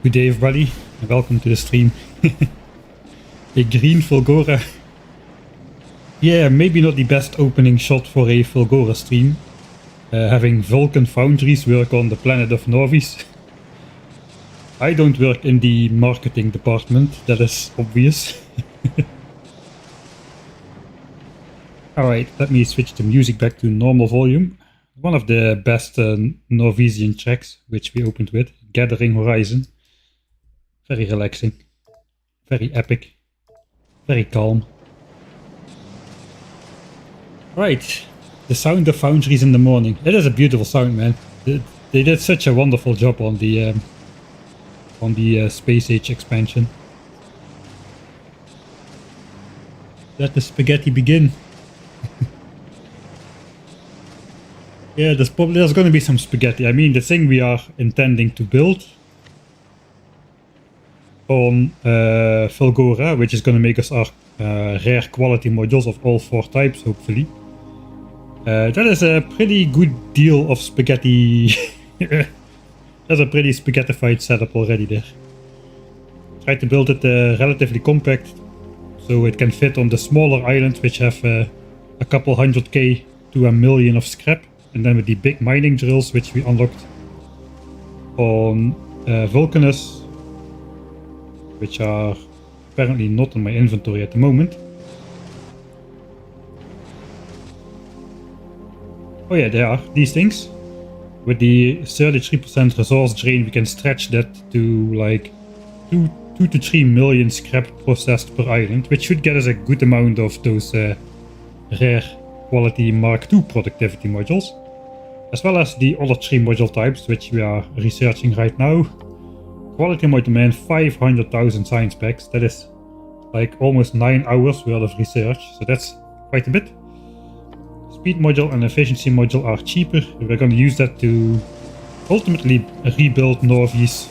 Good day everybody, and welcome to the stream. A green Fulgora. Yeah, maybe not the best opening shot for a Fulgora stream. Having Vulcan Foundries work on the planet of Novice. I don't work in the marketing department, that is obvious. Alright, let me switch the music back to normal volume. One of the best Norwegian tracks, which we opened with, Gathering Horizon. Very relaxing, very epic, very calm. Right, the sound of foundries in the morning. It is a beautiful sound, man. They did such a wonderful job on the Space Age expansion. Let the spaghetti begin. Yeah, there's going to be some spaghetti. I mean, the thing we are intending to build on Fulgora, which is going to make us our rare quality modules of all 4 types, hopefully. That is a pretty good deal of spaghetti. That's a pretty spaghettified setup already there. Try to build it relatively compact, so it can fit on the smaller islands, which have a couple 100k to a million of scrap, and then with the big mining drills, which we unlocked on Vulcanus, which are apparently not in my inventory at the moment. Oh yeah, there are these things. With the 33% resource drain, we can stretch that to like 2 to 3 million scrap processed per island, which should get us a good amount of those rare quality Mark II productivity modules, as well as the other 3 module types, which we are researching right now. Quality module man, 500,000 science packs. That is like almost 9 hours worth of research, so that's quite a bit. Speed module and efficiency module are cheaper. We're going to use that to ultimately rebuild Norvies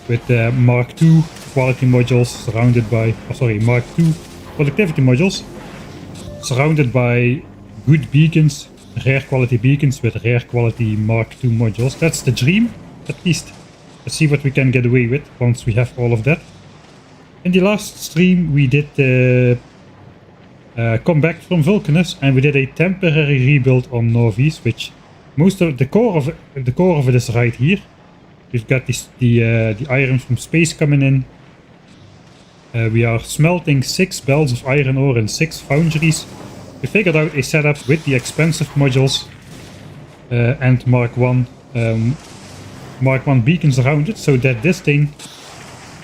with Mark II quality modules surrounded by, Mark II productivity modules surrounded by good beacons, rare quality beacons with rare quality Mark II modules. That's the dream, at least. Let's see what we can get away with once we have all of that. In the last stream we did come back from Vulcanus, and we did a temporary rebuild on Novice, which most of the core of it is right here. We've got the iron from space coming in. We are smelting 6 belts of iron ore in 6 foundries. We figured out a setup with the expensive modules and Mark 1 beacons around it, so that this thing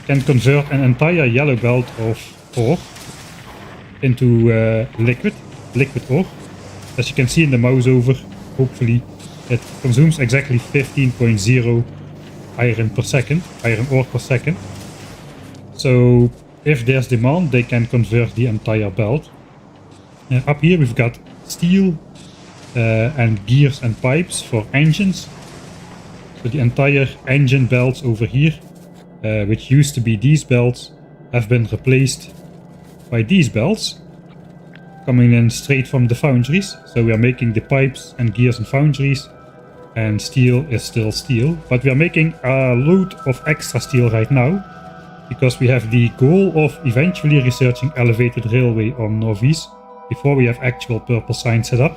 can convert an entire yellow belt of ore into liquid ore. As you can see in the mouse over, hopefully, it consumes exactly 15.0 iron ore per second. So if there's demand, they can convert the entire belt. Up here we've got steel and gears and pipes for engines. So the entire engine belts over here, which used to be these belts, have been replaced by these belts, coming in straight from the foundries. So we are making the pipes and gears and foundries, and steel is still steel. But we are making a load of extra steel right now, because we have the goal of eventually researching elevated railway on Novice before we have actual purple sign set up,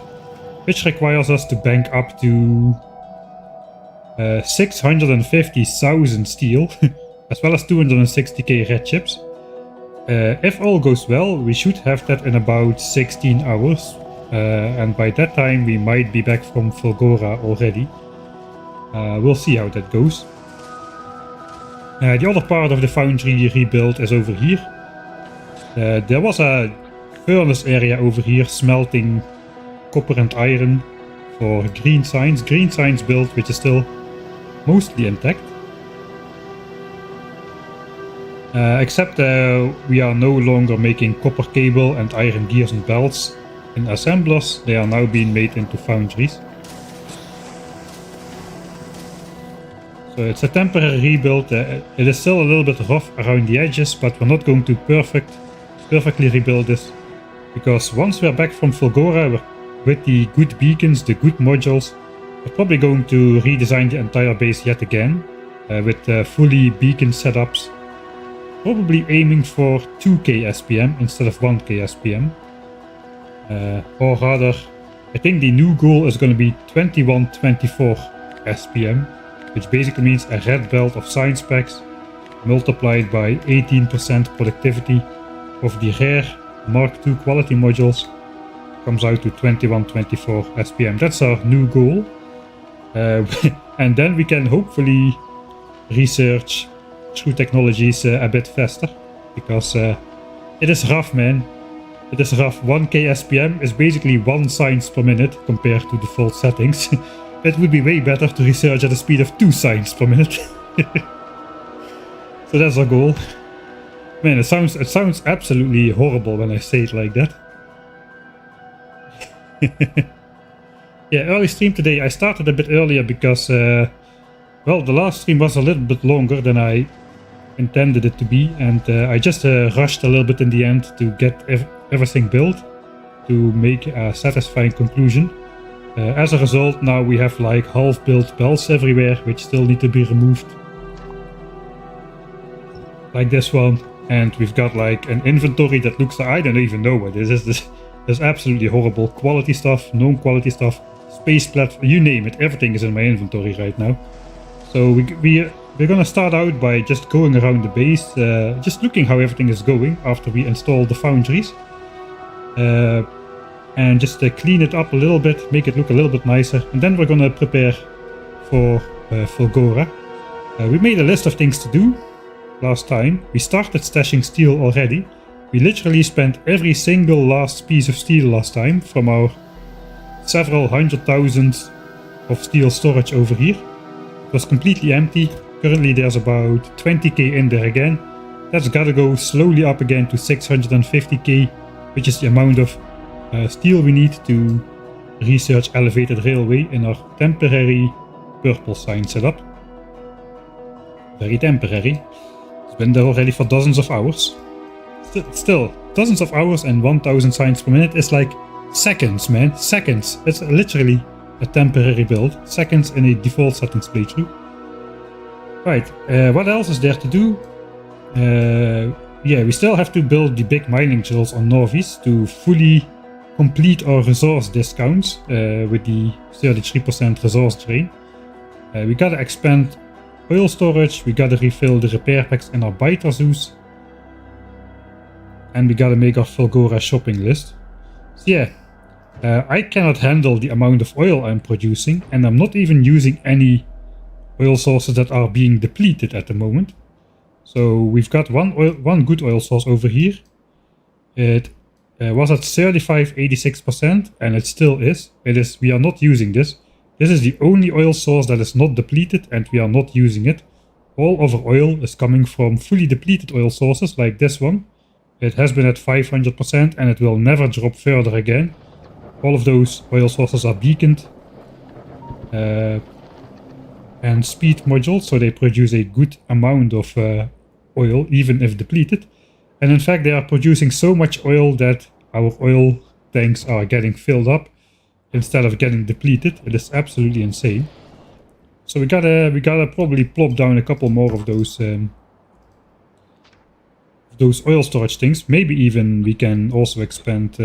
which requires us to bank up to 650,000 steel, as well as 260k red chips. If all goes well, we should have that in about 16 hours, and by that time we might be back from Fulgora already. We'll see how that goes. The other part of the foundry rebuild is over here. There was a furnace area over here smelting copper and iron for green signs build, which is still mostly intact. Except we are no longer making copper cable and iron gears and belts in assemblers. They are now being made into foundries. So it's a temporary rebuild. It is still a little bit rough around the edges, but we're not going to perfectly rebuild this, because once we're back from Fulgora with the good beacons, the good modules, we're probably going to redesign the entire base yet again. with fully beacon setups. Probably aiming for 2k SPM instead of 1k SPM. Or rather, I think the new goal is going to be 2124 SPM, which basically means a red belt of science packs multiplied by 18% productivity of the rare Mark II quality modules comes out to 2124 SPM. That's our new goal. And then we can hopefully research true technologies a bit faster, because it is rough, man. It is rough. 1k SPM is basically 1 science per minute compared to default settings. It would be way better to research at a speed of 2 science per minute. So that's our goal. Man, it sounds absolutely horrible when I say it like that. Yeah, early stream today. I started a bit earlier because, well, the last stream was a little bit longer than I intended it to be, and I just rushed a little bit in the end to get everything built to make a satisfying conclusion. As a result, now we have like half-built belts everywhere, which still need to be removed. Like this one. And we've got like an inventory that looks like, I don't even know what this is. This is absolutely horrible. Quality stuff, non-quality stuff, space platform, you name it. Everything is in my inventory right now. So we're gonna start out by just going around the base, just looking how everything is going after we install the foundries. And just clean it up a little bit, make it look a little bit nicer. And then we're gonna prepare for FULGORA. We made a list of things to do last time. We started stashing steel already. We literally spent every single last piece of steel last time from our several 100,000 of steel storage over here. It was completely empty. Currently there's about 20k in there again. That's gotta go slowly up again to 650k, which is the amount of steel we need to research elevated railway in our temporary purple sign setup. Very temporary. It's been there already for dozens of hours. Still, dozens of hours and 1000 signs per minute is like seconds, man. Seconds. It's literally a temporary build. Seconds in a default settings playthrough. Right, what else is there to do? Yeah, we still have to build the big mining drills on Norvis to fully complete our resource discounts with the 33% resource drain. We gotta expand oil storage, we gotta refill the repair packs in our biter zoos, and we gotta make our FULGORA shopping list. So yeah, I cannot handle the amount of oil I'm producing, and I'm not even using any oil sources that are being depleted at the moment. So we've got one good oil source over here. It was at 35-86%, and it still is. We are not using this. This is the only oil source that is not depleted, and we are not using it. All of our oil is coming from fully depleted oil sources like this one. It has been at 500% and it will never drop further again. All of those oil sources are beaconed and speed modules, so they produce a good amount of oil even if depleted. And in fact they are producing so much oil that our oil tanks are getting filled up instead of getting depleted. It is absolutely insane. So we gotta probably plop down a couple more of those oil storage things. Maybe even we can also expand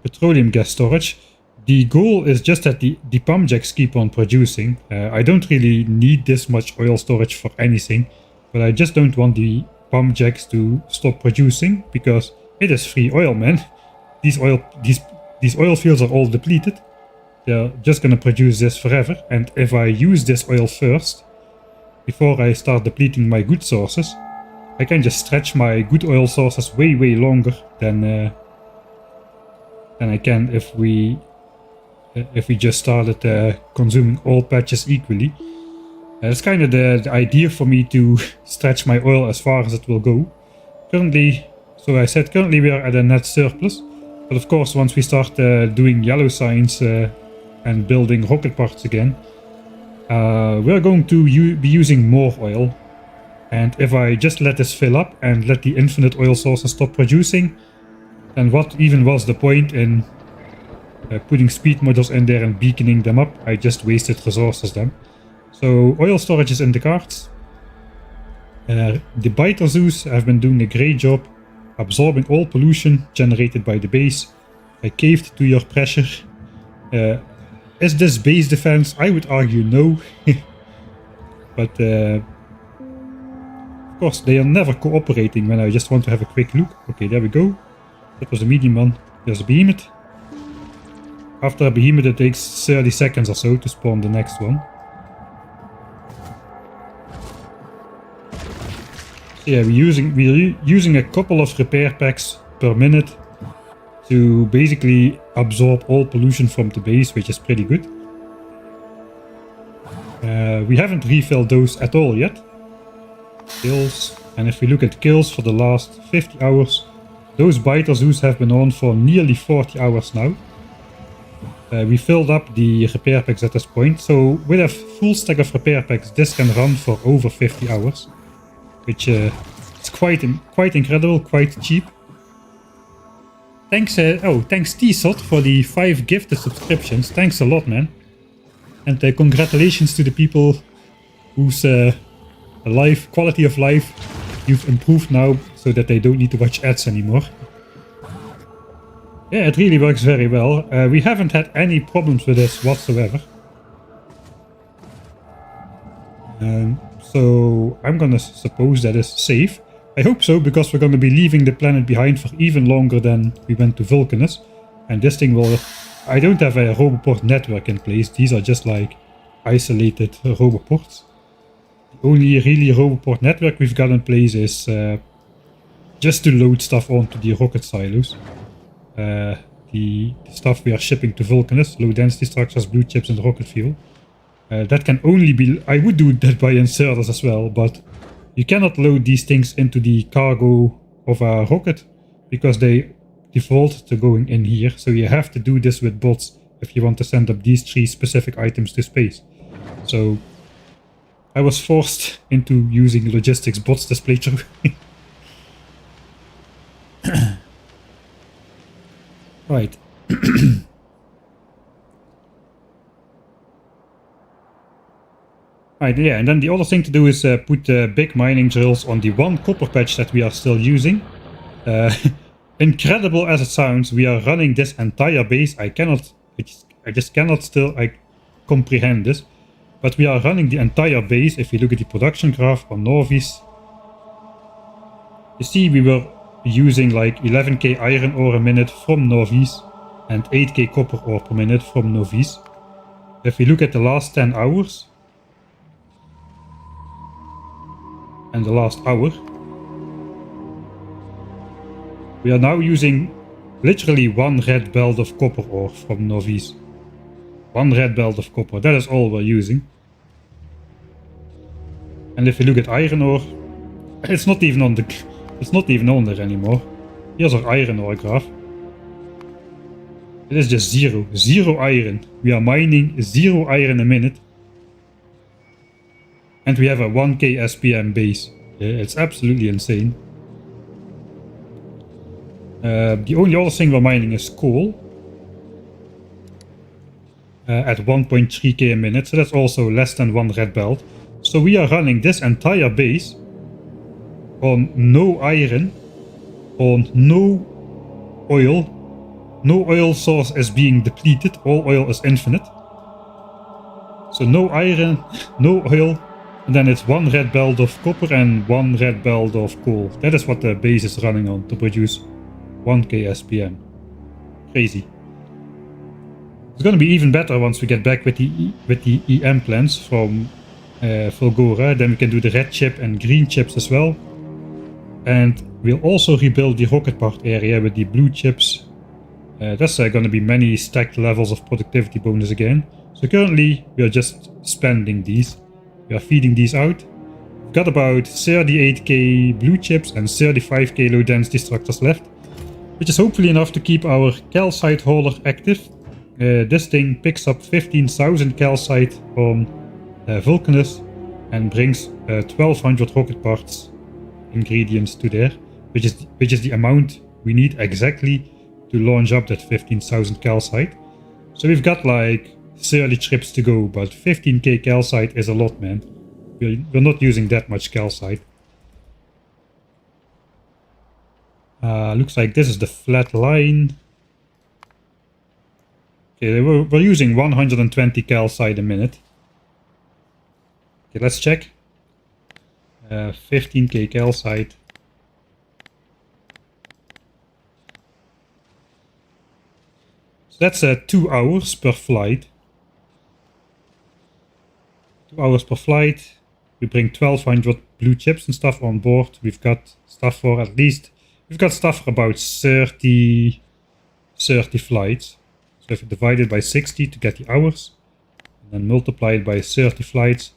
petroleum gas storage. The goal is just that the pump jacks keep on producing. I don't really need this much oil storage for anything, but I just don't want the pump jacks to stop producing because it is free oil, man. These oil fields are all depleted. They're just gonna produce this forever, and if I use this oil first, before I start depleting my good sources, I can just stretch my good oil sources way longer than I can if we just started consuming all patches equally. It's kind of the idea for me to stretch my oil as far as it will go. Currently, so I said currently we are at a net surplus, but of course once we start doing yellow signs and building rocket parts again, we're going to be using more oil. And if I just let this fill up and let the infinite oil sources stop producing, then what even was the point in putting speed modules in there and beaconing them up? I just wasted resources then. So oil storage is in the cards. The biter zoos have been doing a great job absorbing all pollution generated by the base. I caved to your pressure. Is this base defense? I would argue no. But of course they are never cooperating when I just want to have a quick look. Okay, there we go. That was a medium one. There's a behemoth. After a behemoth it takes 30 seconds or so to spawn the next one. Yeah, we're using a couple of repair packs per minute to basically absorb all pollution from the base, which is pretty good. We haven't refilled those at all yet. Kills, and if we look at kills for the last 50 hours, those biter zoos have been on for nearly 40 hours now. We filled up the repair packs at this point, so with a full stack of repair packs this can run for over 50 hours. Which is quite incredible, quite cheap. Thanks, thanks T-Sot for the 5 gifted subscriptions. Thanks a lot, man. And congratulations to the people whose quality of life you've improved now, so that they don't need to watch ads anymore. Yeah, it really works very well. We haven't had any problems with this whatsoever. So I'm gonna suppose that is safe. I hope so, because we're gonna be leaving the planet behind for even longer than we went to Vulcanus. And this thing will... I don't have a roboport network in place. These are just like isolated roboports. The only really roboport network we've got in place is just to load stuff onto the rocket silos. The stuff we are shipping to Vulcanus, low density structures, blue chips and rocket fuel. That can only be... I would do that by inserters as well, but you cannot load these things into the cargo of a rocket because they default to going in here. So you have to do this with bots if you want to send up these 3 specific items to space. So I was forced into using logistics bots this playthrough. Right. Right, yeah, and then the other thing to do is put big mining drills on the 1 copper patch that we are still using. Incredible as it sounds, we are running this entire base. I just cannot still comprehend this. But we are running the entire base. If you look at the production graph on Norvis, you see we were using like 11k iron ore a minute from Norvis and 8k copper ore per minute from Norvis. If we look at the last 10 hours and the last hour, we are now using literally 1 red belt of copper ore from Norvis. 1 red belt of copper, that is all we're using. And if you look at iron ore, it's not even on there anymore. Here's our iron ore graph. It is just zero iron. We are mining 0 iron a minute. And we have a 1k SPM base. It's absolutely insane. The only other thing we're mining is coal. At 1.3k a minute, so that's also less than 1 red belt. So we are running this entire base on no iron, on no oil. No oil source is being depleted, all oil is infinite. So no iron, no oil, and then it's 1 red belt of copper and 1 red belt of coal. That is what the base is running on to produce 1k SPM. Crazy. It's gonna be even better once we get back with the EM plants from FULGORA. Then we can do the red chip and green chips as well. And we'll also rebuild the rocket part area with the blue chips. That's gonna be many stacked levels of productivity bonus again. So currently we are just spending these. We are feeding these out. We've got about 38k blue chips and 35k low density structures left, which is hopefully enough to keep our calcite hauler active. This thing picks up 15,000 calcite on Vulcanus and brings 1200 rocket parts ingredients to there, which is the amount we need exactly to launch up that 15,000 calcite. So we've got like 30 trips to go, but 15k calcite is a lot, man. We're not using that much calcite. Looks like this is the flat line. Okay, we're using 120 calcite a minute. Okay, let's check. 15k calcite. So that's 2 hours per flight. 2 hours per flight. We bring 1200 blue chips and stuff on board. We've got stuff for at least... We've got stuff for about 30 flights. So if you divide it by 60 to get the hours, and then multiply it by 30 flights,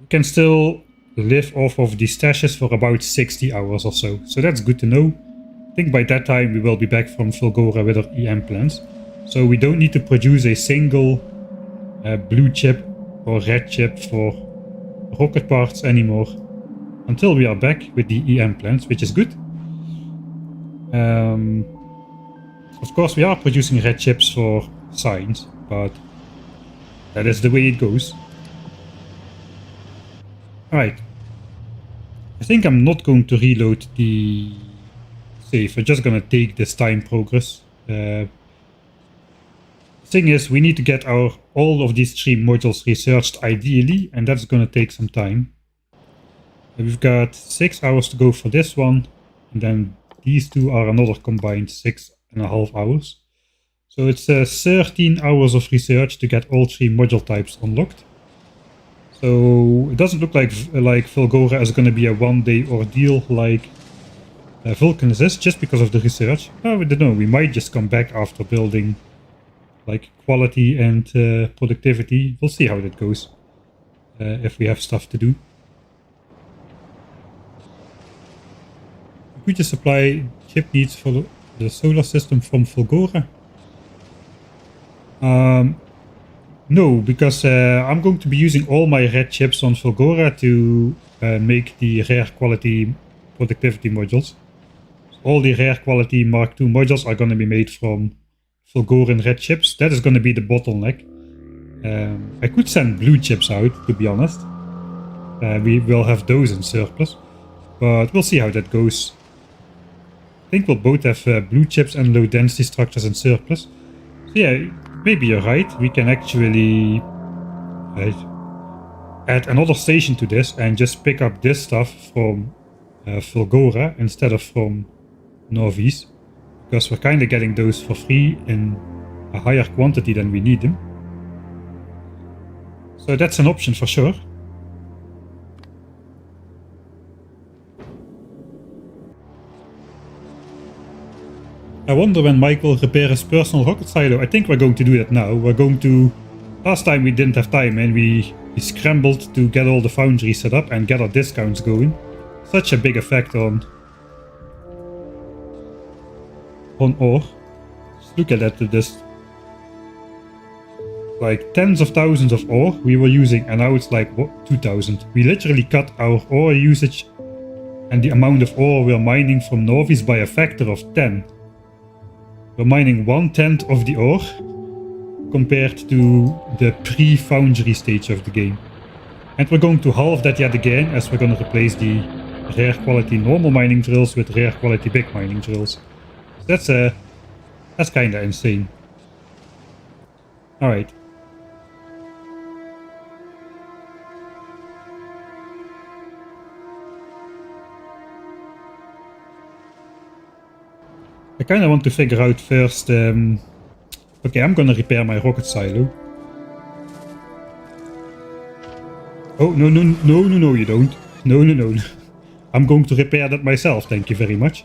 we can still live off of the stashes for about 60 hours or so. So that's good to know. I think by that time we will be back from FULGORA with our EM plans. So we don't need to produce a single blue chip or red chip for rocket parts anymore until we are back with the EM plans, which is good. Of course we are producing red chips for science, but that is the way it goes. Alright. I think I'm not going to reload the save. We're just gonna take this time progress. Thing is, we need to get all of these 3 modules researched ideally, and that's gonna take some time. We've got 6 hours to go for this one, and then these 2 are another combined 6.5 hours. So it's 13 hours of research to get all 3 module types unlocked. So it doesn't look like FULGORA is going to be a one-day ordeal like Vulcan's is, just because of the research. Oh, we don't know, we might just come back after building like quality and productivity. We'll see how that goes, if we have stuff to do. We could just supply chip needs for the solar system from FULGORA. No, because I'm going to be using all my red chips on FULGORA to make the rare quality productivity modules. So all the rare quality Mark II modules are going to be made from FULGORAN red chips. That is going to be the bottleneck. I could send blue chips out, to be honest. We will have those in surplus, but we'll see how that goes. I think we'll both have blue chips and low density structures in surplus. So yeah, maybe you're right. We can actually add another station to this and just pick up this stuff from FULGORA instead of from Novi's, because we're kind of getting those for free in a higher quantity than we need them. So that's an option for sure. I wonder when Mike will repair his personal rocket silo. I think we're going to do that now. We're going to... Last time we didn't have time and we scrambled to get all the foundries set up and get our discounts going. Such a big effect on ore. Just look at that, this like tens of thousands of ore we were using, and now it's like what, 2000. We literally cut our ore usage and the amount of ore we're mining from Novi's by a factor of 10. We're mining 1/10 of the ore compared to the pre-foundry stage of the game. And we're going to halve that yet again, as we're going to replace the rare quality normal mining drills with rare quality big mining drills. So that's kind of insane. Alright. I kind of want to figure out first... okay, I'm gonna repair my rocket silo. Oh, no, you don't. No. I'm going to repair that myself, thank you very much.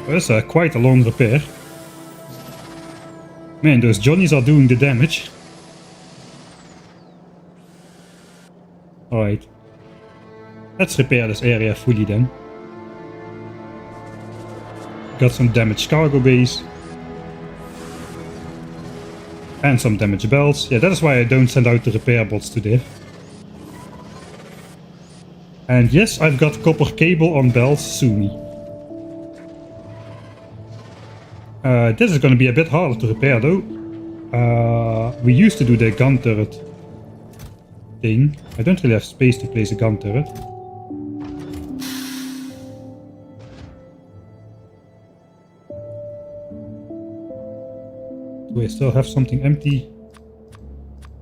That's quite a long repair. Man, those Johnnies are doing the damage. Alright. Let's repair this area fully then. Got some damaged cargo bays. And some damaged belts. Yeah, that is why I don't send out the repair bots to there. And yes, I've got copper cable on belts, sue me. This is going to be a bit harder to repair though. We used to do the gun turret thing. I don't really have space to place a gun turret. Do I still have something empty?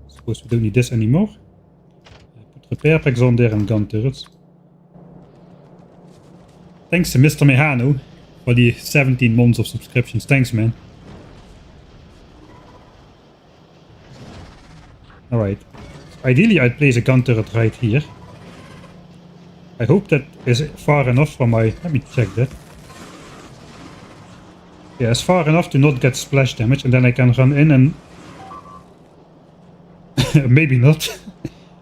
Suppose we don't need this anymore. Put repair packs on there and gun turrets. Thanks to Mr. Mehano for the 17 months of subscriptions. Thanks, man. Alright. Ideally, I'd place a gun turret right here. I hope that is far enough from my... Let me check that. Yeah, it's far enough to not get splash damage, and then I can run in and... Maybe not.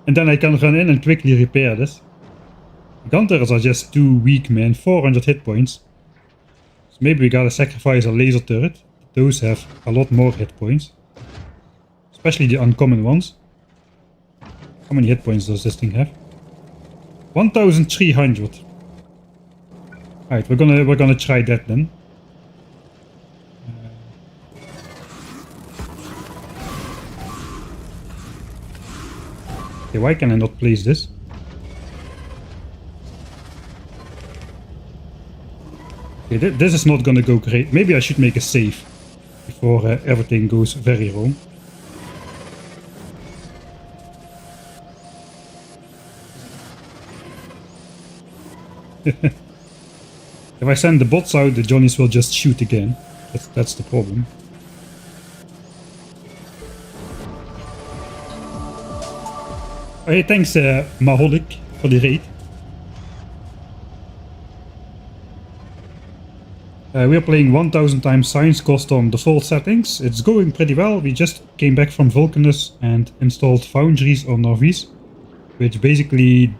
And then I can run in and quickly repair this. Gun turrets are just too weak, man. 400 hit points. So maybe we gotta sacrifice a laser turret. Those have a lot more hit points. Especially the uncommon ones. How many hit points does this thing have? 1300. Alright, we're gonna try that then. Okay, why can I not place this? Okay, this is not gonna go great. Maybe I should make a save before everything goes very wrong. If I send the bots out, the Johnnies will just shoot again. That's the problem. Hey, thanks Maholic for the raid. We are playing 1000 times Science Cost on default settings. It's going pretty well. We just came back from Vulcanus and installed foundries on Norvis, which basically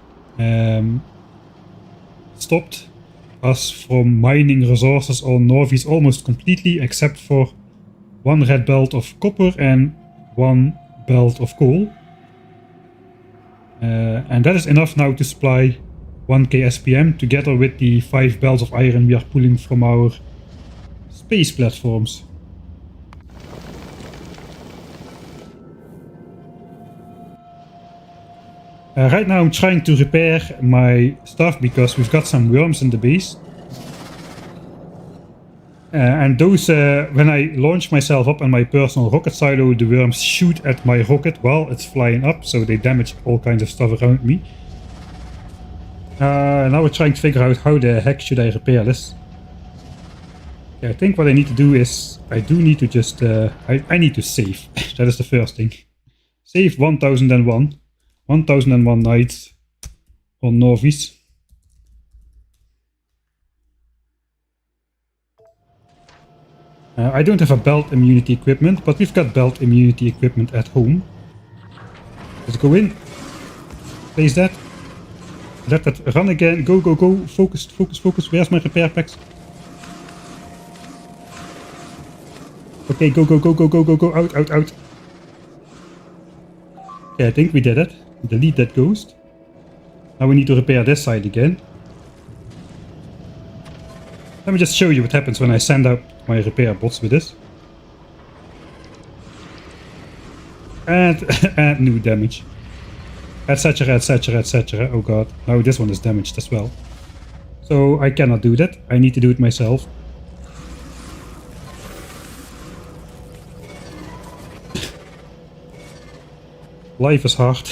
stopped us from mining resources on Norvis almost completely, except for one red belt of copper and one belt of coal. And that is enough now to supply 1k SPM together with the 5 belts of iron we are pulling from our space platforms. Right now I'm trying to repair my stuff because we've got some worms in the base. And those, when I launch myself up on my personal rocket silo, the worms shoot at my rocket while it's flying up, so they damage all kinds of stuff around me. Now we're trying to figure out how the heck should I repair this. Okay, I think what I need to do is, I do need to just, I need to save. That is the first thing. Save 1001. 1001 nights on Norvis. I don't have a belt immunity equipment, but we've got belt immunity equipment at home. Let's go in. Place that. Let that run again. Go, go, go. Focus, focus, focus. Where's my repair packs? Okay, go, go, go, go, go, go, go. Out, out, out. Okay, I think we did it. Delete that ghost. Now we need to repair this side again. Let me just show you what happens when I send out my repair bots with this. And new damage. Etc, etc, etc. Oh god. Now this one is damaged as well. So I cannot do that. I need to do it myself. Life is hard.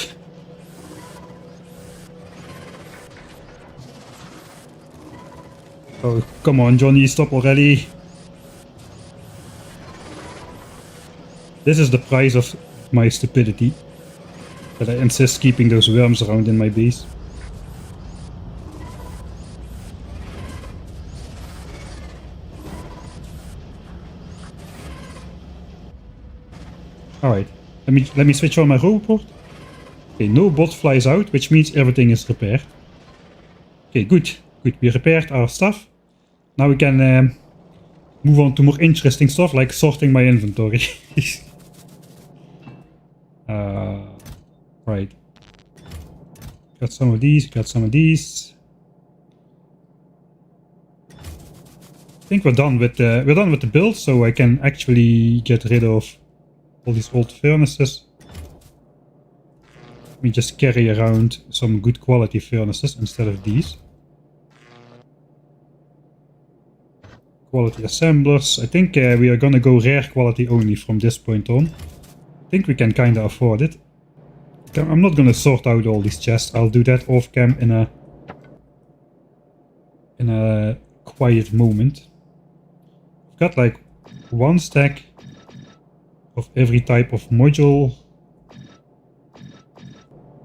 Oh, come on, Johnny, stop already. This is the price of my stupidity. That I insist keeping those worms around in my base. Alright, let me switch on my robot. Okay, no bot flies out, which means everything is repaired. Okay, good. Good, we repaired our stuff. Now we can move on to more interesting stuff, like sorting my inventory. Right. Got some of these, got some of these. think we're done with the build, so I can actually get rid of all these old furnaces. Let me just carry around some good quality furnaces instead of these. Quality assemblers. I think we are gonna go rare quality only from this point on. I think we can kinda afford it. I'm not gonna sort out all these chests. I'll do that off cam in a quiet moment. I've got like one stack of every type of module.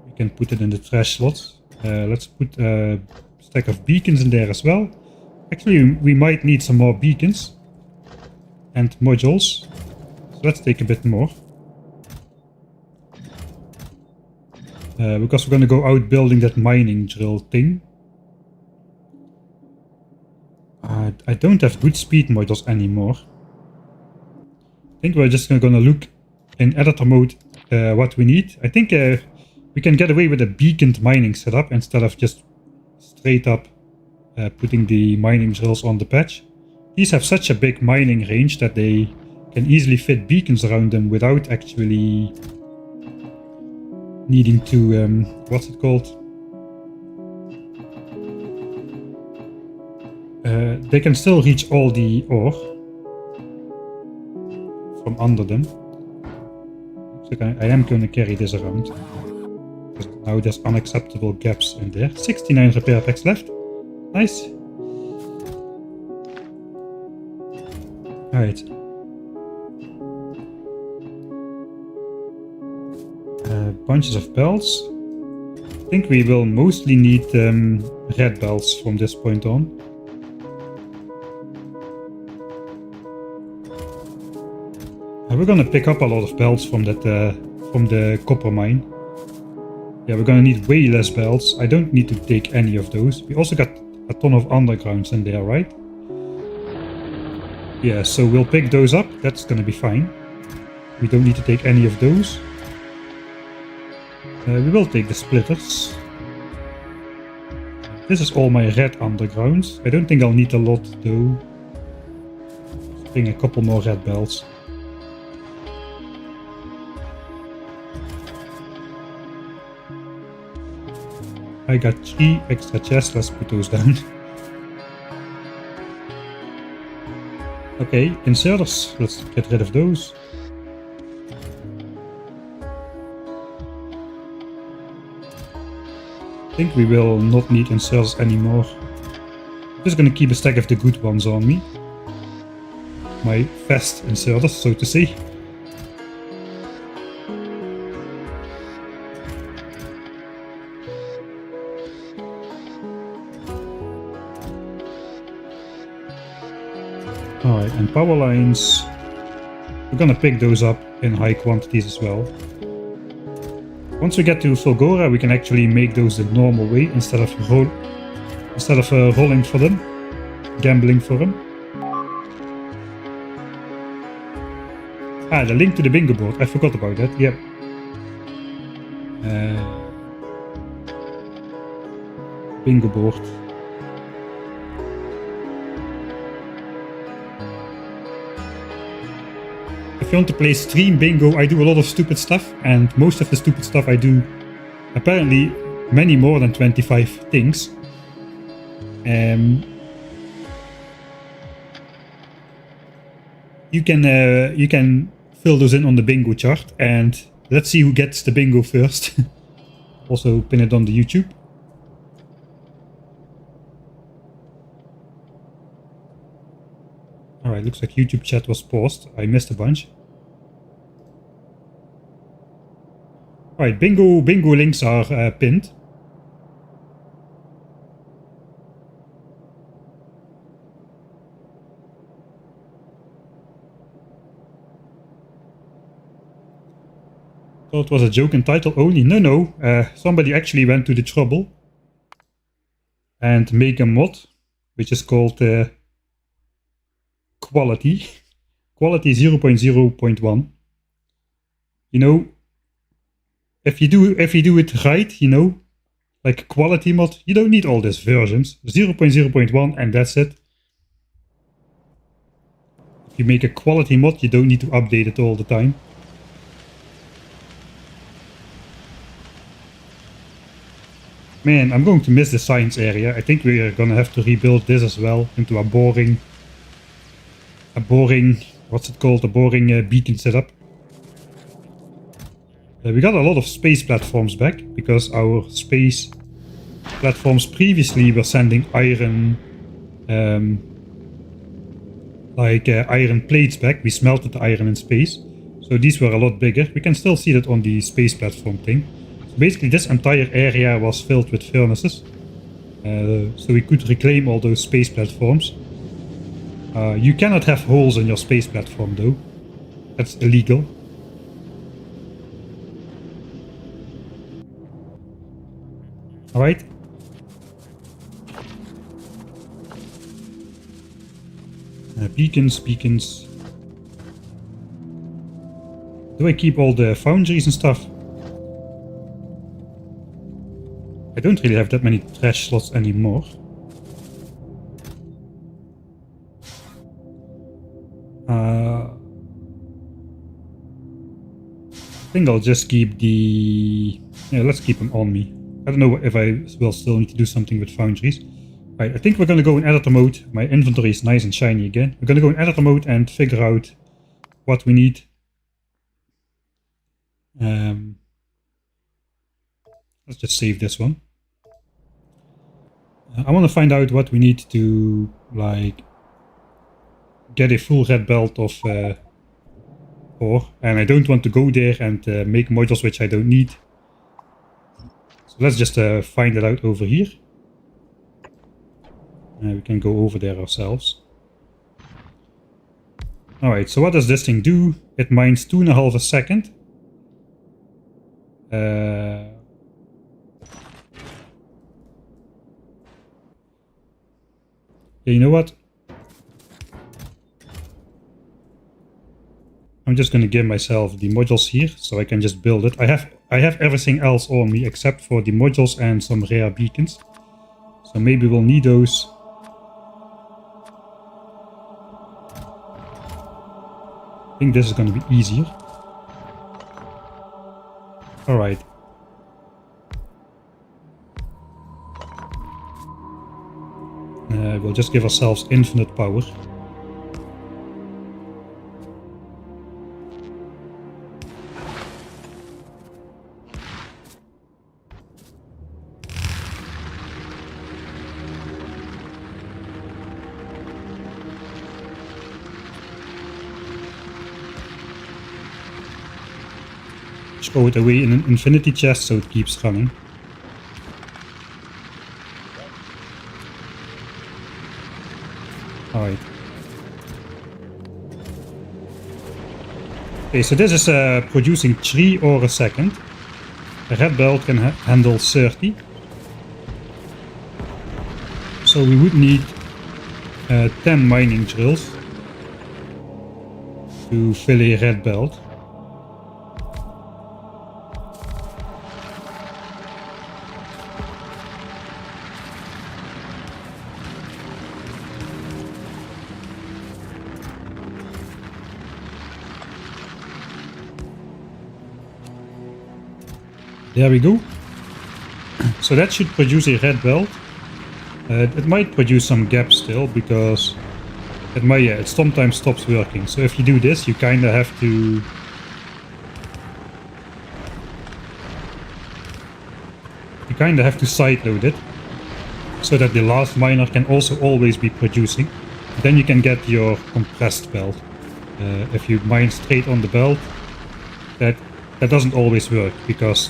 We can put it in the trash slots. Let's put a stack of beacons in there as well. Actually, we might need some more beacons and modules. So let's take a bit more. Because we're going to go out building that mining drill thing. I don't have good speed modules anymore. I think we're just going to look in editor mode what we need. I think we can get away with a beaconed mining setup instead of just straight up putting the mining drills on the patch. These have such a big mining range that they can easily fit beacons around them without actually needing to, what's it called? They can still reach all the ore from under them. So I am going to carry this around. Because now there's unacceptable gaps in there. 69 repair packs left. Nice. Alright. Bunches of belts. I think we will mostly need red belts from this point on. We're gonna pick up a lot of belts from that from the copper mine. Yeah, we're gonna need way less belts. I don't need to take any of those. We also got a ton of undergrounds in there, right? Yeah, so we'll pick those up. That's gonna be fine. We don't need to take any of those. We will take the splitters. This is all my red undergrounds. I don't think I'll need a lot though. Let's bring a couple more red belts. I got 3 extra chests, let's put those down. Okay, inserters, let's get rid of those. I think we will not need inserters anymore. I'm just gonna keep a stack of the good ones on me. My fast inserters, so to say. Alright, and power lines, we're gonna pick those up in high quantities as well. Once we get to Fulgora, we can actually make those the normal way instead of rolling for them, gambling for them. Ah, the link to the bingo board, I forgot about that, yep. Bingo board. If you want to play stream bingo, I do a lot of stupid stuff, and most of the stupid stuff I do, apparently many more than 25 things. You can fill those in on the bingo chart, and let's see who gets the bingo first. Also pin it on the YouTube. Alright, looks like YouTube chat was paused. I missed a bunch. Alright, bingo links are pinned. Thought it was a joke in title only. No, somebody actually went to the trouble and make a mod, which is called quality 0.0.1. You know, if you do it right, you know, like quality mod, you don't need all these versions. 0.0.1 and that's it. you make a quality mod, you don't need to update it all the time. Man, I'm going to miss the science area. I think we are gonna have to rebuild this as well into a boring, what's it called? A boring beacon setup. We got a lot of space platforms back because our space platforms previously were sending iron, iron plates back. We smelted the iron in space, so these were a lot bigger. We can still see that on the space platform thing. So basically this entire area was filled with furnaces, so we could reclaim all those space platforms. You cannot have holes in your space platform though. That's illegal. Alright. Beacons. Do I keep all the foundries and stuff? I don't really have that many trash slots anymore. I think I'll just keep the... Yeah, let's keep them on me. I don't know if I will still need to do something with foundries. Right, I think we're going to go in editor mode. My inventory is nice and shiny again. We're going to go in editor mode and figure out what we need. Let's just save this one. I want to find out what we need to, like, get a full red belt of ore. And I don't want to go there and make modules which I don't need. So let's just find it out over here. We can go over there ourselves. Alright, so what does this thing do? It mines 2.5 a second. Yeah, you know what? I'm just going to give myself the modules here, so I can just build it. I have everything else on me except for the modules and some rare beacons. So maybe we'll need those. I think this is going to be easier. Alright. We'll just give ourselves infinite power. Throw it away in an infinity chest so it keeps running. Alright. Okay, so this is producing 3 ore a second. A red belt can handle 30. So we would need 10 mining drills to fill a red belt. There we go. So that should produce a red belt. It might produce some gaps still because it sometimes stops working. So if you do this, you kind of have to sideload it so that the last miner can also always be producing. Then you can get your compressed belt. If you mine straight on the belt, that doesn't always work because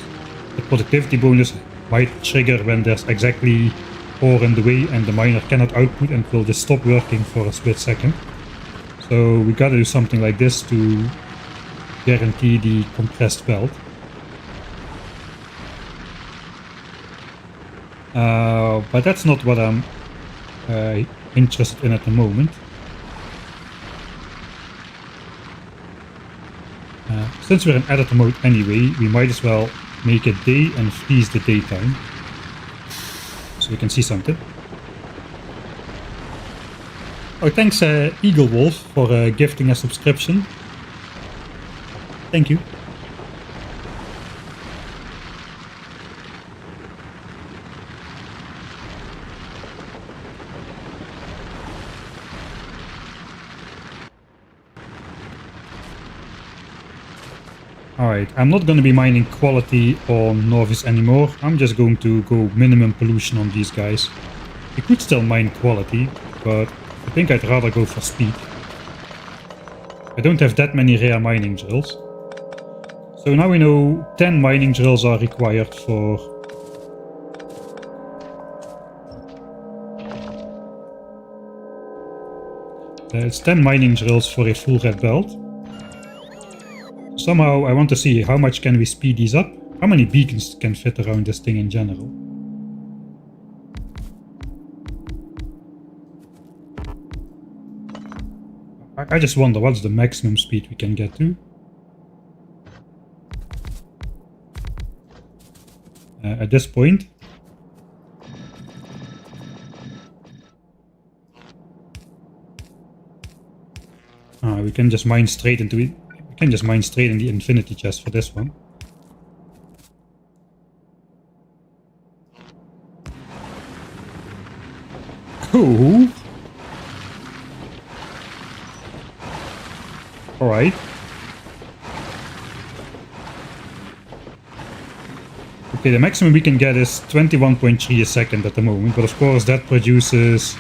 the productivity bonus might trigger when there's exactly ore in the way and the miner cannot output and will just stop working for a split second. So we gotta do something like this to guarantee the compressed belt. But that's not what I'm interested in at the moment. Since we're in editor mode anyway, we might as well make it day and freeze the daytime. So we can see something. Oh, thanks Eagle Wolf for gifting a subscription. Thank you. Alright, I'm not going to be mining quality on Novice anymore. I'm just going to go minimum pollution on these guys. You could still mine quality, but I think I'd rather go for speed. I don't have that many rare mining drills. So now we know 10 mining drills are required for... it's 10 mining drills for a full red belt. Somehow I want to see how much can we speed these up. How many beacons can fit around this thing in general? I just wonder what's the maximum speed we can get to. At this point. We can just mine straight into it. We can just mine straight in the infinity chest for this one. Cool. Alright. Okay, the maximum we can get is 21.3 a second at the moment, but of course that produces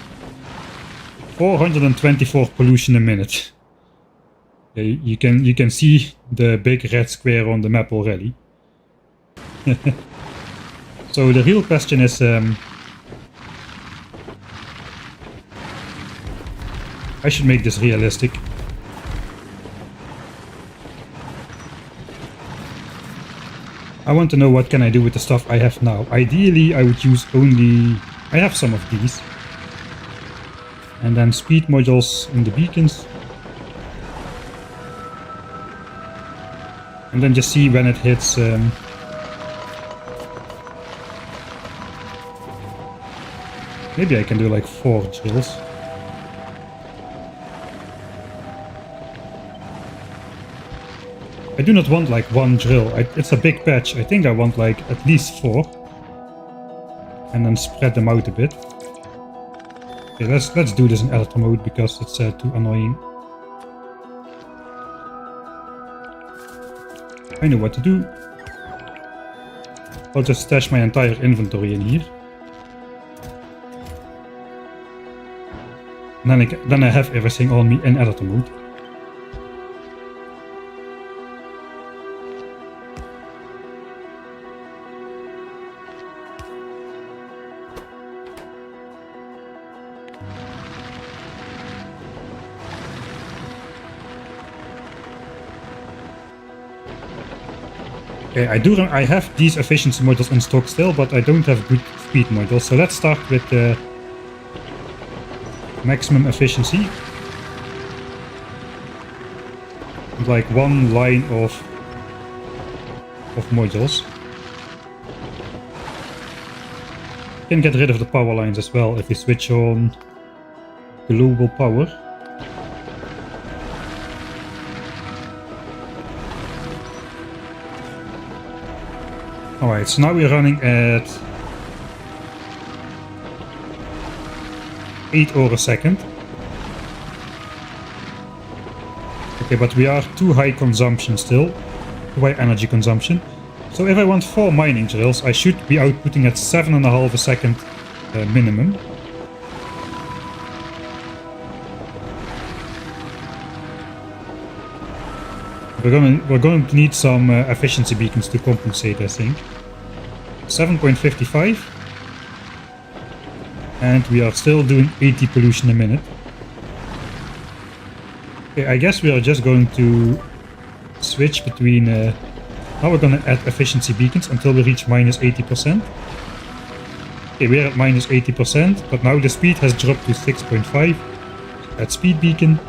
424 pollution a minute. You can see the big red square on the map already. So the real question is, I should make this realistic. I want to know what can I do with the stuff I have now. Ideally, I would use only... I have some of these. And then speed modules in the beacons. And then just see when it hits... maybe I can do like 4 drills. I do not want like 1 drill. It's a big patch. I think I want like at least 4. And then spread them out a bit. Okay, let's do this in editor mode because it's too annoying. I know what to do. I'll just stash my entire inventory in here. And then I have everything on me in editor mode. Okay, I have these efficiency modules in stock still, but I don't have good speed modules. So let's start with the maximum efficiency. Like 1 line of modules. You can get rid of the power lines as well if we switch on global power. Alright, so now we're running at 8 ore a second. Okay, but we are too high consumption still, too high energy consumption. So if I want 4 mining drills, I should be outputting at 7.5 a second minimum. We're going to need some efficiency beacons to compensate, I think. 7.55. And we are still doing 80 pollution a minute. Okay, I guess we are just going to switch between... now we're going to add efficiency beacons until we reach minus 80%. Okay, we're at minus 80%, but now the speed has dropped to 6.5. Add speed beacon.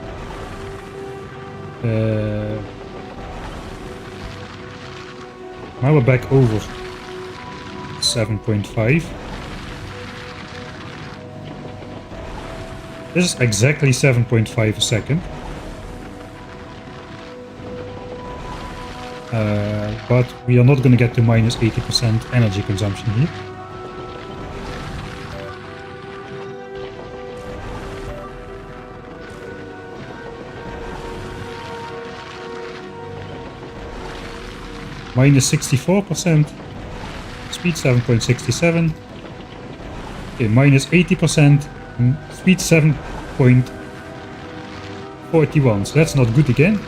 Now we're back over 7.5. This is exactly 7.5 a second. But we are not going to get to minus 80% energy consumption here. Minus 64%. Speed 7.67. Okay, minus 80%. Speed 7.41. So that's not good again.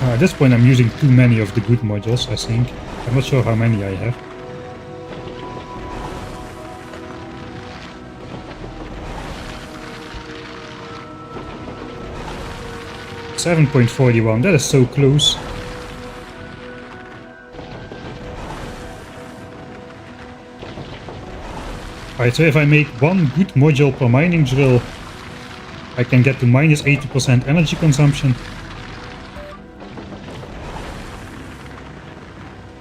At this point I'm using too many of the good modules, I think. I'm not sure how many I have. $7.41, that is so close. Alright, so if I make one good module per mining drill, I can get to minus 80% energy consumption.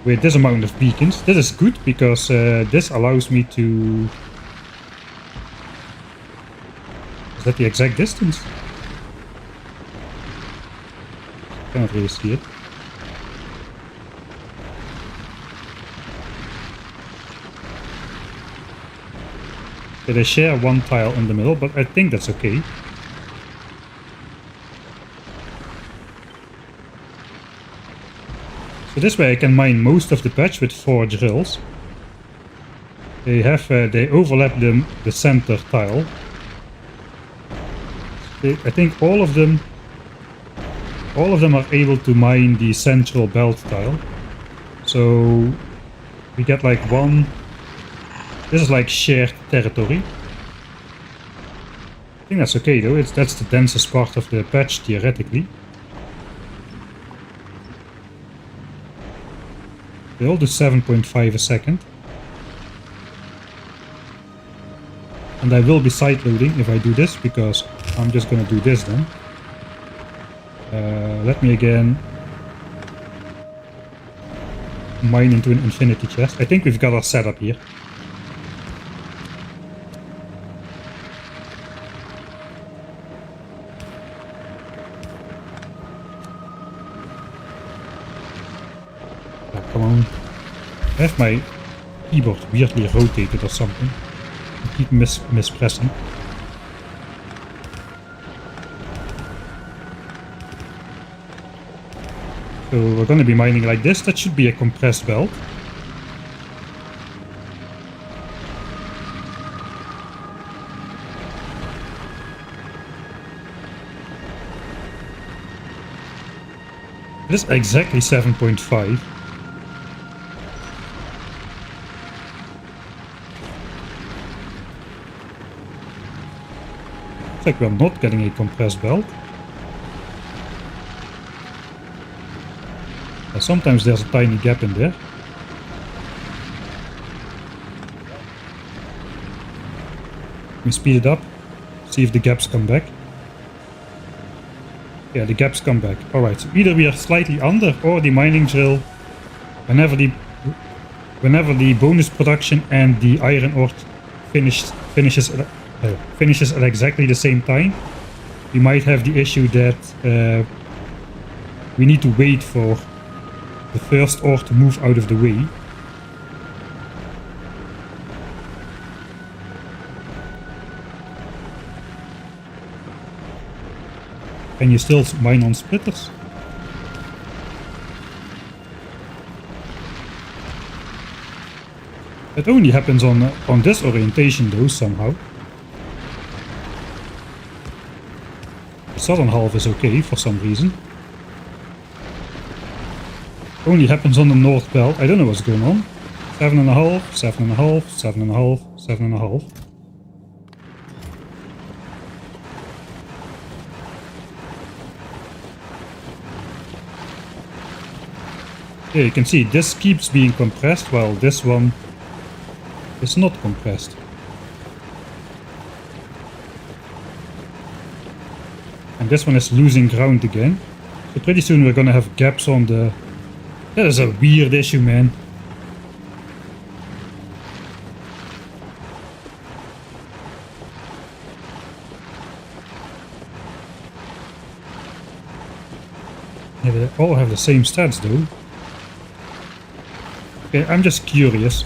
With this amount of beacons. This is good because this allows me to... Is that the exact distance? Cannot really see it. So they share one tile in the middle, but I think that's okay. So this way I can mine most of the patch with 4 drills. They overlap the center tile. I think all of them are able to mine the central belt tile. So we get like one. This is like shared territory. I think that's okay though. That's the densest part of the patch theoretically. They all do 7.5 a second. And I will be side loading if I do this, because I'm just gonna do this then. Let me again mine into an infinity chest. I think we've got our setup here. Come on. I have my keyboard weirdly rotated or something. I keep mispressing. So we're going to be mining like this. That should be a compressed belt. It is exactly 7.5. Like we're not getting a compressed belt. Sometimes there's a tiny gap in there. Let me speed it up, see if the gaps come back. Yeah, the gaps come back. Alright, so either we are slightly under, or the mining drill, whenever the bonus production and the iron ore finishes at exactly the same time, we might have the issue that we need to wait for the first ore to move out of the way. Can you still mine on splitters? It only happens on this orientation though, somehow. The southern half is okay for some reason. Only happens on the north belt. I don't know what's going on. 7.5, 7.5, 7.5, 7.5. Yeah, you can see this keeps being compressed while this one is not compressed. And this one is losing ground again. So pretty soon we're gonna have gaps on the... That is a weird issue, man. Yeah, they all have the same stats though. Okay, I'm just curious.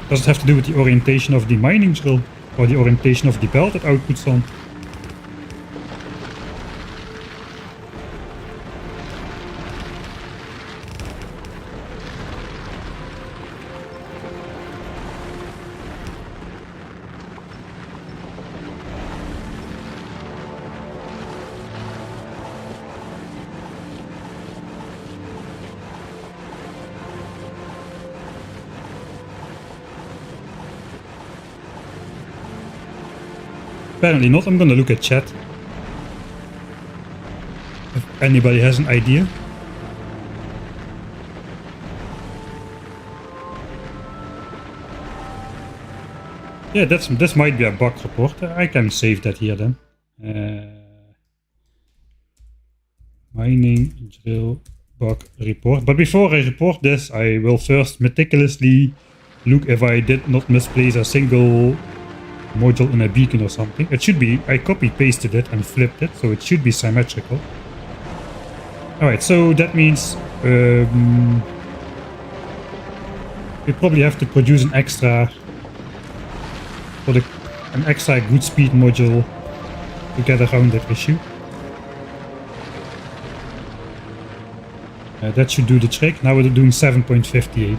Does it have to do with the orientation of the mining drill? Or the orientation of the belt it outputs on? Apparently not. I'm gonna look at chat. If anybody has an idea. Yeah, this might be a bug report. I can save that here then. Mining drill bug report. But before I report this, I will first meticulously look if I did not misplace a single module in a beacon or something. It should be. I copy pasted it and flipped it, so it should be symmetrical. Alright, so that means we probably have to produce an extra good speed module to get around that issue. That should do the trick. Now we're doing 7.58.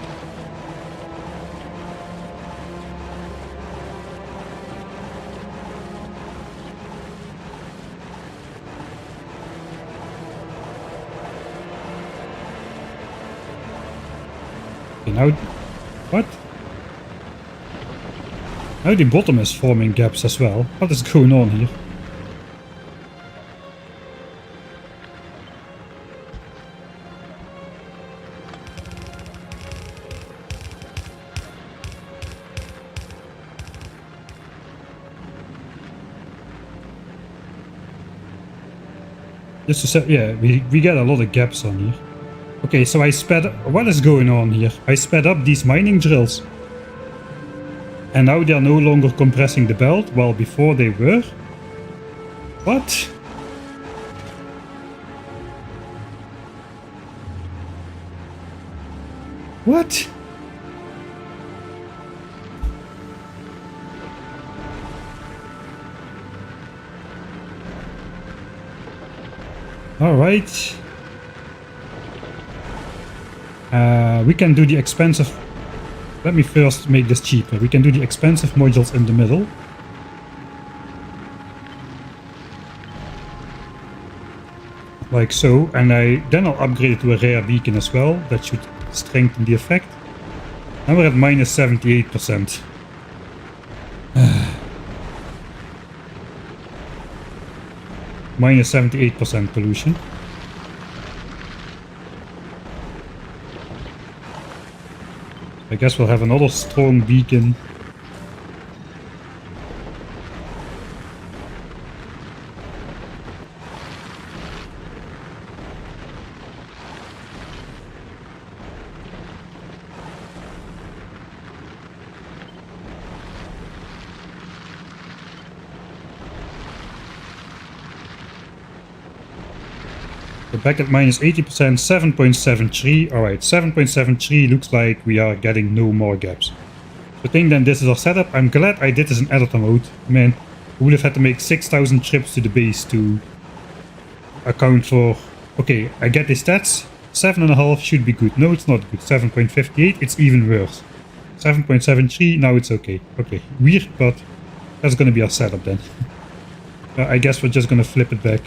Now, what? Now the bottom is forming gaps as well. What is going on here? Just to say, yeah, we get a lot of gaps on here. Okay, so I sped up. What is going on here? I sped up these mining drills. And now they are no longer compressing the belt, while before they were. What? What? All right. We can do the expensive... Let me first make this cheaper. We can do the expensive modules in the middle. Like so. And then I'll upgrade it to a rare beacon as well. That should strengthen the effect. Now we're at minus 78%. Minus 78% pollution. I guess we'll have another strong beacon. So back at minus 80%, 7.73. Alright, 7.73 looks like we are getting no more gaps. So I think then this is our setup. I'm glad I did this in editor mode. Man, we would have had to make 6,000 trips to the base to account for... Okay, I get the stats. 7.5 should be good. No, it's not good. 7.58, it's even worse. 7.73, now it's okay. Okay, weird, but that's gonna be our setup then. I guess we're just gonna flip it back.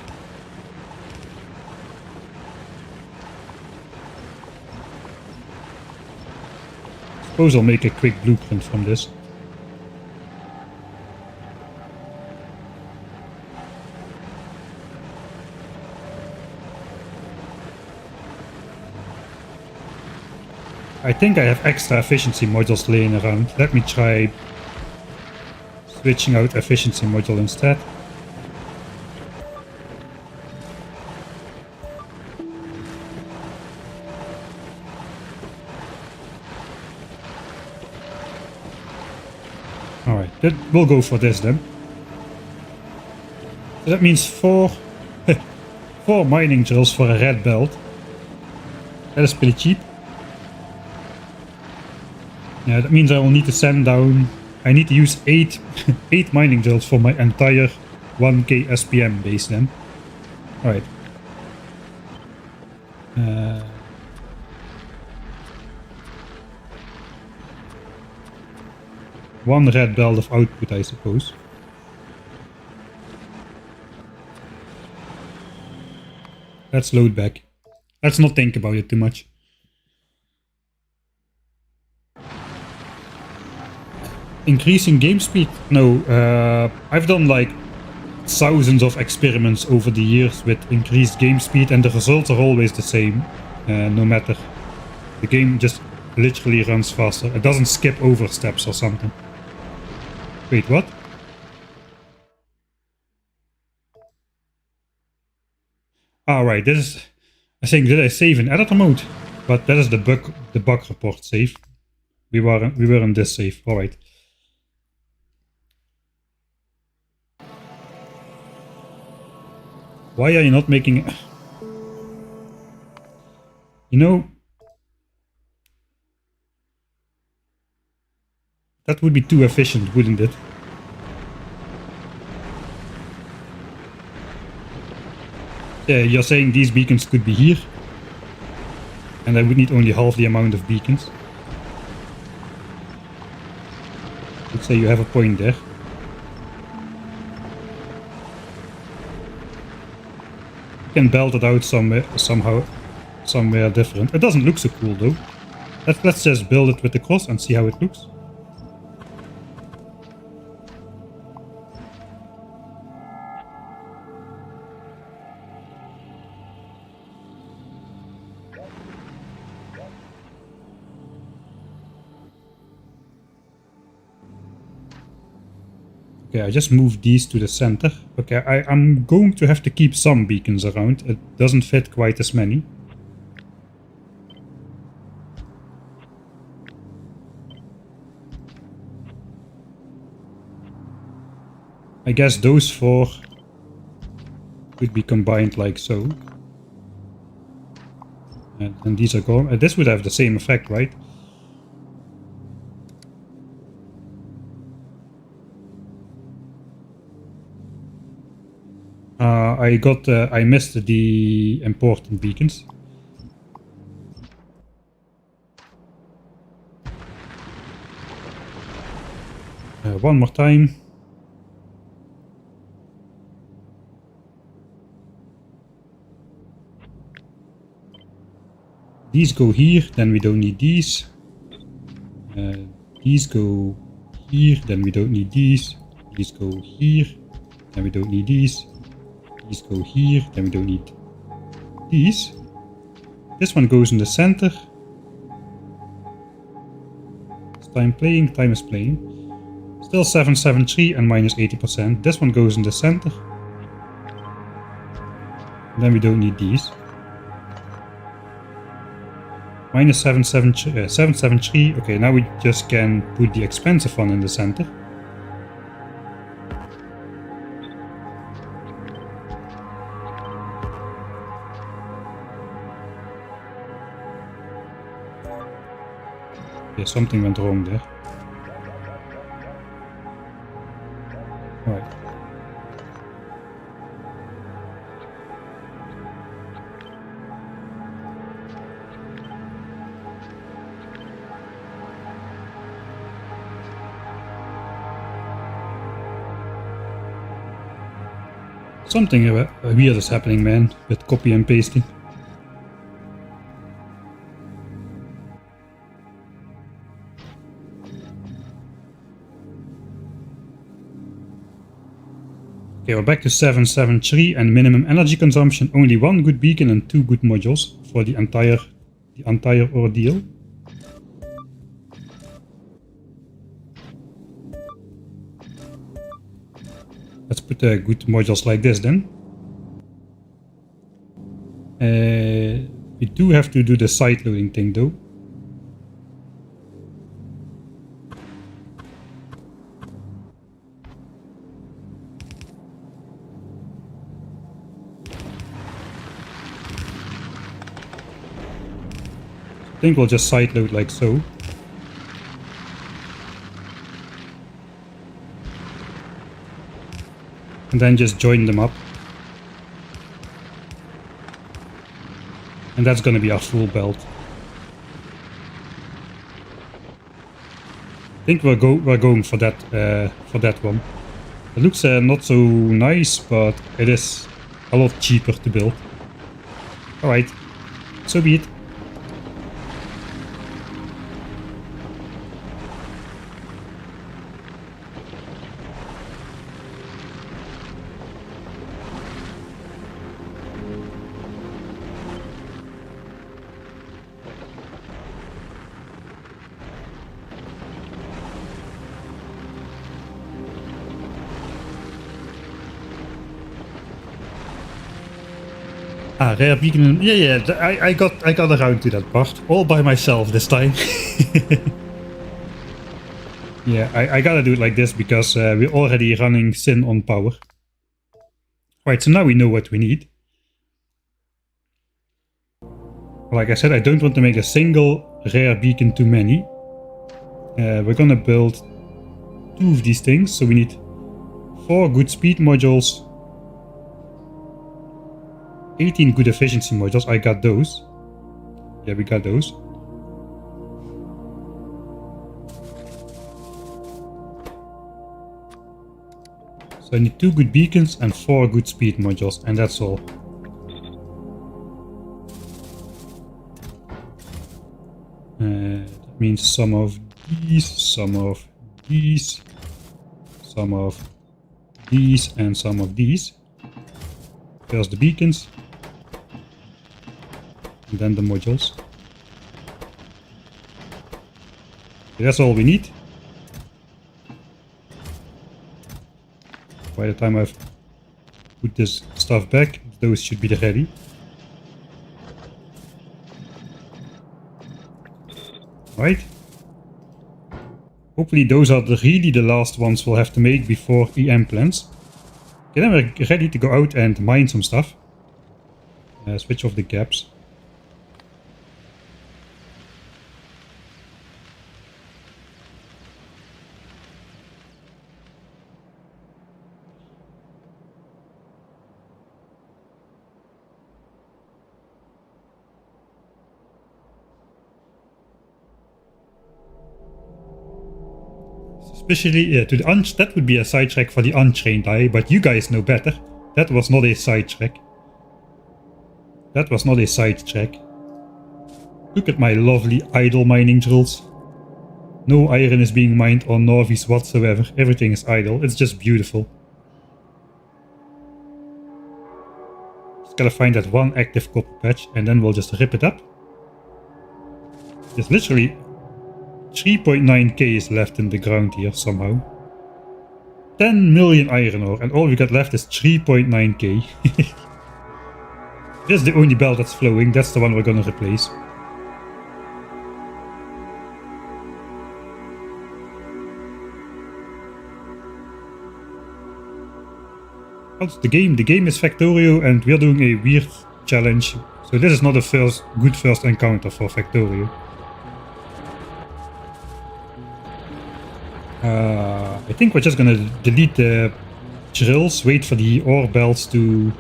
Suppose I'll make a quick blueprint from this. I think I have extra efficiency modules laying around. Let me try switching out efficiency module instead. Alright, we'll go for this then. So that means 4 mining drills for a red belt. That is pretty cheap. Yeah, that means I will need to send down... I need to use 8 mining drills for my entire 1k SPM base then. Alright. One red belt of output, I suppose. Let's load back. Let's not think about it too much. Increasing game speed? No, I've done like thousands of experiments over the years with increased game speed and the results are always the same, no matter. The game just literally runs faster. It doesn't skip over steps or something. Wait, what? Right, this is... I think, did I save in editor mode? But that is the bug report save. We were in this save, alright. Why are you not making... You know... That would be too efficient, wouldn't it? Yeah, you're saying these beacons could be here. And I would need only half the amount of beacons. Let's say you have a point there. You can belt it out somewhere different. It doesn't look so cool though. Let's just build it with the cross and see how it looks. Okay, I just moved these to the center. Okay, I'm going to have to keep some beacons around. It doesn't fit quite as many. I guess those 4 could be combined like so. And these are gone. This would have the same effect, right? I missed the important beacons. One more time. These go here, then we don't need these. These go here, then we don't need these. These go here, then we don't need these. These go here, then we don't need these. This one goes in the center. It's time playing, time is playing. Still 773 and minus 80%. This one goes in the center. And then we don't need these. Minus 773. Okay, now we just can put the expensive one in the center. Yeah, something went wrong there. Alright. Something weird is happening, man, with copy and pasting. Okay, we're back to 773 and minimum energy consumption. Only 1 good beacon and 2 good modules for the entire ordeal. Let's put good modules like this then. We do have to do the side loading thing though. I think we'll just side load like so. And then just join them up. And that's gonna be our full belt. I think we're going for that one. It looks not so nice, but it is a lot cheaper to build. Alright, so be it. Ah, rare beacon. Yeah. I got around to that part all by myself this time. Yeah, I gotta do it like this because we're already running Sin on power. Right, so now we know what we need. Like I said, I don't want to make a single rare beacon too many. We're gonna build 2 of these things, so we need 4 good speed modules. 18 good efficiency modules, I got those. Yeah, we got those. So I need 2 good beacons and 4 good speed modules, and that's all. That means some of these, some of these, some of these, and some of these. There's the beacons. And then the modules. That's all we need. By the time I've put this stuff back, those should be ready. Right. Hopefully those are really the last ones we'll have to make before EM plants. Okay, then we're ready to go out and mine some stuff. Switch off the gaps. Especially to the that would be a sidetrack for the untrained eye, but you guys know better. That was not a sidetrack. That was not a sidetrack. Look at my lovely idle mining drills. No iron is being mined on Norvies whatsoever. Everything is idle. It's just beautiful. Just gotta find that one active copper patch and then we'll just rip it up. There's literally 3.9k is left in the ground here somehow. 10 million iron ore and all we got left is 3.9k. This is the only belt that's flowing, that's the one we're gonna replace. The game is Factorio and we're doing a weird challenge. So this is not a good first encounter for Factorio. I think we're just gonna delete the drills, wait for the ore belts to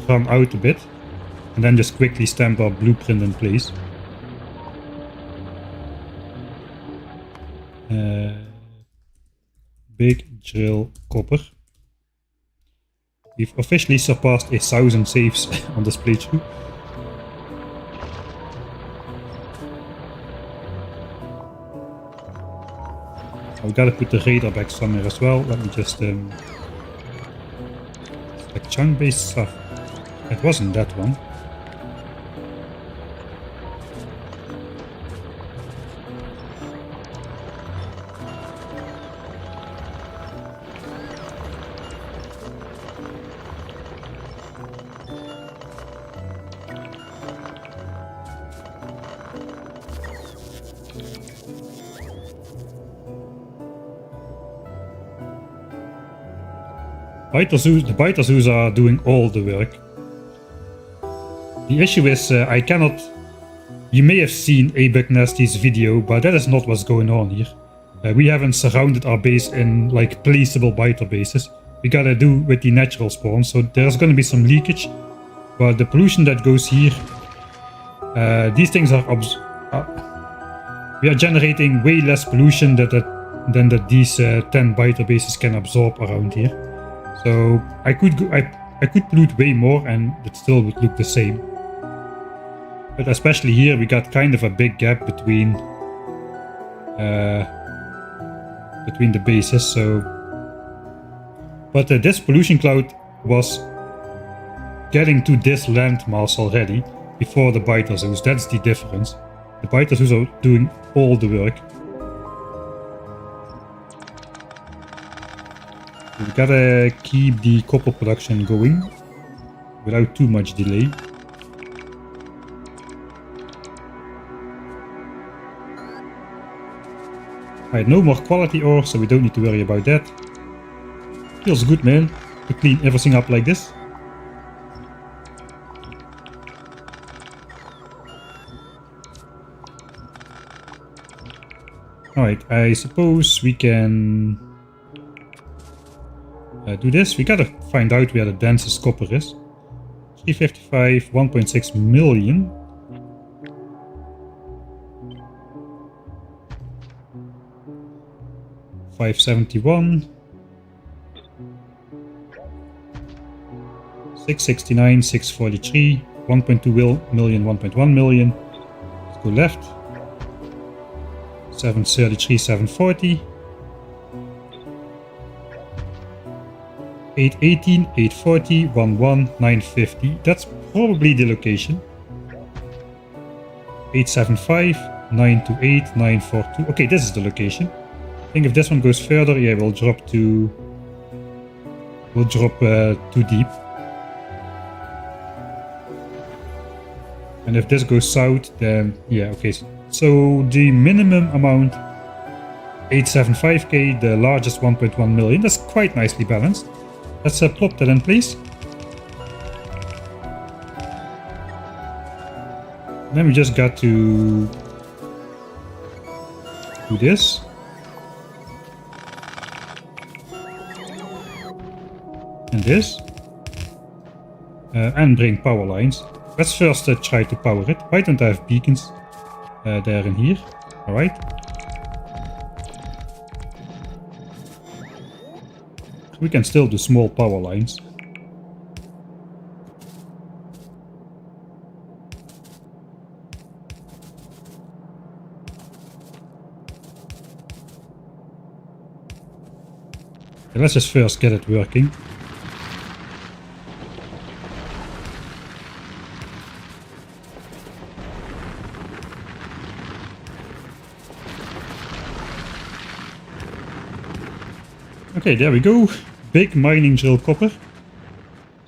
run out a bit, and then just quickly stamp our blueprint in place. Big drill copper. We've officially surpassed 1,000 saves on this playthrough. I've got to put the radar back somewhere as well. Let me just like chunk based stuff. It wasn't that one. The biter zoos are doing all the work. The issue is I cannot... You may have seen ABugNasty's video, but that is not what's going on here. We haven't surrounded our base in like placeable biter bases. We gotta do with the natural spawn, so there's gonna be some leakage. But the pollution that goes here, these things are... we are generating way less pollution than that these 10 biter bases can absorb around here. So I could pollute way more and it still would look the same. But especially here we got kind of a big gap between the bases. So, but this pollution cloud was getting to this landmass already before the biter zoos. That's the difference. The biter zoos are doing all the work. We gotta keep the copper production going without too much delay. Alright, no more quality ore, so we don't need to worry about that. Feels good, man, to clean everything up like this. Alright, I suppose we can do this. We gotta find out where the densest copper is. 355, 1.6 million. $571, 669, 643, 1.2 million, 1.1 million. Let's go left. 733, 740. 818, 840, 11, 950. That's probably the location. 875, 928, 942. Okay, this is the location. I think if this one goes further, yeah, we'll drop too deep. And if this goes south, then yeah, okay. So the minimum amount 875k, the largest 1.1 million. That's quite nicely balanced. Let's plop that in, please. And then we just got to do this. And this. And bring power lines. Let's first try to power it. Why don't I have beacons there and here? Alright. We can still do small power lines. Okay, let's just first get it working. Okay, there we go. Big mining drill copper.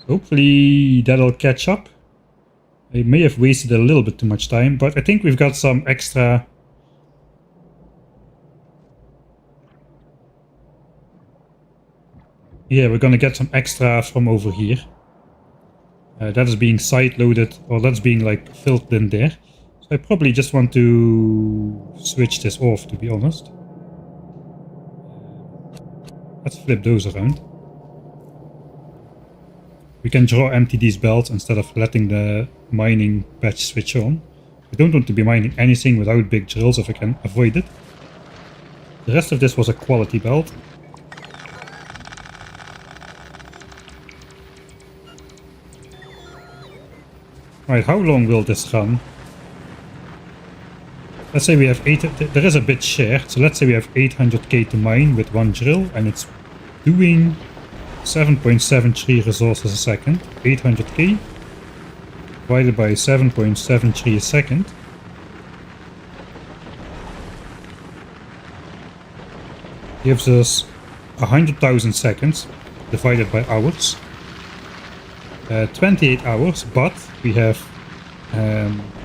Hopefully that'll catch up. I may have wasted a little bit too much time, but I think we've got some extra... Yeah, we're gonna get some extra from over here. That is being side loaded, or that's being like filled in there. So I probably just want to switch this off, to be honest. Let's flip those around. We can draw empty these belts instead of letting the mining patch switch on. I don't want to be mining anything without big drills if I can avoid it. The rest of this was a quality belt. Right, how long will this run? Let's say we have there is a bit shared, so let's say we have 800k to mine with one drill, and it's doing 7.73 resources a second. 800k divided by 7.73 a second. Gives us 100,000 seconds divided by hours. 28 hours, but we have,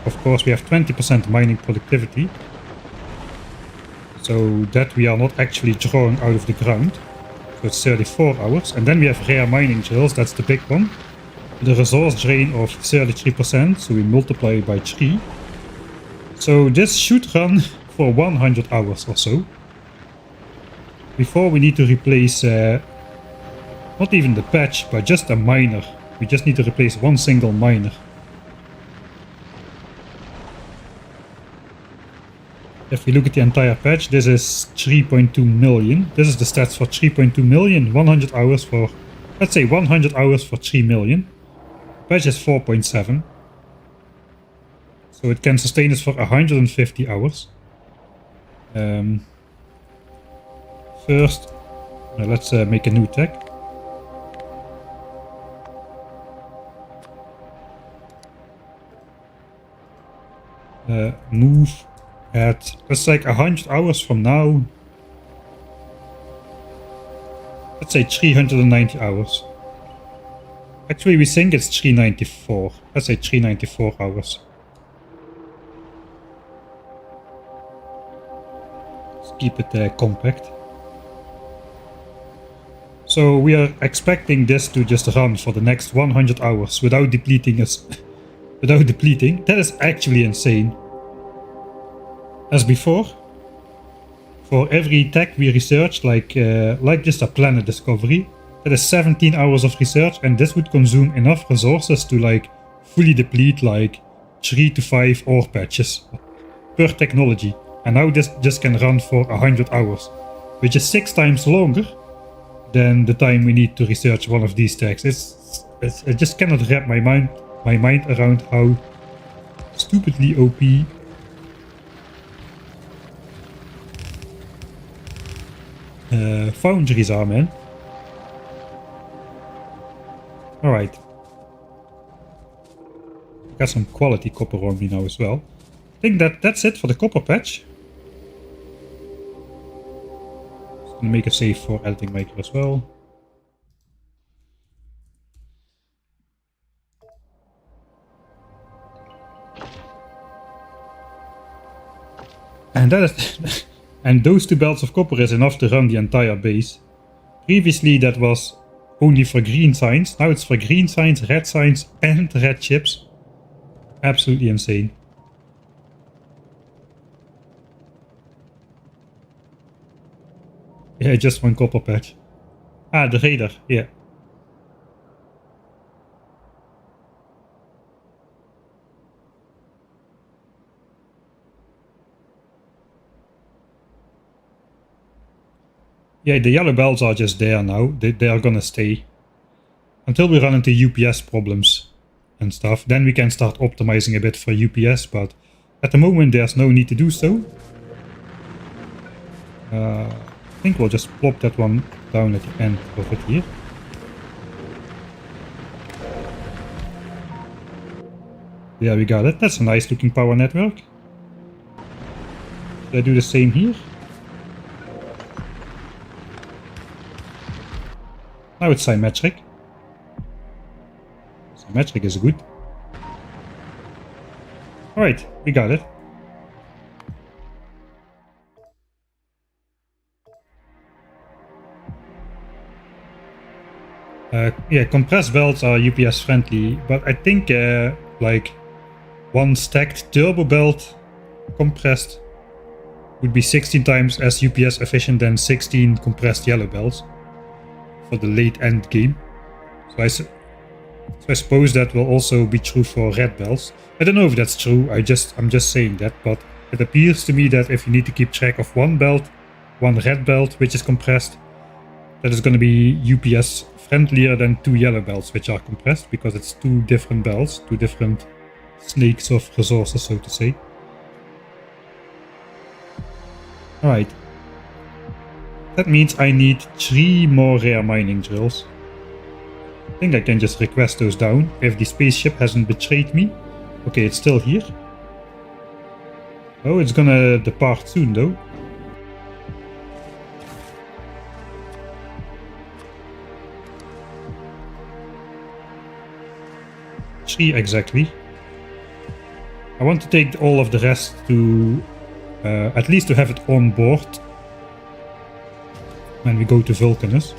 of course, we have 20% mining productivity. So that we are not actually drawing out of the ground. So it's 34 hours. And then we have rare mining drills, that's the big one. The resource drain of 33%, so we multiply by 3. So this should run for 100 hours or so. Before we need to replace, not even the patch, but just a miner. We just need to replace one single miner. If we look at the entire patch, this is 3.2 million. This is the stats for 3.2 million, 100 hours for, let's say 100 hours for 3 million. Patch is 4.7. So it can sustain us for 150 hours. First, let's make a new tag. Move at, let's like 100 hours from now. Let's say 390 hours. Actually, we think it's 394. Let's say 394 hours. Let's keep it compact. So we are expecting this to just run for the next 100 hours without depleting us. Without depleting. That is actually insane. As before, for every tech we research, like just a planet discovery, that is 17 hours of research, and this would consume enough resources to like fully deplete like 3 to 5 ore patches per technology. And now this just can run for 100 hours, which is 6 times longer than the time we need to research one of these techs. I just cannot wrap my mind around how stupidly OP foundries are, man. Alright. Got some quality copper on me now as well. I think that's it for the copper patch. Just gonna make a save for editing maker as well. And that is and those 2 belts of copper is enough to run the entire base. Previously that was only for green signs. Now it's for green signs, red signs, and red chips. Absolutely insane. Yeah, just 1 copper patch. Ah, the radar, yeah. Yeah, the yellow belts are just there now. They are gonna stay. Until we run into UPS problems and stuff. Then we can start optimizing a bit for UPS, but at the moment there's no need to do so. I think we'll just plop that one down at the end of it here. Yeah, we got it. That's a nice looking power network. Should I do the same here? Now it's symmetric. Symmetric is good. Alright, we got it. Yeah, compressed belts are UPS friendly, but I think like 1 stacked turbo belt compressed would be 16 times as UPS efficient than 16 compressed yellow belts for the late end game. So I suppose that will also be true for red belts. I don't know if that's true, I'm just saying that, but it appears to me that if you need to keep track of 1 belt, 1 red belt which is compressed, that is going to be UPS friendlier than 2 yellow belts which are compressed, because it's 2 different belts, 2 different snakes of resources, so to say. Alright. That means I need 3 more rare mining drills. I think I can just request those down if the spaceship hasn't betrayed me. Okay, it's still here. Oh, it's gonna depart soon though. Three exactly. I want to take all of the rest to at least to have it on board when we go to Vulcanus.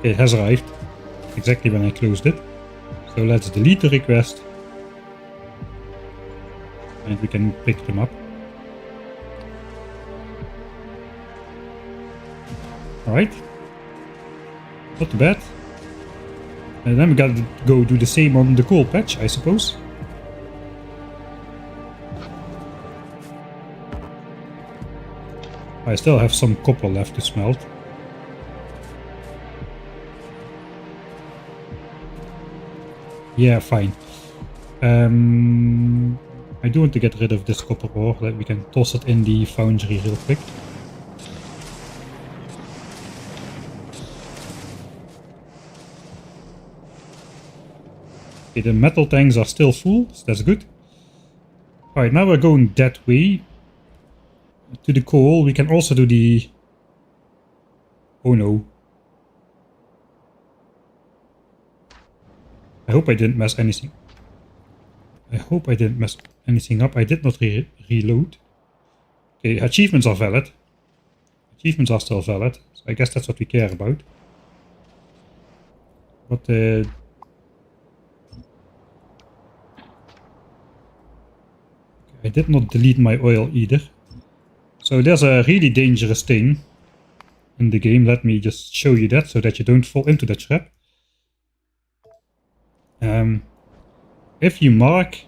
It has arrived exactly when I closed it. So let's delete the request. And we can pick them up. Alright. Not too bad. And then we gotta go do the same on the coal patch, I suppose. I still have some copper left to smelt. Yeah, fine. I do want to get rid of this copper ore, that we can toss it in the foundry real quick. Okay, the metal tanks are still full, so that's good. Alright, now we're going that way. To the coal, we can also do the... Oh no. I hope I didn't mess anything. I hope I didn't mess anything up. I did not reload. Okay, achievements are valid. Achievements are still valid. So I guess that's what we care about. But I did not delete my oil either. So there's a really dangerous thing in the game. Let me just show you that so that you don't fall into that trap. If you mark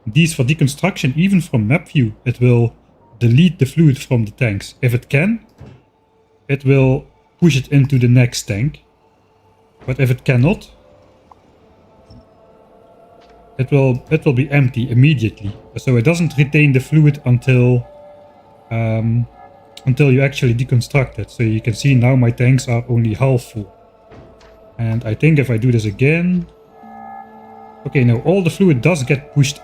these for deconstruction, even from map view, it will delete the fluid from the tanks. If it can, it will push it into the next tank. But if it cannot, it will be empty immediately. So it doesn't retain the fluid until you actually deconstruct it. So you can see now my tanks are only half full. And I think if I do this again... Okay, now all the fluid does get pushed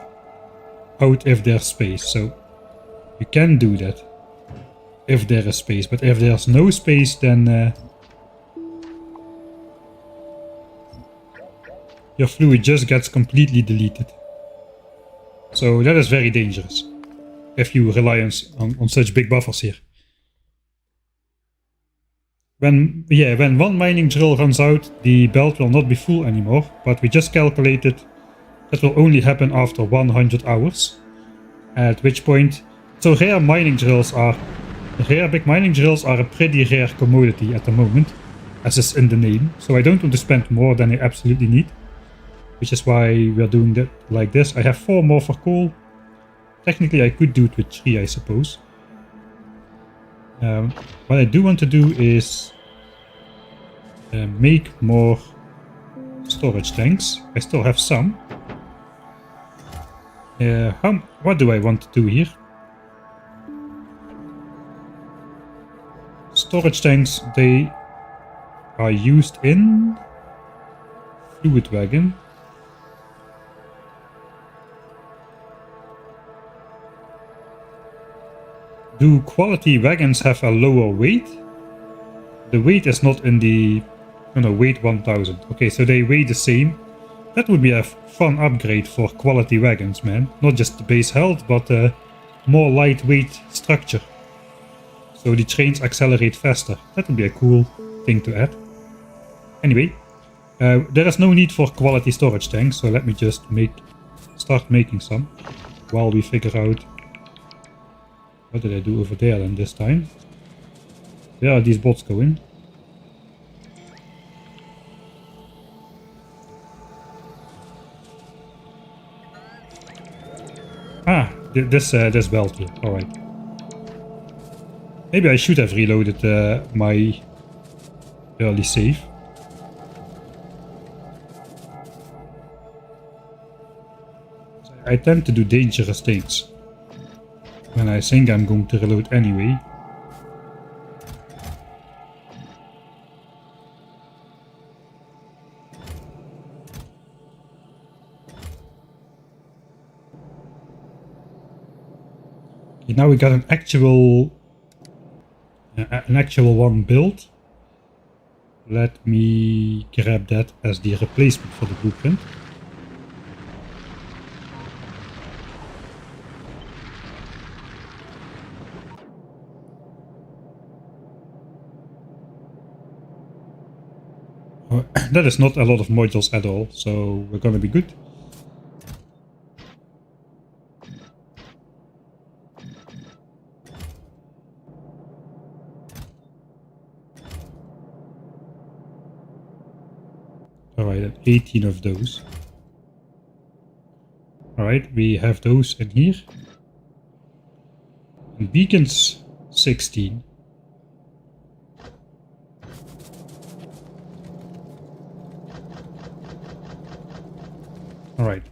out if there's space. So you can do that if there is space. But if there's no space, then your fluid just gets completely deleted. So that is very dangerous if you rely on such big buffers here. When one mining drill runs out, the belt will not be full anymore, but we just calculated that will only happen after 100 hours. At which point, so rare big mining drills are a pretty rare commodity at the moment, as is in the name. So I don't want to spend more than I absolutely need, which is why we're doing that like this. I have 4 more for coal. Technically I could do it with 3, I suppose. What I do want to do is make more storage tanks. I still have some. What do I want to do here? Storage tanks, they are used in fluid wagon. Do quality wagons have a lower weight? The weight is not in the... No, weight 1000. Okay, so they weigh the same. That would be a fun upgrade for quality wagons, man. Not just the base health, but more lightweight structure. So the trains accelerate faster. That would be a cool thing to add. Anyway, there is no need for quality storage tanks, so let me just start making some while we figure out... What did I do over there then this time? Where are these bots going? Ah, this belt here. Alright. Maybe I should have reloaded my early save. I tend to do dangerous things when I think I'm going to reload anyway. Okay, now we got an actual one built. Let me grab that as the replacement for the blueprint. Oh, that is not a lot of modules at all, so we're gonna be good. Alright, 18 of those. Alright, we have those in here. And beacons, 16. Alright.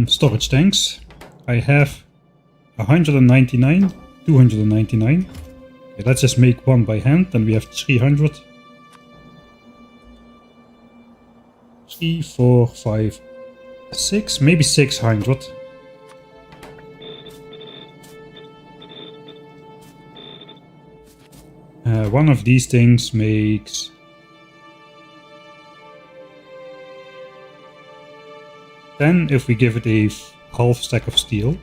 Storage tanks. I have 199, 299. Okay, let's just make one by hand, then we have 300. 3, 4, 5, 6, maybe 600. One of these things makes 10 if we give it a half stack of steel.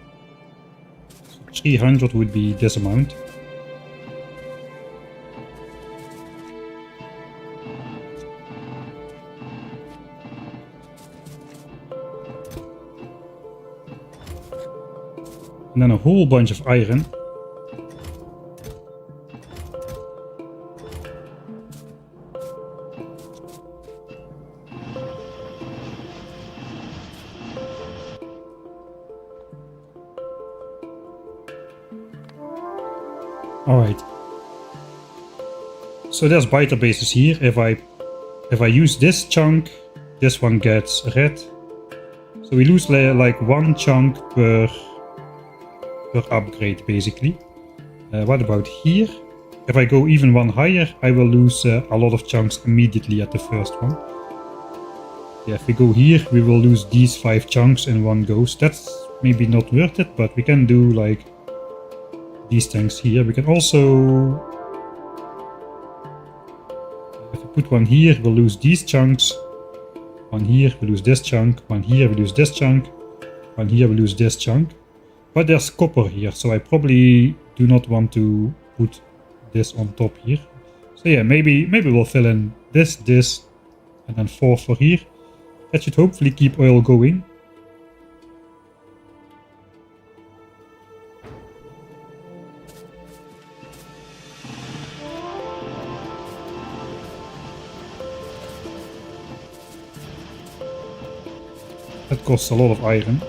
So 300 would be this amount. And then a whole bunch of iron. Alright. So there's biter bases here. If I use this chunk, this one gets red. So we lose like one chunk per upgrade basically. What about here? If I go even one higher, I will lose a lot of chunks immediately at the first one. Yeah, if we go here, we will lose these 5 chunks in one go. So that's maybe not worth it, but we can do like these things here. We can also, if we put one here, we'll lose these chunks. One here, we lose this chunk. One here, we lose this chunk. One here, we lose this chunk. But there's copper here, so I probably do not want to put this on top here. So yeah, maybe we'll fill in this, and then 4 for here. That should hopefully keep oil going. That costs a lot of iron.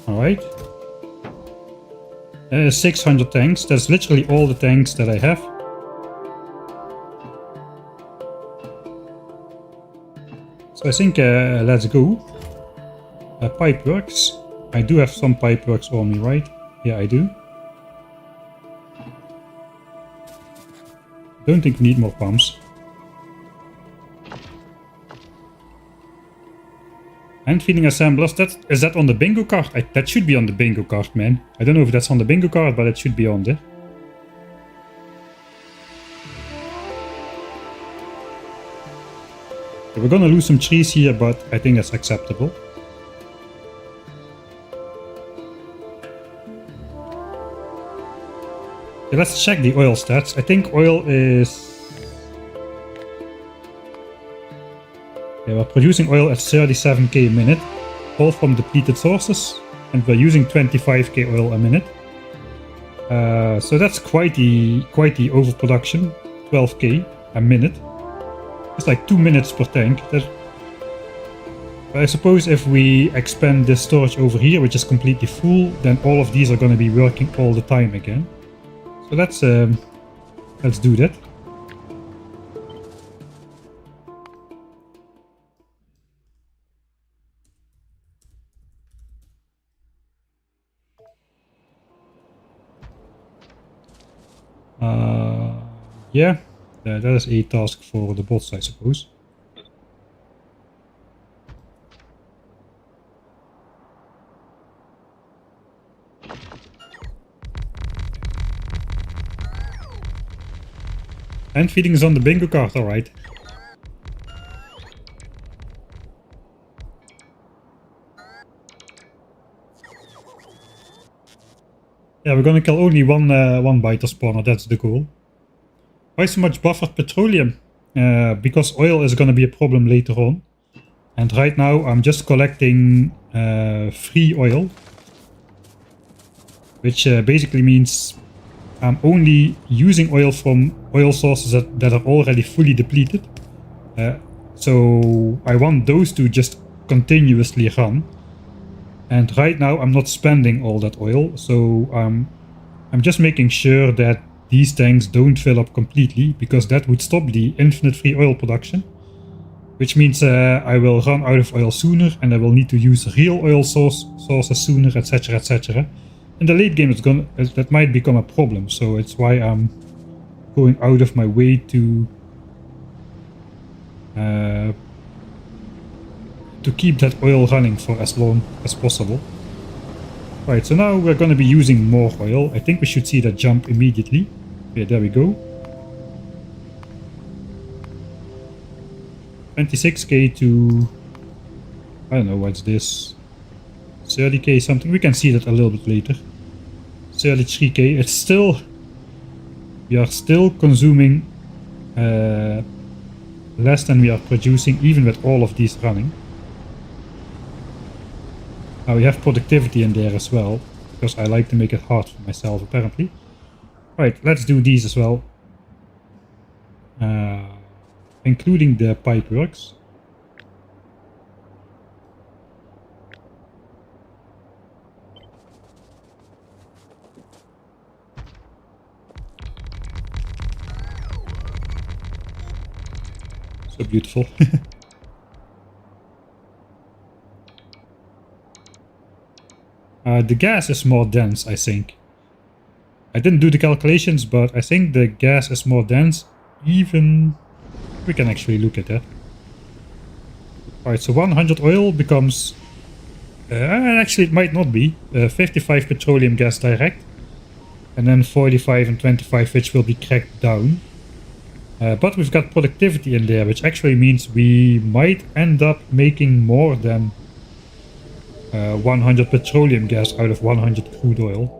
Alright. 600 tanks. That's literally all the tanks that I have. So I think let's go. Pipeworks. I do have some pipeworks on me, right? Yeah, I do. Don't think we need more pumps. And feeding assemblers, is that on the bingo card? That should be on the bingo card, man. I don't know if that's on the bingo card, but it should be on there. Okay, we're gonna lose some trees here, but I think that's acceptable. Okay, let's check the oil stats. I think oil is... Okay, we're producing oil at 37k a minute, all from depleted sources, and we're using 25k oil a minute. So that's quite the overproduction, 12k a minute. It's like 2 minutes per tank. I suppose if we expand this storage over here, which is completely full, then all of these are going to be working all the time again. So let's do that. Yeah, that is a task for the bots, I suppose. And feeding is on the bingo card, alright. Yeah, we're gonna kill only one biter spawner, that's the goal. Why so much buffered petroleum? Because oil is gonna be a problem later on. And right now I'm just collecting free oil. Which basically means I'm only using oil from oil sources that are already fully depleted. So I want those to just continuously run. And right now I'm not spending all that oil, so I'm just making sure that these tanks don't fill up completely, because that would stop the infinite free oil production. Which means I will run out of oil sooner, and I will need to use real oil sources sooner, etc, etc. In the late game that might become a problem, so it's why I'm going out of my way to keep that oil running for as long as possible. Right, so now we're going to be using more oil. I think we should see that jump immediately. Yeah, there we go. 26k to, I don't know, what's this? 30k something. We can see that a little bit later. 33k. It's still, we are still consuming less than we are producing, even with all of these running. Now we have productivity in there as well, because I like to make it hard for myself apparently. Right, let's do these as well. Including the pipe works. So beautiful. The gas is more dense, I think. I didn't do the calculations, but I think the gas is more dense. Even we can actually look at that. Alright, so 100 oil becomes... actually, it might not be. 55 petroleum gas direct. And then 45 and 25, which will be cracked down. But we've got productivity in there, which actually means we might end up making more than 100 petroleum gas out of 100 crude oil.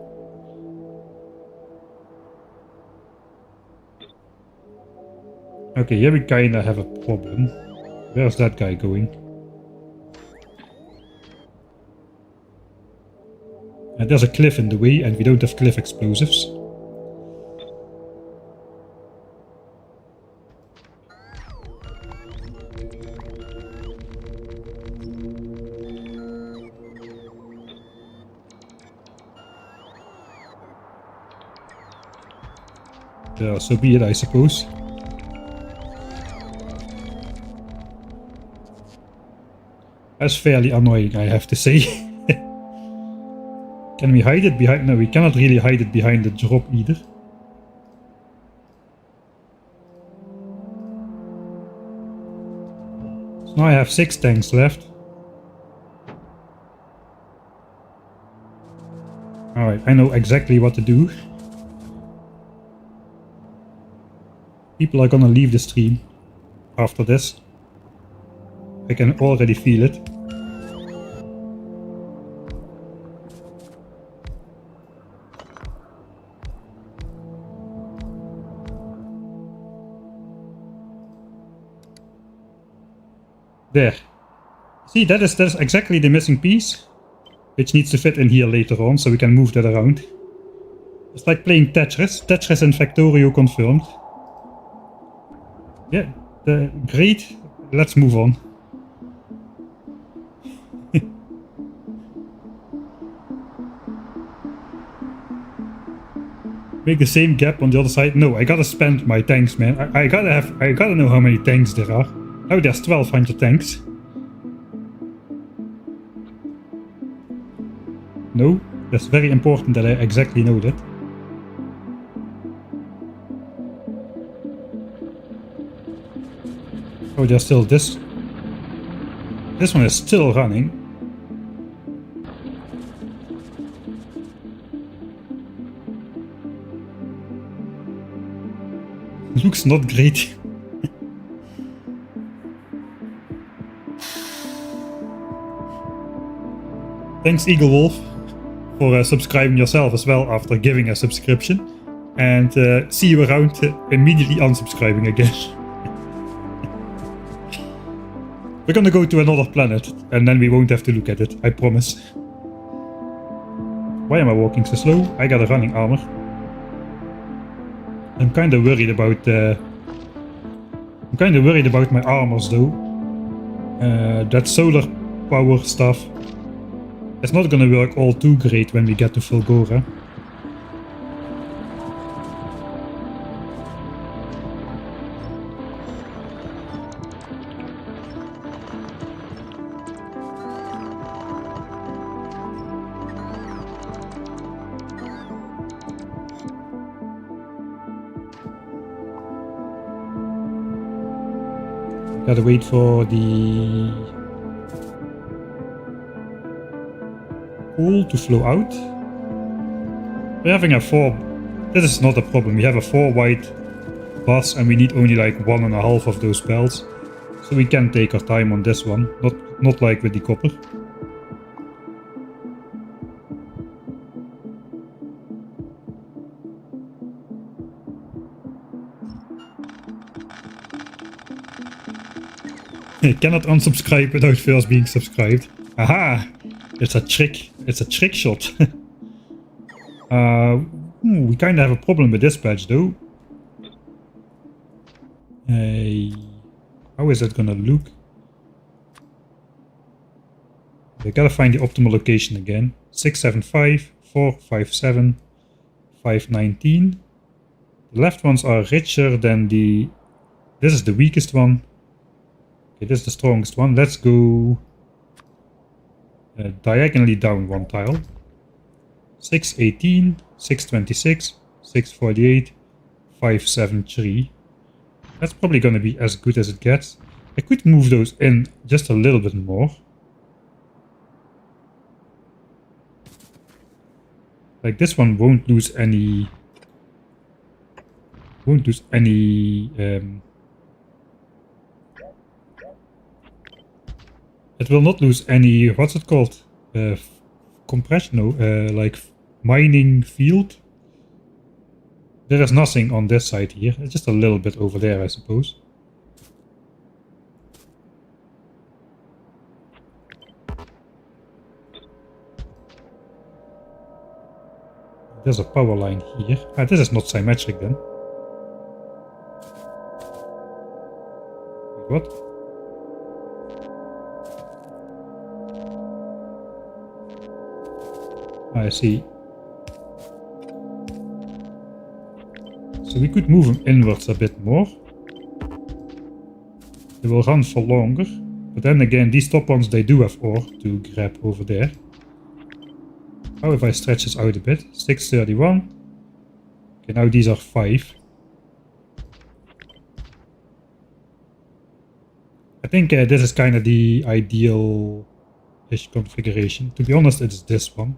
Okay, here we kinda have a problem. Where's that guy going? And there's a cliff in the way, and we don't have cliff explosives. So be it, I suppose. That's fairly annoying, I have to say. Can we hide it behind... No, we cannot really hide it behind the drop either. So now I have 6 tanks left. Alright, I know exactly what to do. People are gonna leave the stream after this. I can already feel it. There. See, that is exactly the missing piece, which needs to fit in here later on, so we can move that around. It's like playing Tetris. Tetris and Factorio confirmed. Yeah, great. Let's move on. Make the same gap on the other side. No, I gotta spend my tanks, man. I gotta know how many tanks there are. Oh, there's 1200 tanks. No, that's very important that I exactly know that. Oh, there's still this. This one is still running. Looks not great. Thanks Eagle Wolf for subscribing yourself as well after giving a subscription. And see you around immediately unsubscribing again. We're gonna go to another planet and then we won't have to look at it, I promise. Why am I walking so slow? I got a running armor. I'm kind of worried about my armors though. That solar power stuff. It's not gonna work all too great when we get to FULGORA. Gotta wait for the coal to flow out. We're having a 4... This is not a problem. We have a 4 white bus and we need only like 1.5 of those bells. So we can take our time on this one. Not like with the copper. You cannot unsubscribe without first being subscribed. Aha! It's a trick. It's a trick shot. We kind of have a problem with this badge though. How is that gonna look? We gotta find the optimal location again. 675, 457, 519. The left ones are richer than the... This is the weakest one. Okay, this is the strongest one. Let's go diagonally down one tile. 618, 626, 648, 573. That's probably going to be as good as it gets. I could move those in just a little bit more. Like this one won't lose any... It will not lose any, what's it called? Compression, no, like mining field. There is nothing on this side here, it's just a little bit over there, I suppose. There's a power line here. Ah, this is not symmetric then. Wait, what? I see. So we could move them inwards a bit more. They will run for longer. But then again, these top ones, they do have ore to grab over there. How if I stretch this out a bit? 631. Okay, now these are 5. I think this is kind of the ideal-ish configuration. To be honest, it's this one.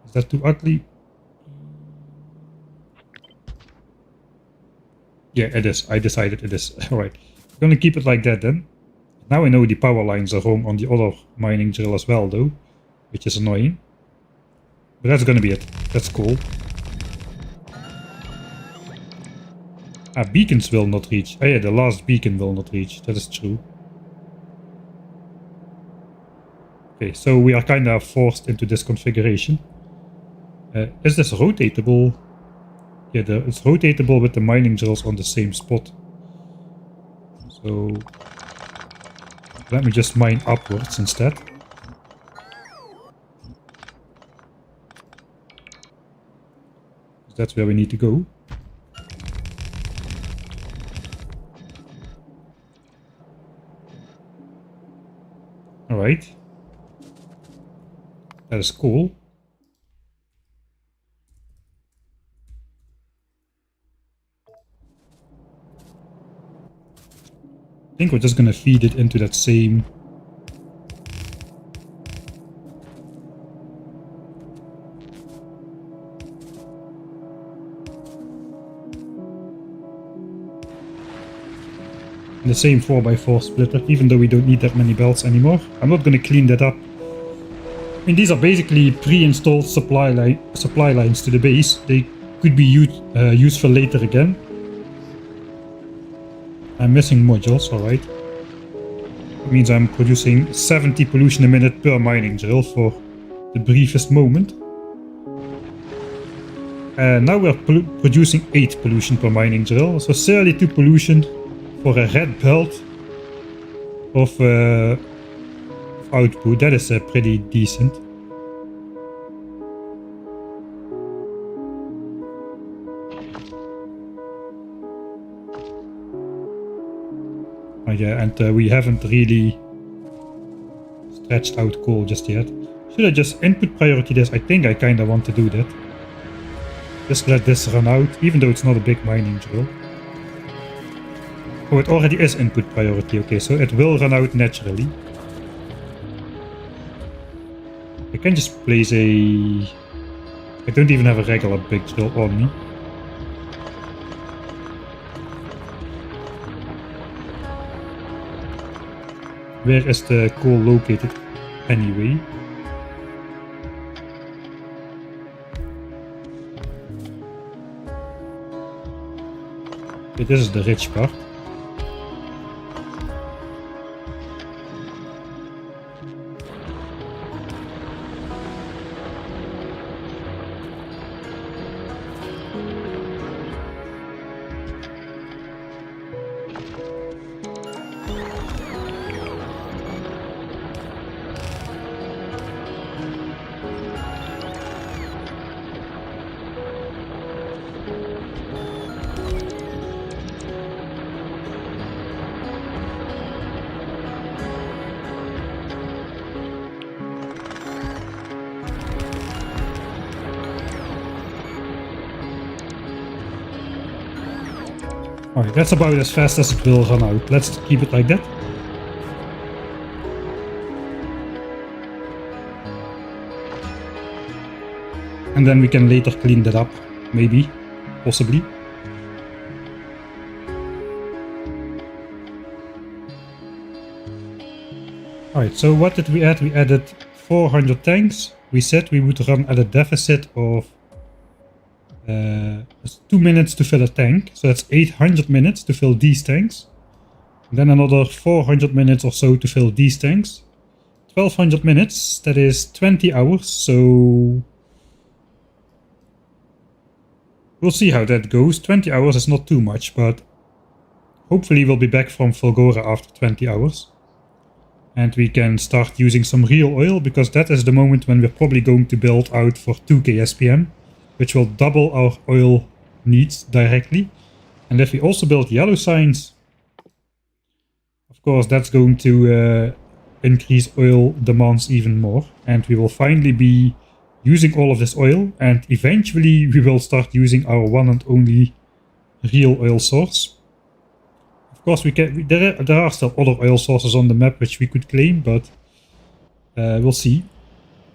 Is that too ugly? Yeah, it is. I decided it is. Alright. I'm gonna keep it like that then. Now I know the power lines are wrong on the other mining drill as well though. Which is annoying. But that's gonna be it. That's cool. Ah, beacons will not reach. Oh yeah, the last beacon will not reach. That is true. Okay, so we are kind of forced into this configuration. Is this rotatable? Yeah, it's rotatable with the mining drills on the same spot. So let me just mine upwards instead. That's where we need to go. Alright. That is cool. I think we're just gonna feed it into that same... And the same 4x4 splitter, even though we don't need that many belts anymore. I'm not going to clean that up. I mean, these are basically pre-installed supply lines to the base. They could be useful later again. I'm missing modules, alright. That means I'm producing 70 pollution a minute per mining drill for the briefest moment. Now we're producing 8 pollution per mining drill, so 32 pollution for a red belt of output. That is pretty decent. Oh yeah, and we haven't really stretched out coal just yet. Should I just input priority this? I think I kinda want to do that. Just let this run out, even though it's not a big mining drill. Oh, it already is input priority, okay, so it will run out naturally. I can just place a... I don't even have a regular big drill on me. Where is the coal located anyway? Okay, this is the rich part. Alright, that's about as fast as it will run out. Let's keep it like that. And then we can later clean that up. Maybe. Possibly. Alright, so what did we add? We added 400 tanks. We said we would run at a deficit of 2 minutes to fill a tank, so that's 800 minutes to fill these tanks. And then another 400 minutes or so to fill these tanks. 1200 minutes, that is 20 hours, so we'll see how that goes. 20 hours is not too much, but hopefully we'll be back from FULGORA after 20 hours. And we can start using some real oil, because that is the moment when we're probably going to build out for 2k SPM. Which will double our oil needs directly. And if we also build yellow signs, of course that's going to increase oil demands even more. And we will finally be using all of this oil, and eventually we will start using our one and only real oil source. Of course there are still other oil sources on the map which we could claim, but we'll see.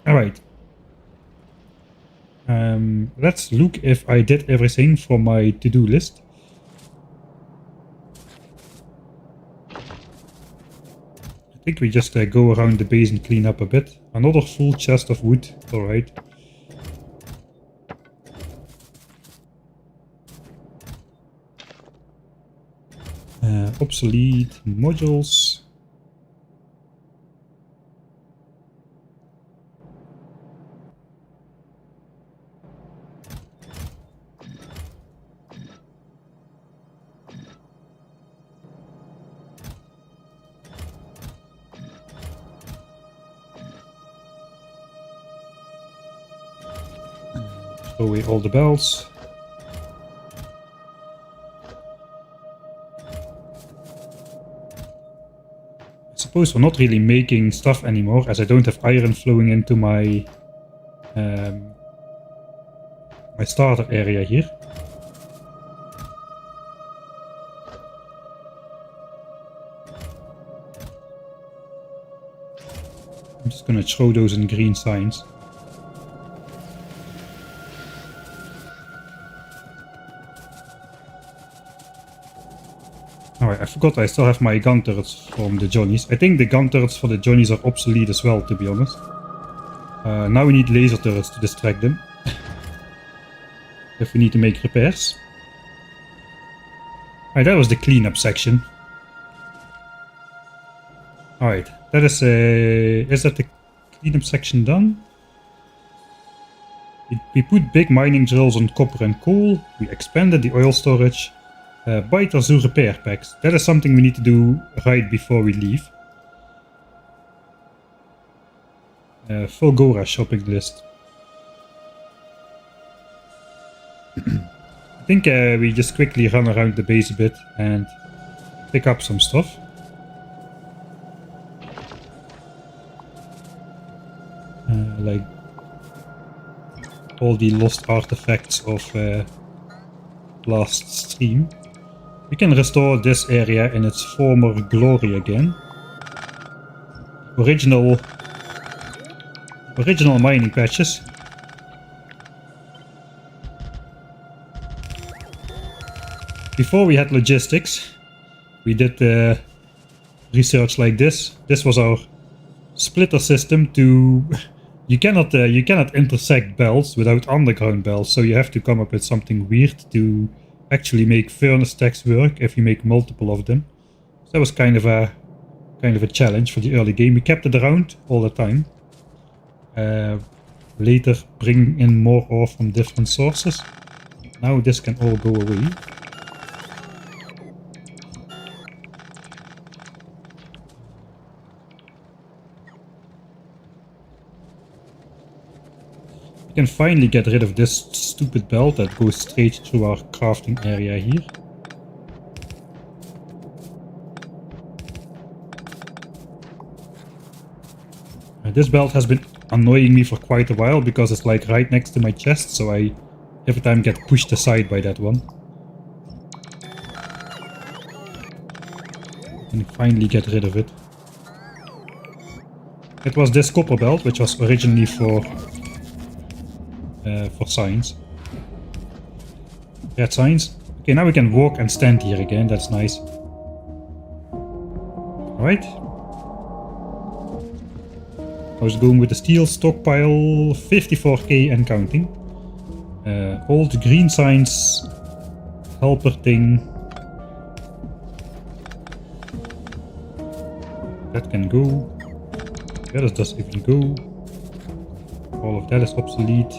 Alright. Let's look if I did everything from my to-do list. I think we just go around the base and clean up a bit. Another full chest of wood, alright. Obsolete modules. Throw away all the bells. I suppose we're not really making stuff anymore, as I don't have iron flowing into my my starter area here. I'm just gonna throw those in green signs. Alright, I forgot I still have my gun turrets from the Johnnies. I think the gun turrets for the Johnnies are obsolete as well, to be honest. Now we need laser turrets to distract them. If we need to make repairs. Alright, that was the cleanup section. Alright, that is that the cleanup section done? We put big mining drills on copper and coal. We expanded the oil storage. Buy or zoo repair packs. That is something we need to do right before we leave. Fulgora shopping list. I think we just quickly run around the base a bit and pick up some stuff. Like all the lost artifacts of last stream. We can restore this area in its former glory again. Original mining patches. Before we had logistics, we did research like this. This was our splitter system to... You cannot intersect belts without underground belts, so you have to come up with something weird to actually make furnace stacks work if you make multiple of them. So that was kind of a challenge for the early game. We kept it around all the time. Later bring in more ore from different sources. Now this can all go away. We can finally get rid of this stupid belt that goes straight through our crafting area here. This belt has been annoying me for quite a while because it's like right next to my chest, so I every time get pushed aside by that one. And finally get rid of it. It was this copper belt, which was originally for science. Red science. Okay, now we can walk and stand here again. That's nice. Alright. I was going with the steel stockpile, 54k and counting. Old green science helper thing. That can go. Where does this even go? All of that is obsolete.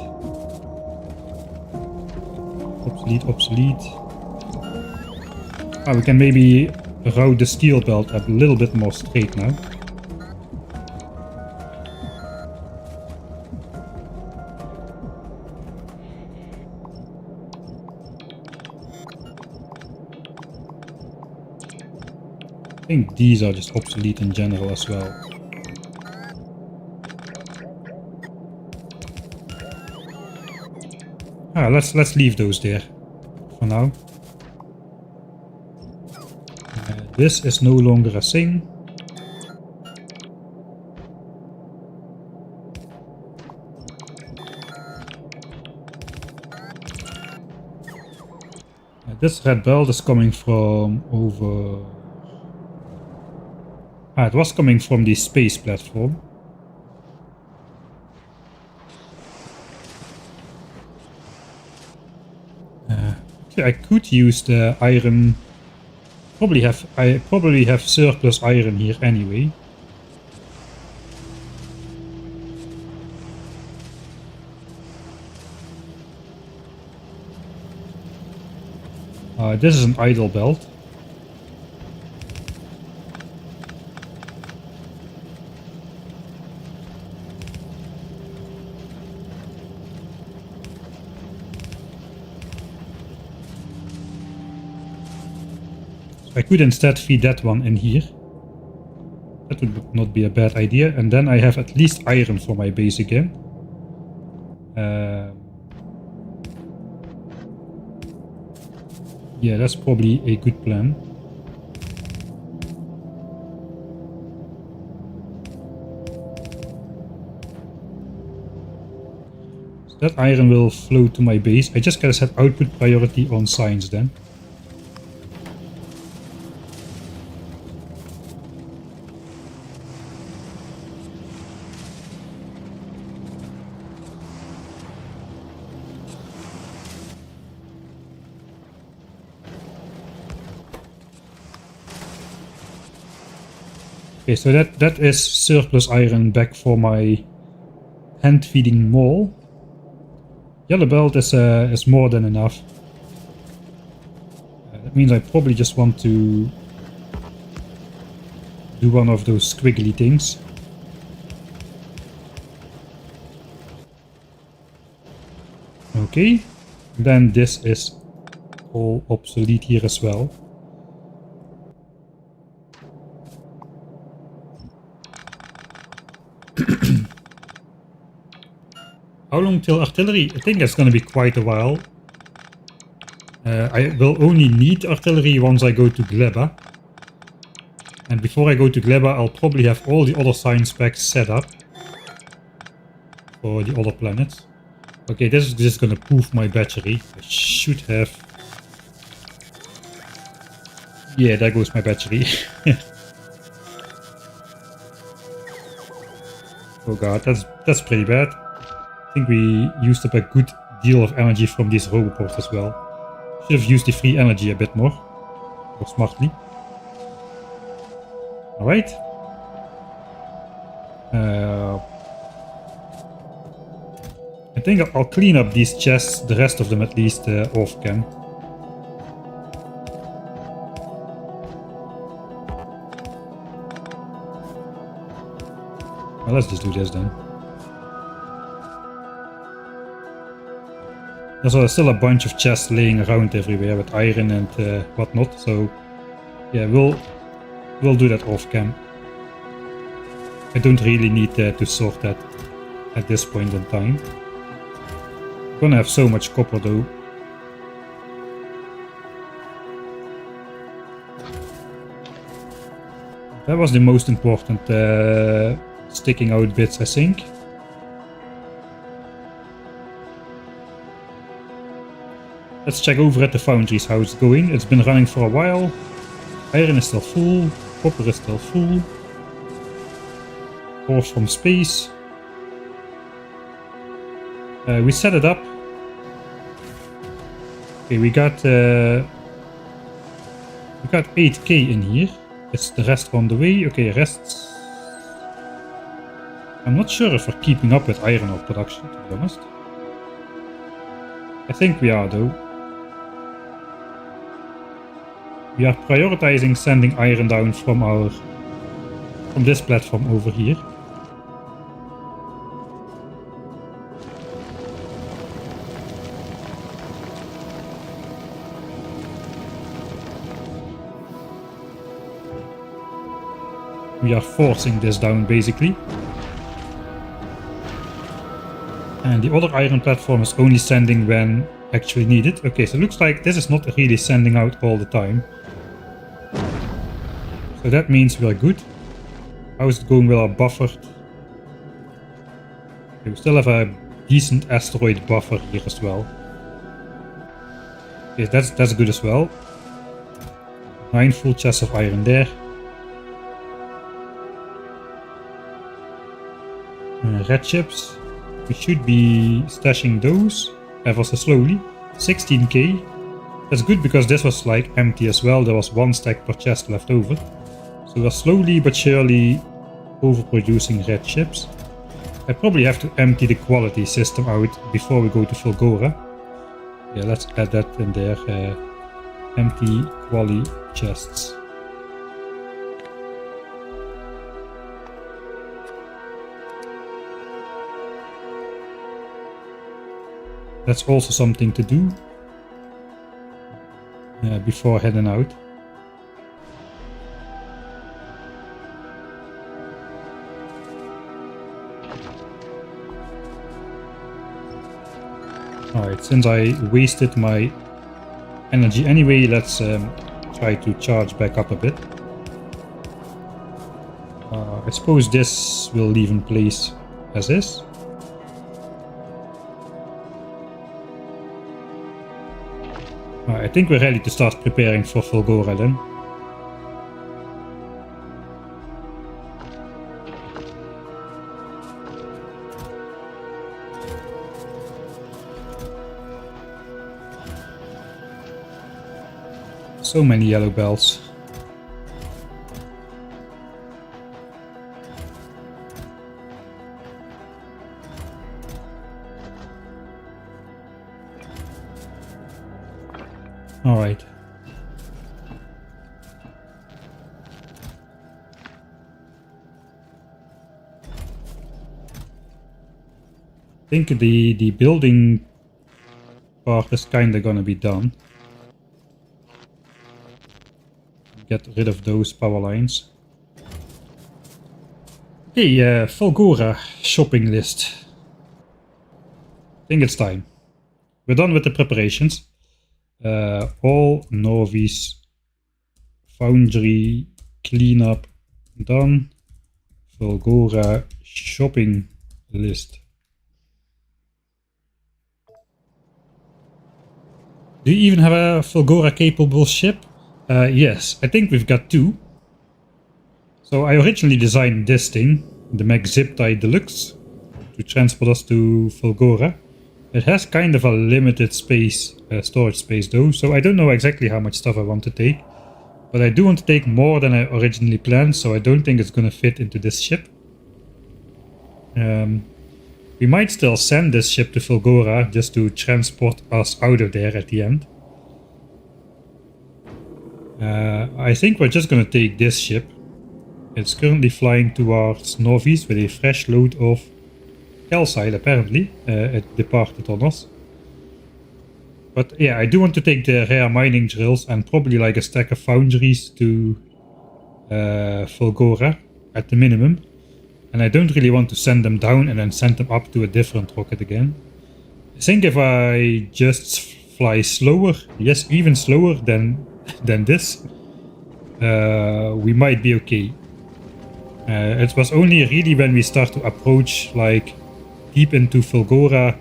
Obsolete. Ah, we can maybe route the steel belt a little bit more straight now. I think these are just obsolete in general as well. Ah, let's leave those there for now. This is no longer a thing. This red belt is coming from over... Ah, it was coming from the space platform. I could use the iron. I probably have surplus iron here anyway. This is an idle belt. I could instead feed that one in here. That would not be a bad idea. And then I have at least iron for my base again. Yeah, that's probably a good plan. So that iron will flow to my base. I just gotta set output priority on science then. Okay, so that is surplus iron back for my hand-feeding mole. Yellow belt is more than enough. That means I probably just want to do one of those squiggly things. Okay, then this is all obsolete here as well. How long till artillery? I think it's gonna be quite a while. I will only need artillery once I go to Gleba. And before I go to Gleba, I'll probably have all the other science packs set up for the other planets. Okay, this is just gonna poof my battery. I should have... Yeah, there goes my battery. Oh god, that's pretty bad. I think we used up a good deal of energy from these roboports as well. Should have used the free energy a bit more smartly. Alright. I think I'll clean up these chests, the rest of them at least, off cam. Well, let's just do this then. There's still a bunch of chests laying around everywhere with iron and whatnot, so yeah, we'll do that off cam. I don't really need to sort that at this point in time. I'm gonna have so much copper though. That was the most important sticking out bits, I think. Let's check over at the foundries how it's going. It's been running for a while. Iron is still full. Copper is still full. Ore from space. We set it up. Okay, we got 8k in here. It's the rest on the way. Okay, rest. I'm not sure if we're keeping up with iron ore production, to be honest. I think we are though. We are prioritizing sending iron down from this platform over here. We are forcing this down basically. And the other iron platform is only sending when actually needed. Okay, so it looks like this is not really sending out all the time. So that means we are good. How is it going with our buffer? Okay, we still have a decent asteroid buffer here as well. Okay, that's good as well. 9 full chests of iron there. Red chips. We should be stashing those ever so slowly. 16k. That's good because this was like empty as well. There was 1 stack per chest left over. So we're slowly but surely overproducing red chips. I probably have to empty the quality system out before we go to FULGORA. Yeah, let's add that in there. Empty quality chests. That's also something to do before heading out. Alright, since I wasted my energy anyway, let's try to charge back up a bit. I suppose this will leave in place as is. I think we're ready to start preparing for FULGORA then. So many yellow bells. Alright. I think the building part is kinda gonna be done. Get rid of those power lines. Okay, FULGORA shopping list. I think it's time. We're done with the preparations. All novice foundry cleanup done. FULGORA shopping list. Do you even have a FULGORA capable ship? Yes, I think we've got two. So I originally designed this thing, the Mech Ziptie Deluxe, to transport us to FULGORA. It has kind of a limited space, storage space though, so I don't know exactly how much stuff I want to take. But I do want to take more than I originally planned, so I don't think it's gonna fit into this ship. We might still send this ship to FULGORA just to transport us out of there at the end. I think we're just gonna take this ship. It's currently flying towards Novice with a fresh load of calcite, apparently. It departed on us. But yeah, I do want to take the rare mining drills and probably like a stack of foundries to FULGORA at the minimum. And I don't really want to send them down and then send them up to a different rocket again. I think if I just fly slower, yes, even slower than this, we might be okay. It was only really when we start to approach like deep into FULGORA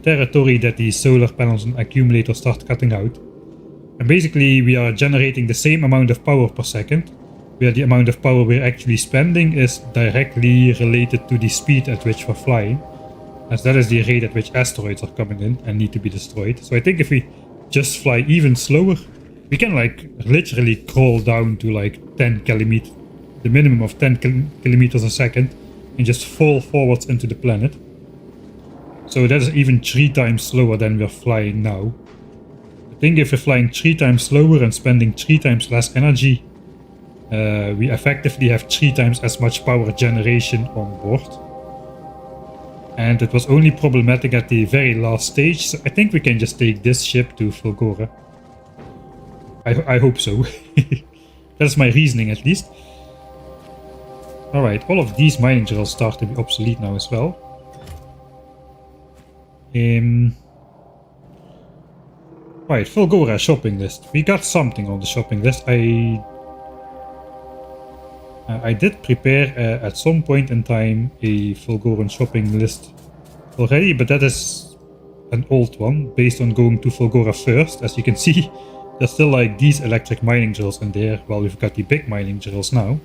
territory that the solar panels and accumulators start cutting out. And basically we are generating the same amount of power per second, where the amount of power we're actually spending is directly related to the speed at which we're flying, as that is the rate at which asteroids are coming in and need to be destroyed. So I think if we just fly even slower, we can like literally crawl down to like 10 kilometers, the minimum of 10 kilometers a second, and just fall forwards into the planet. So that is even 3 times slower than we're flying now. I think if we're flying 3 times slower and spending 3 times less energy, we effectively have 3 times as much power generation on board. And it was only problematic at the very last stage, so I think we can just take this ship to FULGORA. I hope so. That's my reasoning at least. Alright, all of these mining drills start to be obsolete now as well. Right, FULGORA shopping list. We got something on the shopping list. I did prepare at some point in time a FULGORA shopping list already, but that is an old one based on going to FULGORA first. As you can see, there's still like these electric mining drills in there, while we've got the big mining drills now.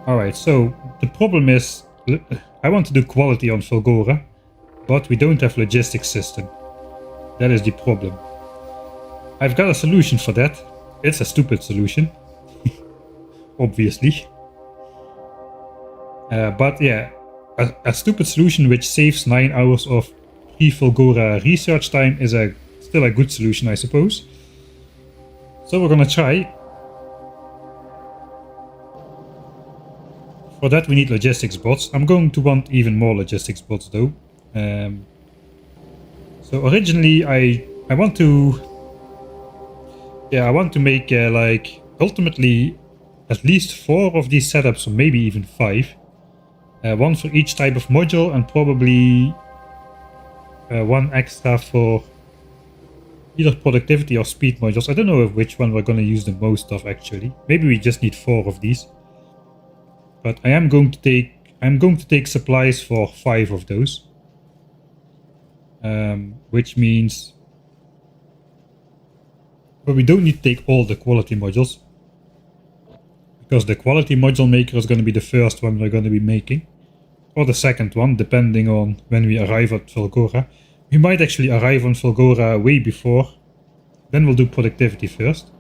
Alright, so the problem is, I want to do quality on FULGORA, but we don't have logistics system. That is the problem. I've got a solution for that. It's a stupid solution. Obviously. But yeah, a stupid solution which saves 9 hours of pre-FULGORA research time is still a good solution, I suppose. So we're gonna try. For that we need logistics bots. I'm going to want even more logistics bots though. So originally I want to... Yeah, I want to make like ultimately at least 4 of these setups, or maybe even 5. 1 for each type of module, and probably 1 extra for either productivity or speed modules. I don't know which one we're going to use the most of actually. Maybe we just need 4 of these. But I'm going to take supplies for 5 of those. Which means... But we don't need to take all the quality modules, because the quality module maker is going to be the first one we're going to be making, or the second one, depending on when we arrive at FULGORA. We might actually arrive on FULGORA way before, then we'll do productivity first.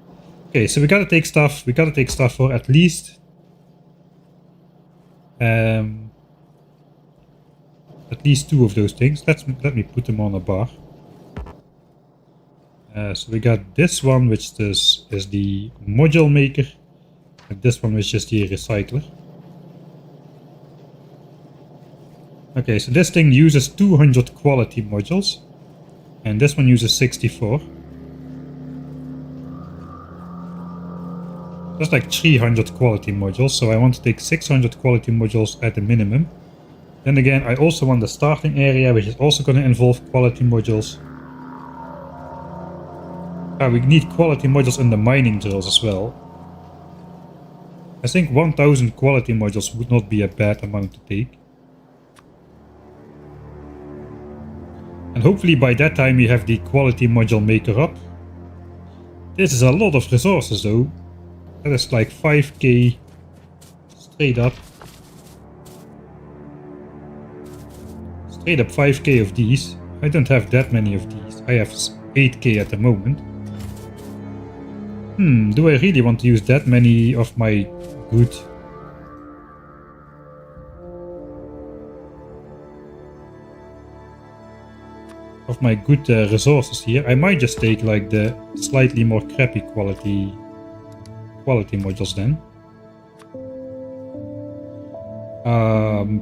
Okay, so we gotta take stuff. We gotta take stuff for at least at least 2 of those things. Let me put them on a bar. So we got this one, which is the module maker, and this one, which is the recycler. Okay, so this thing uses 200 quality modules, and this one uses 64. That's like 300 quality modules, so I want to take 600 quality modules at the minimum. Then again, I also want the starting area, which is also going to involve quality modules. We need quality modules in the mining drills as well. I think 1000 quality modules would not be a bad amount to take. And hopefully by that time we have the quality module maker up. This is a lot of resources though. That is like 5k straight up. Straight up 5k of these. I don't have that many of these. I have 8k at the moment. Do I really want to use that many of my good... resources here? I might just take like the slightly more crappy quality modules then.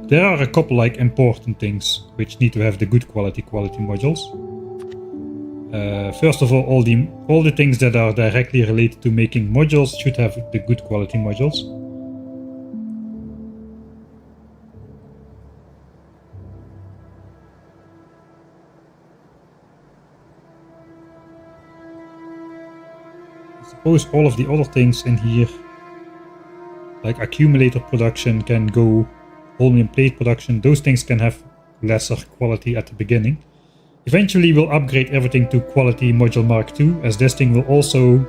There are a couple like important things which need to have the good quality modules. First of all the things that are directly related to making modules should have the good quality modules. I suppose all of the other things in here, like accumulator production, can go, holmium plate production, those things can have lesser quality at the beginning. Eventually we'll upgrade everything to quality module Mark II, as this thing will also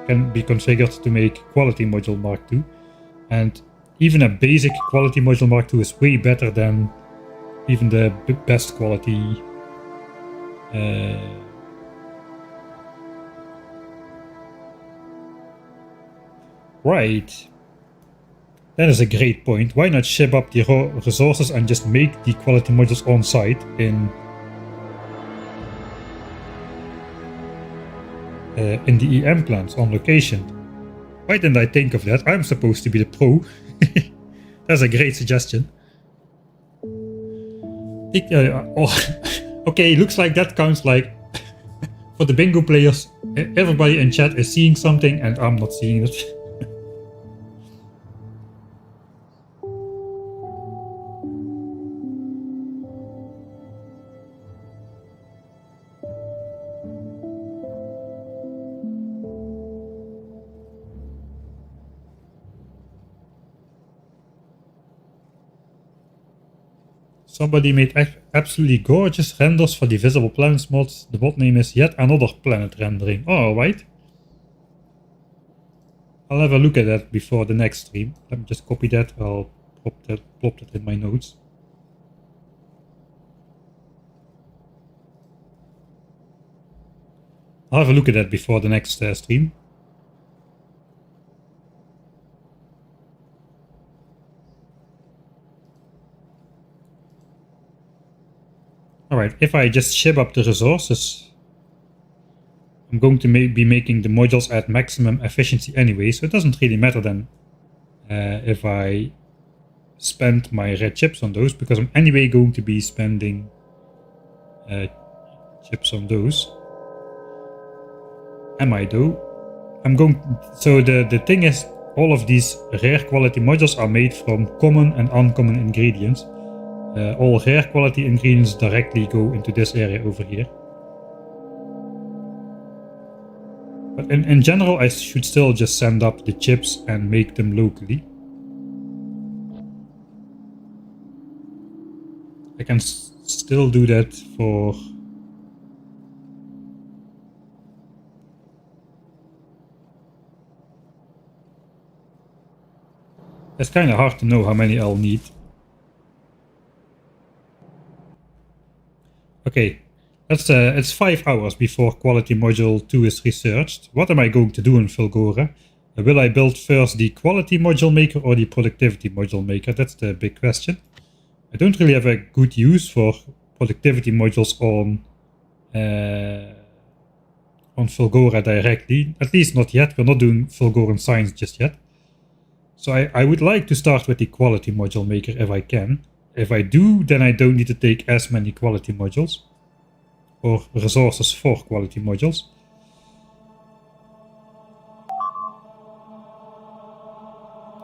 can be configured to make quality module Mark II. And even a basic quality module Mark II is way better than even the best quality Right. That is a great point. Why not ship up the raw resources and just make the quality modules on site in the EM plants on location? Why didn't I think of that? I'm supposed to be the pro. That's a great suggestion. Okay, looks like that counts like for the bingo players. Everybody in chat is seeing something and I'm not seeing it. Somebody made absolutely gorgeous renders for the Visible Planets mods. The mod name is Yet Another Planet Rendering. Oh, alright. I'll have a look at that before the next stream. Let me just copy that. I'll plop that in my notes. I'll have a look at that before the next stream. Alright, if I just ship up the resources, I'm going to be making the modules at maximum efficiency anyway, so it doesn't really matter then if I spend my red chips on those, because I'm anyway going to be spending chips on those. Am I though? So the thing is, all of these rare quality modules are made from common and uncommon ingredients. All rare quality ingredients directly go into this area over here. But in general, I should still just send up the chips and make them locally. I can still do that for... It's kind of hard to know how many I'll need. Okay, it's 5 hours before quality module 2 is researched. What am I going to do in FULGORA? Will I build first the quality module maker or the productivity module maker? That's the big question. I don't really have a good use for productivity modules on FULGORA directly. At least not yet. We're not doing Fulgoran science just yet. So I would like to start with the quality module maker if I can. If I do, then I don't need to take as many quality modules or resources for quality modules.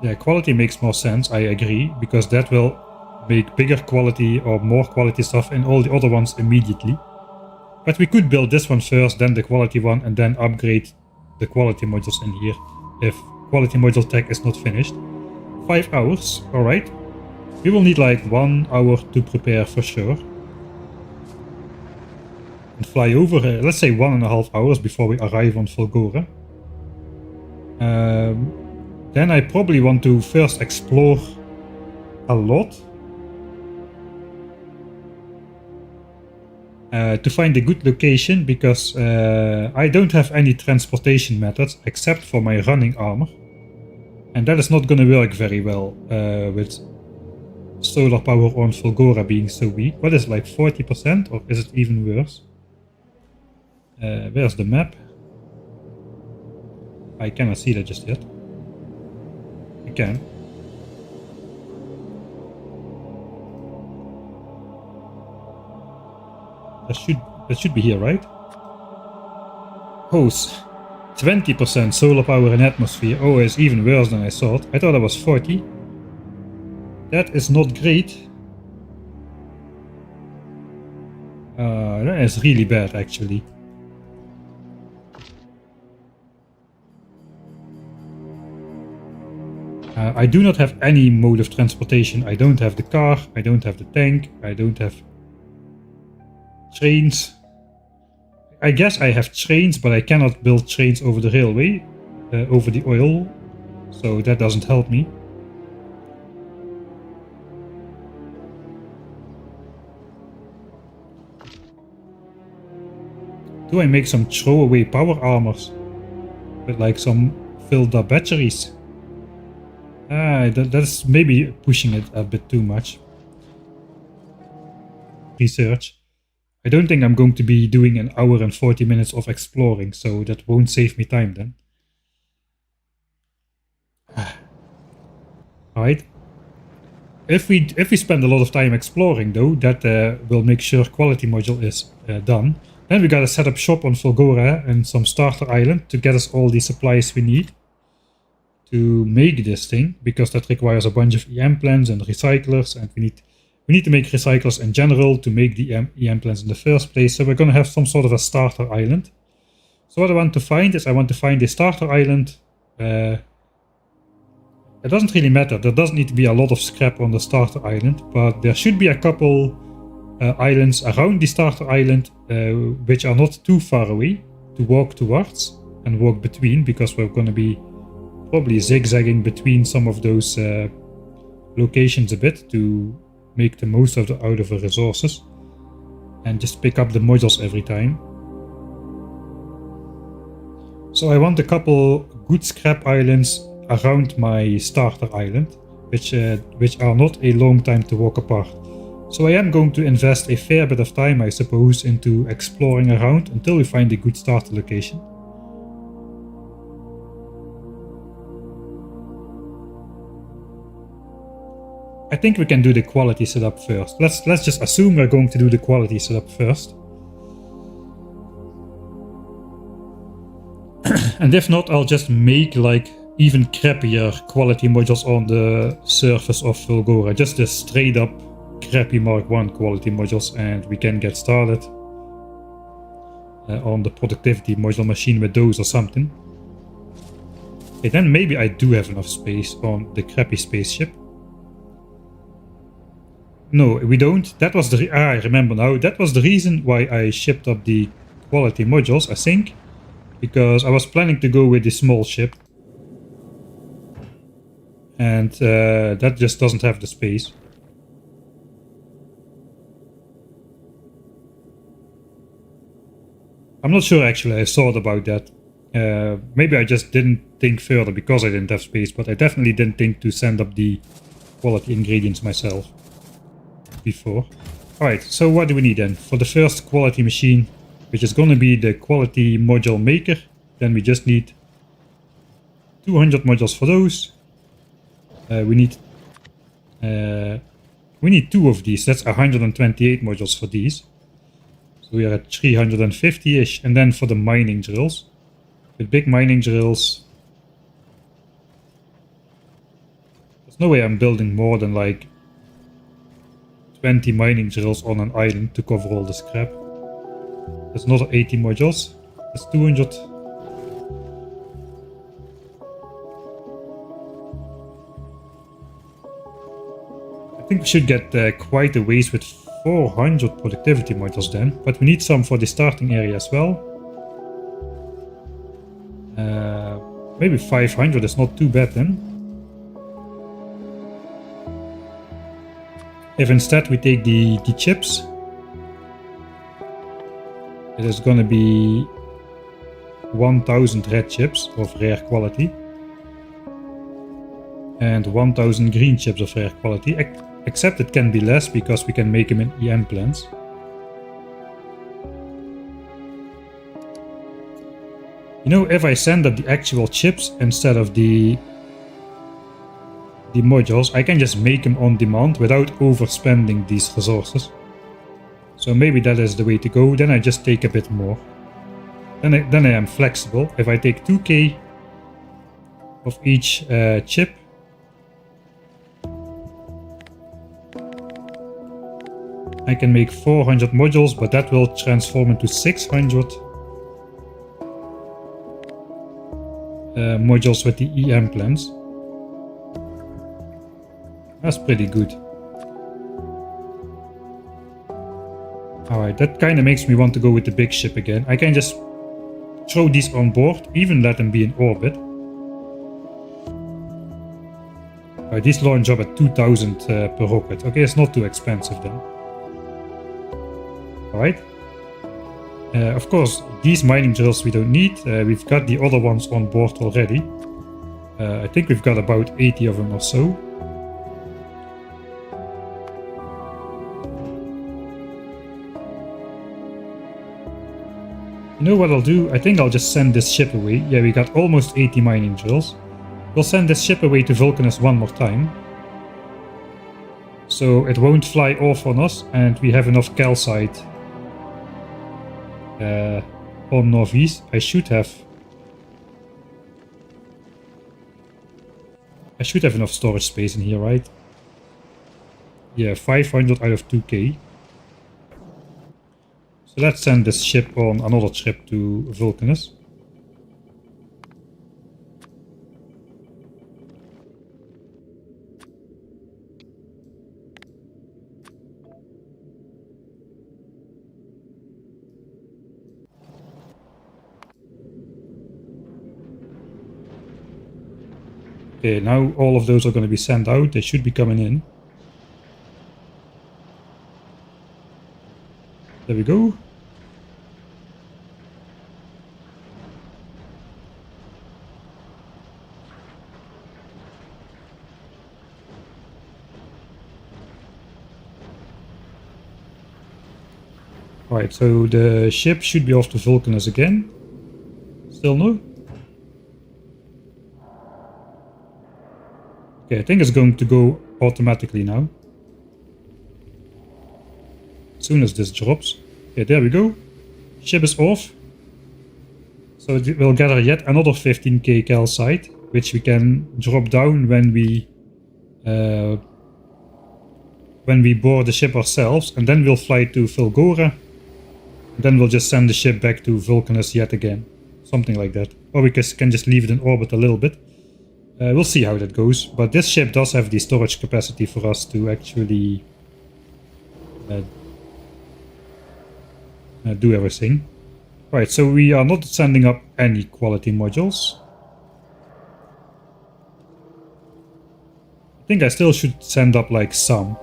Yeah, quality makes more sense, I agree, because that will make bigger quality or more quality stuff in all the other ones immediately. But we could build this one first, then the quality one, and then upgrade the quality modules in here if quality module tech is not finished. 5 hours, alright. We will need like 1 hour to prepare for sure. And fly over, let's say 1.5 hours before we arrive on FULGORA. Then I probably want to first explore a lot. To find a good location, because I don't have any transportation methods except for my running armor. And that is not gonna work very well with solar power on FULGORA being so weak. What is it, like 40%, or is it even worse? Where's the map? I cannot see that just yet. I can. That should be here, right? Oh, 20% solar power in atmosphere. Oh, it's even worse than I thought. I thought it was 40. That is not great. That is really bad, actually. I do not have any mode of transportation. I don't have the car, I don't have the tank, I don't have trains. I guess I have trains, but I cannot build trains over the railway, over the oil, so that doesn't help me. Do I make some throwaway power armors with like some filled up batteries? That's maybe pushing it a bit too much. Research. I don't think I'm going to be doing an hour and 40 minutes of exploring, so that won't save me time then. Alright. If we spend a lot of time exploring though, that will make sure quality module is done. Then we gotta set up shop on FULGORA and some starter island to get us all the supplies we need to make this thing, because that requires a bunch of EM plants and recyclers, and we need to make recyclers in general to make the EM plants in the first place. So we're gonna have some sort of a starter island. So what I want to find is, I want to find a starter island. It doesn't really matter. There doesn't need to be a lot of scrap on the starter island, but there should be a couple islands around the starter island which are not too far away to walk towards and walk between, because we're going to be probably zigzagging between some of those locations a bit to make the most out of the resources and just pick up the modules every time. So I want a couple good scrap islands around my starter island, which are not a long time to walk apart. So I am going to invest a fair bit of time, I suppose, into exploring around until we find a good starter location. I think we can do the quality setup first. Let's just assume we're going to do the quality setup first. And if not, I'll just make like even crappier quality modules on the surface of FULGORA. Just the straight up crappy Mark 1 quality modules, and we can get started on the productivity module machine with those or something. Okay, then maybe I do have enough space on the crappy spaceship. No, we don't. That was the I remember now. That was the reason why I shipped up the quality modules, I think. Because I was planning to go with the small ship. And that just doesn't have the space. I'm not sure actually, I thought about that. Maybe I just didn't think further because I didn't have space, but I definitely didn't think to send up the quality ingredients myself. before. Alright, so what do we need then? For the first quality machine, which is gonna be the quality module maker, then we just need 200 modules for those. We need 2 of these, that's 128 modules for these. So we are at 350-ish, and then for the mining drills. With big mining drills, there's no way I'm building more than like 20 mining drills on an island to cover all the scrap. That's another 80 modules. That's 200. I think we should get quite a ways with 400 productivity modules then, but we need some for the starting area as well. Maybe 500 is not too bad then. If instead we take the chips, it is gonna be 1000 red chips of rare quality and 1000 green chips of rare quality, except it can be less because we can make them in EM plants. You know, if I send up the actual chips instead of the modules, I can just make them on demand without overspending these resources. So maybe that is the way to go. Then I just take a bit more. Then I am flexible. If I take 2k of each chip, I can make 400 modules, but that will transform into 600 modules with the EM plants. That's pretty good. Alright, that kind of makes me want to go with the big ship again. I can just throw these on board, even let them be in orbit. Alright, these launch up at 2000 per rocket. Okay, it's not too expensive then. Alright. Of course, these mining drills we don't need. We've got the other ones on board already. I think we've got about 80 of them or so. You know what I'll do? I think I'll just send this ship away. Yeah, we got almost 80 mining drills. We'll send this ship away to Vulcanus one more time. So it won't fly off on us, and we have enough calcite on Northeast. I should have enough storage space in here, right? Yeah, 500 out of 2k. So let's send this ship on another trip to Vulcanus. Okay, now all of those are going to be sent out. They should be coming in. There we go. Right, so the ship should be off to Vulcanus again. Still no? Okay, I think it's going to go automatically now. As soon as this drops. Okay, there we go. Ship is off. So we'll gather yet another 15k calcite, which we can drop down when we board the ship ourselves, and then we'll fly to FULGORA. Then we'll just send the ship back to Vulcanus yet again. Something like that. Or we can just leave it in orbit a little bit. We'll see how that goes. But this ship does have the storage capacity for us to actually do everything. Right, so we are not sending up any quality modules. I think I still should send up like some.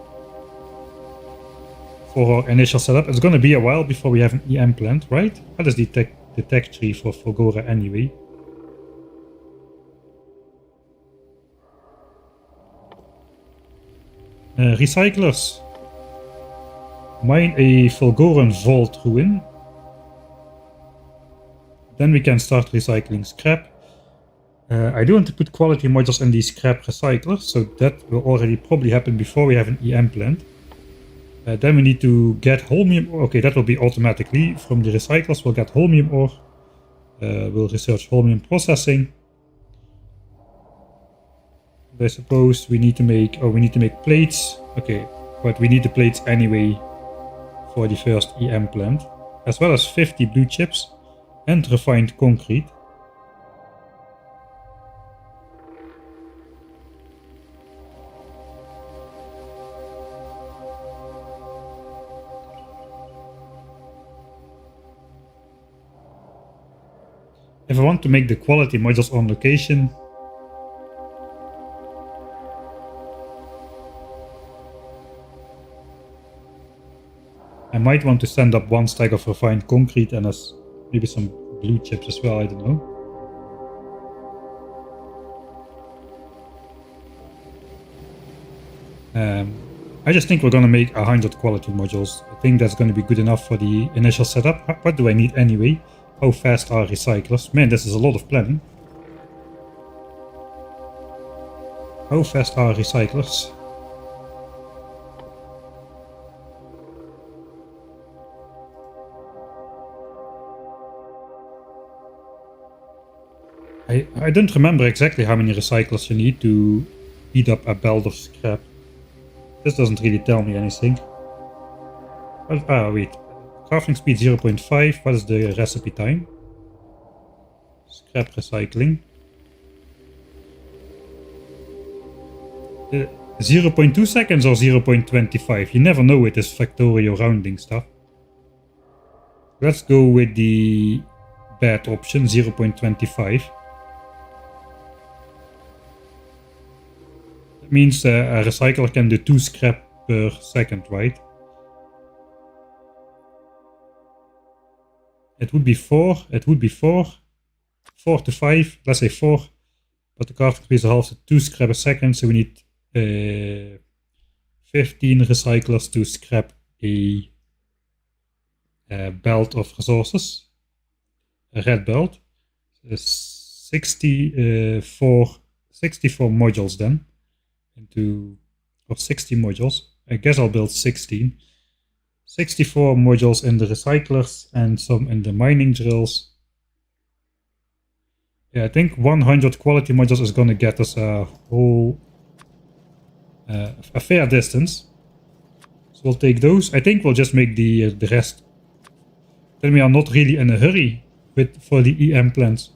For our initial setup. It's gonna be a while before we have an EM plant, right? That is the tech tree for FULGORA anyway. Recyclers. mine a Fulgoran vault ruin. Then we can start recycling scrap. I do want to put quality modules in these scrap recyclers, so that will already probably happen before we have an EM plant. Then we need to get holmium ore. Okay, that will be automatically. From the recyclers we'll get holmium ore. We'll research holmium processing. I suppose we need to make... Oh, we need to make plates. Okay, but we need the plates anyway for the first EM plant. As well as 50 blue chips and refined concrete. If I want to make the quality modules on location, I might want to send up one stack of refined concrete and maybe some blue chips as well, I don't know. I just think we're gonna make 100 quality modules. I think that's gonna be good enough for the initial setup. What do I need anyway? How fast are recyclers? Man, this is a lot of planning. How fast are recyclers? I don't remember exactly how many recyclers you need to eat up a belt of scrap. This doesn't really tell me anything. Wait. Crafting speed 0.5. What is the recipe time? Scrap recycling. 0.2 seconds or 0.25? You never know with this factorial rounding stuff. Let's go with the bad option, 0.25. That means a recycler can do 2 scrap per second, right? It would be 4. It would be 4. 4 to 5. Let's say 4. But the crafting speed is half to 2 scrap a second, so we need 15 recyclers to scrap a belt of resources. A red belt. 64 modules then. Or 60 modules. I guess I'll build 16. 64 modules in the recyclers and some in the mining drills. Yeah, I think 100 quality modules is gonna get us a whole... a fair distance. So we'll take those. I think we'll just make the rest. Then we are not really in a hurry for the EM plants.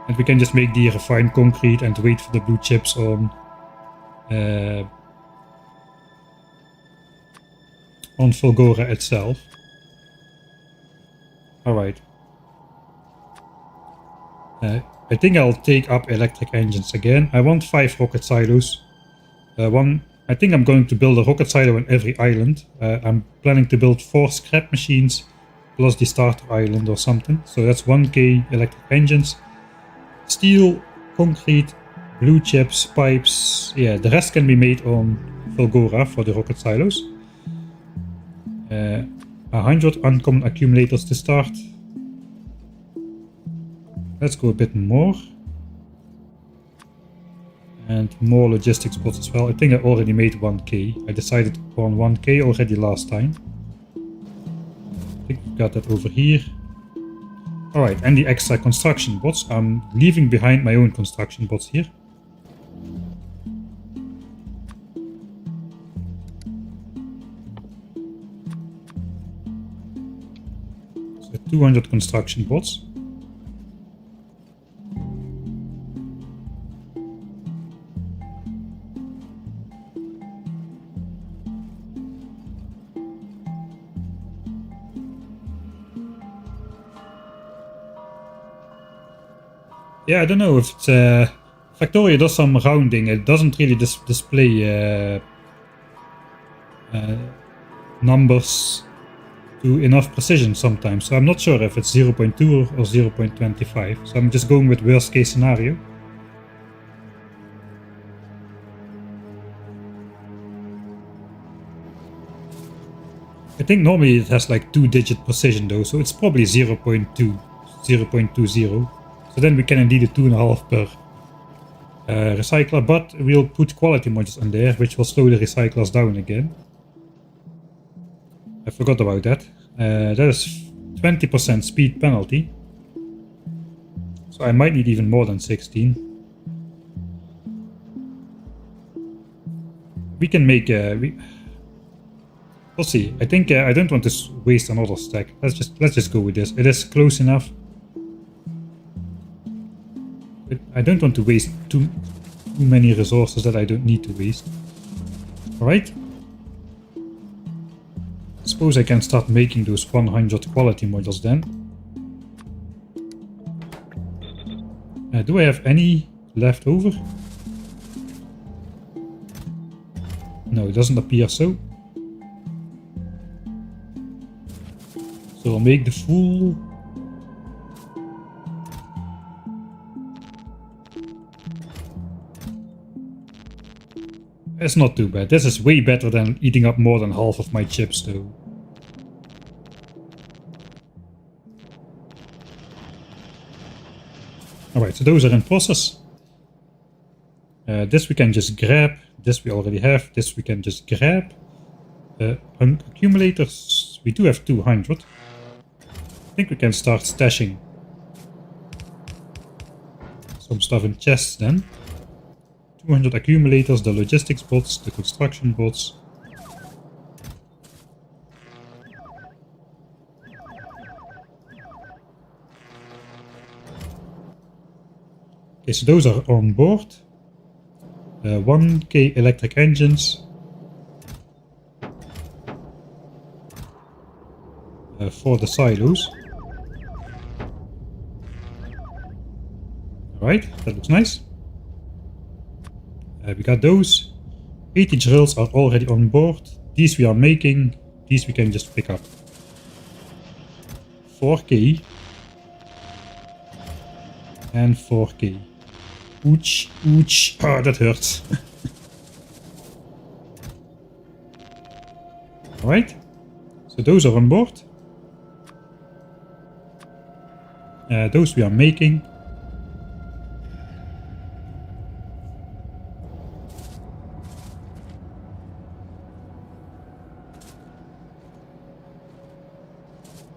And we can just make the refined concrete and wait for the blue chips on Fulgora itself. Alright. I think I'll take up electric engines again. I want 5 rocket silos. I think I'm going to build a rocket silo on every island. I'm planning to build 4 scrap machines plus the starter island or something. So that's 1k electric engines. Steel, concrete, blue chips, pipes. Yeah, the rest can be made on Fulgora for the rocket silos. 100 uncommon accumulators to start. Let's go a bit more. And more logistics spots as well. I think I already made 1k. I decided on 1k already last time. I think we've got that over here. Alright, and the extra construction bots. I'm leaving behind my own construction bots here. So 200 construction bots. Yeah, I don't know if it's Factorio does some rounding. It doesn't really display numbers to enough precision sometimes. So I'm not sure if it's 0.2 or 0.25. So I'm just going with worst case scenario. think normally it has like 2-digit precision though, so it's probably 0.20. So then we can indeed do 2.5 per recycler, but we'll put quality modules in there, which will slow the recyclers down again. I forgot about that. That is 20% speed penalty. So I might need even more than 16. We can make we'll see. I think I don't want to waste another stack. Let's just go with this. It is close enough. I don't want to waste too many resources that I don't need to waste. Alright. Suppose I can start making those 100 quality modules then. Do I have any left over? No, it doesn't appear so. So I'll make the full. It's not too bad. This is way better than eating up more than half of my chips though. Alright, so those are in process. This we can just grab. This we already have. This we can just grab. Accumulators, we do have 200. I think we can start stashing some stuff in chests then. 200 accumulators, the logistics bots, the construction bots. Okay, so those are on board. 1k electric engines. For the silos. Alright, that looks nice. We got those. 80 drills are already on board. These we are making. These we can just pick up. 4k. And 4k. Ouch, ouch. Ah, that hurts. Alright. So those are on board. Those we are making.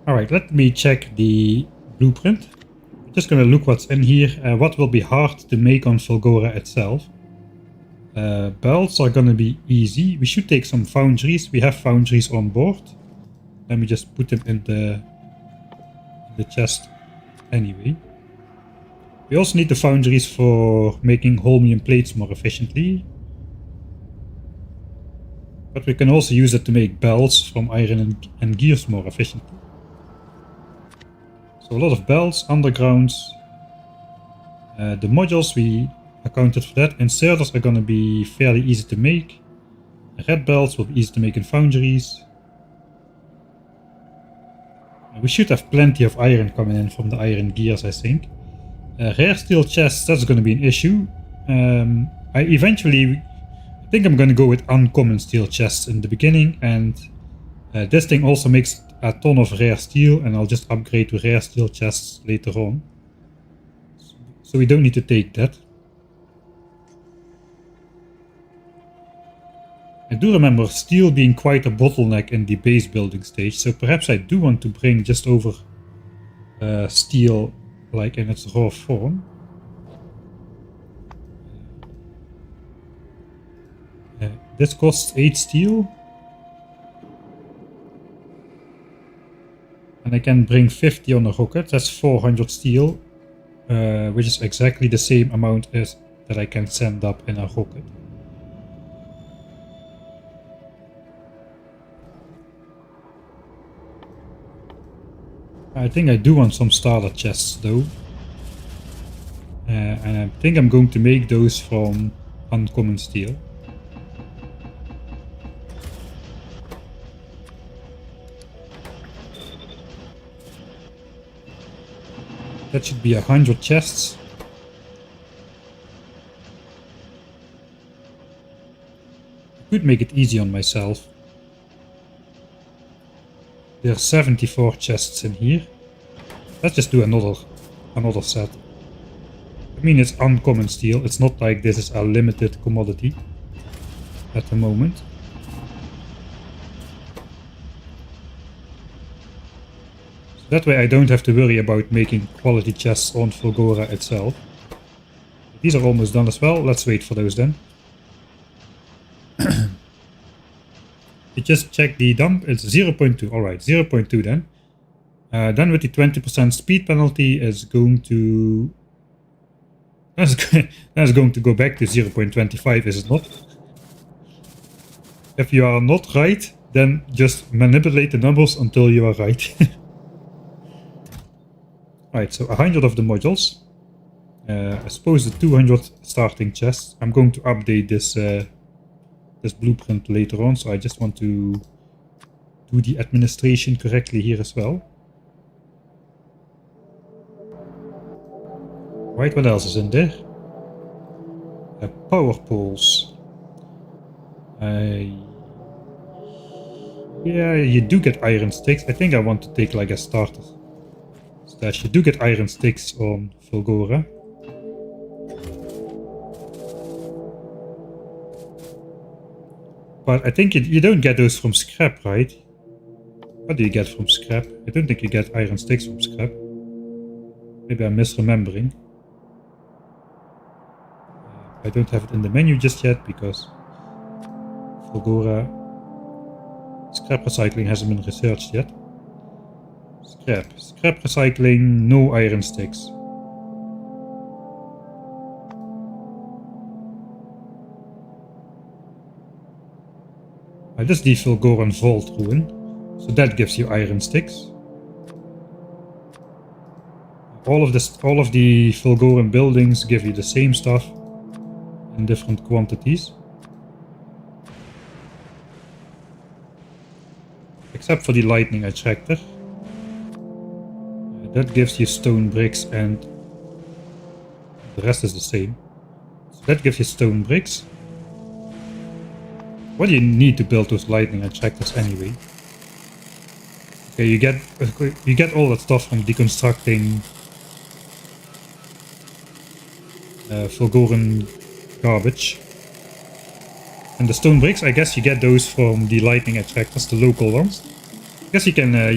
Alright, let me check the blueprint. I'm just gonna look what's in here. What will be hard to make on FULGORA itself. Belts are gonna be easy. We should take some foundries. We have foundries on board. Let me just put them in the chest anyway. We also need the foundries for making holmium plates more efficiently. But we can also use it to make belts from iron and gears more efficiently. So a lot of belts, undergrounds. The modules, we accounted for that. Inserters are going to be fairly easy to make. Red belts will be easy to make in foundries. We should have plenty of iron coming in from the iron gears, I think. Rare steel chests, that's going to be an issue. I think I'm going to go with uncommon steel chests in the beginning, and this thing also makes a ton of rare steel, and I'll just upgrade to rare steel chests later on. So we don't need to take that. I do remember steel being quite a bottleneck in the base building stage, so perhaps I do want to bring just over steel like in its raw form. This costs 8 steel. And I can bring 50 on a rocket, that's 400 steel, which is exactly the same amount as that I can send up in a rocket. I think I do want some starter chests though. And I think I'm going to make those from uncommon steel. That should be 100 chests. I could make it easy on myself. There are 74 chests in here. Let's just do another set. I mean, it's uncommon steel. It's not like this is a limited commodity at the moment. So that way I don't have to worry about making quality chests on FULGORA itself. These are almost done as well. Let's wait for those then. You just check the dump. It's 0.2. Alright, 0.2 then. Then with the 20% speed penalty is going to... That's going to go back to 0.25, is it not? If you are not right, then just manipulate the numbers until you are right. Right, so 100 of the modules. I suppose the 200 starting chests. I'm going to update this this blueprint later on, so I just want to do the administration correctly here as well. Right, what else is in there? Power poles. Yeah, you do get iron sticks. I think I want to take like a starter stash. You do get iron sticks on FULGORA. But I think you don't get those from scrap, right? What do you get from scrap? I don't think you get iron sticks from scrap. Maybe I'm misremembering. I don't have it in the menu just yet because FULGORA scrap recycling hasn't been researched yet. Scrap recycling, no iron sticks. This is the FULGORAN Vault Ruin, so that gives you iron sticks. All of the FULGORAN buildings give you the same stuff in different quantities. Except for the lightning attractor. That gives you stone bricks and the rest is the same. So that gives you stone bricks. What do you need to build those lightning attractors anyway? Okay, you get all that stuff from deconstructing FULGORAN garbage. And the stone bricks, I guess you get those from the lightning attractors, the local ones. I guess you can yeah,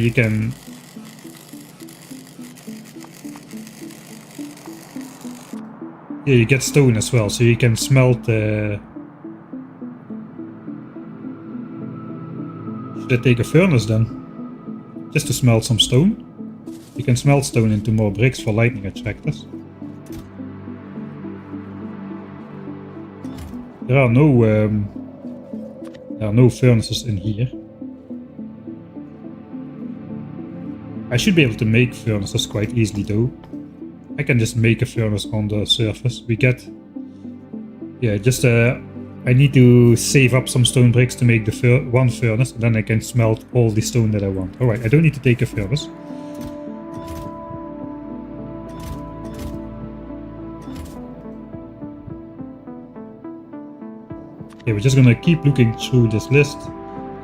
you get stone as well, so you can smelt should I take a furnace then? Just to smelt some stone? You can smelt stone into more bricks for lightning attractors. There are no furnaces in here. I should be able to make furnaces quite easily though. I can just make a furnace on the surface. We get... Yeah, just I need to save up some stone bricks to make the one furnace, and then I can smelt all the stone that I want. Alright, I don't need to take a furnace. Okay, we're just gonna keep looking through this list.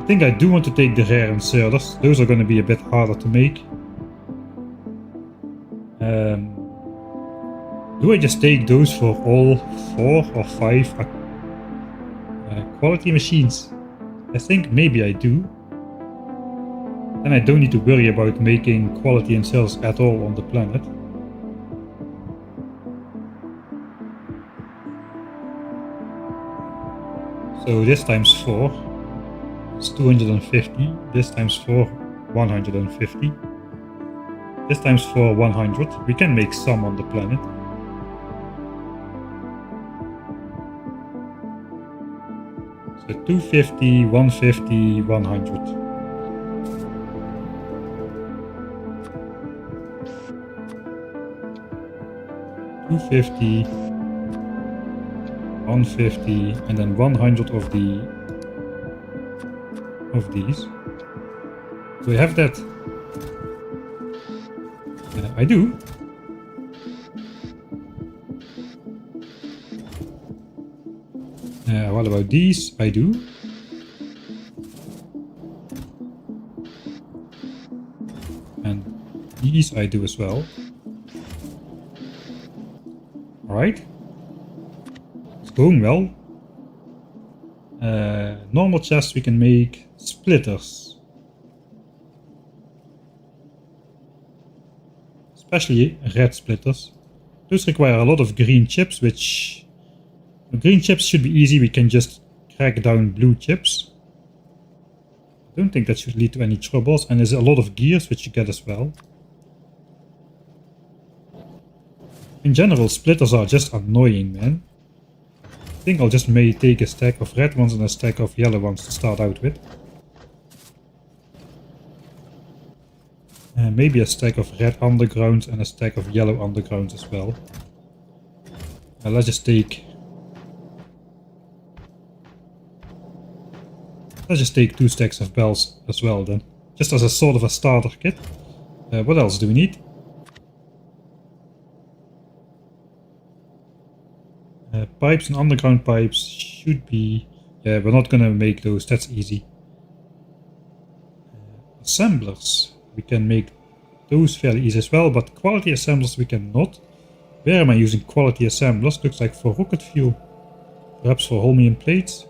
I think I do want to take the rare inserters. Those are gonna be a bit harder to make. Do I just take those for all 4 or 5 quality machines? I think maybe I do. Then I don't need to worry about making quality inserters at all on the planet. So this times 4 is 250. This times 4, 150. This times 4, 100. We can make some on the planet. So 250, 150, 100. $250, 150, and then 100 of these. Do I have that? I do. What about these? I do. These I do as well. Alright. It's going well. Normal chests we can make splitters. Especially red splitters. Those require a lot of green chips, which... Green chips should be easy, we can just crack down blue chips. I don't think that should lead to any troubles, and there's a lot of gears which you get as well. In general, splitters are just annoying, man. I think I'll just maybe take a stack of red ones and a stack of yellow ones to start out with. And maybe a stack of red undergrounds and a stack of yellow undergrounds as well. Let's just take... Let's just take 2 stacks of bells as well then. Just as a sort of a starter kit. What else do we need? Pipes and underground pipes should be... Yeah, we're not gonna make those, that's easy. Assemblers. We can make those fairly easy as well, but quality assemblers we cannot. Where am I using quality assemblers? Looks like for rocket fuel. Perhaps for holmium plates.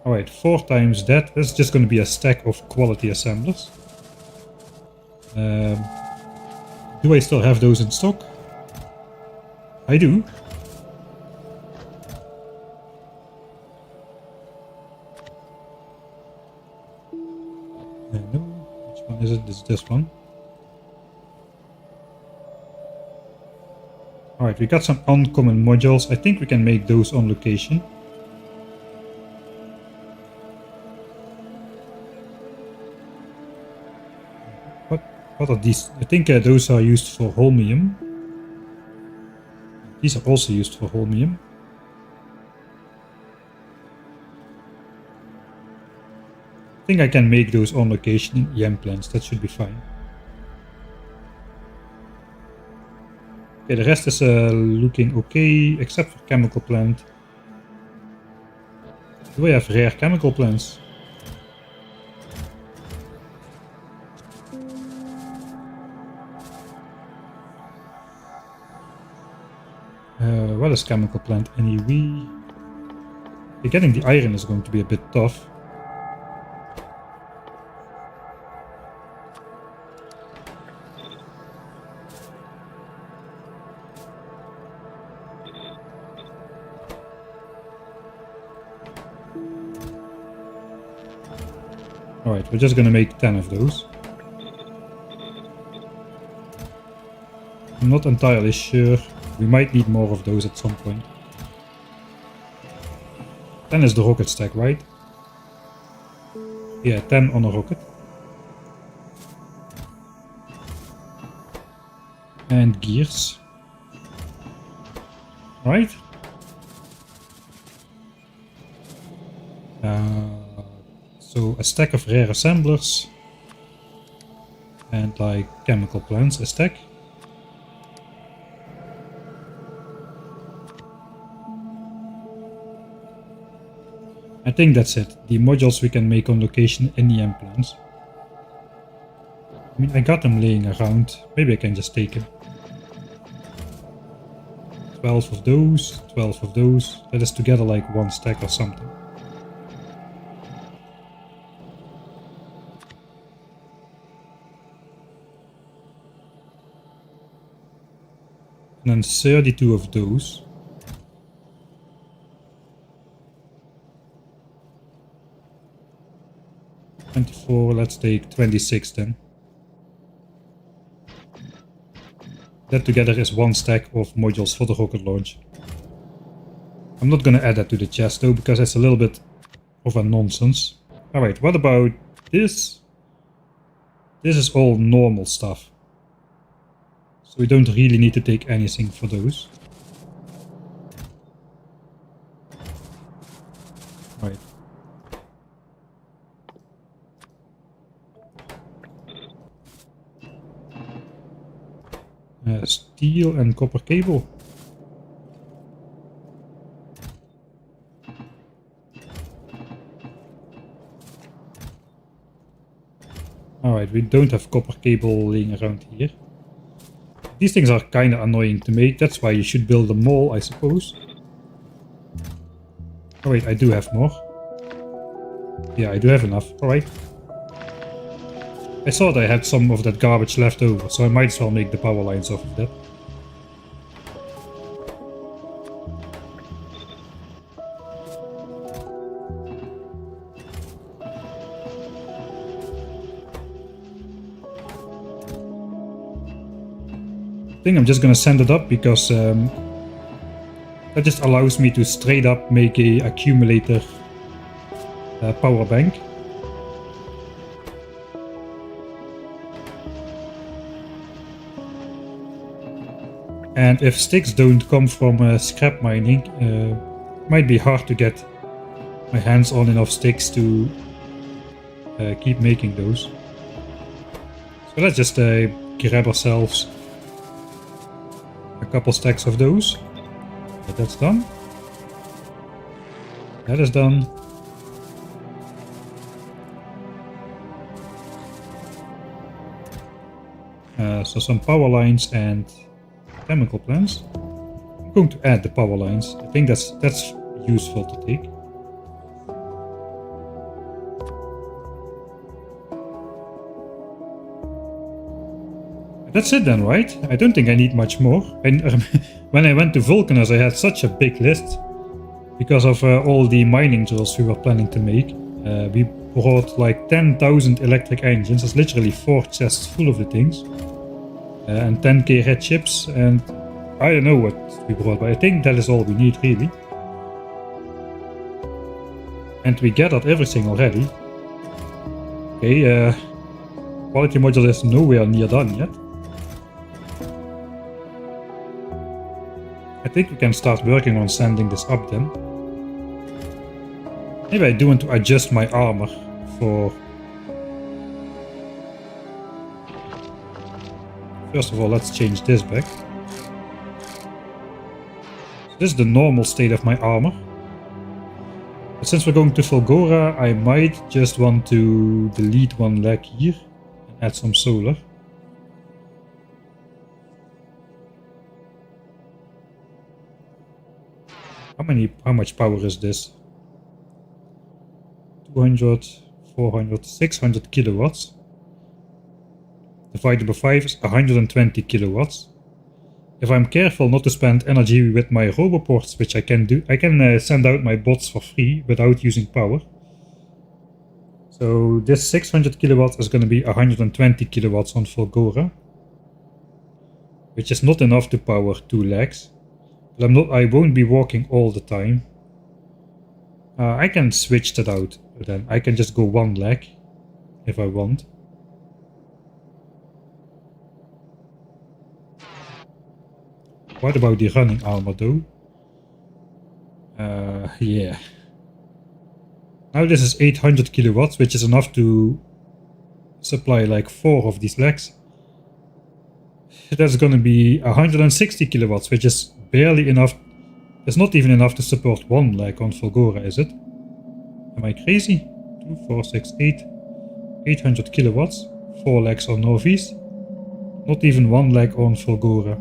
Alright, 4 times that. That's just going to be a stack of quality assemblers. Do I still have those in stock? I do. No, which one is it? It's this one. Alright, we got some uncommon modules. I think we can make those on location. What are these? I think those are used for holmium. These are also used for holmium. I think I can make those on location in EM plants. That should be fine. Okay, the rest is looking okay, except for chemical plant. Do I have rare chemical plants? What is chemical plant anyway? Getting the iron is going to be a bit tough. Alright, we're just gonna make 10 of those. I'm not entirely sure. We might need more of those at some point. 10 is the rocket stack, right? Yeah, 10 on a rocket. And gears. Right? So a stack of rare assemblers. And like chemical plants, a stack. I think that's it. The modules we can make on location in the EM plants. I mean, I got them laying around. Maybe I can just take them. 12 of those, 12 of those. That is together like 1 stack or something. And then 32 of those. 24, let's take 26 then. That together is 1 stack of modules for the rocket launch. I'm not gonna add that to the chest though, because it's a little bit of a nonsense. Alright, what about this? This is all normal stuff. So we don't really need to take anything for those. Right. Steel and copper cable. Alright, we don't have copper cable laying around here. These things are kinda annoying to make, that's why you should build a mall, I suppose. Oh wait, I do have more. Yeah, I do have enough, alright. I thought I had some of that garbage left over, so I might as well make the power lines off of that. I think I'm just gonna send it up because that just allows me to straight up make a accumulator power bank. And if sticks don't come from scrap mining, it might be hard to get my hands on enough sticks to keep making those. So let's just grab ourselves a couple stacks of those. That's done. That is done. So some power lines and chemical plants. I'm going to add the power lines. I think that's useful to take. That's it then, right? I don't think I need much more. When I went to Vulcanus, I had such a big list because of all the mining drills we were planning to make. We brought like 10,000 electric engines. That's literally 4 chests full of the things. And 10k red chips, and I don't know what we brought, but I think that is all we need really. And we gathered everything already. Okay, quality module is nowhere near done yet. I think we can start working on sending this up then. Maybe I do want to adjust my armor for... First of all, let's change this back. So this is the normal state of my armor. But since we're going to Fulgora, I might just want to delete one leg here and add some solar. How much power is this? 200, 400, 600 kilowatts. Divided by 5 is 120 kilowatts. If I'm careful not to spend energy with my roboports, which I can do, I can send out my bots for free without using power. So this 600 kilowatts is going to be 120 kilowatts on Fulgora, which is not enough to power 2 legs. But I won't be walking all the time. I can switch that out then. I can just go 1 leg if I want. What about the running armor though? Yeah. Now this is 800 kilowatts, which is enough to supply like 4 of these legs. That's gonna be 160 kilowatts, which is barely enough. It's not even enough to support 1 leg on Fulgora, is it? Am I crazy? 2, 4, 6, 8. 800 kilowatts. 4 legs on Northeast. Not even 1 leg on Fulgora.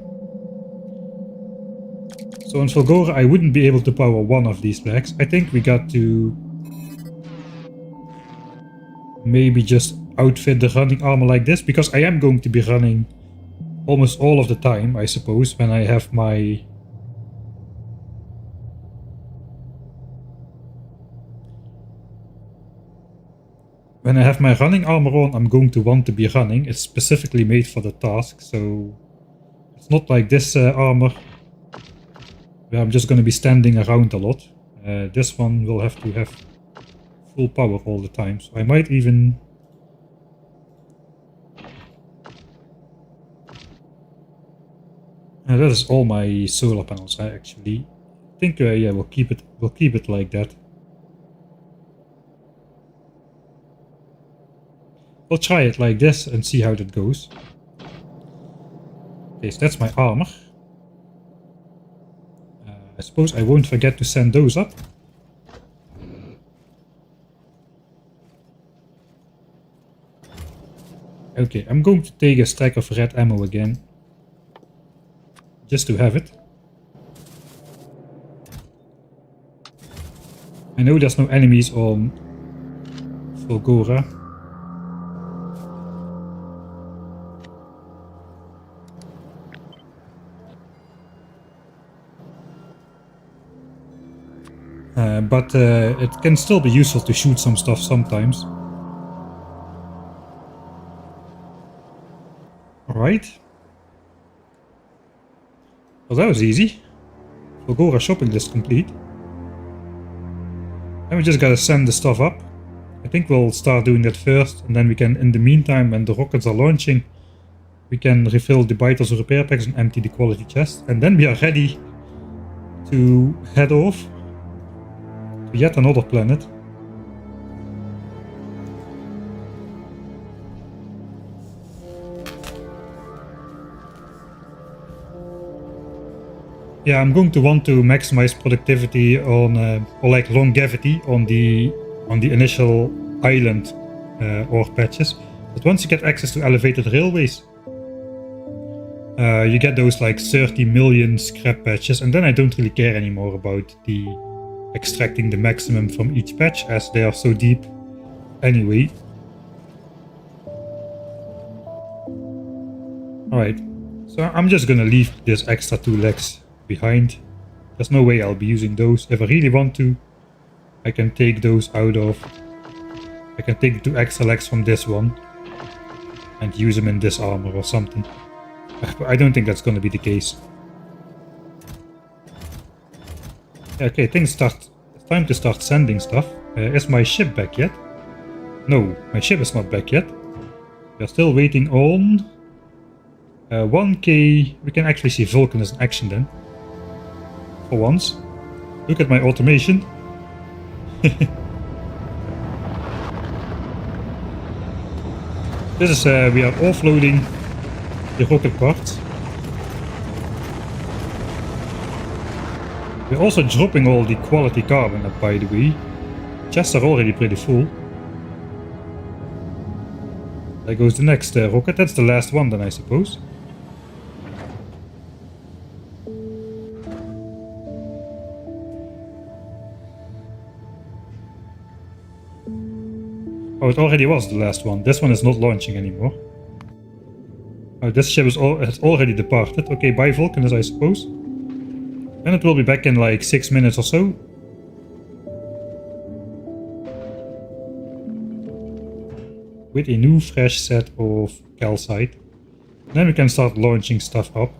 So on Fulgora I wouldn't be able to power 1 of these legs. I think we got to maybe just outfit the running armor like this, because I am going to be running almost all of the time, I suppose, when I have my... When I have my running armor on, I'm going to want to be running. It's specifically made for the task, so... It's not like this armor, where I'm just going to be standing around a lot. This one will have to have full power all the time, so I might even... that is all my solar panels. I actually think yeah, we'll keep it like that. We'll try it like this and see how that goes. Okay, so that's my armor. I suppose I won't forget to send those up. Okay, I'm going to take a stack of red ammo again. Just to have it. I know there's no enemies on FULGORA. But it can still be useful to shoot some stuff sometimes. Alright. Well, that was easy. FULGORA shopping list complete. And we just gotta send the stuff up. I think we'll start doing that first, and then we can, in the meantime, when the rockets are launching, we can refill the vitals or repair packs and empty the quality chest. And then we are ready to head off to yet another planet. Yeah, I'm going to want to maximize productivity on, or like longevity on the initial island ore patches. But once you get access to elevated railways, you get those like 30 million scrap patches, and then I don't really care anymore about the extracting the maximum from each patch, as they are so deep anyway. Alright, so I'm just gonna leave this extra 2 legs behind. There's no way I'll be using those. If I really want to, I can take those out of... I can take 2 extra legs from this one and use them in this armor or something. But I don't think that's gonna be the case. Okay, it's time to start sending stuff. Is my ship back yet? No, my ship is not back yet. We're still waiting on 1k. We can actually see Vulcanus in action then. For once. Look at my automation. This is, we are offloading the rocket parts. We're also dropping all the quality carbon up, by the way. Chests are already pretty full. There goes the next rocket. That's the last one then, I suppose. Oh, it already was the last one. This one is not launching anymore. Oh, this ship has already departed. Okay, bye Vulcanus, I suppose. And it will be back in like 6 minutes or so. With a new fresh set of calcite. Then we can start launching stuff up.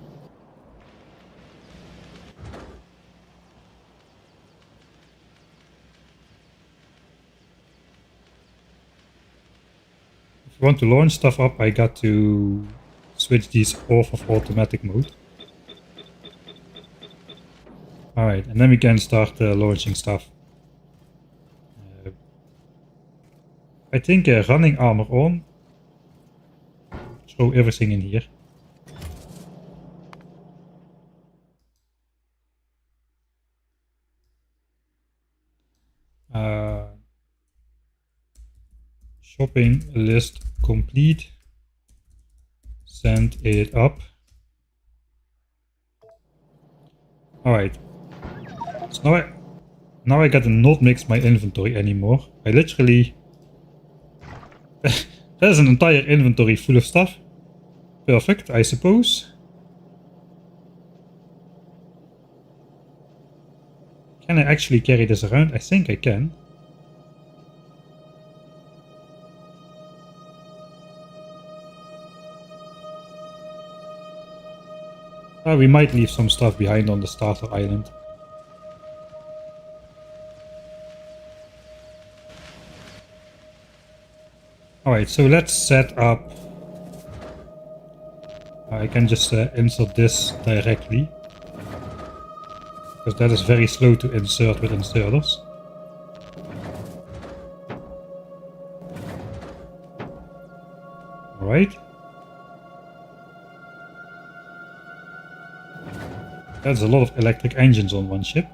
If you want to launch stuff up, I got to switch these off of automatic mode. Alright, and then we can start launching stuff. I think running armor on. Throw everything in here. Shopping list complete. Send it up. Alright. So now I gotta not mix my inventory anymore. I literally... There's an entire inventory full of stuff. Perfect, I suppose. Can I actually carry this around? I think I can. We might leave some stuff behind on the starter island. Alright, so let's set up... I can just insert this directly. Because that is very slow to insert with inserters. Alright. That's a lot of electric engines on one ship.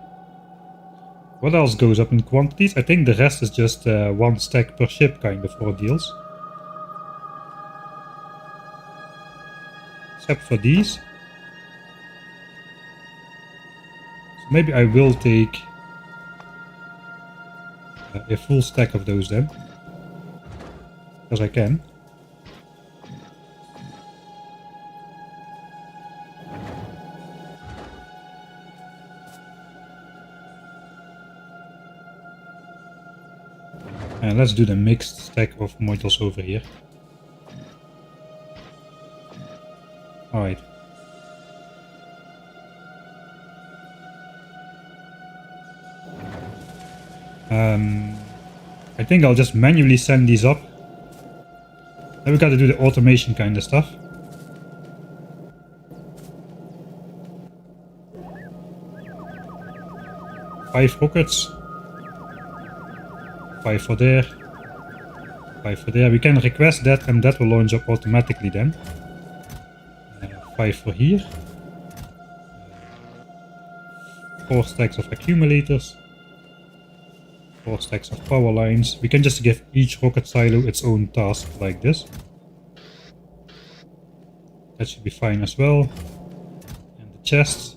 What else goes up in quantities? I think the rest is just 1 stack per ship kind of ordeals. except for these. So maybe I will take a full stack of those then, because I can. And let's do the mixed stack of modules over here. Alright. I think I'll just manually send these up. Then we gotta do the automation kind of stuff. Five rockets. 5 for there. 5 for there. We can request that and that will launch up automatically then. 5 for here. 4 stacks of accumulators. 4 stacks of power lines. We can just give each rocket silo its own task like this. That should be fine as well. And the chests.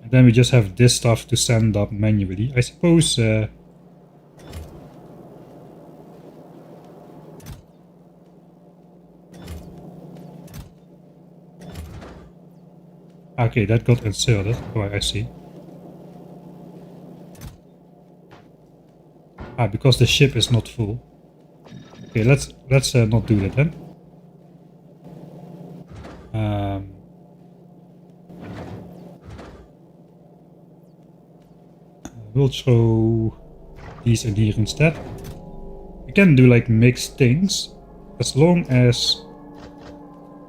And then we just have this stuff to send up manually. I suppose... okay, that got inserted. Oh, I see. Ah, because the ship is not full. Okay, let's not do that then. We'll throw these in here instead. We can do like mixed things, as long as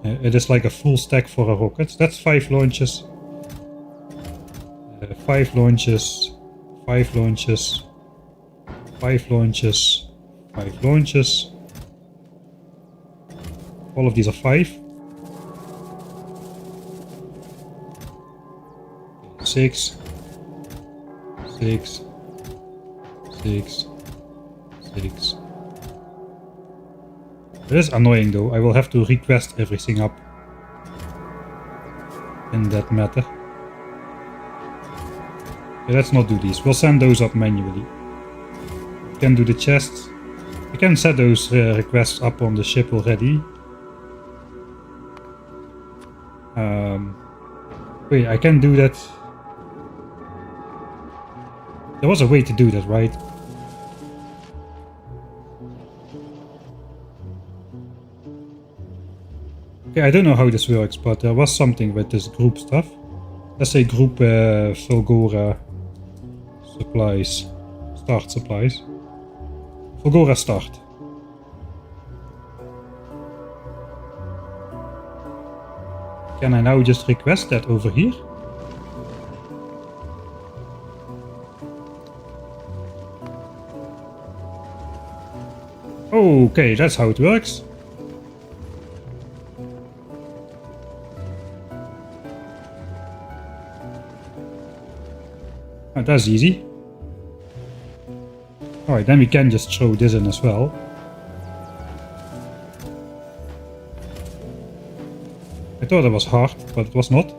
it is like a full stack for a rocket. That's 5 launches. 5 launches. 5 launches. 5 launches. 5 launches. All of these are 5. 6. 6. 6. 6. It is annoying though, I will have to request everything up in that matter. Okay, let's not do these, we'll send those up manually. We can do the chests. We can set those requests up on the ship already. Wait, I can do that. There was a way to do that, right? Okay, I don't know how this works, but there was something with this group stuff. Let's say group FULGORA supplies, start supplies. FULGORA start. Can I now just request that over here? Okay, that's how it works. Oh, that's easy. Alright, then we can just throw this in as well. I thought it was hard, but it was not.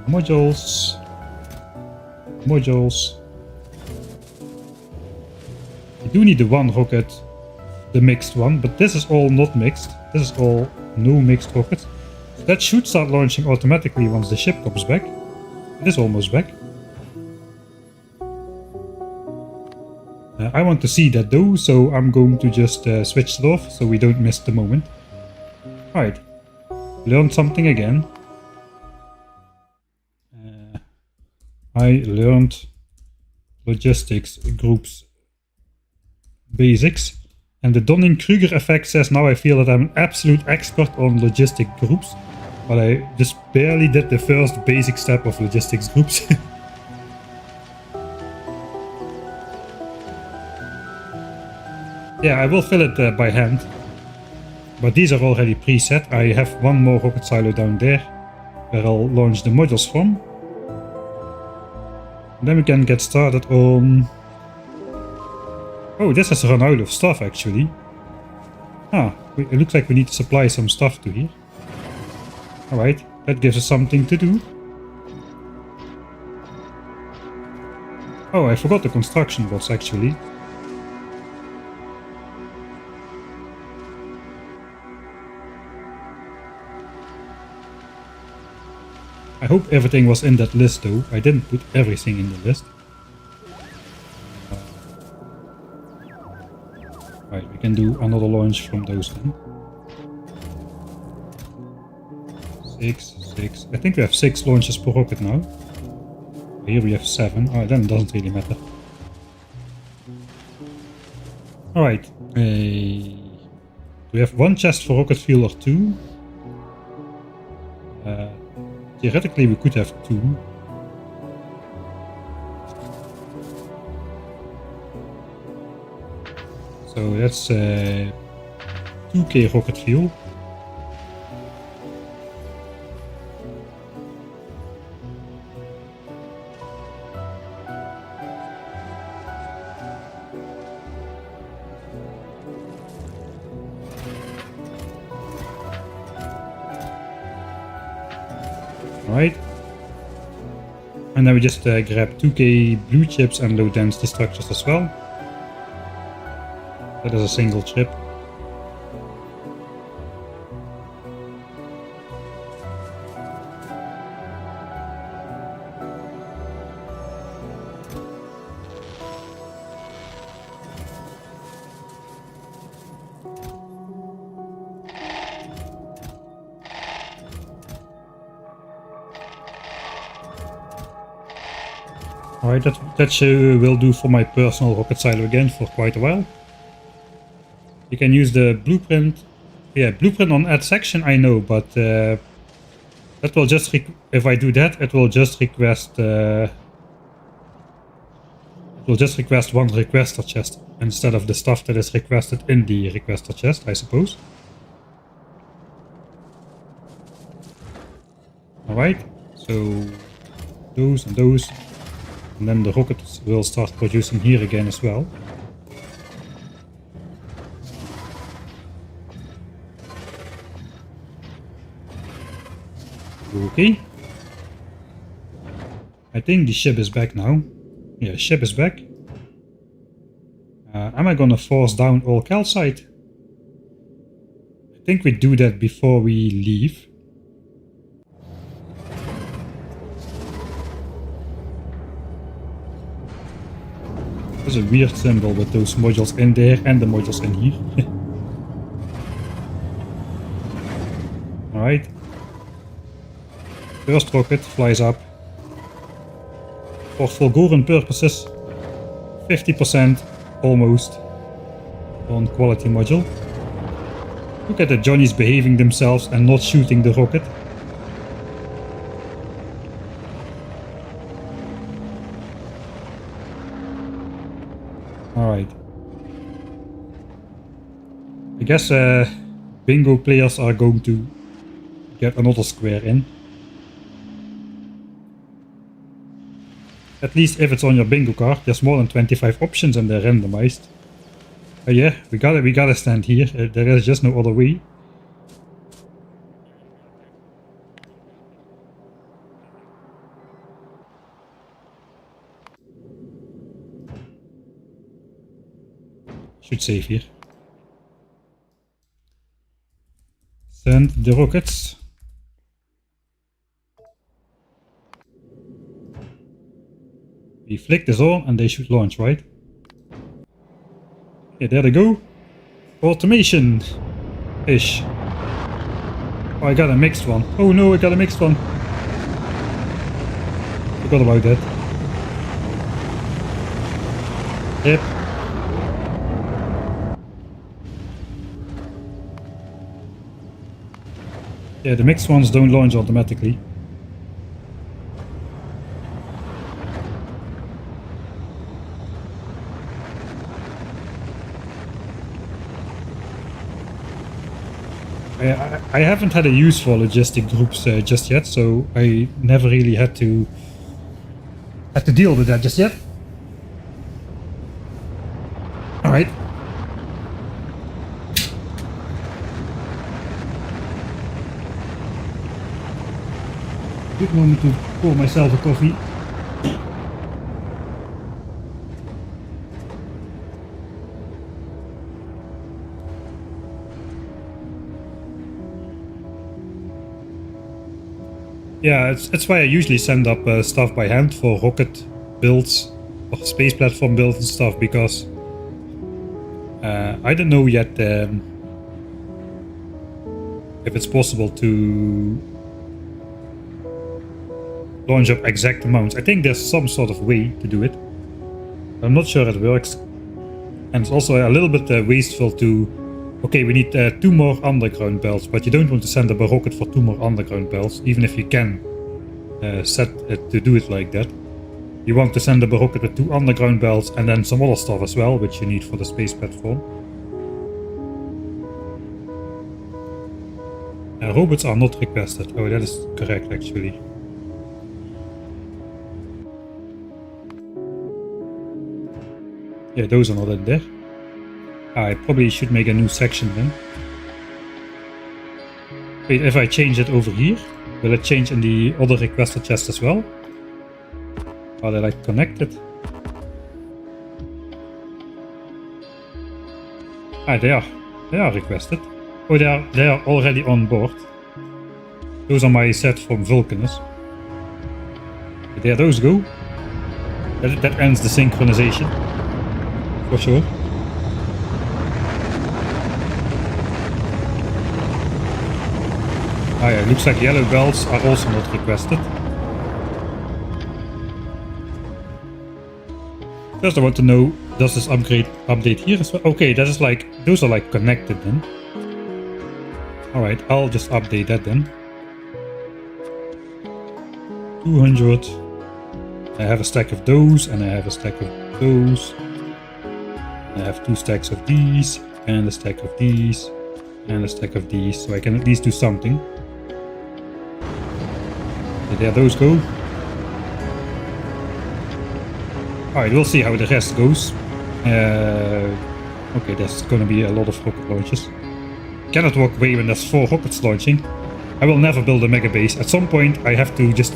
Modules. Modules. We do need the one rocket, the mixed one, but this is all not mixed. This is all no mixed rockets. So that should start launching automatically once the ship comes back. It is almost back. I want to see that though, so I'm going to just switch it off so we don't miss the moment. Alright, learned something again. I learned logistics groups basics, and the Dunning-Kruger effect says now I feel that I'm an absolute expert on logistic groups, but I just barely did the first basic step of logistics groups. Yeah, I will fill it by hand, but these are already preset. I have one more rocket silo down there where I'll launch the modules from. And then we can get started on... Oh, this has run out of stuff actually. Ah, it looks like we need to supply some stuff to here. Alright, that gives us something to do. Oh, I forgot the construction bots actually. I hope everything was in that list though. I didn't put everything in the list. Right, we can do another launch from those then. 6. I think we have 6 launches per rocket now. Here we have 7. Oh, then it doesn't really matter. Alright. We have 1 chest for rocket fuel or 2. Theoretically we could have 2. So that's 2k rocket fuel. Alright. And then we just grab 2k blue chips and low density structures as well. That is a single chip. Alright, that will do for my personal rocket silo again for quite a while. You can use the blueprint. Yeah, blueprint on add section I know, but that will just, if I do that, it will just request one requester chest instead of the stuff that is requested in the requester chest, I suppose. Alright, so those and those. And then the rockets will start producing here again as well. Okay. I think the ship is back now. Yeah, ship is back. Am I gonna force down all calcite? I think we do that before we leave. There's a weird symbol with those modules in there and the modules in here. Alright. First rocket flies up. For Fulgoran purposes, 50% almost on quality module. Look at the Johnnies behaving themselves and not shooting the rocket. Alright. I guess bingo players are going to get another square in. At least if it's on your bingo card, there's more than 25 options and they're randomized. Yeah, we gotta stand here. There is just no other way. Should save here. Send the rockets. We flick this on and they should launch, right? Yeah, there they go. Automation-ish. Oh, I got a mixed one. Oh no, I got a mixed one. Forgot about that. Yep. Yeah, the mixed ones don't launch automatically. I haven't had a use for logistic groups just yet, so I never really had to deal with that just yet. All right. Good moment to pour myself a coffee. Yeah, it's why I usually send up stuff by hand for rocket builds or space platform builds and stuff, because I don't know yet if it's possible to launch up exact amounts. I think there's some sort of way to do it. I'm not sure it works. And it's also a little bit wasteful to... Okay, we need 2 more underground belts, but you don't want to send up a rocket for 2 more underground belts, even if you can set it to do it like that. You want to send up a rocket with 2 underground belts and then some other stuff as well, which you need for the space platform. Robots are not requested. Oh, that is correct actually. Yeah, those are not in there. I probably should make a new section then. Wait, if I change it over here, will it change in the other requested chest as well? Are they like connected? Ah, they are requested. Oh, they are already on board. Those are my set from Vulcanus. There those go. That ends the synchronization. For sure. Ah yeah, looks like yellow belts are also not requested. First I want to know, does this update here as well? Okay, that is like, those are like connected then. Alright, I'll just update that then. 200. I have a stack of those, and I have a stack of those. I have 2 stacks of these, and a stack of these, and a stack of these, so I can at least do something. Okay, there those go. Alright, we'll see how the rest goes. Okay, there's gonna be a lot of rocket launches. Cannot walk away when there's 4 rockets launching. I will never build a mega base. At some point I have to just...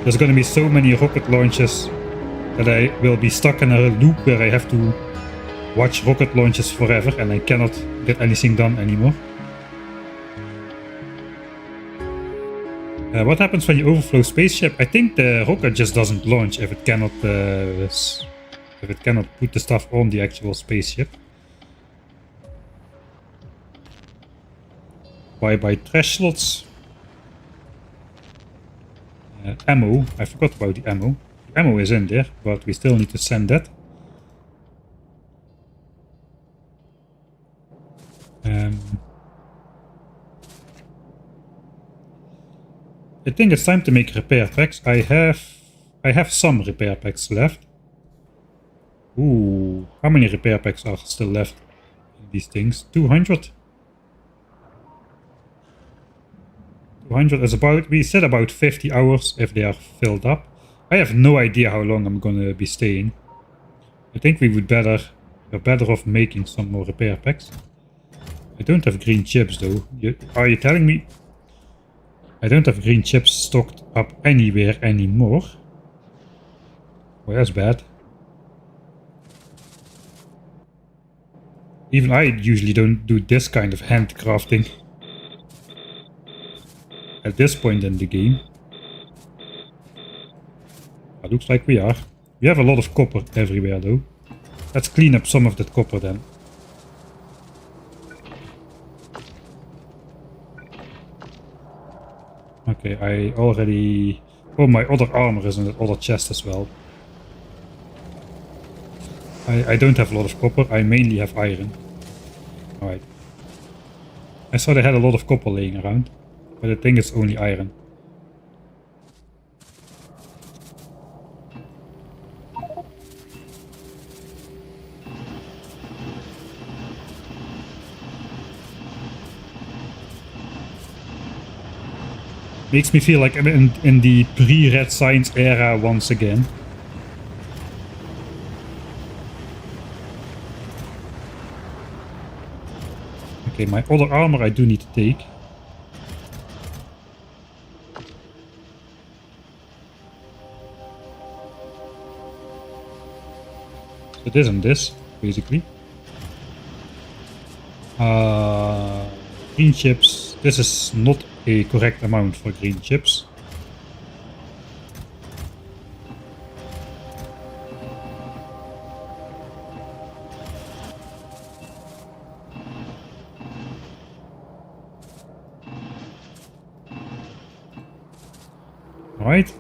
There's gonna be so many rocket launches that I will be stuck in a loop where I have to watch rocket launches forever and I cannot get anything done anymore. What happens when you overflow spaceship? I think the rocket just doesn't launch if it cannot put the stuff on the actual spaceship. Why buy trash slots? Ammo. I forgot about the ammo. The ammo is in there, but we still need to send that. I think it's time to make repair packs. I have some repair packs left. Ooh, how many repair packs are still left in these things? 200. 200 is about, we said about 50 hours if they are filled up. I have no idea how long I'm gonna be staying. I think we're better off making some more repair packs. I don't have green chips though. Are you telling me I don't have green chips stocked up anywhere anymore? Well, that's bad. Even I usually don't do this kind of handcrafting at this point in the game. It looks like we are. We have a lot of copper everywhere though. Let's clean up some of that copper then. Okay, I already... Oh, my other armor is in that other chest as well. I don't have a lot of copper, I mainly have iron. Alright. I thought I had a lot of copper laying around, but I think it's only iron. Makes me feel like I'm in the pre-red science era once again. Okay, my other armor I do need to take. So this and this, basically. Green chips. This is not a correct amount for green chips. Alright.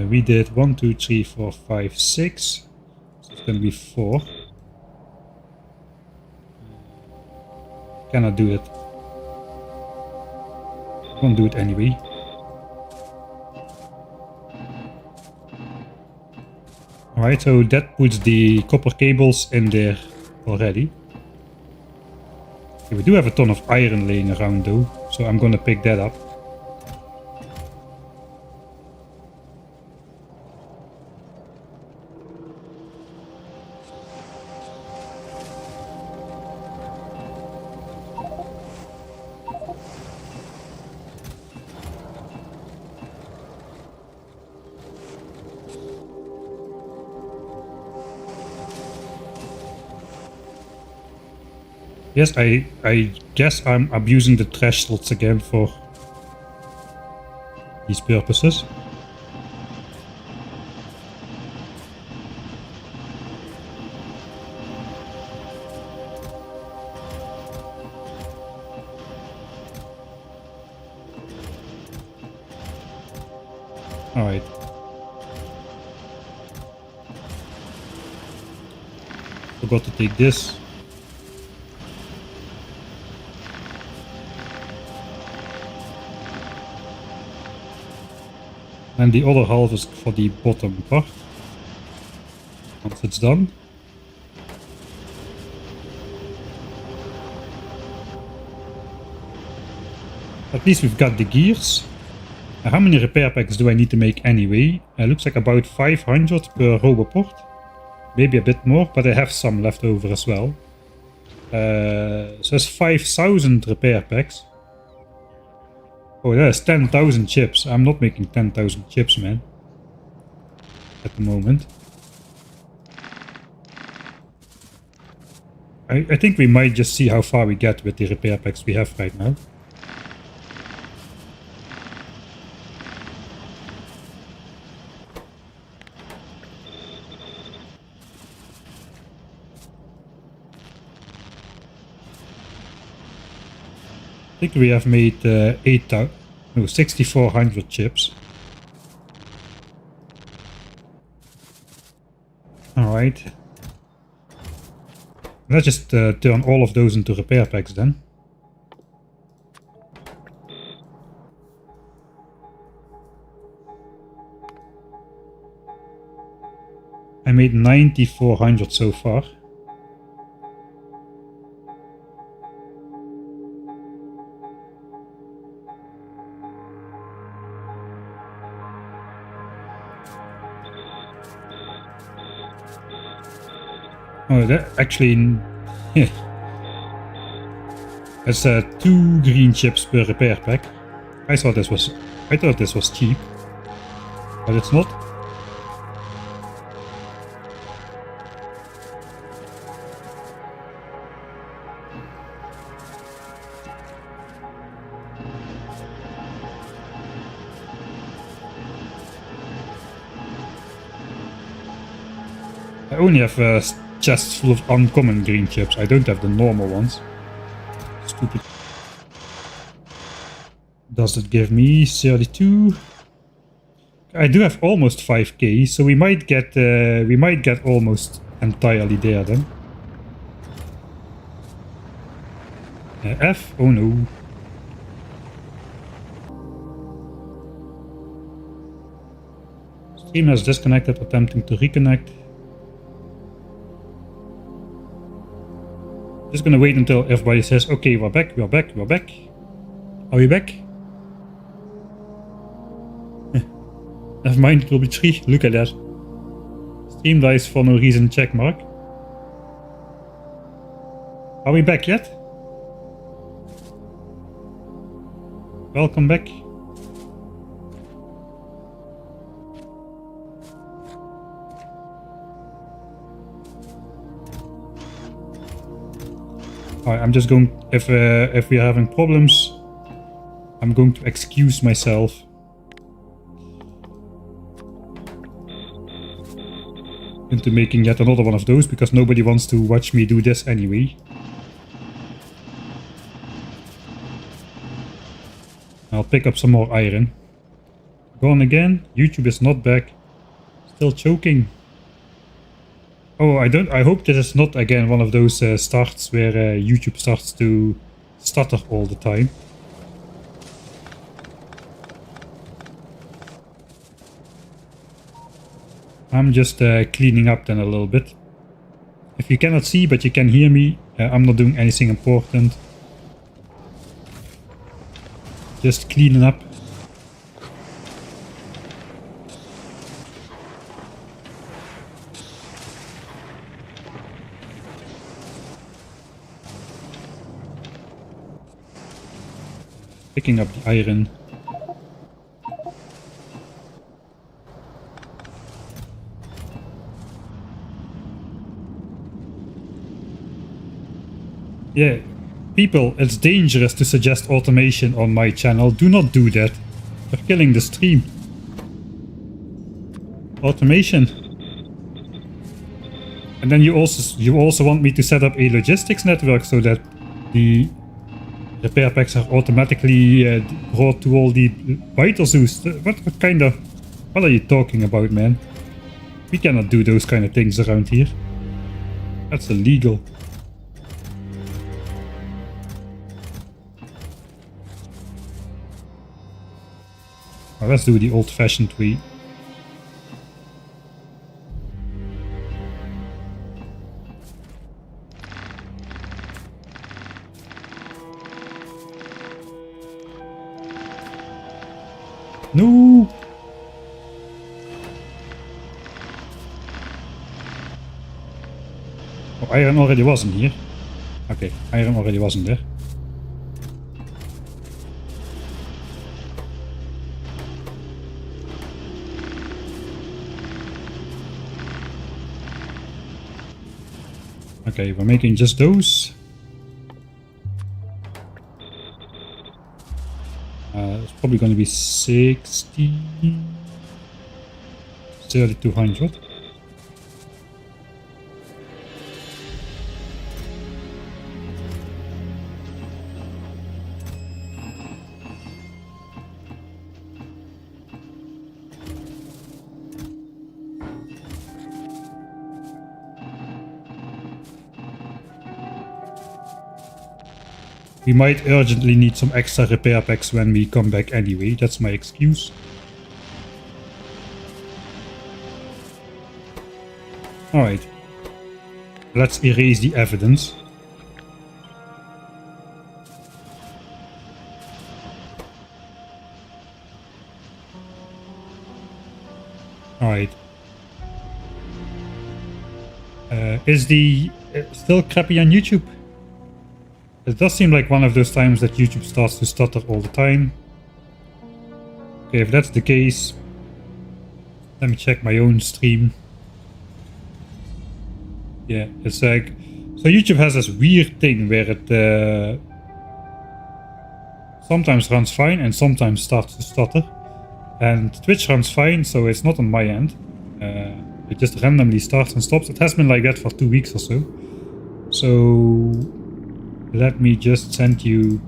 We did 1, 2, 3, 4, 5, 6. So it's gonna be 4. Cannot do it. Won't do it anyway. Alright, so that puts the copper cables in there already. Okay, we do have a ton of iron laying around though, so I'm gonna pick that up. Yes, I guess I'm abusing the trash slots again for these purposes. Alright. Forgot to take this. And the other half is for the bottom part. Once it's done. At least we've got the gears. How many repair packs do I need to make anyway? Looks like about 500 per roboport. Maybe a bit more, but I have some left over as well. So that's 5,000 repair packs. Oh, that's 10,000 chips. I'm not making 10,000 chips, man. At the moment. I think we might just see how far we get with the repair packs we have right now. I think we have made 6,400 chips. Alright. Let's just turn all of those into repair packs then. I made 9,400 so far. Oh, that actually, yeah. That's 2 green chips per repair pack. I thought this was cheap, but it's not. I only have chests full of uncommon green chips. I don't have the normal ones. Stupid. Does it give me 32? I do have almost 5k, so we might get almost entirely there then. F? Oh no. Stream has disconnected, attempting to reconnect. Just gonna wait until everybody says, okay, we're back, we're back, we're back. Are we back? Never mind, it will be 3. Look at that. Stream dies for no reason, check mark. Are we back yet? Welcome back. Alright, I'm just going, if we are having problems, I'm going to excuse myself. Into making yet another one of those, because nobody wants to watch me do this anyway. I'll pick up some more iron. Gone again. YouTube is not back. Still choking. Oh, I hope this is not again one of those starts where YouTube starts to stutter all the time. I'm just cleaning up then a little bit. If you cannot see but you can hear me, I'm not doing anything important. Just cleaning up. Picking up the iron. Yeah, people, it's dangerous to suggest automation on my channel. Do not do that. You're killing the stream. Automation. And then you also want me to set up a logistics network so that the repair packs are automatically brought to all the vital zoos. What are you talking about, man? We cannot do those kind of things around here. That's illegal. Well, let's do the old-fashioned way. No! Oh, iron already wasn't here. Okay, iron already wasn't there. Okay, we're making just those. It's probably going to be 60... 3200. We might urgently need some extra repair packs when we come back anyway, that's my excuse. Alright. Let's erase the evidence. Alright. Is the still crappy on YouTube? It does seem like one of those times that YouTube starts to stutter all the time. Okay, if that's the case, let me check my own stream. Yeah, it's like... So YouTube has this weird thing where it sometimes runs fine and sometimes starts to stutter. And Twitch runs fine, so it's not on my end. It just randomly starts and stops. It has been like that for 2 weeks or so. So... Let me just send you,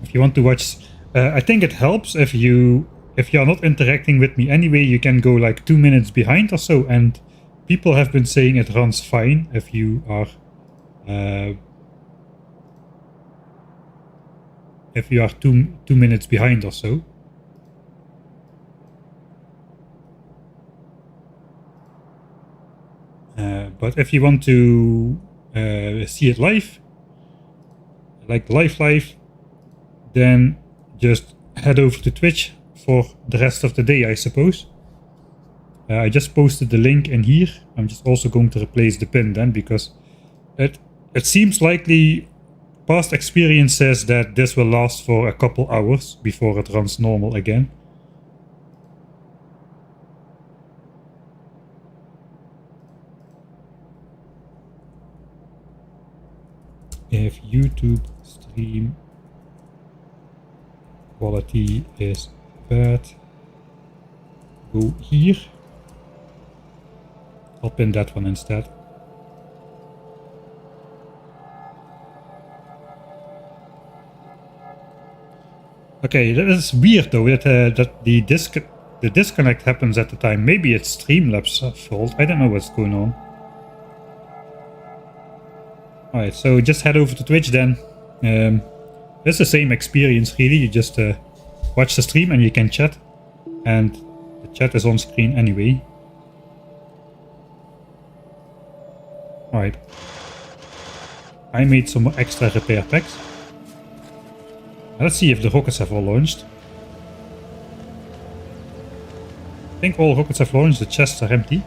if you want to watch, I think it helps if you're not interacting with me anyway, you can go like 2 minutes behind or so, and people have been saying it runs fine if you are 2 minutes behind or so. But if you want to see it live, like live, then just head over to Twitch for the rest of the day, I suppose. I just posted the link in here. I'm just also going to replace the pin then, because it seems likely, past experience says that this will last for a couple hours before it runs normal again. if YouTube stream quality is bad, go here. I'll pin that one instead. Okay, that is weird though, that the disconnect happens at the time. Maybe it's Streamlabs' fault. I don't know what's going on. Alright, so just head over to Twitch then. It's the same experience really. You just watch the stream and you can chat. And the chat is on screen anyway. Alright. I made some extra repair packs. Let's see if the rockets have all launched. I think all rockets have launched, the chests are empty.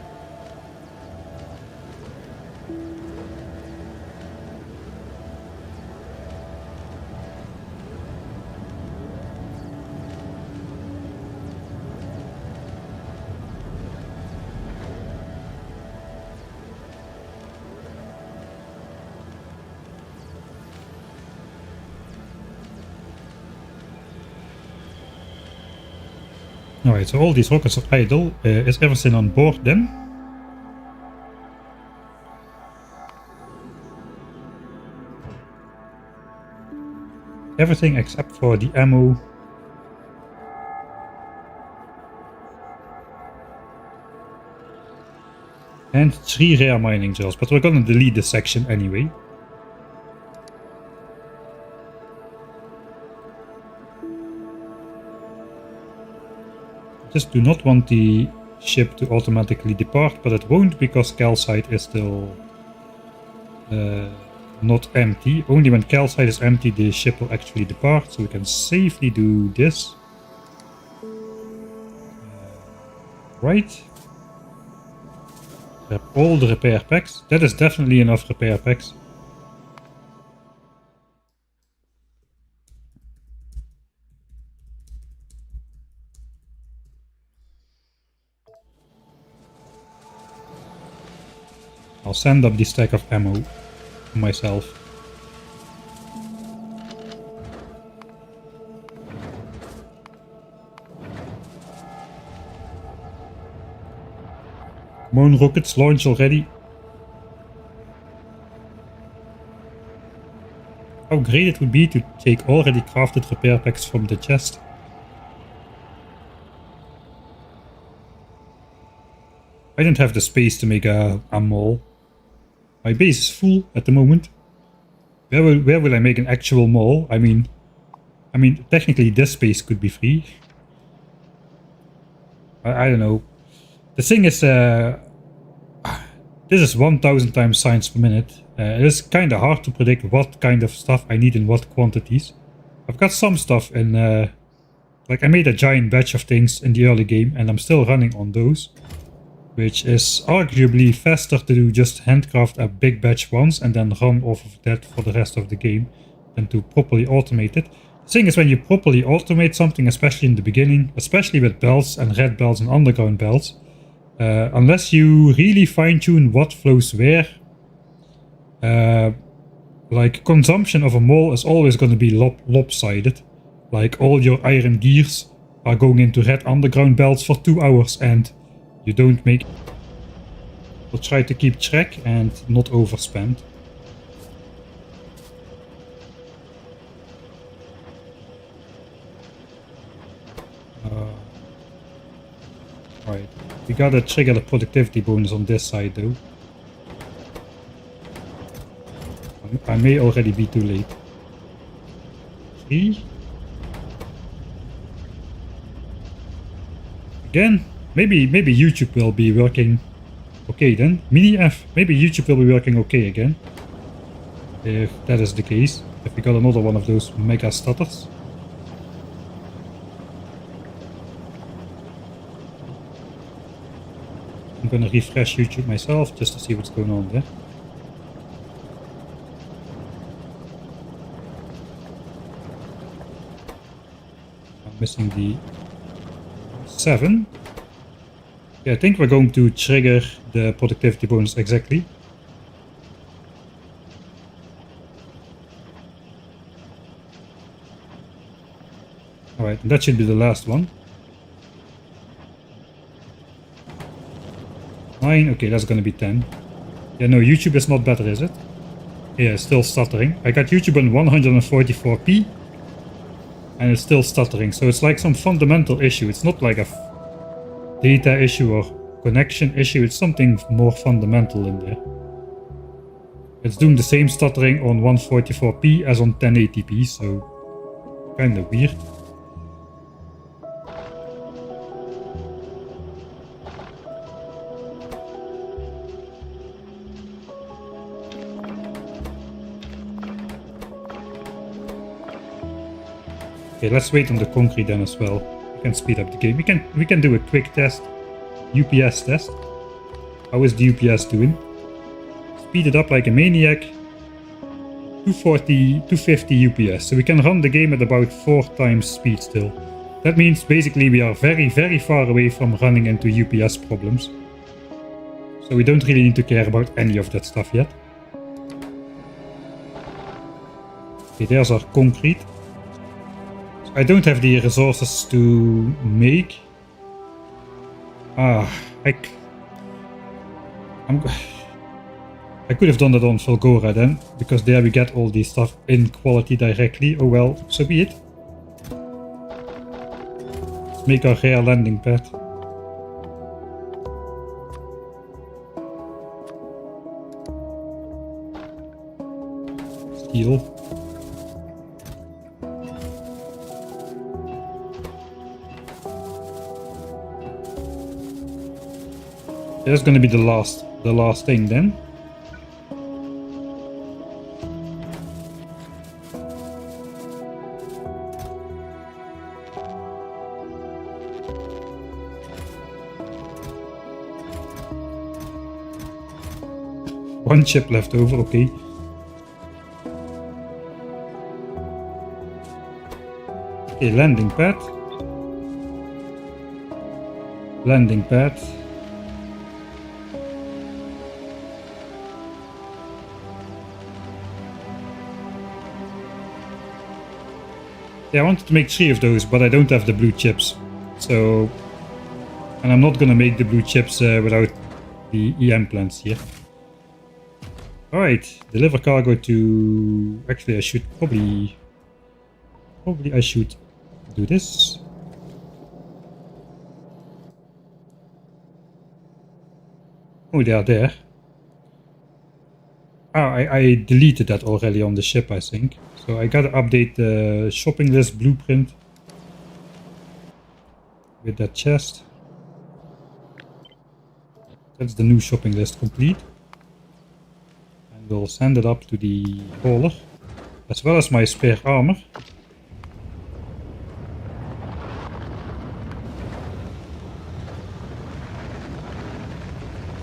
Alright, so all these rockets are idle. Is everything on board then? Everything except for the ammo. And 3 rare mining gels, but we're gonna delete this section anyway. Just do not want the ship to automatically depart, but it won't because calcite is still not empty. Only when calcite is empty the ship will actually depart, so we can safely do this. Right. Grab all the repair packs. That is definitely enough repair packs. I'll send up the stack of ammo myself. Come on, rockets, launch already. How great it would be to take already crafted repair packs from the chest. I don't have the space to make a mall. My base is full at the moment. Where will I make an actual mall? I mean, technically this space could be free. I don't know. The thing is, this is 1000 times science per minute. It is kind of hard to predict what kind of stuff I need in what quantities. I've got some stuff in, like I made a giant batch of things in the early game and I'm still running on those. Which is arguably faster to do just handcraft a big batch once and then run off of that for the rest of the game than to properly automate it. The thing is, when you properly automate something, especially in the beginning, especially with belts and red belts and underground belts, unless you really fine-tune what flows where, like consumption of a mole is always going to be lopsided. Like all your iron gears are going into red underground belts for 2 hours and you don't make... We'll try to keep track and not overspend. Right, we gotta trigger the productivity bonus on this side though. I may already be too late. 3. Again? Maybe YouTube will be working okay then. Mini F, maybe YouTube will be working okay again. If that is the case. If we got another one of those mega stutters. I'm gonna refresh YouTube myself just to see what's going on there. I'm missing the 7. Yeah, I think we're going to trigger the productivity bonus exactly. Alright, that should be the last one. 9, okay, that's gonna be 10. Yeah, no, YouTube is not better, is it? Yeah, still stuttering. I got YouTube on 144p and it's still stuttering, so it's like some fundamental issue. It's not like a data issue or connection issue, it's something more fundamental in there. It's doing the same stuttering on 144p as on 1080p, so kinda weird. Okay, let's wait on the concrete then as well. We can speed up the game. We can do a quick test. UPS test. How is the UPS doing? Speed it up like a maniac. 240, 250 UPS. So we can run the game at about 4 times speed still. That means basically we are very, very far away from running into UPS problems. So we don't really need to care about any of that stuff yet. Okay, there's our concrete. I don't have the resources to make. I could have done that on FULGORA then, because there we get all this stuff in quality directly. Oh well, so be it. Let's make our rare landing pad. Steel. That's gonna be the last thing then. One chip left over, okay. Okay, landing pad. Landing pad. Yeah, I wanted to make 3 of those, but I don't have the blue chips. So, and I'm not gonna make the blue chips without the EM plants here. Alright, deliver cargo to... Actually, I should probably I should do this. Oh, they are there. Oh, I deleted that already on the ship, I think. So I gotta update the shopping list blueprint with that chest. That's the new shopping list complete. And we'll send it up to the hauler, as well as my spare armor.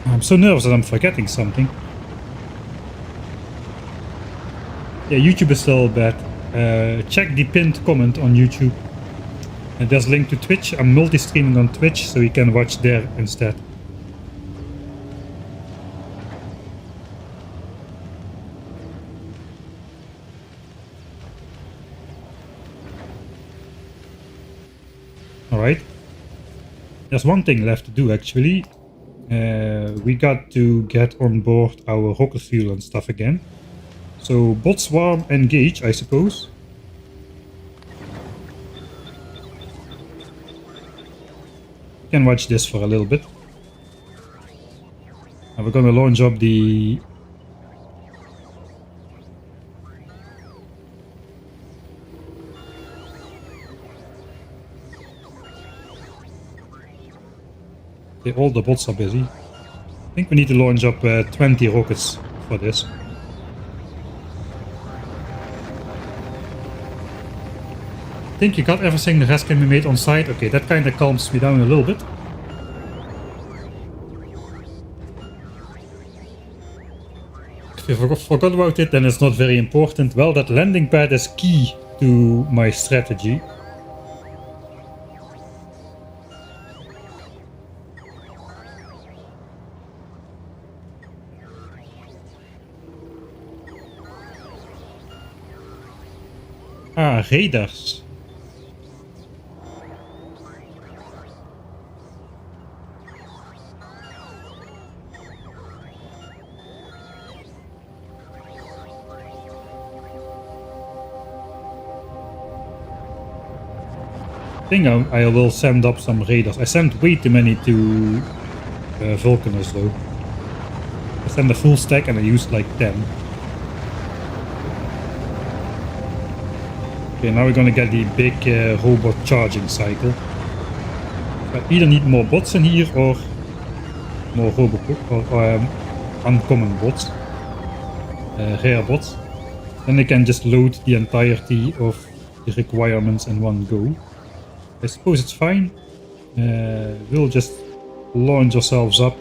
I'm so nervous that I'm forgetting something. Yeah, YouTube is still bad. Check the pinned comment on YouTube. And there's a link to Twitch. I'm multi-streaming on Twitch, so you can watch there instead. Alright. There's one thing left to do actually. We got to get on board our rocket fuel and stuff again. So, bot swarm engage, I suppose. You can watch this for a little bit. And we're gonna launch up the... Okay, all the bots are busy. I think we need to launch up 20 rockets for this. I think you got everything, the rest can be made on site. Okay, that kind of calms me down a little bit. If you forgot about it, then it's not very important. Well, that landing pad is key to my strategy. Ah, radars. think I will send up some raiders. I sent way too many to Vulcanus though. I sent a full stack and I used like 10. Okay, now we're gonna get the big robot charging cycle. I either need more bots in here or more robot or uncommon bots, rare bots. Then I can just load the entirety of the requirements in one go. I suppose it's fine. We'll just launch ourselves up.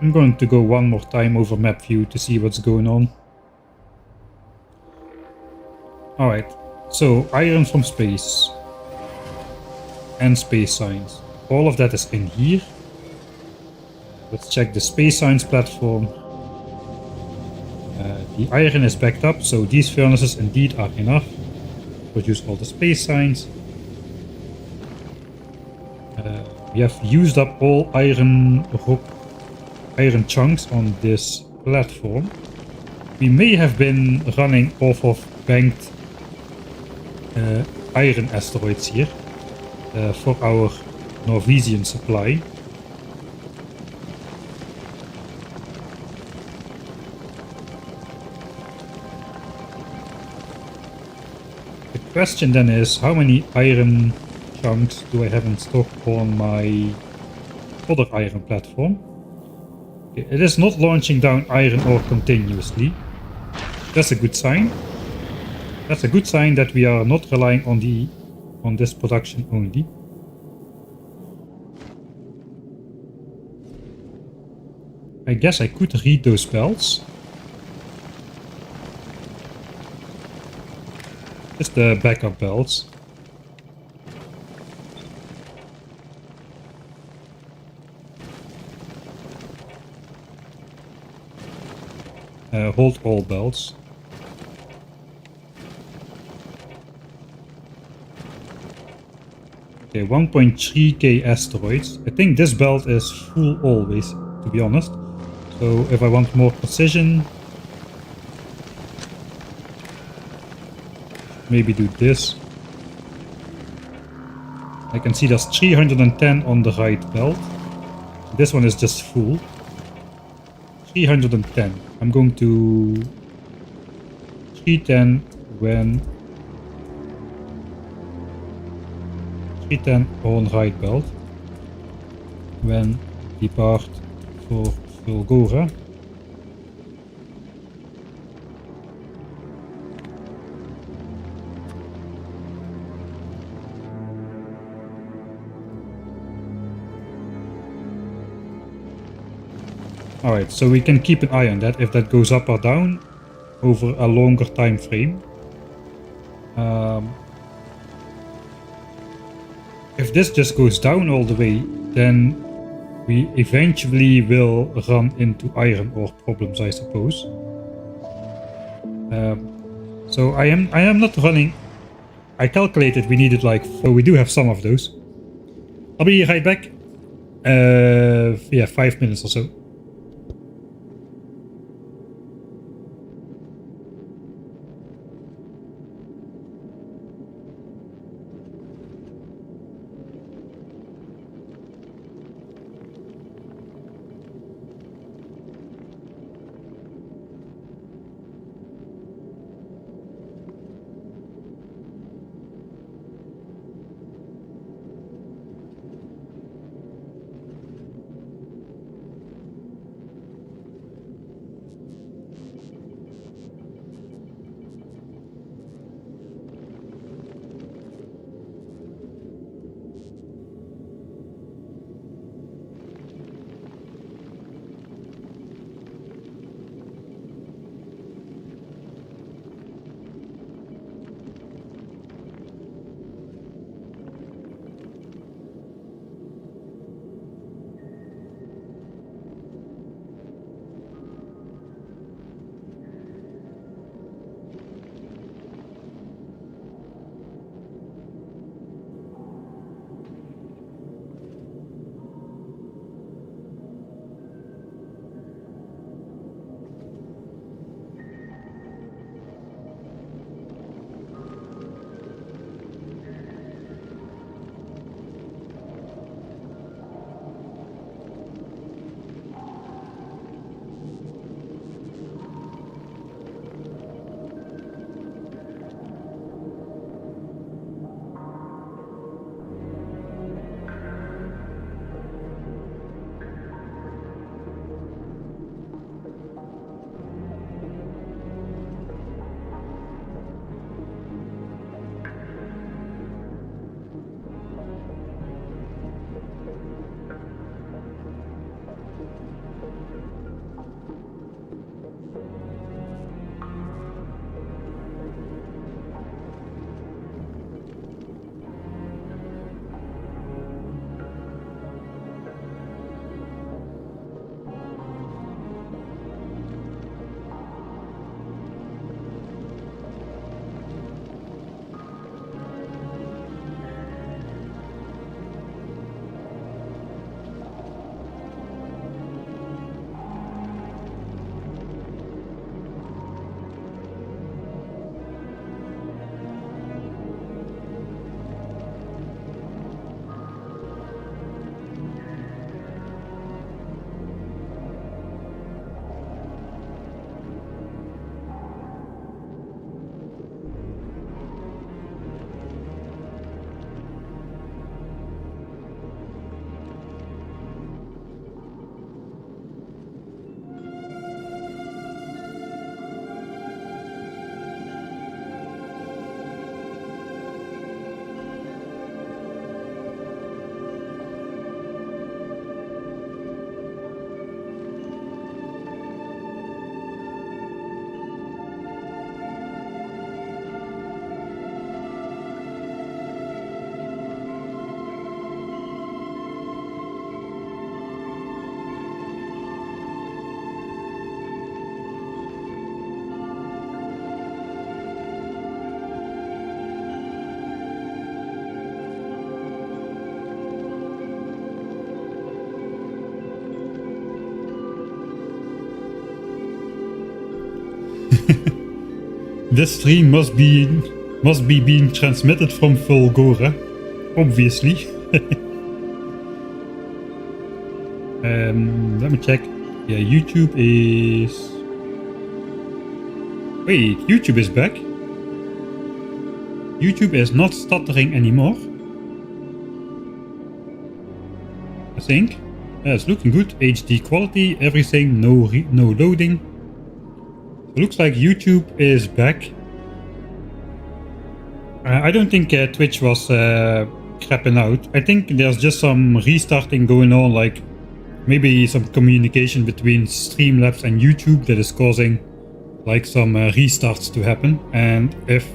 I'm going to go one more time over map view to see what's going on. Alright, so iron from space and space signs. All of that is in here. Let's check the space signs platform. The iron is backed up, so these furnaces indeed are enough to produce all the space signs. We have used up all iron chunks on this platform. We may have been running off of banked iron asteroids here for our Norwegian supply. The question then is, how many iron chunks do I have in stock on my other iron platform? Okay, it is not launching down iron ore continuously. That's a good sign. That's a good sign that we are not relying on this production only. I guess I could read those belts. Just the backup belts. Hold all belts. Okay, 1.3k asteroids. I think this belt is full always, to be honest. So if I want more precision, maybe do this. I can see there's 310 on the right belt. This one is just full. 310. I'm going to 310 when 310 on right belt when depart for FULGORA. Alright, so we can keep an eye on that if that goes up or down over a longer time frame. If this just goes down all the way, then we eventually will run into iron ore problems, I suppose. So I am not running. I calculated we needed like 4. We do have some of those. I'll be right back. Yeah, 5 minutes or so. This stream must be being transmitted from FULGORA, obviously. Let me check. Yeah, YouTube is... Wait, YouTube is back. YouTube is not stuttering anymore. I think. Yeah, it's looking good. HD quality, everything, no loading. It looks like YouTube is back. I don't think Twitch was crapping out. I think there's just some restarting going on, like maybe some communication between Streamlabs and YouTube that is causing like some restarts to happen. And if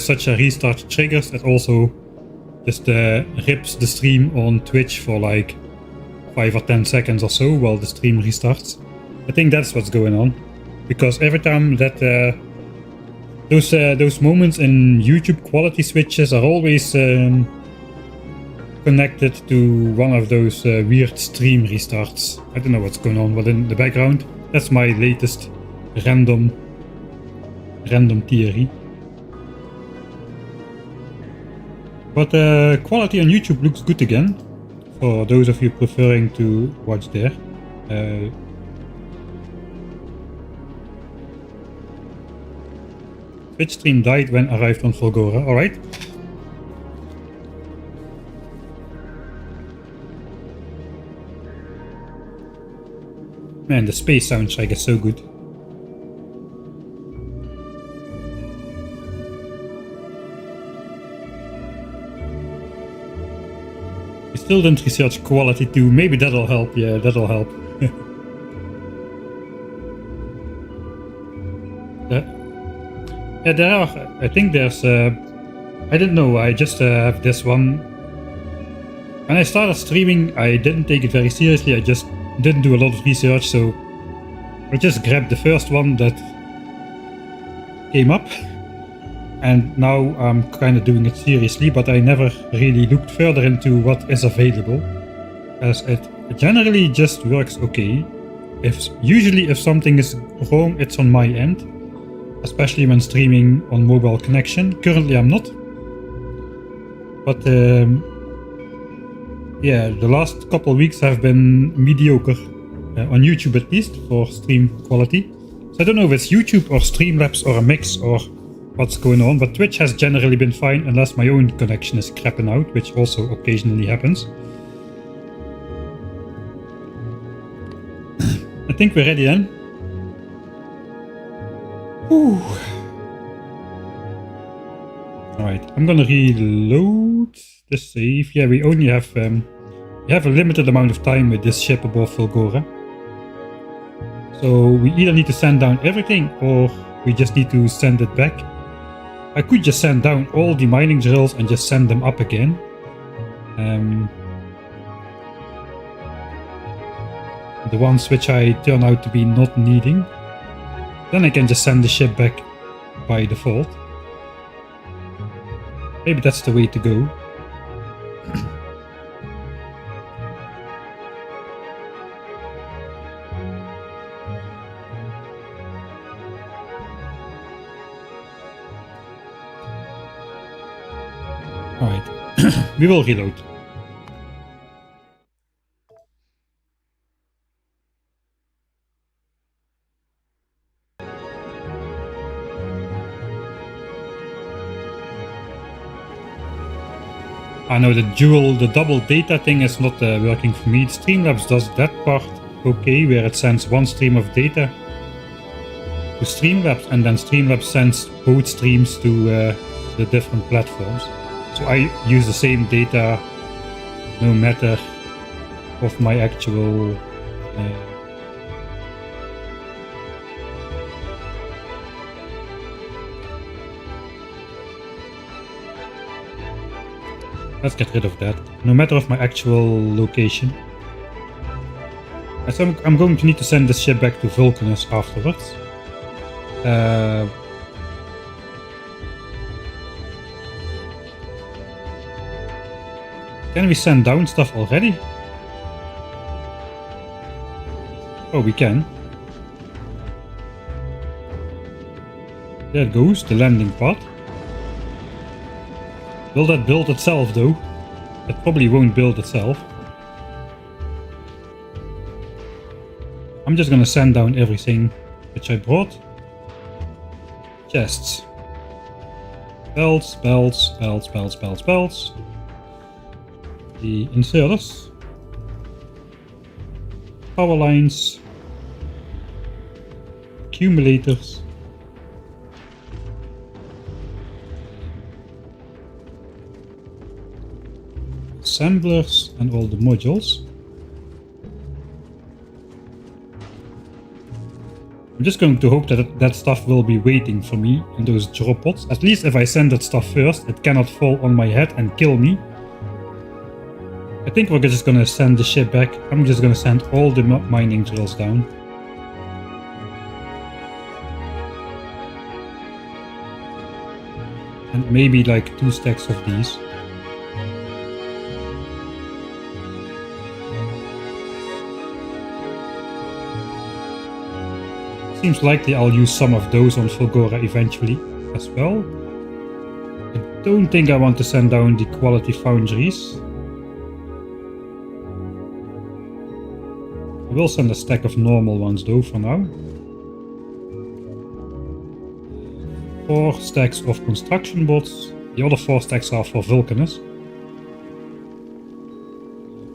such a restart triggers, it also just rips the stream on Twitch for like 5 or 10 seconds or so while the stream restarts. I think that's what's going on, because every time that those moments in YouTube quality switches are always connected to one of those weird stream restarts. I don't know what's going on within the background. That's my latest random theory. But quality on YouTube looks good again, for those of you preferring to watch there. Twitch stream died when arrived on FULGORA, alright. Man, the space soundtrack is so good. We still didn't research quality too. Maybe that'll help. Yeah, that'll help. Yeah, there are. I think there's. I don't know. I just have this one. When I started streaming, I didn't take it very seriously. I just didn't do a lot of research, so I just grabbed the first one that came up, and now I'm kind of doing it seriously, but I never really looked further into what is available, as it generally just works okay. Usually if something is wrong, it's on my end, especially when streaming on mobile connection. Currently I'm not, but yeah, the last couple of weeks have been mediocre, on YouTube at least, for stream quality. So I don't know if it's YouTube or Streamlabs or a mix or what's going on, but Twitch has generally been fine, unless my own connection is crapping out, which also occasionally happens. I think we're ready then. Whew. Alright, I'm gonna reload the save. Yeah, we only have we have a limited amount of time with this ship above FULGORA. So we either need to send down everything, or we just need to send it back. I could just send down all the mining drills and just send them up again. The ones which I turn out to be not needing. Then I can just send the ship back by default. Maybe that's the way to go. Alright, we will reload. I know the double data thing is not working for me. Streamlabs does that part okay, where it sends one stream of data to Streamlabs, and then Streamlabs sends both streams to the different platforms. So I use the same data no matter of my actual let's get rid of that. No matter of my actual location. And so I'm going to need to send this ship back to Vulcanus afterwards. Can we send down stuff already? Oh, we can. There it goes, the landing pad. Will that build itself though? It probably won't build itself. I'm just gonna sand down everything which I brought. Chests. Belts, belts, belts, belts, belts, belts. The inserters. Power lines. Accumulators. Assemblers and all the modules. I'm just going to hope that that stuff will be waiting for me in those drop pods. At least if I send that stuff first, it cannot fall on my head and kill me. I think we're just gonna send the ship back. I'm just gonna send all the mining drills down. And maybe like 2 stacks of these. Seems likely I'll use some of those on FULGORA eventually as well. I don't think I want to send down the quality foundries. I will send a stack of normal ones though for now. 4 stacks of construction bots. The other 4 stacks are for Vulcanus.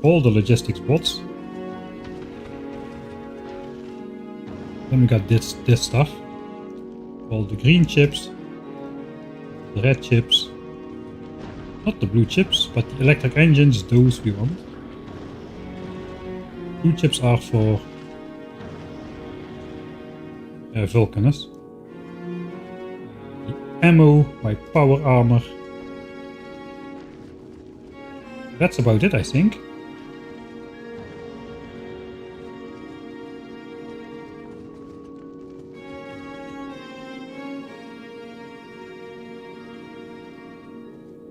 All the logistics bots. Then we got this stuff. All the green chips. The red chips. Not the blue chips, but the electric engines, those we want. Blue chips are for Vulcanus. The ammo, my power armor. That's about it, I think.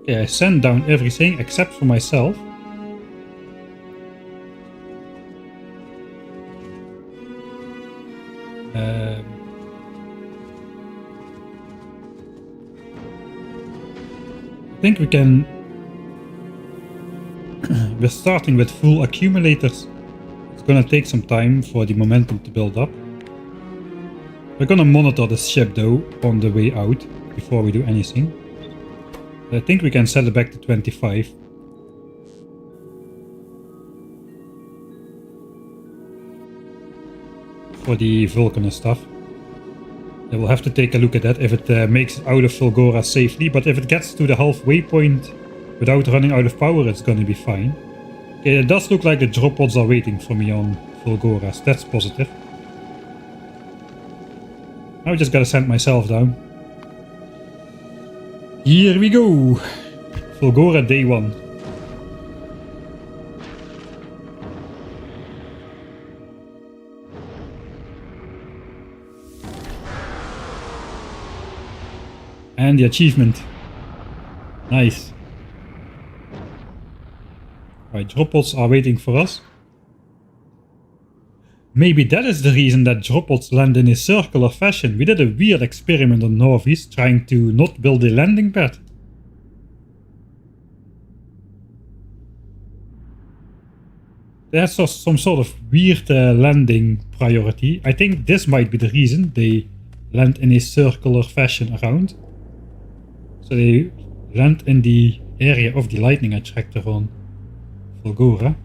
Okay, I sent down everything except for myself. I think we can... We're starting with full accumulators. It's gonna take some time for the momentum to build up. We're gonna monitor the ship though on the way out before we do anything. I think we can set it back to 25. For the Vulcanus stuff. I will have to take a look at that if it makes it out of FULGORA safely, but if it gets to the halfway point without running out of power, it's gonna be fine. Okay, it does look like the drop pods are waiting for me on FULGORA, so that's positive. Now I just gotta send myself down. Here we go! FULGORA day 1. And the achievement. Nice. Right, drop pods are waiting for us. Maybe that is the reason that drop pods land in a circular fashion. We did a weird experiment on Norvis trying to not build a landing pad. There's some sort of weird landing priority. I think this might be the reason they land in a circular fashion around. So they land in the area of the lightning attractor on FULGORA.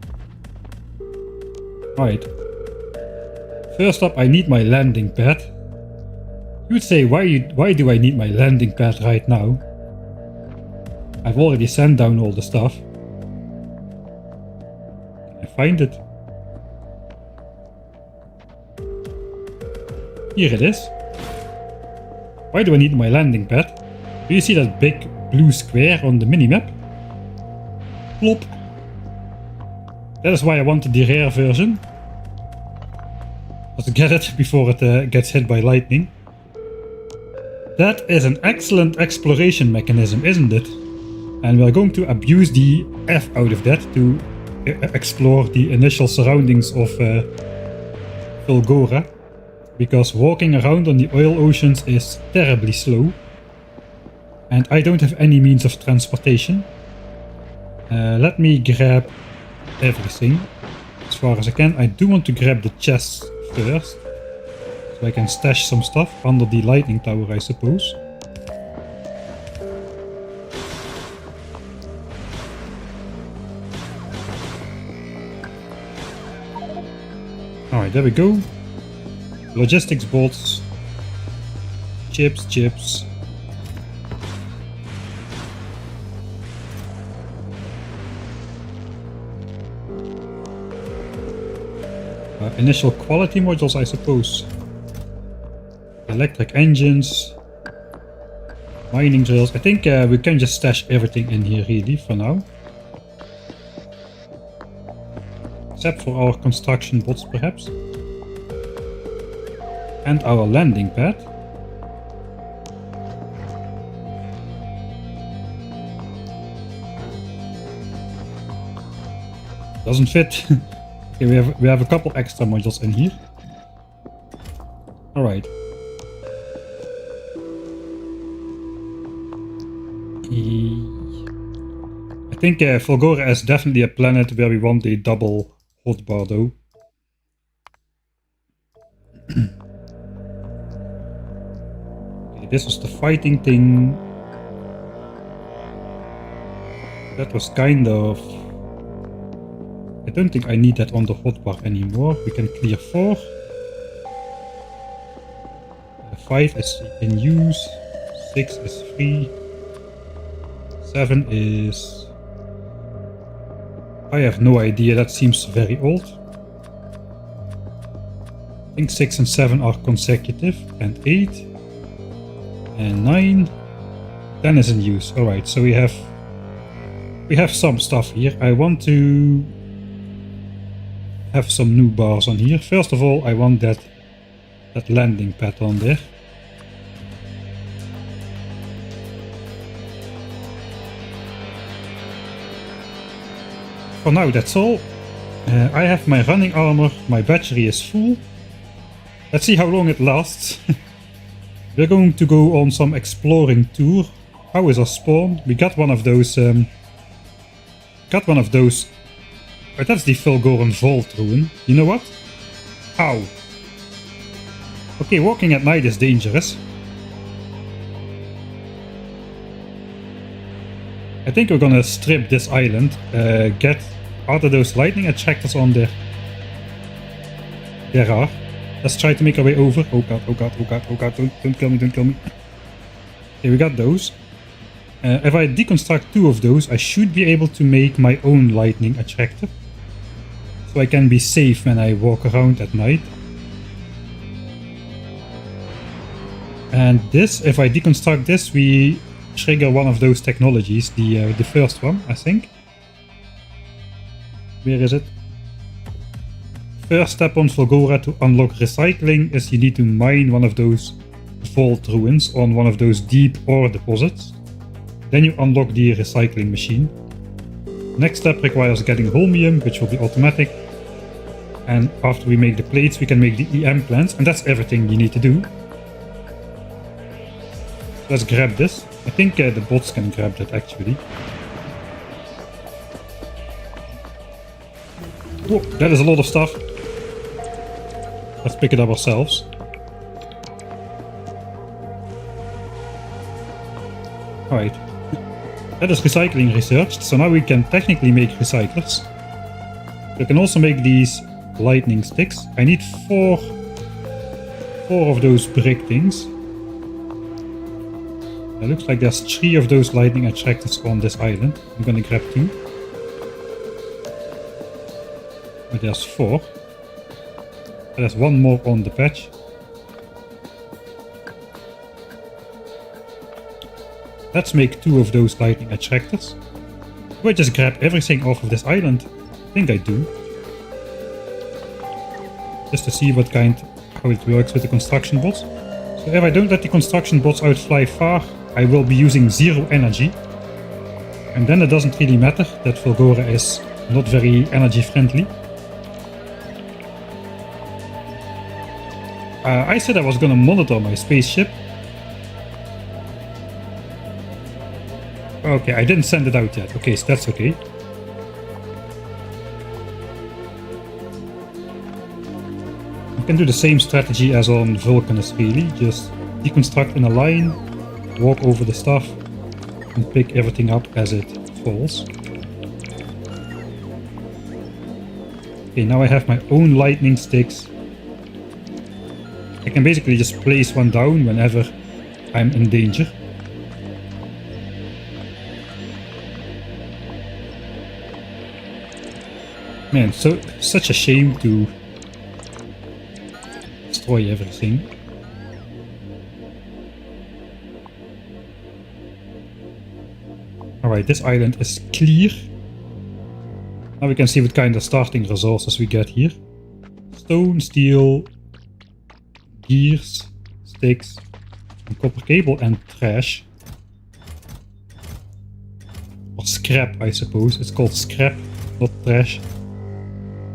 Right. First up, I need my landing pad. You would say, why do I need my landing pad right now? I've already sent down all the stuff. Can I find it? Here it is. Why do I need my landing pad? Do you see that big blue square on the minimap? Plop. That is why I wanted the rare version. To get it before it gets hit by lightning. That is an excellent exploration mechanism, isn't it? And we're going to abuse the F out of that to explore the initial surroundings of FULGORA. because walking around on the oil oceans is terribly slow. And I don't have any means of transportation. Let me grab everything as far as I can. I do want to grab the chests first, so I can stash some stuff under the lightning tower, I suppose. Alright, there we go. Logistics bolts. Chips. Initial quality modules, I suppose. Electric engines. Mining drills. I think we can just stash everything in here really for now. Except for our construction bots perhaps. And our landing pad. Doesn't fit. Okay, we have a couple extra modules in here. Alright. I think Fulgora is definitely a planet where we want a double hotbar though. Okay, this was the fighting thing. That was kind of... I don't think I need that on the hotbar anymore. We can clear 4. 5 is in use. 6 is free. 7 is... I have no idea, that seems very old. I think 6 and 7 are consecutive. And 8. And 9. 10 is in use. Alright, so we have some stuff here. I want to have some new bars on here. First of all, I want that landing pad on there. For now, that's all. I have my running armor, my battery is full. Let's see how long it lasts. We're going to go on some exploring tour. How is our spawn? We got one of those... Oh, that's the Fulgoran Vault ruin. You know what? Ow. Okay, walking at night is dangerous. I think we're gonna strip this island. Are there those lightning attractors on there? There are. Let's try to make our way over. Oh god, don't kill me. Okay, we got those. If I deconstruct 2 of those, I should be able to make my own lightning attractor. So I can be safe when I walk around at night. And this, if I deconstruct this, we trigger one of those technologies, the first one, I think. Where is it? First step on Fulgora to unlock recycling is you need to mine one of those vault ruins on one of those deep ore deposits. Then you unlock the recycling machine. Next step requires getting holmium, which will be automatic. And after we make the plates, we can make the EM plants, and that's everything you need to do. Let's grab this. I think the bots can grab that actually. Whoa, that is a lot of stuff. Let's pick it up ourselves. Alright. That is recycling researched, so now we can technically make recyclers. We can also make these lightning sticks. I need 4 of those brick things. It looks like there's 3 of those lightning attractors on this island. I'm gonna grab 2. But there's 4. There's 1 more on the patch. Let's make 2 of those lightning attractors. Do I just grab everything off of this island? I think I do. Just to see how it works with the construction bots. So if I don't let the construction bots outfly far, I will be using 0 energy. And then it doesn't really matter that Fulgora is not very energy friendly. I said I was gonna monitor my spaceship. Okay, I didn't send it out yet. Okay, so that's okay. You can do the same strategy as on Vulcanus really. Just deconstruct in a line, walk over the stuff, and pick everything up as it falls. Okay, now I have my own lightning sticks. I can basically just place one down whenever I'm in danger. Man, such a shame to destroy everything. Alright, this island is clear. Now we can see what kind of starting resources we get here. Stone, steel, gears, sticks, and copper cable and trash. Or scrap, I suppose. It's called scrap, not trash.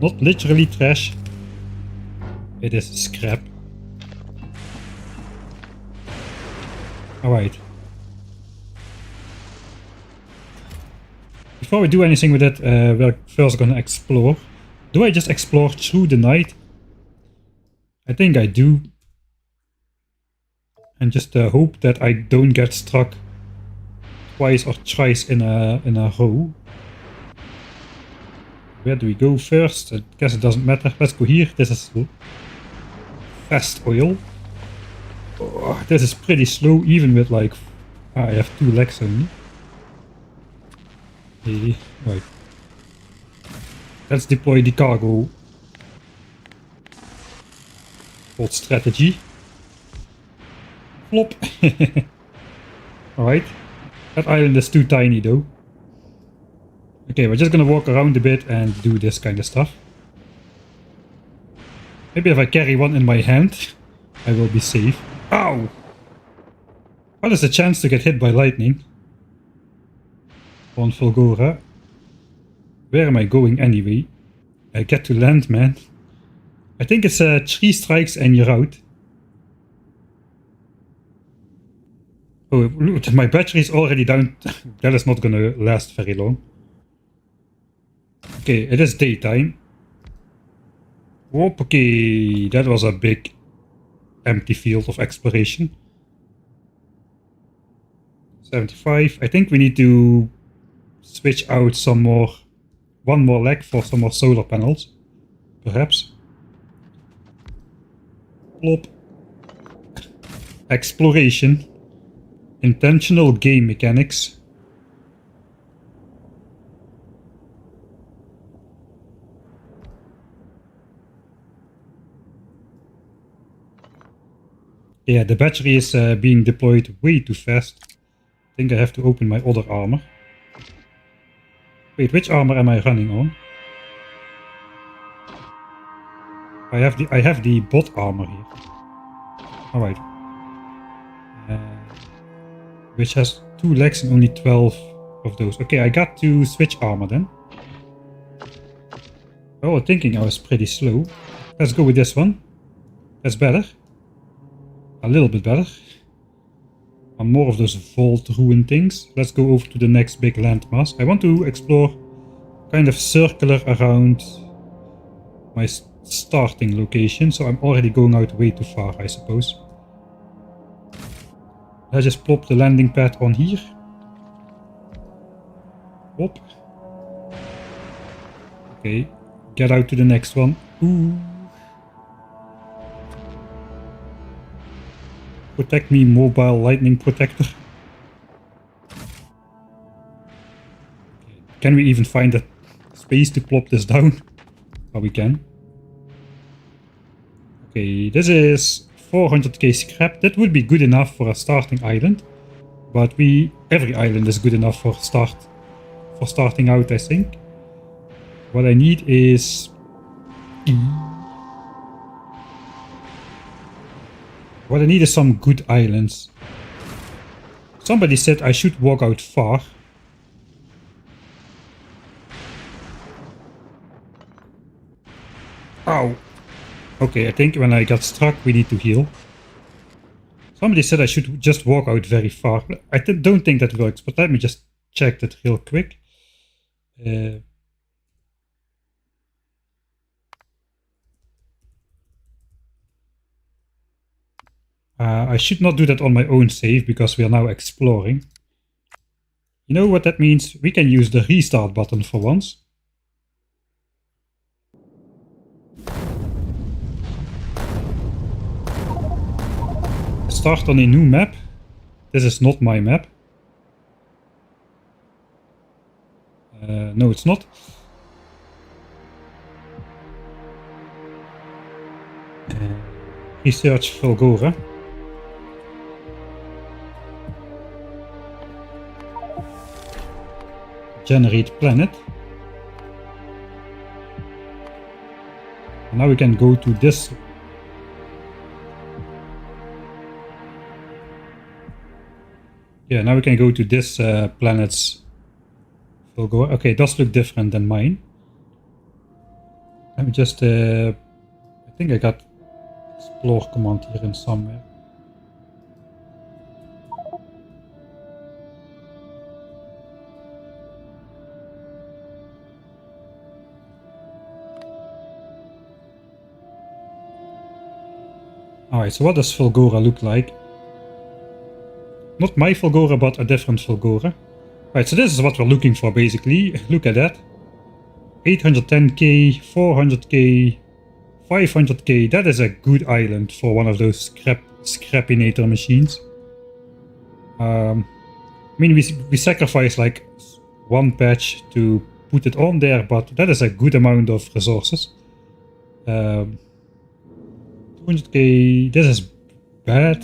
Not literally trash. It is scrap. Alright. Before we do anything with it, we're first gonna explore. Do I just explore through the night? I think I do. And just hope that I don't get struck twice or thrice in a row. Where do we go first? I guess it doesn't matter. Let's go here. This is fast oil. Oh, this is pretty slow, even with like... I have 2 legs only. Okay, right. Let's deploy the cargo. Called strategy. Flop. Alright. That island is too tiny though. Okay, we're just gonna walk around a bit and do this kind of stuff. Maybe if I carry one in my hand, I will be safe. Ow! What is the chance to get hit by lightning? On Fulgora. Where am I going anyway? I get to land, man. I think it's 3 strikes and you're out. Oh, look, my battery is already down. That is not gonna last very long. Okay, it is daytime. Whoop, okay, that was a big empty field of exploration. 75. I think we need to switch out one more leg for some more solar panels. Perhaps. Plop. Exploration. Intentional game mechanics. Yeah, the battery is being deployed way too fast. I think I have to open my other armor. Wait, which armor am I running on? I have the bot armor here. Alright. Which has 2 legs and only 12 of those. Okay, I got to switch armor then. Oh, thinking I was pretty slow. Let's go with this one. That's better. A little bit better. And more of those vault ruin things. Let's go over to the next big landmass. I want to explore kind of circular around my starting location. So I'm already going out way too far, I suppose. Let's just plop the landing pad on here. Hop. Okay, get out to the next one. Ooh. Protect me, mobile lightning protector. Can we even find a space to plop this down? Oh, we can. Okay, this is 400k scrap. That would be good enough for a starting island. But every island is good enough for starting out, I think. What I need is... What I need is some good islands. Somebody said I should walk out far. Ow. Okay, I think when I got struck, we need to heal. Somebody said I should just walk out very far. I don't think that works, but let me just check that real quick. I should not do that on my own save because we are now exploring. You know what that means? We can use the restart button for once. Start on a new map. This is not my map. No, it's not. Research FULGORA. Generate planet. And now we can go to this. Yeah, now we can go to this planet's FULGORA. Okay, it does look different than mine. Let me just... I think I got explore command here in somewhere. Alright, so what does FULGORA look like? Not my FULGORA, but a different FULGORA. Right, so this is what we're looking for basically. Look at that. 810k, 400k, 500k. That is a good island for one of those scrappinator machines. I mean, we sacrifice like one patch to put it on there, but that is a good amount of resources. 200k, this is bad.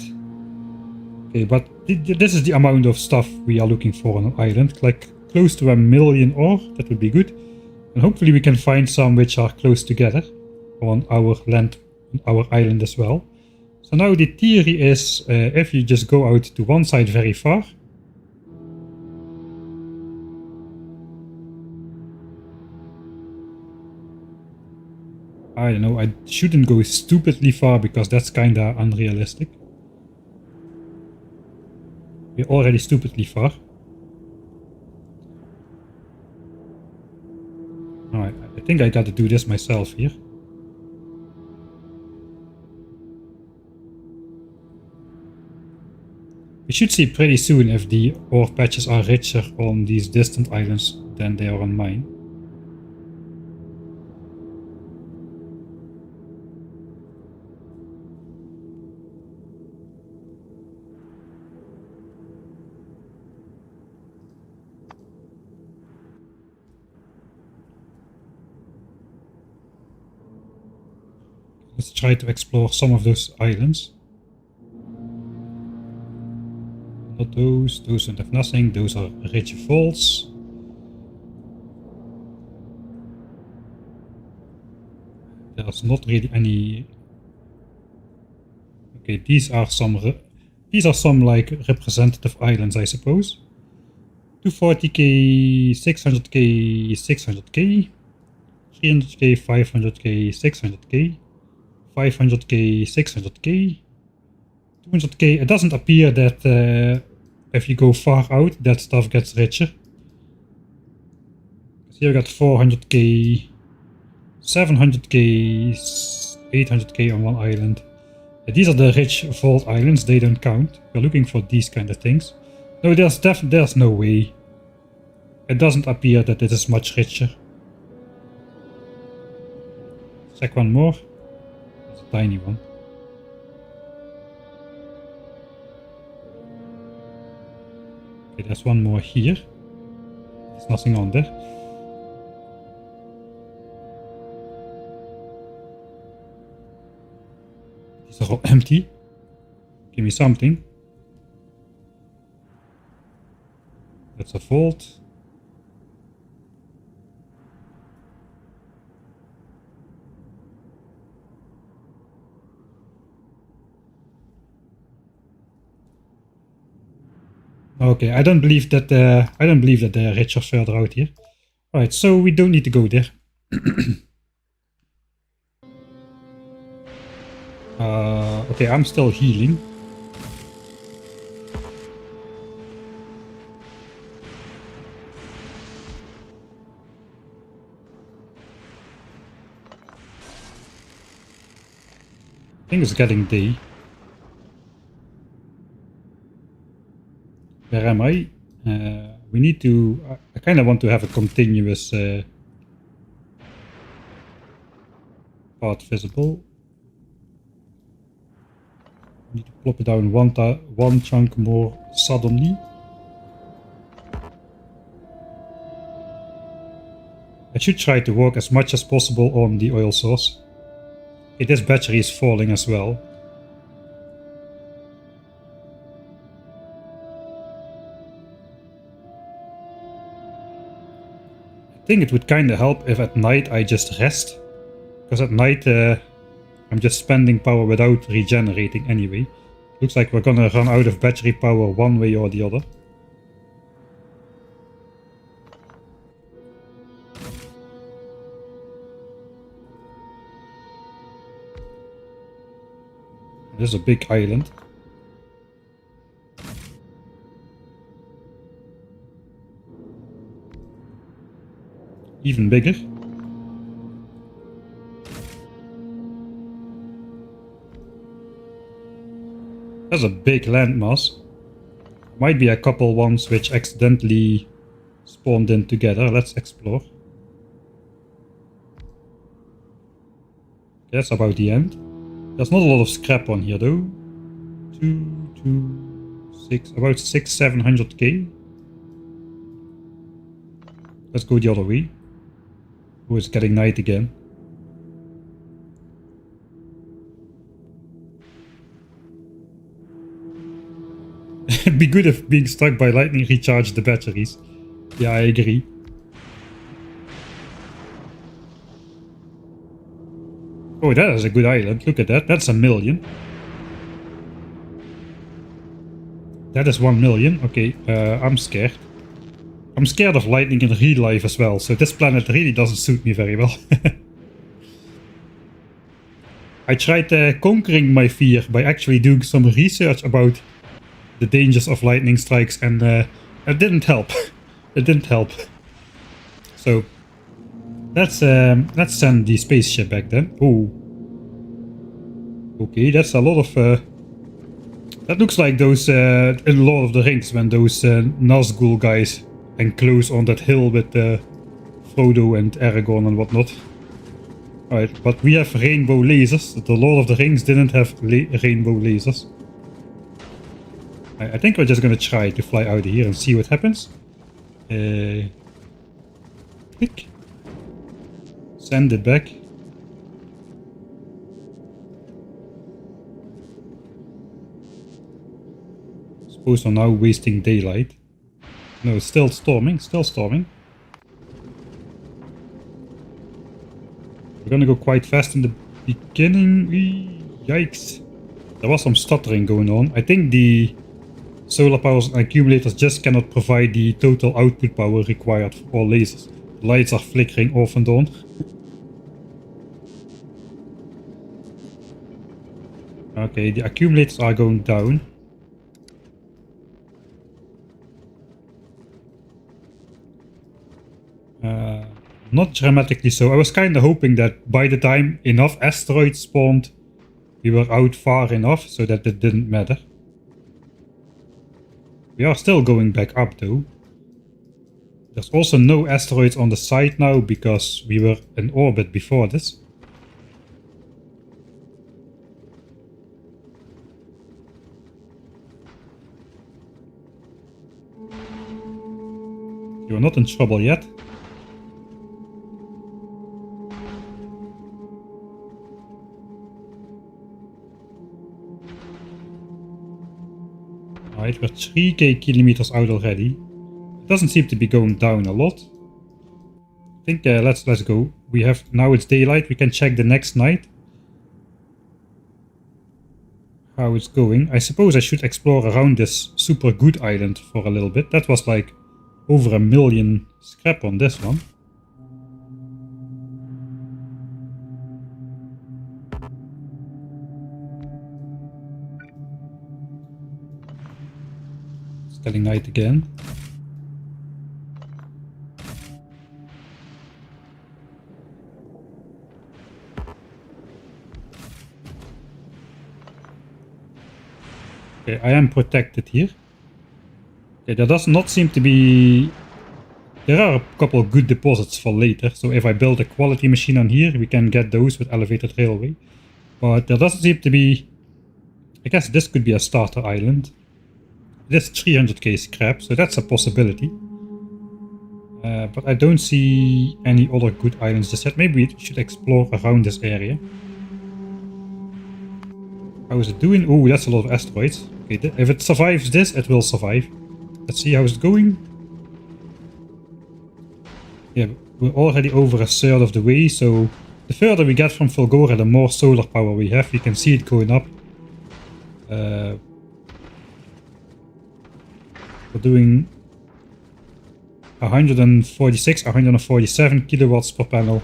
Okay, but this is the amount of stuff we are looking for on an island. Like close to 1 million ore, that would be good. And hopefully we can find some which are close together on our land, on our island as well. So now the theory is, if you just go out to one side very far. I don't know, I shouldn't go stupidly far because that's kinda unrealistic. We're already stupidly far. Alright, I think I gotta do this myself here. We should see pretty soon if the ore patches are richer on these distant islands than they are on mine. Let's try to explore some of those islands. Not those don't have nothing, those are rich vaults. There's not really any... Okay, these are some like representative islands, I suppose. 240k, 600k, 600k, 300k, 500k, 600k, 500k, 600k, 200k. It doesn't appear that if you go far out, that stuff gets richer. So here we got 400k, 700k, 800k on one island. These are the rich vault islands, they don't count. We're looking for these kind of things. No, there's no way. It doesn't appear that it is much richer. Check one more. It's a tiny one. Okay, there's one more here. There's nothing on there. These are all empty. Give me something. That's a vault. Okay, I don't believe that they're richer further out here. Alright, so we don't need to go there. Okay, I'm still healing. I think it's getting day. Where am I? We need to... I kind of want to have a continuous path visible. Need to plop it down one chunk more suddenly. I should try to work as much as possible on the oil source. Okay, this battery is falling as well. I think it would kind of help if at night I just rest. Because at night I'm just spending power without regenerating anyway. Looks like we're gonna run out of battery power one way or the other. This is a big island. Even bigger. That's a big landmass. Might be a couple ones which accidentally spawned in together. Let's explore. That's about the end. There's not a lot of scrap on here though. 6, about 700k. Let's go the other way. Oh, it's getting night again. It'd be good if being struck by lightning recharged the batteries. Yeah, I agree. Oh, that is a good island. Look at that. That's 1 million. That is 1 million. Okay, I'm scared. I'm scared of lightning in real life as well, so this planet really doesn't suit me very well. I tried conquering my fear by actually doing some research about the dangers of lightning strikes, and it didn't help. It didn't help. So let's send the spaceship back then. Oh, okay, that's a lot of. That looks like those in Lord of the Rings when those Nazgul guys enclose on that hill with Frodo and Aragorn and whatnot. Alright, but we have rainbow lasers. The Lord of the Rings didn't have rainbow lasers. I think we're just gonna try to fly out of here and see what happens. Click. Send it back. Suppose we're now wasting daylight. No, it's still storming, still storming. We're gonna go quite fast in the beginning. Yikes. There was some stuttering going on. I think the solar powers and accumulators just cannot provide the total output power required for all lasers. The lights are flickering off and on. Okay, the accumulators are going down. Not dramatically so. I was kind of hoping that by the time enough asteroids spawned, we were out far enough so that it didn't matter. We are still going back up though. There's also no asteroids on the side now because we were in orbit before this. You're not in trouble yet. Alright, we're 3k kilometers out already. It doesn't seem to be going down a lot. I think let's go. We have now it's daylight. We can check the next night. How it's going. I suppose I should explore around this super good island for a little bit. That was like over 1 million scrap on this one. telling night again. Okay, I am protected here. Okay, there does not seem to be... There are a couple of good deposits for later, so if I build a quality machine on here, we can get those with elevated railway. But there doesn't seem to be... I guess this could be a starter island. It is 300k scrap, so that's a possibility. But I don't see any other good islands just yet. Maybe we should explore around this area. How is it doing? Oh, that's a lot of asteroids. Okay, if it survives this, it will survive. Let's see how it's going. Yeah, we're already over a third of the way, so the further we get from Fulgora, the more solar power we have. You can see it going up. We're doing 146, 147 kilowatts per panel,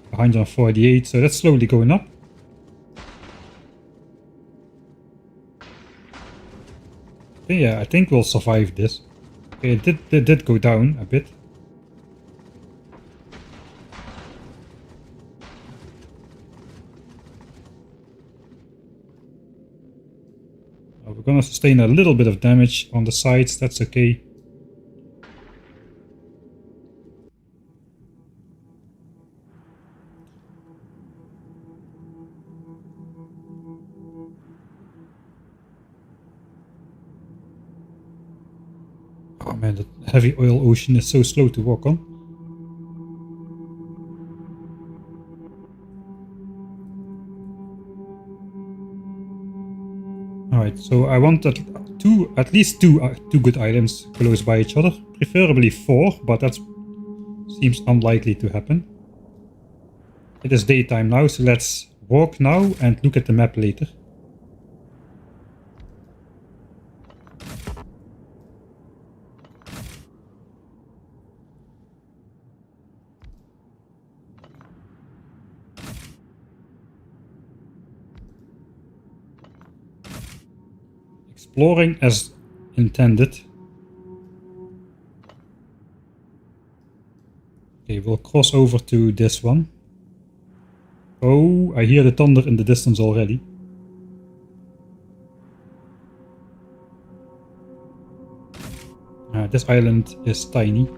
148, so that's slowly going up. Okay, yeah, I think we'll survive this. Okay, it did go down a bit. We're gonna sustain a little bit of damage on the sides, that's okay. Oh man, the heavy oil ocean is so slow to walk on. Alright, so I want at least two good islands close by each other. Preferably 4, but that seems unlikely to happen. It is daytime now, so let's walk now and look at the map later. Exploring as intended. Okay, we'll cross over to this one. Oh, I hear the thunder in the distance already. This island is tiny.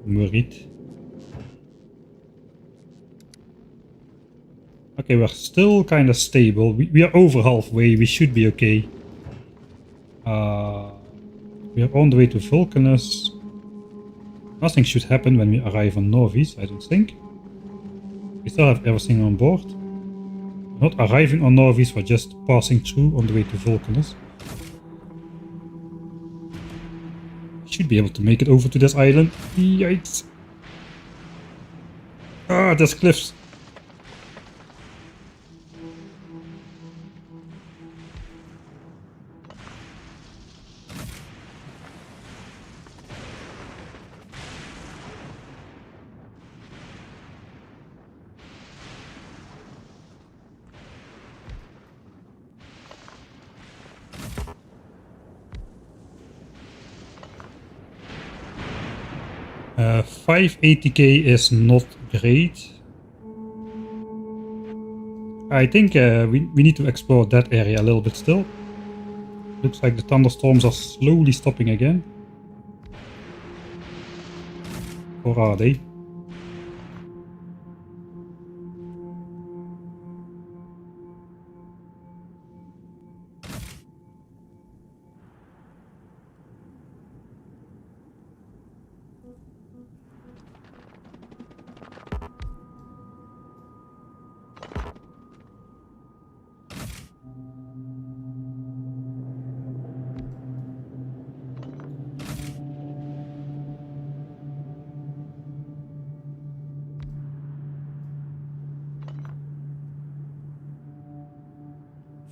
Worried. Okay, we're still kind of stable. We are over halfway. We should be okay. We are on the way to Vulcanus. Nothing should happen when we arrive on Novis, I don't think. We still have everything on board. We're not arriving on Novis, we're just passing through on the way to Vulcanus. Should be able to make it over to this island. Yikes. Ah, there's cliffs. Uh, 580k is not great. I think we need to explore that area a little bit still. Looks like the thunderstorms are slowly stopping again. Or are they?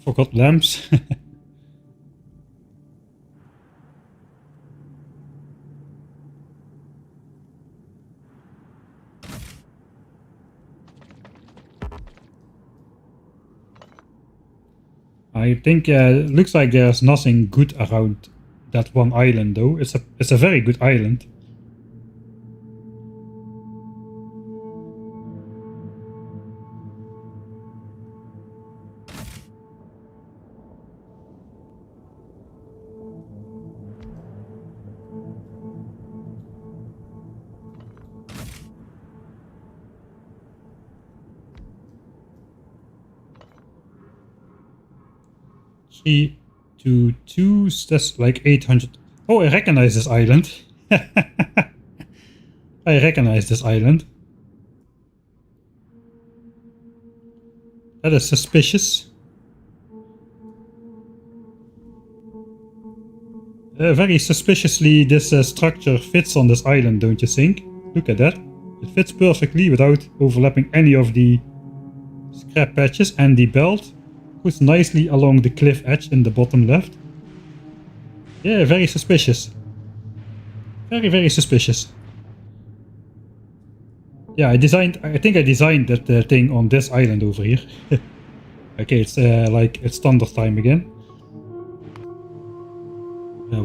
Forgot lamps. I think it looks like there's nothing good around that one island though. It's a very good island. Three to two, that's like 800. Oh, I recognize this island. I recognize this island. That is suspicious. Very suspiciously, this structure fits on this island, don't you think? Look at that. It fits perfectly without overlapping any of the scrap patches, and the belt goes nicely along the cliff edge in the bottom left. Yeah, very suspicious. Very, very suspicious. Yeah, I think I designed that thing on this island over here. Okay, it's like it's thunder time again.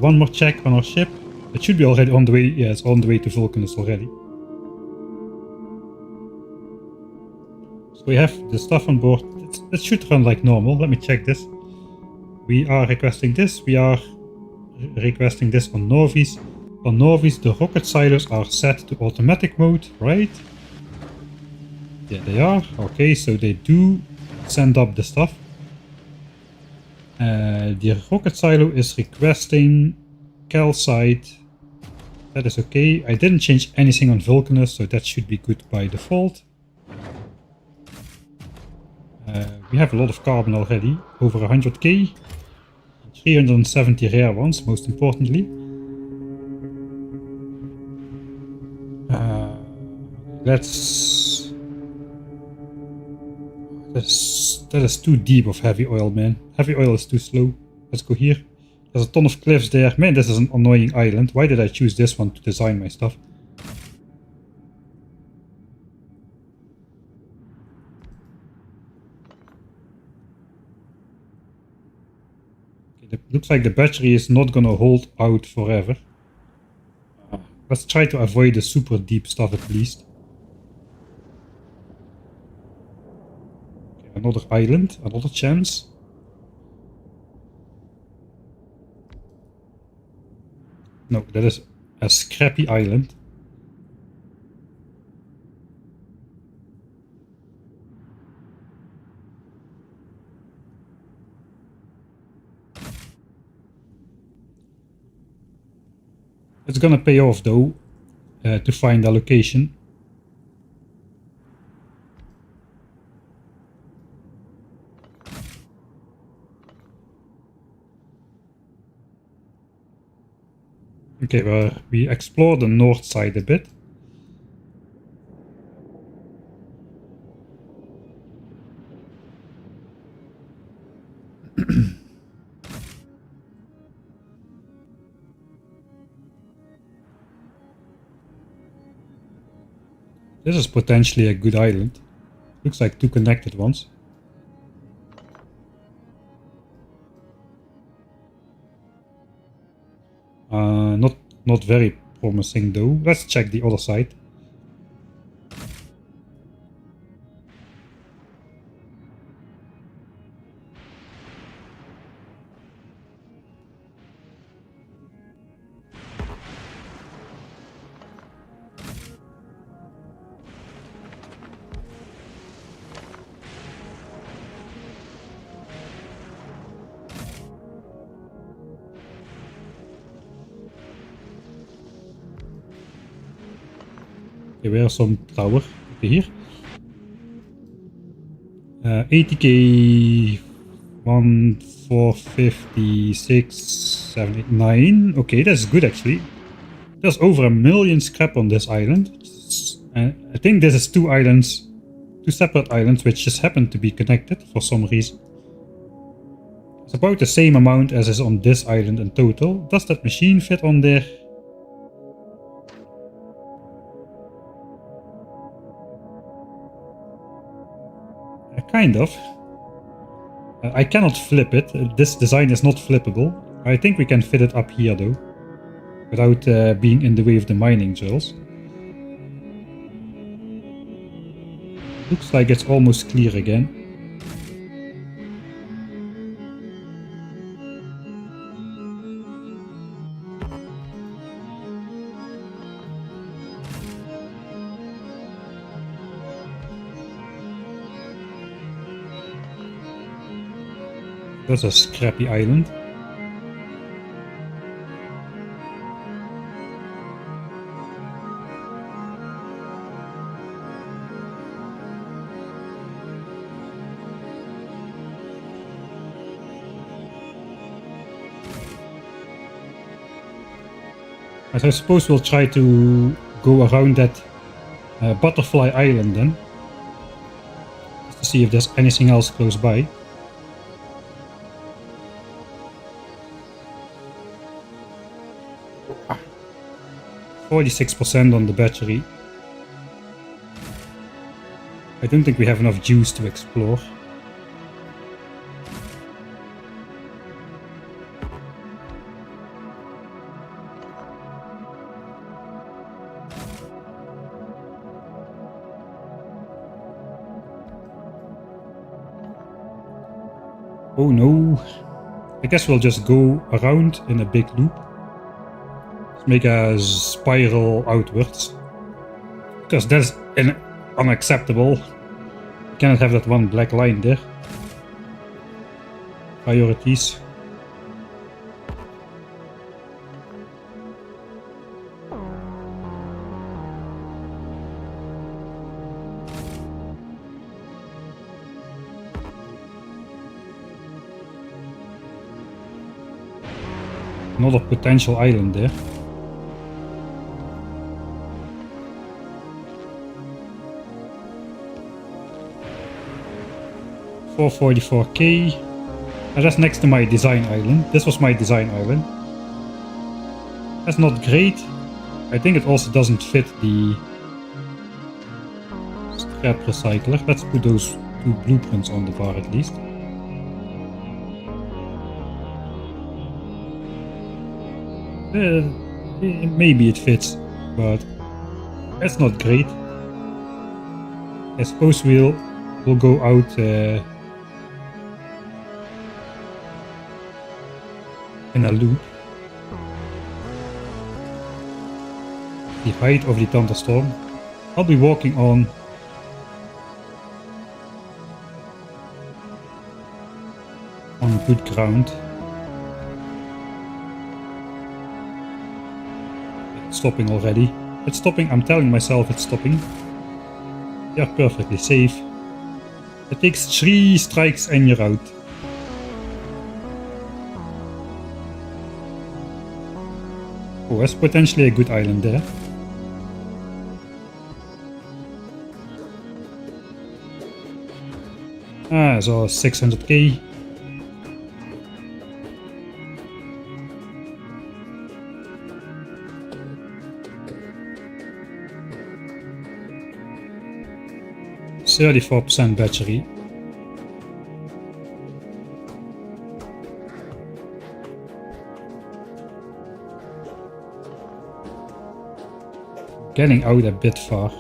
One more check on our ship. It should be already on the way. Yeah, it's on the way to Vulcanus already. So we have the stuff on board. It should run like normal. Let me check this. We are requesting this. We are requesting this on Novice. On Novice, the rocket silos are set to automatic mode, right? Yeah, they are. Okay, so they do send up the stuff. The rocket silo is requesting calcite. That is okay. I didn't change anything on Vulcanus, so that should be good by default. We have a lot of carbon already, over 100k. 370 rare ones, most importantly. That is too deep of heavy oil, man. Heavy oil is too slow. Let's go here. There's a ton of cliffs there. Man, this is an annoying island. Why did I choose this one to design my stuff? Okay, it looks like the battery is not gonna hold out forever. Let's try to avoid the super deep stuff at least. Okay, another island, another chance. No, that is a scrappy island. It's gonna pay off though, to find a location. Okay, well, we explore the north side a bit. This is potentially a good island. Looks like two connected ones. Not very promising though. Let's check the other side. Okay, we have some tower over here. 80k, 1, 450, 6, 7, 8, 9. Okay, that's good actually. There's over 1 million scrap on this island. I think this is two islands, two separate islands which just happen to be connected for some reason. It's about the same amount as is on this island in total. Does that machine fit on there? Kind of. I cannot flip it. This design is not flippable. I think we can fit it up here though, without being in the way of the mining drills. Looks like it's almost clear again. That's a scrappy island. But I suppose we'll try to go around that butterfly island then, just to see if there's anything else close by. — 46% on the battery. I don't think we have enough juice to explore. Oh no. I guess we'll just go around in a big loop. Let's make a spiral outwards. Because that's unacceptable. You cannot have that one black line there. Priorities. Another potential island there. $444K. And that's next to my design island. This was my design island. That's not great. I think it also doesn't fit the scrap recycler. Let's put those two blueprints on the bar at least. Maybe it fits, but that's not great. I suppose we'll go out in a loop. The height of the thunderstorm. I'll be walking on good ground. It's stopping already. It's stopping. I'm telling myself it's stopping. You're perfectly safe. It takes 3 strikes and you're out. Oh, that's potentially a good island there. Ah, so 600K. %34% battery. Getting out a bit far.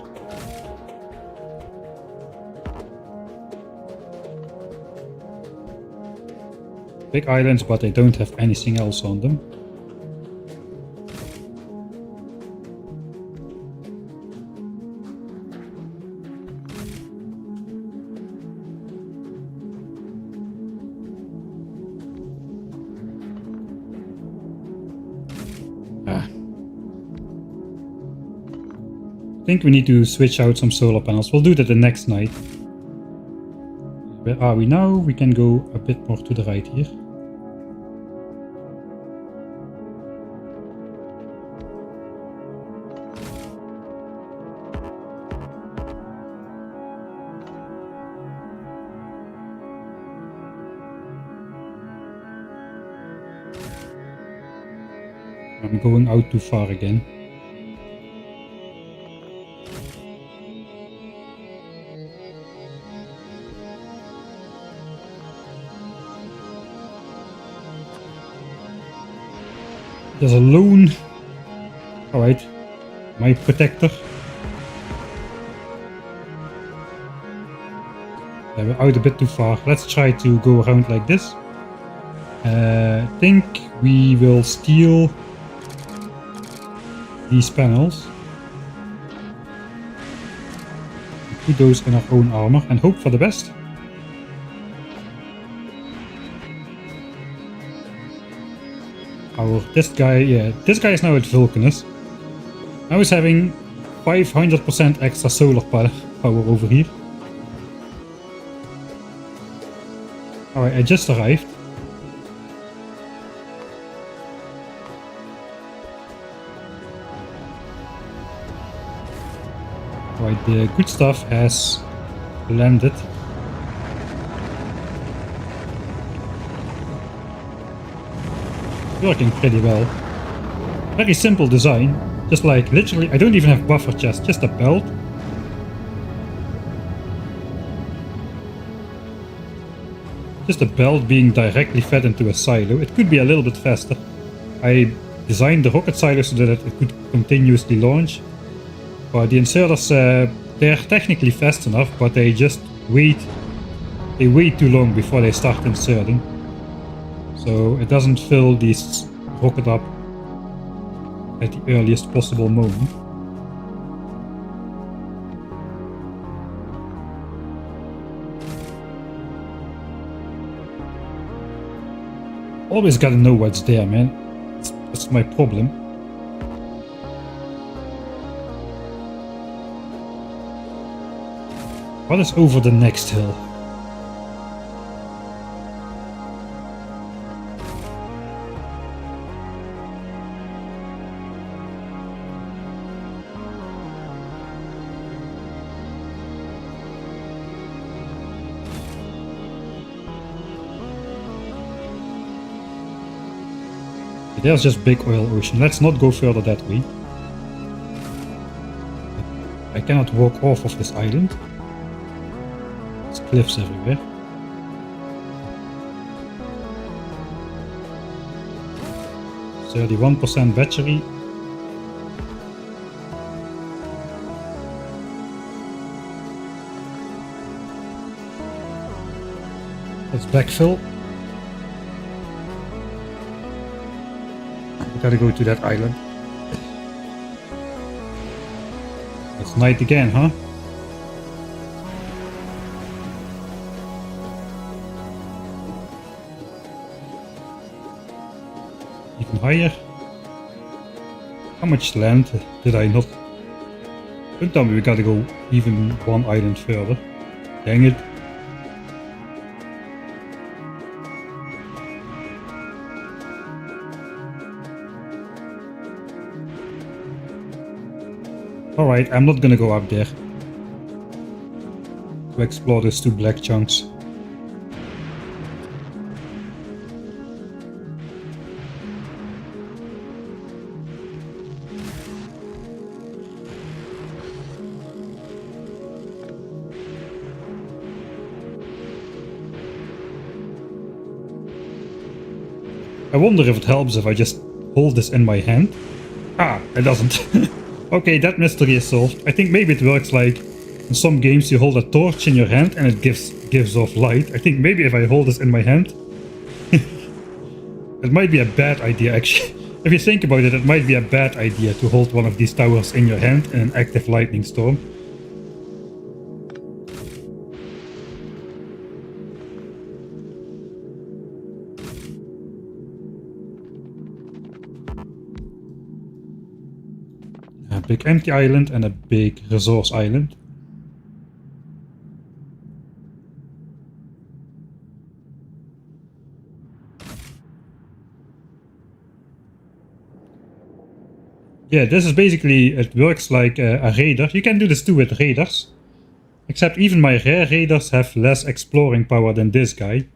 Big islands, but they don't have anything else on them. I think we need to switch out some solar panels. We'll do that the next night. Where are we now? We can go a bit more to the right here. I'm going out too far again. There's a lone. Alright. My protector. Yeah, we're out a bit too far. Let's try to go around like this. I think we will steal these panels. Put those in our own armor and hope for the best. This guy is now at Vulcanus. Now he's having 500% extra solar power over here. Alright, I just arrived. Alright, the good stuff has landed. Working pretty well. Very simple design. Just like literally, I don't even have buffer chest, just a belt. Just a belt being directly fed into a silo. It could be a little bit faster. I designed the rocket silo so that it could continuously launch. But the inserters, they're technically fast enough, but they just wait too long before they start inserting. So it doesn't fill this rocket up at the earliest possible moment. Always gotta know what's there, man. That's my problem. What is over the next hill? There's just big oil ocean. Let's not go further that way. I cannot walk off of this island. There's cliffs everywhere. %31 battery. Let's backfill. Gotta go to that island. It's night again, huh? Even higher. How much land did I not? Don't tell me we gotta go even one island further. Dang it. Alright, I'm not gonna go up there to explore those two black chunks. I wonder if it helps if I just hold this in my hand. Ah, it doesn't. Okay, that mystery is solved. I think maybe it works like in some games you hold a torch in your hand and it gives off light. I think maybe if I hold this in my hand, it might be a bad idea actually. If you think about it, it might be a bad idea to hold one of these towers in your hand in an active lightning storm. A big empty island and a big resource island. Yeah, this is basically, it works like a raider. You can do this too with raiders. Except even my rare raiders have less exploring power than this guy.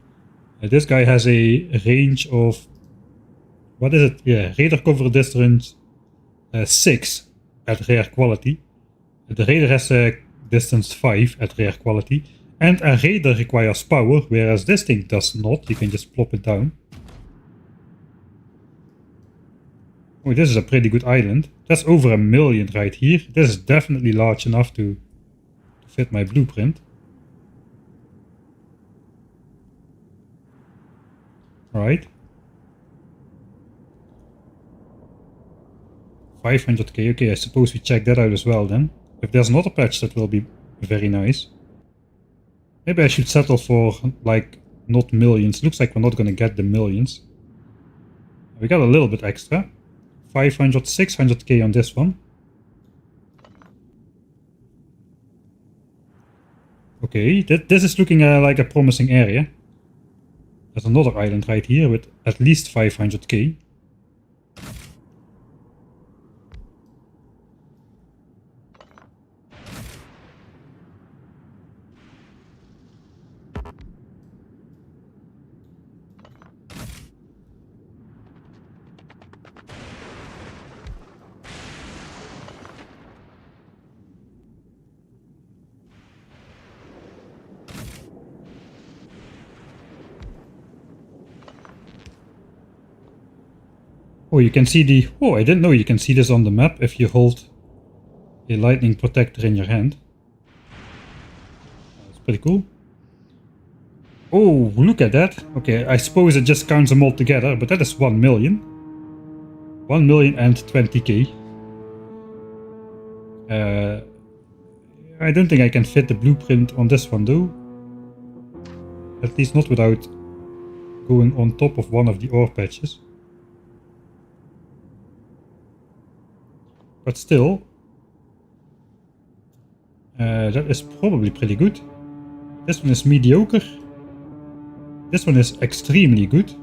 This guy has a range of... What is it? Yeah, raider cover distance 6 at rare quality. The raider has a distance 5 at rare quality. And a raider requires power, whereas this thing does not. You can just plop it down. Oh, this is a pretty good island. That's over 1 million right here. This is definitely large enough to fit my blueprint. Alright. 500k. Okay, I suppose we check that out as well then. If there's another patch, that will be very nice. Maybe I should settle for, like, not millions. Looks like we're not gonna get the millions. We got a little bit extra. 500, 600k on this one. Okay, this is looking like a promising area. There's another island right here with at least 500k. Oh, you can see the... Oh, I didn't know you can see this on the map if you hold a lightning protector in your hand. That's pretty cool. Oh, look at that. Okay, I suppose it just counts them all together, but that is 1 million. 1 million and 20k. I don't think I can fit the blueprint on this one though. At least not without going on top of one of the ore patches. But still, that is probably pretty good. This one is mediocre. This one is extremely good.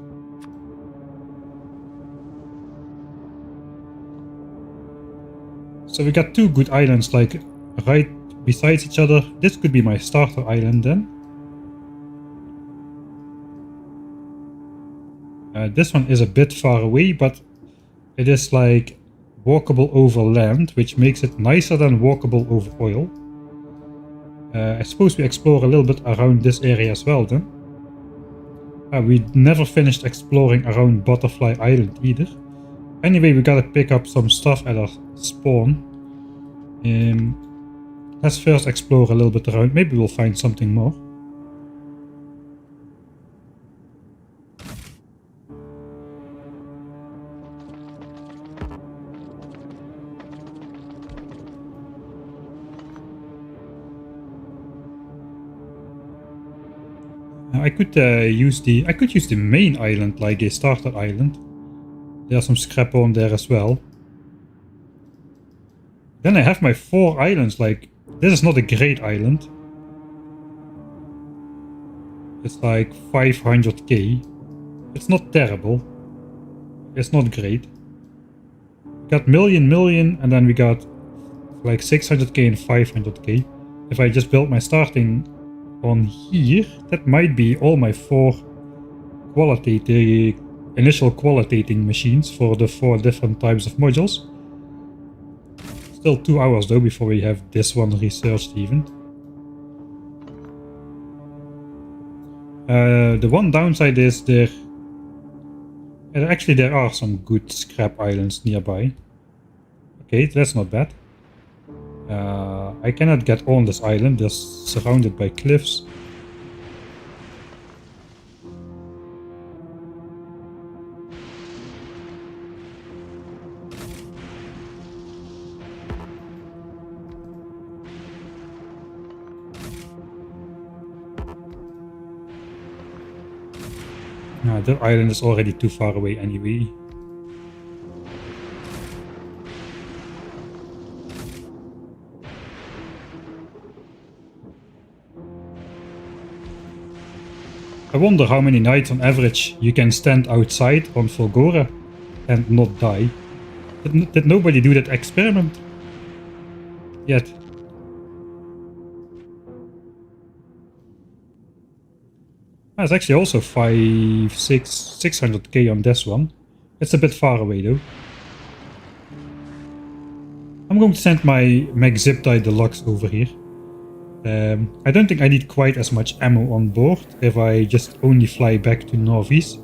So we got two good islands like right besides each other. This could be my starter island then. This one is a bit far away, but it is like walkable over land, which makes it nicer than walkable over oil. I suppose we explore a little bit around this area as well then. We never finished exploring around Butterfly Island either. Anyway, we gotta pick up some stuff at our spawn. Let's first explore a little bit around. Maybe we'll find something more. I could use the main island like a starter island. There's some scrap on there as well. Then I have my 4 islands. Like, this is not a great island. It's like 500k. It's not terrible. It's not great. We got million, and then we got like 600k and 500k. If I just build my starting on here, that might be all my 4 initial qualitating machines for the 4 different types of modules. Still 2 hours though before we have this one researched even. The one downside is there are some good scrap islands nearby. Okay, that's not bad. I cannot get on this island, they're surrounded by cliffs. That island is already too far away anyway. I wonder how many nights on average you can stand outside on FULGORA and not die. Did nobody do that experiment yet? It's actually also 600k on this one. It's a bit far away though. I'm going to send my Mech Zip Die Deluxe over here. I don't think I need quite as much ammo on board if I just only fly back to Norvis.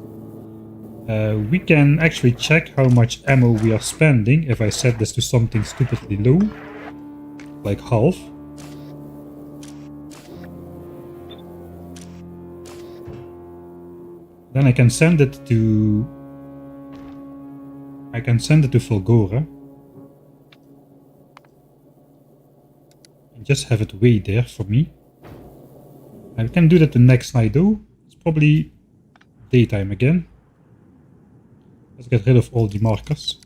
We can actually check how much ammo we are spending if I set this to something stupidly low, like half. Then I can send it to FULGORA. And just have it wait there for me. And we can do that the next night though. It's probably daytime again. Let's get rid of all the markers.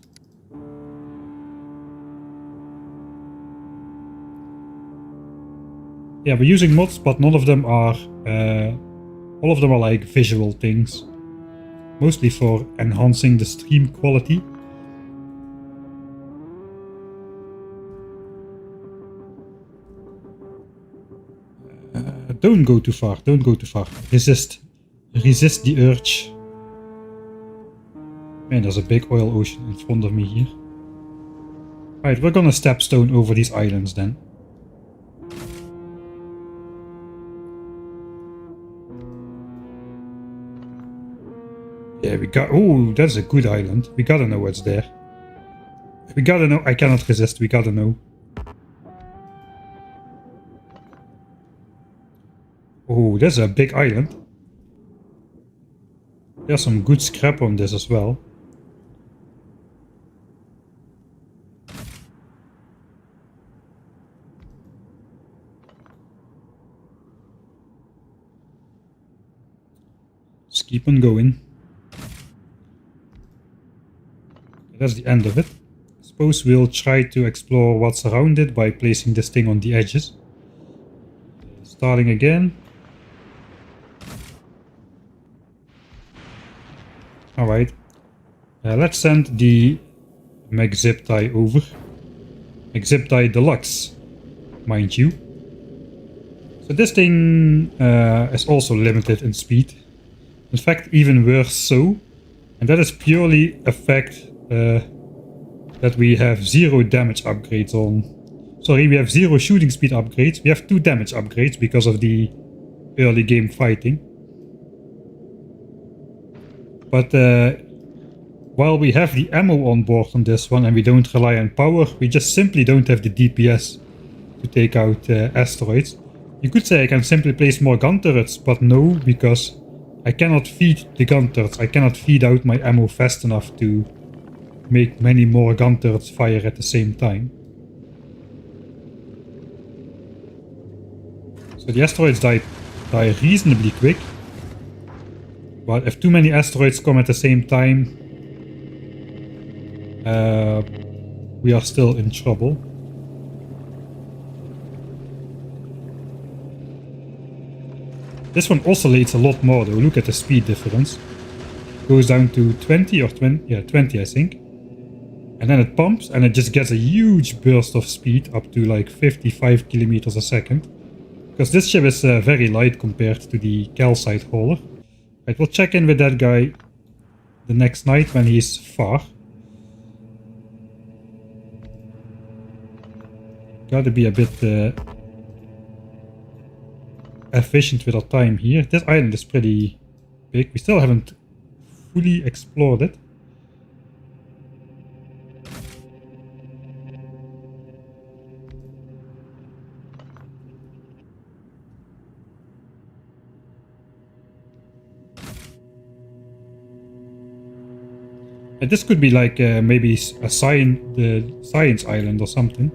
Yeah, we're using mods, but none of them are... all of them are like visual things. Mostly for enhancing the stream quality. Don't go too far, don't go too far. Resist the urge. Man, there's a big oil ocean in front of me here. Alright, we're gonna stepstone over these islands then. Yeah, we got... Oh, that's a good island. We gotta know what's there. We gotta know... I cannot resist, we gotta know. Oh, that's a big island. There's some good scrap on this as well. Let's keep on going. That's the end of it. Suppose we'll try to explore what's around it by placing this thing on the edges. Starting again. Alright. Let's send the McZip tie over. McZip tie Deluxe, mind you. So this thing is also limited in speed. In fact, even worse so. And that is purely a fact that we have 0 damage upgrades on. Sorry, we have 0 shooting speed upgrades. We have 2 damage upgrades because of the early game fighting. But while we have the ammo on board on this one and we don't rely on power, we just simply don't have the DPS to take out asteroids. You could say I can simply place more gun turrets, but no, because I cannot feed the gun turrets. I cannot feed out my ammo fast enough to make many more gun turrets fire at the same time. So the asteroids die reasonably quick. But if too many asteroids come at the same time, we are still in trouble. This one oscillates a lot more though. Look at the speed difference. Goes down to 20 or 20, yeah, 20 I think. And then it pumps and it just gets a huge burst of speed up to like 55 kilometers a second. Because this ship is very light compared to the calcite hauler. Right, we'll check in with that guy the next night when he's far. Gotta be a bit efficient with our time here. This island is pretty big. We still haven't fully explored it. And this could be like maybe a science island or something.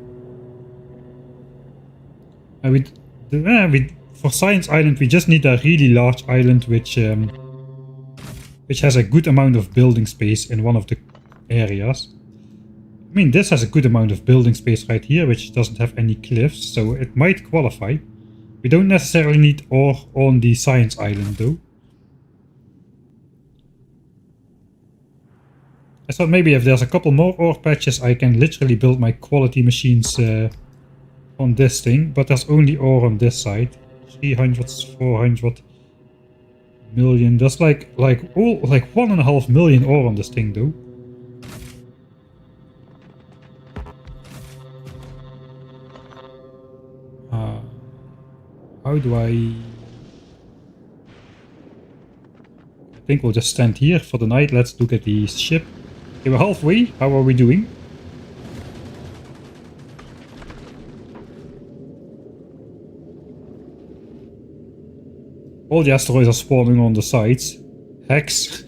For Science Island we just need a really large island which has a good amount of building space in one of the areas. I mean, this has a good amount of building space right here, which doesn't have any cliffs, so it might qualify. We don't necessarily need ore on the Science Island though. I thought maybe if there's a couple more ore patches I can literally build my quality machines on this thing, but there's only ore on this side. 300, 400 million. There's like 1.5 million ore on this thing though. How do I I think we'll just stand here for the night. Let's look at the ship. Okay, we're halfway. How are we doing? All the asteroids are spawning on the sides. Hex.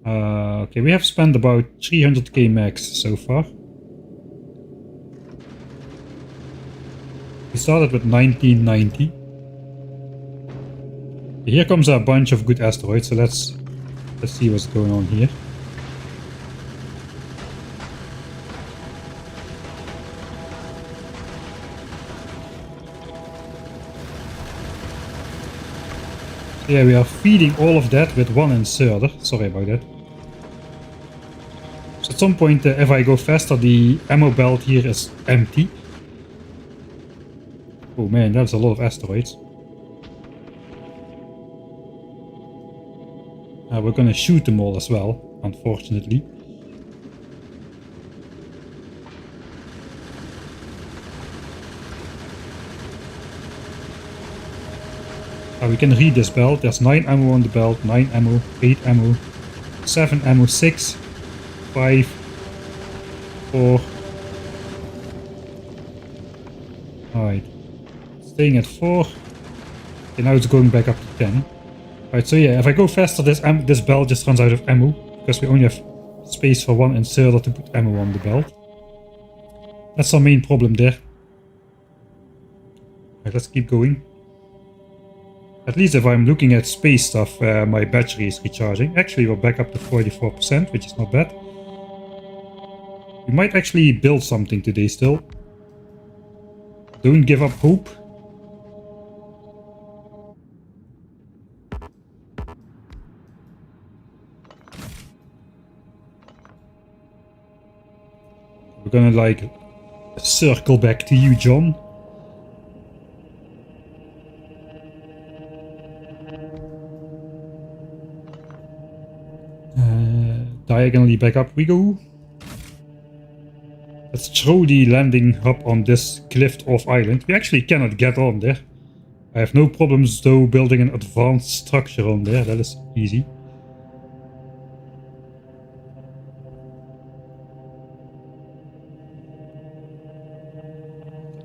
Okay, we have spent about 300k max so far. We started with 1990. Here comes a bunch of good asteroids, so let's see what's going on here. Yeah, we are feeding all of that with one inserter. Sorry about that. So at some point, if I go faster, the ammo belt here is empty. Oh man, that's a lot of asteroids. We're gonna shoot them all as well, unfortunately. We can read this belt. There's 9 ammo on the belt, 9 ammo, 8 ammo, 7 ammo, 6, 5, 4. Alright. Staying at 4. Okay, now it's going back up to 10. Alright, so yeah, if I go faster, this belt just runs out of ammo. Because we only have space for one inserter to put ammo on the belt. That's our main problem there. Alright, let's keep going. At least if I'm looking at space stuff, my battery is recharging. Actually, we're back up to 44%, which is not bad. We might actually build something today still. Don't give up hope. We're gonna like circle back to you, John. Diagonally back up we go. Let's throw the landing hub on this cliffed off island. We actually cannot get on there. I have no problems though building an advanced structure on there. That is easy.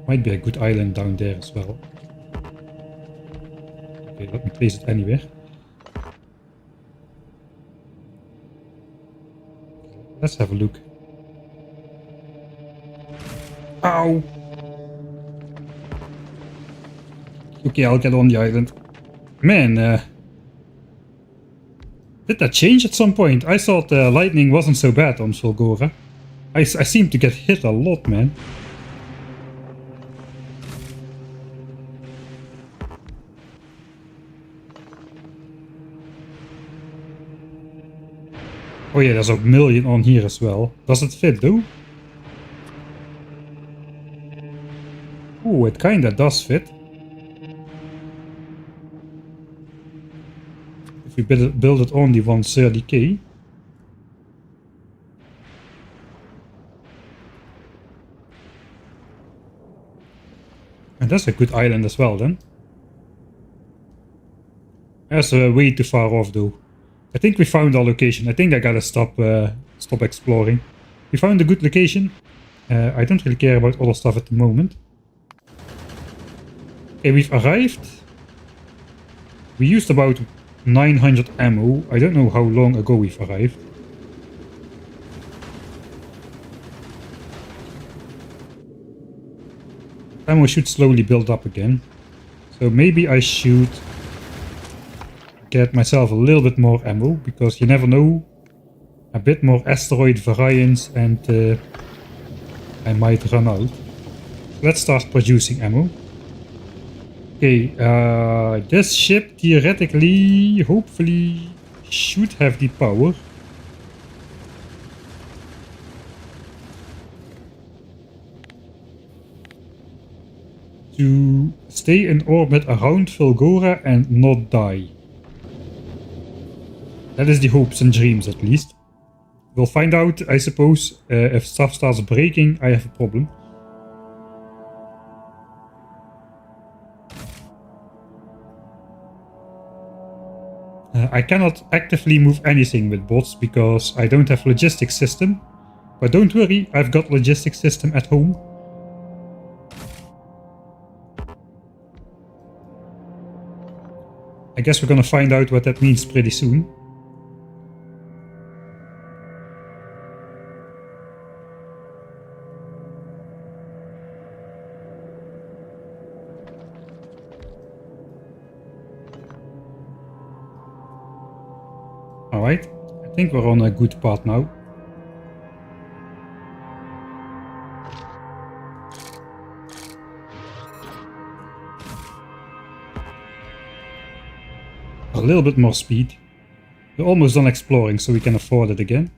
Might be a good island down there as well. Okay, let me place it anywhere. Let's have a look. Ow! Okay, I'll get on the island. Man, did that change at some point? I thought lightning wasn't so bad on FULGORA. I seem to get hit a lot, man. Oh yeah, there's a million on here as well. Does it fit though? Oh, it kinda does fit. If we build it only 130k. And that's a good island as well then. That's way too far off though. I think we found our location. I think I gotta stop exploring. We found a good location. I don't really care about other stuff at the moment. Okay, we've arrived. We used about 900 ammo. I don't know how long ago we've arrived. Ammo should slowly build up again. So maybe I should get myself a little bit more ammo, because you never know. A bit more asteroid variants and I might run out. Let's start producing ammo. Okay, this ship theoretically, hopefully, should have the power. To stay in orbit around FULGORA and not die. That is the hopes and dreams, at least. We'll find out, I suppose. If stuff starts breaking, I have a problem. I cannot actively move anything with bots because I don't have logistics system. But don't worry, I've got logistics system at home. I guess we're gonna find out what that means pretty soon. Alright, I think we're on a good path now. A little bit more speed. We're almost done exploring, so we can afford it again.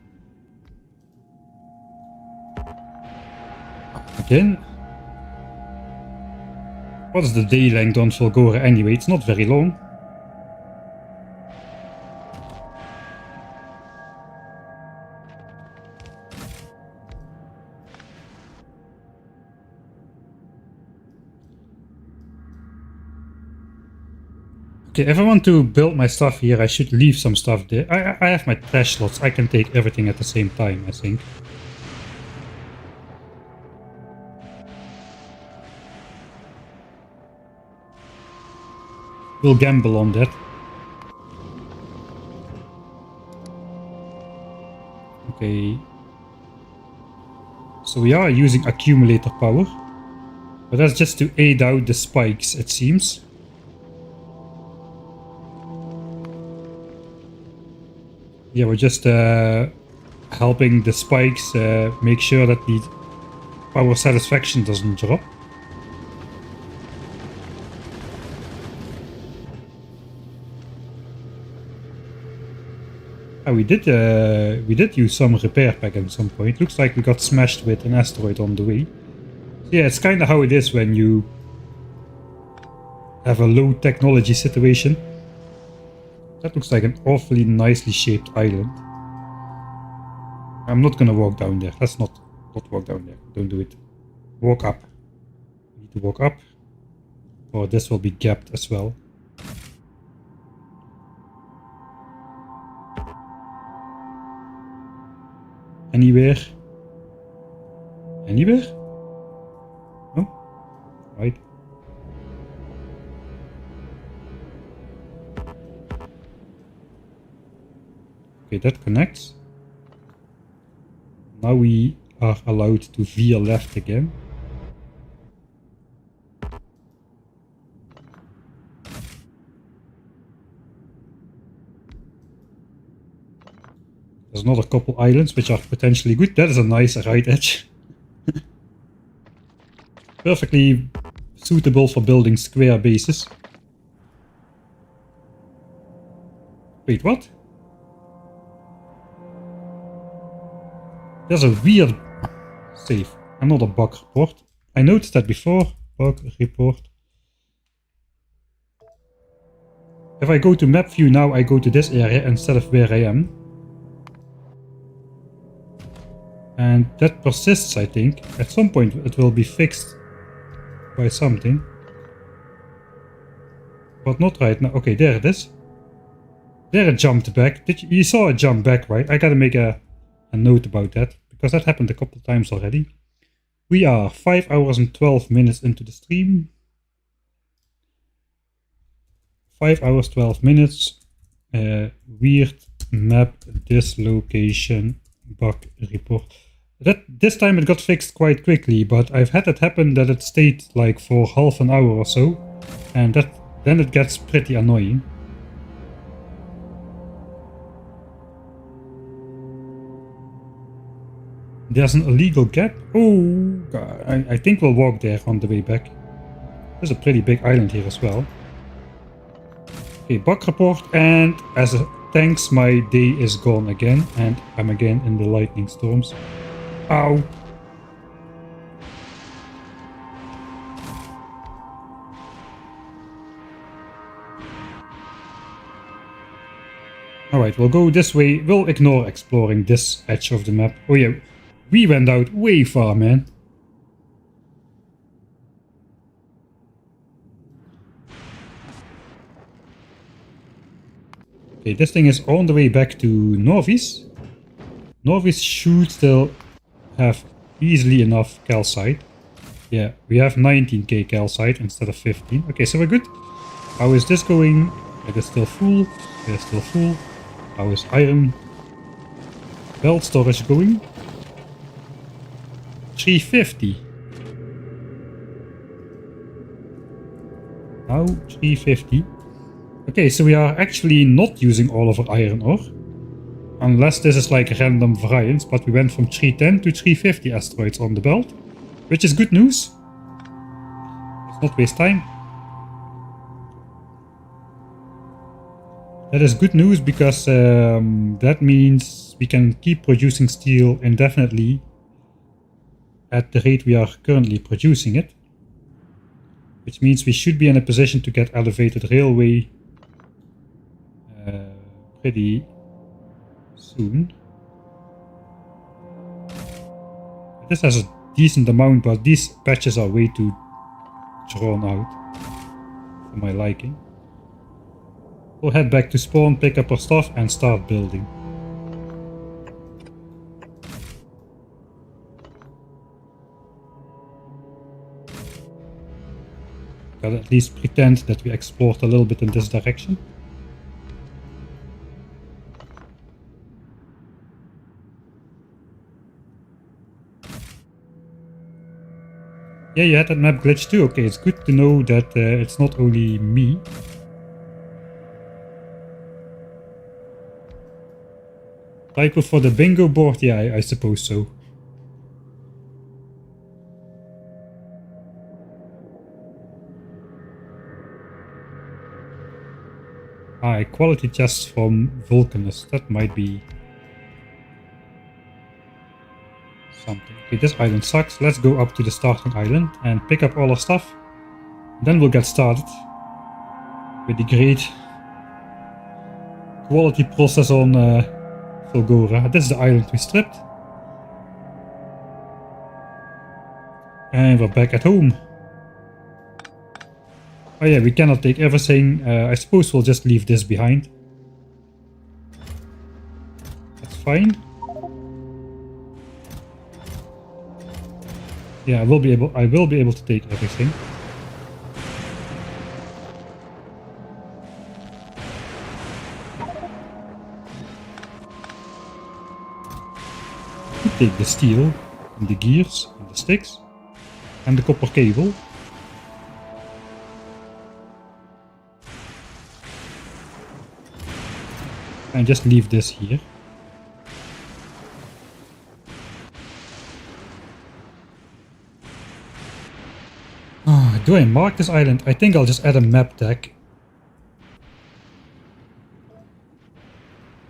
Again. What is the day length on Fulgora anyway? It's not very long. Okay, if I want to build my stuff here, I should leave some stuff there. I have my trash slots. I can take everything at the same time, I think. We'll gamble on that. Okay. So we are using accumulator power. But that's just to aid out the spikes, it seems. Yeah, we're just helping the spikes make sure that the power satisfaction doesn't drop. Oh, we did use some repair pack at some point. Looks like we got smashed with an asteroid on the way. So yeah, it's kind of how it is when you have a low technology situation. That looks like an awfully nicely shaped island. I'm not gonna walk down there. Let's not walk down there. Don't do it. Walk up. We need to walk up. Or this will be gapped as well. Anywhere? Anywhere? No? Right. Okay, that connects. Now we are allowed to veer left again. There's another couple islands which are potentially good. That is a nice right edge. Perfectly suitable for building square bases. Wait, what? There's a weird save. Another bug report. I noticed that before. Bug report. If I go to map view now, I go to this area instead of where I am. And that persists, I think. At some point it will be fixed by something. But not right now. Okay, there it is. There it jumped back. You saw it jump back, right? I gotta make a note about that, because that happened a couple times already. We are 5 hours and 12 minutes into the stream. 5 hours 12 minutes. Weird map dislocation bug report. This time it got fixed quite quickly, but I've had it happen that it stayed like for half an hour or so, and then it gets pretty annoying. There's an illegal gap. Oh, God. I think we'll walk there on the way back. There's a pretty big island here as well. Okay, bug report, and as a thanks, my day is gone again, and I'm again in the lightning storms. Ow. Alright, we'll go this way. We'll ignore exploring this edge of the map. Oh yeah, we went out way far, man. Okay, this thing is on the way back to Norvis. Norvis should still have easily enough calcite. Yeah, we have 19k calcite instead of 15. Okay, so we're good. How is this going? It is still full. It is still full. How is iron belt storage going? 350. Now 350. Okay, so we are actually not using all of our iron ore. Unless this is like a random variance, but we went from 310 to 350 asteroids on the belt. Which is good news. Let's not waste time. That is good news because that means we can keep producing steel indefinitely at the rate we are currently producing it. Which means we should be in a position to get elevated railway pretty soon. This has a decent amount, but these patches are way too drawn out for my liking. We'll head back to spawn, pick up our stuff and start building. Gotta at least pretend that we explored a little bit in this direction. Yeah, you had that map glitch too. Okay, it's good to know that it's not only me. Typo for the bingo board? Yeah, I suppose so. Quality chests from Vulcanus. That might be something. Okay, this island sucks. Let's go up to the starting island and pick up all our stuff. Then we'll get started with the great quality process on FULGORA. This is the island we stripped. And we're back at home. Oh yeah, we cannot take everything. I suppose we'll just leave this behind. That's fine. Yeah, I will be able to take everything. Take the steel, and the gears, and the sticks, and the copper cable. And just leave this here. Do I mark this island? I think I'll just add a map tag.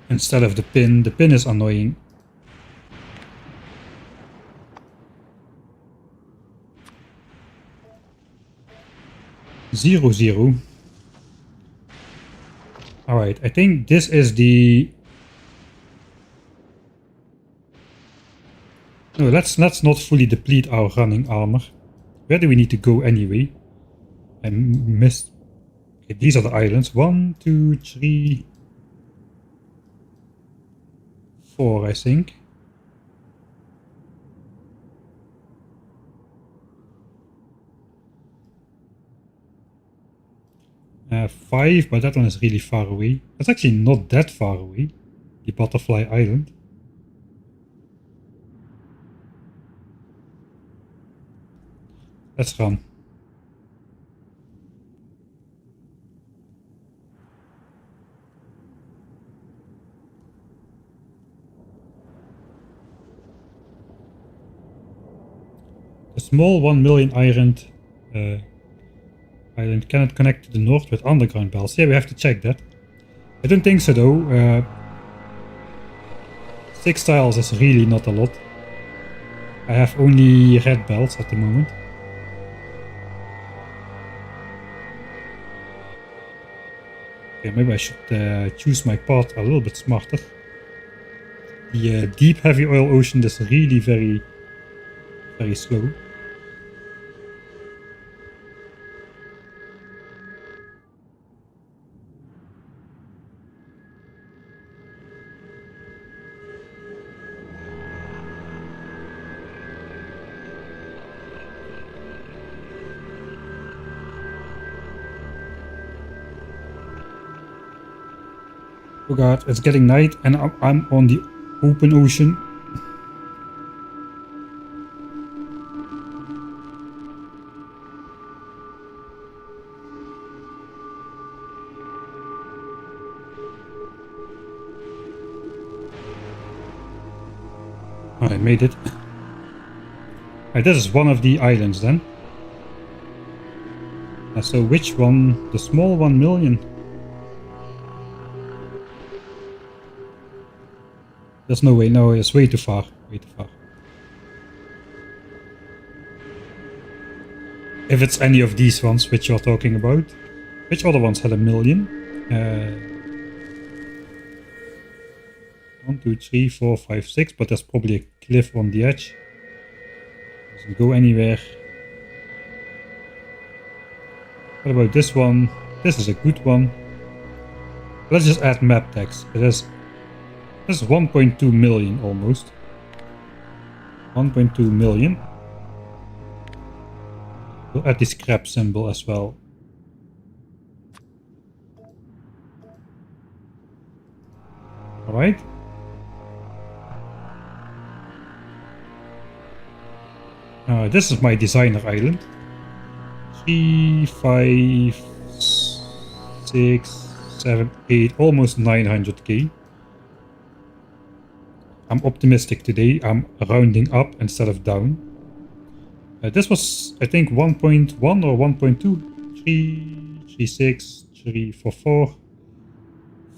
Instead of the pin. The pin is annoying. Zero, zero. Alright, I think this is the... No, let's not fully deplete our running armor. Where do we need to go anyway? I missed... Okay, these are the islands. 1, 2, 3... 4, I think. Five, but that one is really far away. It's actually not that far away. The Butterfly Island. Let's run. The small 1 million iron island cannot connect to the north with underground belts. Yeah, we have to check that. I don't think so though. 6 tiles is really not a lot. I have only red belts at the moment. Okay, maybe I should choose my path a little bit smarter. The deep heavy oil ocean is really very slow. Oh god, it's getting night and I'm on the open ocean. I made it. This is one of the islands then. So which one? The small 1 million. There's no way. No, it's way too far. Way too far. If it's any of these ones which you're talking about. Which other ones had 1 million? 1, 2, 3, 4, 5, 6. But there's probably a cliff on the edge. Doesn't go anywhere. What about this one? This is a good one. Let's just add map text. This is 1.2 million almost. 1.2 million. We'll add the scrap symbol as well. Alright. This is my designer island. 3, 5, 6, 7, 8, almost 900k. I'm optimistic today. I'm rounding up instead of down. This was, I think, 1.1 or 1.2. 3, 3, 6, 3, 4, 4,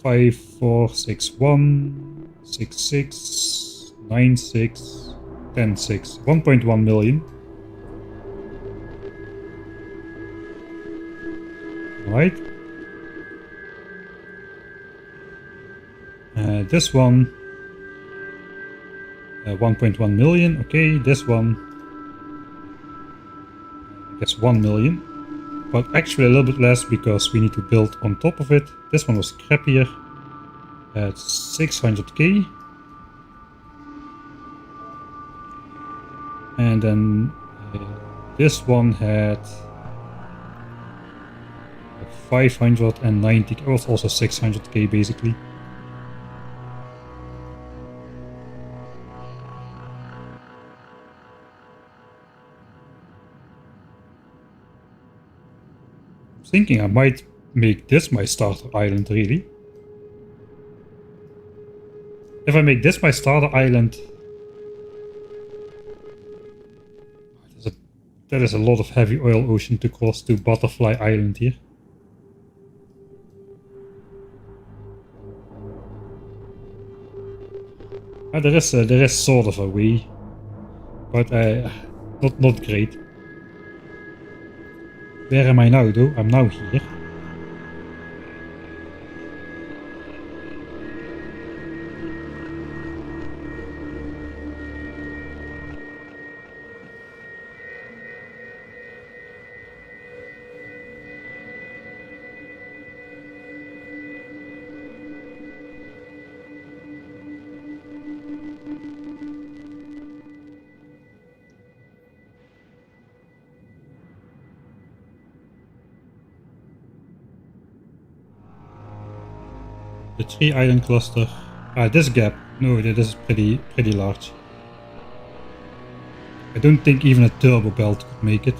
5, 4, 6, 1, 6, 6, 9, 6, 10, 6. 1.1 million. Right. This one 1.1 million. Okay, this one I guess 1 million, but actually a little bit less because we need to build on top of it. This one was crappier at 600k, and then this one had 590. It was also 600k basically. I'm thinking I might make this my starter island really. If I make this my starter island, that is a lot of heavy oil ocean to cross to Butterfly Island here. There is sort of a way, but not great. Where am I now though? I'm now here. The 3 island cluster. This gap. No, that is pretty large. I don't think even a turbo belt could make it.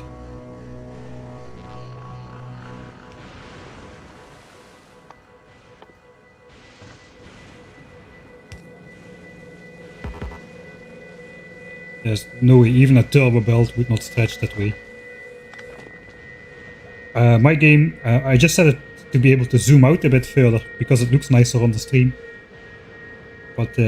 There's no way even a turbo belt would not stretch that way. My game, I just set it to be able to zoom out a bit further because it looks nicer on the stream. But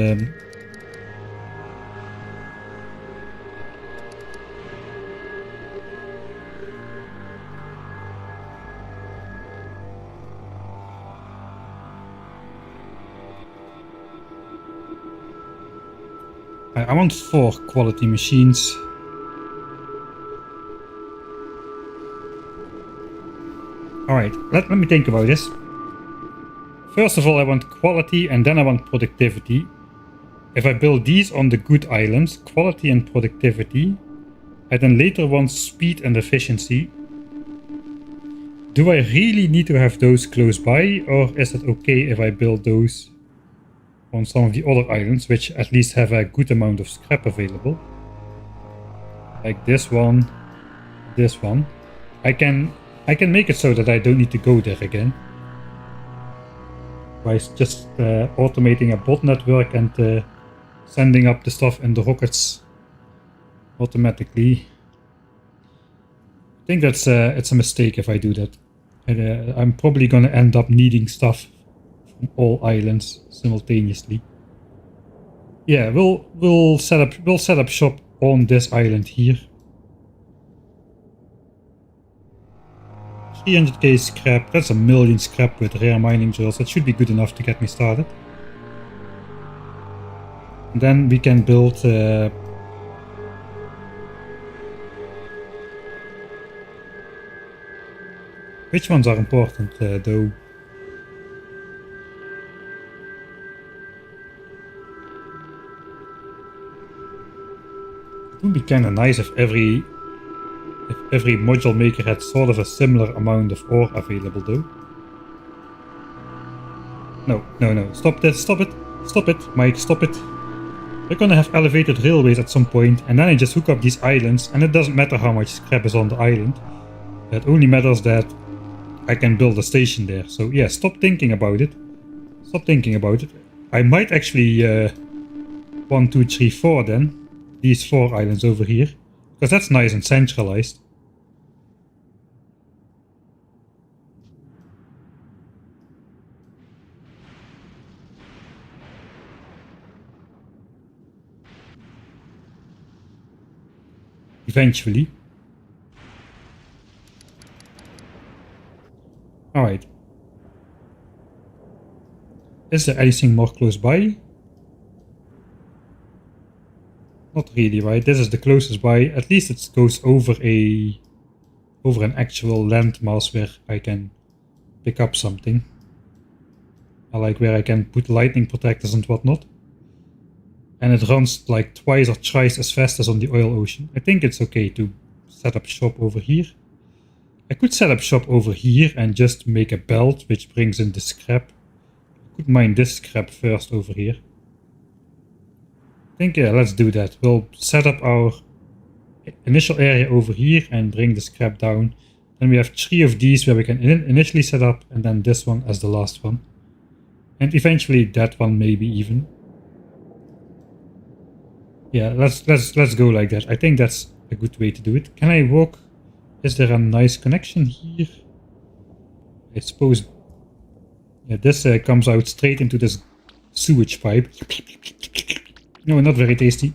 I want 4 quality machines. Alright, let me think about this. First of all, I want quality and then I want productivity. If I build these on the good islands, quality and productivity, I then later want speed and efficiency. Do I really need to have those close by, or is it okay if I build those on some of the other islands, which at least have a good amount of scrap available? Like this one, this one. I can make it so that I don't need to go there again by just automating a bot network and sending up the stuff in the rockets automatically. I think that's it's a mistake if I do that. And, I'm probably gonna end up needing stuff from all islands simultaneously. Yeah, we'll set up shop on this island here. 300k scrap, that's a million scrap with rare mining drills. That should be good enough to get me started. And then we can build which ones are important though? It would be kind of nice if every module maker had sort of a similar amount of ore available though. No, stop it, Mike, stop it. We're gonna have elevated railways at some point, and then I just hook up these islands, and it doesn't matter how much scrap is on the island. It only matters that I can build a station there. So yeah, stop thinking about it. Stop thinking about it. I might actually 1, 2, 3, 4 then. These 4 islands over here. Because that's nice and centralized. Eventually. Alright. Is there anything more close by? Not really, right? This is the closest by. At least it goes over an actual landmass where I can pick up something. Like where I can put lightning protectors and whatnot. And it runs like twice or thrice as fast as on the oil ocean. I think it's okay to set up shop over here. I could set up shop over here and just make a belt which brings in the scrap. I could mine this scrap first over here. I think, yeah, let's do that. We'll set up our initial area over here and bring the scrap down. Then we have 3 of these where we can initially set up, and then this one as the last one. And eventually that one maybe even. Yeah, let's go like that. I think that's a good way to do it. Can I walk? Is there a nice connection here? I suppose. Yeah, this comes out straight into this sewage pipe. No, not very tasty.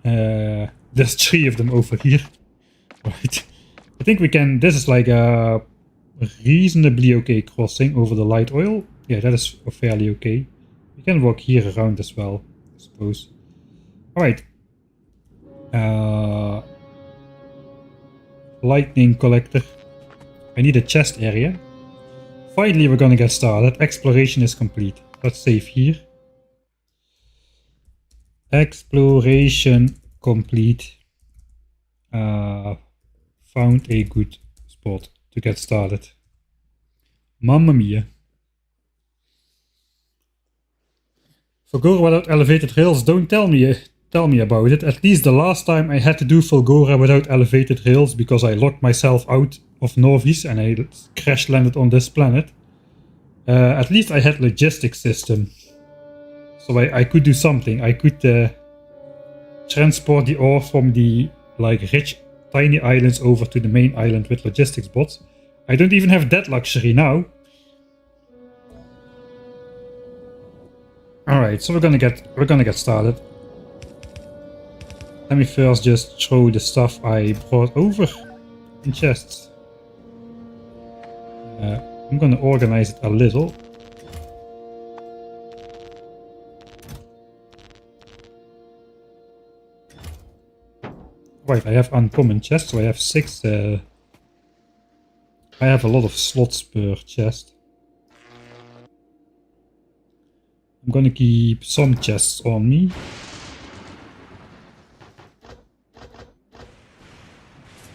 There's 3 of them over here. Right. I think we can. This is like a reasonably okay crossing over the light oil. Yeah, that is fairly okay. We can walk here around as well, I suppose. Alright. Lightning collector. I need a chest area. Finally, we're gonna get started. Exploration is complete. Let's save here. Exploration complete. Found a good spot to get started. Mamma mia. Fulgora without elevated rails, don't tell me about it. At least the last time I had to do Fulgora without elevated rails because I locked myself out of Novis and I crash landed on this planet. At least I had logistics system. So I could do something. I could transport the ore from the like rich tiny islands over to the main island with logistics bots. I don't even have that luxury now. Alright, so we're gonna get started. Let me first just throw the stuff I brought over in chests. I'm gonna organize it a little. Right, I have uncommon chests, so I have 6. I have a lot of slots per chest. I'm gonna keep some chests on me.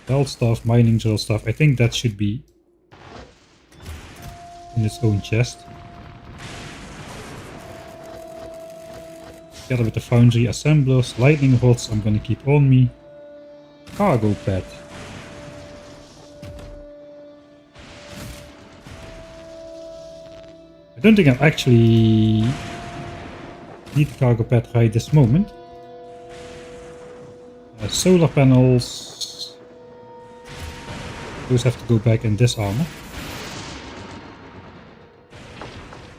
Belt stuff, mining drill stuff. I think that should be in its own chest. Together with the foundry assemblers, lightning rods I'm gonna keep on me. Cargo pad. I don't think I actually need the cargo pad right this moment. Solar panels. Those have to go back in this armor.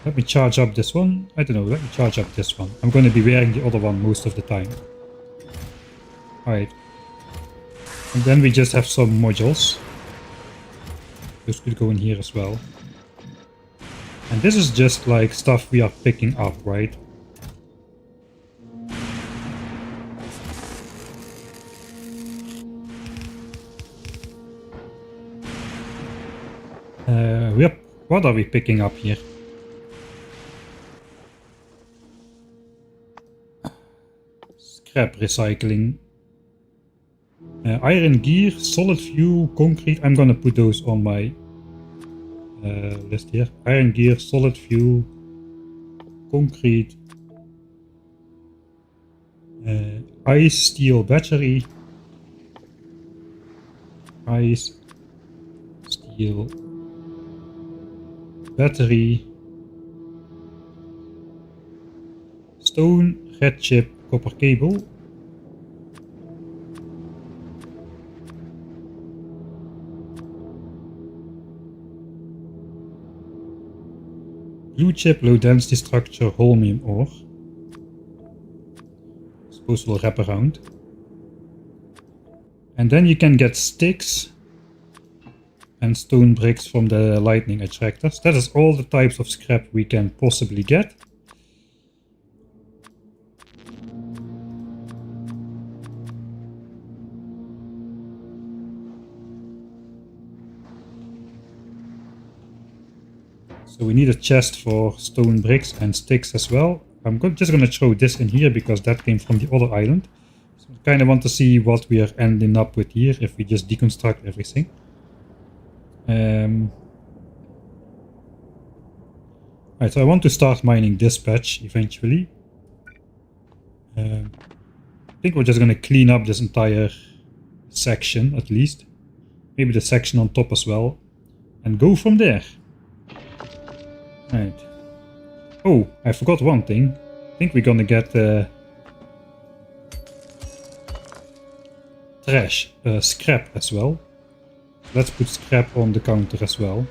Let me charge up this one. I don't know, let me charge up this one. I'm going to be wearing the other one most of the time. Alright. And then we just have some modules. Those could go in here as well. And this is just like stuff we are picking up, right? What are we picking up here? Scrap recycling. Iron gear, solid fuel, concrete. I'm gonna put those on my list here. Iron gear, solid fuel, concrete, ice, steel, battery, ice, steel, battery, stone, red chip, copper cable. Blue chip, low density structure, holmium ore. Suppose we'll wrap around. And then you can get sticks and stone bricks from the lightning attractors. That is all the types of scrap we can possibly get. So we need a chest for stone bricks and sticks as well. I'm just going to throw this in here because that came from the other island. So I kind of want to see what we are ending up with here if we just deconstruct everything. Alright, so I want to start mining this patch eventually. I think we're just going to clean up this entire section at least. Maybe the section on top as well. And go from there. Right. Oh, I forgot one thing. I think we're gonna get trash, scrap as well. Let's put scrap on the counter as well.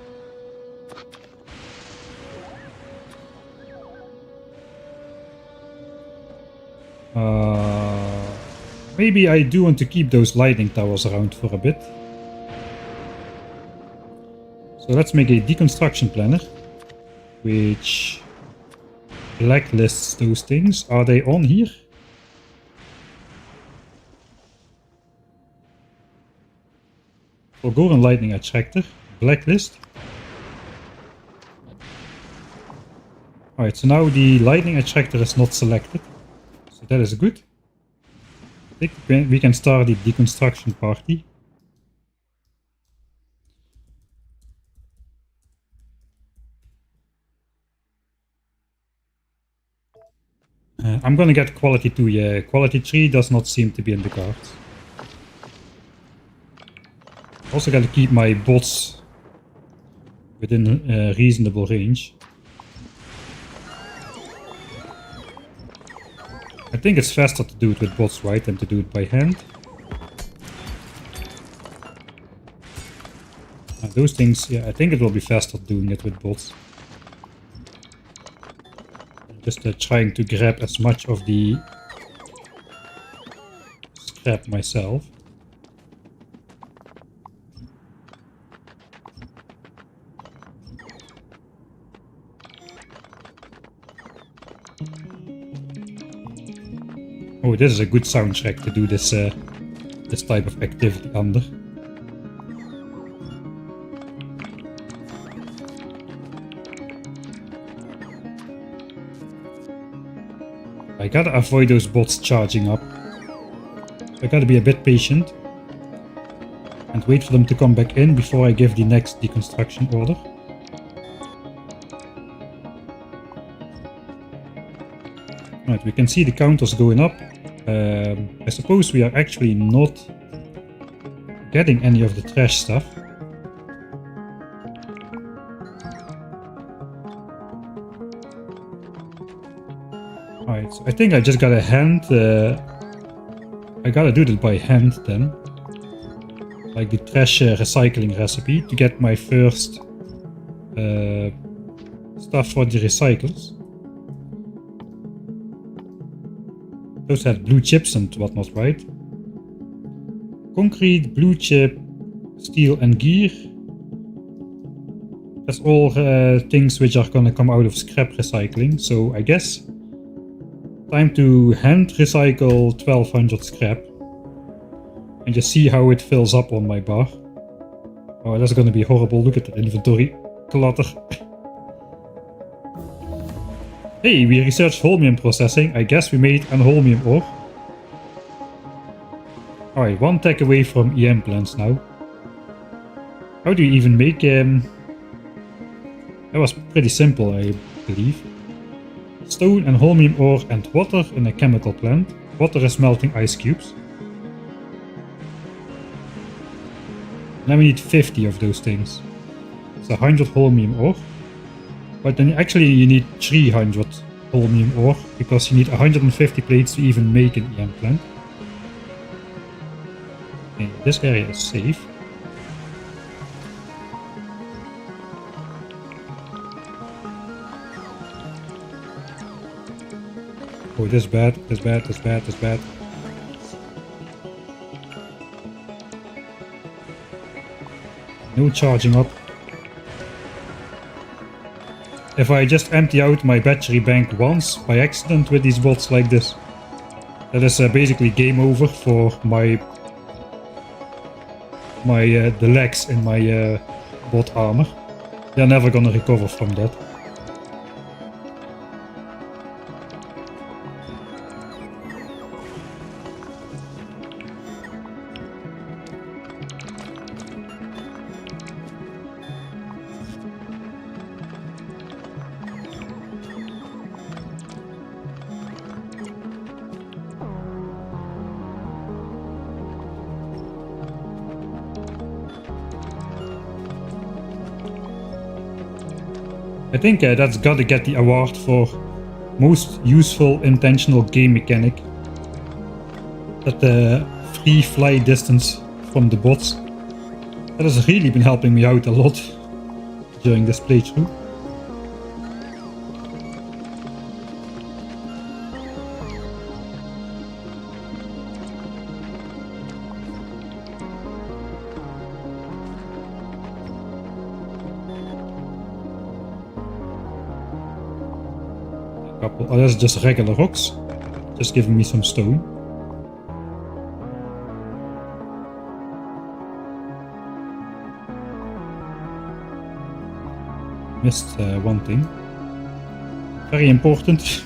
Maybe I do want to keep those lightning towers around for a bit. So let's make a deconstruction planner, which blacklists those things. Are they on here? FULGORA lightning attractor, blacklist. Alright, so now the lightning attractor is not selected. So that is good. I think we can start the deconstruction party. I'm gonna get quality 2, yeah. Quality 3 does not seem to be in the cards. Also gotta keep my bots within reasonable range. I think it's faster to do it with bots, right, than to do it by hand. Those things, yeah, I think it will be faster doing it with bots. Just trying to grab as much of the scrap myself. Oh, this is a good soundtrack to do this this type of activity under. I gotta avoid those bots charging up. I gotta be a bit patient and wait for them to come back in before I give the next deconstruction order. Right, we can see the counters going up. I suppose we are actually not getting any of the trash stuff. Alright, so I think I just gotta I gotta do this by hand then. Like the trash recycling recipe to get my first stuff for the recyclers. Those had blue chips and whatnot, right? Concrete, blue chip, steel and gear. That's all things which are gonna come out of scrap recycling. So I guess time to hand recycle 1200 scrap. And just see how it fills up on my bar. Oh, that's gonna be horrible. Look at the inventory clutter. Hey, we researched holmium processing. I guess we made an holmium ore. Alright, one tech away from EM plants now. How do you even make that was pretty simple, I believe. Stone and holmium ore and water in a chemical plant. Water is melting ice cubes. Now we need 50 of those things. It's 100 holmium ore. But then actually you need 300 holmium ore, because you need 150 plates to even make an EM plant. Okay, this area is safe. Oh, this is bad, this is bad, this is bad, this is bad. No charging up. If I just empty out my battery bank once by accident with these bots like this, that is basically game over for the legs in my bot armor. They're never gonna recover from that. I think that's gotta get the award for most useful intentional game mechanic. That free fly distance from the bots. That has really been helping me out a lot during this playthrough. Oh, that's just regular rocks. Just giving me some stone. Missed one thing. Very important.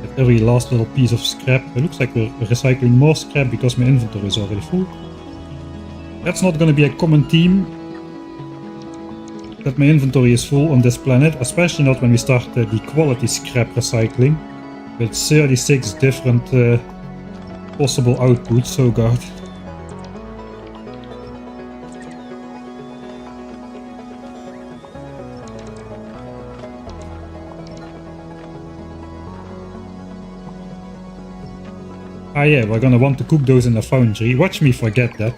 At every last little piece of scrap. It looks like we're recycling more scrap because my inventory is already full. That's not going to be a common theme. That my inventory is full on this planet, especially not when we start the quality scrap recycling with 36 different possible outputs. Oh god. Ah yeah, we're gonna want to cook those in the foundry. Watch me forget that.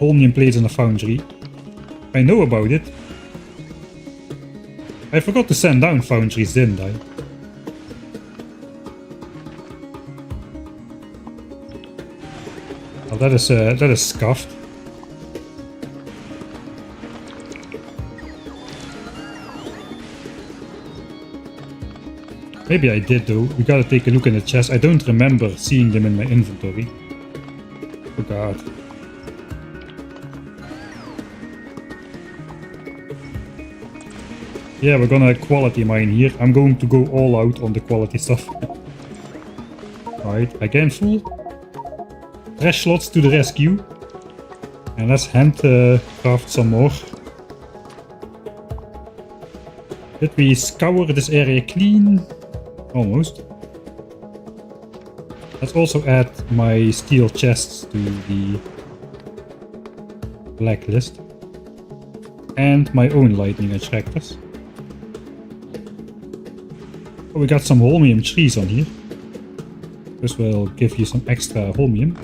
Holmium plates in a foundry. I know about it. I forgot to send down foundries, didn't I? Well, that is scuffed. Maybe I did though. We gotta take a look in the chest. I don't remember seeing them in my inventory. Oh god. Yeah, we're gonna quality mine here. I'm going to go all out on the quality stuff. Alright, again full. Trash slots to the rescue. And let's hand craft some more. Did we scour this area clean? Almost. Let's also add my steel chests to the blacklist. And my own lightning attractors. Oh, we got some holmium trees on here. This will give you some extra holmium.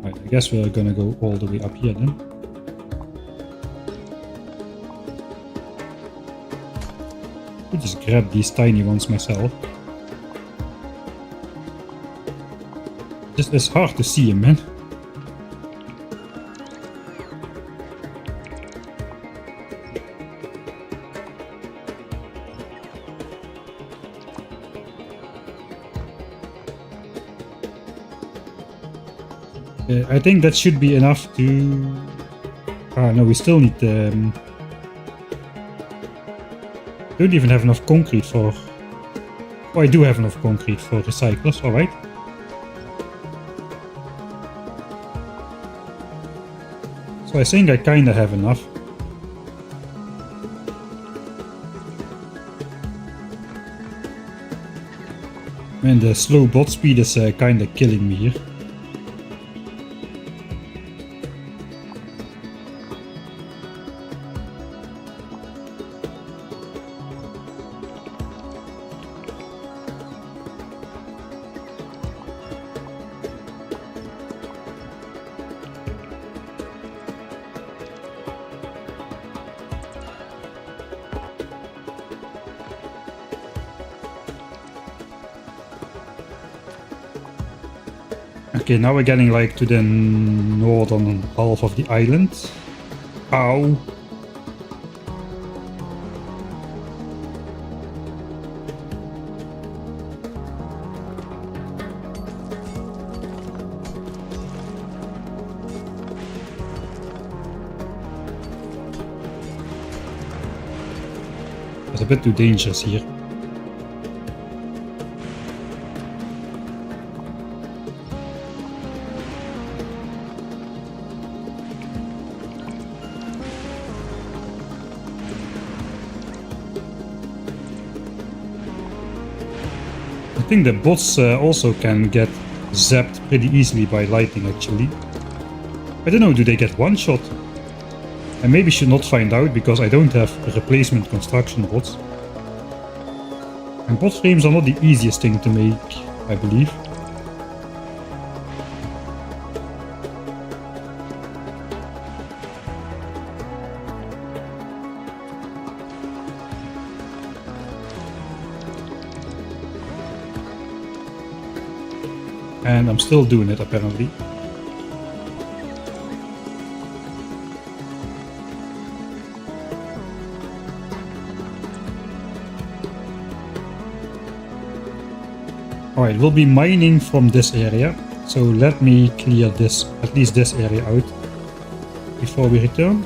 Right, I guess we're gonna go all the way up here then. I'll just grab these tiny ones myself. Just it's hard to see him, man. I think that should be enough to... Ah, no, we still need... don't even have enough concrete for... Oh, I do have enough concrete for recyclers, alright. So I think I kinda have enough. Man, the slow bot speed is kinda killing me here. Okay, now we're getting like to the northern half of the island. Ow! It's a bit too dangerous here. I think the bots also can get zapped pretty easily by lightning actually. I don't know, do they get one shot? I maybe should not find out because I don't have replacement construction bots. And bot frames are not the easiest thing to make, I believe. And I'm still doing it apparently. Alright, we'll be mining from this area. So let me clear this, at least this area out before we return.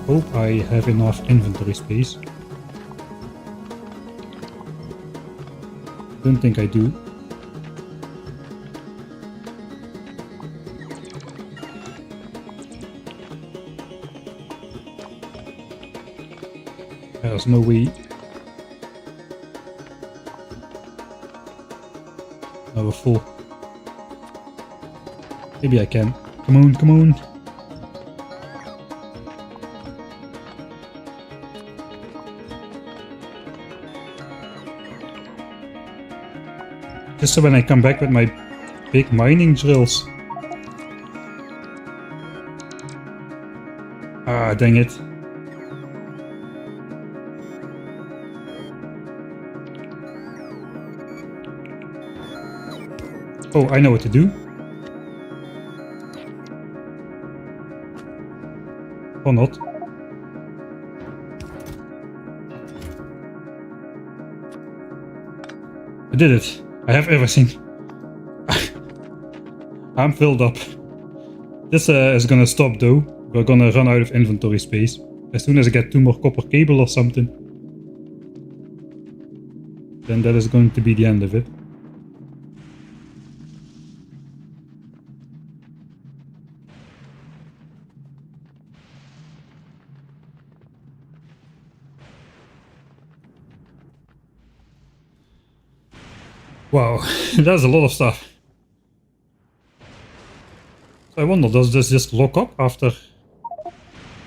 Hope I have enough inventory space. Don't think I do. There's no way. Oh, we're full. Maybe I can. Come on, come on. Just so when I come back with my big mining drills. Ah, dang it. Oh, I know what to do. Or not. I did it. I have everything. I'm filled up. This is gonna stop though. We're gonna run out of inventory space. As soon as I get 2 more copper cable or something. then that is going to be the end of it. Wow, that's a lot of stuff. So I wonder, does this just lock up after?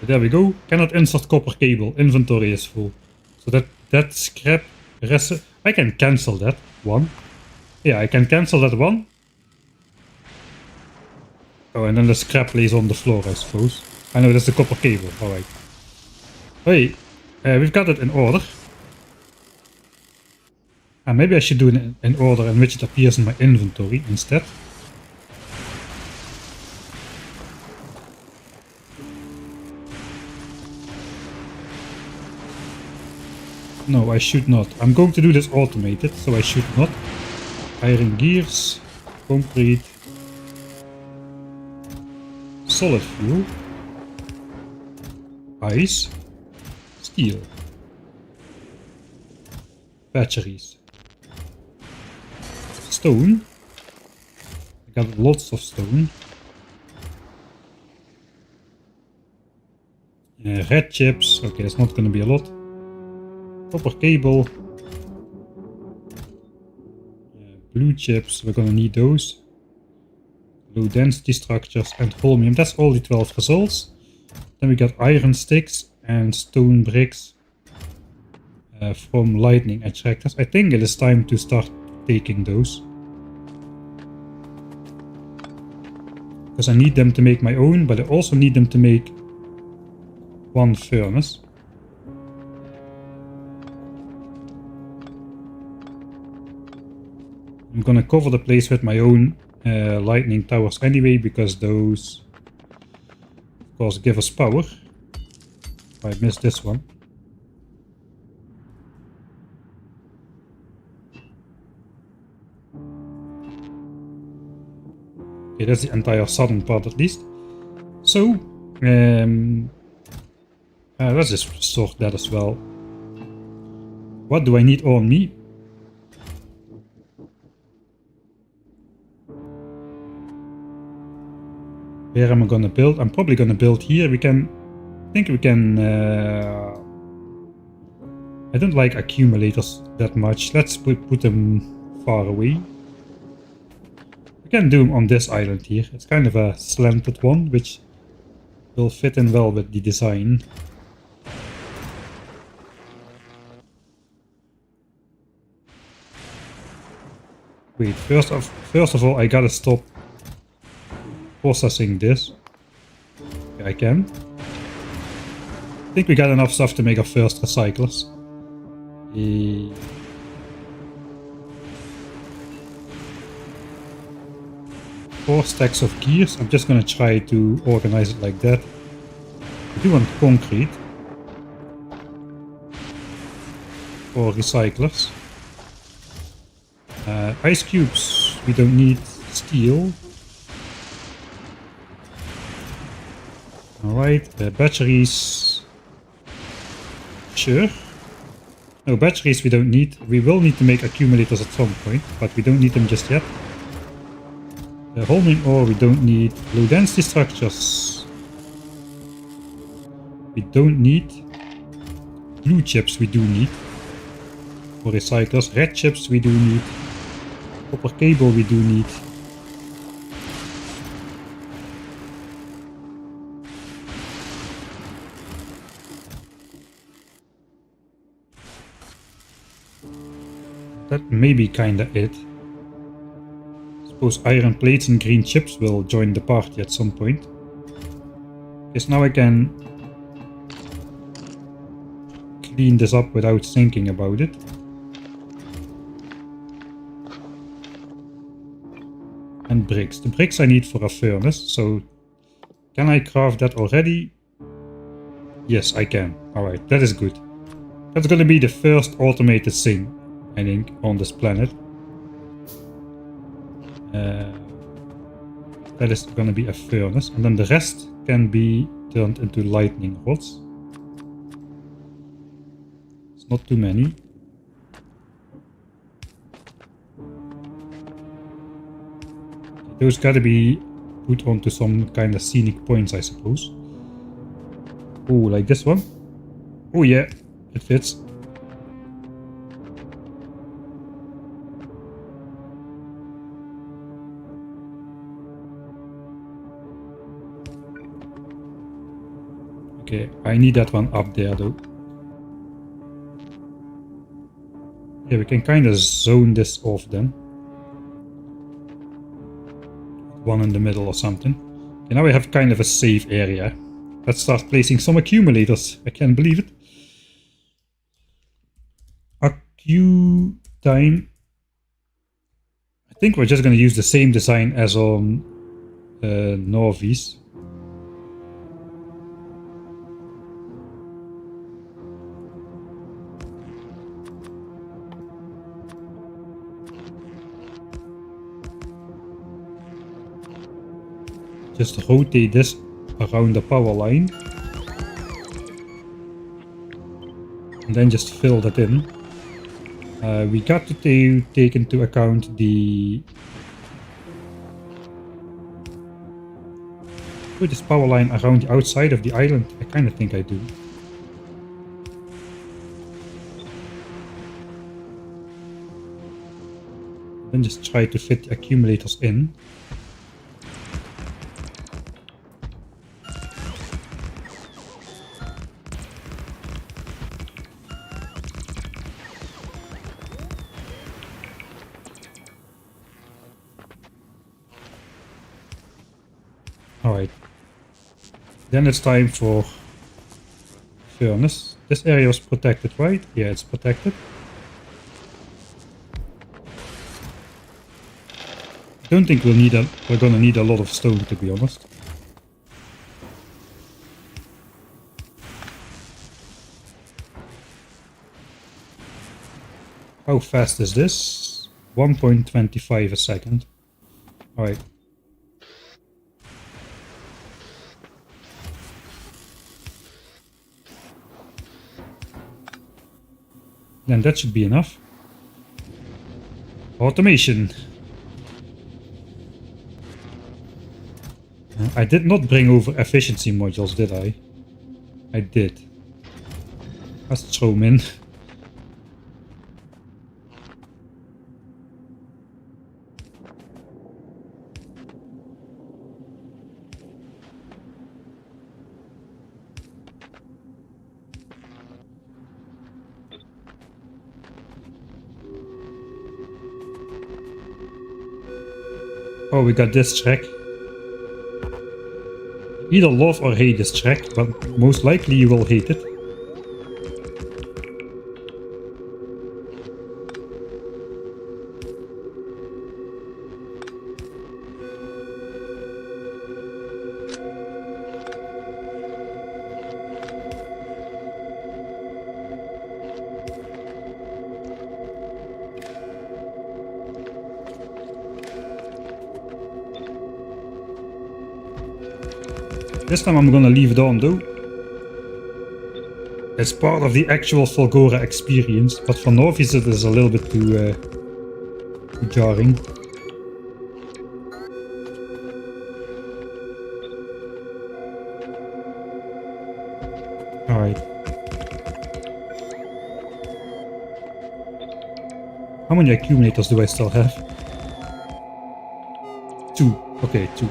There we go. Cannot insert copper cable. Inventory is full. So that scrap rest. I can cancel that one. Yeah, I can cancel that one. Oh, and then the scrap lays on the floor, I suppose. I know that's the copper cable. All right. Hey, we've got it in order. And maybe I should do it in order in which it appears in my inventory instead. No, I should not. I'm going to do this automated, so I should not. Iron gears, concrete, solid fuel, ice, steel, batteries, stone. I got lots of stone. Red chips. Okay, it's not going to be a lot. Copper cable. Blue chips, we're gonna need those. Low density structures and holmium. That's all the 12 results. Then we got iron sticks and stone bricks from lightning extractors. I think it is time to start taking those. Because I need them to make my own, but I also need them to make one furnace. I'm gonna cover the place with my own lightning towers anyway, because those, of course, give us power. I missed this one. Okay, that's the entire southern part at least. So, let's just sort that as well. What do I need on me? Where am I gonna build? I'm probably gonna build here. I think we can, I don't like accumulators that much. Let's put them far away. We can do them on this island here. It's kind of a slanted one, which will fit in well with the design. Wait, first of all, I gotta stop processing this. Okay, I can. I think we got enough stuff to make our first recyclers. 4 stacks of gears. I'm just gonna try to organize it like that. I do want concrete for recyclers. Ice cubes, we don't need. Steel. Alright, batteries. Sure. No, batteries we don't need. We will need to make accumulators at some point, but we don't need them just yet. Holming ore we don't need. Low density structures we don't need. Blue chips we do need for recyclers. Red chips we do need. Copper cable we do need. That may be kinda it. Suppose iron plates and green chips will join the party at some point. Because now I can clean this up without thinking about it. And bricks. The bricks I need for a furnace, so can I craft that already? Yes, I can. Alright, that is good. That's gonna be the first automated thing, I think, on this planet. That is gonna be a furnace, and then the rest can be turned into lightning rods. It's not too many. Those gotta be put onto some kind of scenic points, I suppose. Oh, like this one? Oh yeah, it fits. Okay, I need that one up there though. Yeah, we can kind of zone this off then. One in the middle or something. Okay, now we have kind of a safe area. Let's start placing some accumulators. I can't believe it. Accu time. I think we're just going to use the same design as on Norvis. Just rotate this around the power line. And then just fill that in. We got to take into account the... Put this power line around the outside of the island. I kind of think I do. Then just try to fit the accumulators in. Alright. Then it's time for furnace. This area was protected, right? Yeah, it's protected. I don't think we're gonna need a lot of stone, to be honest. How fast is this? 1.25 a second. Alright. Then that should be enough. Automation. I did not bring over efficiency modules, did I? I did. Let's throw them in. Oh, we got this track. Either love or hate this track, but most likely you will hate it. This time I'm gonna leave it on though. It's part of the actual FULGORA experience, but for novices it is a little bit too jarring. Alright. How many accumulators do I still have? 2. Okay, 2.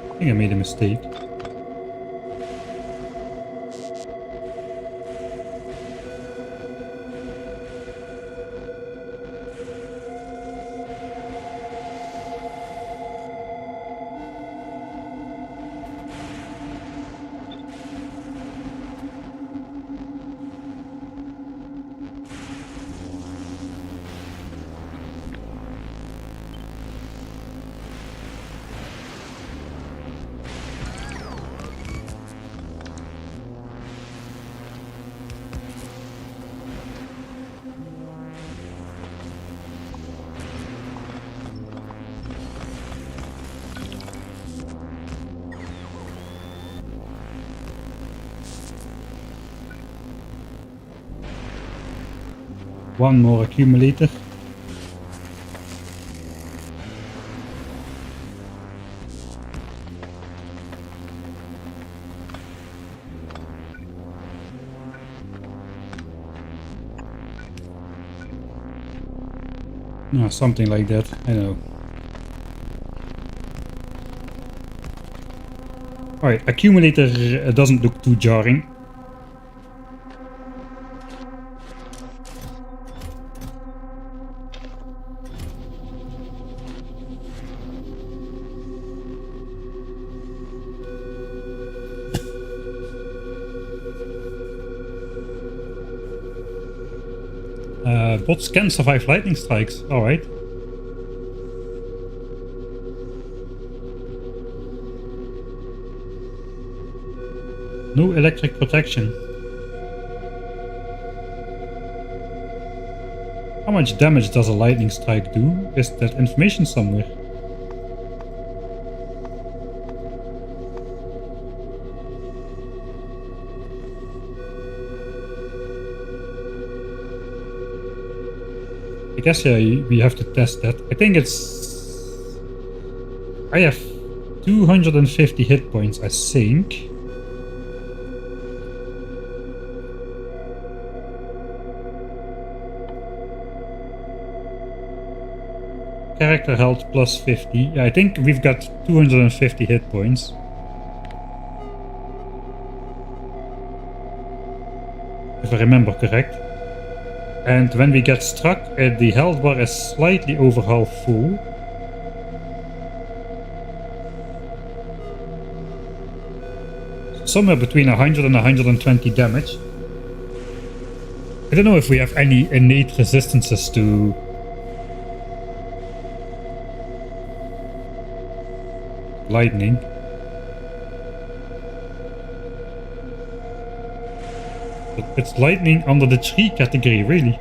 I think I made a mistake. One more accumulator. No, something like that, I know. Alright, accumulator doesn't look too jarring. Bots can survive lightning strikes, alright. No electric protection. How much damage does a lightning strike do? Is that information somewhere? I guess yeah, we have to test that. I think it's... I have 250 hit points, I think. Character health plus 50. Yeah, I think we've got 250 hit points. If I remember correct. And when we get struck, the health bar is slightly over half full. Somewhere between 100 and 120 damage. I don't know if we have any innate resistances to lightning. But it's lightning under the tree category, really.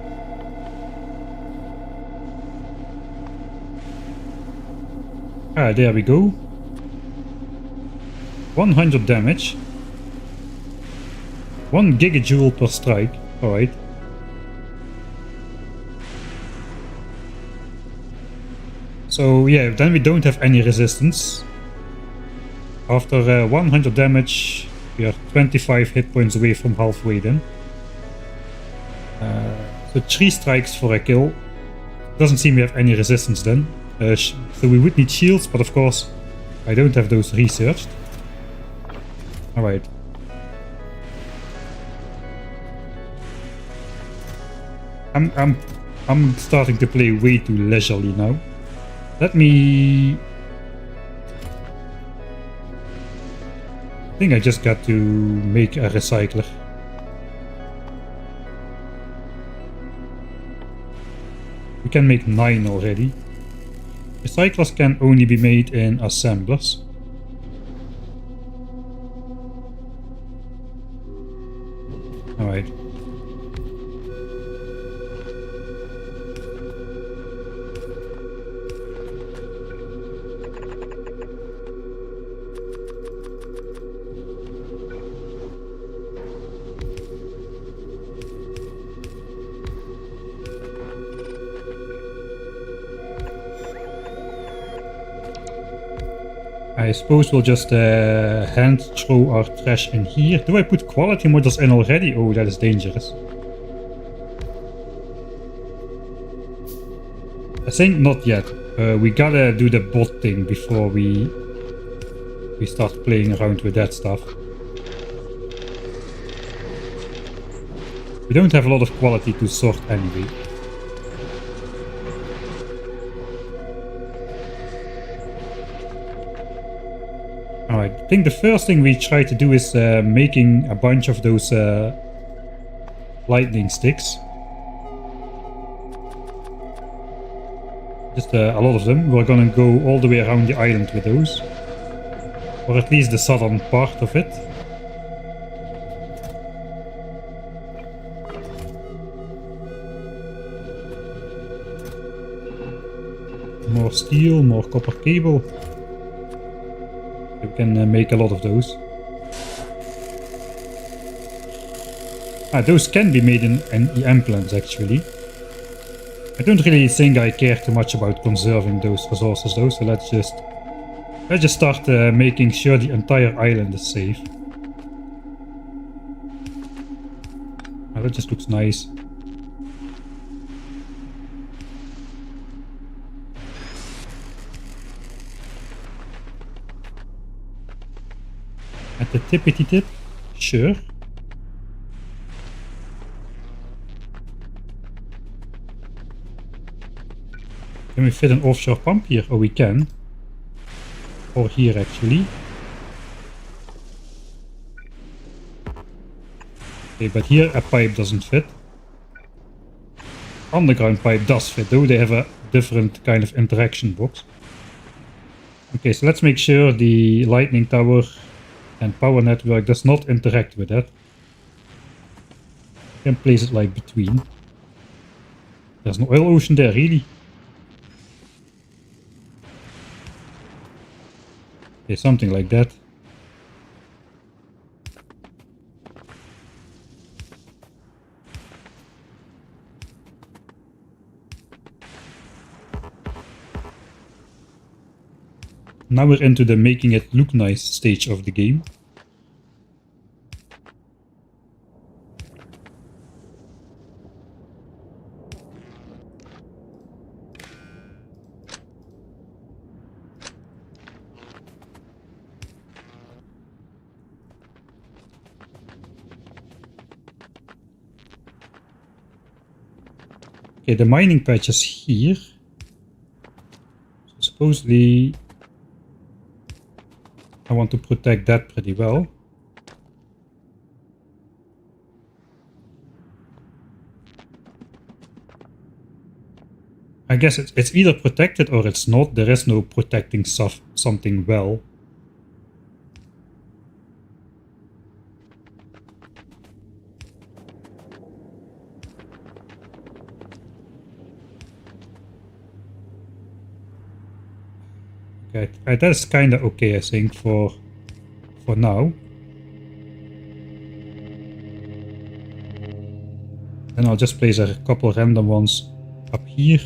Ah, there we go. 100 damage. 1 gigajoule per strike. Alright. So yeah, then we don't have any resistance. After 100 damage, we are 25 hit points away from halfway then. So 3 strikes for a kill. Doesn't seem we have any resistance then. So we would need shields, but of course I don't have those researched. Alright. I'm starting to play way too leisurely now. Let me... I think I just got to make a recycler. We can make 9 already. Recyclers can only be made in assemblers. Alright. I suppose we'll just hand throw our trash in here. Do I put quality models in already? Oh, that is dangerous. I think not yet. We gotta do the bot thing before we start playing around with that stuff. We don't have a lot of quality to sort anyway. Alright, I think the first thing we try to do is making a bunch of those lightning sticks. Just a lot of them. We're gonna go all the way around the island with those. Or at least the southern part of it. More steel, more copper cable. We can make a lot of those. Those can be made in EM plants actually. I don't really think I care too much about conserving those resources though, so let's just start making sure the entire island is safe. Oh, that just looks nice. At the tippity tip? Sure. Can we fit an offshore pump here? Oh, we can. Or here, actually. Okay, but here a pipe doesn't fit. Underground pipe does fit, though. They have a different kind of interaction box. Okay, so let's make sure the lightning tower and power network does not interact with that. You can place it like between. There's no oil ocean there, really. Okay, something like that. Now we're into the making it look nice stage of the game. Okay, the mining patch is here. So supposedly I want to protect that pretty well. I guess it's either protected or it's not. There is no protecting something well. Okay, that is kind of okay, I think, for now. Then I'll just place a couple random ones up here.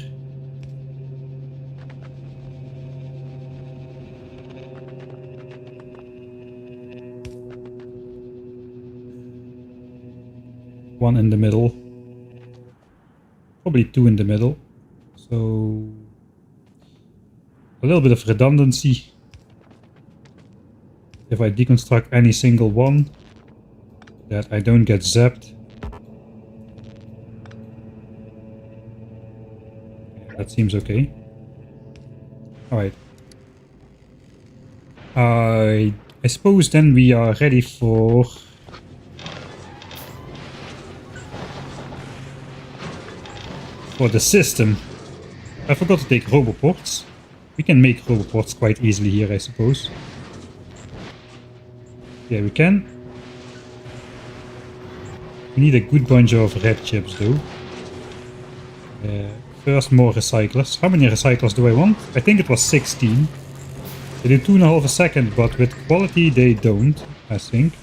One in the middle. Probably two in the middle. So a little bit of redundancy. If I deconstruct any single one, that I don't get zapped. Yeah, that seems okay. Alright. I suppose then we are ready for the system. I forgot to take roboports. We can make roboports quite easily here, I suppose. Yeah, we can. We need a good bunch of red chips though. First, more recyclers. How many recyclers do I want? I think it was 16. They do 2.5 a second, but with quality they don't, I think.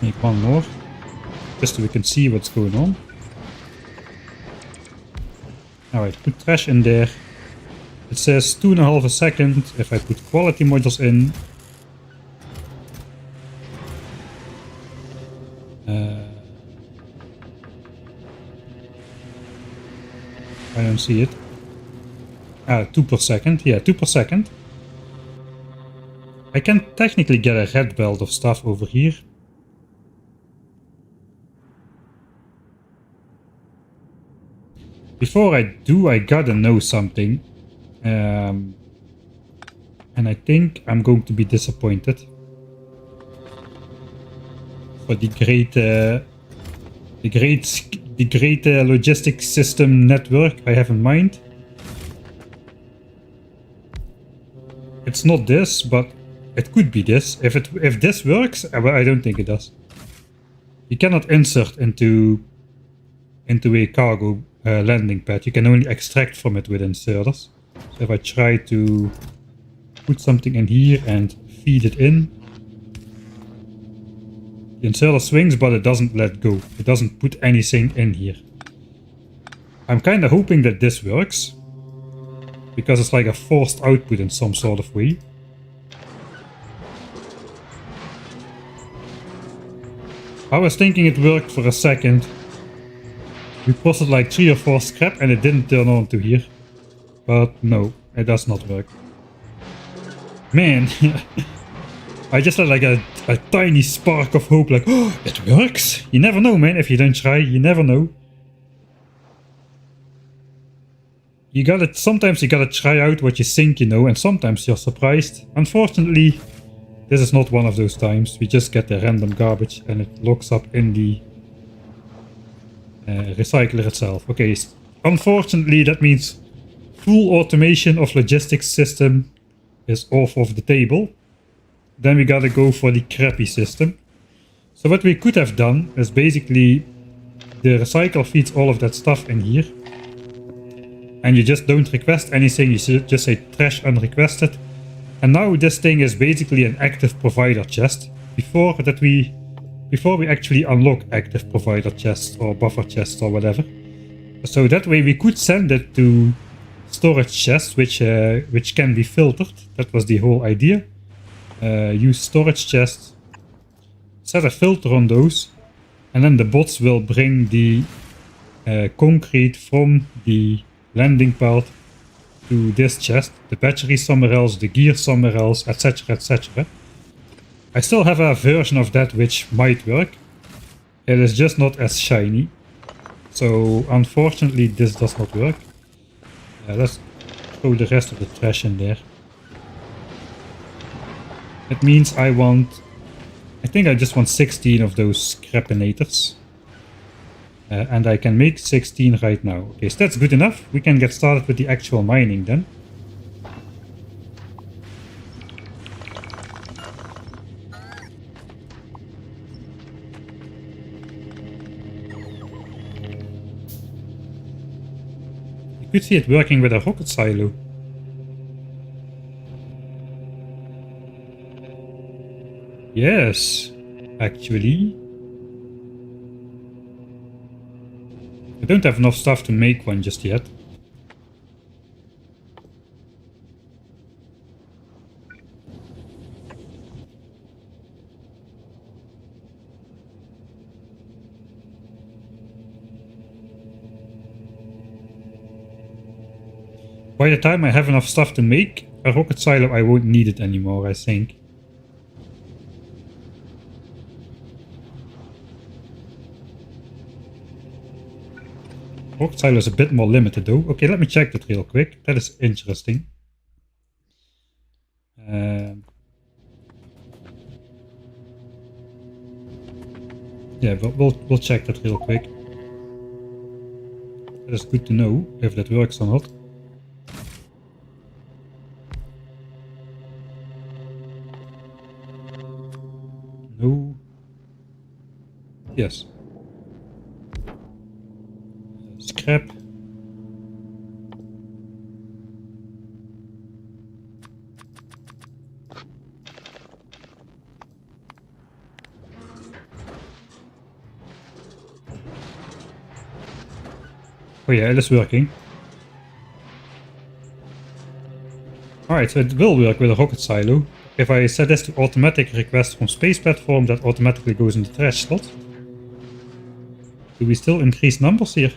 Make one more, just so we can see what's going on. Alright, put trash in there. It says 2.5 a second. If I put quality modules in, I don't see it. 2 per second. Yeah, 2 per second. I can technically get a red belt of stuff over here. Before I do, I gotta know something. And I think I'm going to be disappointed. For the great logistics system network I have in mind. It's not this, but it could be this. If this works, well, I don't think it does. You cannot insert into a cargo landing pad. You can only extract from it with inserters. So if I try to put something in here and feed it in. The inserter swings, but it doesn't let go. It doesn't put anything in here. I'm kind of hoping that this works, because it's like a forced output in some sort of way. I was thinking it worked for a second. We posted like 3 or 4 scrap and it didn't turn on to here. But no, it does not work. Man, I just had like a tiny spark of hope, like, oh, it works! You never know, man. If you don't try, you never know. Sometimes you gotta try out what you think you know, and sometimes you're surprised. Unfortunately, this is not one of those times. We just get the random garbage and it locks up in the recycler itself. Okay, unfortunately that means full automation of logistics system is off of the table. Then we gotta go for the crappy system. So what we could have done is basically the recycle feeds all of that stuff in here. And you just don't request anything, you just say trash unrequested. And now this thing is basically an active provider chest. Before we actually unlock active provider chests or buffer chests or whatever. So that way we could send it to storage chests which can be filtered. That was the whole idea. Use storage chests, set a filter on those, and then the bots will bring the concrete from the landing part to this chest, the battery somewhere else, the gear somewhere else, etc, etc. I still have a version of that which might work. It is just not as shiny. So unfortunately this does not work. Let's throw the rest of the trash in there. It means I think I just want 16 of those scrapinators. And I can make 16 right now. Okay, so that's good enough. We can get started with the actual mining then. You could see it working with a rocket silo. Yes, actually. I don't have enough stuff to make one just yet. By the time I have enough stuff to make a rocket silo, I won't need it anymore, I think. Rocket silo is a bit more limited though. Okay, let me check that real quick. That is interesting. Yeah, we'll check that real quick. That is good to know if that works or not. No. Yes. Scrap. Oh yeah, it is working. Alright, so it will work with a rocket silo. If I set this to automatic request from space platform, that automatically goes in the trash slot. Do we still increase numbers here?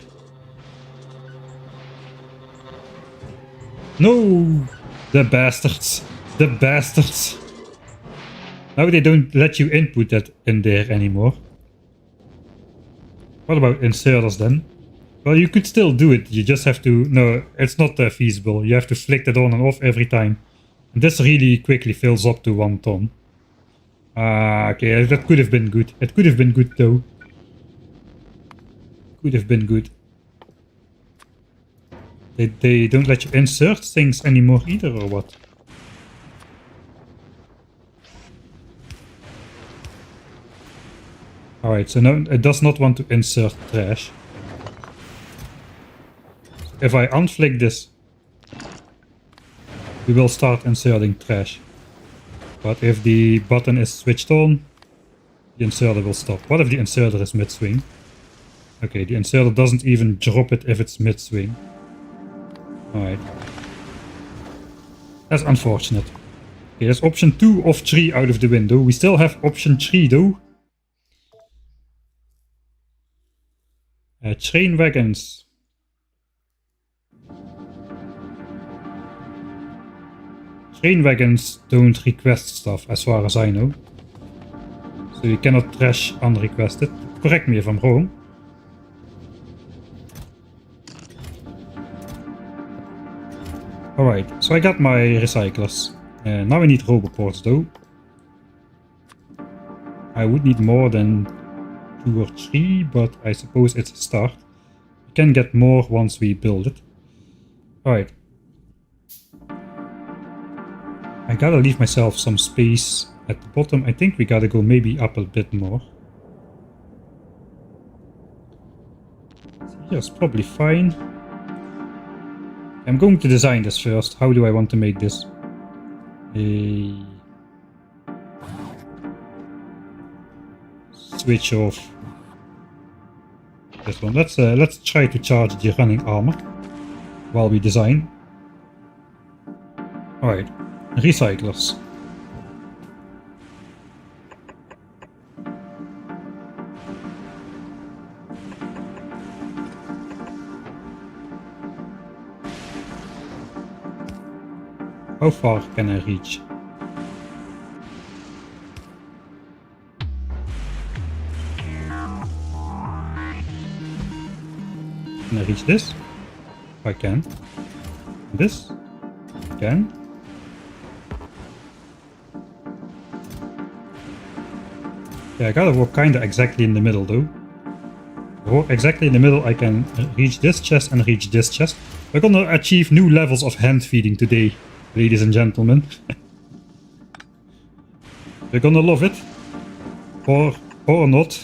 No! The bastards! The bastards! Now they don't let you input that in there anymore. What about inserters then? Well, you could still do it, you just have to... No, it's not feasible. You have to flick that on and off every time. And this really quickly fills up to 1 ton. Okay, that could have been good. It could have been good though. Could have been good. They don't let you insert things anymore either, or what? Alright, so now it does not want to insert trash. If I unflick this, we will start inserting trash. But if the button is switched on, the inserter will stop. What if the inserter is mid-swing? Okay, the inserter doesn't even drop it if it's mid-swing. Alright. That's unfortunate. Okay, that's option 2 of 3 out of the window. We still have option 3 though. Train wagons. Train wagons don't request stuff as far as I know. So you cannot trash unrequested. Correct me if I'm wrong. Alright, so I got my recyclers. Now I need roboports though. I would need more than 2 or 3, but I suppose it's a start. We can get more once we build it. Alright. I gotta leave myself some space at the bottom. I think we gotta go maybe up a bit more. Here's probably fine. I'm going to design this first. How do I want to make this? A switch off this one. Let's try to charge the running armor while we design. Alright, recyclers. How far can I reach? Can I reach this? I can. This? I can. Yeah, I gotta walk kinda exactly in the middle though. Walk exactly in the middle, I can reach this chest and reach this chest. We're gonna achieve new levels of hand feeding today, ladies and gentlemen. We're gonna love it. Or not.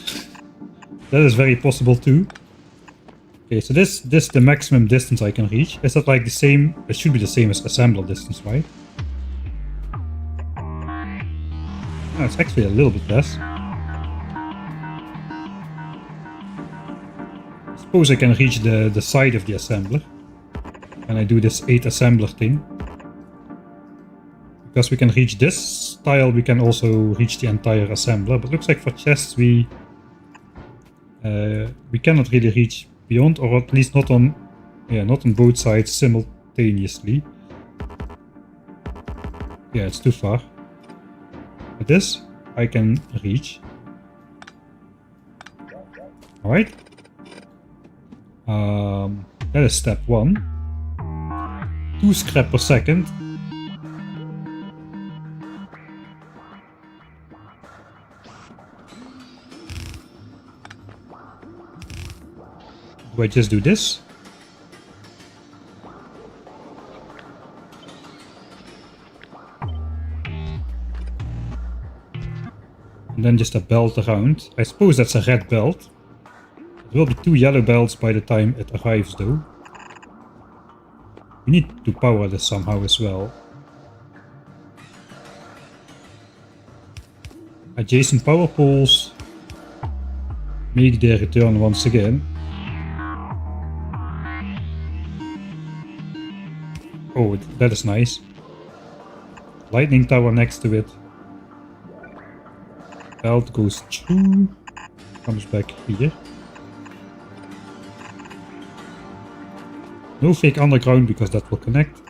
That is very possible too. Okay, so this the maximum distance I can reach. Is that like the same? It should be the same as assembler distance, right? No, it's actually a little bit less. I suppose I can reach the side of the assembler. And I do this 8 assembler thing. Because we can reach this tile, we can also reach the entire assembler. But looks like for chests we cannot really reach beyond, or at least not on both sides simultaneously. Yeah, it's too far. But this I can reach. Alright. That is step 1. 2 scrap per second. Do I just do this? And then just a belt around. I suppose that's a red belt. There will be 2 yellow belts by the time it arrives though. We need to power this somehow as well. Adjacent power poles make their return once again. Oh, that is nice. Lightning tower next to it. Belt goes through, comes back here. No fake underground because that will connect.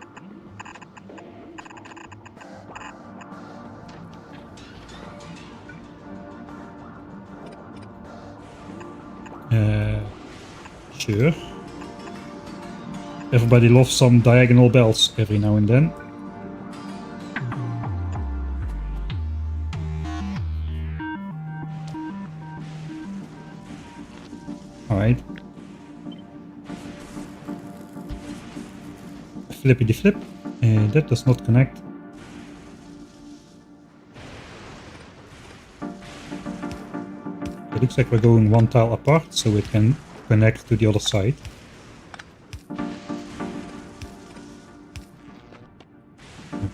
Sure. Everybody loves some diagonal belts every now and then. Alright. Flippity flip. That does not connect. It looks like we're going 1 tile apart, so it can connect to the other side.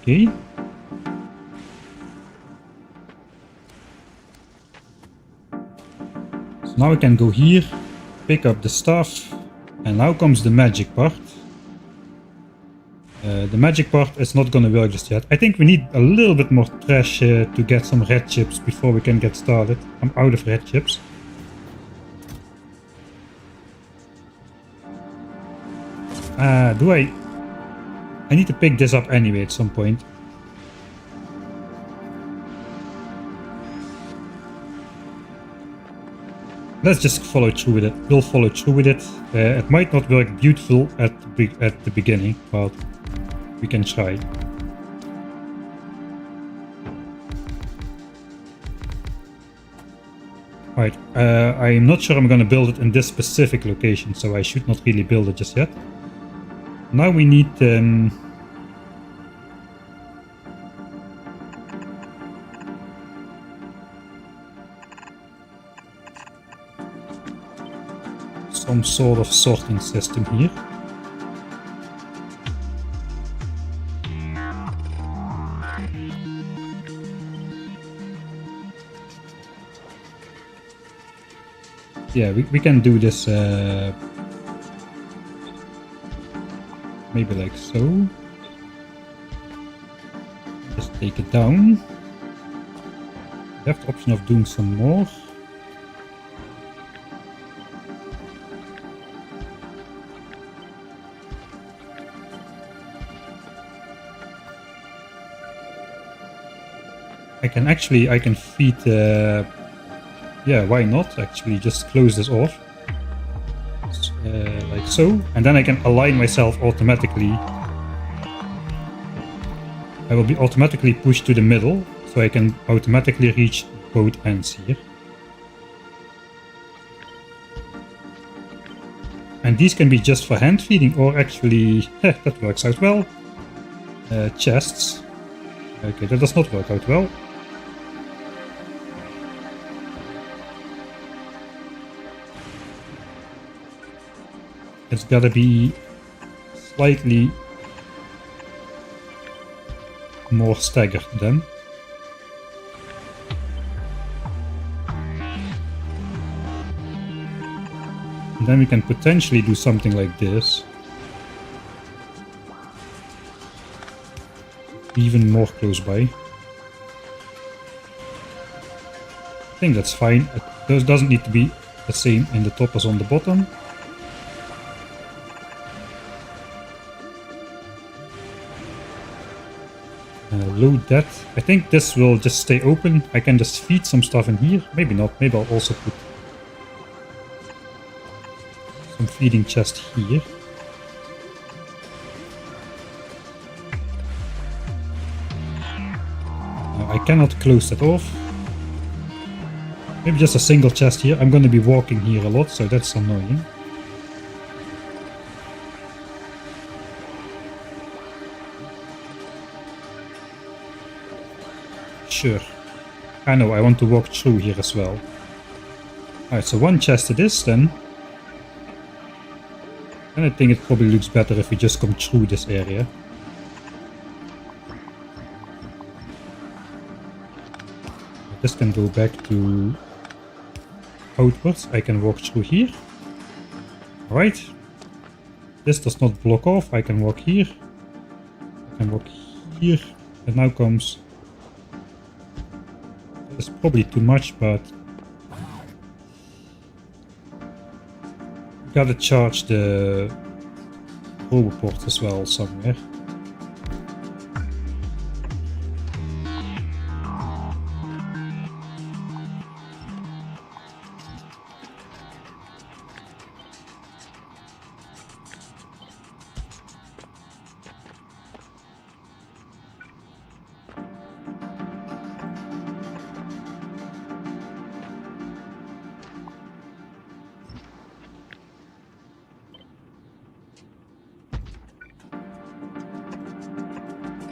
Okay. Now I can go here, pick up the stuff, and now comes the magic part. The magic part is not gonna work just yet. I think we need a little bit more trash to get some red chips before we can get started. I'm out of red chips. I need to pick this up anyway at some point. Let's just follow through with it. We'll follow through with it. It might not work beautiful at the beginning, but we can try. Alright, I'm not sure I'm gonna build it in this specific location, so I should not really build it just yet. Now we need some sort of sorting system here. Yeah, we can do this maybe like so. Just take it down. We have the option of doing some more. I can feed, yeah, why not actually just close this off, like so, and then I can align myself automatically. I will be automatically pushed to the middle, so I can automatically reach both ends here. And these can be just for hand feeding, or actually, that works out well. Chests. Okay, that does not work out well. It's gotta be slightly more staggered then. And then we can potentially do something like this. Even more close by. I think that's fine. It doesn't need to be the same in the top as on the bottom. Load that. I think this will just stay open. I can just feed some stuff in here. Maybe not. Maybe I'll also put some feeding chest here. I cannot close that off. Maybe just a single chest here. I'm going to be walking here a lot, so that's annoying. Sure. I know, I want to walk through here as well. Alright, so one chest it is then. And I think it probably looks better if we just come through this area. This can go back to outwards. I can walk through here. Alright. This does not block off. I can walk here. I can walk here. And now comes... It's probably too much, but... Gotta charge the roboport as well somewhere.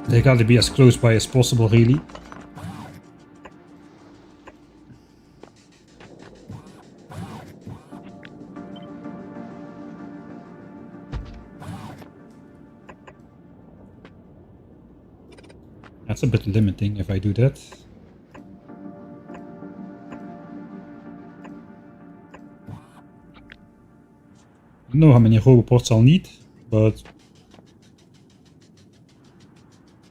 They gotta be as close by as possible, really. That's a bit limiting if I do that. I don't know how many roboports I'll need, but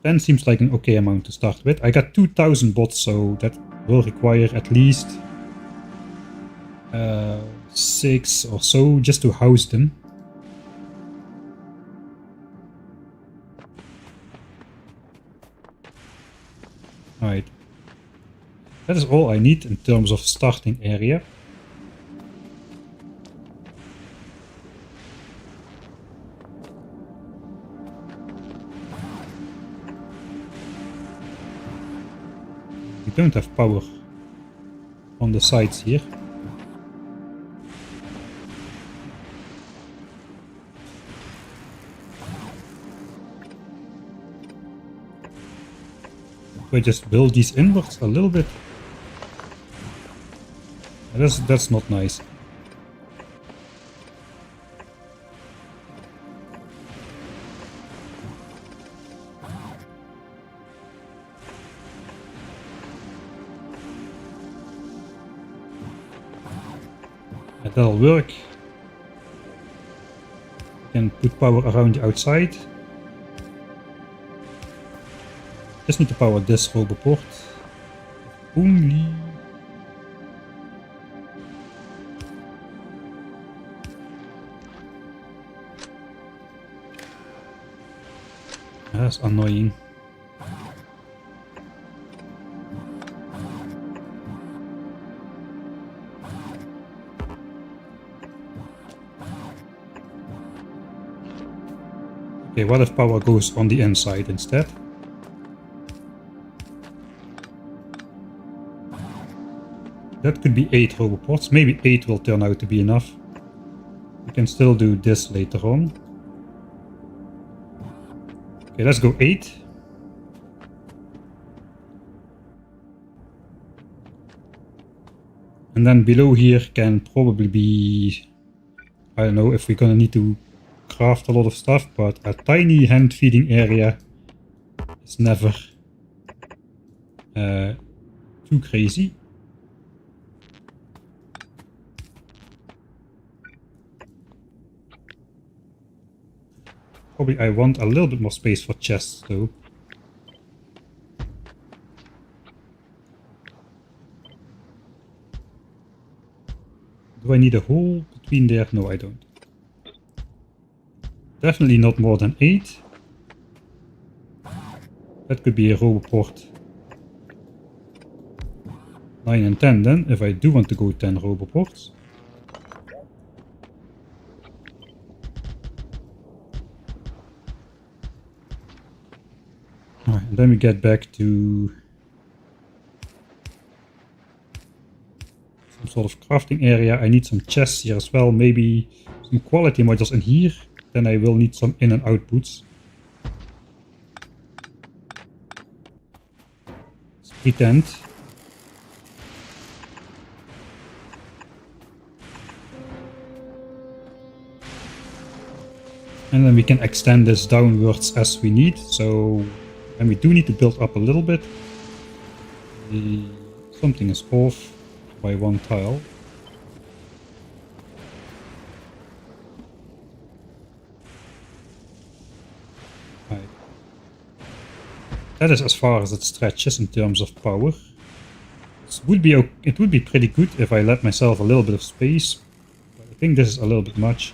10 seems like an okay amount to start with. I got 2000 bots, so that will require at least 6 or so just to house them. Alright. That is all I need in terms of starting area. We don't have power on the sides here. Do I just build these inwards a little bit? That's not nice. That'll work. You can put power around the outside. Just need to power this roboport. Only. That's annoying. Okay, what if power goes on the inside instead? That could be 8 roboports. Maybe 8 will turn out to be enough. We can still do this later on. Okay, let's go 8. And then below here can probably be... I don't know if we're gonna need to craft a lot of stuff, but a tiny hand feeding area is never too crazy. Probably I want a little bit more space for chests though. Do I need a hole between there? No, I don't. Definitely not more than 8. That could be a roboport 9 and 10 then, if I do want to go 10 roboports. And then we get back to some sort of crafting area. I need some chests here as well, maybe some quality modules in here. Then I will need some in and outputs. Let's pretend. And then we can extend this downwards as we need. So, and we do need to build up a little bit. Something is off by 1 tile. Right. That is as far as it stretches in terms of power. It would be pretty good if I let myself a little bit of space. But I think this is a little bit much.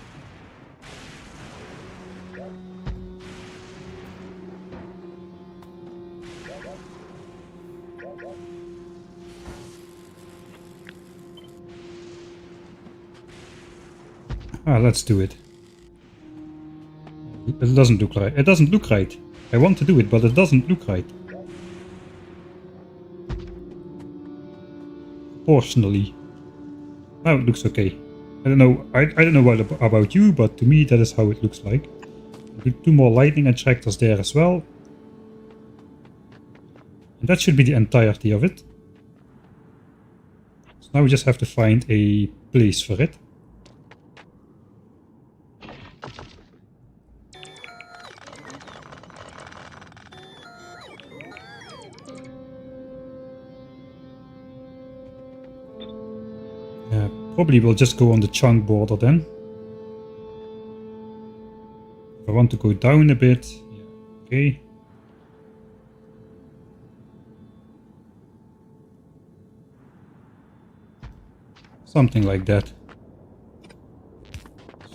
Let's do it. It doesn't look right. It doesn't look right. I want to do it, but it doesn't look right. Proportionally. Now it looks okay. I don't know. I don't know about you, but to me that is how it looks like. Do 2 more lightning attractors there as well. And that should be the entirety of it. So now we just have to find a place for it. Probably will just go on the chunk border then. want to go down a bit. Yeah, okay. Something like that.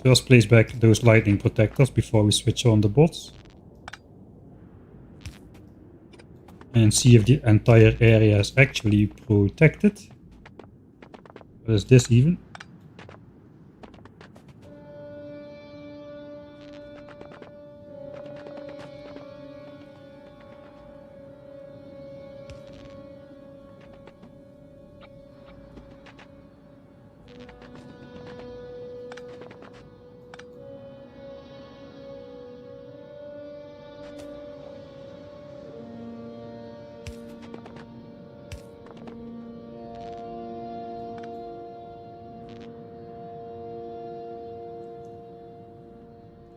First place back those lightning protectors before we switch on the bots. And see if the entire area is actually protected. What is this even?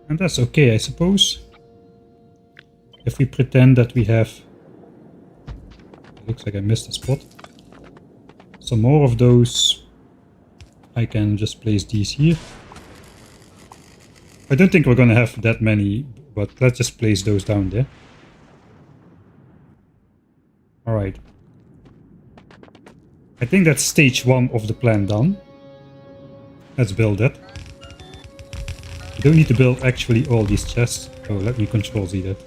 And that's okay, I suppose. If we pretend that we have... It looks like I missed a spot. Some more of those. I can just place these here. I don't think we're gonna have that many, but let's just place those down there. Alright. I think that's stage 1 of the plan done. Let's build that. You don't need to build actually all these chests. Oh, let me control Z that.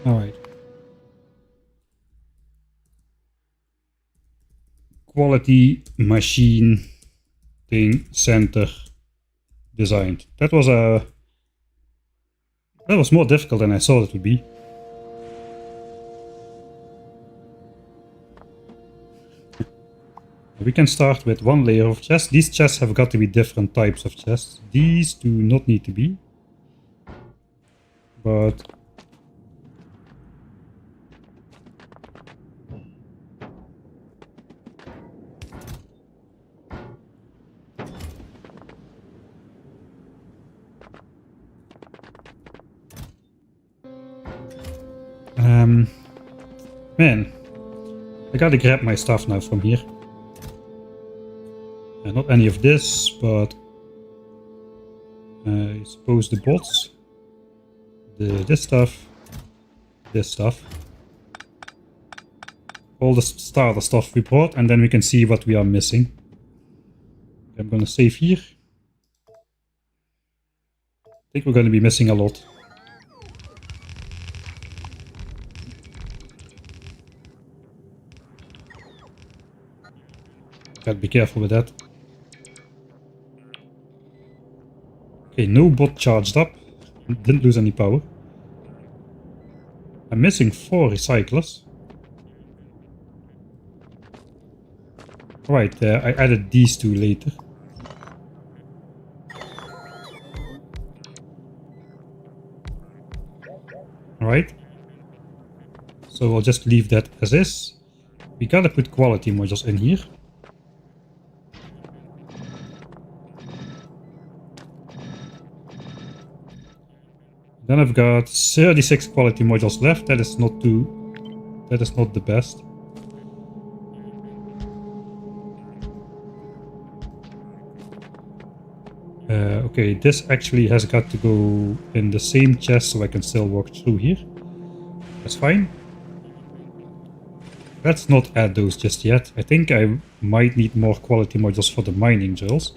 Alright. Quality machine thing center designed. That was more difficult than I thought it would be. We can start with one layer of chests. These chests have got to be different types of chests. These do not need to be. But man, I gotta grab my stuff now from here. Not any of this, but I suppose the bots, this stuff, all the starter stuff we brought, and then we can see what we are missing. I'm gonna save here. I think we're gonna be missing a lot. Gotta be careful with that. Okay, no bot charged up. Didn't lose any power. I'm missing 4 recyclers. Right, I added these 2 later. Alright. So I'll just leave that as is. We gotta put quality modules in here. Then I've got 36 quality modules left. That is not the best. Okay, this actually has got to go in the same chest so I can still walk through here. That's fine. Let's not add those just yet. I think I might need more quality modules for the mining drills.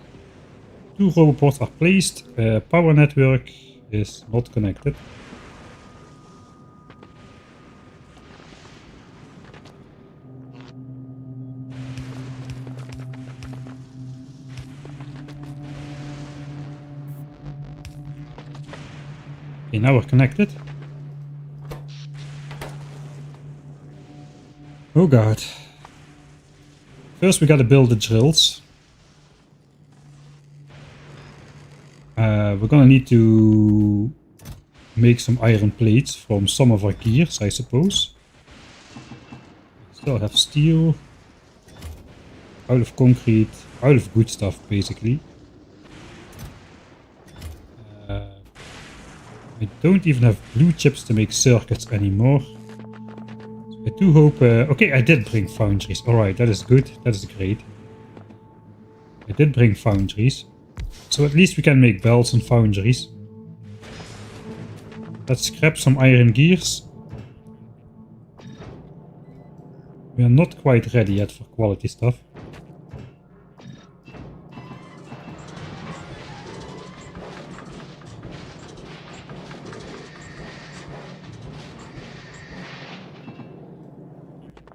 2 roboports are placed. Power network is not connected. Okay, now we're connected. Oh god. First we gotta build the drills. We're gonna need to make some iron plates from some of our gears, I suppose. Still have steel. Out of concrete. Out of good stuff, basically. I don't even have blue chips to make circuits anymore. So I do hope... okay, I did bring foundries. Alright, that is good. That is great. I did bring foundries. So at least we can make belts and foundries. Let's scrap some iron gears. We are not quite ready yet for quality stuff.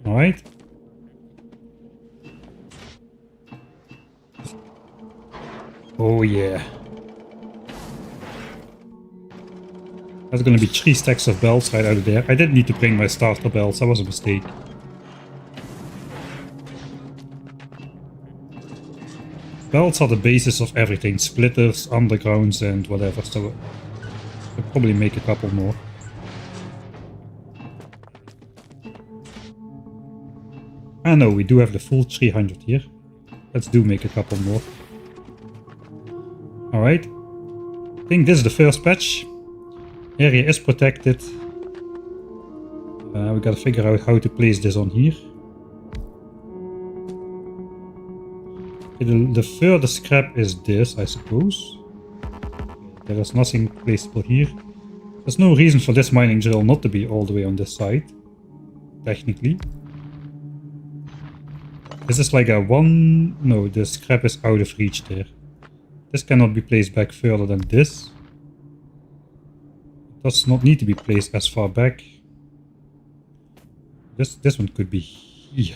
Alright. Oh yeah. There's gonna be 3 stacks of belts right out of there. I didn't need to bring my starter belts, that was a mistake. Belts are the basis of everything. Splitters, undergrounds and whatever, so I'll probably make a couple more. Ah no, we do have the full 300 here. Let's do make a couple more. Alright. I think this is the first patch. Area is protected. We gotta figure out how to place this on here. Okay, the further scrap is this, I suppose. There is nothing placeable here. There's no reason for this mining drill not to be all the way on this side. Technically. This is like a one... No, the scrap is out of reach there. This cannot be placed back further than this. It does not need to be placed as far back. This one could be here.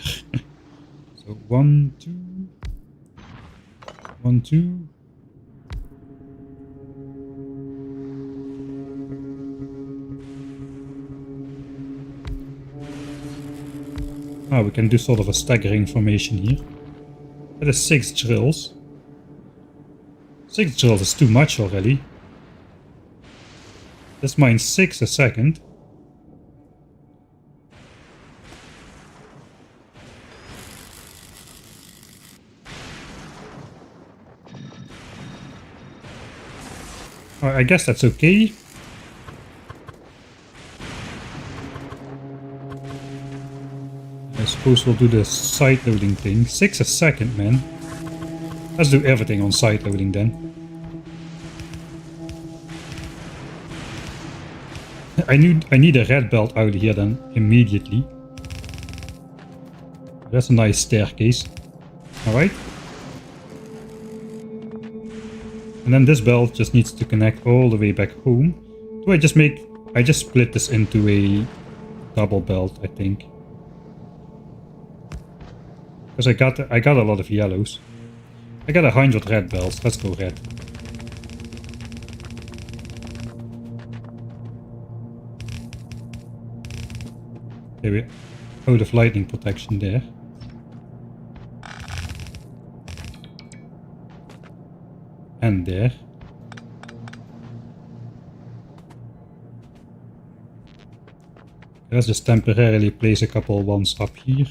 So 1, 2... 1, 2... Ah, we can do sort of a staggering formation here. That is 6 drills. 6 drills is too much already. This mines 6 a second. I guess that's okay. I suppose we'll do the side loading thing. 6 a second, man. Let's do everything on side loading then. I need a red belt out here then immediately. That's a nice staircase. Alright. And then this belt just needs to connect all the way back home. Do I just split this into a double belt, I think. Because I got a lot of yellows. I got 100 red belts. Let's go red. Okay, we're out of lightning protection there. And there. Let's just temporarily place a couple ones up here.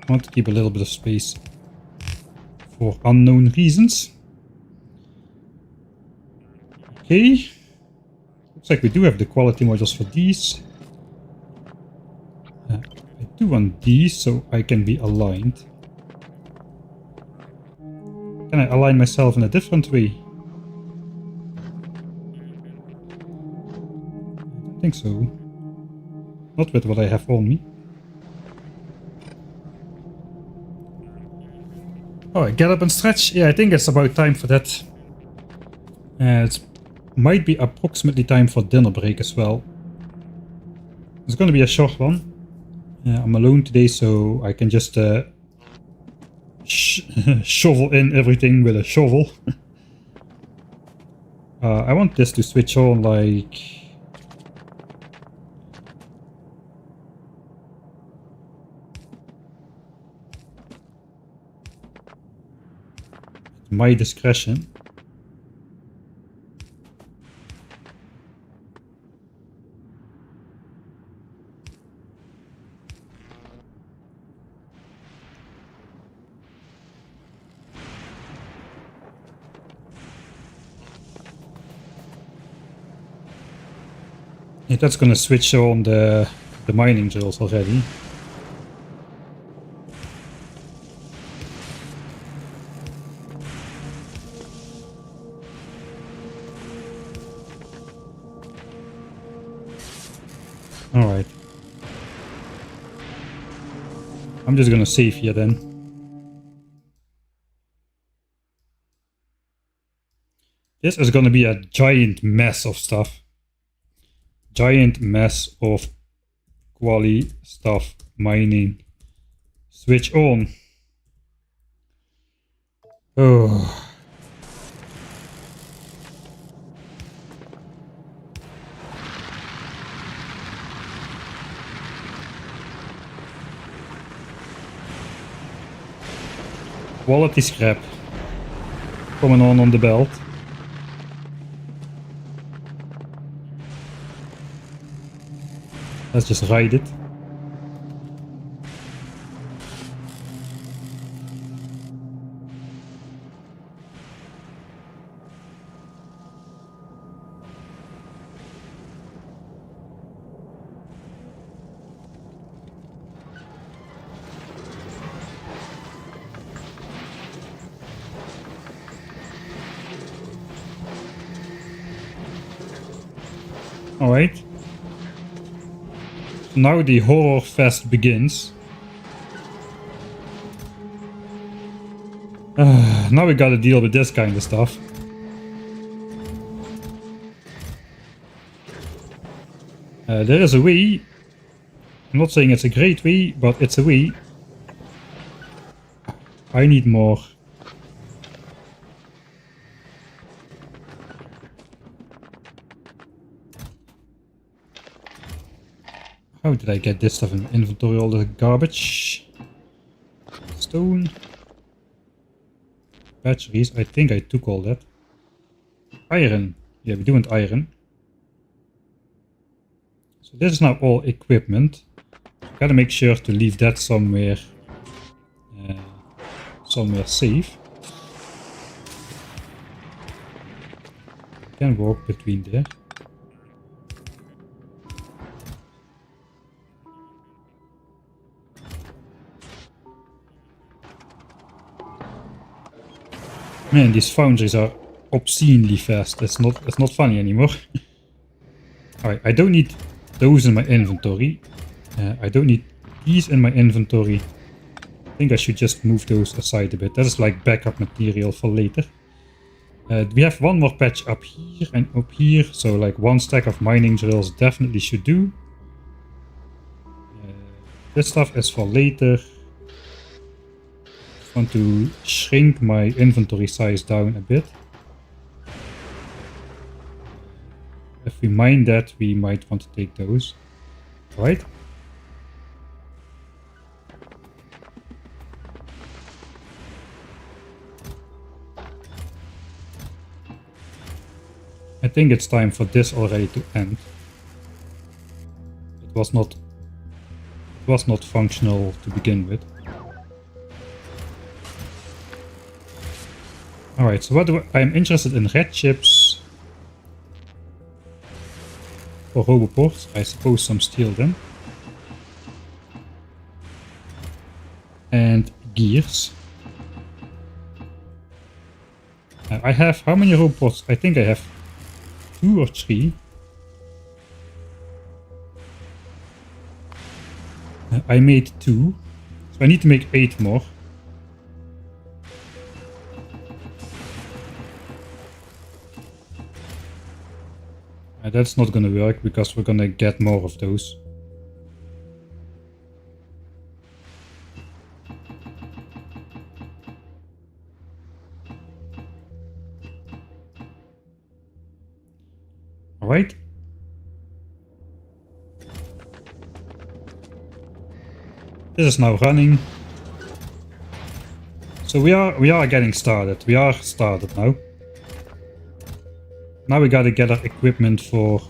I want to keep a little bit of space for unknown reasons. Okay. Looks like we do have the quality modules for these. I do want these so I can be aligned. Can I align myself in a different way? I don't think so. Not with what I have on me. Alright, get up and stretch. Yeah, I think it's about time for that. It might be approximately time for dinner break as well. It's gonna be a short one. I'm alone today, so I can just shovel in everything with a shovel. I want this to switch on like... my discretion. Yeah, that's gonna switch on the mining drills already. Alright. I'm just gonna save here then. This is gonna be a giant mess of stuff. Giant mess of quality stuff mining. Switch on. Oh. Quality scrap coming on the belt. Let's just ride it. Alright. Now the horror fest begins. Now we gotta deal with this kind of stuff. There is a way. I'm not saying it's a great way, but it's a way. I need more. How did I get this stuff in inventory? All the garbage. Stone. Batteries. I think I took all that. Iron. Yeah, we do want iron. So this is now all equipment. Gotta make sure to leave that somewhere. Somewhere safe. Can walk between there. Man, these foundries are obscenely fast. It's not funny anymore. Alright, I don't need those in my inventory. I don't need these in my inventory. I think I should just move those aside a bit. That is like backup material for later. We have one more patch up here and up here. So like one stack of mining drills definitely should do. This stuff is for later. Want to shrink my inventory size down a bit. If we mine that, we might want to take those. Right? I think it's time for this already to end. It was not functional to begin with. Alright, so I'm interested in red chips for roboports. I suppose some steel then. And gears. I have how many roboports? I think I have 2 or 3. I made 2. So I need to make 8 more. That's not gonna work because we're gonna get more of those. Alright. This is now running. So we are getting started. We are started now. Now we gotta gather equipment for...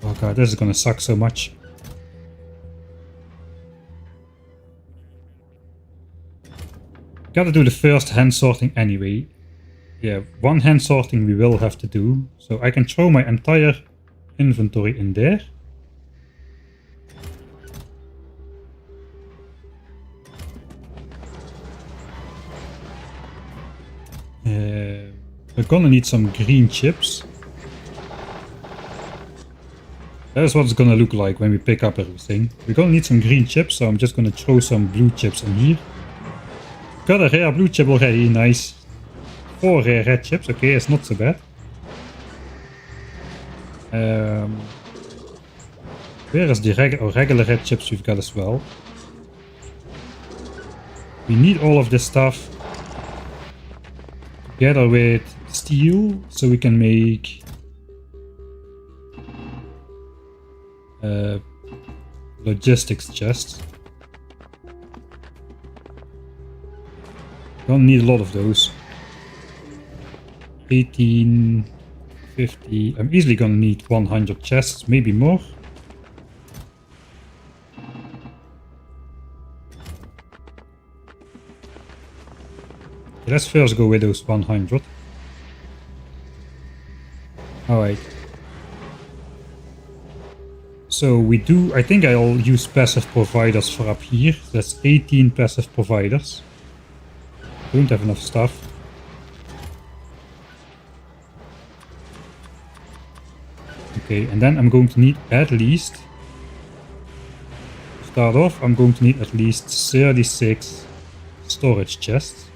Oh god, this is gonna suck so much. Gotta do the first hand sorting anyway. Yeah, one hand sorting we will have to do. So I can throw my entire inventory in there. We're gonna need some green chips. That is what it's gonna look like when we pick up everything. We're gonna need some green chips, so I'm just gonna throw some blue chips in here. Got a rare blue chip already, nice. 4 rare red chips, okay, it's not so bad. Where is the regular red chips we've got as well? We need all of this stuff together with steel, so we can make logistics chests. Don't need a lot of those. 18, 50. I'm easily gonna need 100 chests, maybe more. Let's first go with those 100. Alright. So we do, I think I'll use passive providers for up here. That's 18 passive providers. Don't have enough stuff. Okay, and then I'm going to need at least, to start off, I'm going to need at least 36 storage chests.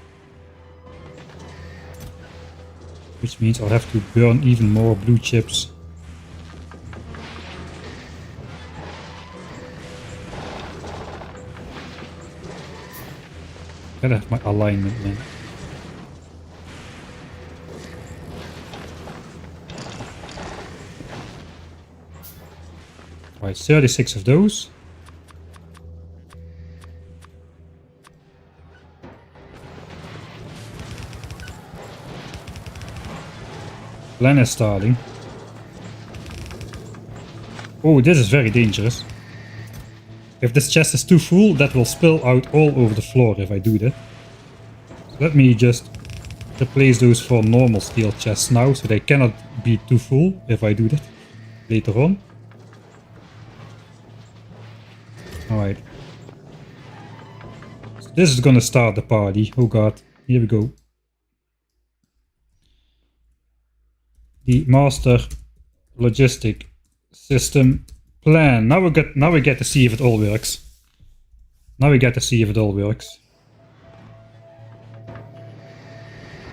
Which means I'll have to burn even more blue chips. Gotta have my alignment, man. Right, 36 of those. Plan is starting. Oh, this is very dangerous. If this chest is too full, that will spill out all over the floor if I do that. So let me just replace those for normal steel chests now, so they cannot be too full if I do that later on. Alright. So this is gonna start the party. Oh god, here we go. The master logistic system plan. Now we get to see if it all works.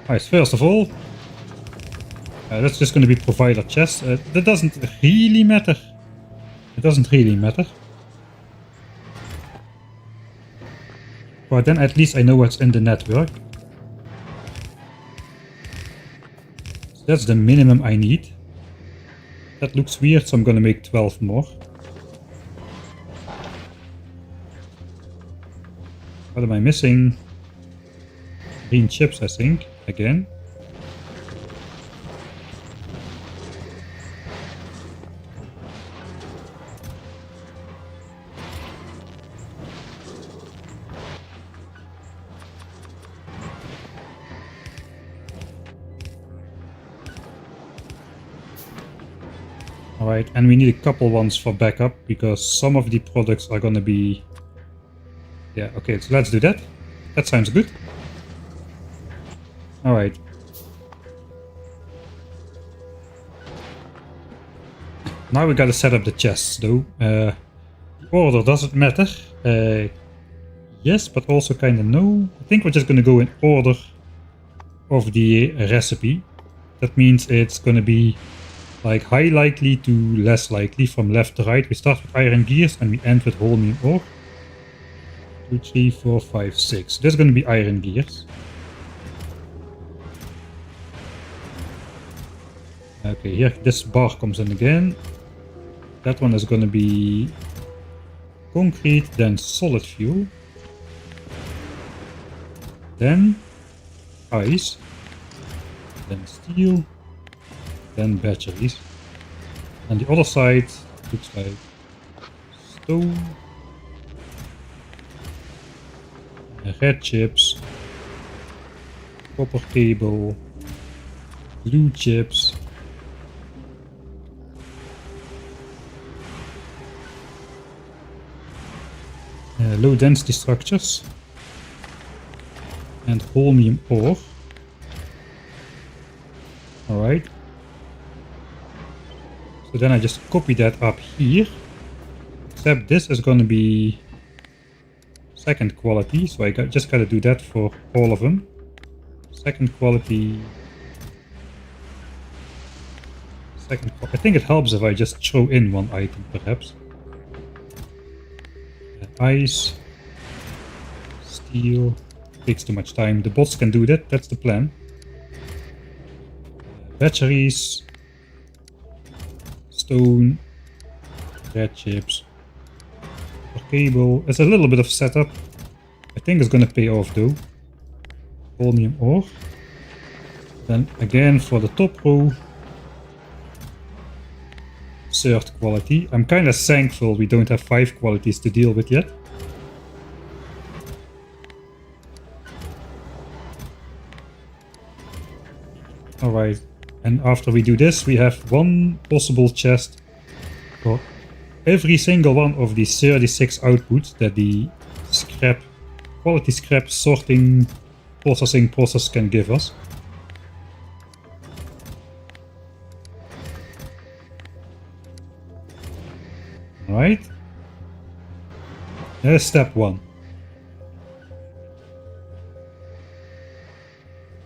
Alright, first of all, that's just going to be provider chests. That doesn't really matter. But then at least I know what's in the network. That's the minimum I need. That looks weird, so I'm gonna make 12 more. What am I missing? Green chips, I think, again. Alright, and we need a couple ones for backup, because some of the products are gonna be... Yeah, okay, so let's do that. That sounds good. Alright. Now we gotta set up the chests, though. Order doesn't matter. Yes, but also kinda no. I think we're just gonna go in order of the recipe. That means it's gonna be like high likely to less likely from left to right. We start with iron gears and we end with holmium ore. 2, 3, 4, 5, 6. This is going to be iron gears. Okay, here this bar comes in again. That one is gonna be concrete, then solid fuel, then ice, then steel, then batteries. And the other side looks like stone, red chips, copper cable, blue chips, low density structures, and holmium ore. Alright. So then I just copy that up here. Except this is going to be second quality, so I just gotta do that for all of them. Second quality. I think it helps if I just throw in one item, perhaps. Ice, steel, takes too much time. The bots can do that, that's the plan. Batteries, stone, red chips, cable. It's a little bit of setup. I think it's gonna pay off though. Holmium ore. Then again for the top row, third quality. I'm kind of thankful we don't have 5 qualities to deal with yet. Alright, and after we do this, we have one possible chest for every single one of these 36 outputs that the scrap, quality scrap sorting processing process can give us. Alright. That is step 1.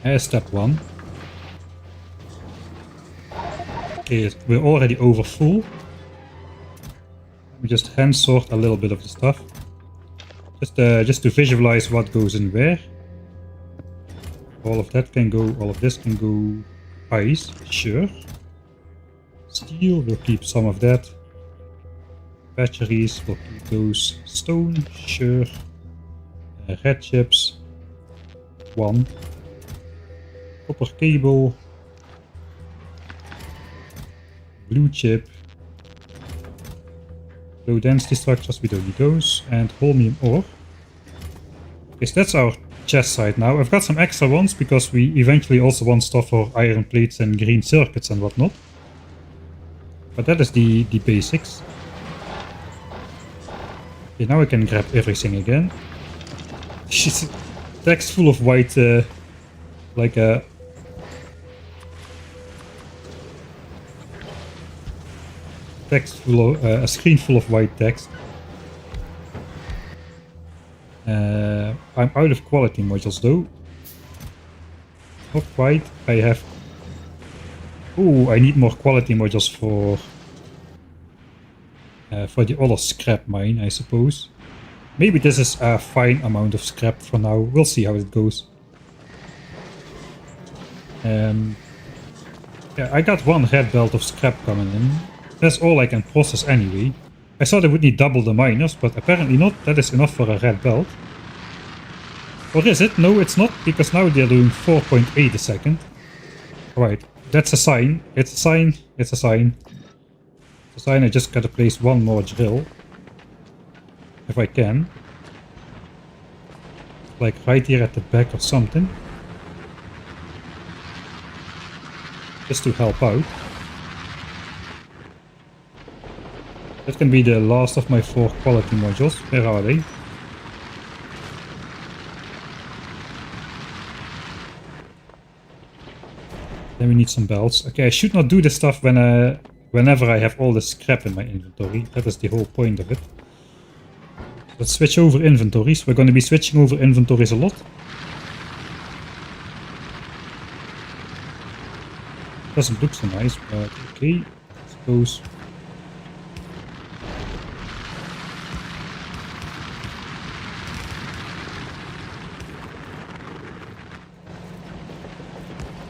That is step 1. Okay, we're already over full. We just hand sort a little bit of the stuff. Just to visualize what goes in where. All of that can go, all of this can go ice, sure. Steel, we'll keep some of that. Batteries, we'll keep those. Stone, sure. Red chips, 1. Copper cable. Blue chip. Low density structures, we don't need those. And holmium ore. Okay, so that's our chest side now. I've got some extra ones because we eventually also want stuff for iron plates and green circuits and whatnot. But that is the basics. Okay, now I can grab everything again. Text full of white, like a... text full of, a screen full of white text. I'm out of quality modules though. Not quite. I have... Oh, I need more quality modules for the other scrap mine, I suppose. Maybe this is a fine amount of scrap for now. We'll see how it goes. Yeah, I got 1 red belt of scrap coming in. That's all I can process anyway. I thought I would need double the miners, but apparently not. That is enough for a red belt. Or is it? No, it's not, because now they're doing 4.8 a second. Alright, that's a sign. It's a sign. It's a sign. It's a sign. I just gotta place 1 more drill. If I can. Like right here at the back or something. Just to help out. That can be the last of my 4 quality modules. Where are they? Then we need some belts. Okay, I should not do this stuff whenever I have all the scrap in my inventory. That is the whole point of it. Let's switch over inventories. We're going to be switching over inventories a lot. Doesn't look so nice, but okay. I suppose.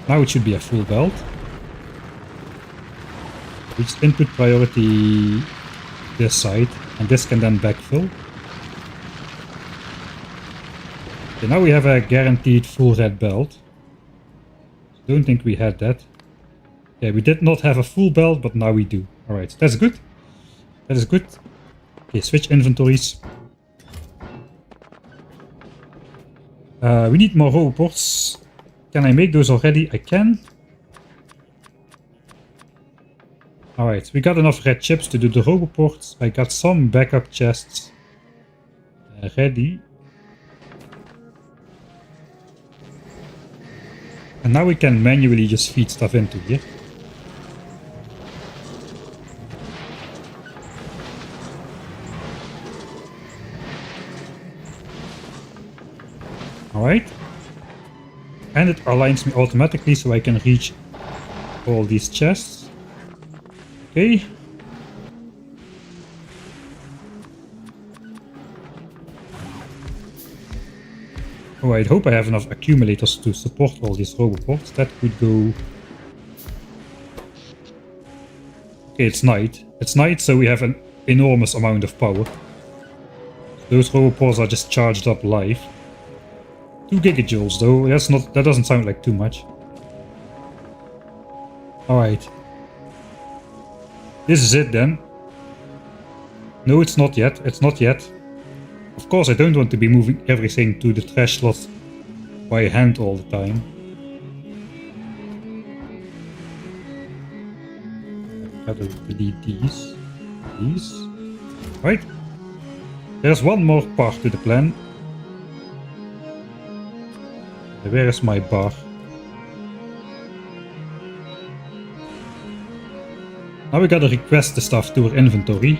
Now it should be a full belt. We just input priority this side, and this can then backfill. Okay, now we have a guaranteed full red belt. Don't think we had that. Yeah, we did not have a full belt, but now we do. Alright, that's good. That is good. Okay, switch inventories. We need more roboports. Can I make those already? I can. Alright, we got enough red chips to do the roboports. I got some backup chests ready. And now we can manually just feed stuff into here. Alright. And it aligns me automatically so I can reach all these chests. Okay. Oh, I hope I have enough accumulators to support all these roboports. That could go... Okay, it's night. It's night, so we have an enormous amount of power. Those roboports are just charged up live. 2 gigajoules though, that doesn't sound like too much. Alright. This is it then. No, it's not yet. It's not yet. Of course, I don't want to be moving everything to the trash slot by hand all the time. I gotta delete these. These. Right. There's one more part to the plan. Where is my bar? Now we gotta request the stuff to our inventory.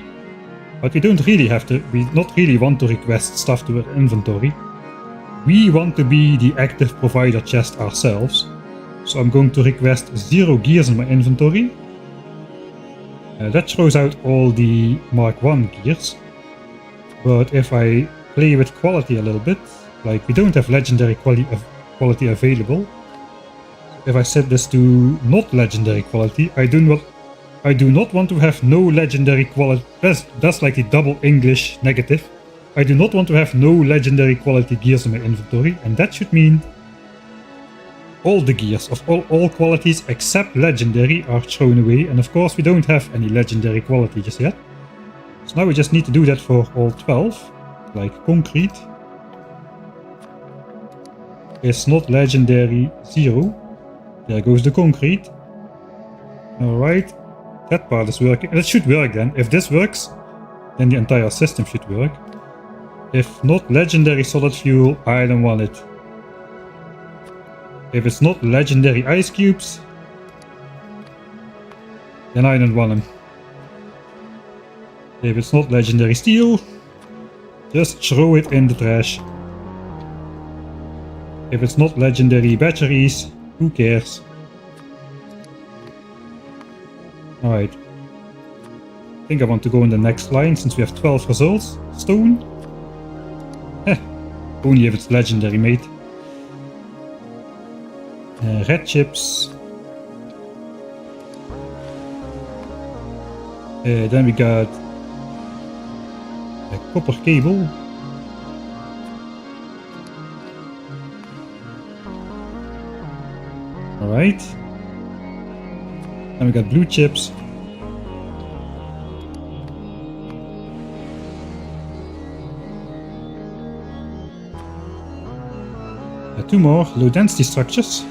But we don't really have to, we not really want to request stuff to our inventory. We want to be the active provider chest ourselves. So I'm going to request 0 gears in my inventory. That throws out all the Mark 1 gears. But if I play with quality a little bit, like we don't have legendary quality available. If I set this to not legendary quality, I do not want to have no legendary quality. That's like a double English negative. I do not want to have no legendary quality gears in my inventory, and that should mean all the gears of all qualities except legendary are thrown away, and of course we don't have any legendary quality just yet. So now we just need to do that for all 12, like concrete. It's not legendary 0. There goes the concrete. Alright. That part is working. It should work then. If this works, then the entire system should work. If not legendary solid fuel, I don't want it. If it's not legendary ice cubes, then I don't want them. If it's not legendary steel, just throw it in the trash. If it's not legendary batteries, who cares? Alright. I think I want to go in the next line since we have 12 results. Stone. Only if it's legendary, mate. Red chips. Then we got a copper cable. Alright. And we got blue chips. Two more low density structures.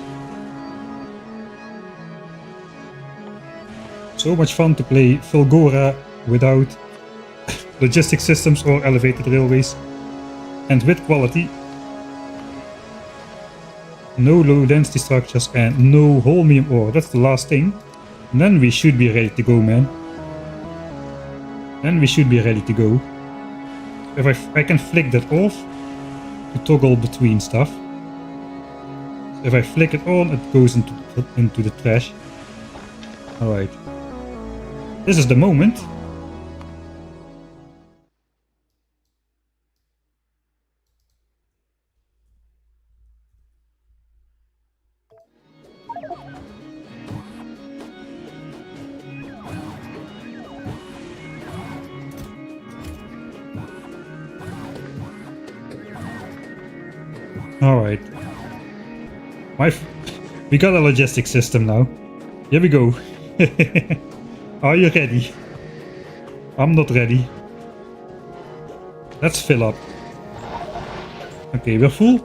So much fun to play FULGORA without logistic systems or elevated railways. And with quality. No low density structures and no holmium ore. That's the last thing. And then we should be ready to go, man. Then we should be ready to go. If I can flick that off to toggle between stuff. If I flick it on, it goes into the trash. Alright. This is the moment. Alright. We got a logistic system now. Here we go. Are you ready? I'm not ready. Let's fill up. Okay, we're full.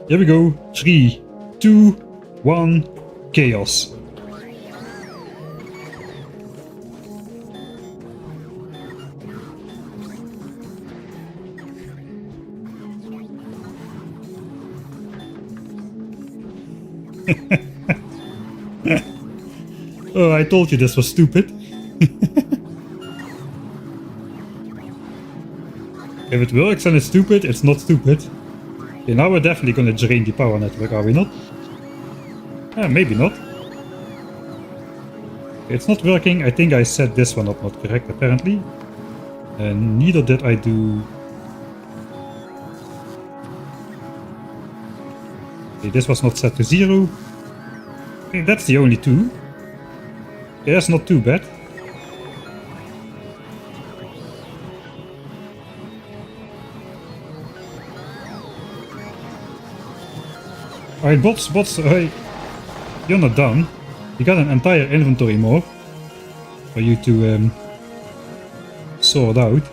Here we go. 3, 2, 1. Chaos. Oh, I told you this was stupid. If it works and it's stupid, it's not stupid. Okay, now we're definitely gonna drain the power network, are we not? Maybe not. It's not working. I think I set this one up not correct, apparently. And neither did I do... Okay, this was not set to 0. Okay, that's the only two. Okay, that's not too bad. Alright, bots, you're not done. You got an entire inventory more for you to sort out.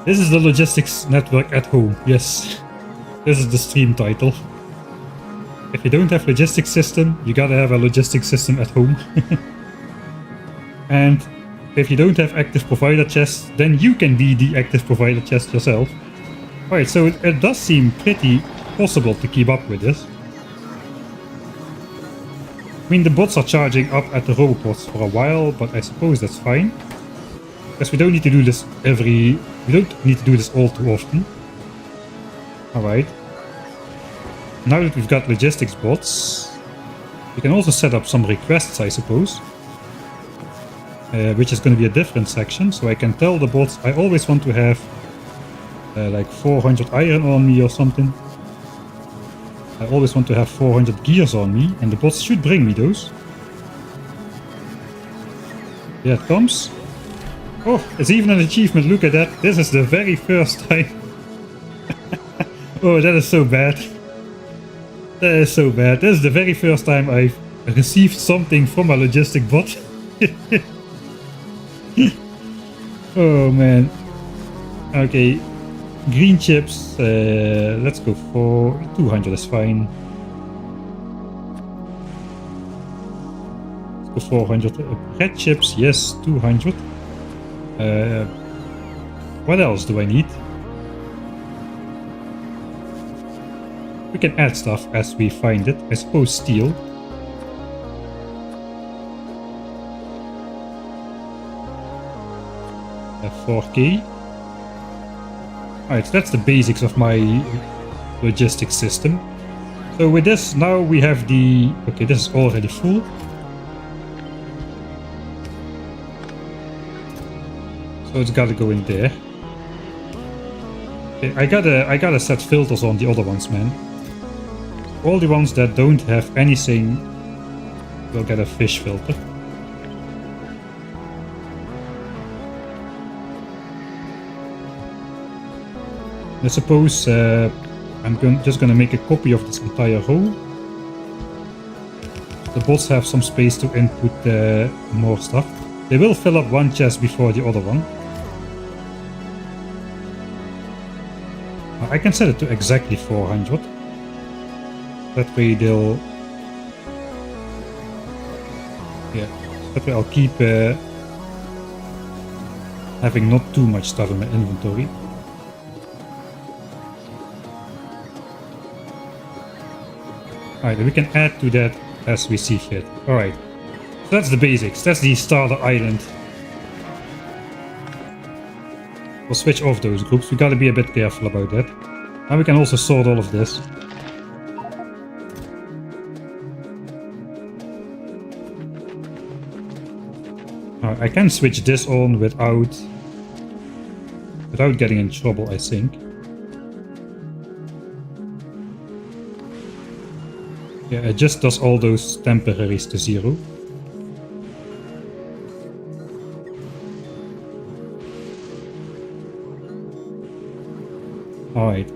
This is the logistics network at home. Yes, this is the stream title. If you don't have logistics system, you gotta have a logistics system at home. And if you don't have active provider chest, then you can be the active provider chest yourself. Alright, so it does seem pretty possible to keep up with this. I mean, the bots are charging up at the robots for a while, but I suppose that's fine. Because we don't need to do this we don't need to do this all too often. Alright. Now that we've got logistics bots, we can also set up some requests, I suppose. Which is going to be a different section, so I can tell the bots I always want to have like 400 iron on me or something. I always want to have 400 gears on me, and the bots should bring me those. Here it comes. Oh, it's even an achievement, look at that. This is the very first time. Oh, that is so bad. That is so bad. This is the very first time I've received something from a logistic bot. Oh man. Okay. Green chips. Let's go for 200 is fine. Let's go 400. Red chips, yes, 200. What else do I need? We can add stuff as we find it. I suppose steel. A 4K. Alright, so that's the basics of my logistics system. So with this, now we have the... Okay, this is already full. So it's gotta go in there. Okay, I gotta set filters on the other ones, man. All the ones that don't have anything will get a fish filter. I suppose I'm just gonna make a copy of this entire row. The bots have some space to input more stuff. They will fill up one chest before the other one. I can set it to exactly 400. That way they'll... Yeah, that way I'll keep having not too much stuff in my inventory. Alright, we can add to that as we see fit. Alright, so that's the basics. That's the starter island. We'll switch off those groups. We gotta be a bit careful about that. Now we can also sort all of this. I can switch this on without getting in trouble, I think. Yeah, it just does all those temporaries to 0. Alright.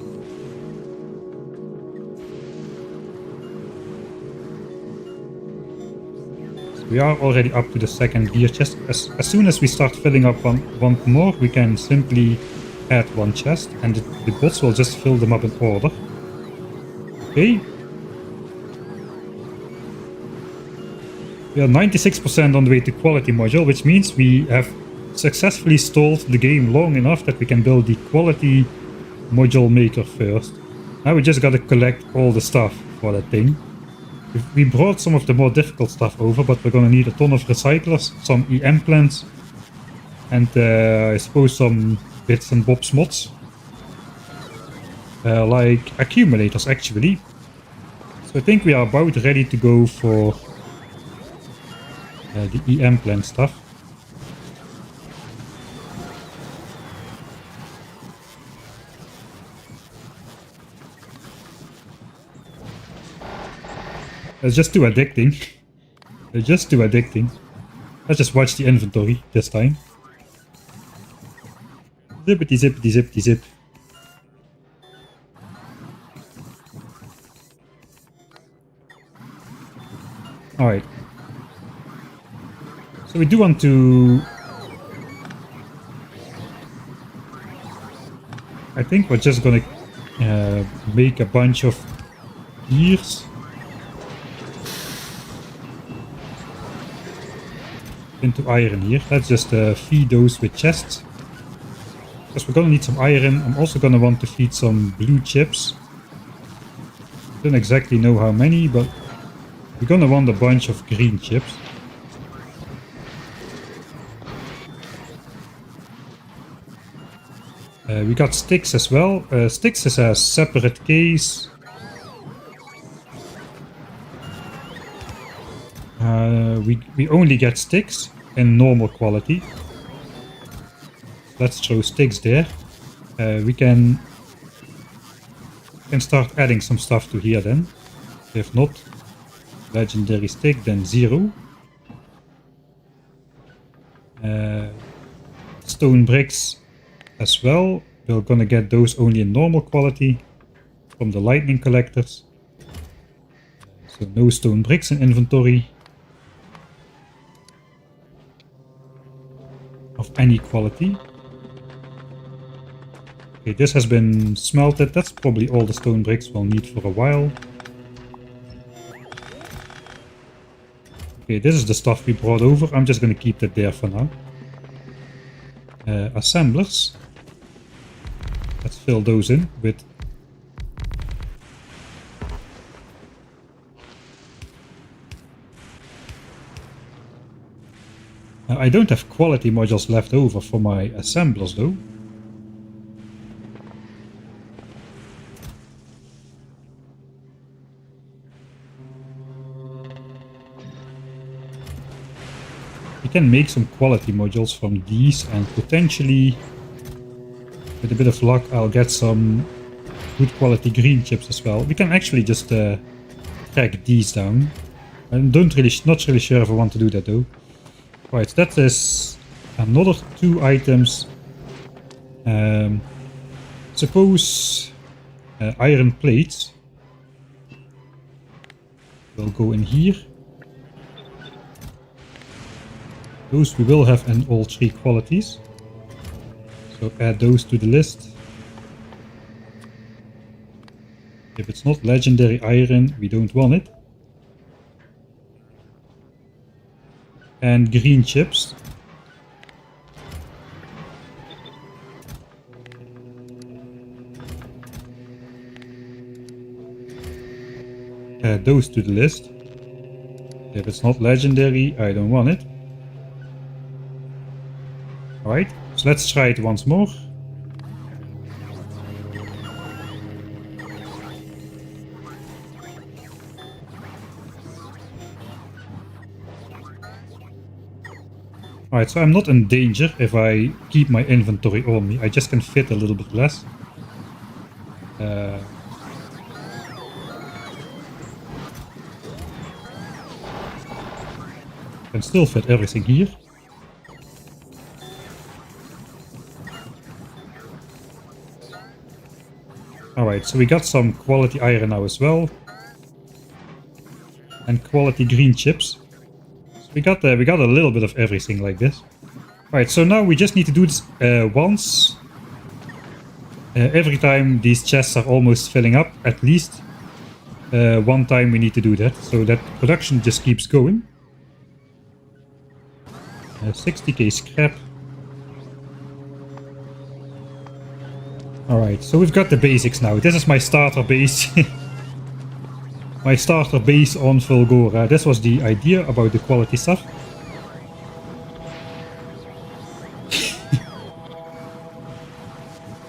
So we are already up to the second gear chest. As soon as we start filling up one more, we can simply add one chest and the bots will just fill them up in order. Okay. We are 96% on the way to quality module, which means we have successfully stalled the game long enough that we can build the quality module maker first. Now we just gotta collect all the stuff for that thing. We brought some of the more difficult stuff over, but we're gonna need a ton of recyclers, some EM plants, and I suppose some bits and bobs mods. Like accumulators actually. So I think we are about ready to go for the EM plant stuff. It's just too addicting. It's just too addicting. Let's just watch the inventory this time. Zippity zippity zippity zip. Alright. So we do want to... I think we're just gonna make a bunch of gears. Into iron here. Let's just feed those with chests. Because we're gonna need some iron. I'm also gonna want to feed some blue chips. Don't exactly know how many, but we're gonna want a bunch of green chips. We got sticks as well. Sticks is a separate case. We only get sticks in normal quality. Let's throw sticks there. We can start adding some stuff to here then. If not, legendary stick, then 0. Stone bricks as well. We're gonna get those only in normal quality from the lightning collectors. So no stone bricks in inventory. Of any quality. Okay, this has been smelted. That's probably all the stone bricks we'll need for a while. Okay, this is the stuff we brought over. I'm just going to keep that there for now. Assemblers. Let's fill those in with... I don't have quality modules left over for my assemblers though. We can make some quality modules from these and potentially, with a bit of luck, I'll get some good quality green chips as well. We can actually just track these down. I'm not really sure if I want to do that though. Right, that is another 2 items. Suppose iron plates will go in here. Those we will have in all 3 qualities. So add those to the list. If it's not legendary iron, we don't want it. And green chips. Add those to the list. If it's not legendary, I don't want it. Alright, so let's try it once more. Alright, so I'm not in danger if I keep my inventory on me. I just can fit a little bit less. Can still fit everything here. Alright, so we got some quality iron now as well. And quality green chips. So we got a little bit of everything like this. Alright, so now we just need to do this once. Every time these chests are almost filling up, at least one time we need to do that. So that production just keeps going. 60k scrap. Alright, so we've got the basics now. This is my starter base. My starter base on FULGORA. This was the idea about the quality stuff.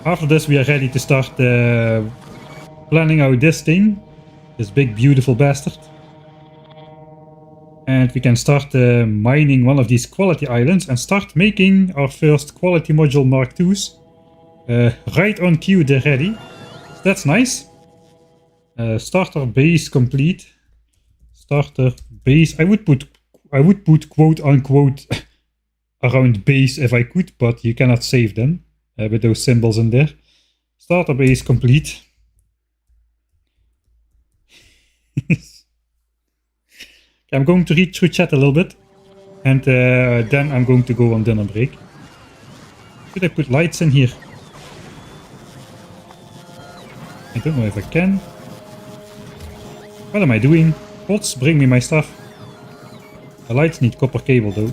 After this we are ready to start planning out this thing. This big beautiful bastard. And we can start mining one of these quality islands and start making our first quality module Mark IIs. Right on cue, they're ready. So that's nice. Starter base complete. Starter base. I would put quote unquote around base if I could, but you cannot save them with those symbols in there. Starter base complete. I'm going to read through chat a little bit, and then I'm going to go on dinner break. Should I put lights in here? I don't know if I can. What am I doing? Bots, bring me my stuff. The lights need copper cable though.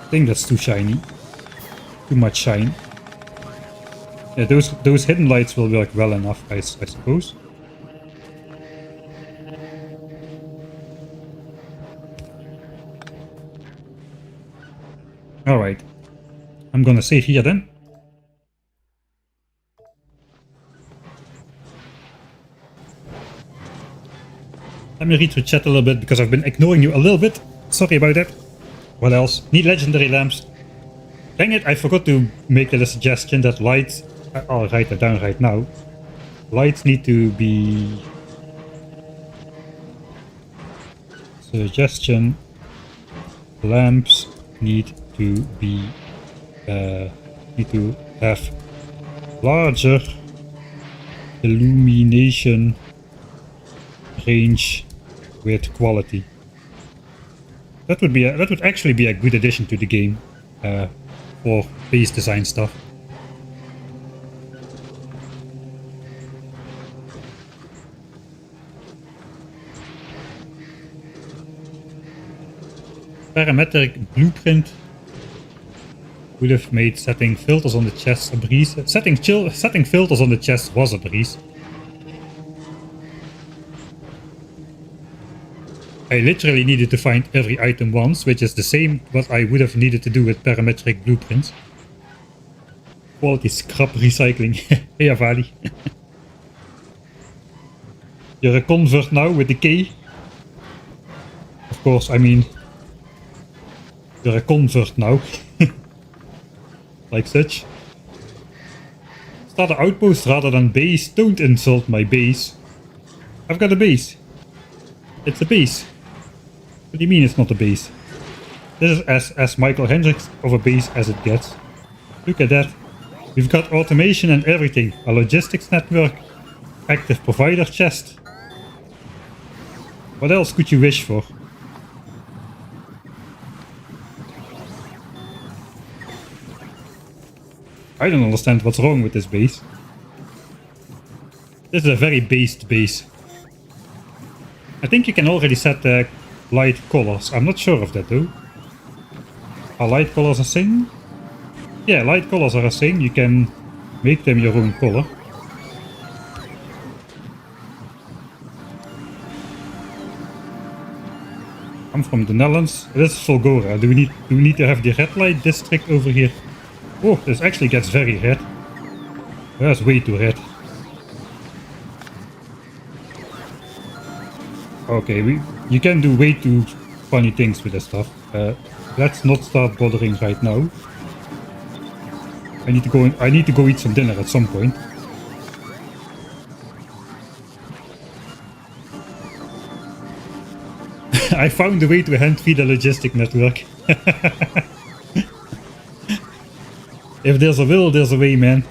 I think that's too shiny. Too much shine. Yeah, those hidden lights will work well enough, I suppose. Alright. I'm gonna save here then. Let me read through chat a little bit because I've been ignoring you a little bit. Sorry about that. What else? Need legendary lamps. Dang it, I forgot to make a suggestion that lights... I'll write that down right now. Lights need to be... Suggestion. Lamps need to be... need to have larger illumination range with quality. That would actually be a good addition to the game for base design stuff. Parametric blueprint would have made setting filters on the chest a breeze. Setting filters on the chest was a breeze. I literally needed to find every item once, which is the same what I would have needed to do with parametric blueprints. Quality scrap recycling. Hey Avali. You're a convert now with the K. Of course, I mean... You're a convert now. Like such. Start an outpost rather than base. Don't insult my base. I've got a base. It's a base. What do you mean it's not a base? This is as Michael Hendricks of a base as it gets. Look at that. We've got automation and everything. A logistics network. Active provider chest. What else could you wish for? I don't understand what's wrong with this base. This is a very based base. I think you can already set the light colors. I'm not sure of that though. Are light colors a thing? Yeah, light colors are a thing. You can make them your own color. I'm from the Netherlands. This is FULGORA. Do we need to have the red light district over here? Oh, this actually gets very red. That's way too red. Okay, you can do way too funny things with this stuff. Let's not start bothering right now. I need to go eat some dinner at some point. I found a way to hand feed a logistic network. If there's a will, there's a way, man.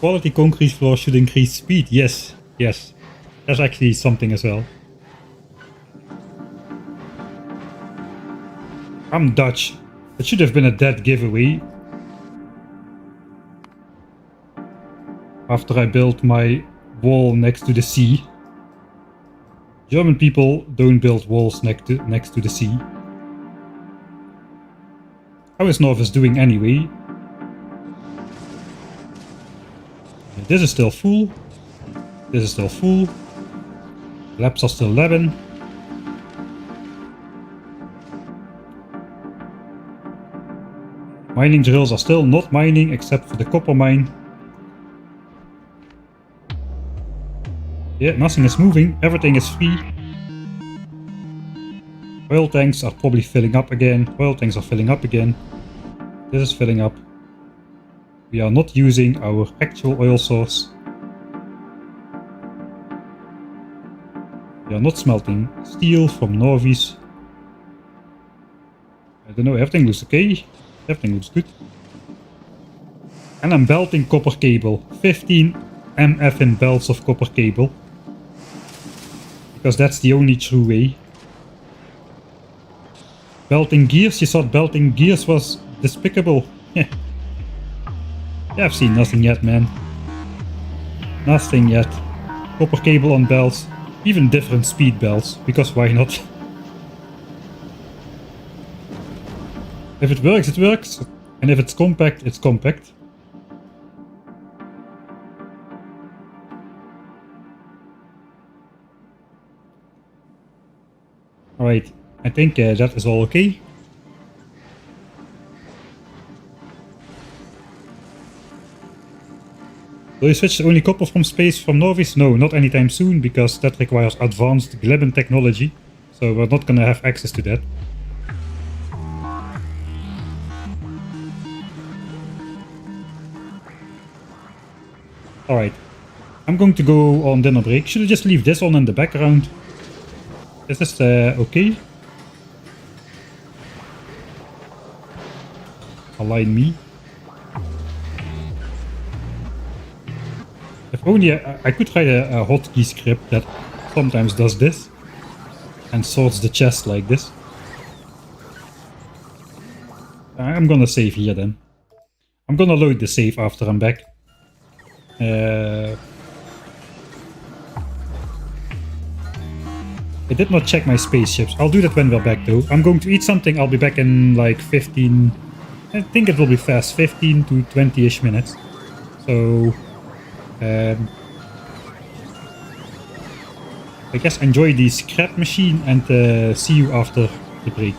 Quality concrete floor should increase speed. Yes, yes. That's actually something as well. I'm Dutch. It should have been a dead giveaway. After I built my wall next to the sea. German people don't build walls next to the sea. How is Norvis doing anyway? This is still full. This is still full. Labs are still 11. Mining drills are still not mining except for the copper mine. Yeah, nothing is moving. Everything is free. Oil tanks are probably filling up again. Oil tanks are filling up again. This is filling up. We are not using our actual oil source. We are not smelting steel from Norvis. I don't know, everything looks okay. Everything looks good. And I'm belting copper cable. 15 MF belts of copper cable. Because that's the only true way. Belting gears? You thought belting gears was despicable? Yeah, I've seen nothing yet, man. Nothing yet. Copper cable on belts. Even different speed belts, because why not? If it works, it works. And if it's compact, it's compact. Alright, I think that is all okay. Will you switch only copper from space from Norvis? No, not anytime soon, because that requires advanced Glebin technology. So we're not gonna have access to that. Alright, I'm going to go on dinner break. Should I just leave this on in the background? Is this okay? Align me. If only I could try a hotkey script that sometimes does this and sorts the chest like this. I'm gonna save here then. I'm gonna load the save after I'm back. I did not check my spaceships. I'll do that when we're back though. I'm going to eat something. I'll be back in like 15... I think it will be fast. 15 to 20-ish minutes. So... I guess enjoy the scrap machine and see you after the break.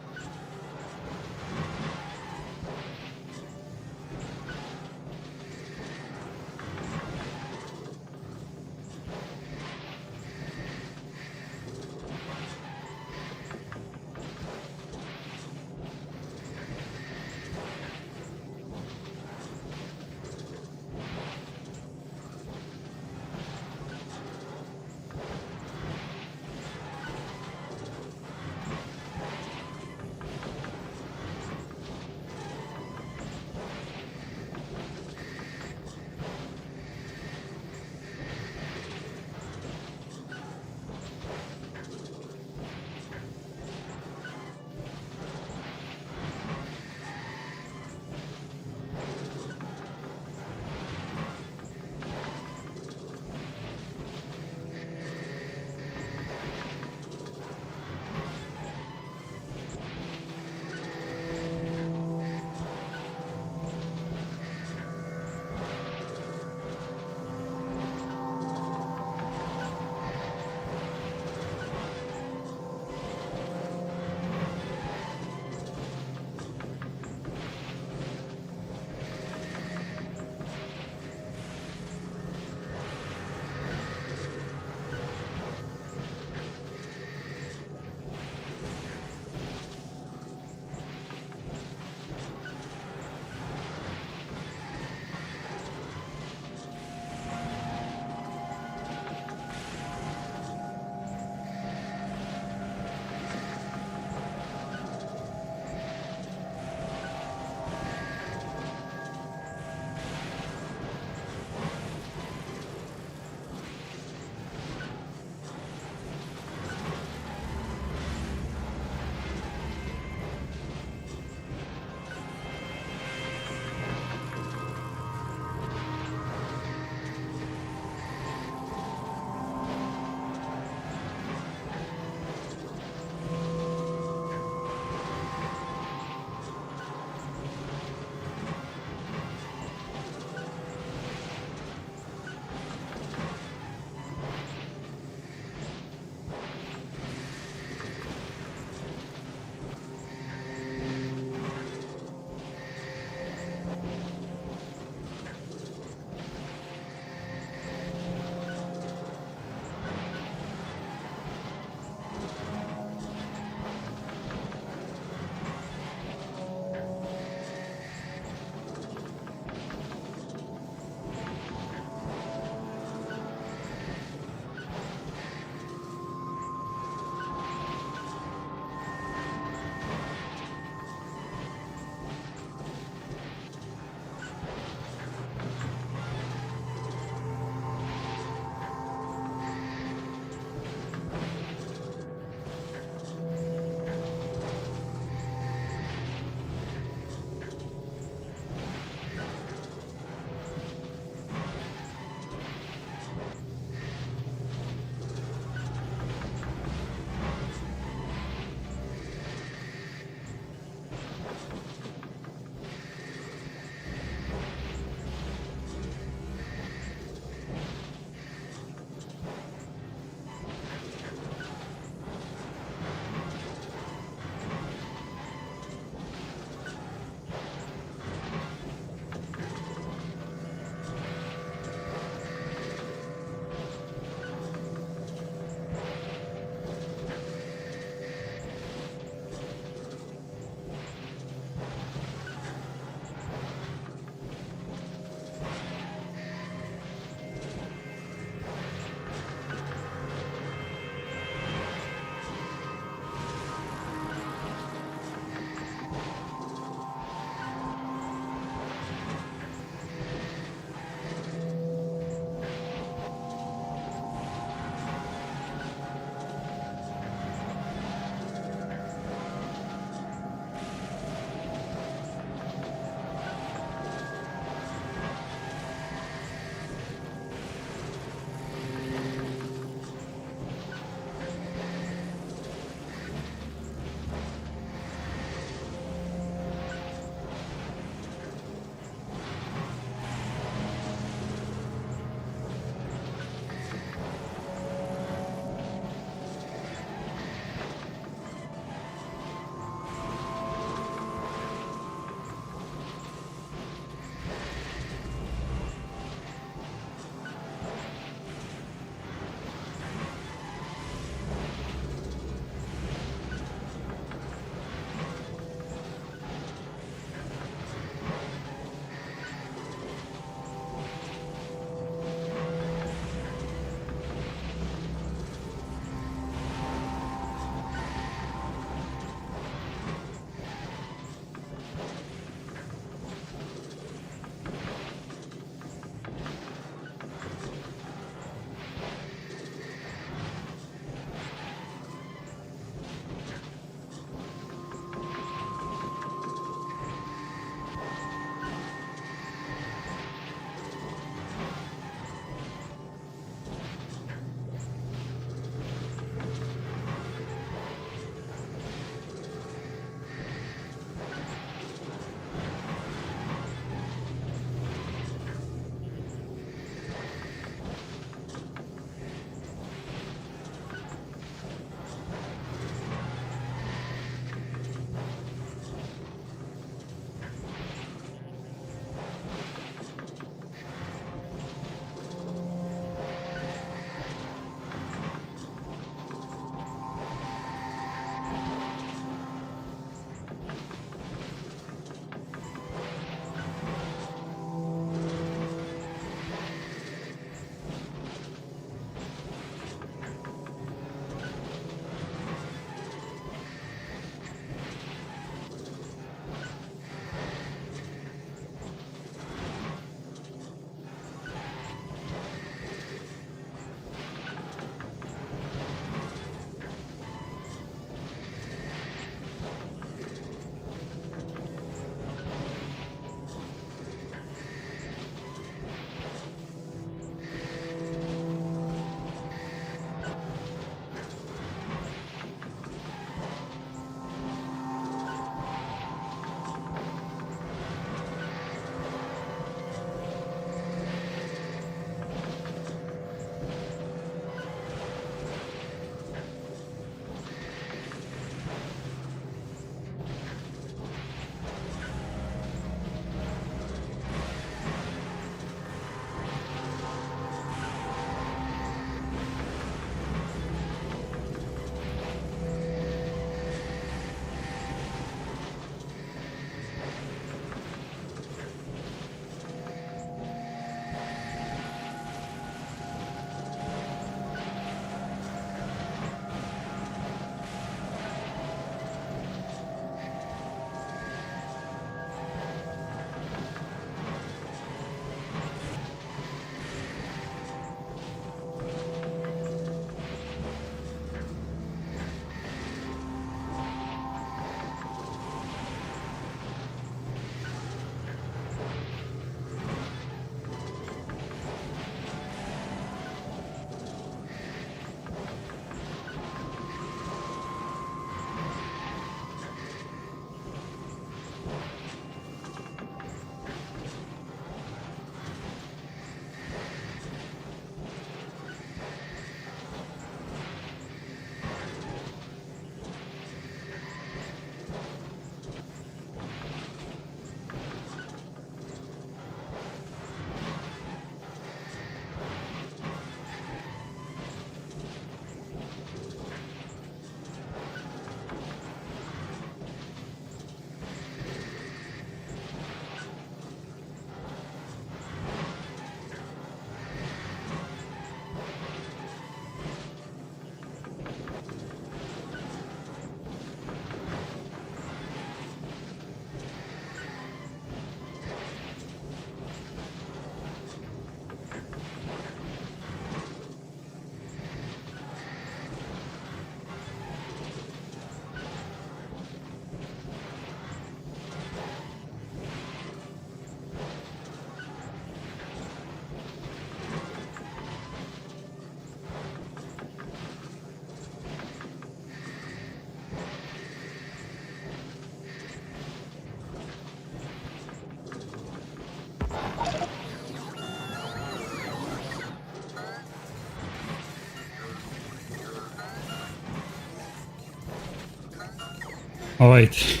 Alright.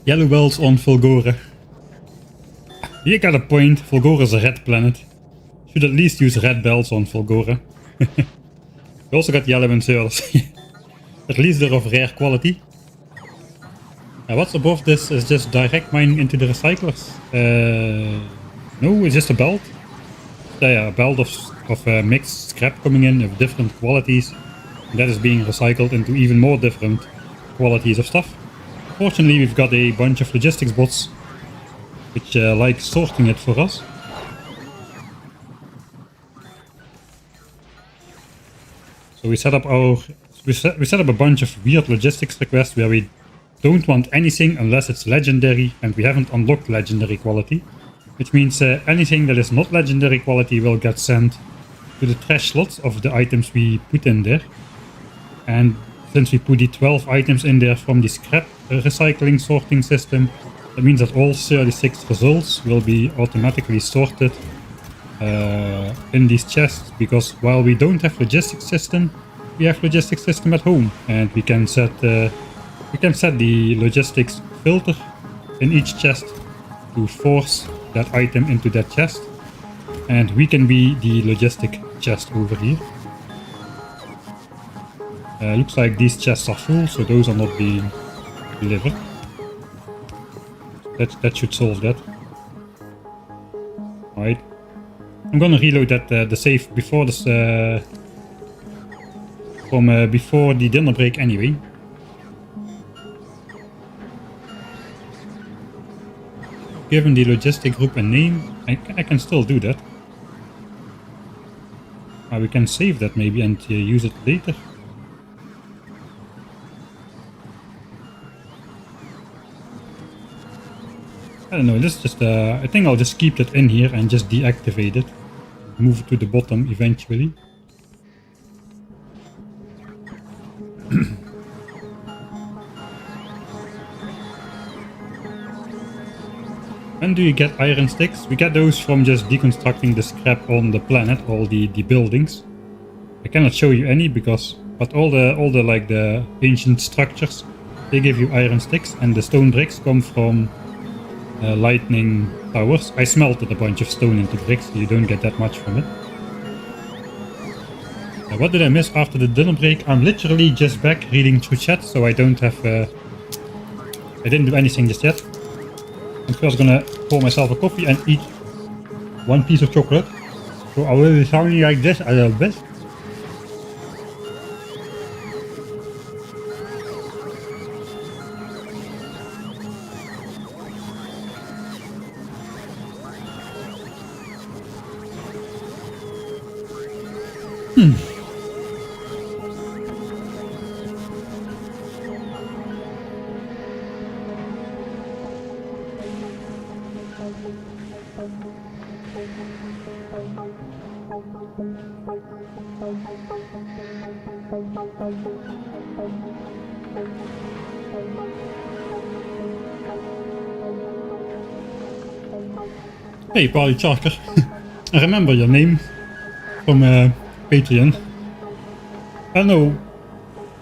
Yellow belts on Fulgora. You got a point, Fulgora is a red planet. Should at least use red belts on Fulgora. We also got yellow inserts. At least they're of rare quality. What's above this is just direct mining into the recyclers. No, it's just a belt. Yeah, a belt of mixed scrap coming in of different qualities. And that is being recycled into even more different qualities of stuff. Fortunately, we've got a bunch of logistics bots which like sorting it for us. So we set up a bunch of weird logistics requests where we don't want anything unless it's legendary, and we haven't unlocked legendary quality, which means anything that is not legendary quality will get sent to the trash slots of the items we put in there. And since we put the 12 items in there from the scrap recycling sorting system, that means that all 36 results will be automatically sorted in these chests, because while we don't have logistics system, we have logistics system at home, and we can set the logistics filter in each chest to force that item into that chest, and we can be the logistic chest over here. Looks like these chests are full, so those are not being delivered. That should solve that. Alright. I'm gonna reload the save before this before the dinner break anyway. Given the logistic group a name, I can still do that. We can save that maybe and use it later. I don't know, this is just I think I'll just keep that in here and just deactivate it. Move it to the bottom eventually. When do you get iron sticks? We get those from just deconstructing the scrap on the planet, all the buildings. I cannot show you any but all the like the ancient structures, they give you iron sticks, and the stone bricks come from lightning towers. I smelted a bunch of stone into bricks, so you don't get that much from it. What did I miss after the dinner break? I'm literally just back reading through chat, so I don't have I didn't do anything just yet. I'm first gonna pour myself a coffee and eat one piece of chocolate. So I will be sounding like this a little bit. Hey, Party Charker. I remember your name from Patreon. I know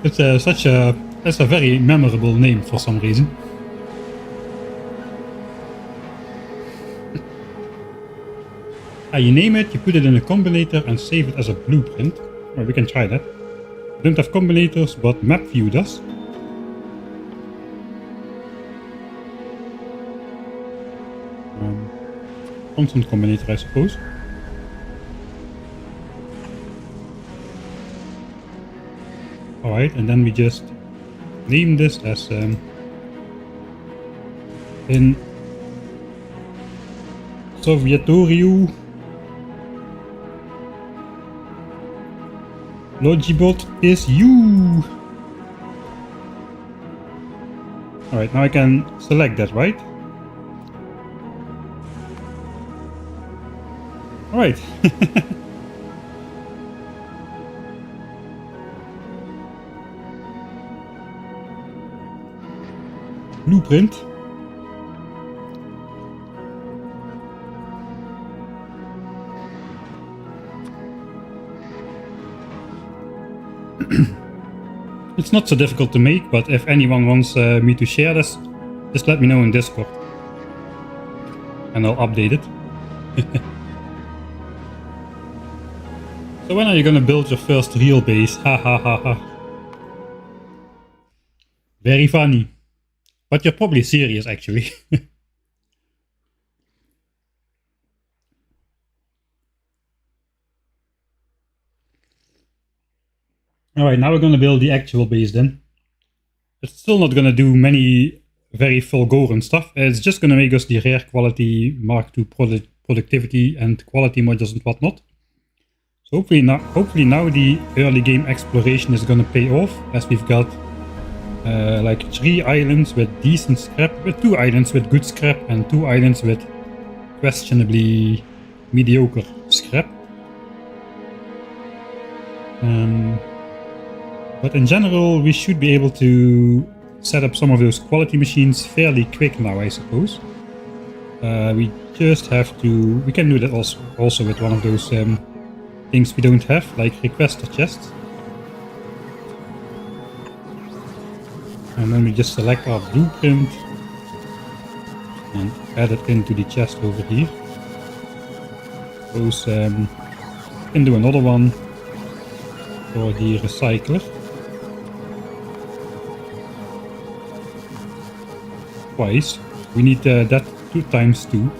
it's it's a very memorable name for some reason. You name it, you put it in a combinator and save it as a blueprint. Well, we can try that. We don't have combinators, but map view does. Constant combinator, I suppose. Alright, and then we just name this as in Sovietoriu Logibot is you. Alright, now I can select that, right? Alright. Blueprint. It's not so difficult to make, but if anyone wants me to share this, just let me know in Discord. And I'll update it. So when are you gonna build your first real base? Ha ha ha ha. Very funny. But you're probably serious actually. Alright, now we're gonna build the actual base then. It's still not gonna do many very Fulgoran stuff. It's just gonna make us the rare quality Mark II productivity and quality modules and whatnot. So hopefully now the early game exploration is gonna pay off, as we've got like 3 islands with decent scrap, with 2 islands with good scrap and 2 islands with questionably mediocre scrap. But in general, we should be able to set up some of those quality machines fairly quick now, I suppose. We just have to... We can do that also with one of those things we don't have, like requester chests. And then we just select our blueprint and add it into the chest over here. Suppose we can do another one for the recycler. Twice. We need that 2 times 2.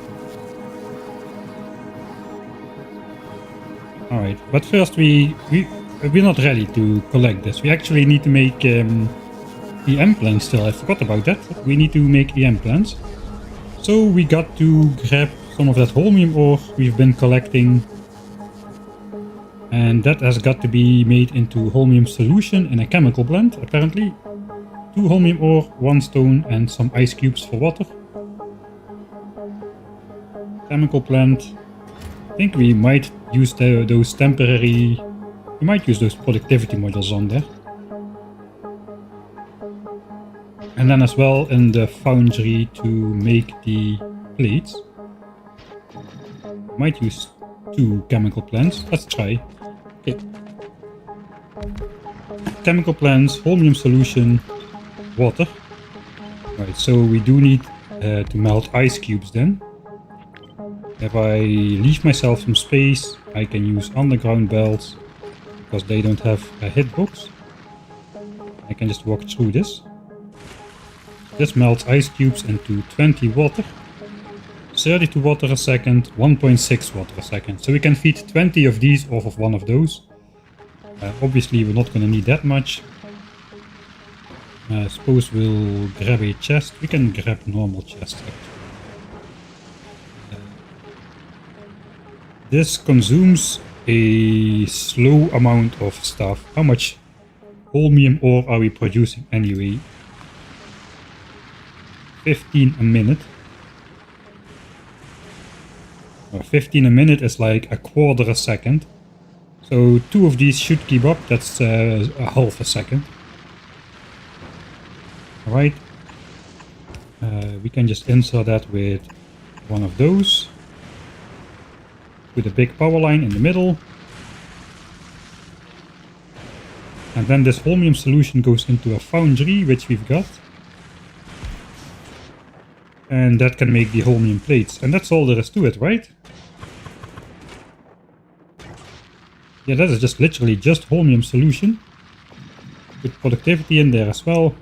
Alright, but first we're not ready to collect this. We actually need to make EM plans still. I forgot about that. We need to make EM plans. So we got to grab some of that holmium ore we've been collecting. And that has got to be made into holmium solution in a chemical blend, apparently. 2 holmium ore, 1 stone and some ice cubes for water. Chemical plant. I think we might use those temporary... We might use those productivity modules on there. And then as well in the foundry to make the plates. Might use 2 chemical plants. Let's try. Okay. Chemical plants, holmium solution, water. Right, so we do need to melt ice cubes then. If I leave myself some space, I can use underground belts because they don't have a hitbox. I can just walk through this. This melts ice cubes into 20 water, 32 water a second, 1.6 water a second. So we can feed 20 of these off of one of those. Obviously we're not going to need that much. I suppose we'll grab a chest. We can grab normal chests. This consumes a slow amount of stuff. How much holmium ore are we producing anyway? 15 a minute. 15 a minute is like a quarter a second. So 2 of these should keep up. That's a half a second. Alright. We can just insert that with one of those. With a big power line in the middle. And then this holmium solution goes into a foundry, which we've got. And that can make the holmium plates. And that's all there is to it, right? Yeah, that is just literally just holmium solution. With productivity in there as well.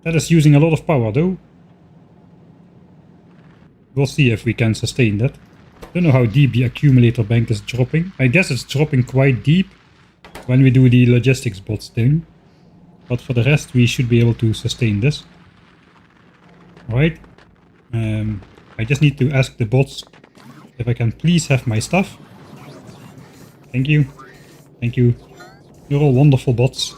That is using a lot of power though. We'll see if we can sustain that. Don't know how deep the accumulator bank is dropping. I guess it's dropping quite deep when we do the logistics bots thing. But for the rest we should be able to sustain this. Alright. I just need to ask the bots if I can please have my stuff. Thank you. Thank you. You're all wonderful bots.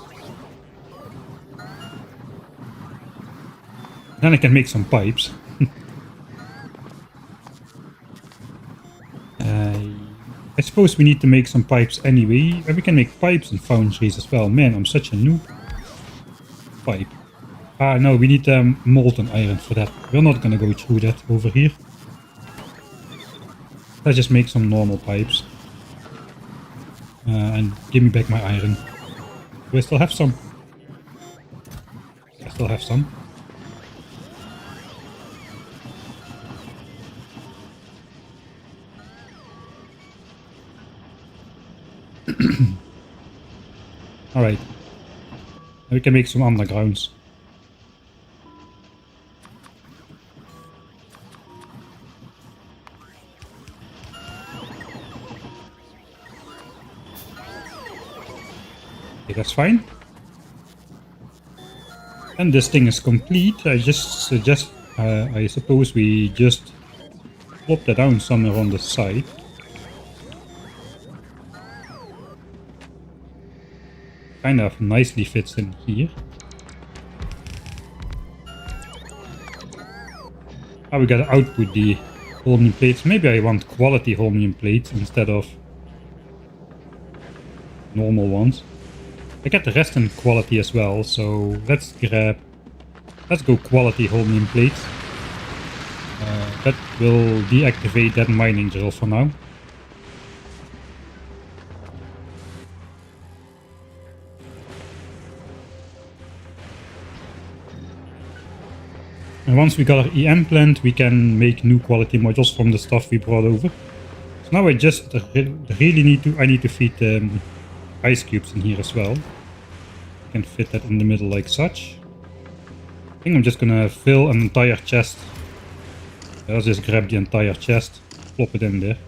Then I can make some pipes. I suppose we need to make some pipes anyway. We can make pipes in foundries as well. Man, I'm such a noob. Pipe. Ah, no, we need molten iron for that. We're not gonna go through that over here. Let's just make some normal pipes. And give me back my iron. Do I still have some? Still have some. Alright. We can make some undergrounds. Okay, that's fine. And this thing is complete. I just suggest, I suppose we just plop that down somewhere on the side. Kind of nicely fits in here. Now we gotta output the holmium plates. Maybe I want quality holmium plates instead of normal ones. I get the rest in quality as well, so let's go quality holmium plates. That will deactivate that mining drill for now. And once we got our EM plant, we can make new quality modules from the stuff we brought over. So now I just really need to feed ice cubes in here as well. I can fit that in the middle like such. I think I'm just gonna fill an entire chest. I'll just grab the entire chest, plop it in there.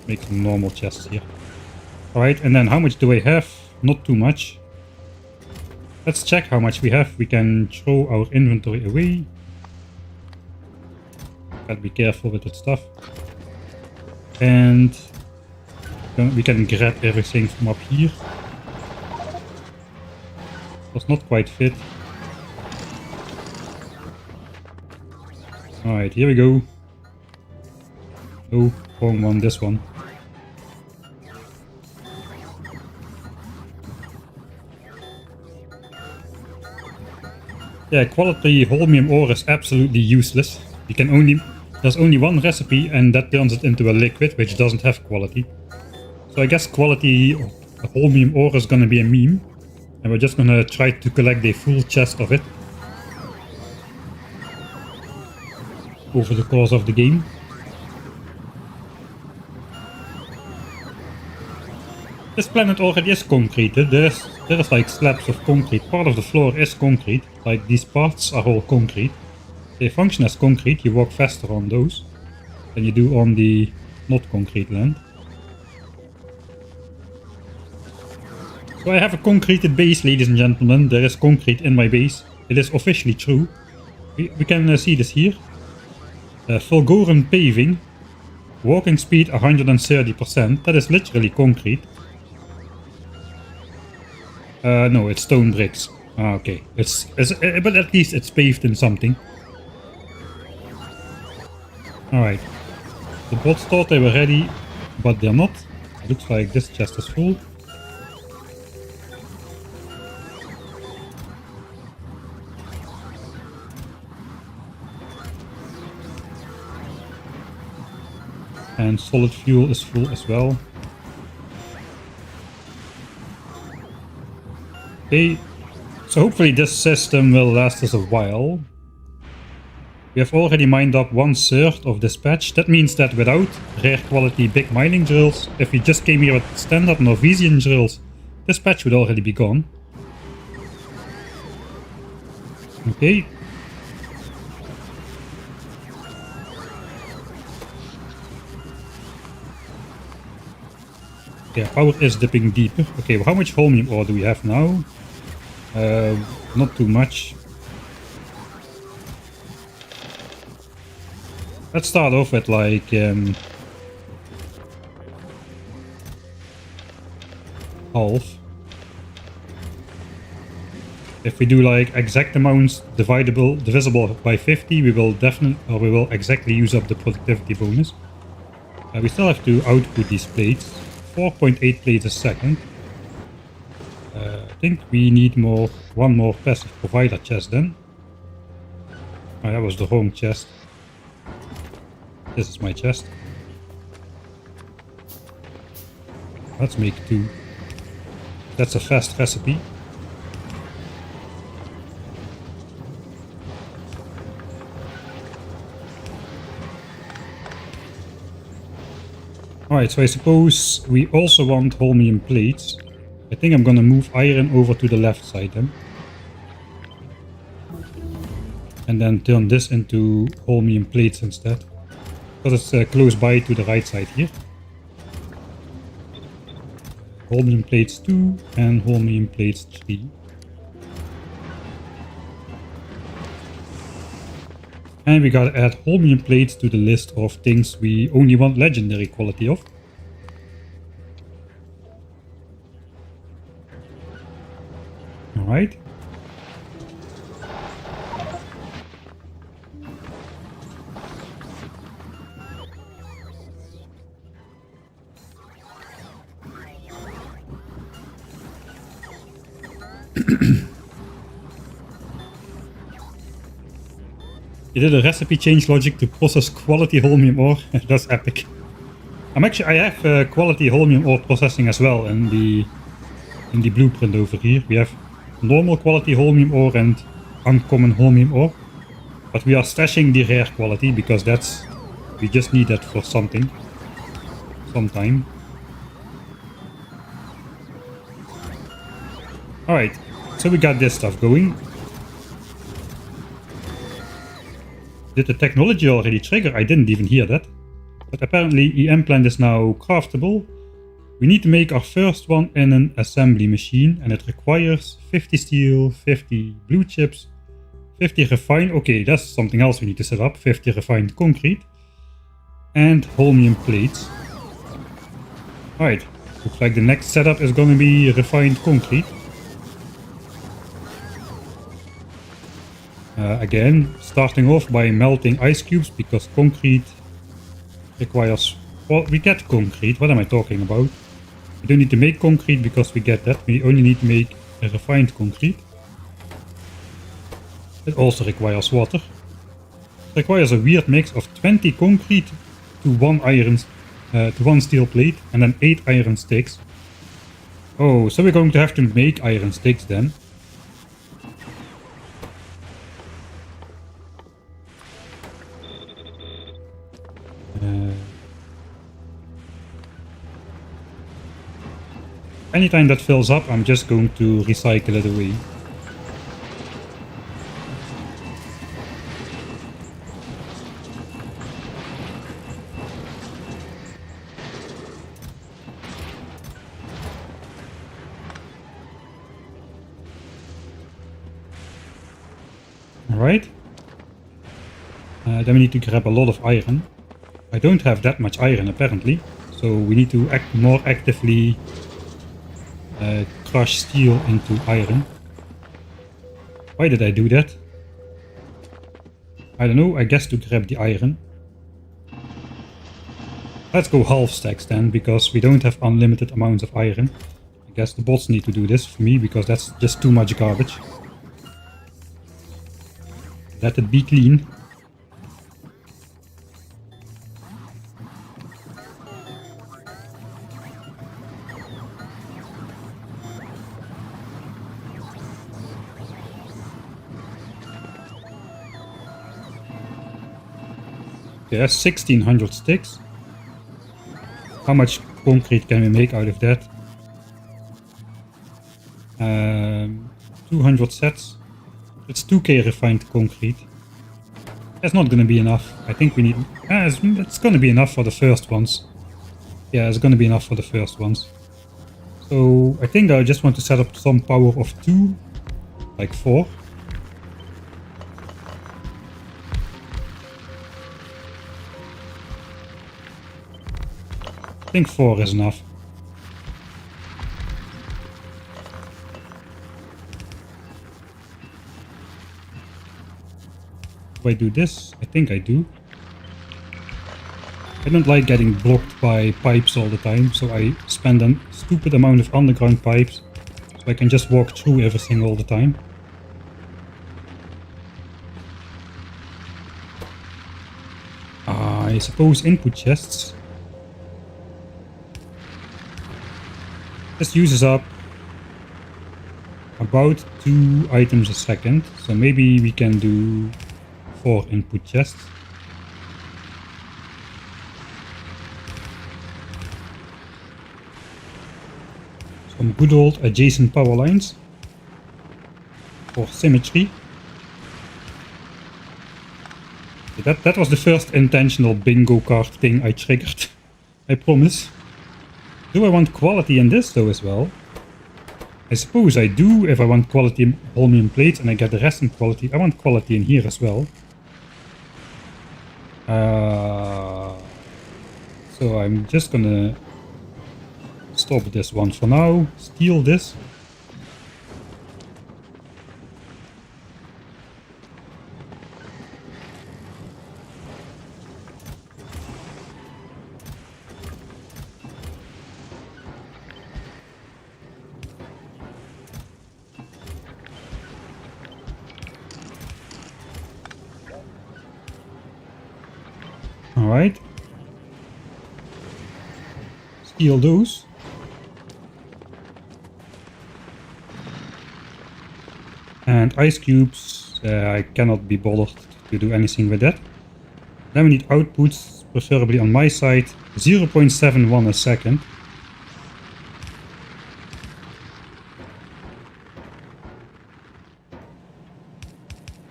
Make some normal chests here. Alright, and then how much do I have? Not too much. Let's check how much we have. We can throw our inventory away. Gotta be careful with that stuff. And we can grab everything from up here. Does not quite fit. Alright, here we go. Oh, wrong one, this one. Yeah, quality holmium ore is absolutely useless. You can there's only one recipe and that turns it into a liquid which doesn't have quality. So I guess quality holmium ore is gonna be a meme. And we're just gonna try to collect a full chest of it over the course of the game. This planet already is concreted. There is like slabs of concrete. Part of the floor is concrete. Like these parts are all concrete. They function as concrete. You walk faster on those than you do on the not concrete land. So I have a concreted base, ladies and gentlemen. There is concrete in my base. It is officially true. We can see this here. Fulgoran paving. Walking speed 130%. That is literally concrete. No, it's stone bricks. Ah, okay. But at least it's paved in something. Alright. The bots thought they were ready, but they're not. It looks like this chest is full. And solid fuel is full as well. Okay, so hopefully this system will last us a while. We have already mined up 1/3 of this patch. That means that without rare quality big mining drills, if we just came here with standard Norwegian drills, this patch would already be gone. Okay. Yeah, power is dipping deeper. Okay, well, how much holmium ore do we have now? Not too much. Let's start off with like half. If we do like exact amounts divisible by 50, we will exactly use up the productivity bonus. We still have to output these plates. 4.8 plates a second. I think we need one more passive provider chest then. Oh, that was the wrong chest. This is my chest. Let's make 2. That's a fast recipe. Alright, so I suppose we also want holmium plates. I think I'm gonna move iron over to the left side then. And then turn this into holmium plates instead. Because it's close by to the right side here. Holmium plates 2 and holmium plates 3. And we gotta add holmium plates to the list of things we only want legendary quality of. Alright. You did a recipe change logic to process quality holmium ore. That's epic. I have quality holmium ore processing as well in the blueprint over here. We have normal quality holmium ore and uncommon holmium ore. But we are stashing the rare quality because we just need that for something. Sometime. Alright, so we got this stuff going. Did the technology already trigger? I didn't even hear that. But apparently EM plant is now craftable. We need to make our first one in an assembly machine and it requires 50 steel, 50 blue chips, 50 refined, okay, that's something else we need to set up, 50 refined concrete and holmium plates. Alright, looks like the next setup is gonna be refined concrete. Again, starting off by melting ice cubes because concrete requires... Well, we get concrete, what am I talking about? We don't need to make concrete because we get that, we only need to make a refined concrete. It also requires water. It requires a weird mix of 20 concrete to 1 steel plate and then 8 iron sticks. Oh, so we're going to have to make iron sticks then. Anytime that fills up, I'm just going to recycle it away. Alright. Then we need to grab a lot of iron. I don't have that much iron apparently, so we need to act more actively crush steel into iron. Why did I do that? I don't know, I guess to grab the iron. Let's go half stacks then, because we don't have unlimited amounts of iron. I guess the bots need to do this for me, because that's just too much garbage. Let it be clean. There's 1600 sticks. How much concrete can we make out of that? 200 sets. It's 2k refined concrete. That's not gonna be enough. I think we need... it's gonna be enough for the first ones. Yeah, it's gonna be enough for the first ones. So I think I just want to set up some power of 2. Like 4. I think 4 is enough. Do I do this? I think I do. I don't like getting blocked by pipes all the time, so I spend a stupid amount of underground pipes so I can just walk through everything all the time. I suppose input chests. This uses up about 2 items a second, so maybe we can do 4 input chests. some good old adjacent power lines for symmetry. That was the first intentional bingo card thing I triggered. I promise. Do I want quality in this though as well? I suppose I do if I want quality in holmium plates and I get the rest in quality. I want quality in here as well. So I'm just gonna stop this one for now. Steal this. Alright. Steal those. And ice cubes, I cannot be bothered to do anything with that. Then we need outputs, preferably on my side, 0.71 a second.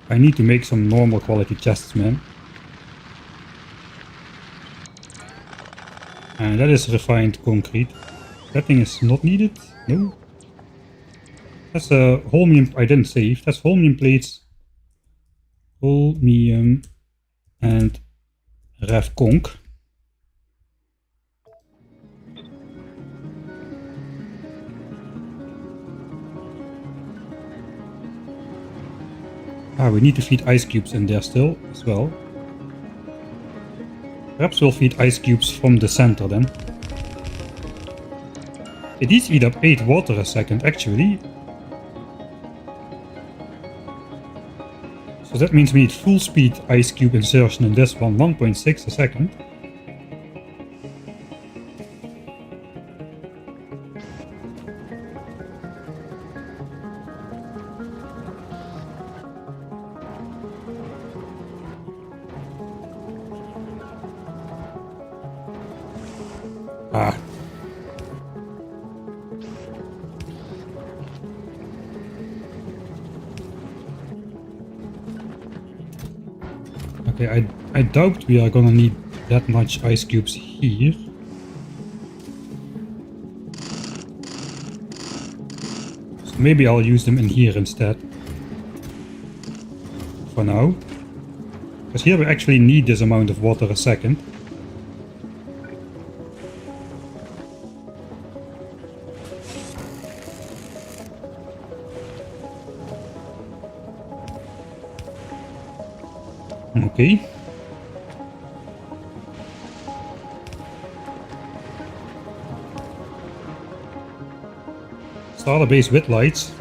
I need to make some normal quality chests, man. And that is refined concrete. That thing is not needed. No. That's a holmium. I didn't save. That's holmium plates. Holmium and ref conc. We need to feed ice cubes in there still as well. Perhaps we'll feed ice cubes from the center then. These eat up 8 water a second actually. So that means we need full speed ice cube insertion in this one, 1.6 a second. Okay, I doubt we are gonna need that much ice cubes here. So maybe I'll use them in here instead. For now. Because here we actually need this amount of water a second. Okay. Starter base with lights.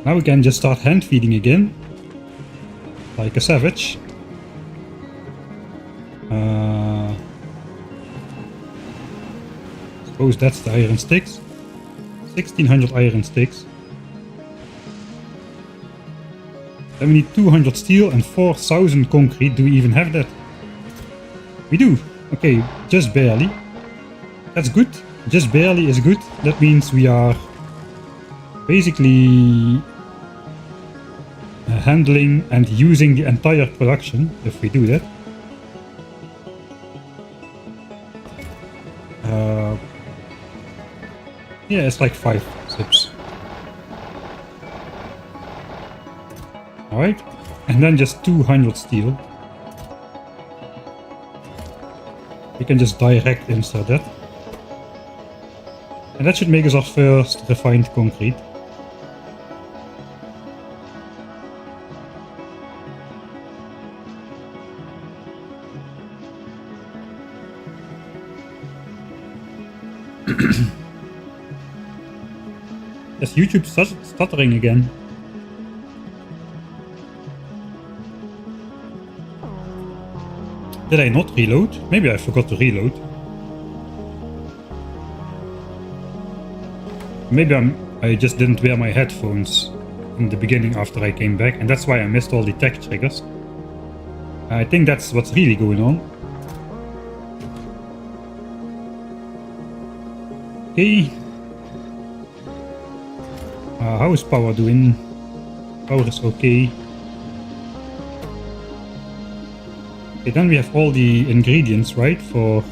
Now we can just start hand feeding again. Like a savage. Suppose that's the iron sticks. 1600 iron sticks. Then we need 200 steel and 4000 concrete. Do we even have that? We do. Okay, just barely. That's good. Just barely is good. That means we are basically handling and using the entire production if we do that. Yeah, it's like 5 zips. Alright, and then just 200 steel. We can just direct insert that. And that should make us our first refined concrete. Is YouTube stuttering again? Did I not reload? Maybe I forgot to reload. Maybe I just didn't wear my headphones in the beginning after I came back, and that's why I missed all the tech triggers. I think that's what's really going on. okay. How is power doing? Power is okay. Okay, then we have all the ingredients, right, for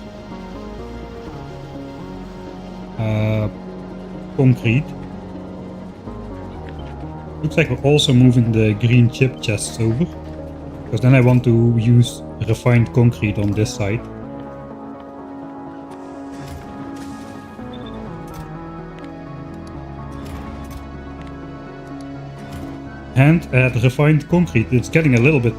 concrete. Looks like we're also moving the green chip chests over, because then I want to use refined concrete on this side. And add refined concrete. It's getting a little bit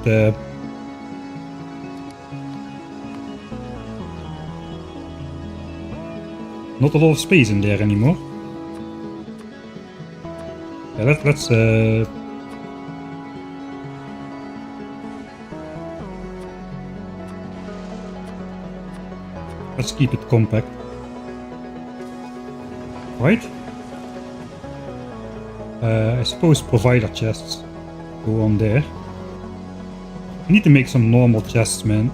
not a lot of space in there anymore. Yeah, let's keep it compact. Right? I suppose provider chests go on there. I need to make some normal chests, man.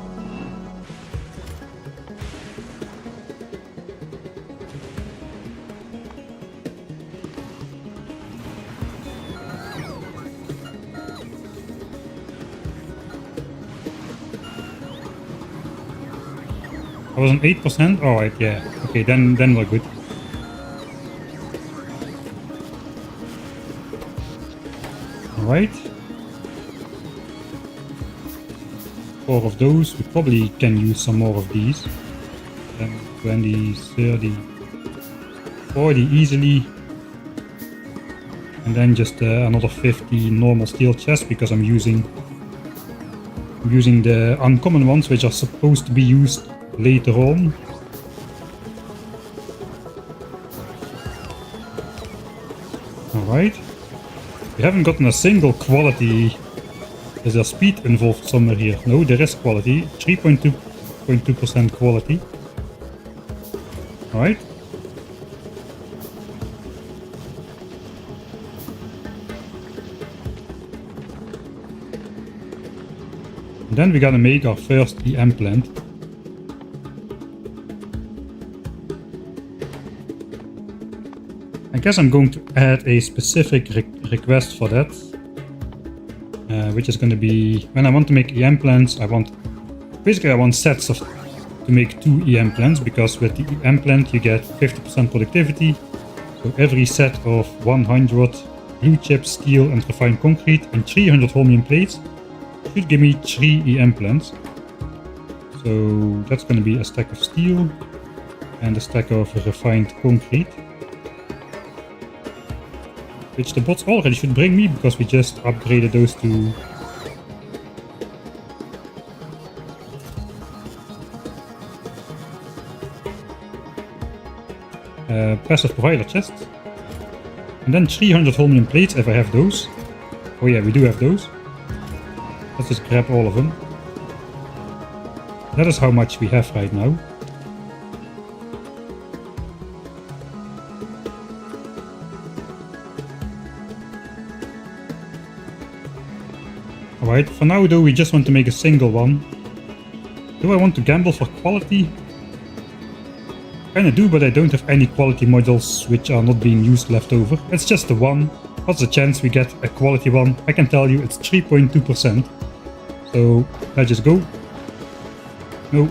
I was on 8%? Alright, yeah. Okay, then we're good. Alright. 4 of those. We probably can use some more of these. 10, 20, 30, 40 easily. And then just another 50 normal steel chests, because I'm using the uncommon ones, which are supposed to be used later on. Alright. We haven't gotten a single quality. Is there speed involved somewhere here? No, there is quality. 3.2% quality. Alright. And then we gotta make our first EM plant. I guess I'm going to add a specific request for that, which is going to be when I want to make EM plants. I want sets to make 2 EM plants, because with the EM plant you get 50% productivity. So every set of 100 blue chip steel and refined concrete and 300 holmium plates should give me 3 EM plants. So that's going to be a stack of steel and a stack of refined concrete, which the bots already should bring me, because we just upgraded those to passive provider chests. And then 300 holmium plates if I have those. Oh yeah, we do have those. Let's just grab all of them. That is how much we have right now. Alright, for now though we just want to make a single one. Do I want to gamble for quality? Kinda do, but I don't have any quality modules which are not being used left over. It's just the one. What's the chance we get a quality one? I can tell you it's 3.2%. So let's just go. No.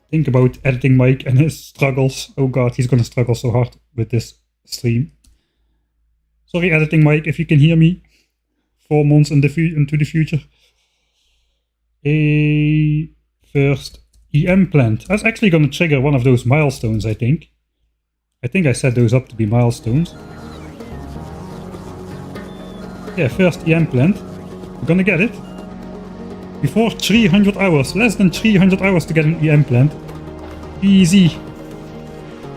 Think about editing Mike and his struggles. Oh god, he's gonna struggle so hard with this stream. Sorry, editing Mike, if you can hear me. 4 months into the future. A first EM plant. That's actually going to trigger one of those milestones, I think. I think I set those up to be milestones. Yeah, first EM plant. We're gonna get it. Before 300 hours. Less than 300 hours to get an EM plant. Easy.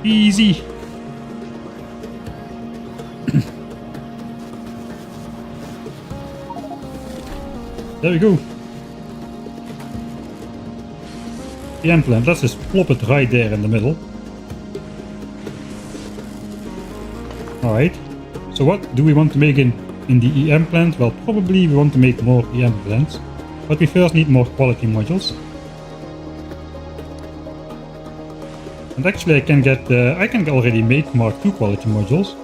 Easy. There we go. EM plant, let's just plop it right there in the middle. Alright, so what do we want to make in the EM plant? Well, probably we want to make more EM plants, but we first need more quality modules. And actually I can already make Mark II quality modules.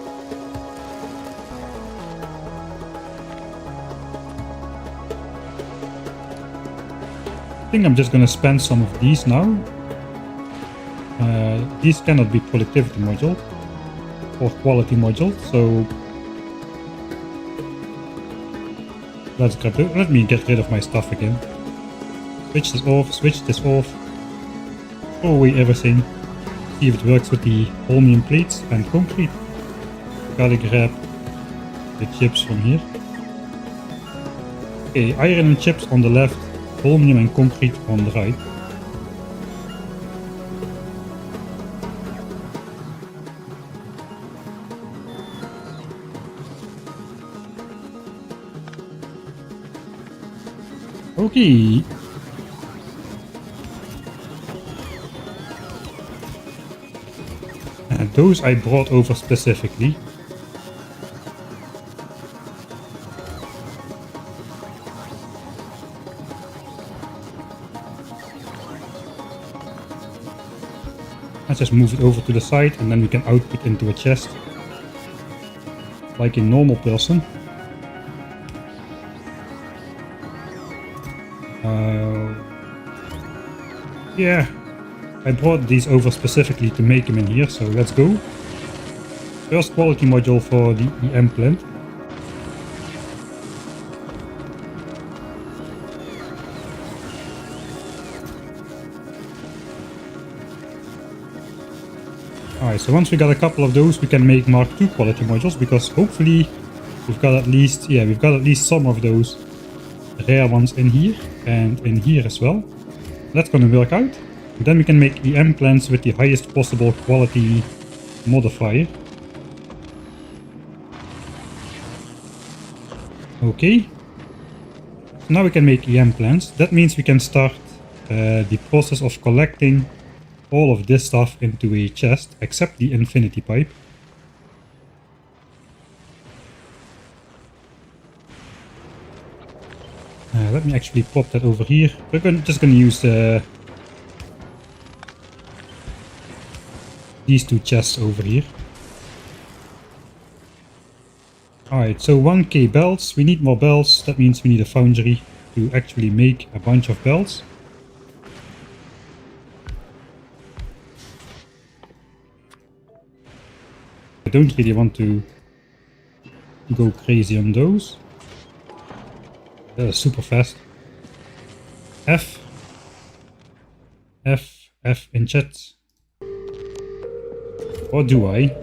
I think I'm just gonna spend some of these now. These cannot be productivity module or quality module, so let's grab it. Let me get rid of my stuff again. Switch this off, throw away everything, see if it works with the holmium plates and concrete. Gotta grab the chips from here. Okay, iron and chips on the left, holmium and concrete on the right. Okay. And those I brought over specifically. Let's just move it over to the side and then we can output into a chest. Like a normal person. Yeah, I brought these over specifically to make them in here, so let's go. First quality module for the EM plant. Alright, so once we got a couple of those, we can make Mark II quality modules, because hopefully we've got at least some of those rare ones in here and in here as well. That's gonna work out. And then we can make EM plants with the highest possible quality modifier. Okay. So now we can make EM plants. That means we can start the process of collecting all of this stuff into a chest, except the infinity pipe. Let me actually pop that over here. We're just gonna use these two chests over here. Alright, so 1k belts. We need more belts. That means we need a foundry to actually make a bunch of belts. I don't really want to go crazy on those. Super fast. F in chat. Or do I?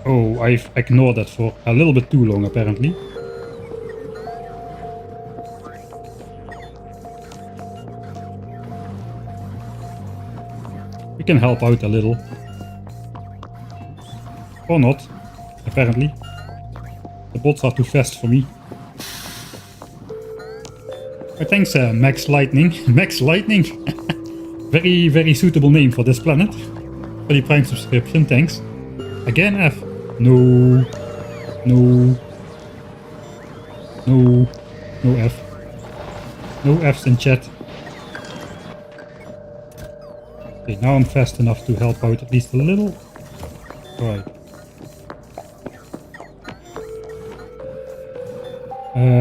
Oh, I've ignored that for a little bit too long apparently. We can help out a little. Or not, apparently. The bots are too fast for me. Oh, thanks Max Lightning. Max Lightning! Very, very suitable name for this planet. For the Prime subscription, thanks. Again F. No. No. No. No F. No Fs in chat. Okay, now I'm fast enough to help out at least a little. Right.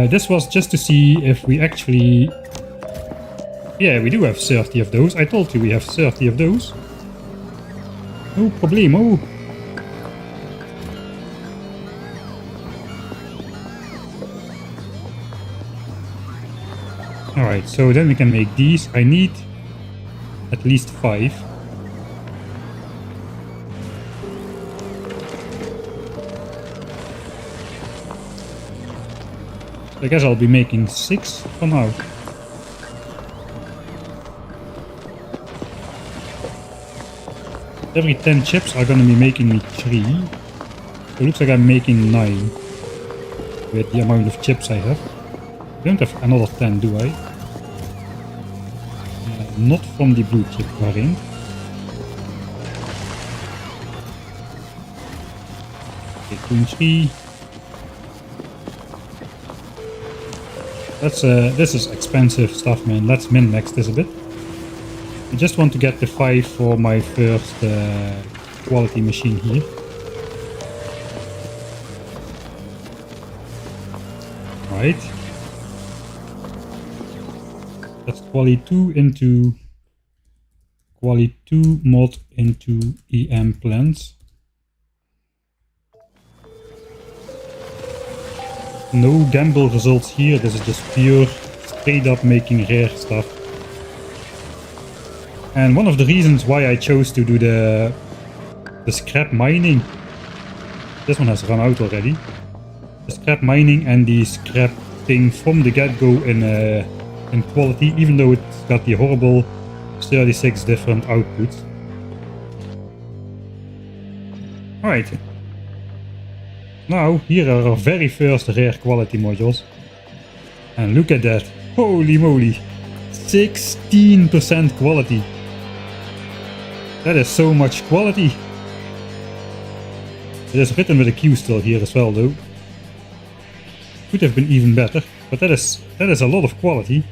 This was just to see if we actually... Yeah, we do have 30 of those. I told you we have 30 of those. No problemo. Alright, so then we can make these. I need at least 5. I guess I'll be making 6 for now. Every 10 chips are gonna be making me 3. So it looks like I'm making 9 with the amount of chips I have. I don't have another 10, do I? Not from the blue chip variant. Okay, Toon 3. This is expensive stuff, man. Let's min-max this a bit. I just want to get the 5 for my first quality machine here. Right. That's quality 2 into quality 2 mod into EM plants. No gamble results here. This is just pure straight up making rare stuff. And one of the reasons why I chose to do the scrap mining, this one has run out already. The scrap mining and the scrap thing from the get-go in quality, even though it's got the horrible 36 different outputs. Alright. Now, here are our very first rare quality modules. And look at that. Holy moly. 16% quality. That is so much quality. It is written with a Q still here as well though. Could have been even better, but that is a lot of quality.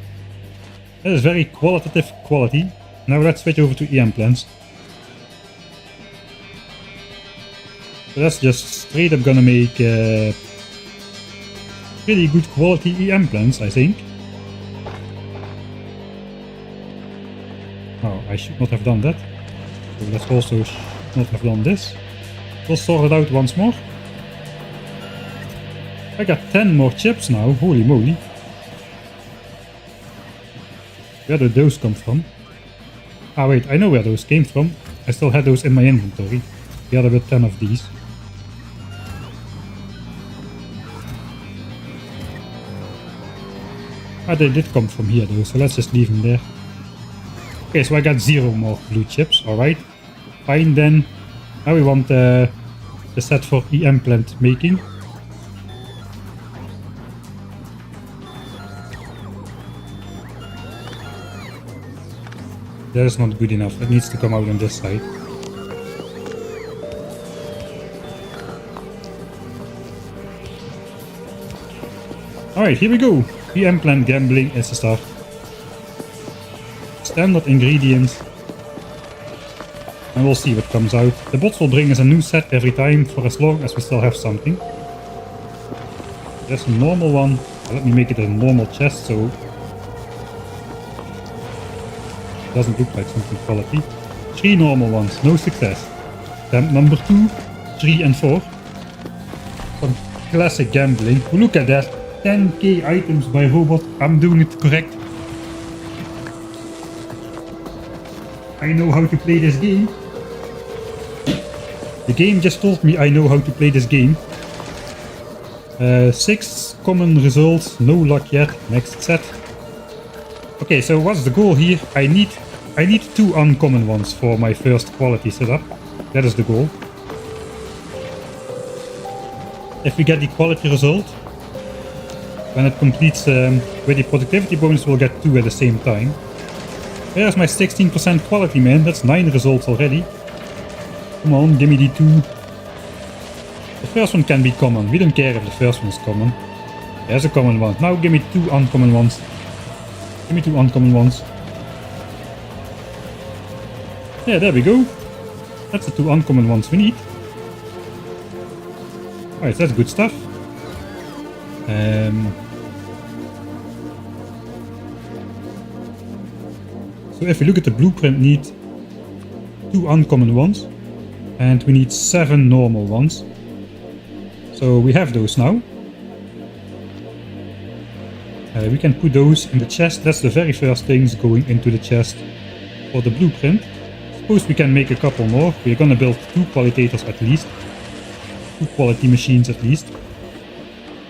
That is very qualitative quality. Now let's switch over to EM plants. So that's just straight up gonna make pretty good quality EM plants, I think. Oh, I should not have done that. So let's also not have done this. We'll sort it out once more. I got 10 more chips now, holy moly. Where did those come from? Ah wait, I know where those came from. I still had those in my inventory. The other with 10 of these. Ah, they did come from here though, so let's just leave them there. Okay, so I got 0 more blue chips, alright. Fine then. Now we want the set for EM plant making. That is not good enough, that needs to come out on this side. Alright, here we go. EM plant gambling is the start. Standard ingredients. And we'll see what comes out. The bots will bring us a new set every time for as long as we still have something. There's a normal one. Let me make it a normal chest so it doesn't look like something quality. 3 normal ones, no success. Then number 2, 3 and 4. Some classic gambling. Look at that. 10k items by robot. I'm doing it correct. I know how to play this game. The game just told me I know how to play this game. 6 common results, no luck yet. Next set. Okay, so what's the goal here? I need 2 uncommon ones for my first quality setup. That is the goal. If we get the quality result, when it completes with the productivity bonus, we'll get 2 at the same time. There's my 16% quality, man. That's 9 results already. Come on, give me the 2. The first one can be common. We don't care if the first one is common. There's a common one. Now give me 2 uncommon ones. Give me 2 uncommon ones. Yeah, there we go. That's the 2 uncommon ones we need. Alright, that's good stuff. So if we look at the blueprint, need 2 uncommon ones and we need 7 normal ones. So we have those now. We can put those in the chest. That's the very first things going into the chest for the blueprint. Suppose we can make a couple more. We're gonna build 2 qualitators at least. 2 quality machines at least.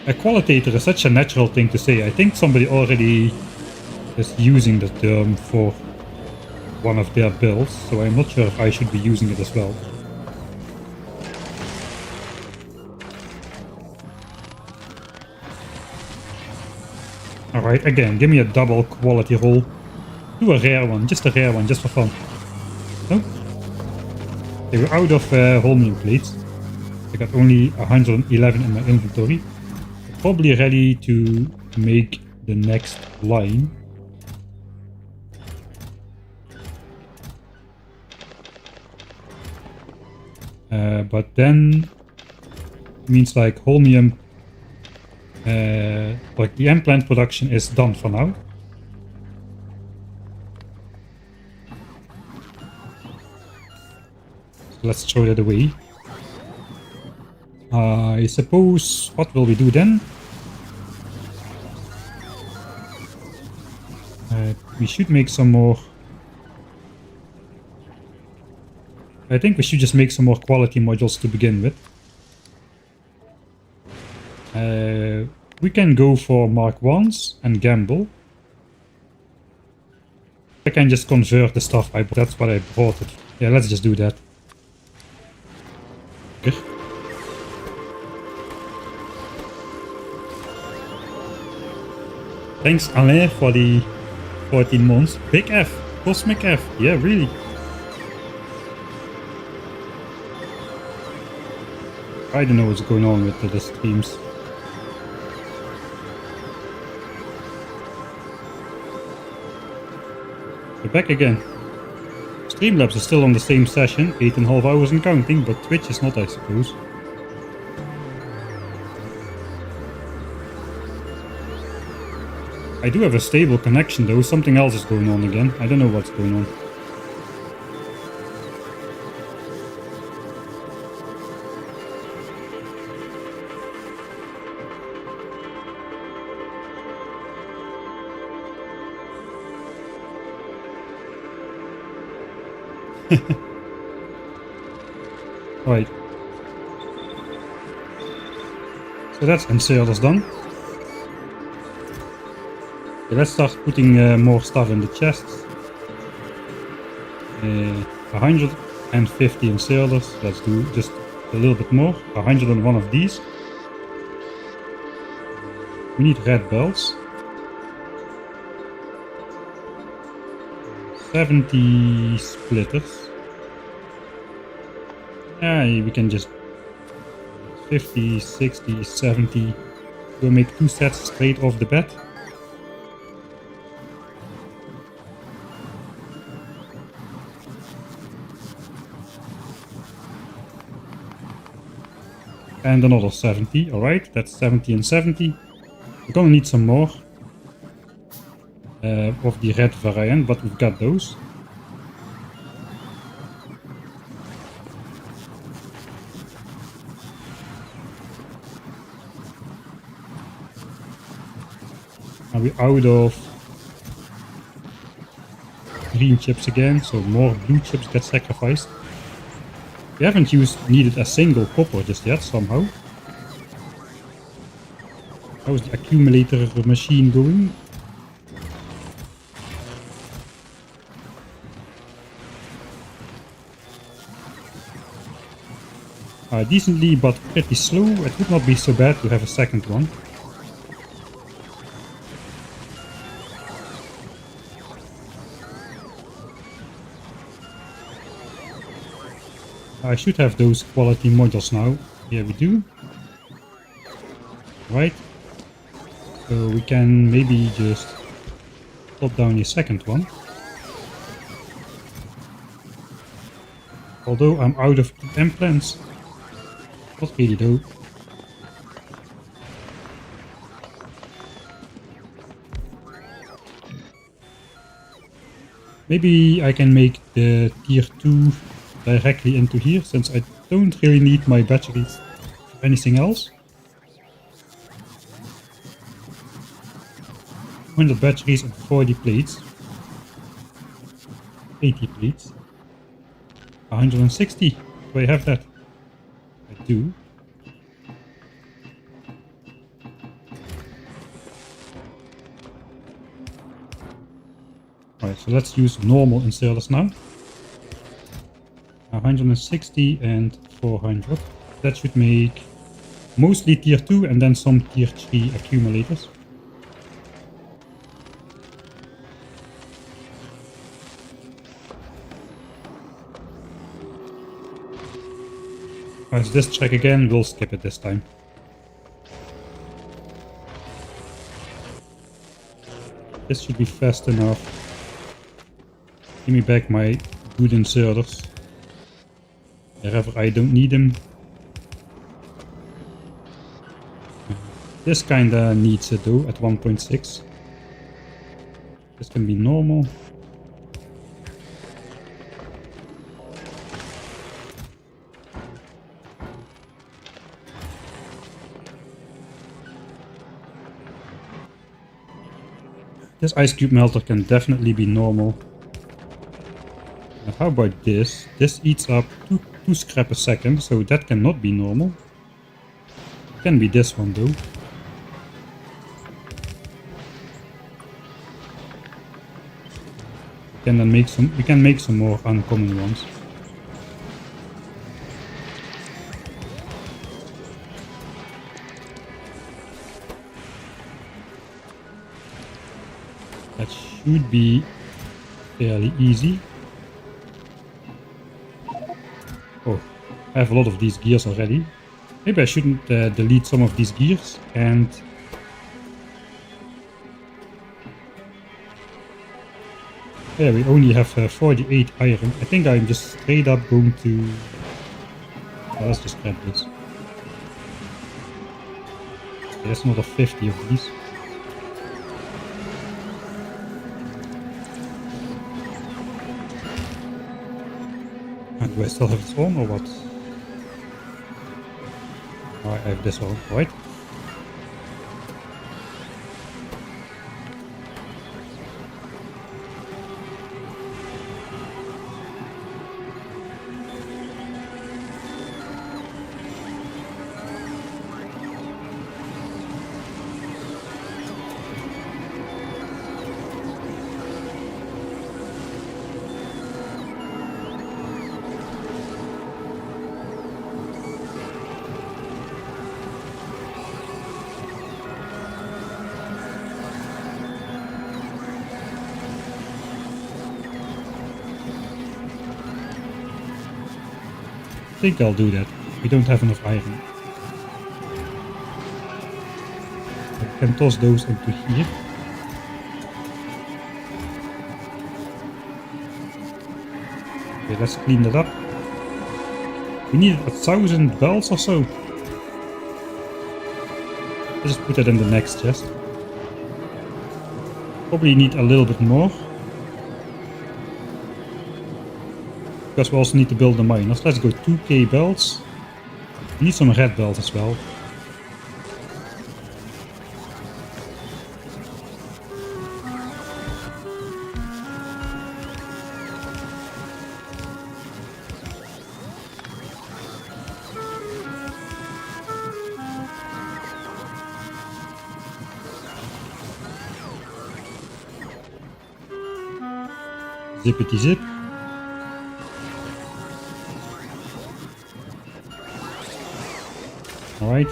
A qualitator is such a natural thing to say. I think somebody already is using the term for one of their builds, so I'm not sure if I should be using it as well. Alright, again, give me a double quality roll. Do a rare one, just for fun. Nope. Okay, we're out of holmium plates. I got only 111 in my inventory. Probably ready to make the next line. But then means like holmium, like the implant production is done for now. So let's throw that away. I suppose, what will we do then? We should make some more. I think we should just make some more quality modules to begin with. We can go for Mark 1s and gamble. I can just convert the stuff I bought. That's what I bought it. Yeah, let's just do that. Okay. Thanks Alain for the 14 months. Big F. Cosmic F. Yeah, really. I don't know what's going on with the streams. We're back again. Streamlabs is still on the same session, 8.5 hours and counting, but Twitch is not, I suppose. I do have a stable connection though, something else is going on again. I don't know what's going on. Right. So that's inserters done. Okay, let's start putting more stuff in the chests. 150 inserters. Let's do just a little bit more. 101 of these. We need red belts. 70 splitters. Yeah, we can just 50, 60, 70. We'll make 2 sets straight off the bat. And another 70. Alright, that's 70 and 70. We're gonna need some more of the red variant, but we've got those. Are we out of green chips again? So more blue chips get sacrificed. We haven't needed a single copper just yet somehow. How's the accumulator machine going? Decently, but pretty slow. It would not be so bad to have a second one. I should have those quality modules now. Yeah, we do. Right. So we can maybe just pop down the second one. Although I'm out of implants. Not really though. Maybe I can make the tier 2 directly into here, since I don't really need my batteries for anything else. 100 batteries and 40 plates. 80 plates. 160. Do I have that? I do. Alright, so let's use normal inserters now. 160 and 400. That should make mostly tier 2 and then some tier 3 accumulators. As this track again, we'll skip it this time. This should be fast enough. Give me back my good inserters. Wherever I don't need them. This kinda needs it though, at 1.6. This can be normal. This ice cube melter can definitely be normal. Now how about this? This eats up 2 scrap a second, so that cannot be normal. It can be this one though. We can make some more uncommon ones. That should be fairly easy. Oh, I have a lot of these gears already. Maybe I shouldn't delete some of these gears and... Yeah, we only have 48 iron. I think I'm just straight up going to... Oh, let's just grab this. There's another 50 of these. And do I still have this on or what? Oh, I have this on, right? I think I'll do that. We don't have enough iron. I can toss those into here. Okay, let's clean that up. We need 1,000 bells or so. Let's just put that in the next chest. Probably need a little bit more. Because we also need to build the miners. Let's go 2k bells. We need some red bells as well. Zippity zip. Alright.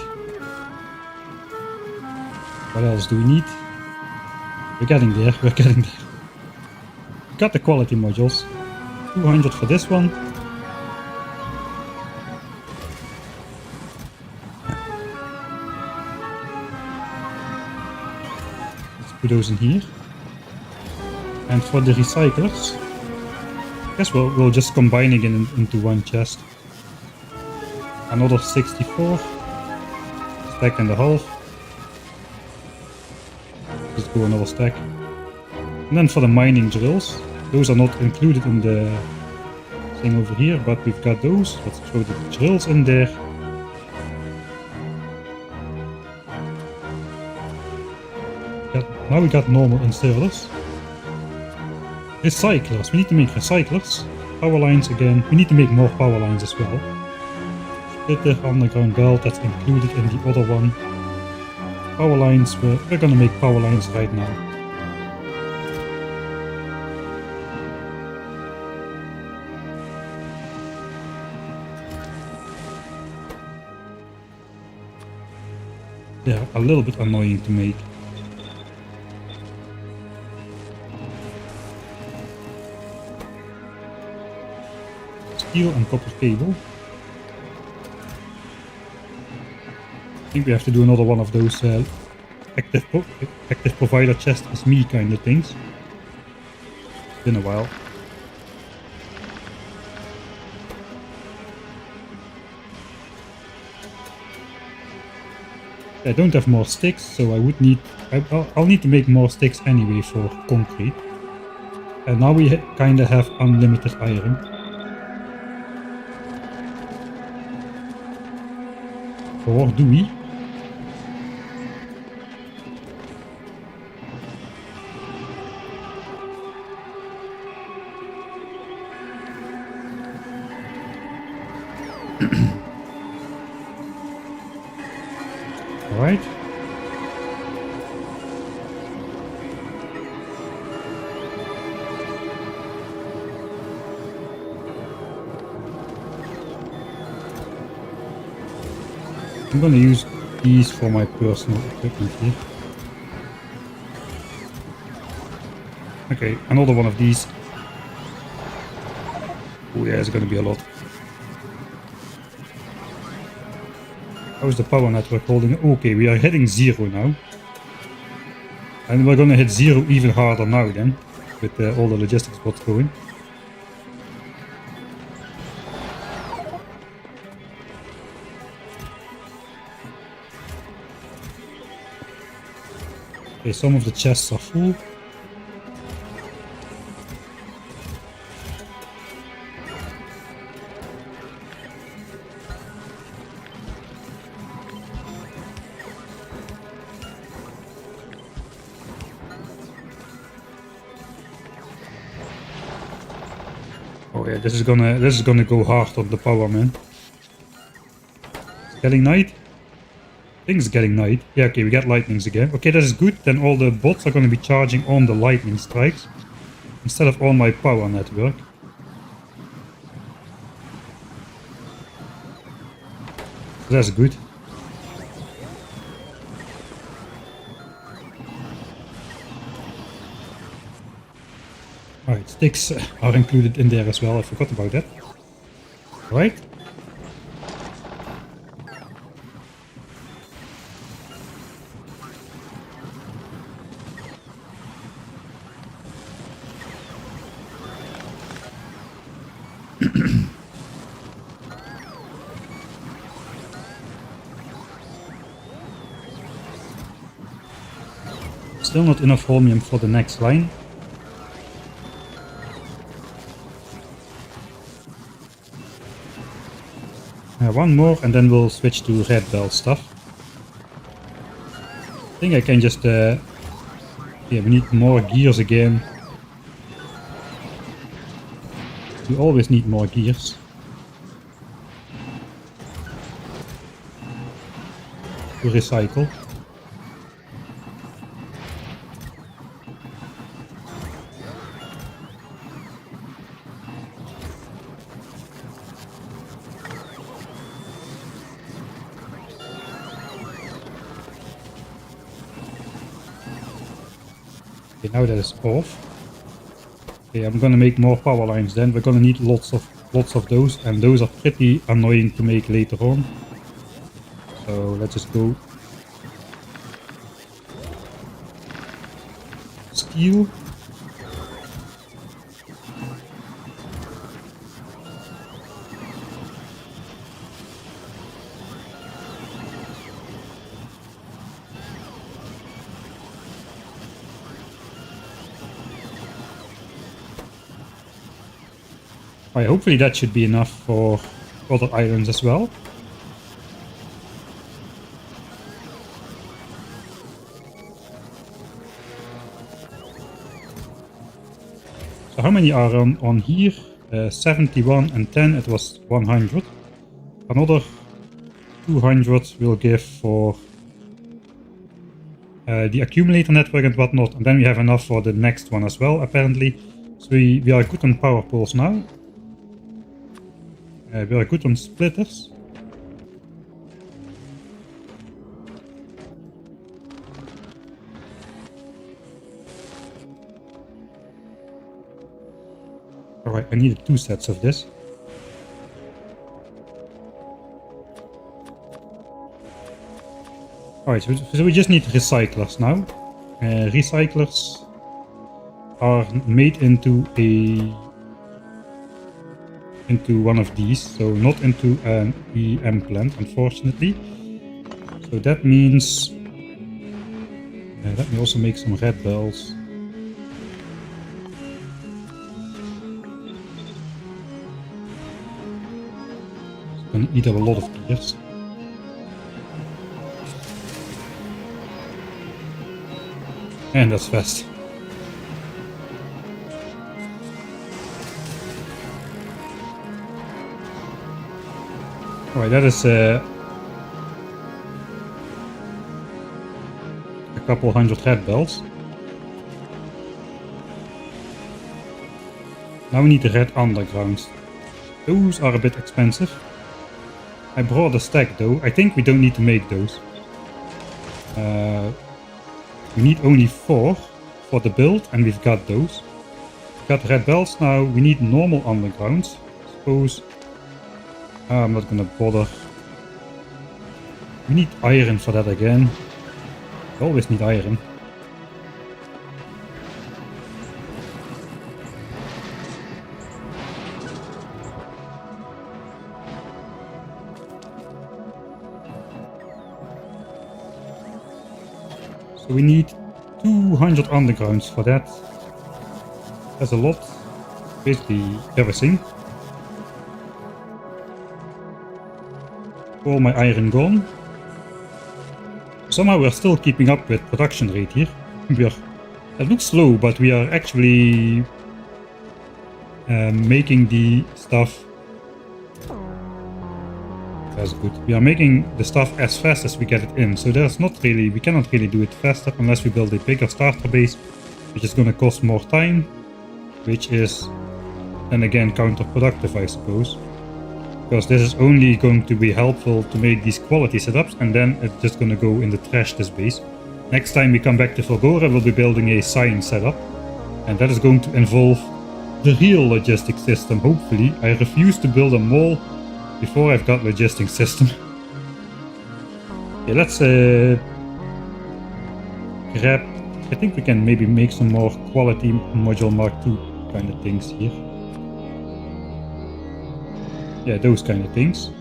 What else do we need? We're getting there, we're getting there. Got the quality modules. 200 for this one. Let's put those in here. And for the recyclers, I guess we'll just combine again into one chest. Another 64. Stack and a half. Just go another stack. And then for the mining drills, those are not included in the thing over here, but we've got those. Let's throw the drills in there. Now we got normal inserters. Recyclers, we need to make recyclers. Power lines again, we need to make more power lines as well. Splitter, underground belt, that's included in the other one. Power lines, we're gonna make power lines right now. They're a little bit annoying to make. Steel and copper cable. I think we have to do another one of those active provider chest is me kind of things. Been a while. I don't have more sticks, so I would need... I'll need to make more sticks anyway for concrete. And now we kinda have unlimited iron. Or do we? Alright. I'm gonna use these for my personal equipment here. Okay, another one of these. Oh yeah, it's gonna be a lot. How's the power network holding? Okay, we are hitting 0 now. And we're gonna hit 0 even harder now then, with all the logistics bots going. Okay, some of the chests are full. Oh yeah, this is gonna go hard on the power, man. It's getting night. I think it's getting night. Yeah, okay, we got lightnings again. Okay, that is good. Then all the bots are gonna be charging on the lightning strikes instead of on my power network. So that's good. Alright, sticks are included in there as well. I forgot about that. Alright. Still not enough holmium for the next line. One more and then we'll switch to red belt stuff. I think I can just... yeah, we need more gears again. We always need more gears. To recycle. Okay, now that is off. Okay, I'm gonna make more power lines then. We're gonna need lots of those, and those are pretty annoying to make later on. So let's just go. Steel. Alright, hopefully that should be enough for other islands as well. So how many are on here? 71 and 10, it was 100. Another 200 will give for the accumulator network and whatnot. And then we have enough for the next one as well, apparently. So we are good on power poles now. We are good on splitters. Alright, I needed 2 sets of this. Alright, so we just need recyclers now. Recyclers are made into one of these, so not into an EM plant, unfortunately. So that means let me also make some red bells. It's gonna eat up a lot of gears. And that's fast. Alright, that is a couple hundred red bells. Now we need the red undergrounds. Those are a bit expensive. I brought a stack though. I think we don't need to make those. We need only 4 for the build, and we've got those. We've got red bells now. We need normal undergrounds. I suppose. I'm not gonna bother. We need iron for that again. We always need iron. So we need 200 undergrounds for that. That's a lot. Basically everything. All my iron gone. Somehow we're still keeping up with production rate here. It looks slow, but we are actually making the stuff. That's good. We are making the stuff as fast as we get it in. So we cannot really do it faster unless we build a bigger starter base, which is going to cost more time, which is then again counterproductive, I suppose. Because this is only going to be helpful to make these quality setups, and then it's just going to go in the trash, this base. Next time we come back to FULGORA, we'll be building a science setup, and that is going to involve the real logistic system, hopefully. I refuse to build a mall before I've got logistic system. Okay, let's grab... I think we can maybe make some more quality module Mark II kind of things here. Yeah, those kind of things.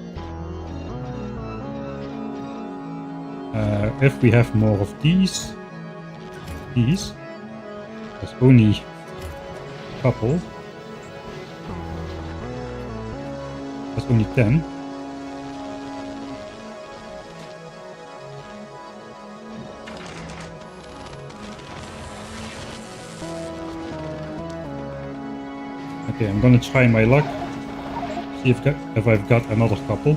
If we have more of these, there's only a couple. That's only 10. Okay, I'm gonna try my luck. See if I've got another couple.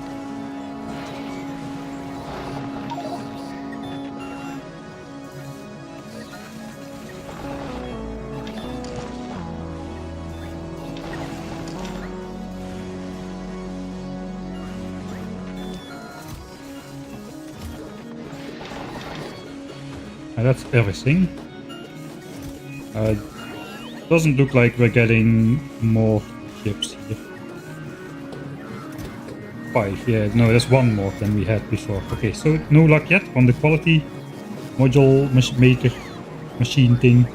And that's everything. Doesn't look like we're getting more ships here. 5, yeah, no, there's 1 more than we had before. Okay, so no luck yet on the quality module maker machine thing.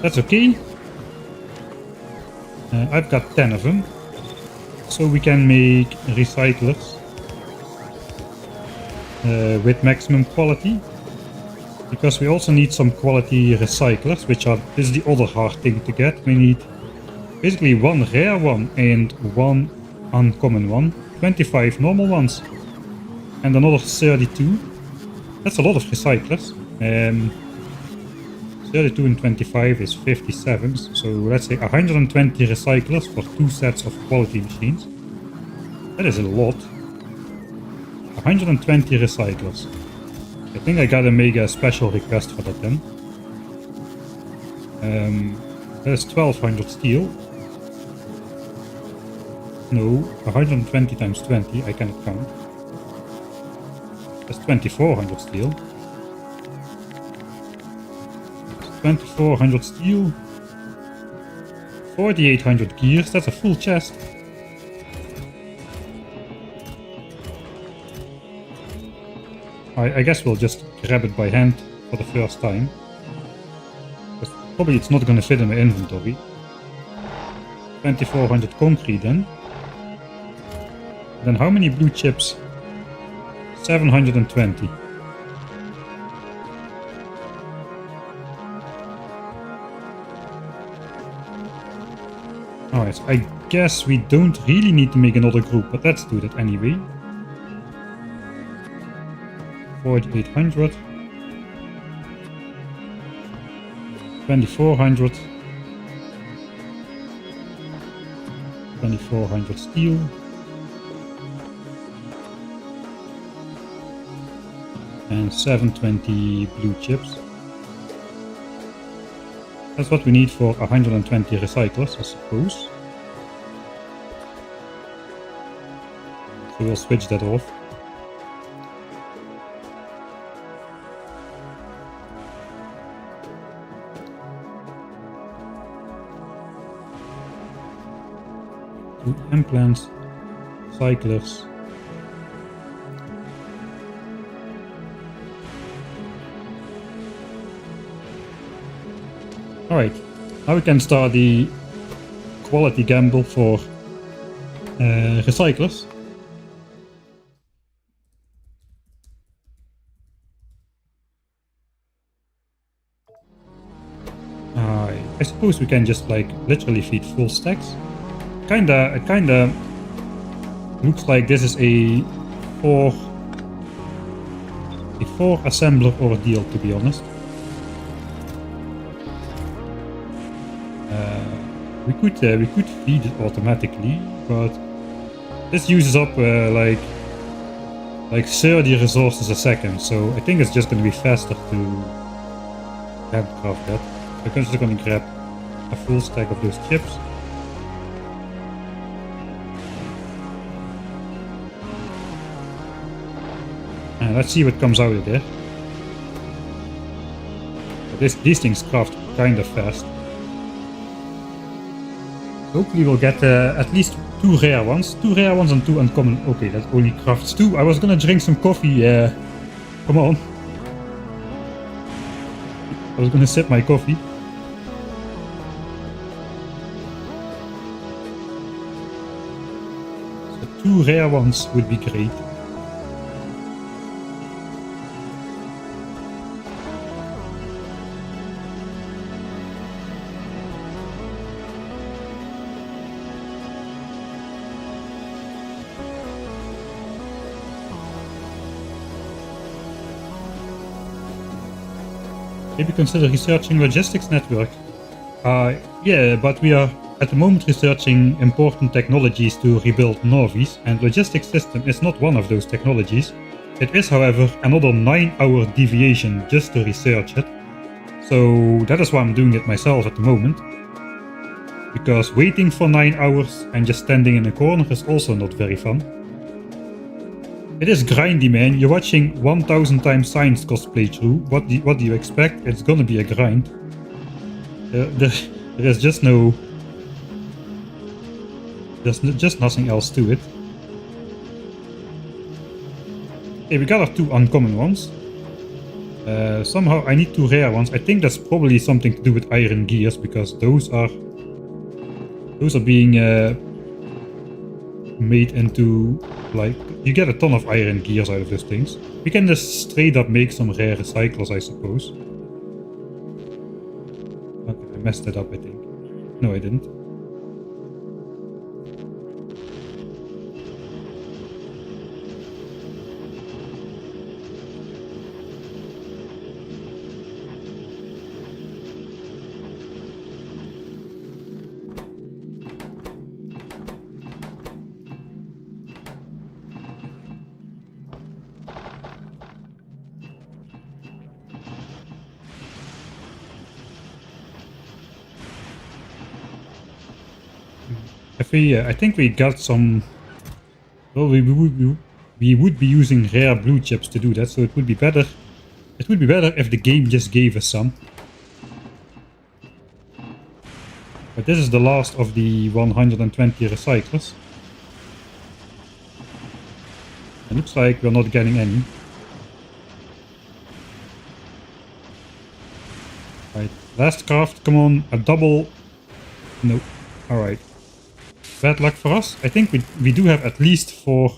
That's okay. I've got 10 of them. So we can make recyclers with maximum quality. Because we also need some quality recyclers, this is the other hard thing to get. We need basically 1 rare one and 1 uncommon one. 25 normal ones and another 32. That's a lot of recyclers. 32 and 25 is 57, so let's say 120 recyclers for 2 sets of quality machines. That is a lot. 120 recyclers. I think I gotta make a special request for that then. That is 1200 steel. No, 120 times 20, I cannot count. That's 2400 steel. 2400 steel. 4800 gears, that's a full chest. I guess we'll just grab it by hand for the first time. Probably it's not gonna fit in my inventory. 2400 concrete then. Then how many blue chips? 720. Alright, so I guess we don't really need to make another group, but let's do that anyway. 4800. 2400. 2400 steel. And 720 blue chips. That's what we need for 120 recyclers, I suppose. So we'll switch that off. Two implants, recyclers. Alright, now we can start the quality gamble for recyclers. I suppose we can just like literally feed full stacks. It kinda looks like this is a four assembler ordeal, to be honest. We could feed it automatically, but this uses up like 30 resources a second, so I think it's just going to be faster to handcraft that. So I'm just going to grab a full stack of those chips. And let's see what comes out of there. These things craft kind of fast. Hopefully we'll get at least 2 rare ones. 2 rare ones and 2 uncommon. Okay, that only crafts 2. I was gonna drink some coffee. Come on. I was gonna sip my coffee. So 2 rare ones would be great. Maybe consider researching logistics network. Yeah, but we are at the moment researching important technologies to rebuild Novis, and logistics system is not one of those technologies. It is, however, another 9-hour deviation just to research it. So that is why I'm doing it myself at the moment. Because waiting for 9 hours and just standing in a corner is also not very fun. It is grindy, man. You're watching 1000 times Science Cost playthrough. What do you expect? It's gonna be a grind. There is just no... There's just nothing else to it. Okay, we got our 2 uncommon ones. Somehow I need 2 rare ones. I think that's probably something to do with iron gears, because those are being made into, like, you get a ton of iron gears out of those things. We can just straight up make some rare recyclers, I suppose. Okay, I messed it up, I think. No, I didn't. I think we got some... Well, we would be using rare blue chips to do that, so it would be better. It would be better if the game just gave us some. But this is the last of the 120 recyclers. It looks like we're not getting any. Right, last craft, come on, a double. No, alright. Bad luck for us. I think we do have at least 4.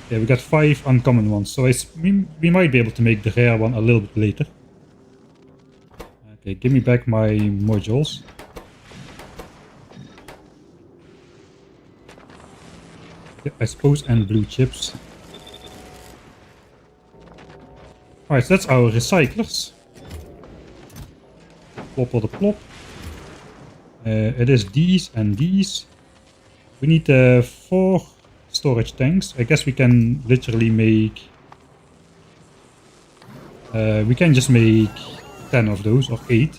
Yeah, we got 5 uncommon ones, so we might be able to make the rare one a little bit later. Okay, give me back my modules. Yeah, I suppose, and blue chips. Alright, so that's our recyclers. Plop or the plop. It is these and these. We need 4 storage tanks. I guess we can literally make... we can just make 10 of those, or 8.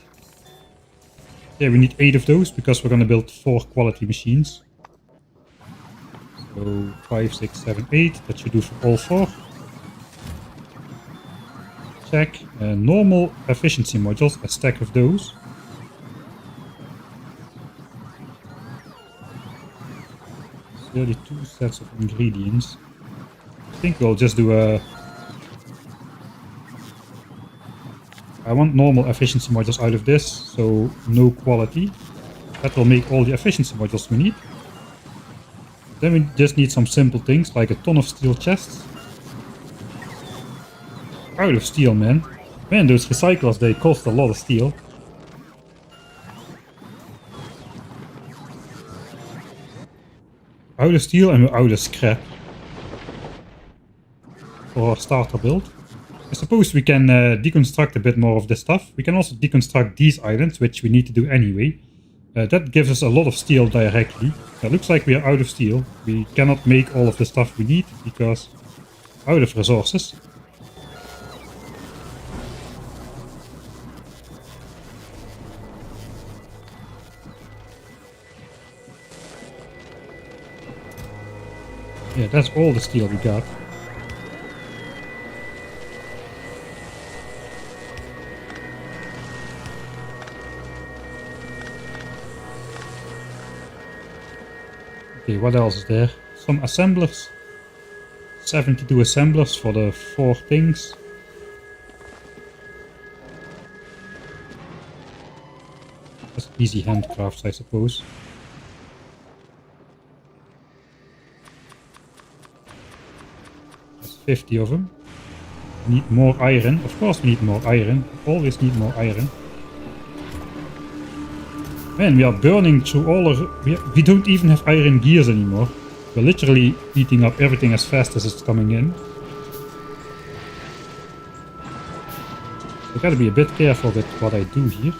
Yeah, we need 8 of those, because we're gonna build 4 quality machines. So 5, 6, 7, 8. That should do for all 4. Check. Normal efficiency modules, a stack of those. 32 sets of ingredients. I think we'll just do a... I want normal efficiency modules out of this, so no quality. That will make all the efficiency modules we need. Then we just need some simple things, like a ton of steel chests. Out of steel, man. Man, those recyclers, they cost a lot of steel. Out of steel and we're out of scrap. For our starter build. I suppose we can deconstruct a bit more of this stuff. We can also deconstruct these islands, which we need to do anyway. That gives us a lot of steel directly. It looks like we are out of steel. We cannot make all of the stuff we need because out of resources. Yeah, that's all the steel we got. Okay, what else is there? Some assemblers. 72 assemblers for the 4 things. That's easy handcrafts, I suppose. That's 50 of them. We need more iron. Of course we need more iron. We always need more iron. Man, we are burning through all our... We don't even have iron gears anymore. We're literally eating up everything as fast as it's coming in. I gotta be a bit careful with what I do here.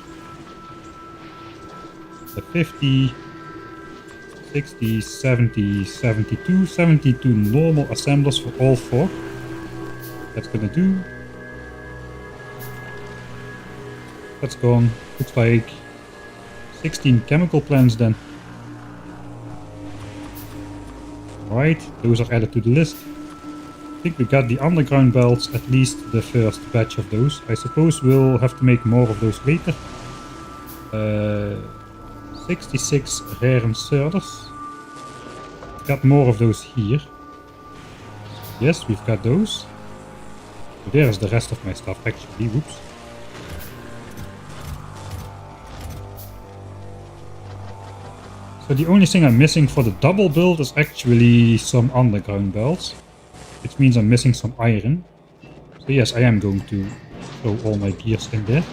The 50, 60, 70, 72, 72 normal assemblers for all 4. That's gonna do. That's gone. Looks like 16 chemical plants then. Right, those are added to the list. I think we got the underground belts, at least the first batch of those. I suppose we'll have to make more of those later. 66 rare inserters. Got more of those here. Yes, we've got those. There's the rest of my stuff actually, whoops. So the only thing I'm missing for the double build is actually some underground belts. Which means I'm missing some iron. So yes, I am going to throw all my gears in there.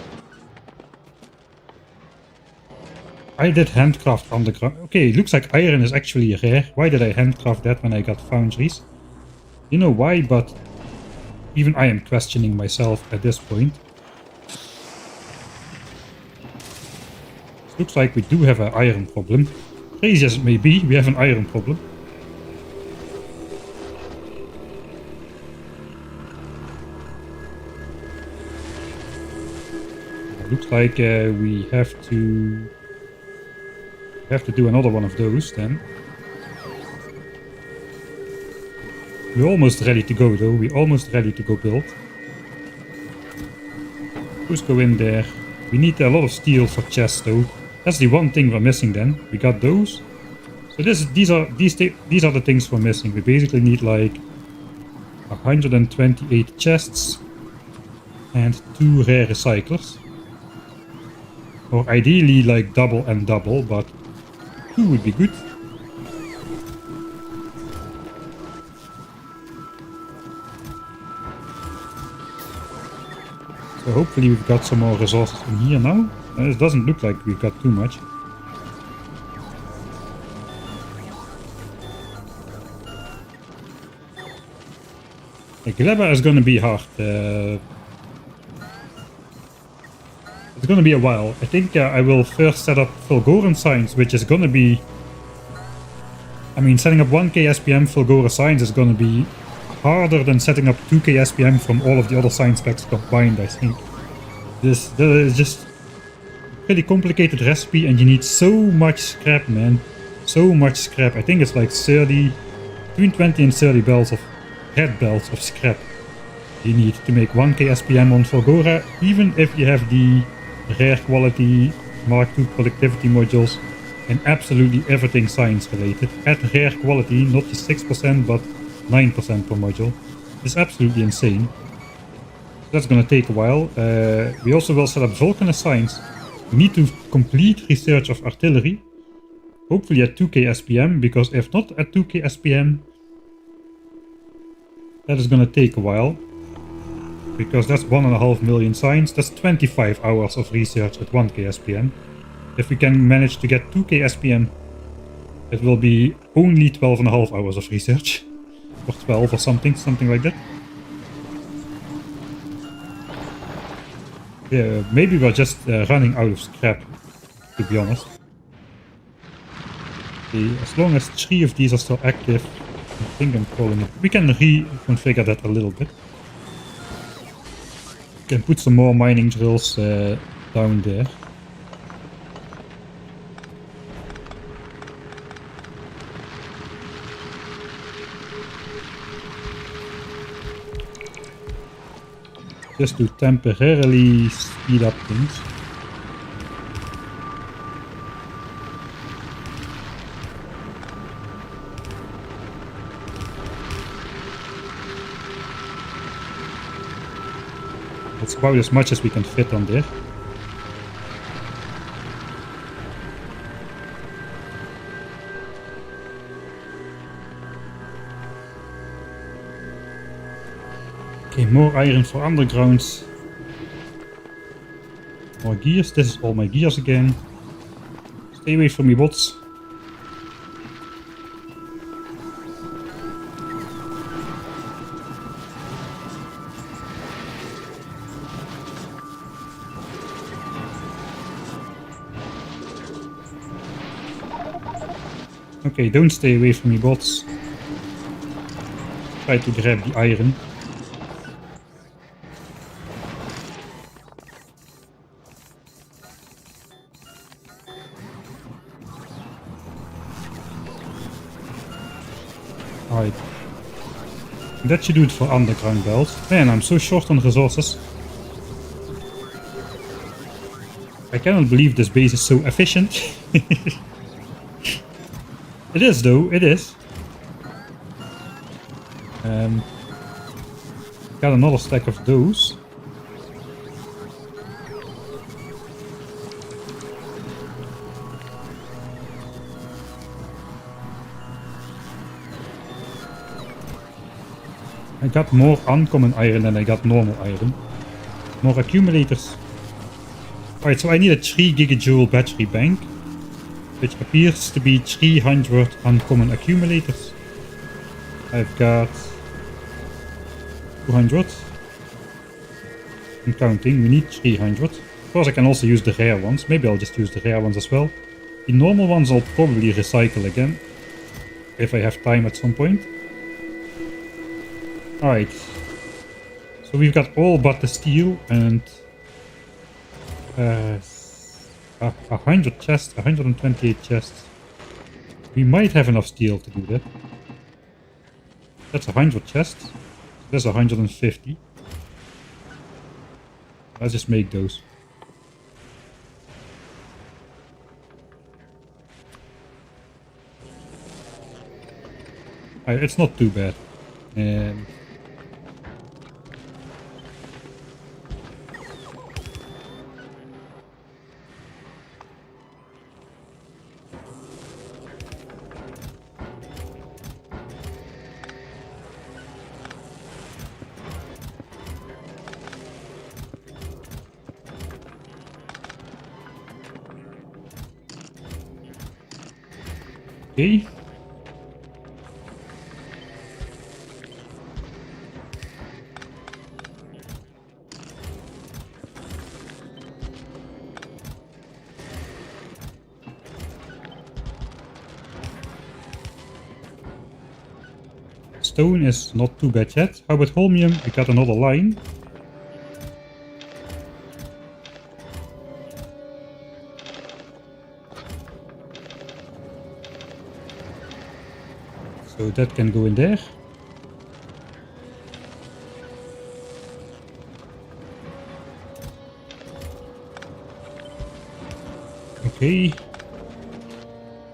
I did handcraft underground. Okay, looks like iron is actually rare. Why did I handcraft that when I got foundries? You know why, but even I am questioning myself at this point. Looks like we do have an iron problem. Crazy as it may be, we have an iron problem. Looks like we have to do another one of those then. We're almost ready to go though. We're almost ready to go build. Let's go in there. We need a lot of steel for chests though. That's the one thing we're missing then. We got those. So these are the things we're missing. We basically need like 128 chests. and 2 rare recyclers. Or ideally like double and double, but 2 would be good. So hopefully we've got some more resources in here now. It doesn't look like we've got too much. The Gleba is gonna be hard. It's gonna be a while. I think I will first set up Fulgoran signs, which is gonna be... I mean, setting up 1k SPM Fulgora signs is gonna be harder than setting up 2k SPM from all of the other sign specs combined, I think. This is just a pretty complicated recipe and you need so much scrap, man. So much scrap. I think it's like 30, between 20 and 30 belts of red belts of scrap you need to make 1k SPM on Fulgora, even if you have the rare quality Mark II productivity modules and absolutely everything science related at rare quality, not just 6% but 9% per module. It's absolutely insane. That's gonna take a while. We also will set up Vulcan Science. We need to complete research of artillery, hopefully at 2k SPM, because if not at 2k SPM, that is gonna take a while. Because that's 1.5 million signs, that's 25 hours of research at 1k SPM. If we can manage to get 2k SPM, it will be only 12.5 hours of research. Or 12 or something like that. Yeah, maybe we're just running out of scrap, to be honest. Okay, as long as 3 of these are still active, I think I'm calling it. We can reconfigure that a little bit. We can put some more mining drills down there. Just to temporarily speed up things. That's about as much as we can fit on there. Okay, more iron for undergrounds. More gears. This is all my gears again. Stay away from me, bots. Okay, don't stay away from me, bots. Try to grab the iron. Alright. That should do it for underground belts. Man, I'm so short on resources. I cannot believe this base is so efficient. It is though, it is. Got another stack of those. I got more uncommon iron than I got normal iron. More accumulators. Alright, so I need a 3 gigajoule battery bank, which appears to be 300 uncommon accumulators. I've got 200. I'm counting, we need 300. Of course I can also use the rare ones, maybe I'll just use the rare ones as well. The normal ones I'll probably recycle again, if I have time at some point. Alright, so we've got all but the steel and 100 chests, 128 chests. We might have enough steel to do that. That's 100 chests, that's 150. Let's just make those. Alright, it's not too bad. Okay. Stone is not too bad yet. How about holmium? We got another line. So that can go in there. Okay.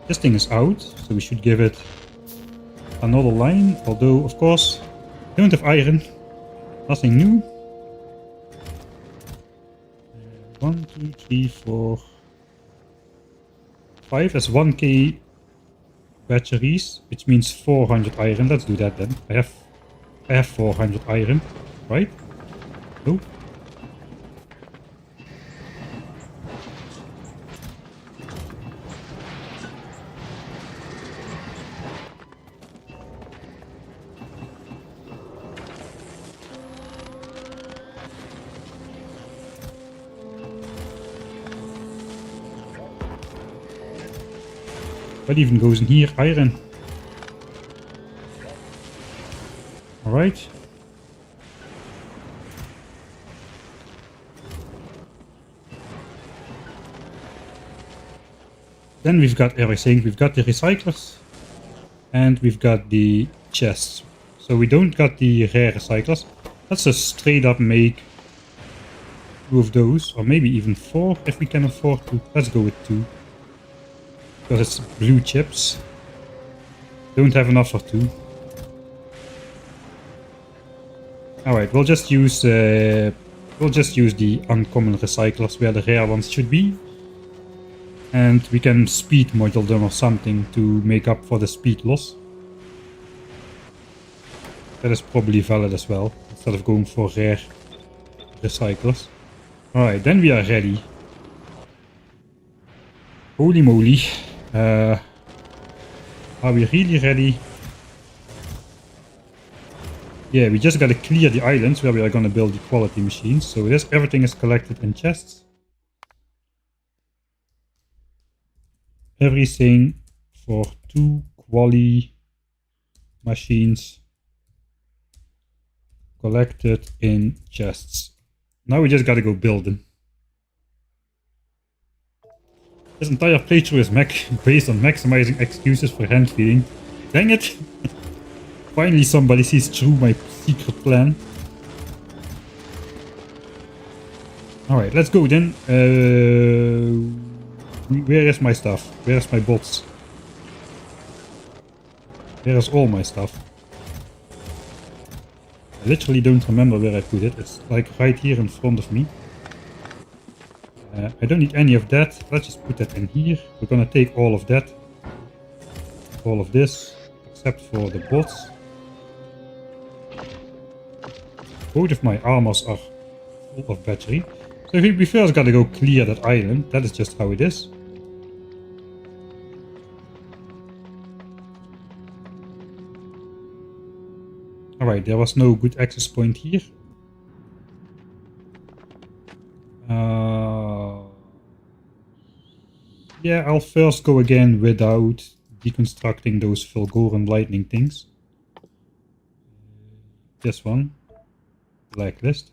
This thing is out, so we should give it another line. Although, of course, we don't have iron. Nothing new. 1, 2, 3, 4, 5. That's 1k batteries, which means 400 iron. Let's do that then. I have 400 iron, right? No. What even goes in here? Iron. Alright. Then we've got everything. We've got the recyclers. And we've got the chests. So we don't got the rare recyclers. Let's just straight up make 2 of those. Or maybe even 4 if we can afford to. Let's go with 2. Because it's blue chips. Don't have enough for 2. Alright, we'll just use the uncommon recyclers where the rare ones should be. And we can speed module them or something to make up for the speed loss. That is probably valid as well, instead of going for rare recyclers. Alright, then we are ready. Holy moly. Are we really ready? Yeah, we just gotta clear the islands where we are gonna build the quality machines. So everything is collected in chests. Everything for 2 quality machines collected in chests. Now we just gotta go build them. This entire playthrough is based on maximizing excuses for hand feeding. Dang it! Finally somebody sees through my secret plan. Alright, let's go then. Where is my stuff? Where is my bots? Where is all my stuff? I literally don't remember where I put it. It's like right here in front of me. I don't need any of that. Let's just put that in here. We're gonna take all of that. All of this. Except for the bots. Both of my armors are full of battery. So we first gotta go clear that island. That is just how it is. Alright, there was no good access point here. Yeah, I'll first go again without deconstructing those Fulgoran lightning things. This one. Blacklist.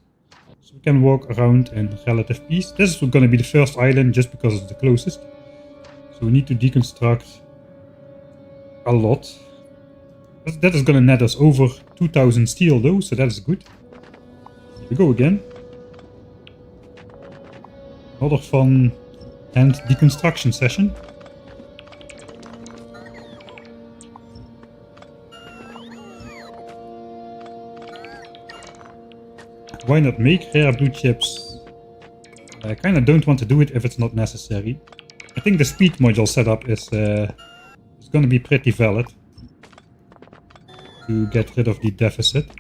So we can walk around in relative peace. This is gonna be the first island just because it's the closest. So we need to deconstruct a lot. That is gonna net us over 2000 steel though, so that is good. Here we go again. Another fun and deconstruction session. Why not make rare blue chips? I kinda don't want to do it if it's not necessary. I think the speed module setup is gonna be pretty valid to get rid of the deficit.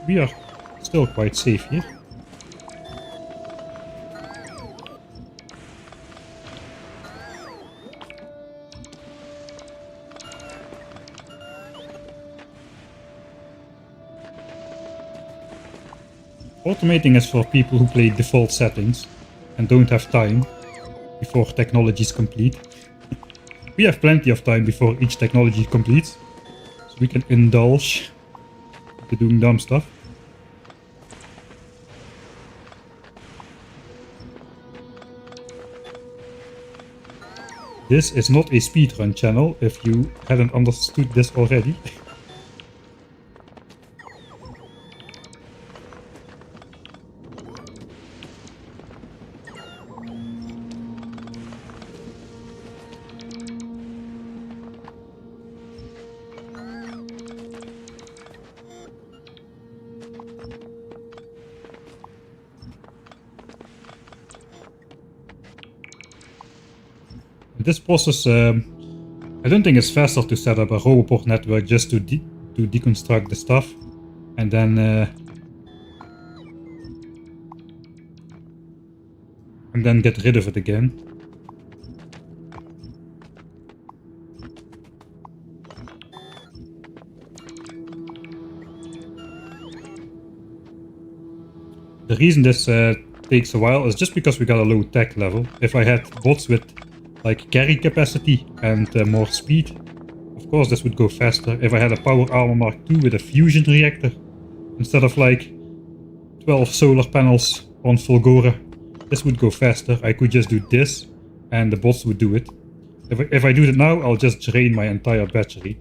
we are still quite safe here. Automating is for people who play default settings and don't have time before technology is complete. We have plenty of time before each technology completes, so we can indulge into doing dumb stuff. This is not a speedrun channel, if you hadn't understood this already. This process, I don't think it's faster to set up a Roboport network just to deconstruct the stuff and then get rid of it again. The reason this takes a while is just because we got a low tech level. If I had bots with like carry capacity and more speed, of course this would go faster. If I had a power armor Mark II with a fusion reactor instead of like 12 solar panels on Fulgora, this would go faster. I could just do this and the bots would do it. If I do it now, I'll just drain my entire battery.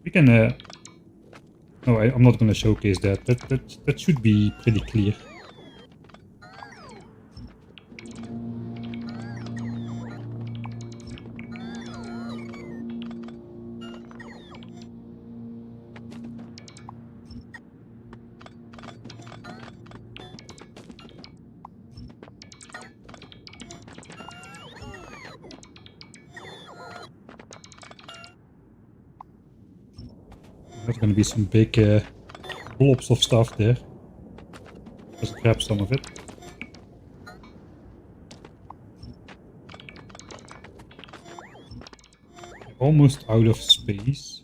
We can no, I'm not going to showcase that. That should be pretty clear. There's going to be some big blobs of stuff there. Let's grab some of it. Almost out of space.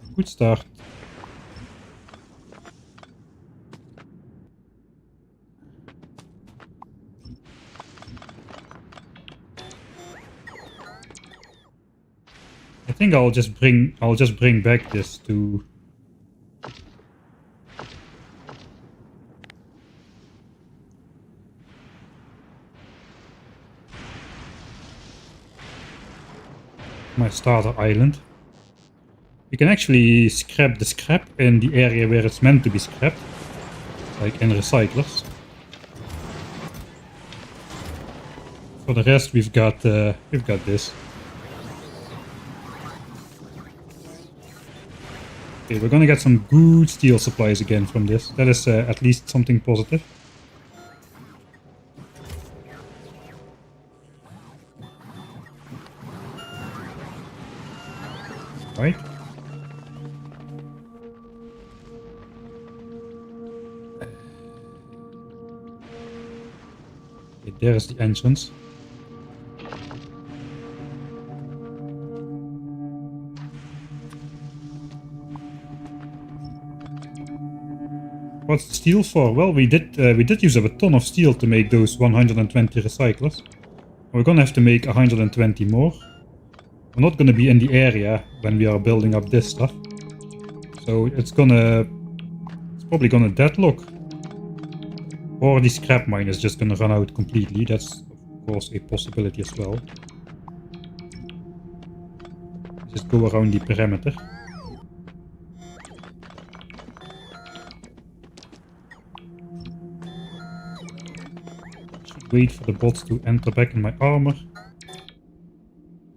I could start. I think I'll just bring back this to my starter island. You can actually scrap the scrap in the area where it's meant to be scrapped, like in recyclers. For the rest, we've got this. Okay, we're gonna get some good steel supplies again from this. That is at least something positive. Right. Okay, there's the entrance. What's the steel for? Well, we did use up a ton of steel to make those 120 recyclers. We're gonna have to make 120 more. We're not gonna be in the area when we are building up this stuff, so it's probably gonna deadlock, or the scrap mine is just gonna run out completely. That's of course a possibility as well. Just go around the perimeter. Wait for the bots to enter back in my armor.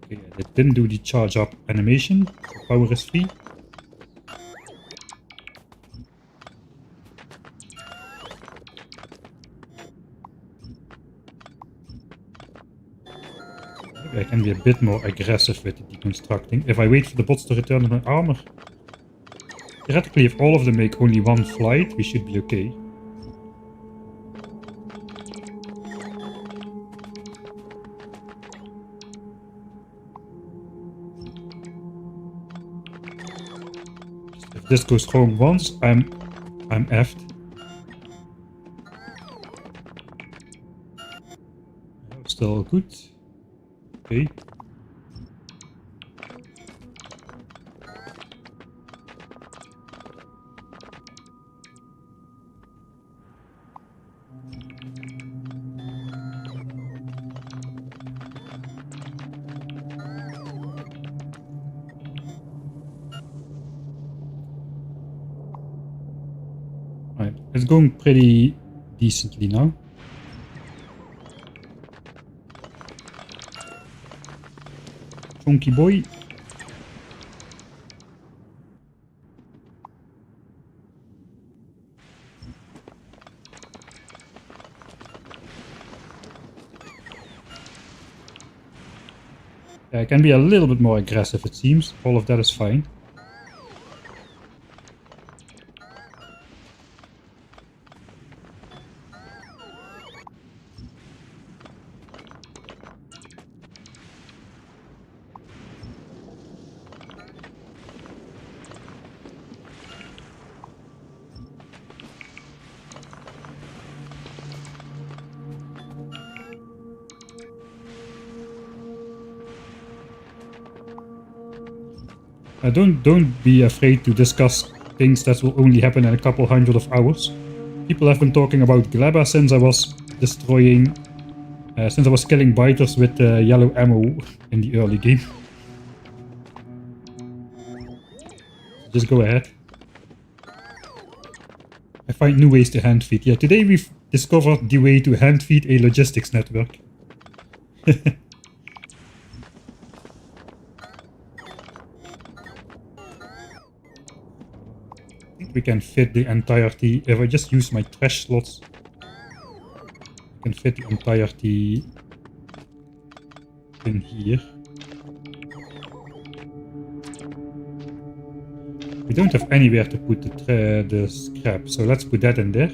Okay, they didn't do the charge up animation, so power is free. Maybe I can be a bit more aggressive with the deconstructing. If I wait for the bots to return to my armor. theoretically, if all of them make only one flight, we should be okay. If this goes wrong once, I'm effed. Still good. Okay. Right, it's going pretty decently now. Chunky boy. Yeah, I can be a little bit more aggressive, it seems. All of that is fine. Don't be afraid to discuss things that will only happen in a couple hundred of hours. People have been talking about Gleba since I was destroying, since I was killing biters with yellow ammo in the early game. Just go ahead. I find new ways to hand feed. Yeah, today we've discovered the way to hand feed a logistics network. We can fit the entirety. If I just use my trash slots, I can fit the entirety in here. We don't have anywhere to put the scrap, so let's put that in there.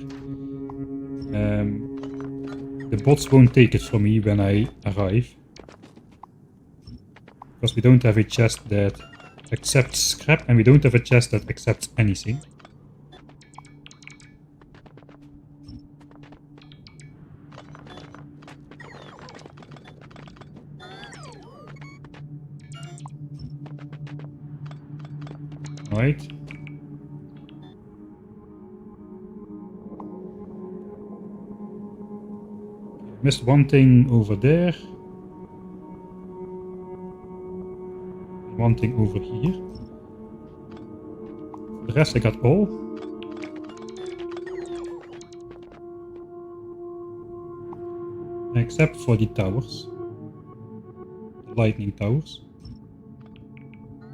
The bots won't take it from me when I arrive, because we don't have a chest that accepts scrap, and we don't have a chest that accepts anything. Right. Missed one thing over there. One thing over here. The rest I got all. Except for the towers. The lightning towers.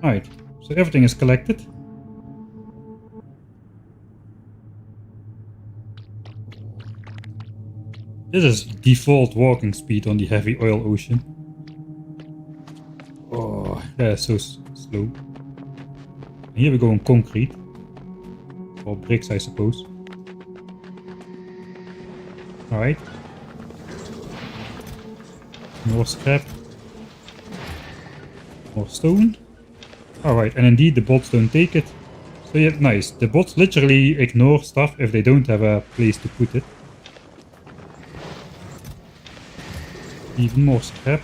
Alright, so everything is collected. This is default walking speed on the heavy oil ocean. Oh, that is so slow. And here we go on concrete. Or bricks, I suppose. Alright. More scrap. More stone. Alright, and indeed the bots don't take it. So yeah, nice. The bots literally ignore stuff if they don't have a place to put it. Even more scrap.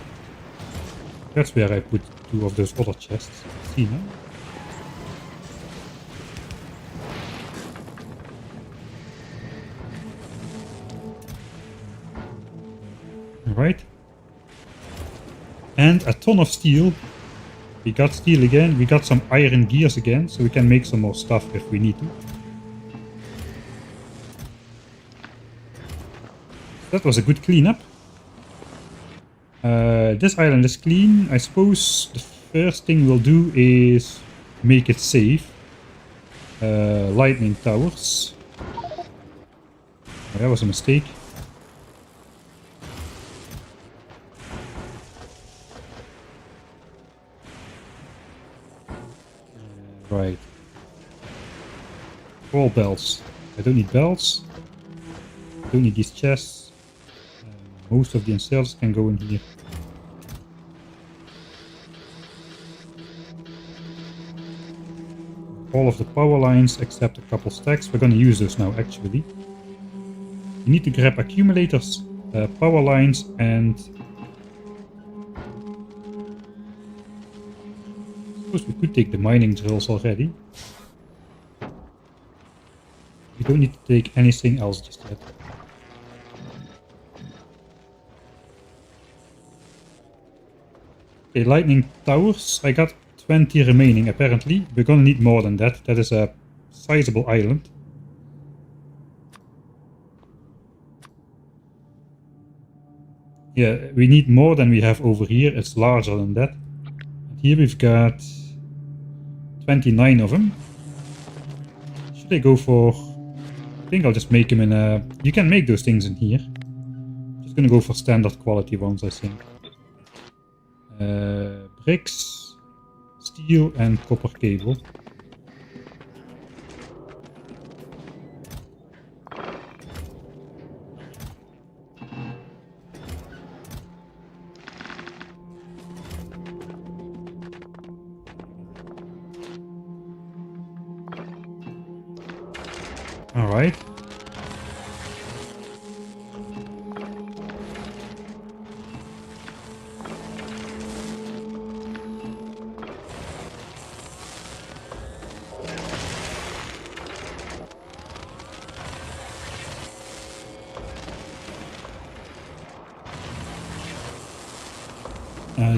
That's where I put two of those other chests. See now? Alright. And a ton of steel. We got steel again. We got some iron gears again, so we can make some more stuff if we need to. That was a good cleanup. This island is clean. I suppose the first thing we'll do is make it safe. Lightning towers. Oh, that was a mistake. Right. All bells. I don't need bells. I don't need these chests. Most of the inserts can go in here. All of the power lines except a couple stacks. We're gonna use those now actually. You need to grab accumulators, power lines, and I suppose we could take the mining drills already. We don't need to take anything else just yet. Okay, lightning towers. I got 20 remaining apparently. We're gonna need more than that. That is a sizable island. Yeah, we need more than we have over here. It's larger than that. And here we've got 29 of them. Should I go for... I think I'll just make them in a... You can make those things in here. Just gonna go for standard quality ones, I think. Bricks, steel and copper cable. All right.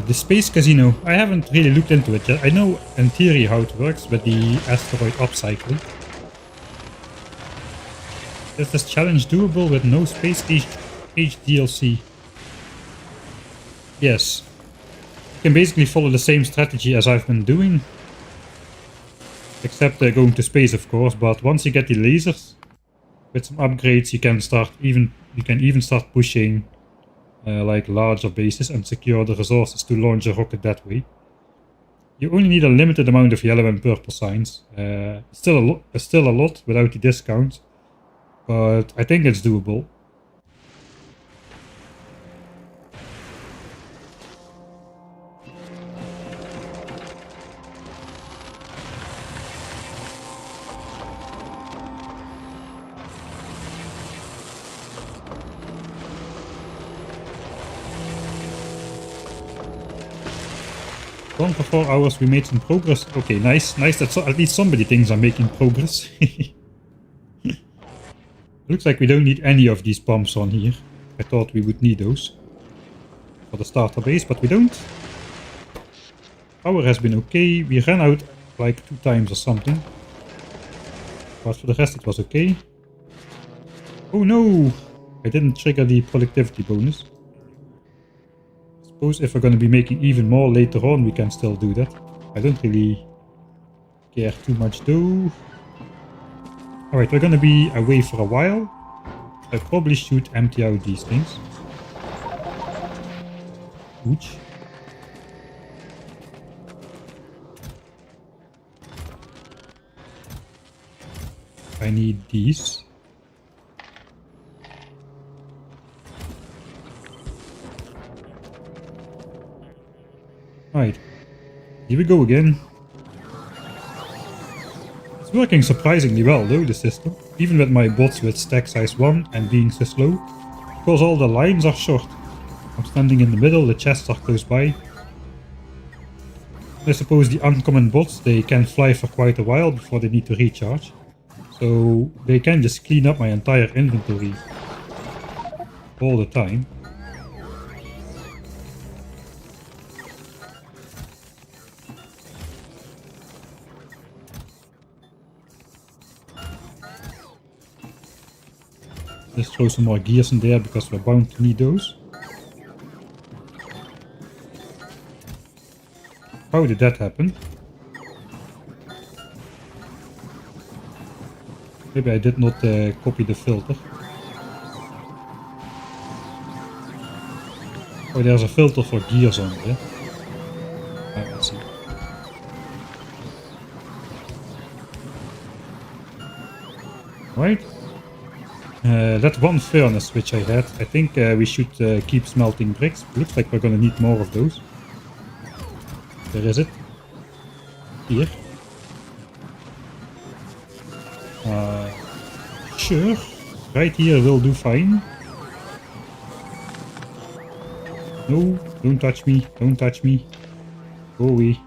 The space casino, I haven't really looked into it yet. I know in theory how it works with the asteroid upcycling. Is this challenge doable with no space age DLC? Yes. You can basically follow the same strategy as I've been doing. Except going to space of course, but once you get the lasers, with some upgrades you can even start pushing like larger bases and secure the resources to launch a rocket that way. You only need a limited amount of yellow and purple signs. Still a lot without the discount. But I think it's doable. Gone for 4 hours, we made some progress. Okay, nice that at least somebody thinks I'm making progress. Looks like we don't need any of these pumps on here. I thought we would need those for the starter base, but we don't. Power has been okay. We ran out like 2 times or something. But for the rest it was okay. Oh no! I didn't trigger the productivity bonus. I suppose if we're going to be making even more later on, we can still do that. I don't really care too much though. Alright, we're gonna be away for a while. I probably should empty out these things. Ouch. I need these. Alright, here we go again. Working surprisingly well though, the system, even with my bots with stack size 1 and being so slow, because all the lines are short. I'm standing in the middle, the chests are close by. I suppose the uncommon bots, they can fly for quite a while before they need to recharge, so they can just clean up my entire inventory all the time. Let's throw some more gears in there because we're bound to need those. How did that happen? Maybe I did not copy the filter. Oh, there's a filter for gears on there. I see. Right. That one furnace which I had, I think we should keep smelting bricks. Looks like we're gonna need more of those. Where is it? Here. Sure. Right here will do fine. No, don't touch me. Don't touch me. Go away.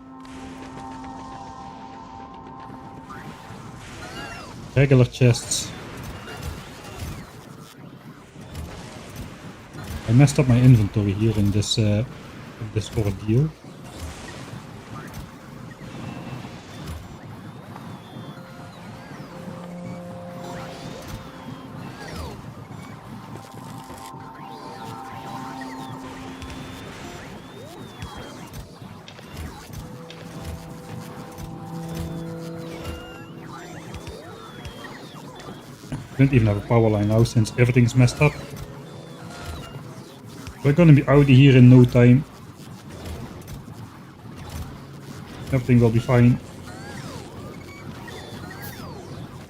Regular chests. I messed up my inventory here in this ordeal. I don't even have a power line now since everything's messed up. We're gonna be out of here in no time. Everything will be fine.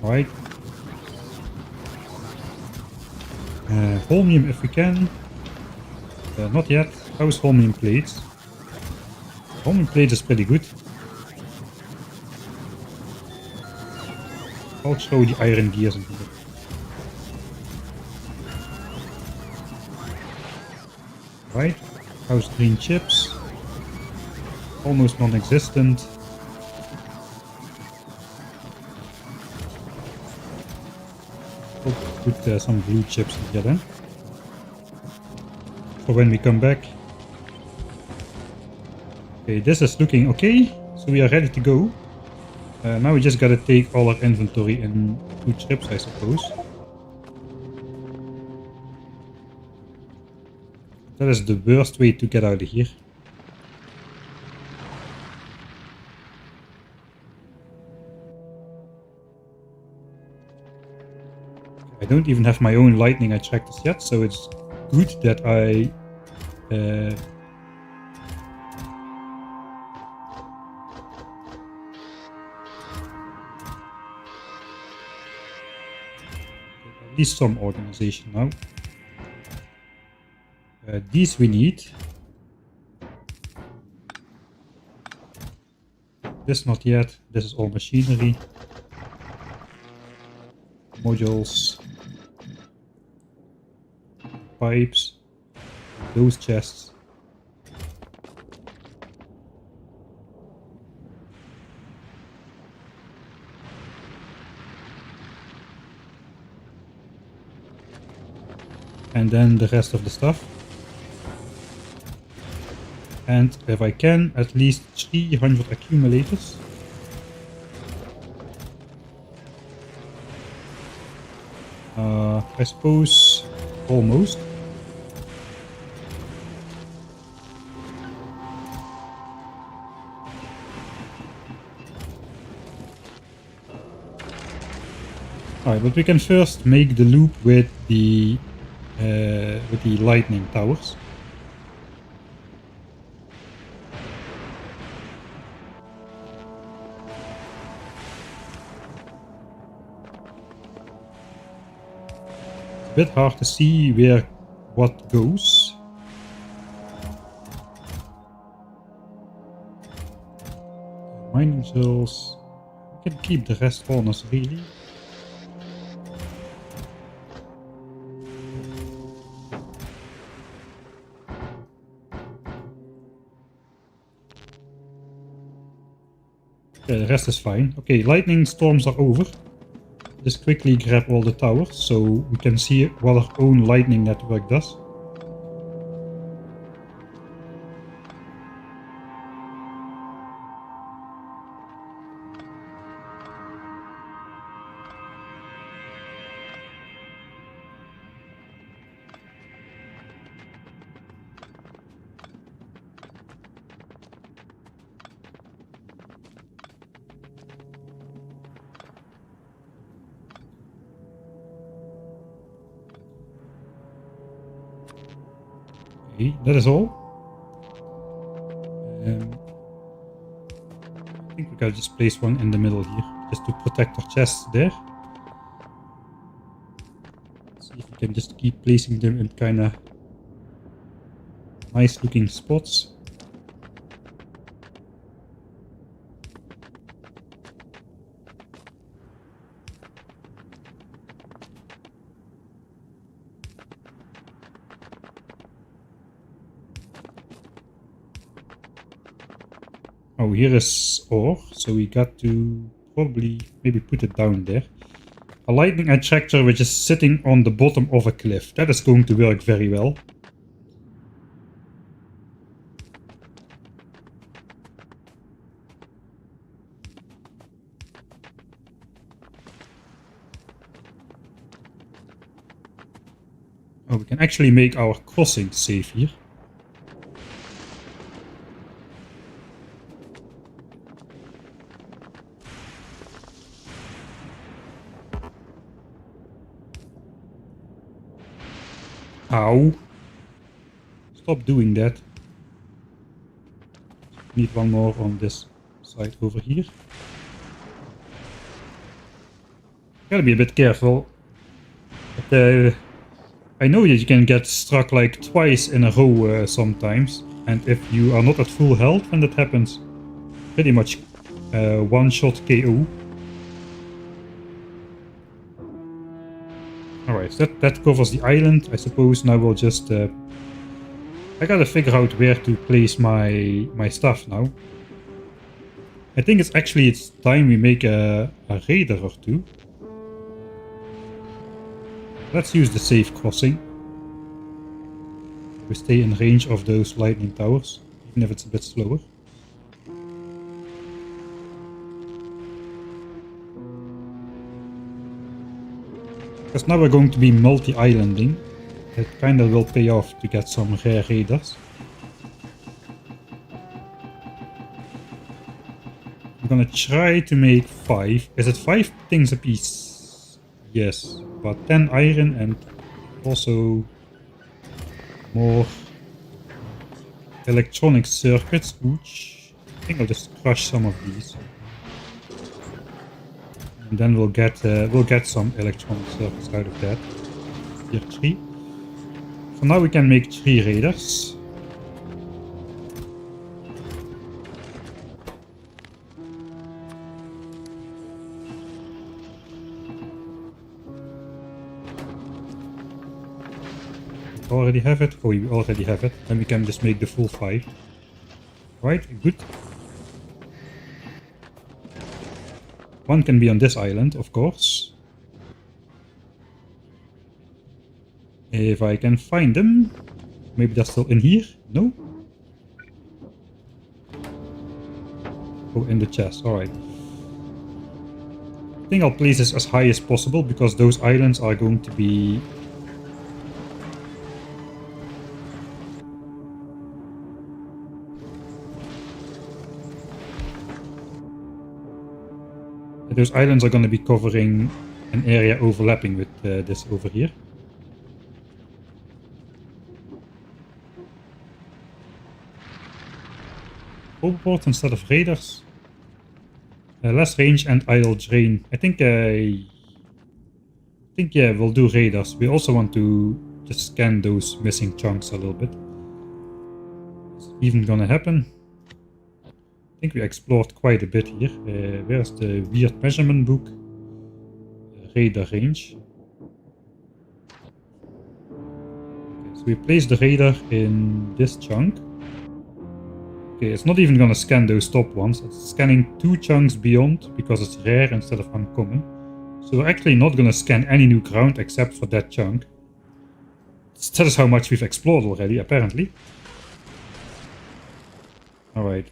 Alright. Holmium if we can. Not yet. How's holmium plates? Holmium plates is pretty good. I'll show the iron gears in here. Right, how's green chips? Almost non-existent. I'll put some blue chips in here then. For when we come back. Okay, this is looking okay. So we are ready to go. Now we just gotta take all our inventory in 2 trips, I suppose. That is the worst way to get out of here. I don't even have my own lightning attractors yet, so it's good that I at least some organization now. These we need. This not yet. This is all machinery. Modules. Pipes. Those chests. And then the rest of the stuff. And if I can, at least 300 accumulators. I suppose almost. Alright, but we can first make the loop with the lightning towers. Bit hard to see where what goes. Mining cells. We can keep the rest on us really. Yeah, the rest is fine. Okay, lightning storms are over. Just quickly grab all the towers so we can see what our own lightning network does. Okay, that is all. I think we gotta just place one in the middle here, just to protect our chests there. See if we can just keep placing them in kind of nice looking spots. Oh, here is ore, so we got to probably maybe put it down there. A lightning attractor which is sitting on the bottom of a cliff. That is going to work very well. Oh, we can actually make our crossing safe here. Ow. Stop doing that. Need one more on this side over here. Gotta be a bit careful. But, I know that you can get struck like twice in a row sometimes. And if you are not at full health when that happens, pretty much one-shot KO. Alright, so that covers the island. I suppose now we'll just... I gotta figure out where to place my stuff now. I think it's time we make a raider or two. Let's use the safe crossing. We stay in range of those lightning towers, even if it's a bit slower. Because now we're going to be multi-islanding. It kinda will pay off to get some rare raiders. I'm gonna try to make 5. Is it 5 things a piece? Yes. About 10 iron and also more electronic circuits. Which I think I'll just crush some of these. And then we'll get some electronic circuits out of that. Tier 3. For now we can make 3 raiders. Already have it? Oh, we already have it. Then we can just make the full 5. Right, good. One can be on this island, of course. If I can find them. Maybe they're still in here? No? Oh, in the chest, alright. I think I'll place this as high as possible because those islands are going to be... Those islands are going to be covering an area overlapping with this over here. Overboard instead of raiders. Less range and idle drain. I think yeah, we'll do raiders. We also want to just scan those missing chunks a little bit. It's even gonna happen. I think we explored quite a bit here. Where's the weird measurement book? Radar range. Okay, so we place the radar in this chunk. Okay, it's not even gonna scan those top ones. It's scanning 2 chunks beyond because it's rare instead of uncommon. So we're actually not gonna scan any new ground except for that chunk. That is how much we've explored already, apparently. Alright.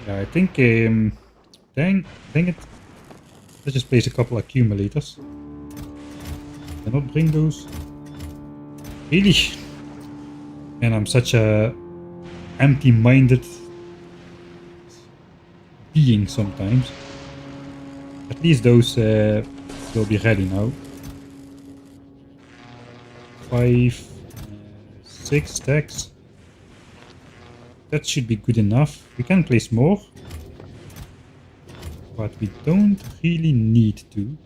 Yeah, I think, dang it. Let's just place a couple accumulators. Can I not bring those? Really? Man, I'm such a empty-minded being sometimes. At least those will be ready now. 5, 6 stacks. That should be good enough. We can place more. But we don't really need to.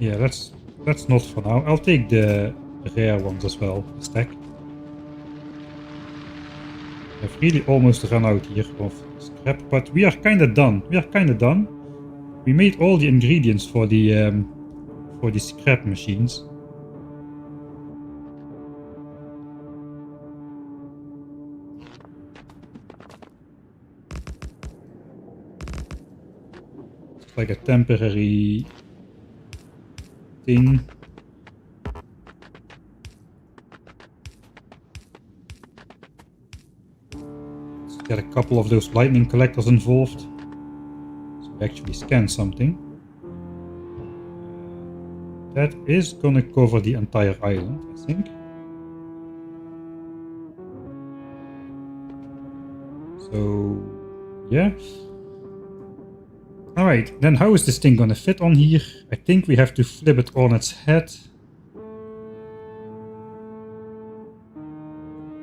Yeah, that's not for now. I'll take the rare ones as well, a stack. I've really almost run out here of scrap, but we are kinda done. We made all the ingredients for the scrap machines. It's like a temporary thing. Let's get a couple of those lightning collectors involved. So we actually scan something. That is gonna cover the entire island, I think. So, yeah. Alright, then how is this thing gonna fit on here? I think we have to flip it on its head.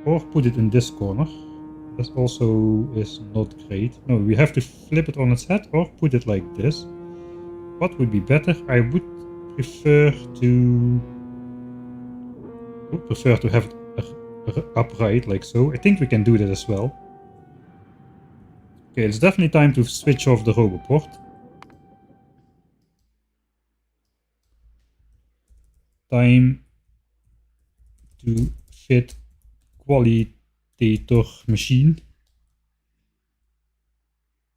Or put it in this corner. That also is not great. No, we have to flip it on its head or put it like this. What would be better? I would prefer to have it upright like so. I think we can do that as well. Okay, it's definitely time to switch off the roboport. Time to fit qualitator machine.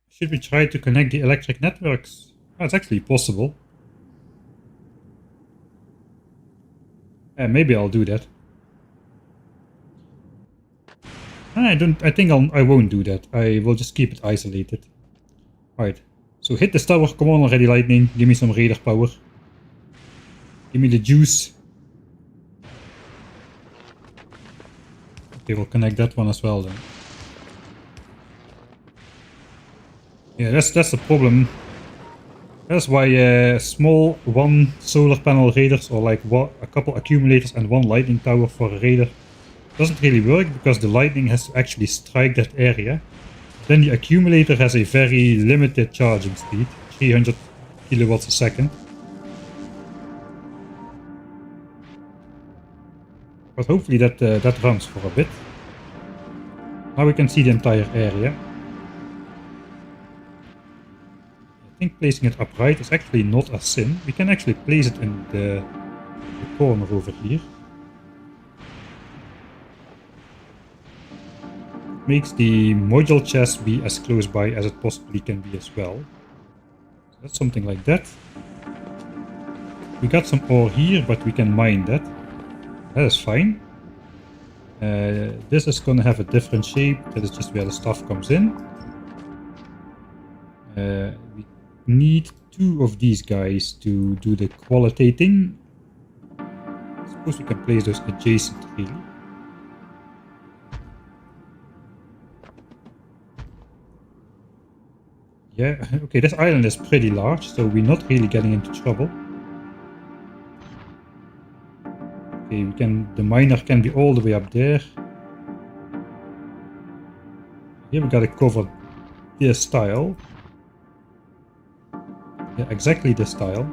Should we try to connect the electric networks? Oh, it's actually possible. Maybe I'll do that. I think I won't do that. I will just keep it isolated. Alright. So hit this tower. Come on already, lightning. Give me some raider power. Give me the juice. Okay, we'll connect that one as well then. Yeah, that's the problem. That's why small one solar panel raiders or like a couple accumulators and one lightning tower for a raider doesn't really work, because the lightning has to actually strike that area. Then the accumulator has a very limited charging speed, 300 kilowatts a second. But hopefully that runs for a bit. Now we can see the entire area. I think placing it upright is actually not a sin. We can actually place it in the corner over here. Makes the module chest be as close by as it possibly can be as well. So that's something like that. We got some ore here, but we can mine that. That is fine. This is gonna have a different shape. That is just where the stuff comes in. We need 2 of these guys to do the qualitating. I suppose we can place those adjacent really. Yeah, okay, this island is pretty large, so we're not really getting into trouble. Okay, the miner can be all the way up there. Here we gotta cover this tile. Yeah, exactly this tile.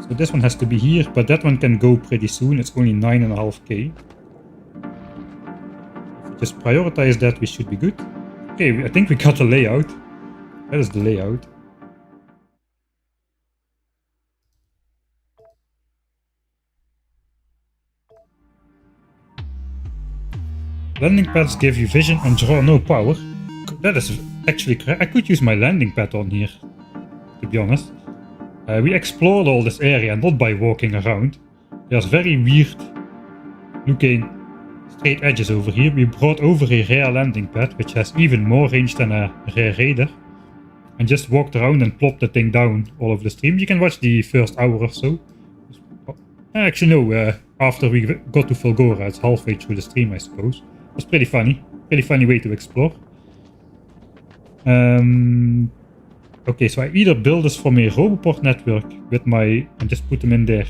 So this one has to be here, but that one can go pretty soon. It's only 9.5k. Just prioritize that, we should be good. Okay, I think we got the layout. That is the layout. Landing pads give you vision and draw no power. That is actually correct. I could use my landing pad on here, to be honest. We explored all this area not by walking around. There's very weird looking straight edges over here. We brought over a rare landing pad, which has even more range than a rare raider, and just walked around and plopped the thing down all over the stream. You can watch the first hour or so. Actually no, after we got to Fulgora, it's halfway through the stream I suppose. It was pretty funny way to explore. Okay, so I either build this from a roboport network with and just put them in there.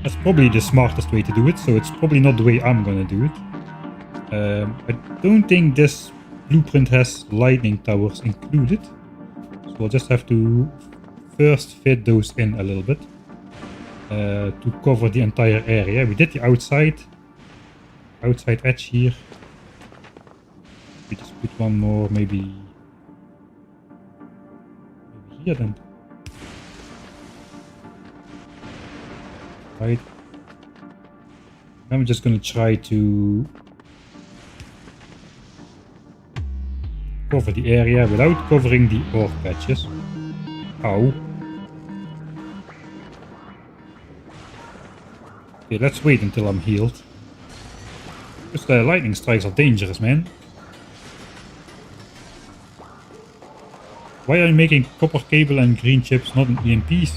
That's probably the smartest way to do it, so it's probably not the way I'm gonna do it. I don't think this blueprint has lightning towers included, so we'll just have to first fit those in a little bit to cover the entire area. We did the outside edge here. We just put one more maybe here then. Right. I'm just gonna try to cover the area without covering the ore patches. Ow. Okay, let's wait until I'm healed. Because the lightning strikes are dangerous, man. Why are you making copper cable and green chips, not in EMPs?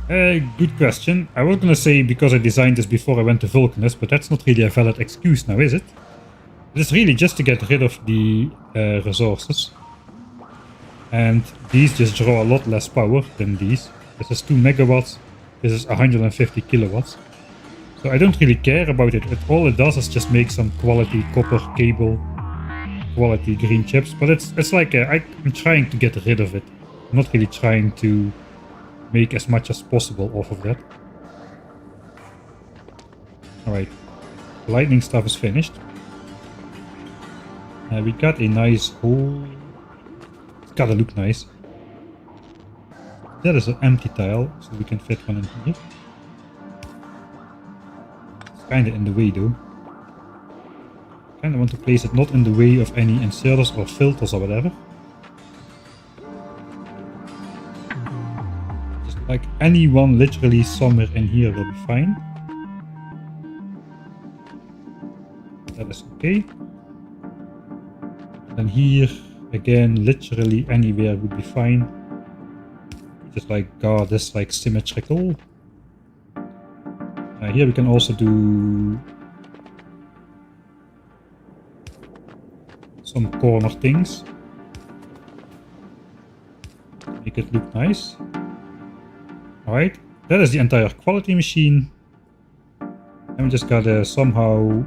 Good question. I was gonna say because I designed this before I went to Vulcanus, but that's not really a valid excuse now, is it? It's really just to get rid of the resources. And these just draw a lot less power than these. This is 2 megawatts, this is 150 kilowatts. So I don't really care about it. All it does is just make some quality copper cable, quality green chips. But it's like I'm trying to get rid of it. I'm not really trying to make as much as possible off of that. Alright, lightning stuff is finished. We got a nice hole. It's gotta look nice. That is an empty tile, so we can fit one in here. It's kinda in the way though. Kinda want to place it not in the way of any inserters or filters or whatever. Just like anyone literally somewhere in here will be fine. That is okay. And here, again, literally anywhere would be fine. Just like guard this like symmetrical. Here we can also do some corner things. Make it look nice. Alright, that is the entire quality machine. And we just gotta somehow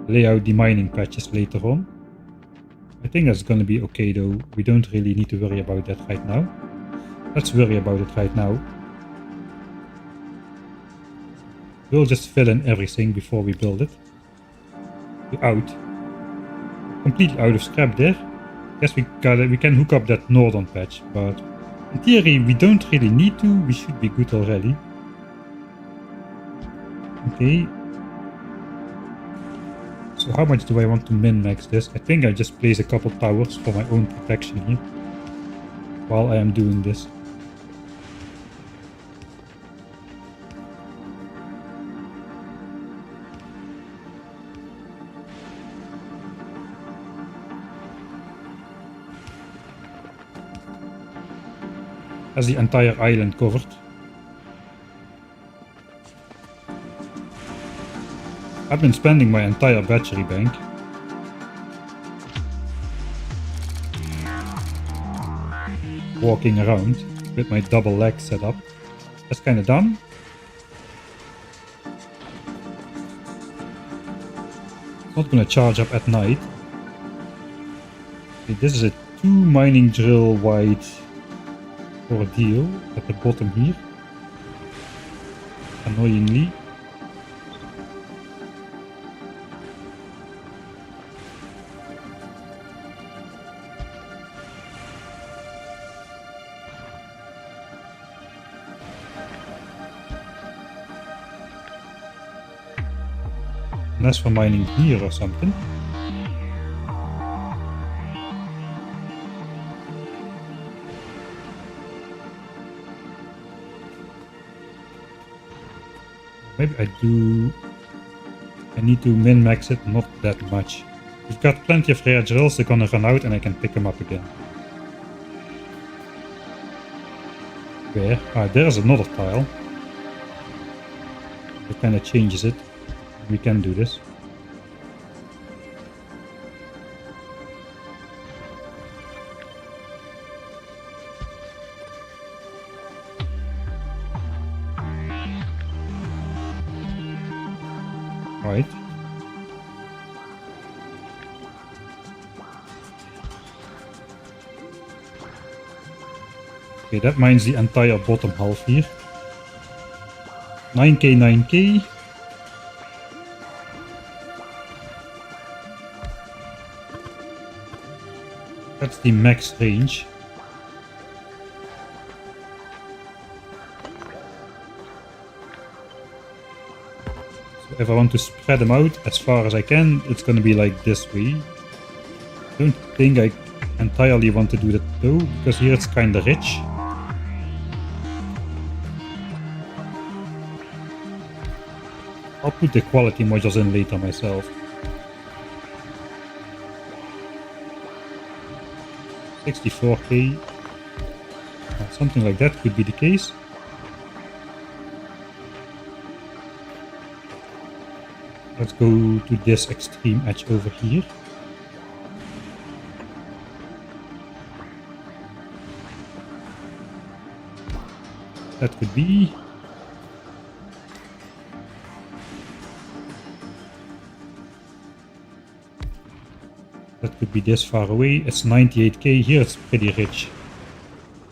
lay out the mining patches later on. I think that's gonna be okay though. We don't really need to worry about that right now. Let's worry about it right now. We'll just fill in everything before we build it. We're out. Completely out of scrap there. Guess we can hook up that northern patch, but in theory we don't really need to. We should be good already. Okay. So how much do I want to min-max this? I think I just place a couple towers for my own protection here while I am doing this. Has the entire island covered. I've been spending my entire battery bank. Walking around with my double leg set up. That's kind of done. It's not gonna charge up at night. Okay, this is a 2 mining drill wide ordeal at the bottom here. Annoyingly. That's for mining here or something. Maybe I need to min-max it, not that much. We've got plenty of rare drills, they're gonna run out and I can pick them up again. Where? Ah, there's another tile. It kinda changes it. We can do this. Right. Okay, that mines the entire bottom half here. 9k, 9k. That's the max range. So if I want to spread them out as far as I can, it's going to be like this way. I don't think I entirely want to do that though, because here it's kind of rich. I'll put the quality modules in later myself. 64k. Something like that could be the case. Let's go to this extreme edge over here. That could be. That could be this far away. It's 98k. Here it's pretty rich.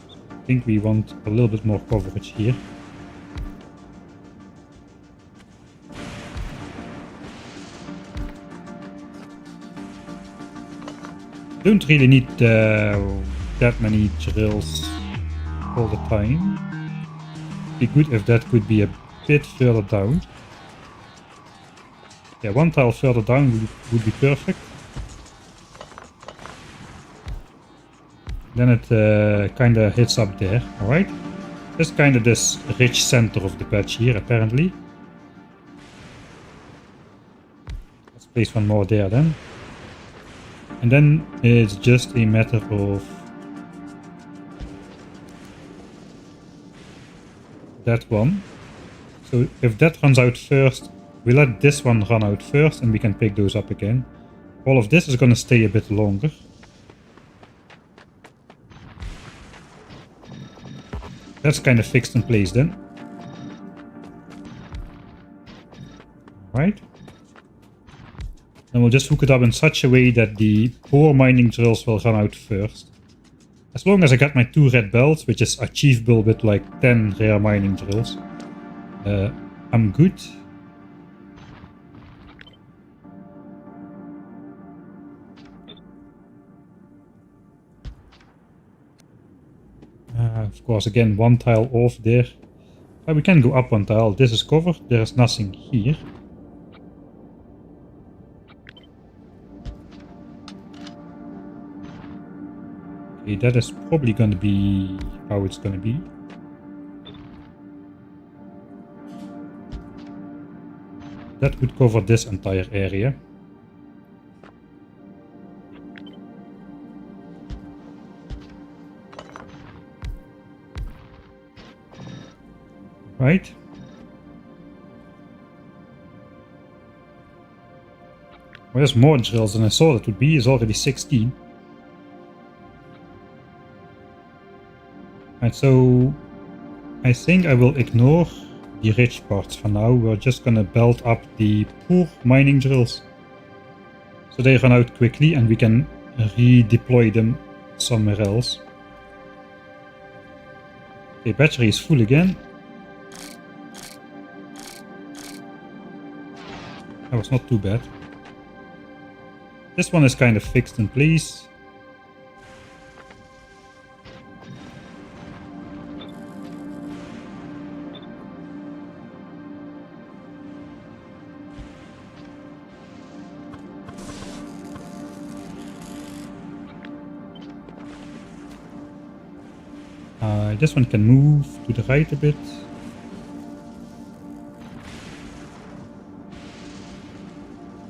So I think we want a little bit more coverage here. Don't really need that many drills all the time. Be good if that could be a bit further down. Yeah, one tile further down would be perfect. Then it kind of hits up there, alright? That's kind of this rich center of the patch here, apparently. Let's place one more there then. And then it's just a matter of that one. So if that runs out first, we let this one run out first and we can pick those up again. All of this is going to stay a bit longer. That's kind of fixed in place then. Right. Then we'll just hook it up in such a way that the poor mining drills will run out first. As long as I get my 2 red belts, which is achievable with like 10 rare mining drills, I'm good. Of course, again, one tile off there. We can go up one tile. This is covered. There is nothing here. Okay, that is probably going to be how it's going to be. That would cover this entire area. Right. Well, there's more drills than I thought it would be. It's already 16. Right, so I think I will ignore the rich parts for now. We're just gonna build up the poor mining drills, so they run out quickly and we can redeploy them somewhere else. Okay, battery is full again. That was not too bad. This one is kind of fixed in place. This one can move to the right a bit.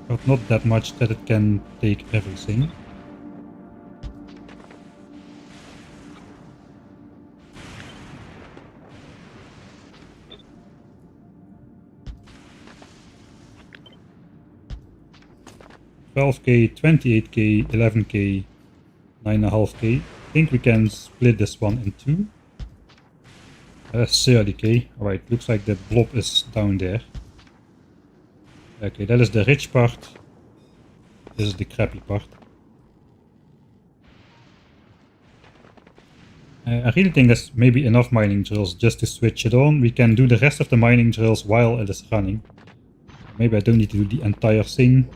But not that much that it can take everything. $12k, $28k, $11k, $9.5k. I think we can split this one in two. 30k. Alright, looks like that blob is down there. Okay, that is the rich part. This is the crappy part. I really think there's maybe enough mining drills just to switch it on. We can do the rest of the mining drills while it is running. Maybe I don't need to do the entire thing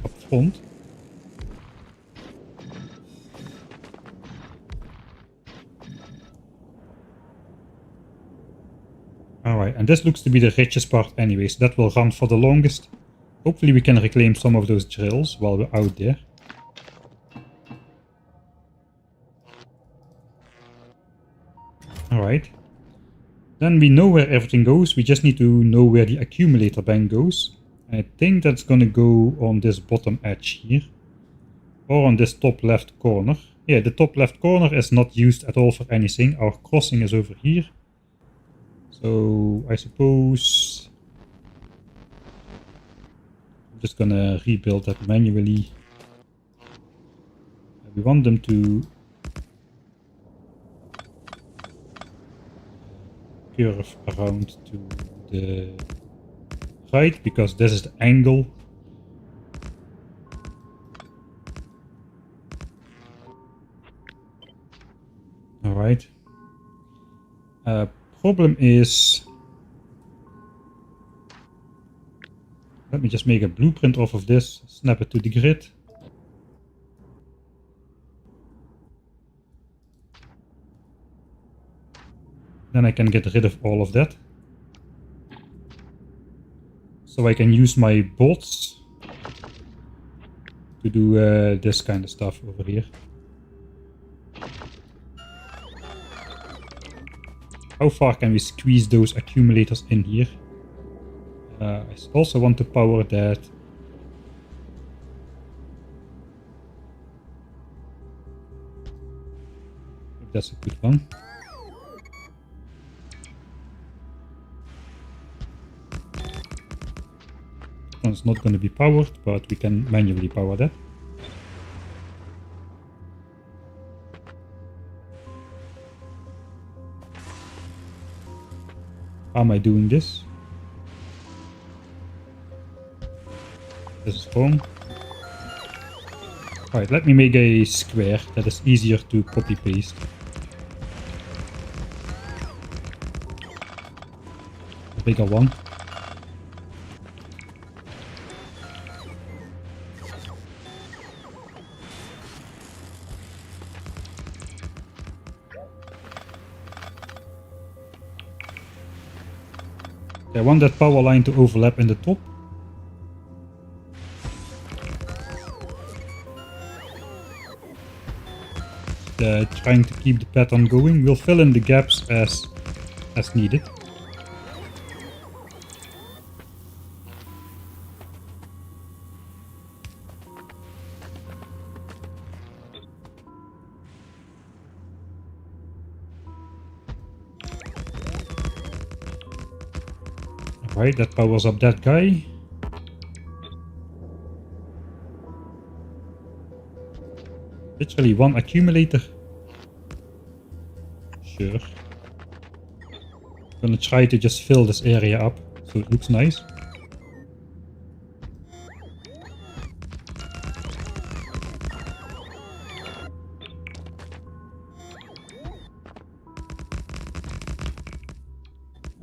up front. Alright, and this looks to be the richest part anyway, so that will run for the longest. Hopefully we can reclaim some of those drills while we're out there. Alright. Then we know where everything goes, we just need to know where the accumulator bank goes. I think that's gonna go on this bottom edge here. Or on this top left corner. Yeah, the top left corner is not used at all for anything. Our crossing is over here. So I suppose I'm just gonna rebuild that manually. We want them to curve around to the right because this is the angle. Alright. Problem is, let me just make a blueprint off of this, snap it to the grid. Then I can get rid of all of that. So I can use my bots to do this kind of stuff over here. How far can we squeeze those accumulators in here? I also want to power that. That's a good one. This one's not going to be powered, but we can manually power that. How am I doing this? This is wrong. Alright, let me make a square that is easier to copy paste. A bigger one. I want that power line to overlap in the top. Trying to keep the pattern going. We'll fill in the gaps as needed. Alright, that powers up that guy. Literally one accumulator. Sure. I'm gonna try to just fill this area up so it looks nice.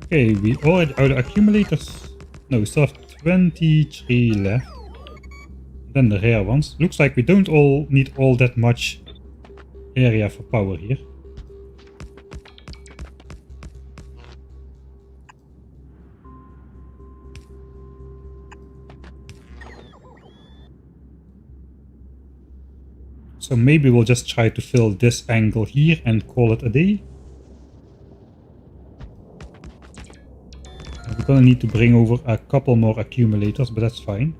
Okay, we already out of accumulators. No, we still have 23 left. Then the rare ones. Looks like we don't all need all that much area for power here. So maybe we'll just try to fill this angle here and call it a day. We're gonna need to bring over a couple more accumulators, but that's fine.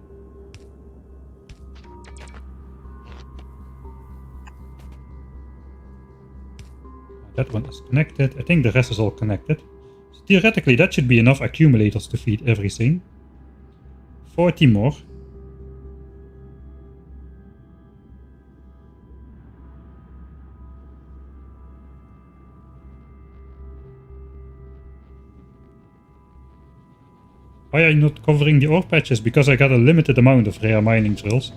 That one is connected. I think the rest is all connected. So theoretically, that should be enough accumulators to feed everything. 40 more. Why are you not covering the ore patches? Because I got a limited amount of rare mining drills.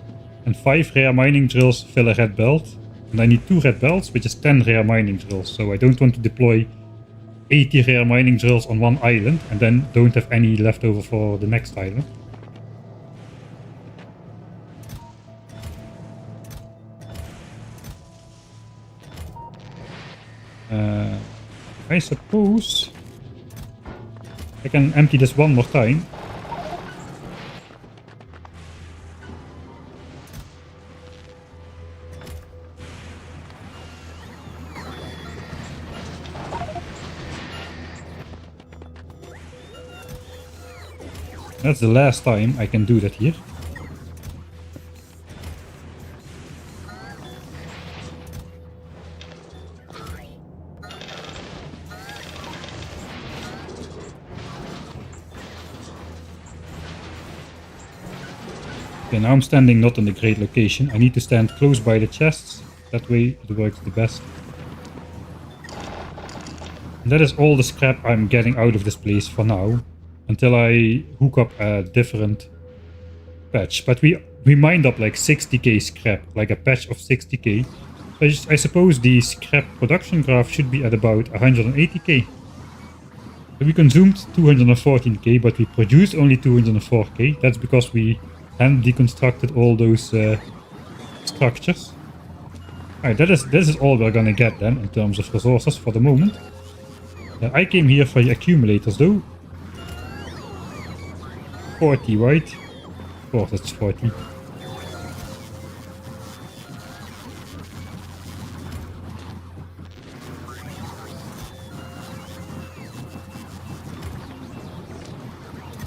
And 5 rare mining drills fill a red belt. And I need 2 red belts, which is 10 rare mining drills. So I don't want to deploy 80 rare mining drills on one island and then don't have any left over for the next island. I suppose I can empty this one more time. That's the last time I can do that here. Okay, now I'm standing not in a great location. I need to stand close by the chests. That way it works the best. And that is all the scrap I'm getting out of this place for now. Until I hook up a different patch. But we mined up like 60k scrap. Like a patch of 60k. I suppose the scrap production graph should be at about 180k. So we consumed 214k, but we produced only 204k. That's because we hand deconstructed all those structures. Alright, this is all we're gonna get then in terms of resources for the moment. I came here for the accumulators though. 40, right? Of course it's 40.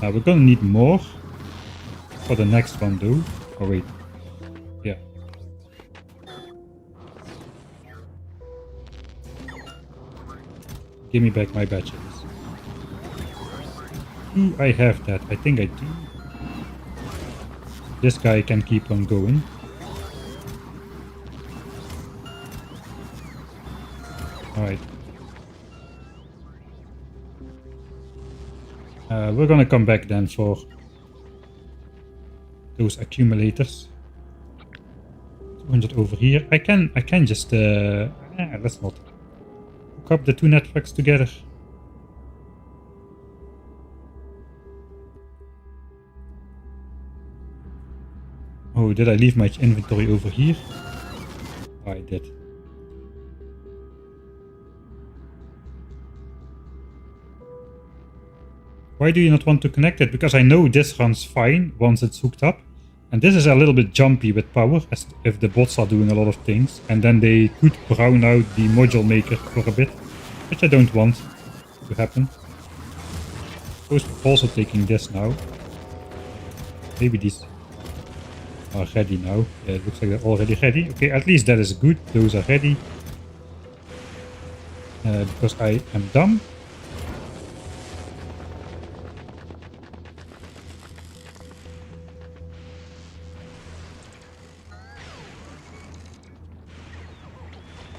We're gonna need more for the next one though. Oh wait. Yeah. Give me back my badges. Do I have that? I think I do. This guy can keep on going. Alright. We're gonna come back then for those accumulators. 200 over here. I can just let's not hook up the 2 networks together. Oh, did I leave my inventory over here? Oh, I did. Why do you not want to connect it? Because I know this runs fine once it's hooked up. And this is a little bit jumpy with power, as if the bots are doing a lot of things. And then they could brown out the module maker for a bit, which I don't want to happen. I suppose we're also taking this now. Maybe these are ready now. Yeah, it looks like they're already ready. Okay, at least that is good. Those are ready. Because I am dumb.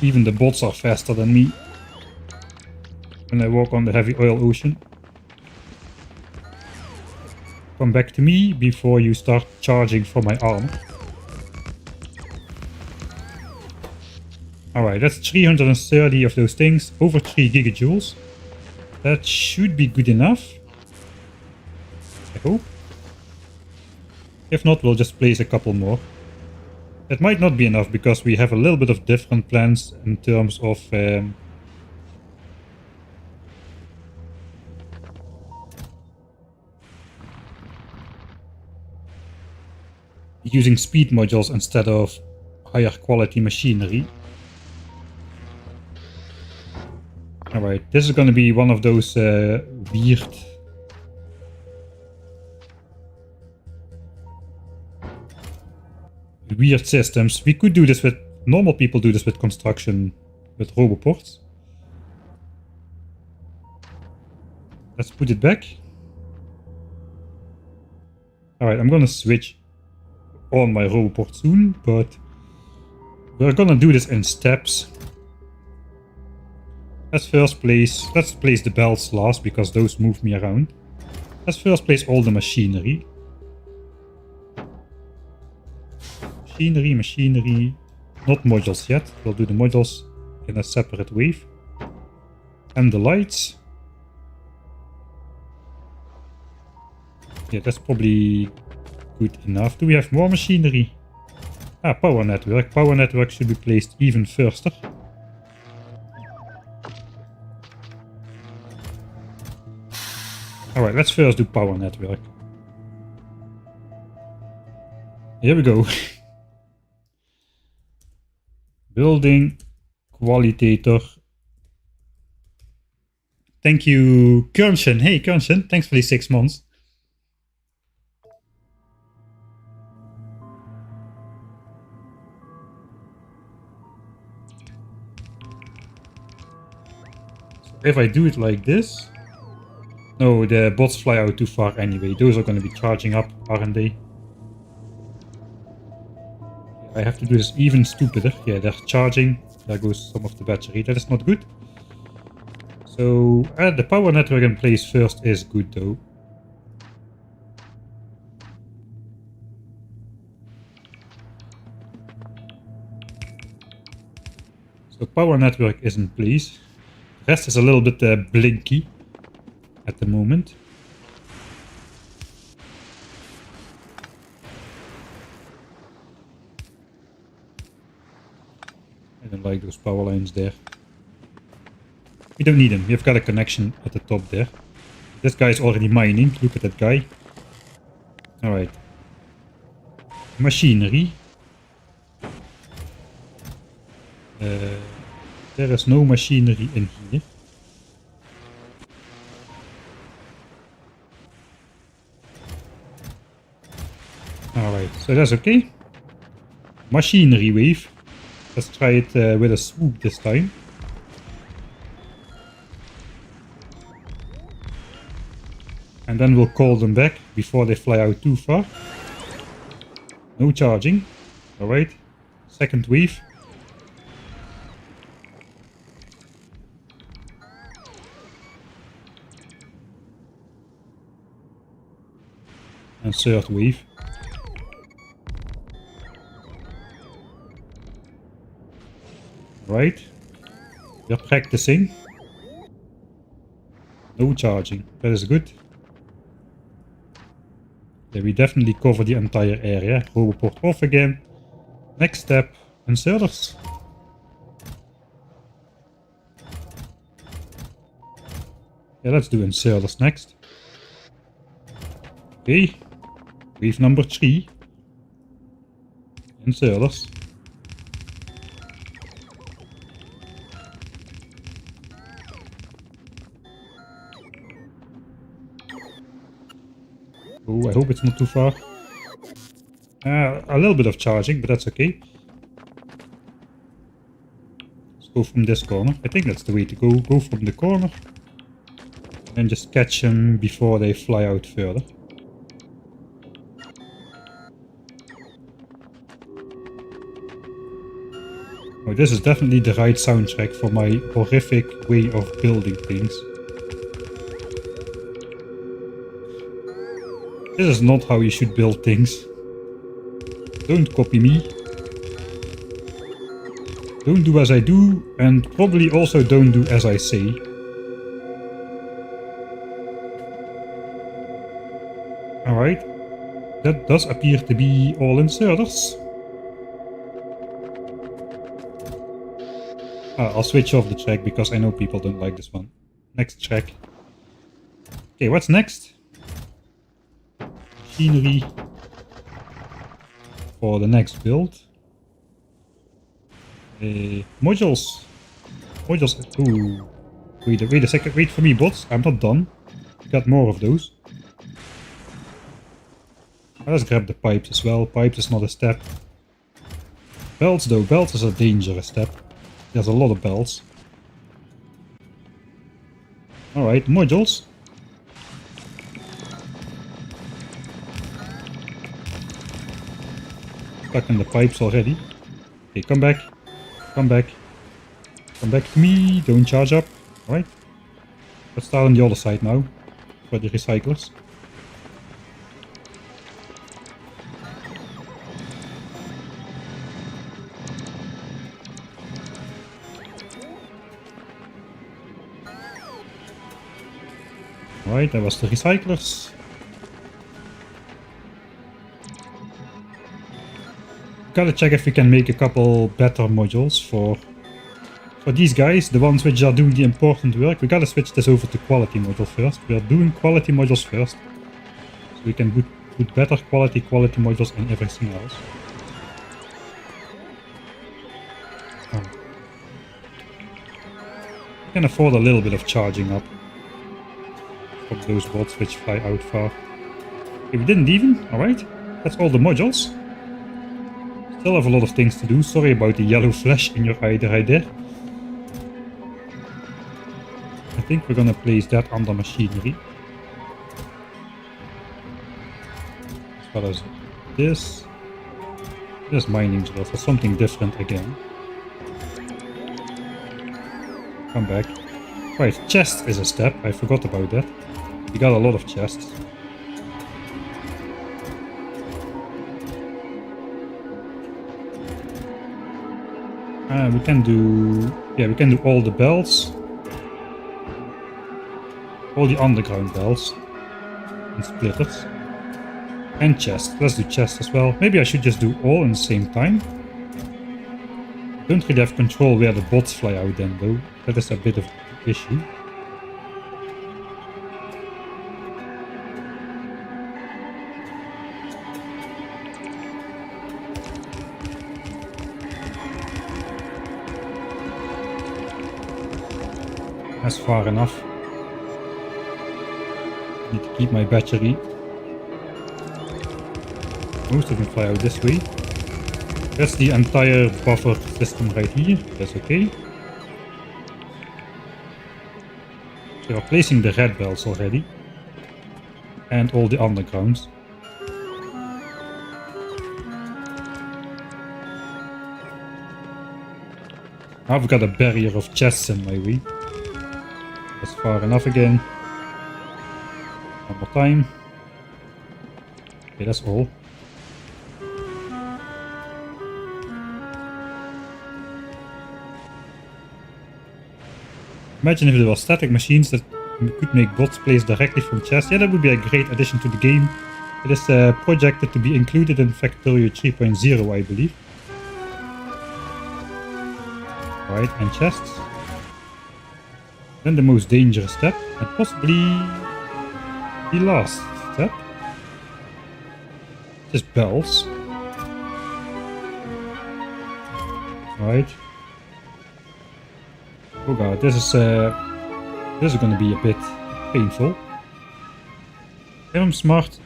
Even the bots are faster than me when I walk on the heavy oil ocean. Come back to me before you start charging for my armor. Alright, that's 330 of those things, over 3 gigajoules. That should be good enough. I hope. If not, we'll just place a couple more. It might not be enough because we have a little bit of different plans in terms of using speed modules instead of higher quality machinery. Alright, this is going to be one of those weird systems. We could do this with normal people, do this with construction with roboports. Let's put it back. Alright, I'm gonna switch on my roboport soon, but we're gonna do this in steps. Let's place the belts last because those move me around. Let's first place all the machinery. Machinery. Not modules yet. We'll do the modules in a separate wave. And the lights. Yeah, that's probably good enough. Do we have more machinery? Ah, power network. Power network should be placed even further. Alright, let's first do power network. Here we go. Building qualitator. Thank you, Kernshen. Hey, Kernshen, thanks for these 6 months. So if I do it like this... No, the bots fly out too far anyway. Those are going to be charging up, aren't they? I have to do this even stupider. Yeah, they're charging. There goes some of the battery. That is not good. So, the power network in place first is good though. So power network is in place. The rest is a little bit blinky at the moment. I don't like those power lines there. We don't need them. We've got a connection at the top there. This guy is already mining. Look at that guy. Alright. Machinery. There is no machinery in here. Alright, so that's okay. Machinery wave. Let's try it with a swoop this time. And then we'll call them back before they fly out too far. No charging. Alright. Second wave. And third wave. Right. We're practicing. No charging. That is good. Yeah, we definitely cover the entire area. Roboport off again. Next step, inserters. Yeah, let's do inserters next. Okay. Wave number 3. Inserters. Oh, I hope it's not too far. A little bit of charging, but that's okay. Let's go from this corner. I think that's the way to go. Go from the corner. And just catch them before they fly out further. Oh, this is definitely the right soundtrack for my horrific way of building things. This is not how you should build things. Don't copy me. Don't do as I do, and probably also don't do as I say. Alright. That does appear to be all inserters. I'll switch off the track because I know people don't like this one. Next track. Okay, what's next? Machinery for the next build. Modules. Ooh. Wait a second. Wait for me, bots. I'm not done. Got more of those. Let's grab the pipes as well. Pipes is not a step. Belts though. Belts is a dangerous step. There's a lot of belts. Alright, modules. Stuck in the pipes already. Okay, come back. Come back. Come back to me. Don't charge up. Alright. Let's start on the other side now. For the recyclers. Alright, that was the recyclers. Gotta check if we can make a couple better modules for these guys, the ones which are doing the important work. We gotta switch this over to quality module first. We are doing quality modules first. So we can put better quality modules and everything else. Oh. We can afford a little bit of charging up from those bots which fly out far. Okay, we didn't even. Alright, that's all the modules. Still have a lot of things to do. Sorry about the yellow flash in your eye right there. I think we're gonna place that under machinery. As well as this. This mining drill for something different again. Come back. Right, chest is a step. I forgot about that. We got a lot of chests. We can do all the belts. All the underground belts. And splitters. And chests. Let's do chests as well. Maybe I should just do all in the same time. Don't really have control where the bots fly out then though. That is a bit of an issue. That's far enough. Need to keep my battery. Most of them fly out this way. That's the entire buffer system right here. That's okay. We are placing the red belts already. And all the undergrounds. I've got a barrier of chests in my way. That's far enough again. One more time. Okay, that's all. Imagine if there were static machines that could make bots place directly from chests. Yeah, that would be a great addition to the game. It is projected to be included in Factorio 3.0, I believe. Alright, and chests. Then the most dangerous step, and possibly the last step. Just bells. Alright. Oh god, this is gonna be a bit painful. If I'm smart,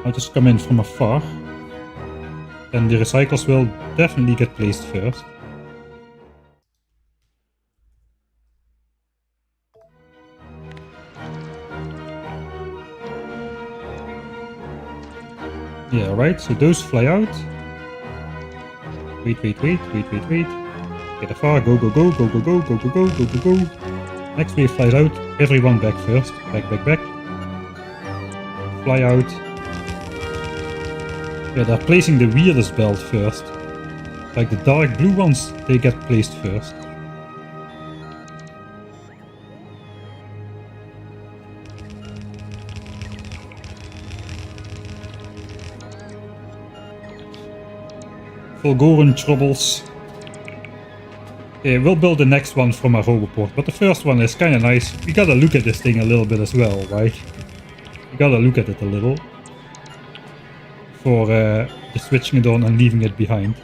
I'll just come in from afar. Then the recyclers will definitely get placed first. Yeah, right, so those fly out. Wait. Get afar, go. Next wave flies out, everyone back first. Back. Fly out. Yeah, they're placing the weirdest belt first. Like the dark blue ones, they get placed first. Fulgoran troubles. Okay, we'll build the next one from our roboport, but the first one is kinda nice. We gotta look at this thing a little bit as well, right? We gotta look at it a little. For just switching it on and leaving it behind.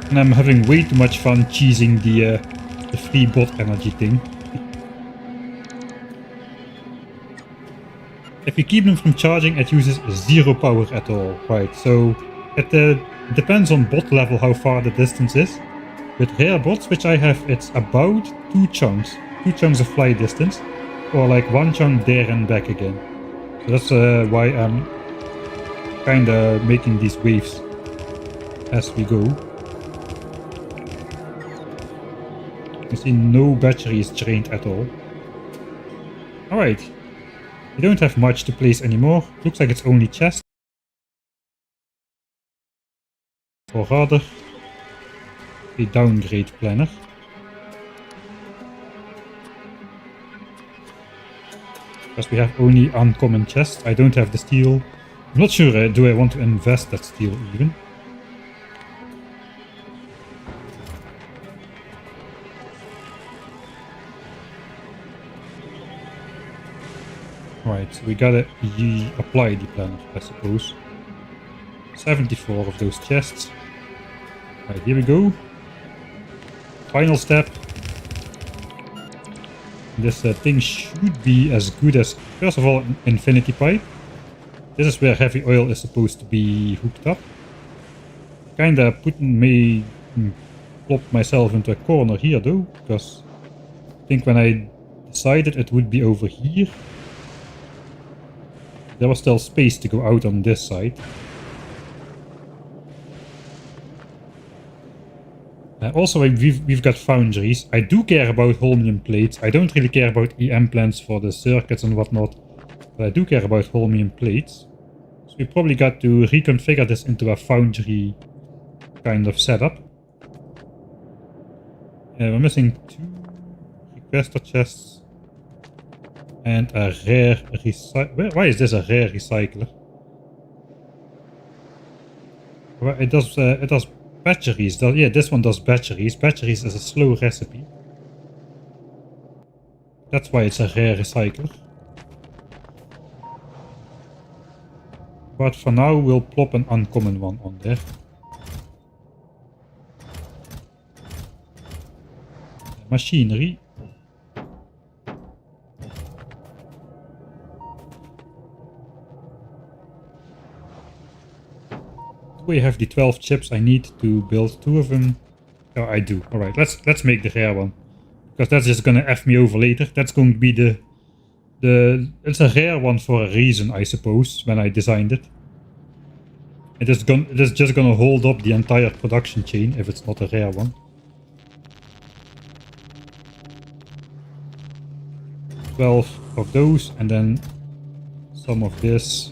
And I'm having way too much fun cheesing the free bot energy thing. If you keep them from charging, it uses zero power at all. Right, so it depends on bot level how far the distance is. With rare bots, which I have, it's about 2 chunks. 2 chunks of flight distance. Or like 1 chunk there and back again. So that's why I'm kinda making these waves as we go. You see no battery is drained at all. Alright. We don't have much to place anymore. Looks like it's only chest. Or rather, a downgrade planner. Because we have only uncommon chests. I don't have the steel. I'm not sure, do I want to invest that steel even? Right, so we gotta apply the planner, I suppose. 74 of those chests. Right, here we go. Final step. This thing should be as good as, first of all, an infinity pipe. This is where heavy oil is supposed to be hooked up. Kinda plop myself into a corner here though, because I think when I decided it would be over here, there was still space to go out on this side. Also, we've got foundries. I do care about holmium plates. I don't really care about EM plants for the circuits and whatnot, but I do care about holmium plates. So we probably got to reconfigure this into a foundry kind of setup. We're missing 2 requester chests and a rare recycler. Why is this a rare recycler? Well, it does batteries. Yeah, this one does batteries. Batteries is a slow recipe. That's why it's a rare recycler. But for now, we'll plop an uncommon one on there. Machinery. Do I have the 12 chips I need to build 2 of them? Oh, I do. Alright, let's make the rare one. Because that's just gonna F me over later. That's going to be it's a rare one for a reason, I suppose, when I designed it. It is just gonna hold up the entire production chain if it's not a rare one. 12 of those, and then some of this,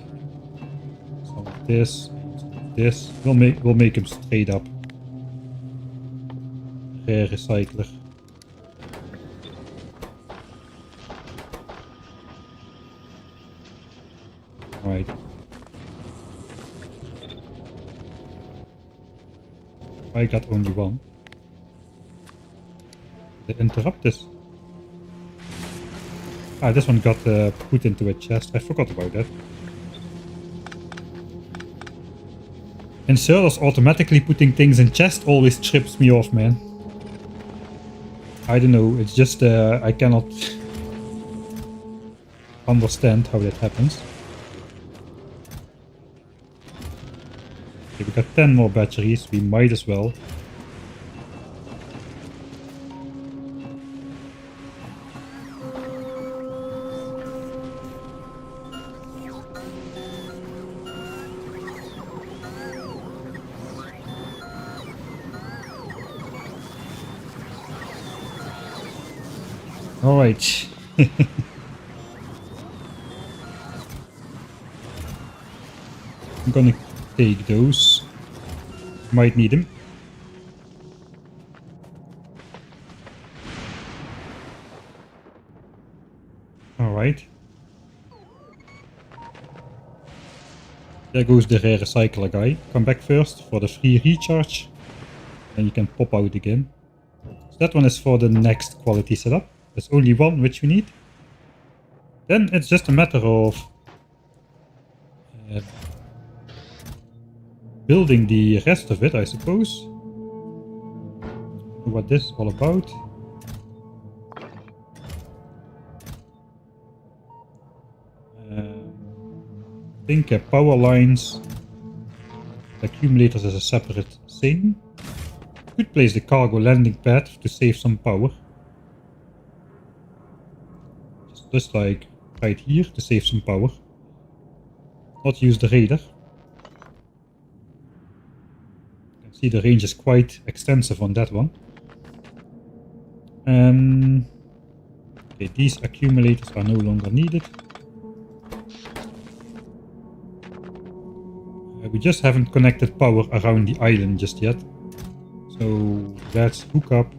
some of this, some of this. We'll make him straight up rare recycler. Right. I got only one. They interrupt this. Ah, this one got put into a chest. I forgot about that. Inserters automatically putting things in chest always trips me off, man. I don't know, it's just I cannot understand how that happens. Okay, we got 10 more batteries, we might as well. Alright. I'm gonna take those. Might need them. Alright. There goes the rare recycler guy. Come back first for the free recharge. Then you can pop out again. So that one is for the next quality setup. There's only one which we need. Then it's just a matter of building the rest of it, I suppose. What this is all about. I think power lines, accumulators is a separate thing. Could place the cargo landing pad to save some power. Just like right here to save some power. Not use the radar. You can see the range is quite extensive on that one. Okay, these accumulators are no longer needed. We just haven't connected power around the island just yet. So let's hook up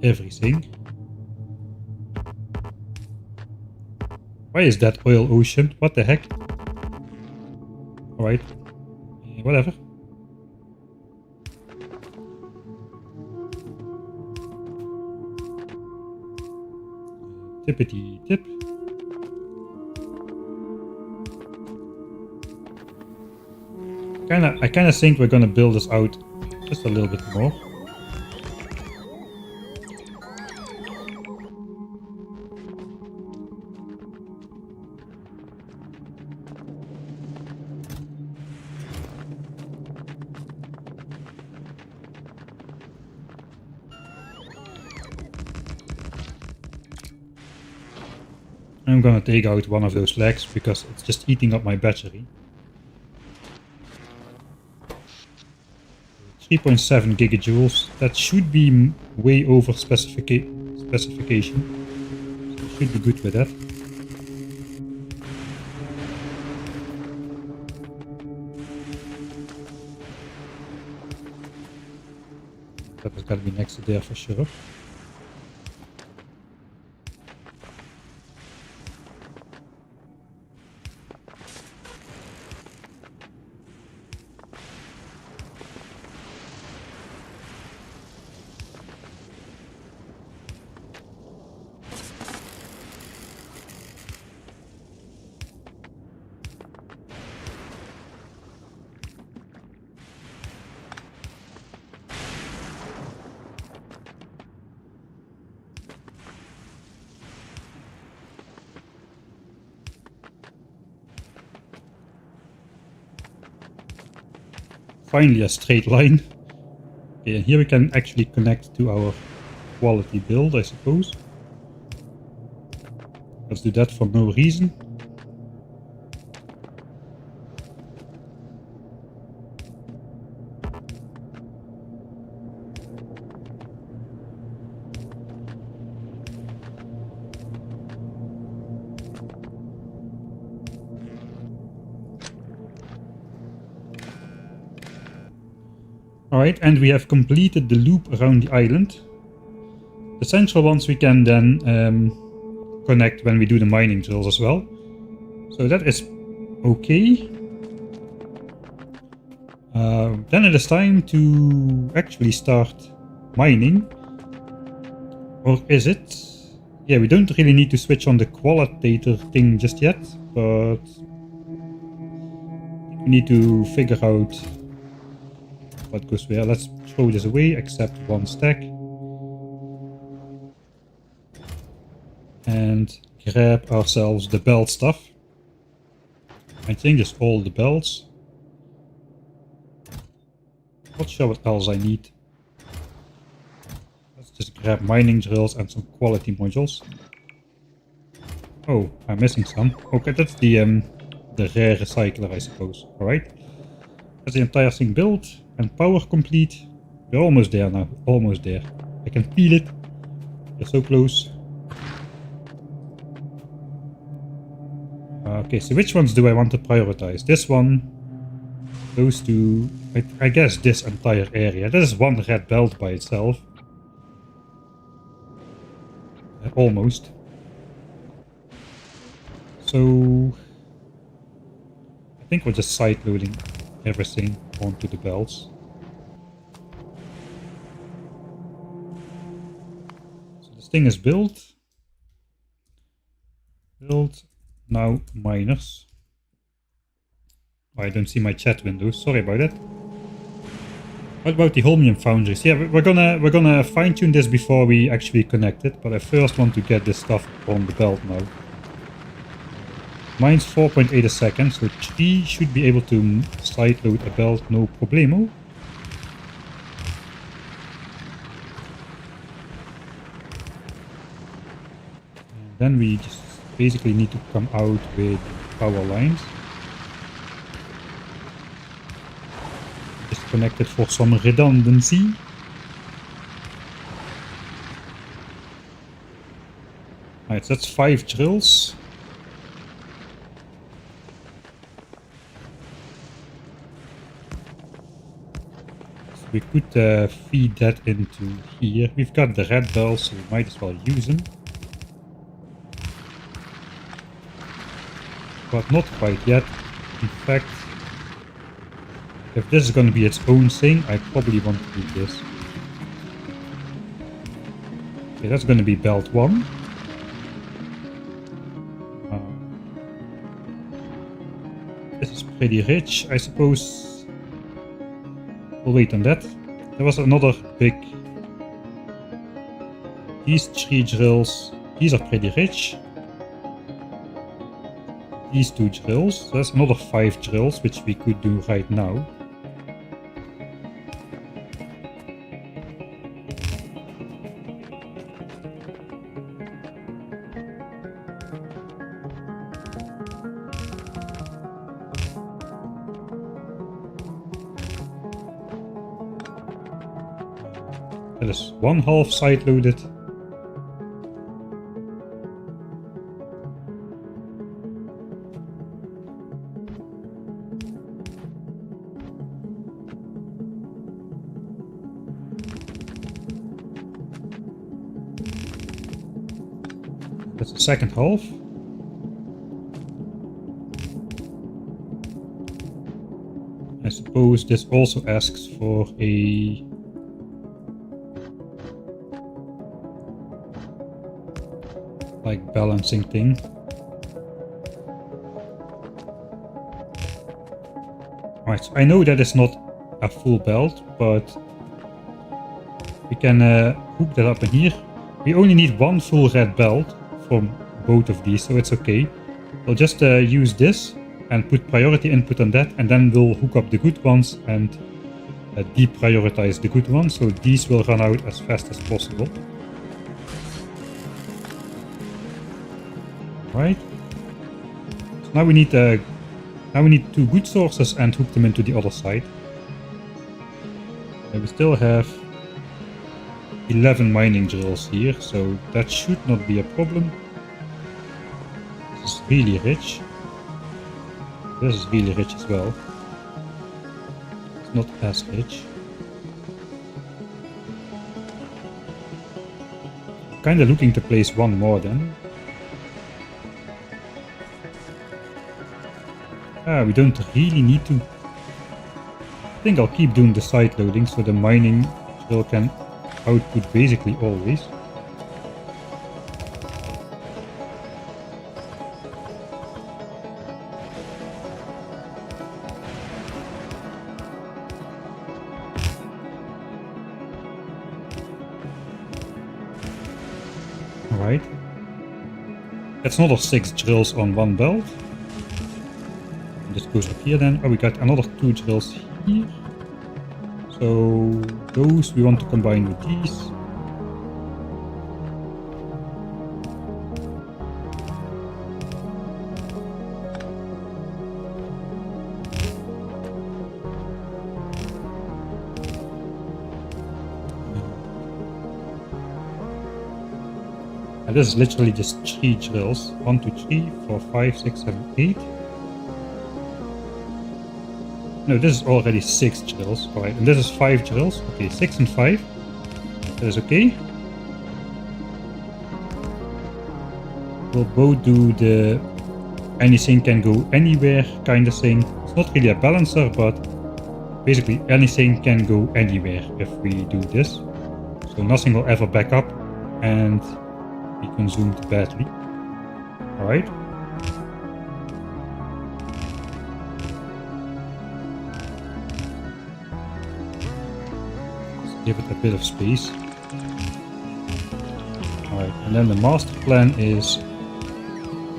everything. Why is that oil ocean? What the heck? Alright. Whatever. Tippity tip. I kinda think we're gonna build this out just a little bit more. I'm gonna take out one of those legs because it's just eating up my battery. 3.7 gigajoules. That should be way over specification. So should be good with that. That has got to be next to there for sure. Finally a straight line. Okay, and here we can actually connect to our quality build, I suppose. Let's do that for no reason. Alright, and we have completed the loop around the island. The central ones we can then connect when we do the mining drills as well. So that is okay. Then it is time to actually start mining. Or is it? Yeah, we don't really need to switch on the qualitator thing just yet, but we need to figure out what goes where. Let's throw this away, except one stack. And grab ourselves the belt stuff. I think it's all the belts. Not sure what else I need. Let's just grab mining drills and some quality modules. Oh, I'm missing some. Okay, that's the rare recycler, I suppose. Alright. That's the entire thing built and power complete. We're almost there now. Almost there. I can feel it. We're so close. Okay, so which ones do I want to prioritize? This one, those two, I guess this entire area. This is one red belt by itself. Almost. So I think we're just side loading everything onto the belts. So this thing is built. Built. Now miners. Oh, I don't see my chat windows. Sorry about that. What about the holmium foundries? Yeah, we're gonna fine-tune this before we actually connect it, but I first want to get this stuff on the belt now. Mine's 4.8 a second, so 3 should be able to side load a belt no problemo. And then we just basically need to come out with power lines. Just disconnected for some redundancy. Alright, so that's 5 drills. So we could feed that into here. We've got the red bells, so we might as well use them. But not quite yet. In fact, if this is going to be its own thing, I probably want to do this. Okay, that's going to be belt 1. This is pretty rich, I suppose. We'll wait on that. There was another big... These 3 drills, these are pretty rich. These 2 drills, so that's another 5 drills, which we could do right now. That is 1/2 side loaded. That's the second half. I suppose this also asks for a like balancing thing. Alright, so I know that is not a full belt, but we can hook that up in here. We only need 1 full red belt from both of these, so it's okay. We'll just use this and put priority input on that, and then we'll hook up the good ones and deprioritize the good ones, so these will run out as fast as possible. Right. So now we need 2 good sources and hook them into the other side. And we still have 11 mining drills here, so that should not be a problem. This is really rich. This is really rich as well. It's not as rich. Kinda looking to place 1 more then. We don't really need to. I think I'll keep doing the side loading so the mining drill can output basically always. Alright. That's another 6 drills on 1 belt. This goes up here then. Oh, we got another 2 drills here. So those we want to combine with these. And this is literally just 3 drills. 1, 2, 3, 4, 5, 6, 7, 8. No, this is already 6 drills. Alright, and this is 5 drills. Okay, 6 and 5. That is okay. We'll both do the anything can go anywhere kind of thing. It's not really a balancer, but basically anything can go anywhere if we do this. So nothing will ever back up and be consumed badly. Alright. Give it a bit of space. Alright, and then the master plan is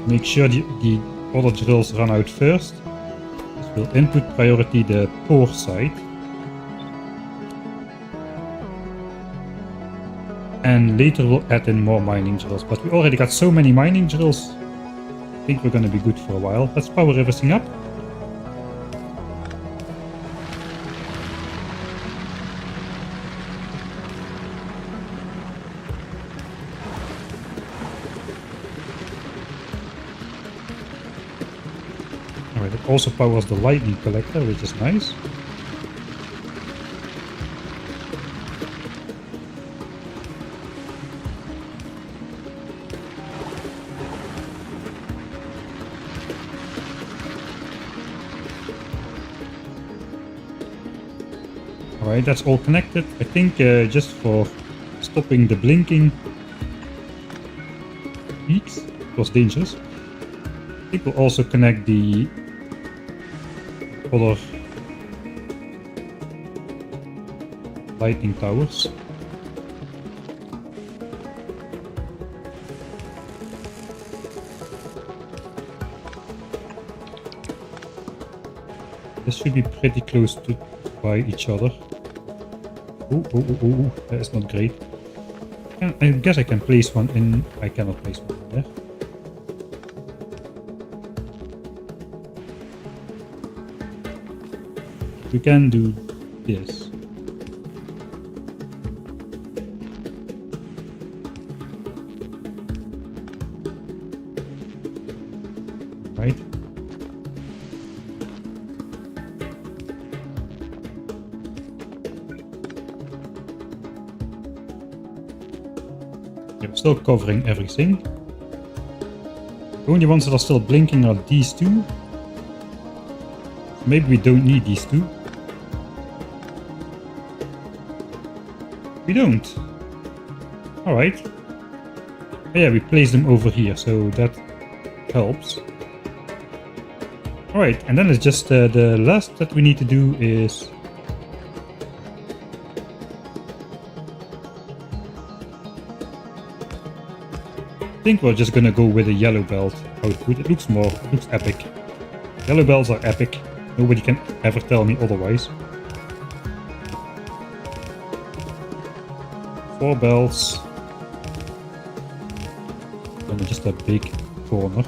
make sure the other drills run out first. This will input priority the poor side. And later we'll add in more mining drills, but we already got so many mining drills. I think we're gonna be good for a while. Let's power everything up. it also powers the lightning collector, which is nice. Alright, that's all connected. I think just for stopping the blinking peaks, it was dangerous. I think we'll also connect the other lightning towers. This should be pretty close to by each other. Oh, that is not great. I guess I can place one in. I cannot place one in there. We can do this. Right. I'm still covering everything. The only ones that are still blinking are these two. Maybe we don't need these two. We don't. Alright. Oh yeah, we place them over here, so that helps. Alright, and then it's just the last that we need to do is... I think we're just gonna go with a yellow belt output. It looks epic. Yellow belts are epic. Nobody can ever tell me otherwise. 4 belts. And just a big corner.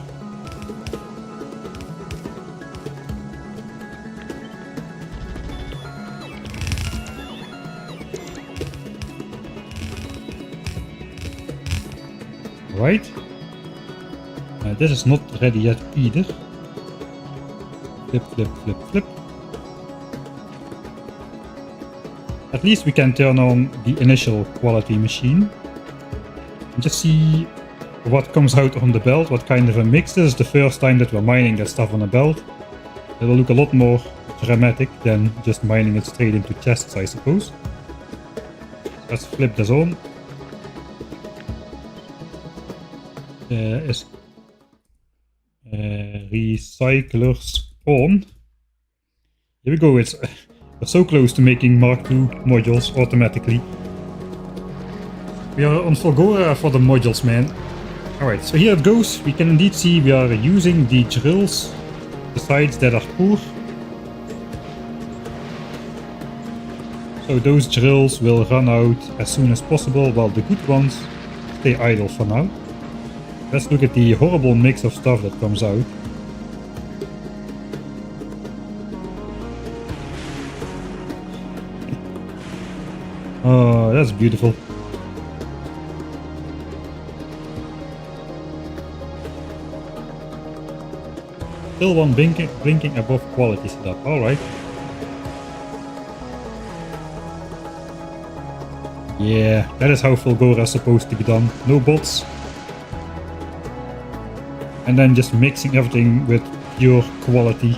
Right. This is not ready yet either. Flip, flip, flip, flip. At least we can turn on the initial quality machine. And just see what comes out on the belt, what kind of a mix. This is the first time that we're mining that stuff on a belt. It will look a lot more dramatic than just mining it straight into chests, I suppose. Let's flip this on. Is recyclers on. Here we go. We're so close to making Mark II modules automatically. We are on FULGORA for the modules, man. Alright, so here it goes. We can indeed see we are using the drills, the sides that are poor. So those drills will run out as soon as possible, while the good ones stay idle for now. Let's look at the horrible mix of stuff that comes out. Oh, that's beautiful. Still one blinking above quality setup, alright. Yeah, that is how FULGORA is supposed to be done. No bots. And then just mixing everything with pure quality.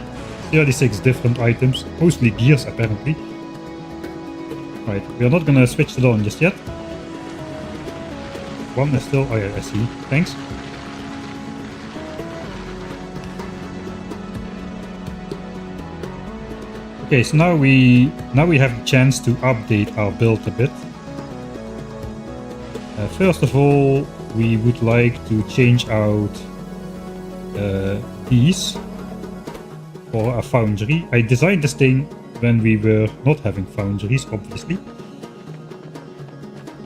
36 different items, mostly gears apparently. Right, we are not gonna switch it on just yet. One is still, oh yeah, I see, thanks. Okay, so now we have the chance to update our build a bit. First of all, we would like to change out these for a foundry. I designed this thing when we were not having foundries, obviously.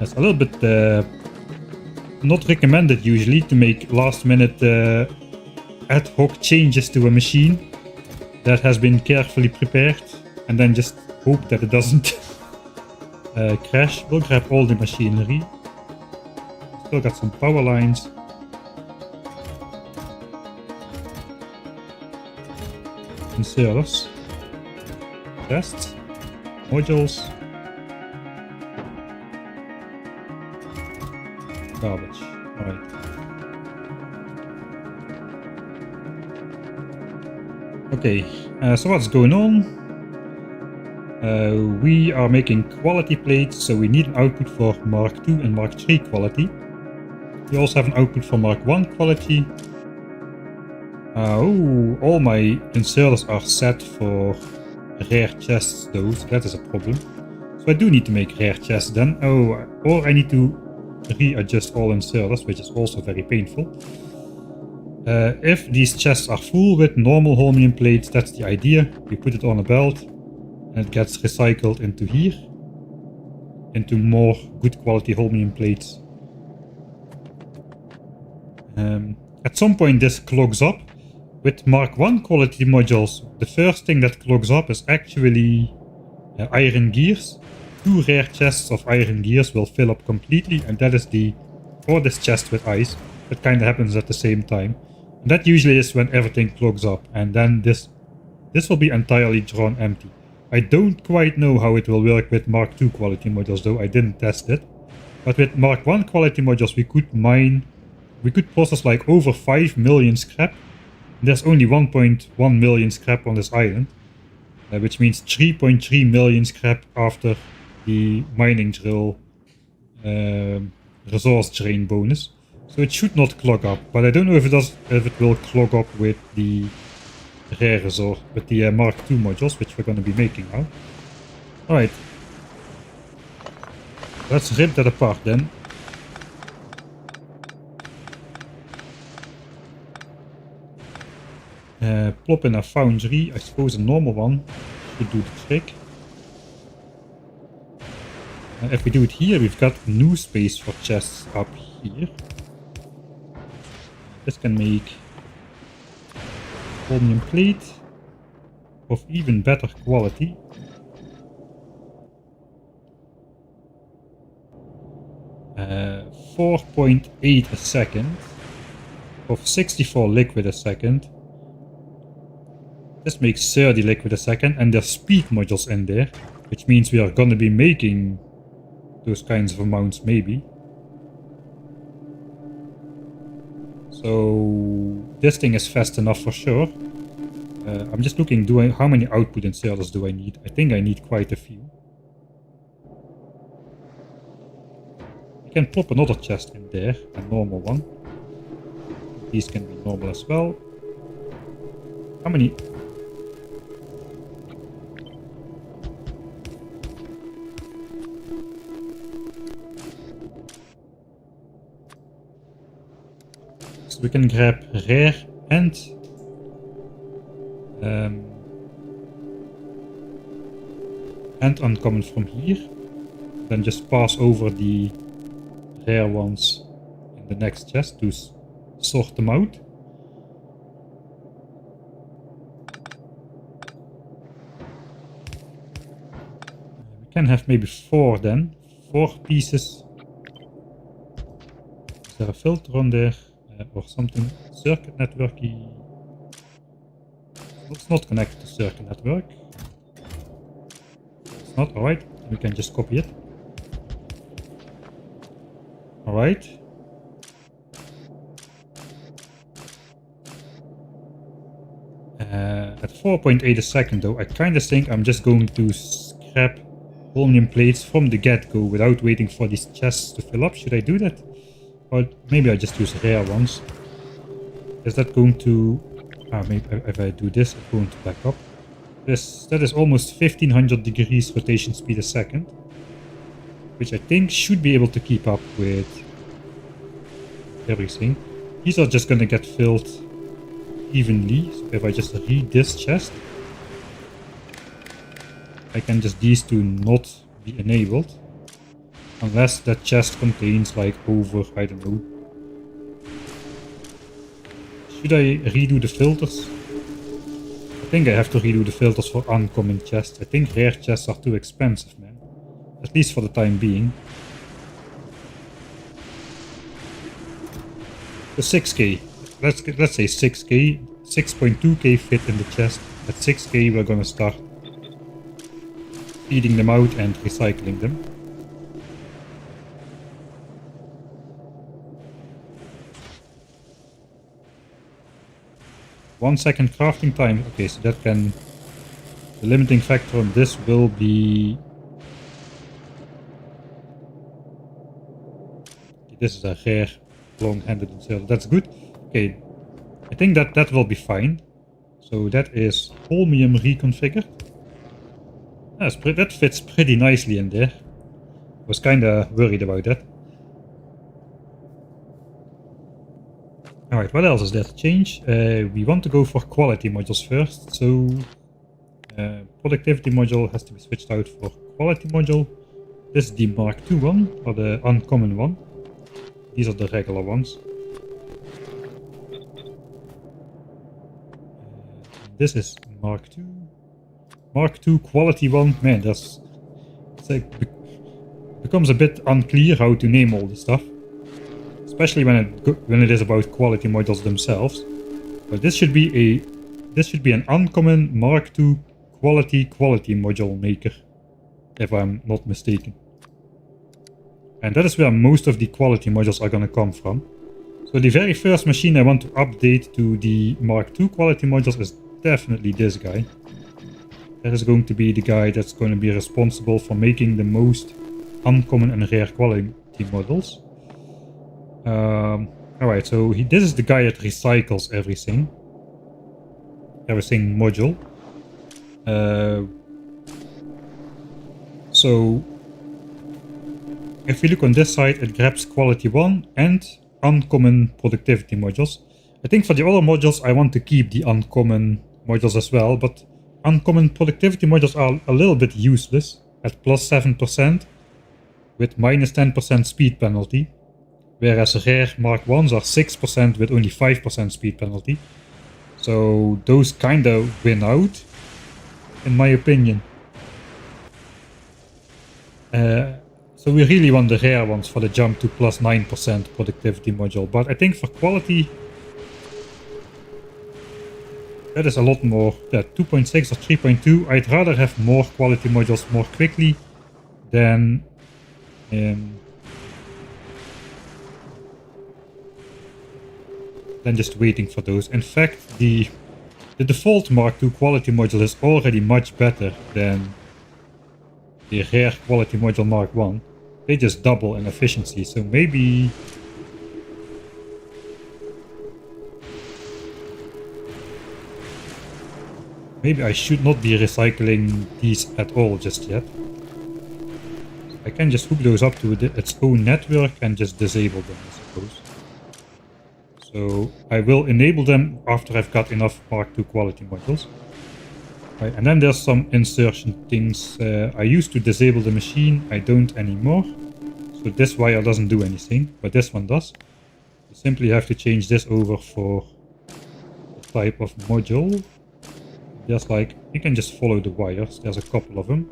It's a little bit not recommended usually to make last minute ad hoc changes to a machine that has been carefully prepared and then just hope that it doesn't crash. We'll grab all the machinery. Still got some power lines. inserters. Chests. Modules. Garbage. Alright. Okay, so what's going on? We are making quality plates, so we need an output for Mark II and Mark III quality. We also have an output for Mark I quality. Oh, all my inserters are set for rare chests though, so that is a problem. So I do need to make rare chests then. Oh, or I need to readjust all inserters, which is also very painful. If these chests are full with normal holmium plates, that's the idea. You put it on a belt and it gets recycled into here. Into more good quality holmium plates. At some point this clogs up. With Mark I quality modules, the first thing that clogs up is actually iron gears. 2 rare chests of iron gears will fill up completely, and that is or this chest with ice. That kind of happens at the same time. And that usually is when everything clogs up, and then this will be entirely drawn empty. I don't quite know how it will work with Mark II quality modules though, I didn't test it. But with Mark I quality modules we could process like over 5 million scrap. There's only 1.1 million scrap on this island. Which means 3.3 million scrap after the mining drill resource drain bonus. So it should not clog up, but I don't know if it will clog up with the rare resource, with the Mark II modules, which we're going to be making now. Alright. Let's rip that apart then. Plop in a foundry. I suppose a normal one should do the trick. If we do it here, we've got new space for chests up here. This can make holmium plate of even better quality. Uh, 4.8 a second of 64 liquid a second. This makes 30 liquid a second, and there's speed modules in there, which means we are gonna be making those kinds of amounts maybe. So this thing is fast enough for sure. I'm just looking, how many output inserters do I need? I think I need quite a few. You can plop another chest in there, a normal one. These can be normal as well. How many? So we can grab rare and uncommon from here. Then just pass over the rare ones in the next chest to sort them out. We can have maybe 4 then. 4 pieces. Is there a filter on there? Or something? Circuit networky. It's not connected to circuit network. It's not, alright. We can just copy it. Alright. At 4.8 a second though, I kinda think I'm just going to scrap holmium plates from the get-go without waiting for these chests to fill up. Should I do that? Or maybe I just use rare ones. Is that going to... maybe if I do this, it's going to back up. That is almost 1500 degrees rotation speed a second. Which I think should be able to keep up with everything. These are just gonna get filled evenly. So if I just read this chest, I can just these two not be enabled. Unless that chest contains like over, I don't know. Should I redo the filters? I think I have to redo the filters for uncommon chests. I think rare chests are too expensive, man. At least for the time being. So 6k. Let's say 6k. 6.2k fit in the chest. at 6k we're gonna start feeding them out and recycling them. One second crafting time. Okay, so that can... The limiting factor on this will be... This is a rare long-handed inserter. That's good. Okay, I think that will be fine. So that is holmium reconfigured. That fits pretty nicely in there. I was kinda worried about that. Alright, what else is there to change? We want to go for quality modules first, so productivity module has to be switched out for quality module. This is the Mark II one, or the uncommon one. These are the regular ones. This is Mark II. Mark II quality one. Man, it's like becomes a bit unclear how to name all this stuff. Especially when it is about quality modules themselves. But this should be an uncommon Mark II quality module maker, if I'm not mistaken. And that is where most of the quality modules are gonna come from. So the very first machine I want to update to the Mark II quality modules is definitely this guy. That is going to be the guy that's going to be responsible for making the most uncommon and rare quality models. Alright, so this is the guy that recycles everything module. So if you look on this side, it grabs quality 1 and uncommon productivity modules. I think for the other modules I want to keep the uncommon modules as well, but uncommon productivity modules are a little bit useless at plus 7% with minus 10% speed penalty. Whereas rare Mark 1s are 6% with only 5% speed penalty. So those kinda win out, in my opinion. So we really want the rare ones for the jump to plus 9% productivity module. But I think for quality, that is a lot more. 2.6 or 3.2. I'd rather have more quality modules more quickly than... than just waiting for those. In fact, the default Mark II quality module is already much better than the rare quality module Mark I. They just double in efficiency, so maybe... Maybe I should not be recycling these at all just yet. I can just hook those up to its own network and just disable them, I suppose. So I will enable them after I've got enough Mark II quality modules. Right, and then there's some insertion things. I used to disable the machine, I don't anymore. So this wire doesn't do anything, but this one does. You simply have to change this over for the type of module. There's like, you can just follow the wires, there's a couple of them.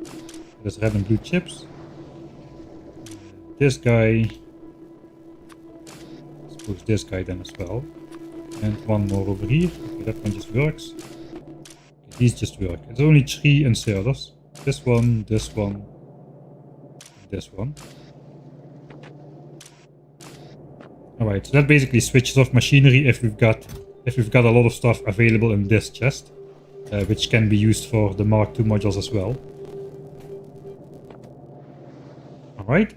There's red and blue chips. This guy... this guy then as well, and one more over here. Okay, that one just works. Okay, these just work. It's only 3 inserters. This one, this one, this one. Alright, so that basically switches off machinery if we've got a lot of stuff available in this chest, which can be used for the Mark II modules as well. Alright.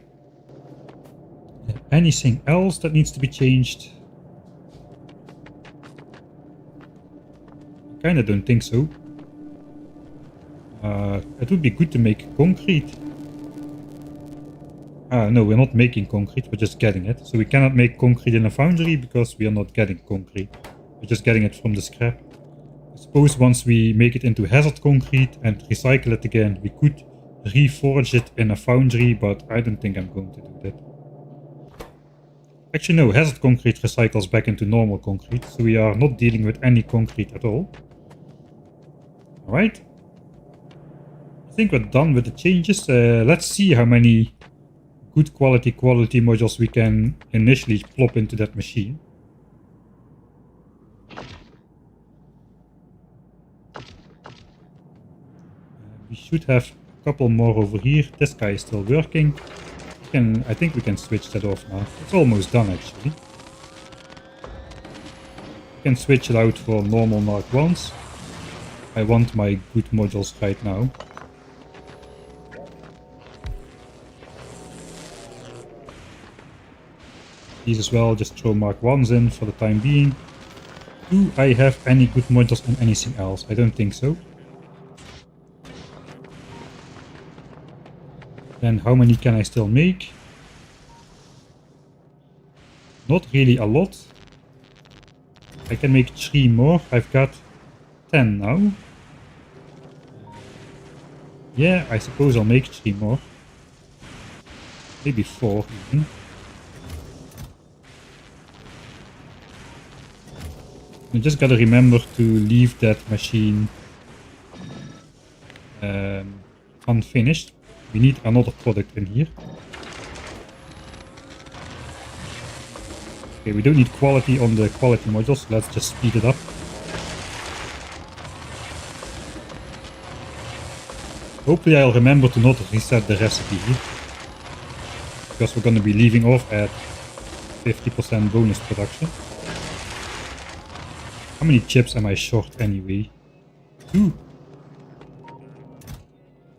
Anything else that needs to be changed? I kinda don't think so. It would be good to make concrete. No, we're not making concrete, we're just getting it. So we cannot make concrete in a foundry because we are not getting concrete. We're just getting it from the scrap. I suppose once we make it into hazard concrete and recycle it again, we could reforge it in a foundry, but I don't think I'm going to do that. Actually no, hazard concrete recycles back into normal concrete, so we are not dealing with any concrete at all. Alright. I think we're done with the changes. Let's see how many good quality modules we can initially plop into that machine. We should have a couple more over here. This guy is still working. I think we can switch that off now. It's almost done actually. We can switch it out for normal Mark 1s. I want my good modules right now. These as well, just throw Mark 1s in for the time being. Do I have any good modules on anything else? I don't think so. Then how many can I still make? Not really a lot. I can make 3 more. I've got 10 now. Yeah, I suppose I'll make 3 more. Maybe 4 even. You just gotta remember to leave that machine unfinished. We need another product in here. Okay, we don't need quality on the quality modules, so let's just speed it up. Hopefully I'll remember to not reset the recipe here. Because we're gonna be leaving off at 50% bonus production. How many chips am I short anyway? 2.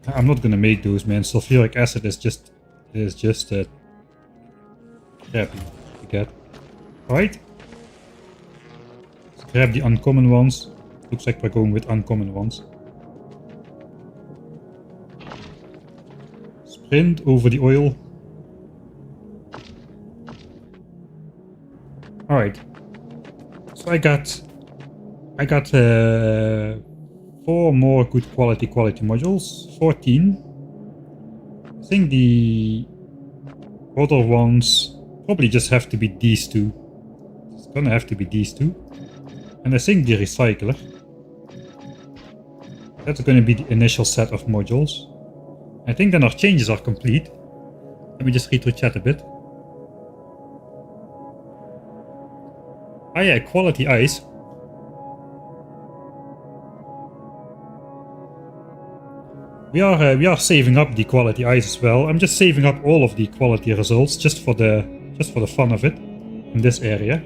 I'm not gonna make those, man. Sulfuric acid is just crappy to get. Alright. Let's grab the uncommon ones. Looks like we're going with uncommon ones. Sprint over the oil. Alright. So I got 4 more good quality modules. 14. I think the other ones probably just have to be these 2. It's gonna have to be these 2. And I think the recycler. That's gonna be the initial set of modules. I think then our changes are complete. Let me just retro chat a bit. Ah yeah, quality ice. We are saving up the quality ice as well. I'm just saving up all of the quality results just for the fun of it in this area.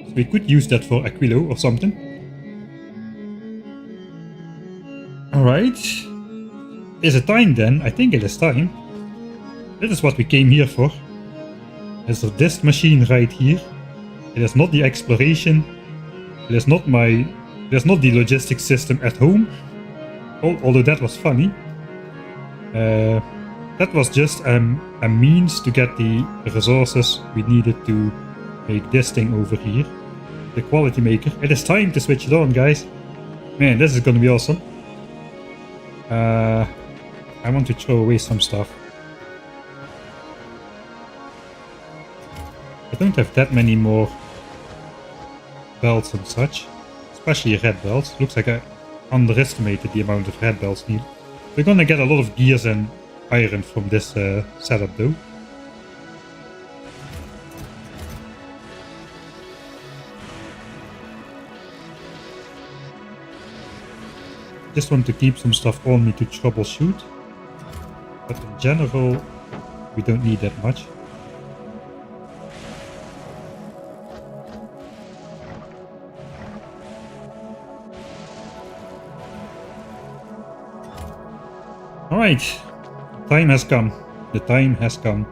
So we could use that for Aquilo or something. Alright. Is it time then? I think it is time. This is what we came here for. There's this machine right here. It is not the exploration. It is not the logistic system at home. Although that was funny. That was just a means to get the resources we needed to make this thing over here. The quality maker. It is time to switch it on, guys. Man, this is gonna be awesome. I want to throw away some stuff. I don't have that many more belts and such. Especially red belts. Looks like I underestimated the amount of red belts needed. We're gonna get a lot of gears and iron from this setup though. Just want to keep some stuff on me to troubleshoot. But in general, we don't need that much. Alright, time has come. The time has come.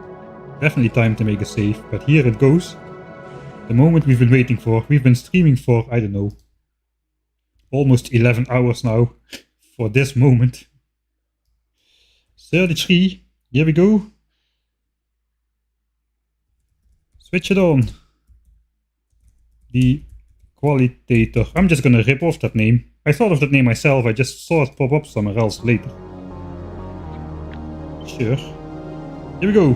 Definitely time to make a save, but here it goes. The moment we've been waiting for. We've been streaming for, I don't know, almost 11 hours now for this moment. 33, here we go. Switch it on. The Qualitator. I'm just gonna rip off that name. I thought of that name myself, I just saw it pop up somewhere else later. Sure. Here we go.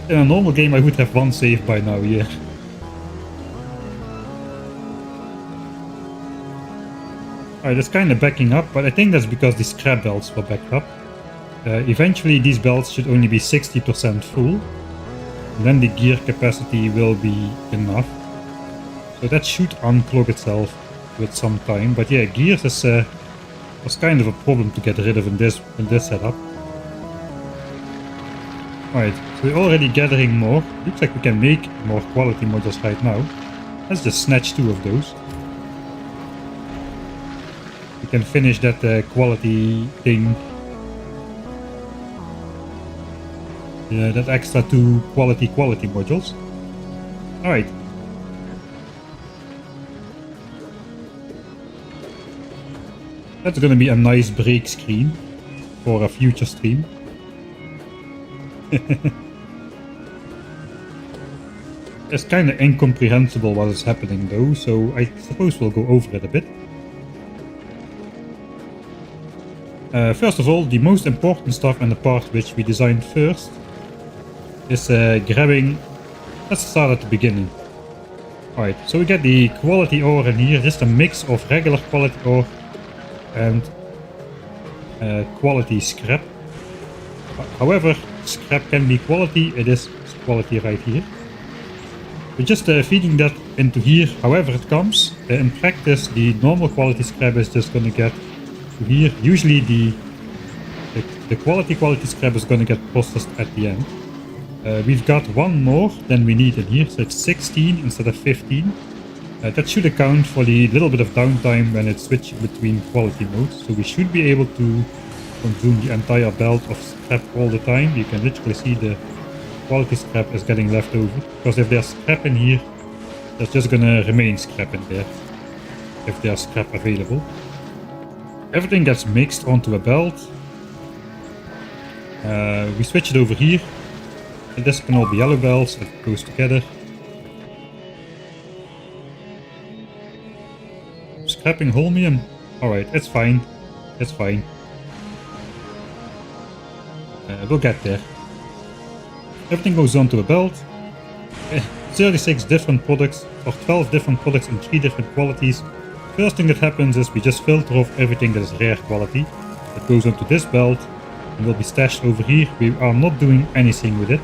In a normal game I would have one save by now, yeah. Alright, it's kind of backing up, but I think that's because the scrap belts were backed up. Eventually these belts should only be 60% full. And then the gear capacity will be enough. So that should unclog itself with some time. But yeah, gears is, was kind of a problem to get rid of in this setup. Alright, so we're already gathering more. Looks like we can make more quality modules right now. Let's just snatch 2 of those. We can finish that quality thing. Yeah, that extra 2 quality modules. Alright. That's gonna be a nice break screen for a future stream. It's kind of incomprehensible what is happening though, so I suppose we'll go over it a bit. First of all, the most important stuff and the part which we designed first is grabbing. Let's start at the beginning. Alright, so we get the quality ore in here, just a mix of regular quality ore and quality scrap. However, scrap can be quality, it is quality right here. We're just feeding that into here however it comes. In practice, the normal quality scrap is just gonna get to here. Usually the quality scrap is gonna get processed at the end. We've got one more than we need in here, so it's 16 instead of 15. That should account for the little bit of downtime when it's switching between quality modes. So we should be able to consume the entire belt of scrap all the time. You can literally see the quality scrap is getting left over. Because if there's scrap in here, there's just gonna remain scrap in there. If there's scrap available. Everything gets mixed onto a belt. We switch it over here. And this can all be yellow belts, it goes together. Scrapping holmium. Alright, it's fine. It's fine. We'll get there. Everything goes onto a belt. 36 different products, or 12 different products in 3 different qualities. First thing that happens is we just filter off everything that is rare quality. It goes onto this belt and will be stashed over here. We are not doing anything with it.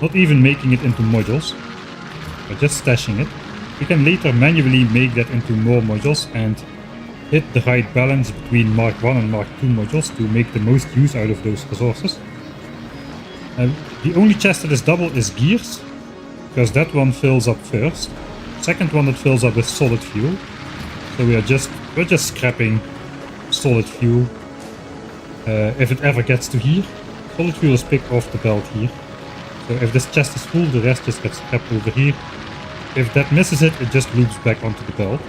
Not even making it into modules. We're just stashing it. We can later manually make that into more modules and hit the right balance between Mark 1 and Mark 2 modules to make the most use out of those resources. The only chest that is double is gears, because that one fills up first. Second one that fills up with solid fuel. So we're just scrapping solid fuel. If it ever gets to here, solid fuel is picked off the belt here. So if this chest is full, the rest just gets scrapped over here. If that misses it, it just loops back onto the belt.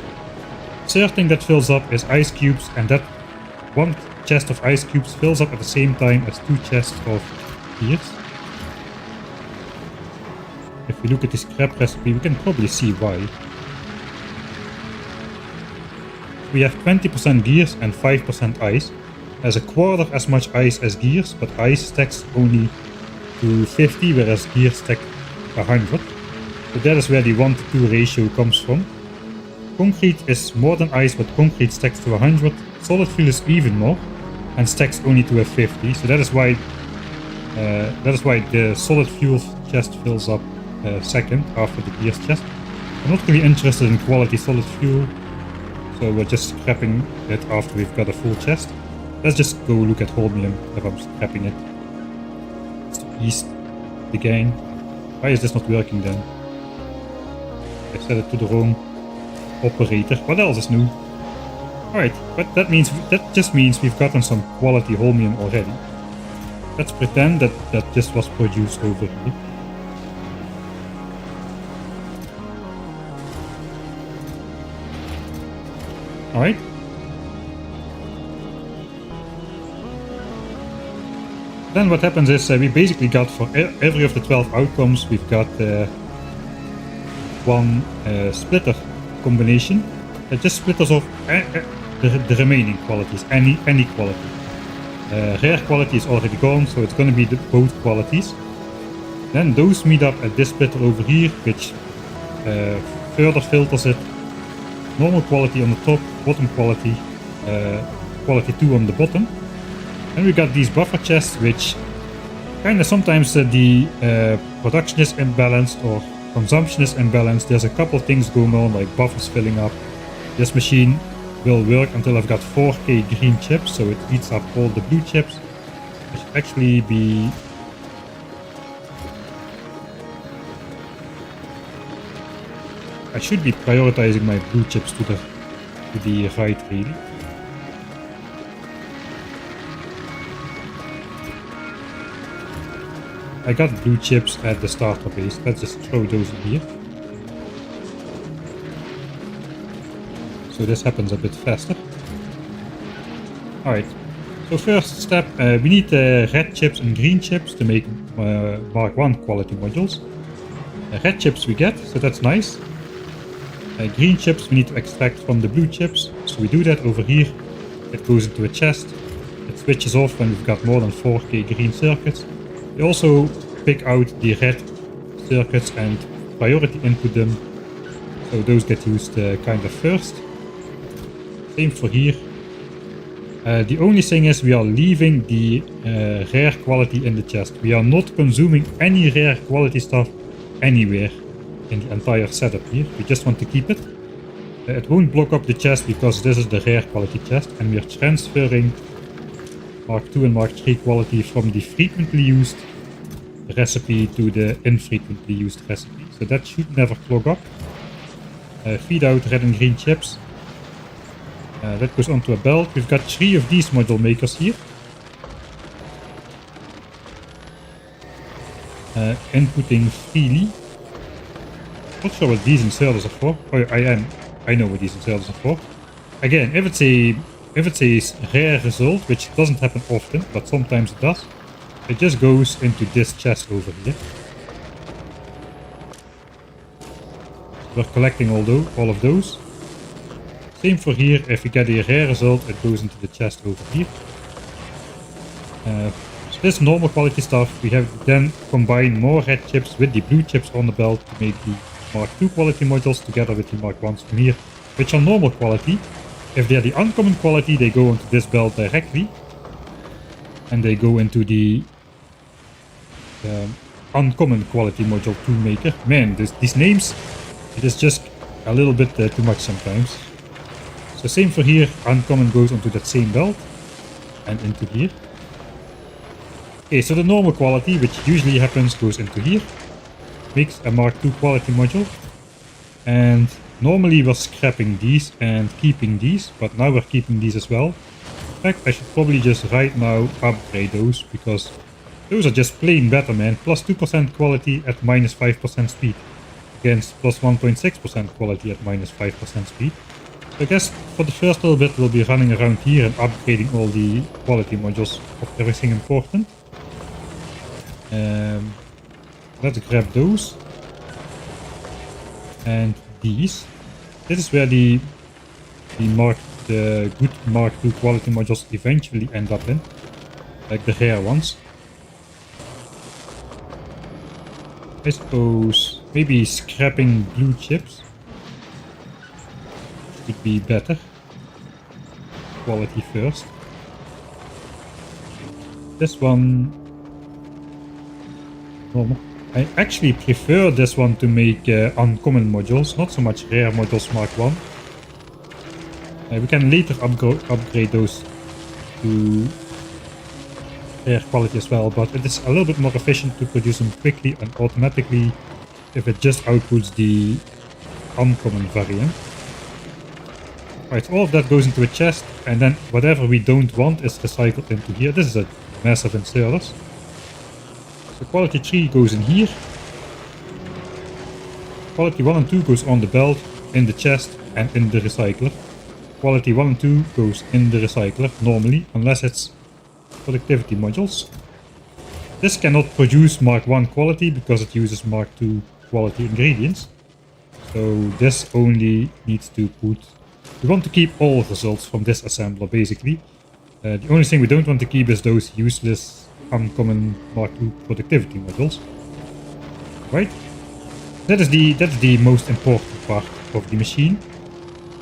Third thing that fills up is ice cubes, and that one chest of ice cubes fills up at the same time as 2 chests of gears. If we look at the scrap recipe, we can probably see why. We have 20% gears and 5% ice. There's a quarter as much ice as gears, but ice stacks only to 50, whereas gears stack 100. So that is where the 1 to 2 ratio comes from. Concrete is more than ice, but concrete stacks to 100. Solid fuel is even more and stacks only to a 50. So that is why the solid fuel chest fills up second after the gears chest. I'm not really interested in quality solid fuel, so we're just scrapping it after we've got a full chest. Let's just go look at holmium if I'm scrapping it. It's to ease the gang. Why is this not working then? I set it to the wrong operator. What else is new? Alright, but that just means we've gotten some quality holmium already. Let's pretend that this was produced over here. Alright. Then what happens is we basically got for every of the 12 outcomes, we've got one splitter combination that just splitters off the remaining qualities, any quality. Rare quality is already gone, so it's going to be both qualities. Then those meet up at this splitter over here, which further filters it. Normal quality on the top, bottom quality, quality 2 on the bottom. And we got these buffer chests, which kind of sometimes the production is imbalanced or consumption is imbalanced. There's a couple things going on, like buffers filling up. This machine will work until I've got 4k green chips, so it eats up all the blue chips. It should actually be... I should be prioritizing my blue chips to the right, really. I got blue chips at the starter base. Let's just throw those in here. So this happens a bit faster. Alright, so first step, we need red chips and green chips to make Mark 1 quality modules. Red chips we get, so that's nice. Green chips we need to extract from the blue chips, so we do that over here. It goes into a chest. It switches off when we've got more than 4k green circuits. We also pick out the red circuits and priority input them, so those get used kind of first. Same for here. The only thing is we are leaving the rare quality in the chest. We are not consuming any rare quality stuff anywhere in the entire setup here. We just want to keep it. It won't block up the chest because this is the rare quality chest, and we are transferring Mark 2 and Mark 3 quality from the frequently used recipe to the infrequently used recipe. So that should never clog up. Feed out red and green chips. That goes onto a belt. We've got 3 of these module makers here. Inputting freely. Not sure what these inserters are for. Oh, I know what these inserters are for. Again, if it's a rare result, which doesn't happen often, but sometimes it does, it just goes into this chest over here. We're collecting all of those. Same for here. If we get a rare result, it goes into the chest over here. So this normal quality stuff, we have then combined more red chips with the blue chips on the belt to make the Mark 2 quality modules together with the Mark 1s from here, which are normal quality. If they're the uncommon quality, they go into this belt directly, and they go into the uncommon quality module 2 maker. Man, these names, it is just a little bit too much sometimes. So same for here, uncommon goes onto that same belt and into here. Okay, so the normal quality, which usually happens, goes into here. Makes a Mark 2 quality module. And normally we're scrapping these and keeping these, but now we're keeping these as well. In fact, I should probably just right now upgrade those, because those are just plain better, man. Plus 2% quality at minus 5% speed, against plus 1.6% quality at minus 5% speed. So I guess for the first little bit we'll be running around here and upgrading all the quality modules of everything important. Let's grab those. And these. This is where the good Mark 2 quality modules eventually end up in. Like the rare ones. I suppose maybe scrapping blue chips would be better. Quality first. This one... normal. I actually prefer this one to make uncommon modules, not so much rare modules Mark 1. We can later upgrade those to rare quality as well, but it is a little bit more efficient to produce them quickly and automatically if it just outputs the uncommon variant. Alright, all of that goes into a chest, and then whatever we don't want is recycled into here. This is a massive inserters. So quality 3 goes in here. Quality 1 and 2 goes on the belt, in the chest, and in the recycler. Quality 1 and 2 goes in the recycler normally, unless it's productivity modules. This cannot produce Mark 1 quality because it uses Mark 2 quality ingredients. So this only needs to put... we want to keep all results from this assembler basically. The only thing we don't want to keep is those useless uncommon Mark 2 productivity modules. Right? That's the most important part of the machine.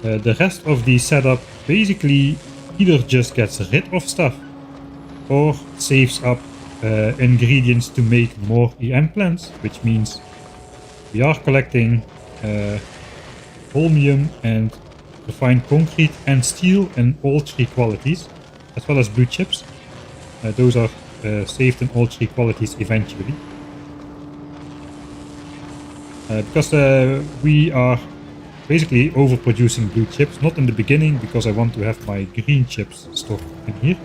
The rest of the setup basically either just gets rid of stuff or saves up ingredients to make more EM plants, which means we are collecting holmium and refined concrete and steel in all three qualities, as well as blue chips. Those are saved in all three qualities eventually. Because we are basically overproducing blue chips, not in the beginning because I want to have my green chips stored in here.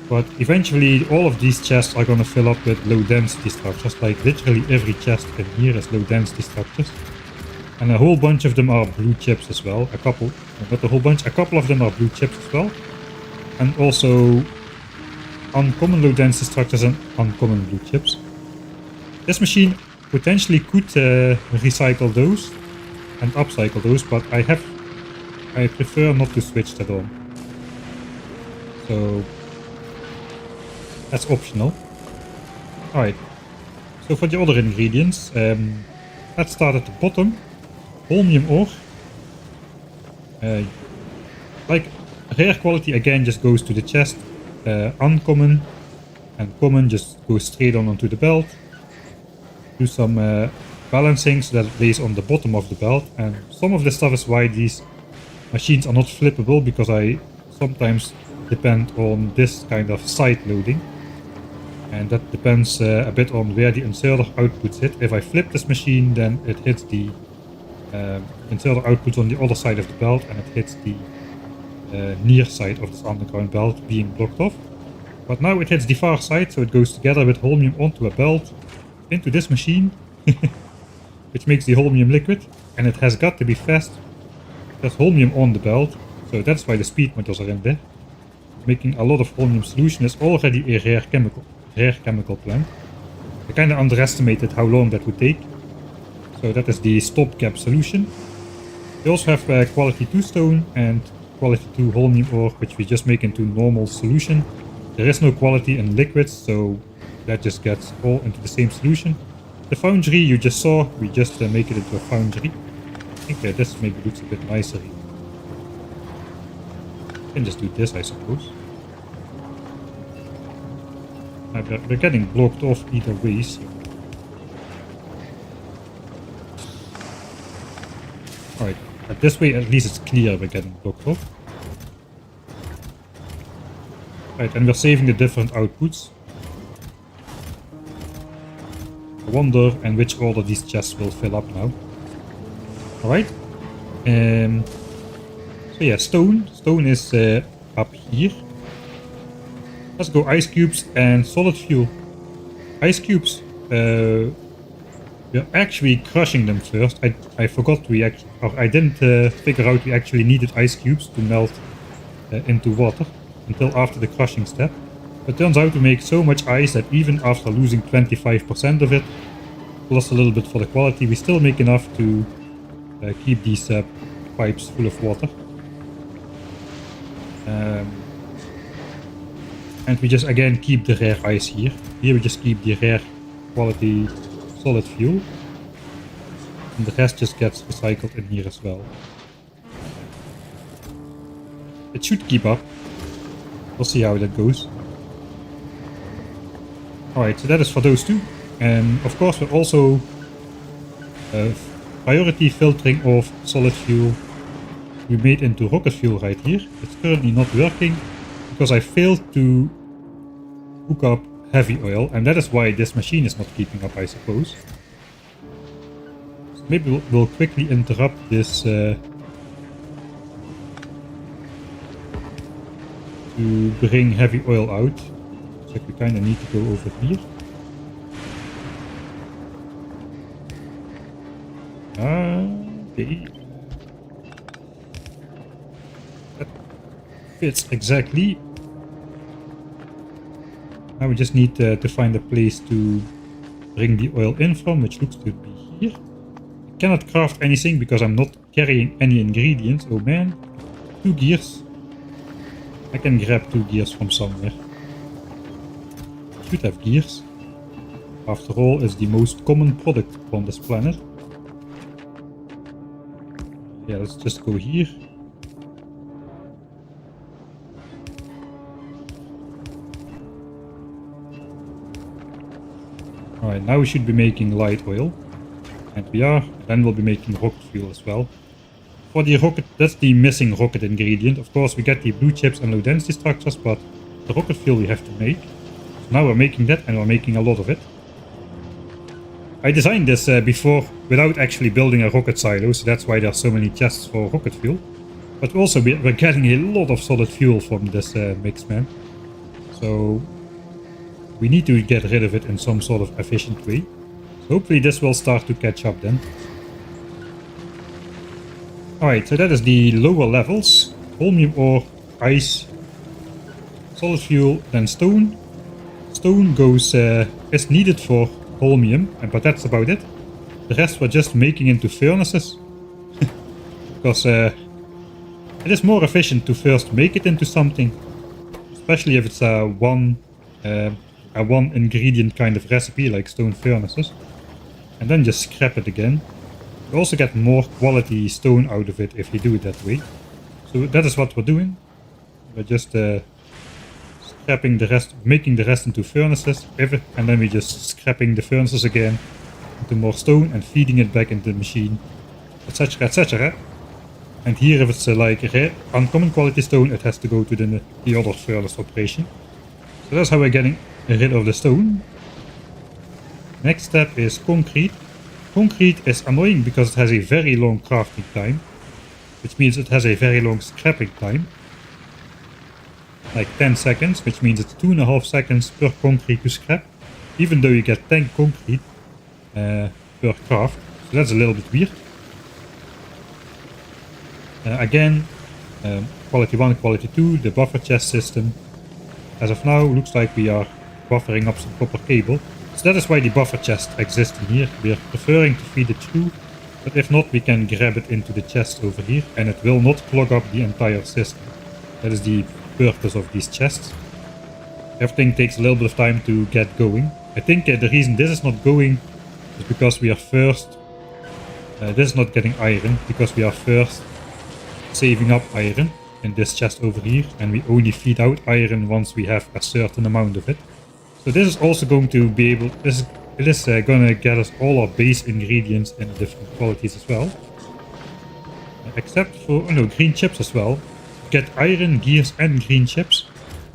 But eventually all of these chests are going to fill up with low density structures, like literally every chest in here is low density structures. And a whole bunch of them are blue chips as well. A couple, not a whole bunch, a couple of them are blue chips as well. And also uncommon low density structures and uncommon blue chips. This machine potentially could recycle those and upcycle those, but I prefer not to switch that on. So that's optional. Alright, so for the other ingredients, let's start at the bottom. Holmium ore. Like rare quality again just goes to the chest. Uncommon and common just goes straight on onto the belt. Do some balancing so that it lays on the bottom of the belt, and some of the stuff is why these machines are not flippable, because I sometimes depend on this kind of side loading, and that depends a bit on where the inserter outputs hit. If I flip this machine, then it hits the inserter outputs on the other side of the belt, and it hits the near side of this underground belt being blocked off. But now it hits the far side, so it goes together with holmium onto a belt into this machine, which makes the holmium liquid, and it has got to be fast. There's holmium on the belt, so that's why the speed motors are in there. Making a lot of holmium solution is already a rare chemical plant. I kind of underestimated how long that would take, so that is the stopgap solution. We also have quality 2 stone and quality 2 holmium ore, which we just make into normal solution. There is no quality in liquids, so that just gets all into the same solution. The foundry you just saw, we just make it into a foundry. I think this maybe looks a bit nicer. Can just do this, I suppose. We're getting blocked off either way, so. Alright, but this way at least it's clear we're getting blocked off. Right, and we're saving the different outputs. I wonder in which order these chests will fill up now. Alright. So yeah, stone. Stone is up here. Let's go ice cubes and solid fuel. Ice cubes. We're actually crushing them first. I forgot I didn't figure out we actually needed ice cubes to melt into water until after the crushing step. It turns out to make so much ice that even after losing 25% of it, plus a little bit for the quality, we still make enough to keep these pipes full of water. And we just again keep the rare ice here. Here we just keep the rare quality solid fuel. And the rest just gets recycled in here as well. It should keep up. We'll see how that goes. Alright, so that is for those two. And of course we're also priority filtering of solid fuel we made into rocket fuel right here. It's currently not working because I failed to hook up heavy oil, and that is why this machine is not keeping up, I suppose. So maybe we'll quickly interrupt this to bring heavy oil out. So we kind of need to go over here. Okay. That fits exactly. Now we just need to find a place to bring the oil in from, which looks to be here. I cannot craft anything because I'm not carrying any ingredients. Oh man. 2 gears. I can grab 2 gears from somewhere. Should have gears. After all, it's the most common product on this planet. Yeah, let's just go here. Alright, now we should be making light oil. And we are. Then we'll be making rocket fuel as well. For the rocket, that's the missing rocket ingredient. Of course, we get the blue chips and low density structures, but the rocket fuel we have to make. So now we're making that, and we're making a lot of it. I designed this before without actually building a rocket silo, so that's why there are so many chests for rocket fuel. But also we're getting a lot of solid fuel from this mix, man. So we need to get rid of it in some sort of efficient way. So hopefully this will start to catch up then. Alright, so that is the lower levels. Holmium ore, ice, solid fuel, then stone. Stone goes is needed for holmium, but that's about it. The rest we're just making into furnaces. Because it is more efficient to first make it into something. Especially if it's a one ingredient kind of recipe like stone furnaces. And then just scrap it again. You also get more quality stone out of it if you do it that way. So that is what we're doing. We're just scrapping the rest, making the rest into furnaces, and then we're just scrapping the furnaces again into more stone and feeding it back into the machine, etc, etc. And here if it's like uncommon quality stone, it has to go to the other furnace operation. So that's how we're getting rid of the stone. Next step is concrete. Concrete is annoying because it has a very long crafting time, which means it has a very long scrapping time. Like 10 seconds, which means it's 2.5 seconds per concrete to scrap, even though you get 10 concrete per craft. So that's a little bit weird. Again, quality 1, quality 2, the buffer chest system. As of now, looks like we are buffering up some copper cable. So that is why the buffer chest exists in here. We are preferring to feed it through, but if not, we can grab it into the chest over here, and it will not clog up the entire system. That is the purpose of these chests. Everything takes a little bit of time to get going. I think the reason this is not going is because we are first... this is not getting iron, because we are first saving up iron in this chest over here, and we only feed out iron once we have a certain amount of it. So this is also going to be able... It is going to get us all our base ingredients in different qualities as well. Except for green chips as well. Get iron, gears and green chips.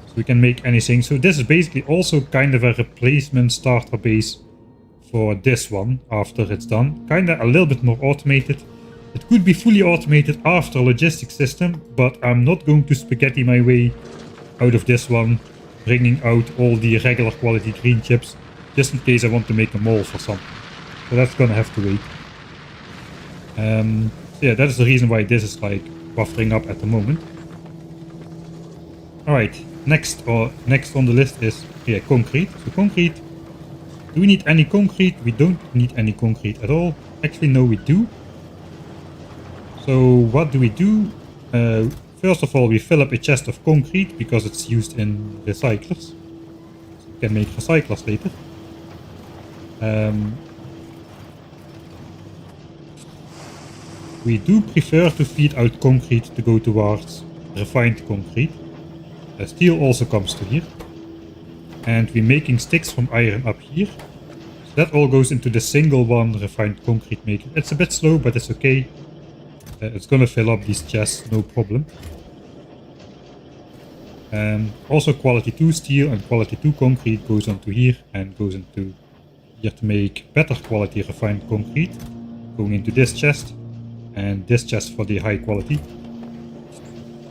So we can make anything. So this is basically also kind of a replacement starter base for this one after it's done. Kinda a little bit more automated. It could be fully automated after a logistic system, but I'm not going to spaghetti my way out of this one, bringing out all the regular quality green chips, just in case I want to make a mold for something. So that's gonna have to wait. So yeah, that is the reason why this is like buffering up at the moment. Alright, next on the list is concrete. So concrete. Do we need any concrete? We don't need any concrete at all. Actually, no, we do. So what do we do? First of all, we fill up a chest of concrete because it's used in recyclers. So we can make recyclers later. We do prefer to feed out concrete to go towards refined concrete. Steel also comes to here. And we're making sticks from iron up here. So that all goes into the single one refined concrete maker. It's a bit slow, but it's okay. It's gonna fill up these chests, no problem. Also quality 2 steel and quality 2 concrete goes onto here and goes into here to make better quality refined concrete. Going into this chest and this chest for the high quality.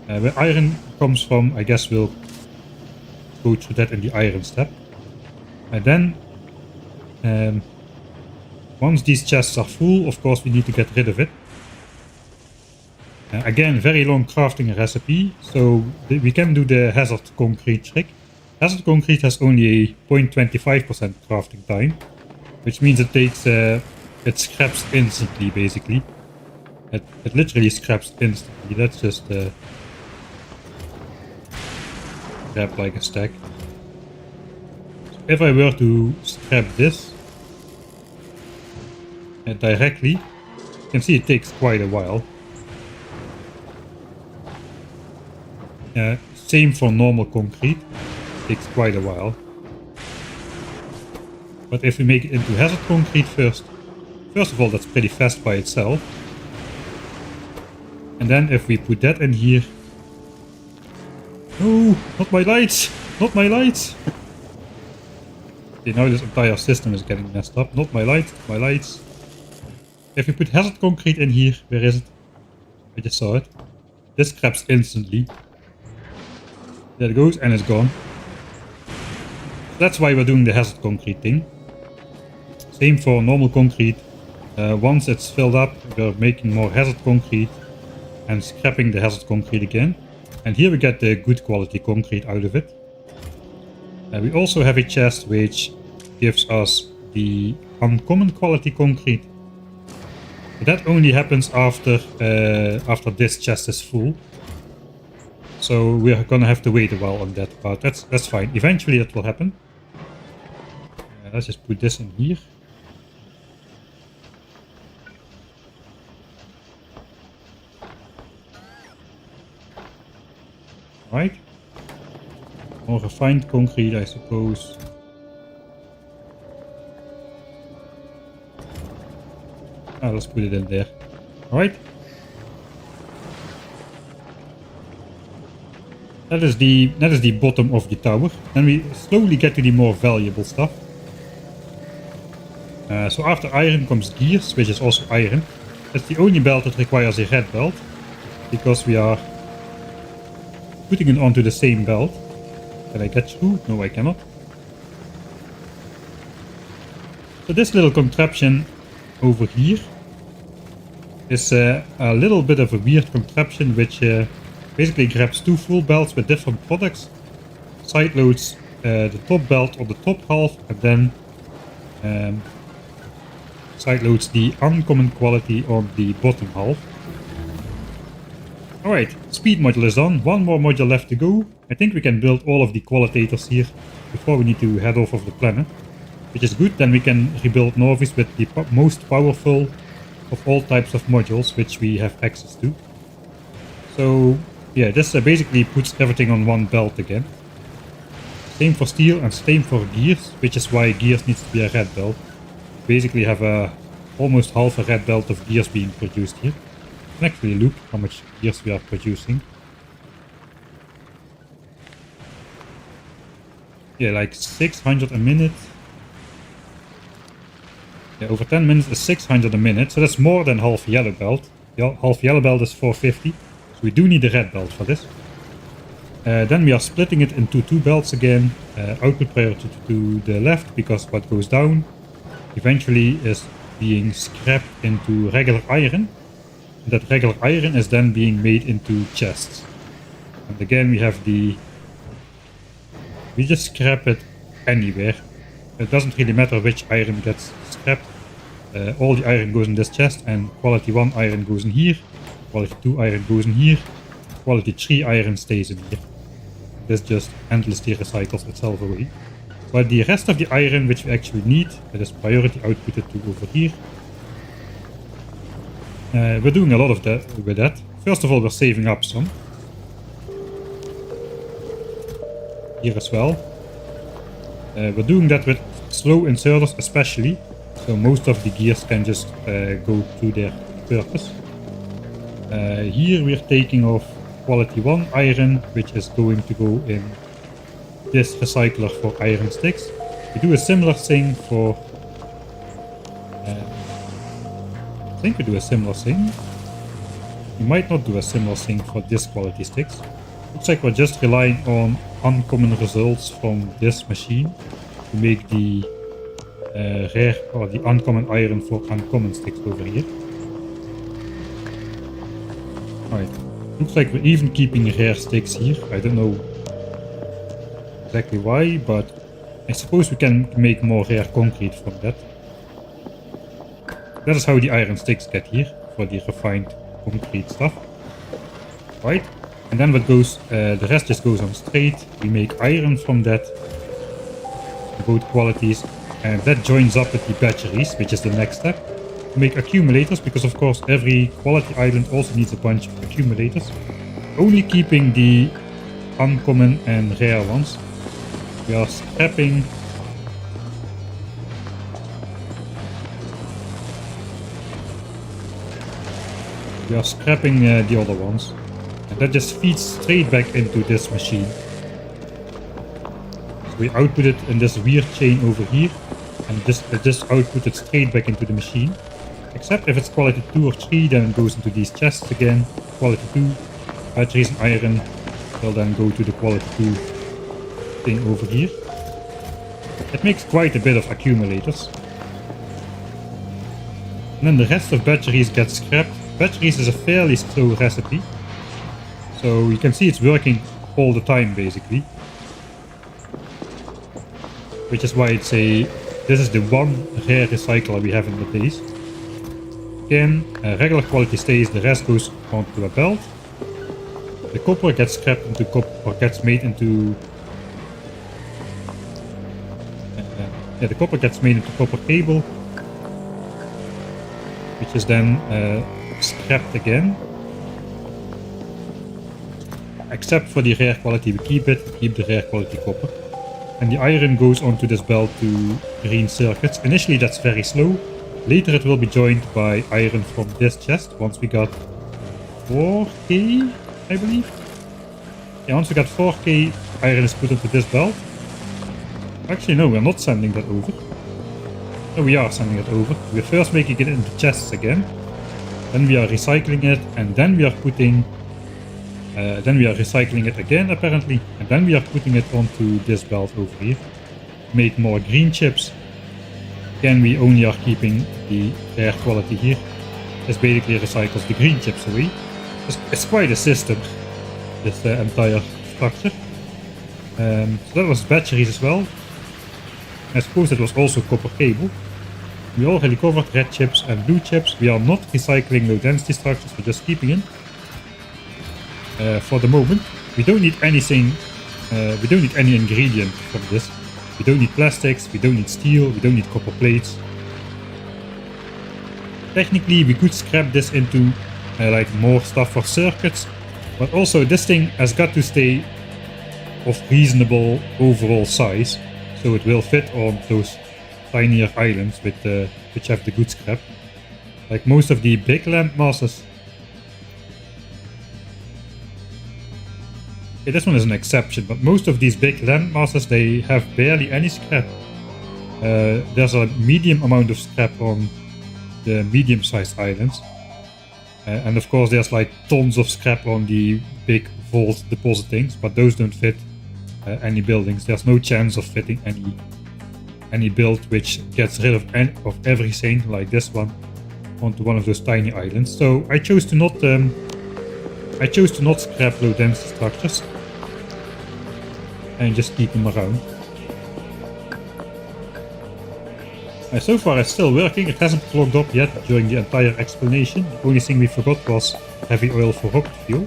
Where iron comes from, I guess we'll go through that in the iron step. And then once these chests are full, of course we need to get rid of it. Again, very long crafting recipe, so we can do the hazard concrete trick. Hazard concrete has only a 0.25% crafting time, which means it takes it scraps instantly, basically. It literally scraps instantly. Let's just grab like a stack. if I were to scrap this directly, you can see it takes quite a while. Same for normal concrete, it takes quite a while. But if we make it into hazard concrete first of all, that's pretty fast by itself. And then if we put that in here... No, not my lights! Not my lights! Okay, now this entire system is getting messed up. Not my lights, my lights. If we put hazard concrete in here, where is it? I just saw it. This scraps instantly. There it goes, and it's gone. That's why we're doing the hazard concrete thing. Same for normal concrete. Once it's filled up, we're making more hazard concrete and scrapping the hazard concrete again. And here we get the good quality concrete out of it. We also have a chest which gives us the uncommon quality concrete. But that only happens after this chest is full. So we're gonna have to wait a while on that part. That's fine. Eventually it will happen. Let's just put this in here. Right. More refined concrete, I suppose. Let's put it in there. Alright. That is the bottom of the tower. Then we slowly get to the more valuable stuff. So after iron comes gears, which is also iron. That's the only belt that requires a red belt, because we are putting it onto the same belt. Can I get through? No, I cannot. So this little contraption over here is a little bit of a weird contraption which basically grabs two full belts with different products, side loads the top belt on the top half, and then side loads the uncommon quality on the bottom half. Alright, speed module is done. One more module left to go. I think we can build all of the qualitators here before we need to head off of the planet, which is good. Then we can rebuild Novis with the most powerful of all types of modules which we have access to. So yeah, this basically puts everything on one belt again. Same for steel and same for gears, which is why gears needs to be a red belt. Basically have almost half a red belt of gears being produced here. And actually look how much gears we are producing. Yeah, like 600 a minute. Yeah, over 10 minutes is 600 a minute, so that's more than half yellow belt. Half yellow belt is 450, so we do need a red belt for this. Then we are splitting it into two belts again. Output priority to the left, because what goes down eventually is being scrapped into regular iron. And that regular iron is then being made into chests. And again we have we just scrap it anywhere. It doesn't really matter which iron gets scrapped. All the iron goes in this chest, and quality 1 iron goes in here, quality 2 iron goes in here, quality 3 iron stays in here. This just endlessly recycles itself away. But the rest of the iron which we actually need, it is priority outputted to over here. We're doing a lot of that with that. First of all, we're saving up some. Here as well. We're doing that with slow inserters especially, so most of the gears can just go to their purpose. Here we're taking off quality 1 iron, which is going to go in this recycler for iron sticks. We do a similar thing for... I think we do a similar thing. We might not do a similar thing for this quality sticks. Looks like we're just relying on uncommon results from this machine to make the rare or the uncommon iron for uncommon sticks over here. Alright, looks like we're even keeping rare sticks here. I don't know exactly why, but I suppose we can make more rare concrete from that. That is how the iron sticks get here, for the refined concrete stuff. Right, and then what goes, the rest just goes on straight. We make iron from that. both qualities, and that joins up with the batteries, which is the next step. To make accumulators, because of course every quality island also needs a bunch of accumulators. Only keeping the uncommon and rare ones. We are scrapping the other ones, and that just feeds straight back into this machine. So we output it in this weird chain over here, and it just output it straight back into the machine. Except if it's quality 2 or 3, then it goes into these chests again. Quality 2, batteries and iron will then go to the quality 2 thing over here. It makes quite a bit of accumulators. And then the rest of batteries get scrapped. Batteries is a fairly slow recipe. So you can see it's working all the time basically. Which is why this is the one rare recycler we have in the base. Again, regular quality stays, the rest goes onto a belt. The copper gets scrapped into copper, or gets made into... the copper gets made into copper cable. Which is then scrapped again. Except for the rare quality, we keep the rare quality copper. And the iron goes onto this belt to green circuits. Initially that's very slow. Later it will be joined by iron from this chest once we got 4k, I believe. Yeah, once we got 4k, iron is put into this belt. Actually no, we're not sending that over. No, we are sending it over. We're first making it into chests again. Then we are recycling it, and then we are putting... then we are recycling it again apparently. And then we are putting it onto this belt over here. Make more green chips. Again, we only are keeping the rare quality here. This basically recycles the green chips away. It's quite a system, this entire structure. So that was batteries as well. I suppose that was also copper cable. We already covered red chips and blue chips. We are not recycling low density structures, we're just keeping it. For the moment, we don't need anything, we don't need any ingredient from this. We don't need plastics, we don't need steel, we don't need copper plates. Technically we could scrap this into like more stuff for circuits, but also this thing has got to stay of reasonable overall size, so it will fit on those tinier islands with which have the good scrap. Like most of the big land masses. Okay, this one is an exception, but most of these big land masses, they have barely any scrap. There's a medium amount of scrap on the medium-sized islands. And of course there's like tons of scrap on the big vault depositings, but those don't fit any buildings. There's no chance of fitting any build which gets rid of everything like this one onto one of those tiny islands. So I chose to not scrap low density structures and just keep them around. So far it's still working, it hasn't clogged up yet during the entire explanation. The only thing we forgot was heavy oil for rocket fuel.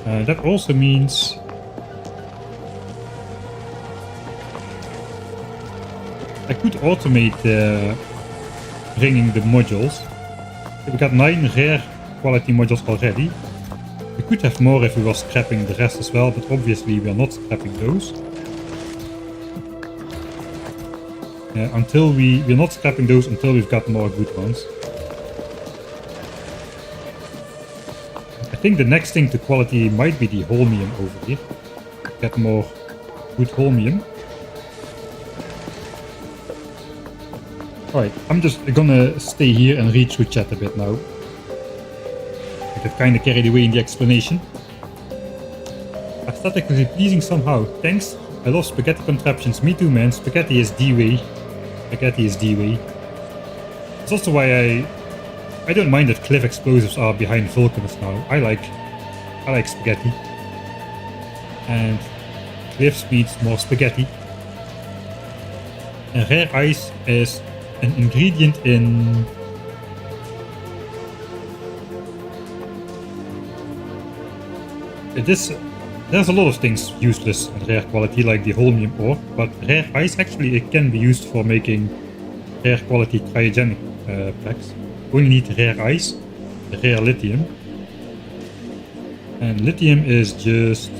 That also means I could automate bringing the modules. We got 9 rare quality modules already. We could have more if we were scrapping the rest as well, but obviously we are not scrapping those. We're not scrapping those until we've got more good ones. I think the next thing to quality might be the holmium over here. Get more good holmium. Alright, I'm just gonna stay here and read through chat a bit now. I got kinda carried away in the explanation. Aesthetically pleasing somehow. Thanks. I love spaghetti contraptions. Me too, man. Spaghetti is the way. Spaghetti is the way. That's also why I don't mind that cliff explosives are behind volcanoes now. I like spaghetti. And cliffs means more spaghetti. And rare ice is an ingredient in There's a lot of things useless in rare quality, like the holmium ore, but rare ice actually it can be used for making rare quality cryogenic packs. Only need rare ice, rare lithium, and lithium is just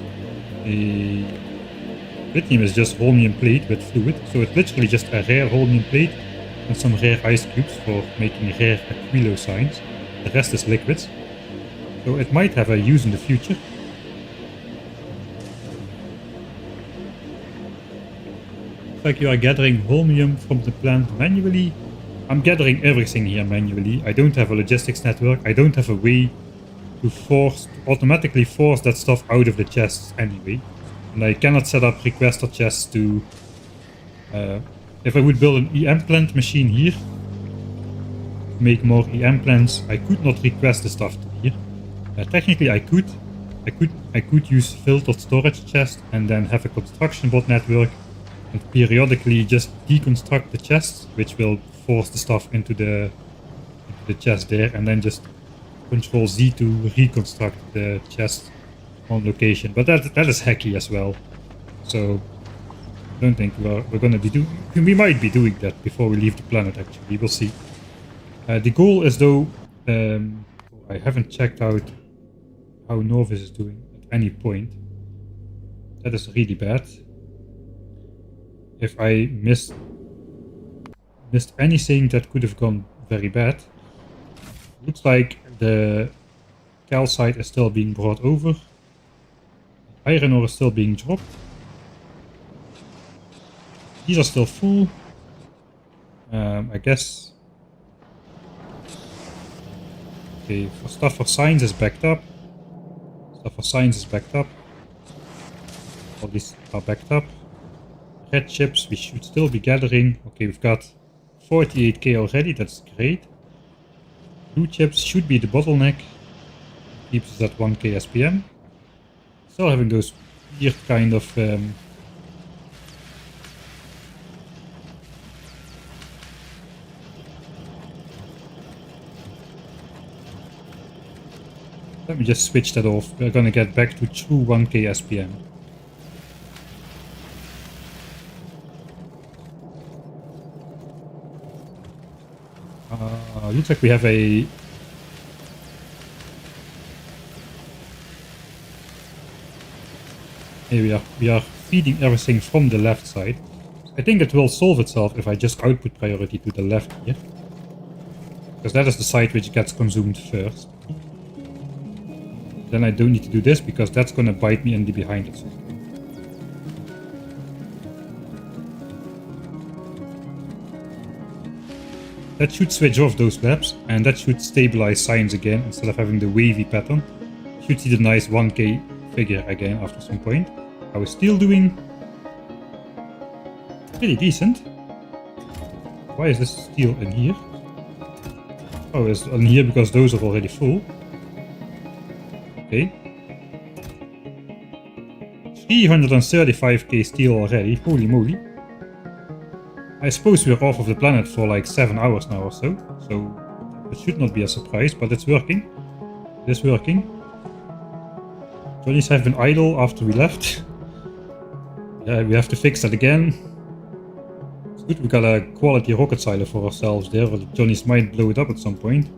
holmium plate with fluid, so it's literally just a rare holmium plate and some rare ice cubes for making rare aquilo signs. The rest is liquids, so it might have a use in the future. Looks like you are gathering holmium from the plant manually. I'm gathering everything here manually. I don't have a logistics network. I don't have a way to automatically force that stuff out of the chests anyway. And I cannot set up requester chests to... if I would build an EM plant machine here, to make more EM plants, I could not request the stuff to here. Technically I could use filtered storage chest and then have a construction bot network and periodically just deconstruct the chests, which will force the stuff into the chest there, and then just Control Z to reconstruct the chest on location. But that is hacky as well, so I don't think we're gonna be doing. We might be doing that before we leave the planet. Actually, we'll see. The goal is though. I haven't checked out how Novice is doing at any point. That is really bad. If I missed anything, that could have gone very bad. Looks like the calcite is still being brought over. Iron ore is still being dropped. These are still full. I guess. Okay, stuff for science is backed up. All these are backed up. Red chips we should still be gathering. Okay, we've got 48k already, that's great. Blue chips should be the bottleneck. Keeps us at 1k SPM. Still having those weird kind of... Let me just switch that off. We're gonna get back to true 1k SPM. Looks like we have a... Here we are feeding everything from the left side. I think it will solve itself if I just output priority to the left here. Because that is the side which gets consumed first. Then I don't need to do this because that's gonna bite me in the behind it. That should switch off those labs, and that should stabilize science again instead of having the wavy pattern. Should see the nice 1k figure again after some point. I was still doing pretty decent. Why is this steel in here? Oh, it's in here because those are already full. Okay. 335k steel already, holy moly. I suppose we're off of the planet for like 7 hours now or so it should not be a surprise, but it's working. It is working. Johnny's have been idle after we left. Yeah, we have to fix that again. It's good we got a quality rocket silo for ourselves there, but Johnny's might blow it up at some point.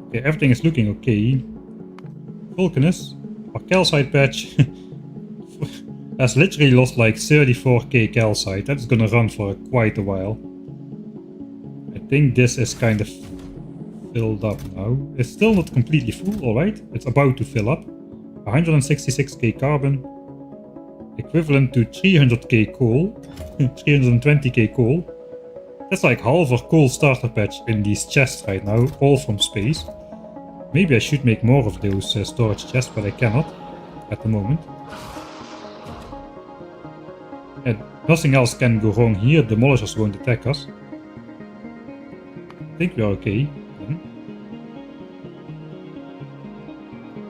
Okay, everything is looking okay. Vulcanus, our calcite patch has literally lost like 34k calcite. That's gonna run for quite a while. I think this is kind of filled up now. It's still not completely full, alright. It's about to fill up. 166k carbon. Equivalent to 300k coal. 320k coal. That's like half our coal starter patch in these chests right now, all from space. Maybe I should make more of those storage chests, but I cannot at the moment. And nothing else can go wrong here. Demolishers won't attack us. I think we are okay.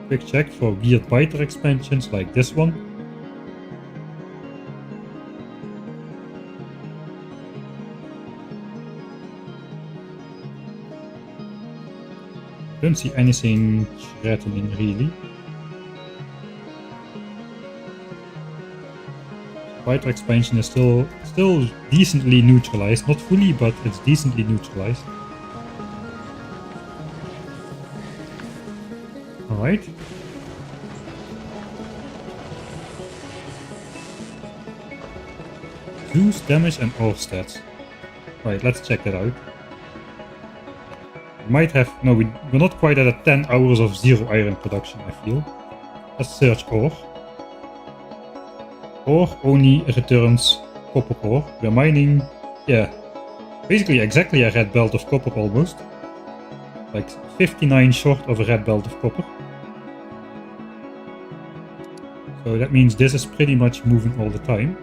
Quick check for weird biter expansions like this one. Don't see anything threatening really. Fighter expansion is still decently neutralized. Not fully, but it's decently neutralized. Alright. Zeus, damage and ore stats. Right, let's check that out. We might have... No, we're not quite at a 10 hours of 0 iron production, I feel. Let's search ore. Ore only returns copper ore. We're mining... Yeah. Basically exactly a red belt of copper almost. Like 59 short of a red belt of copper. So that means this is pretty much moving all the time.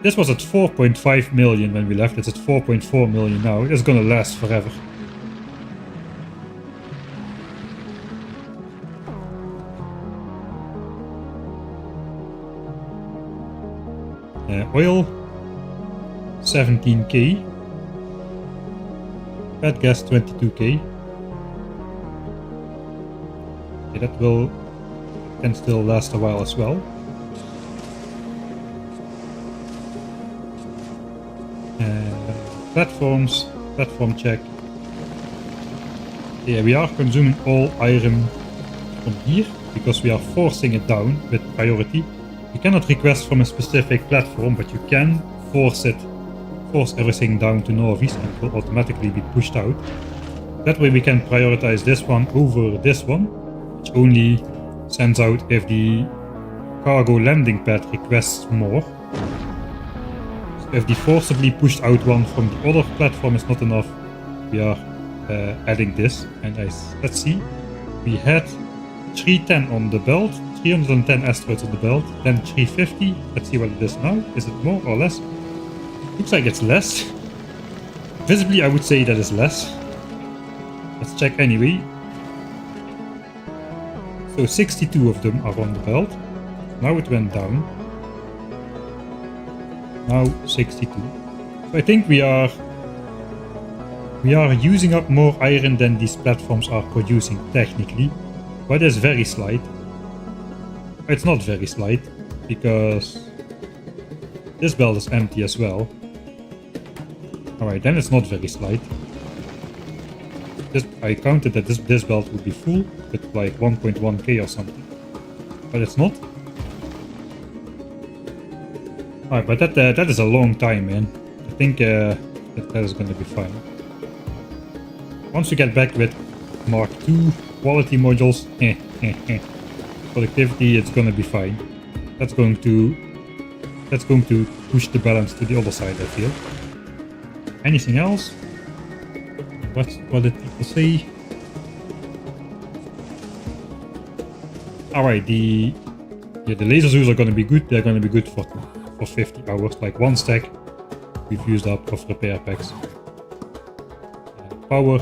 This was at 4.5 million when we left, it's at 4.4 million now. It's gonna last forever. Oil, 17k. Fat gas, 22k. Okay, that can still last a while as well. Platform check. Yeah, we are consuming all iron from here because we are forcing it down with priority. You cannot request from a specific platform, but you can force everything down to Novice and it will automatically be pushed out. That way we can prioritize this one over this one, which only sends out if the cargo landing pad requests more. If the forcibly pushed out one from the other platform is not enough, we are adding this. And let's see, we had 310 on the belt, 310 asteroids on the belt, then 350. Let's see what it is now. Is it more or less? Looks like it's less. Visibly, I would say that is less. Let's check anyway. So 62 of them are on the belt. Now it went down. Now 62. So I think we are using up more iron than these platforms are producing technically, but it's very slight. It's not very slight because this belt is empty as well. Alright, then it's not very slight. I counted that this belt would be full with like 1.1k or something, but it's not. Alright, but that is a long time, man. I think that is going to be fine. Once we get back with Mark II quality modules, productivity, it's going to be fine. That's going to push the balance to the other side, I feel. Anything else? What did people say? Alright, the laser zoos are going to be good. They're going to be good for 50 hours, like one stack we've used up of repair packs. Power,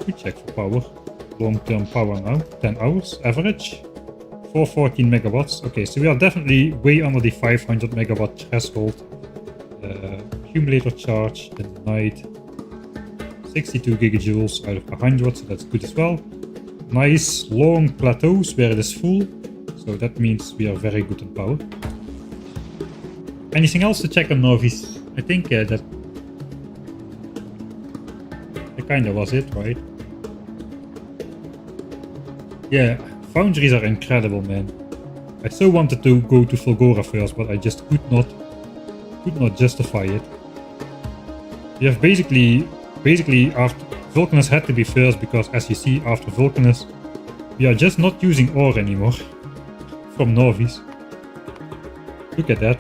we check for power. Long-term power now, 10 hours average, 414 megawatts. Okay, so we are definitely way under the 500 megawatt threshold. Accumulator charge in the night, 62 gigajoules out of 100, so that's good as well. Nice long plateaus where it is full, so that means we are very good on power. Anything else to check on Novice? I think that kind of was it, right? Yeah, foundries are incredible, man. I so wanted to go to FULGORA first, but I just could not justify it. We have basically after Vulcanus had to be first because, as you see, after Vulcanus we are just not using ore anymore from Novice. Look at that.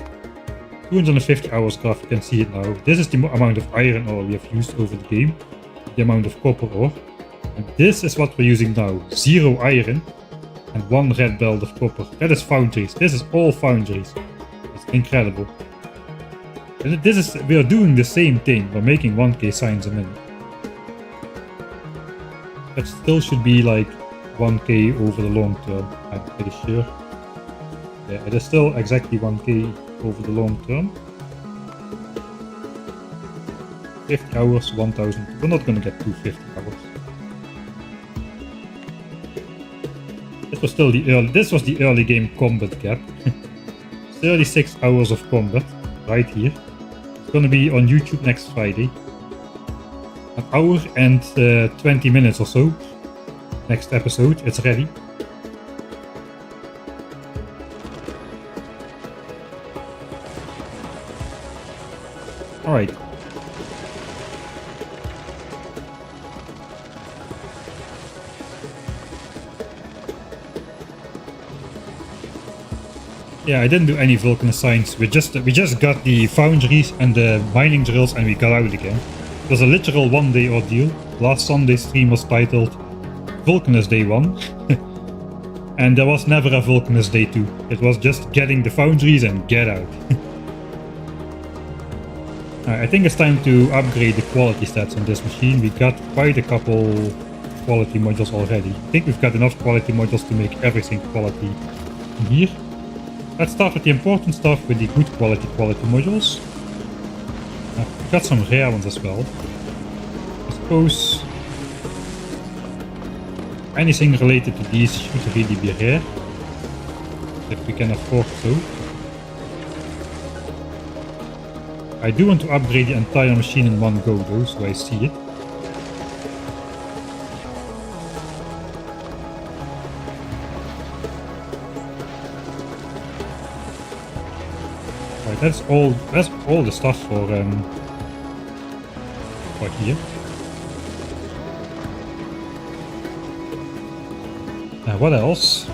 250 hours graph, you can see it now. This is the amount of iron ore we have used over the game, the amount of copper ore. And this is what we're using now. 0 iron and 1 red belt of copper. That is foundries. This is all foundries. It's incredible. And we are doing the same thing. We're making 1k signs a minute. That still should be like 1k over the long term, I'm pretty sure. Yeah, it is still exactly 1k over the long term. 50 hours, 1000. We're not gonna get 250 hours. This was the early game combat gap. 36 hours of combat right here. It's gonna be on YouTube next Friday. An hour and 20 minutes or so. Next episode, it's ready. Alright. Yeah, I didn't do any Vulcan assigns. We just got the foundries and the mining drills and we got out again. It was a literal one-day ordeal. Last Sunday's stream was titled Vulcanist Day 1. And there was never a Vulcanist Day 2. It was just getting the foundries and get out. I think it's time to upgrade the quality stats on this machine. We got quite a couple quality modules already. I think we've got enough quality modules to make everything quality in here. Let's start with the important stuff, with the good quality modules. We've got some rare ones as well. I suppose anything related to these should really be rare, if we can afford so. I do want to upgrade the entire machine in one go though, so I see it. Right, that's all the stuff for here. What else?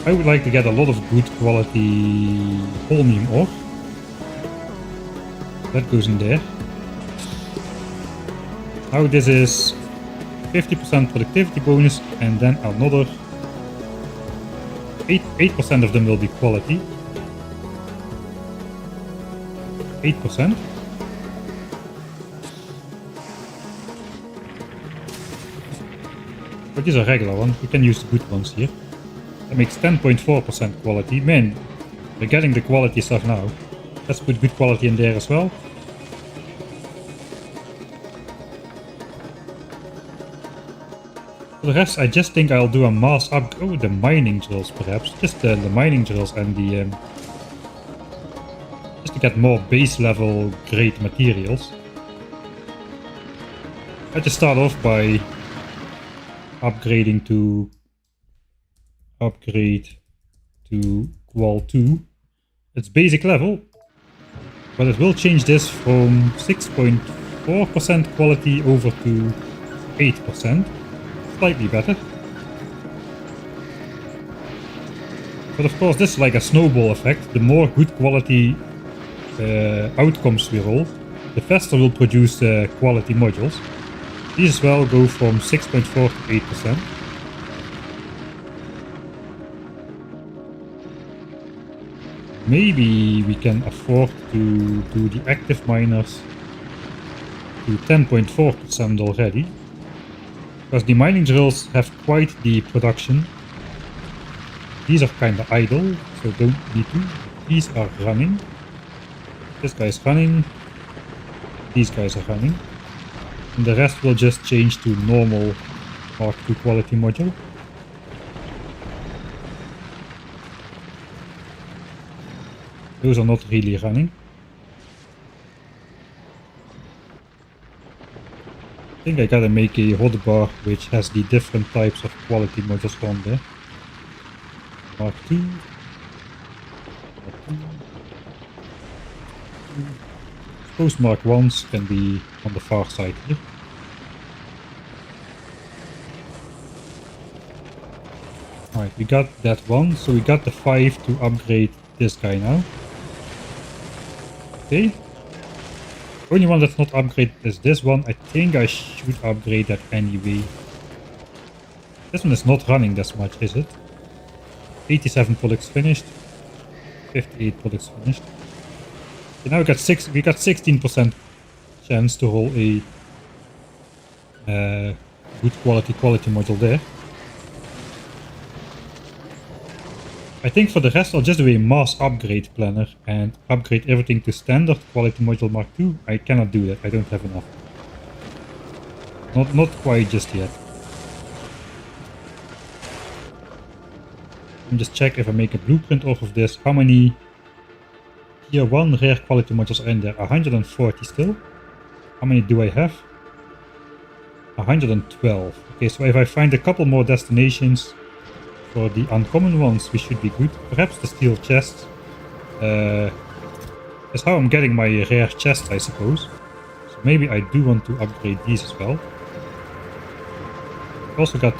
I would like to get a lot of good quality holmium ore. That goes in there. Now this is 50% productivity bonus and then another 8% of them will be quality. 8%. But these are regular ones, we can use the good ones here. That makes 10.4% quality. Man, we're getting the quality stuff now. Let's put good quality in there as well. For the rest, I just think I'll do a mass up. Oh, the mining drills perhaps. Just the mining drills and the... just to get more base level great materials. I just start off by upgrading to Qual 2. It's basic level, but it will change this from 6.4% quality over to 8%. Slightly better. But of course this is like a snowball effect. The more good quality outcomes we roll, the faster we'll produce quality modules. These as well go from 6.4 to 8%. Maybe we can afford to do the active miners to 10.4% already. Because the mining drills have quite the production. These are kinda idle, so don't need to. These are running. This guy is running. These guys are running. And the rest will just change to normal Mark II quality module. Those are not really running. I think I gotta make a hotbar which has the different types of quality modules on there. Mark II. Mark II. Suppose Mark 1s can be on the far side here. Alright, we got that one, so we got the 5 to upgrade this guy now. Okay. Only one that's not upgraded is this one. I think I should upgrade that anyway. This one is not running that much, is it? 87 products finished. 58 products finished. Okay, now we got 16% chance to roll a good quality module there. I think for the rest I'll just do a mass upgrade planner and upgrade everything to standard quality module Mark II. I cannot do that, I don't have enough. Not quite just yet. Let me just check if I make a blueprint off of this, how many Tier 1 rare quality modules are in there. 140 still. How many do I have? 112. Okay, so if I find a couple more destinations for the uncommon ones, we should be good. Perhaps the steel chest is how I'm getting my rare chest, I suppose. So maybe I do want to upgrade these as well. I also got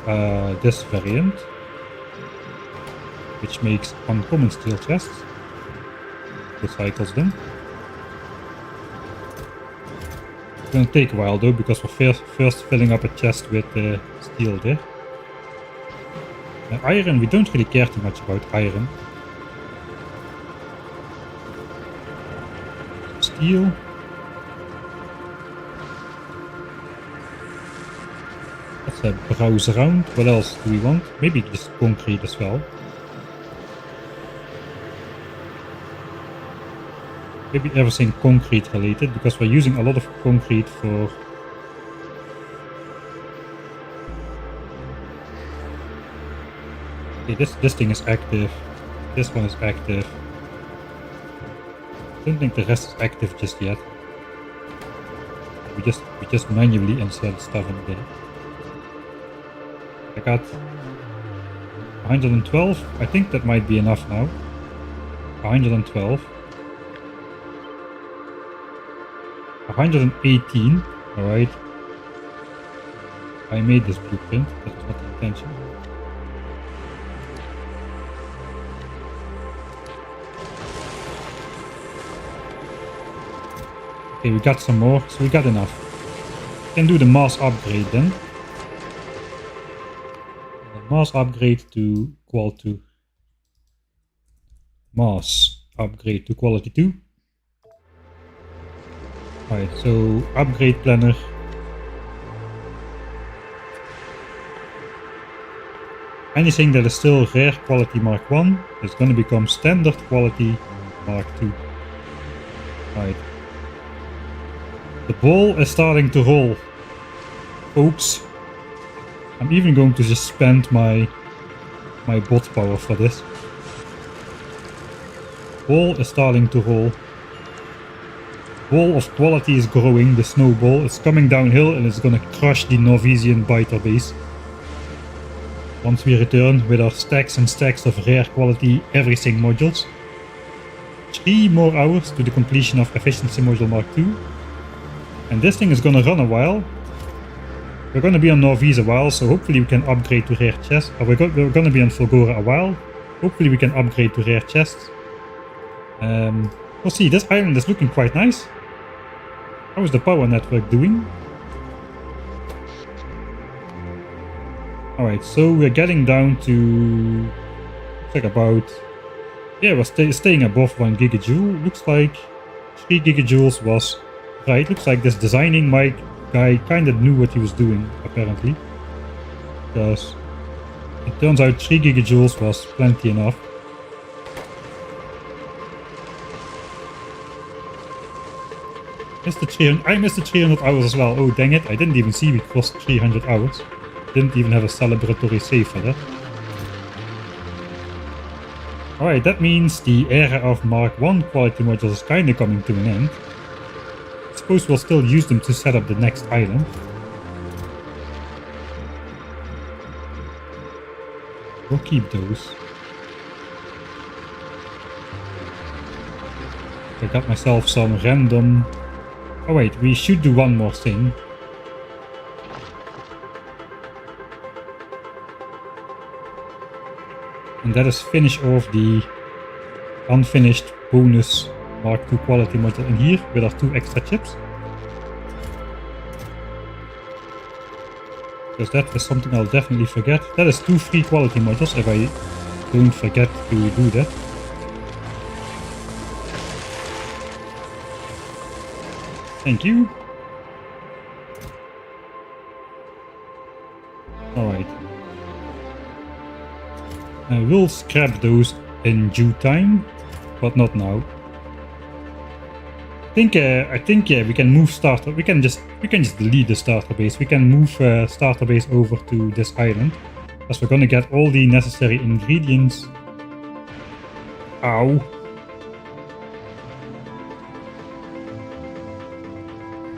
this variant, which makes uncommon steel chests. Recycles them. It's gonna take a while though, because we're first filling up a chest with steel there. Iron, we don't really care too much about iron. Steel. Let's browse around. What else do we want? Maybe just concrete as well. Maybe everything concrete related, because we're using a lot of concrete for... Okay, this thing is active. This one is active. I don't think the rest is active just yet. We just manually insert stuff in there. I got 112. I think that might be enough now. 112. 118. Alright. I made this blueprint. That was not the intention. Okay, we got some more, so we got enough. We can do the mass upgrade then. Mass upgrade to qual 2. Mass upgrade to quality 2. Alright, so upgrade planner. Anything that is still rare quality Mark 1 is going to become standard quality Mark 2. Alright. The ball is starting to roll, folks. I'm even going to just spend my bot power for this. Ball is starting to roll. Ball of quality is growing, the snowball. It's coming downhill and it's gonna crush the Norwegian biter base. Once we return with our stacks and stacks of rare quality everything modules. 3 more hours to the completion of efficiency module Mark 2. And this thing is gonna run a while. We're gonna be on Norvise a while, so hopefully we can upgrade to rare chests. We're gonna be on Fulgora a while. Hopefully we can upgrade to rare chests. We'll see, this island is looking quite nice. How is the power network doing? Alright, so we're getting down to... looks like about... yeah, we're staying above 1 gigajoule. Looks like 3 gigajoules was... right, looks like this designing my guy kinda knew what he was doing, apparently. Because it turns out 3 gigajoules was plenty enough. I missed the 300 hours as well. Oh dang it, I didn't even see we crossed 300 hours. Didn't even have a celebratory save for that. Alright, that means the era of Mark 1 quality modules is kinda coming to an end. I suppose we'll still use them to set up the next island. We'll keep those. I got myself some random... oh wait, we should do one more thing. And that is finish off the unfinished bonus Mark 2 quality module in here with our 2 extra chips. Because that is something I'll definitely forget. That is 2 free quality modules if I don't forget to do that. Thank you. Alright. We'll scrap those in due time, but not now. I think yeah, we can move starter. We can just delete the starter base. We can move starter base over to this island, as we're gonna get all the necessary ingredients. Ow.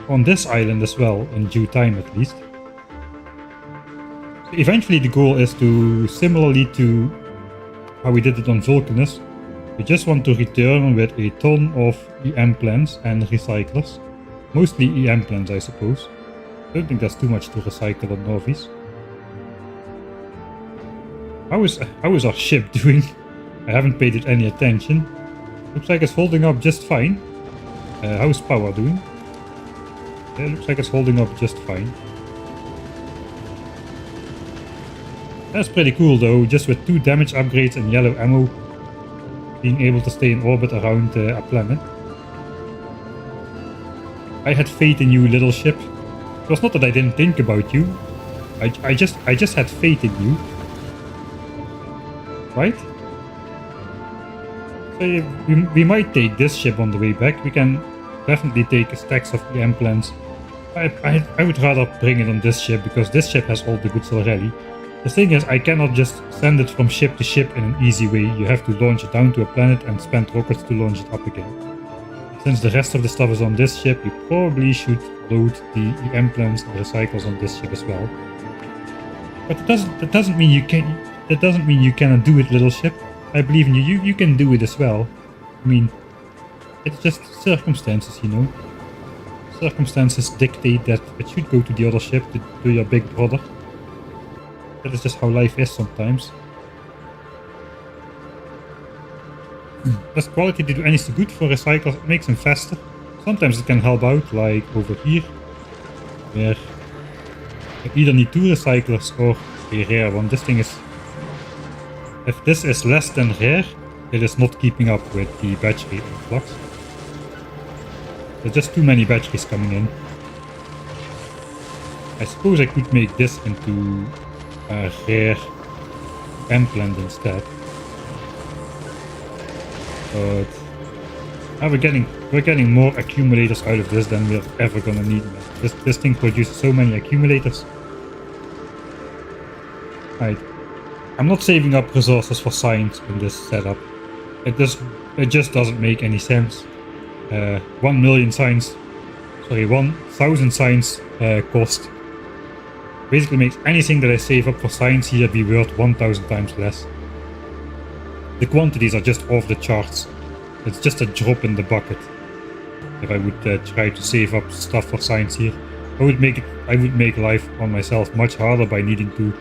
on this island as well, in due time at least. So eventually the goal is to, similarly to how we did it on Vulcanus, we just want to return with a ton of EM plants and recyclers. Mostly EM plants, I suppose. I don't think that's too much to recycle on Novice. How is our ship doing? I haven't paid it any attention. Looks like it's holding up just fine. How's power doing? Yeah, looks like it's holding up just fine. That's pretty cool though, just with 2 damage upgrades and yellow ammo, being able to stay in orbit around a planet. I had faith in you, little ship. It was not that I didn't think about you. I just had faith in you. Right? So we might take this ship on the way back. We can definitely take a stacks of EM plants. I would rather bring it on this ship, because this ship has all the goods already. The thing is, I cannot just send it from ship to ship in an easy way. You have to launch it down to a planet and spend rockets to launch it up again. Since the rest of the stuff is on this ship, we probably should load the EM plants and recycles on this ship as well. But that doesn't mean you can. That doesn't mean you cannot do it, little ship. I believe in you. You can do it as well. I mean, it's just circumstances, you know. Circumstances dictate that it should go to the other ship, to your big brother. That is just how life is sometimes. Does quality do anything good for recyclers? It makes them faster. Sometimes it can help out, like over here, where you either need 2 recyclers or a rare one. This thing is... If this is less than rare, it is not keeping up with the battery influx. There's just too many batteries coming in. I suppose I could make this into a rare implant instead. But we're getting more accumulators out of this than we're ever gonna need. This thing produces so many accumulators. Right. I'm not saving up resources for science in this setup. It just doesn't make any sense. 1 million science, sorry, 1,000 science cost basically makes anything that I save up for science here be worth 1,000 times less. The quantities are just off the charts. It's just a drop in the bucket. If I would try to save up stuff for science here, I would make life on myself much harder by needing to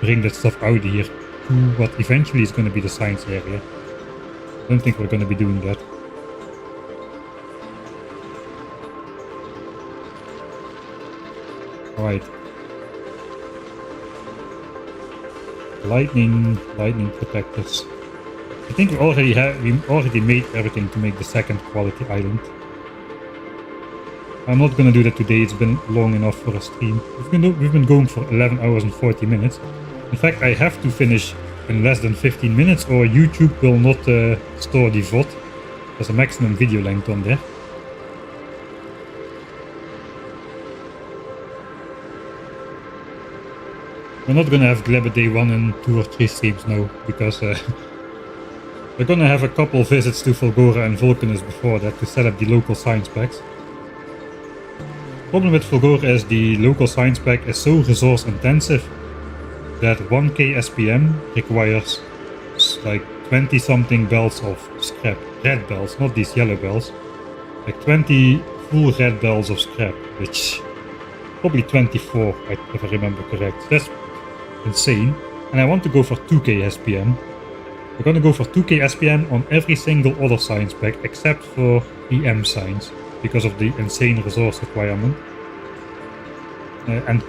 bring that stuff out here to what eventually is going to be the science area. I don't think we're going to be doing that. Alright. Lightning protectors. I think we already made everything to make the second quality island. I'm not gonna do that today, it's been long enough for a stream. We've been going for 11 hours and 40 minutes. In fact, I have to finish in less than 15 minutes or YouTube will not store the VOD. There's a maximum video length on there. We're not gonna have Glebber Day 1 and 2 or 3 streams now, because we're gonna have a couple visits to Fulgora and Vulcanus before that to set up the local science packs. The problem with Fulgora is the local science pack is so resource intensive that 1k SPM requires like 20 something bells of scrap. Red bells, not these yellow bells. Like 20 full red bells of scrap, which probably 24 if I remember correct. That's insane. And I want to go for 2k SPM. We're gonna go for 2k SPM on every single other science pack except for EM science, because of the insane resource requirement. And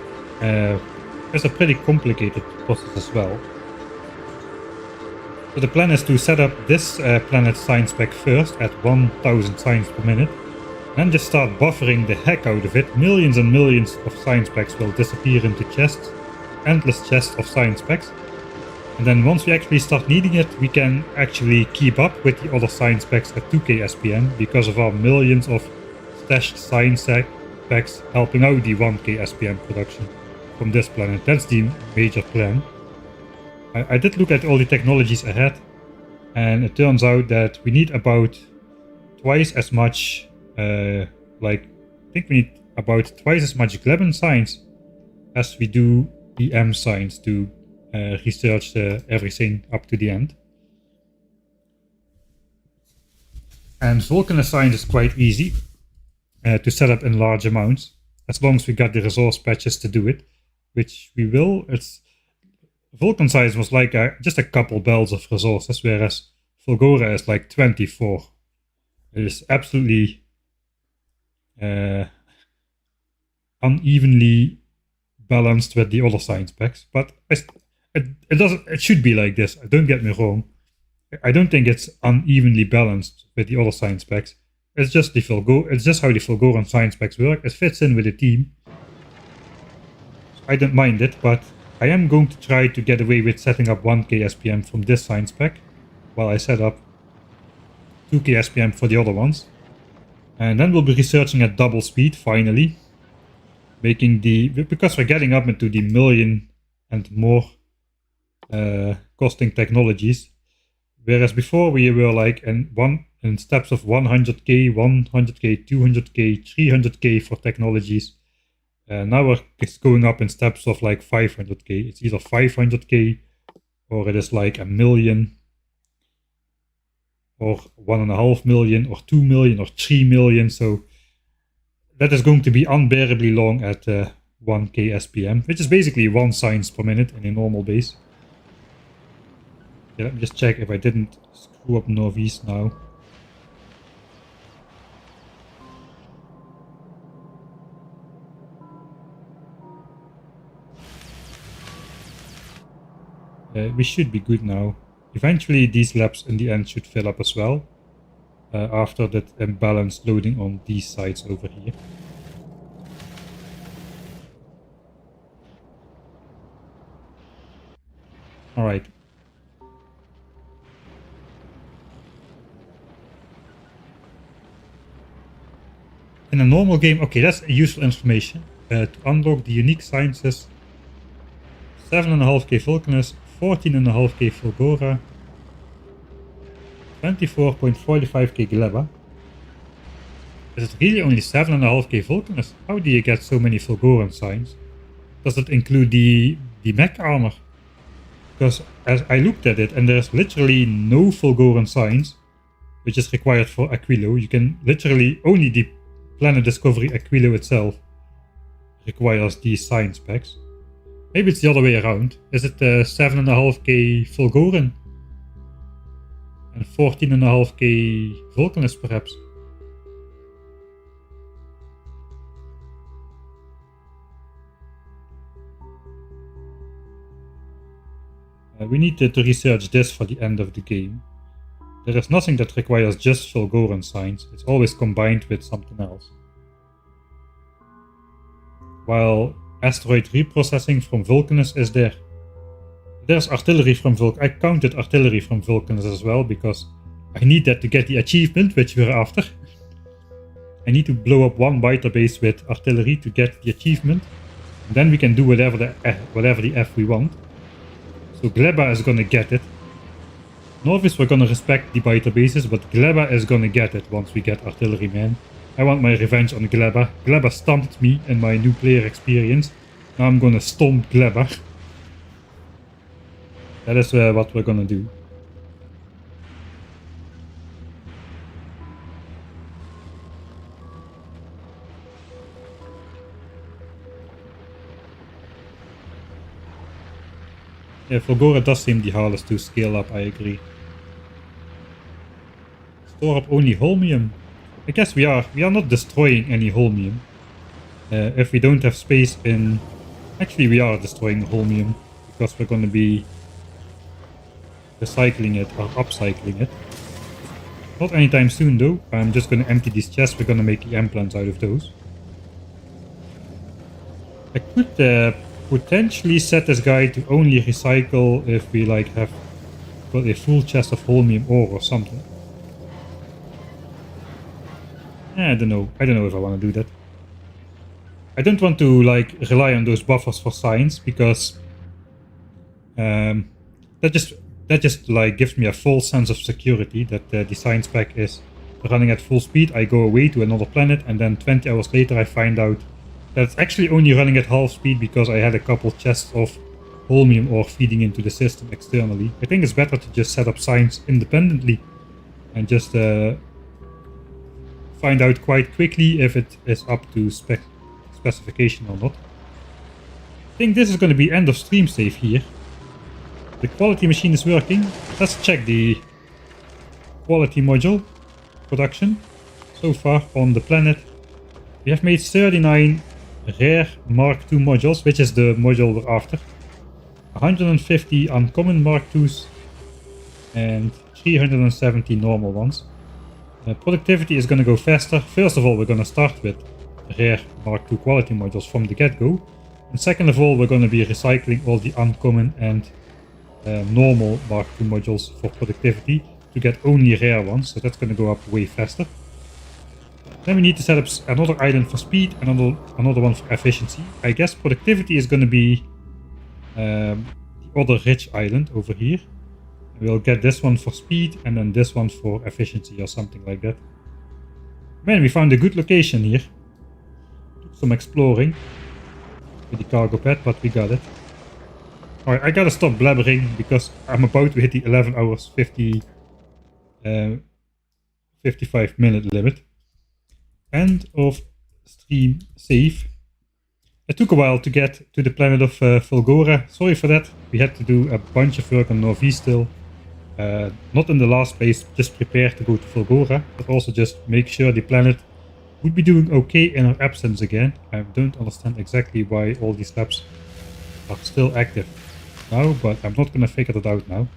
it's a pretty complicated process as well. So the plan is to set up this planet science pack first at 1000 science per minute, then just start buffering the heck out of it. Millions and millions of science packs will disappear into chests, endless chests of science packs. And then once we actually start needing it, we can actually keep up with the other science packs at 2k SPM because of our millions of stashed science packs helping out the 1k SPM production from this planet. That's the major plan. I did look at all the technologies ahead, and it turns out that we need about twice as much, I think we need about twice as much Gleben science as we do EM science to research everything up to the end. And Vulcanist science is quite easy to set up in large amounts, as long as we got the resource patches to do it, which we will. Vulcan science was like just a couple bells of resources, whereas Fulgora is like 24. It is absolutely unevenly balanced with the other science packs, but it should be like this. Don't get me wrong. I don't think it's unevenly balanced with the other science packs. It's just it's just how the Fulgoran science packs work. It fits in with the team. I don't mind it, but I am going to try to get away with setting up 1k SPM from this science pack, while I set up 2k SPM for the other ones. And then we'll be researching at double speed, finally. Because we're getting up into the million and more costing technologies. Whereas before we were like in steps of 100k, 100k, 200k, 300k for technologies. Now we're going up in steps of like 500k. It's either 500k or it is like a million or 1.5 million or 2 million or 3 million. So that is going to be unbearably long at 1k SPM, which is basically 1 science per minute in a normal base. Yeah, let me just check if I didn't screw up Norvise now. We should be good now. Eventually these labs in the end should fill up as well, after that imbalanced loading on these sides over here. Alright. In a normal game, okay, that's useful information. To unlock the unique sciences, 7.5k Vulcanus, 14.5k Fulgora, 24.45k Gleba. Is it really only 7.5k Vulcanus? How do you get so many Fulgoran signs? Does it include the mech armor? Because as I looked at it, and there's literally no Fulgoran signs, which is required for Aquilo. You can literally only the Planet Discovery Aquilo itself requires these science packs. Maybe it's the other way around. Is it 7.5k Fulgoran and 14.5k Vulcanus perhaps? We need to research this for the end of the game. There is nothing that requires just Fulgoran signs. It's always combined with something else. While asteroid reprocessing from Vulcanus is there. There's artillery from Vulcanus. I counted artillery from Vulcanus as well, because I need that to get the achievement, which we're after. I need to blow up 1 biter base with artillery to get the achievement. And then we can do whatever the F we want. So Gleba is gonna get it. Norvis, we're gonna respect the biter bases, but Gleba is gonna get it once we get artillery, man. I want my revenge on Gleba. Gleba stomped me in my new player experience. Now I'm gonna stomp Gleba. That is what we're gonna do. Yeah, Fulgora does seem the hardest to scale up, I agree. Store up only holmium. I guess we are not destroying any holmium. If we don't have space in... Actually, we are destroying holmium, because we're going to be recycling it or upcycling it. Not anytime soon though. I'm just going to empty these chests. We're going to make EM plants out of those. I could potentially set this guy to only recycle if we like have got a full chest of holmium ore or something. I don't know if I want to do that. I don't want to like rely on those buffers for science, because that just like gives me a false sense of security that the science pack is running at full speed, I go away to another planet, and then 20 hours later I find out that it's actually only running at half speed because I had a couple chests of holmium ore feeding into the system externally. I think it's better to just set up signs independently and just find out quite quickly if it is up to specification or not. I think this is going to be end of stream save here. The quality machine is working. Let's check the quality module production. So far on the planet we have made 39 rare Mark II modules, which is the module we're after. 150 uncommon Mark IIs and 370 normal ones. Productivity is going to go faster. First of all, we're going to start with rare Mark II quality modules from the get-go. And second of all, we're going to be recycling all the uncommon and normal Mark II modules for productivity to get only rare ones. So that's going to go up way faster. Then we need to set up another island for speed and another one for efficiency. I guess productivity is going to be the other rich island over here. We'll get this one for speed and then this one for efficiency or something like that. Man, we found a good location here. Took some exploring with the cargo pad, but we got it. Alright, I gotta stop blabbering because I'm about to hit the 11 hours 55 minute limit. End of stream save. It took a while to get to the planet of Fulgora. Sorry for that. We had to do a bunch of work on Norvi still. Not in the last place, just prepare to go to Fulgora, but also just make sure the planet would be doing okay in our absence again. I don't understand exactly why all these labs are still active now, but I'm not gonna figure it out now.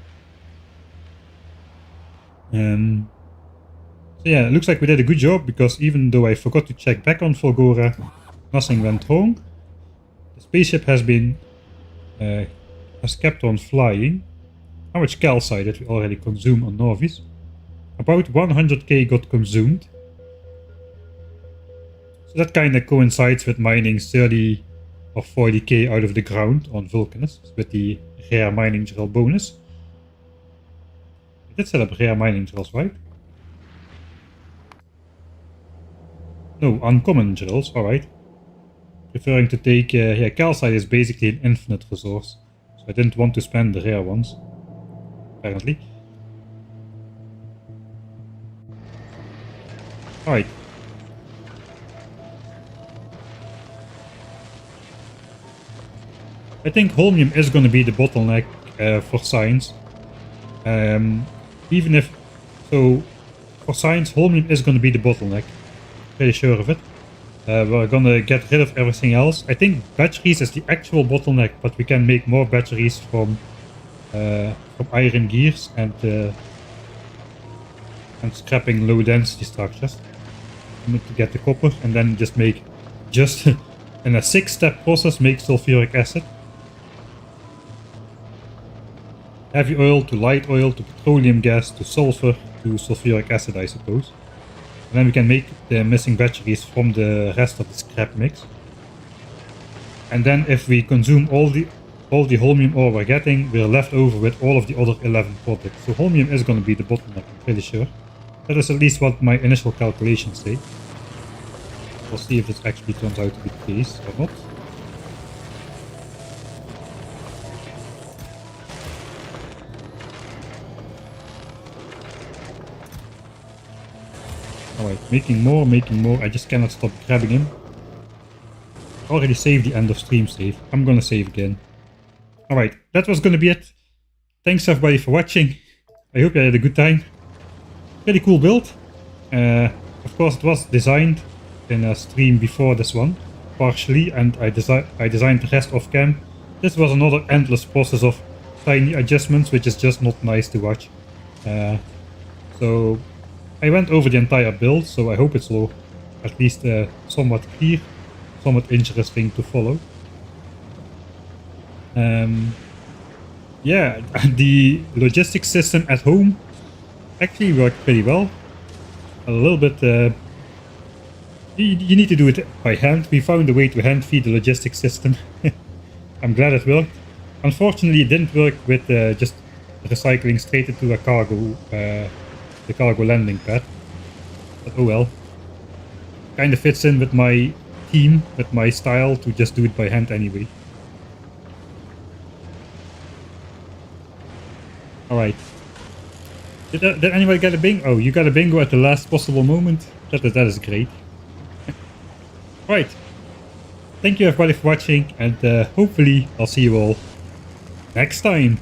So yeah, it looks like we did a good job because even though I forgot to check back on Fulgora, nothing went wrong. The spaceship has kept on flying. How much calcite did we already consume on Norvis? About 100k got consumed. So that kind of coincides with mining 30 or 40k out of the ground on Vulcanus with the rare mining drill bonus. I did set up rare mining drills, right? No, uncommon drills, alright. Preferring to take, yeah, calcite is basically an infinite resource. So I didn't want to spend the rare ones. Apparently. Alright. I think holmium is going to be the bottleneck for science. Even if... So, for science, holmium is going to be the bottleneck. Pretty sure of it. We're going to get rid of everything else. I think batteries is the actual bottleneck, but we can make more batteries from iron gears and scrapping low density structures. We need to get the copper and then just make in a 6-step process make sulfuric acid. Heavy oil to light oil to petroleum gas to sulfur to sulfuric acid, I suppose. And then we can make the missing batteries from the rest of the scrap mix. And then if we consume all the holmium ore we're getting, we're left over with all of the other 11 products. So holmium is going to be the bottleneck, I'm pretty sure. That is at least what my initial calculations say. We'll see if this actually turns out to be the case or not. Alright, making more, I just cannot stop grabbing him. Already saved the end of stream save. I'm gonna save again. Alright, that was gonna be it. Thanks everybody for watching. I hope you had a good time. Pretty cool build. Of course it was designed in a stream before this one, partially, and I designed the rest off cam. This was another endless process of tiny adjustments, which is just not nice to watch. So I went over the entire build, so I hope it's all at least somewhat clear, somewhat interesting to follow. Yeah, the logistics system at home actually worked pretty well. A little bit, you need to do it by hand. We found a way to hand feed the logistics system. I'm glad it worked. Unfortunately, it didn't work with just recycling straight into a cargo, the cargo landing pad. But oh well. Kind of fits in with my theme, with my style, to just do it by hand anyway. Alright. Did anybody get a bingo? Oh, you got a bingo at the last possible moment. That is great. Right. Thank you everybody for watching, and hopefully I'll see you all next time.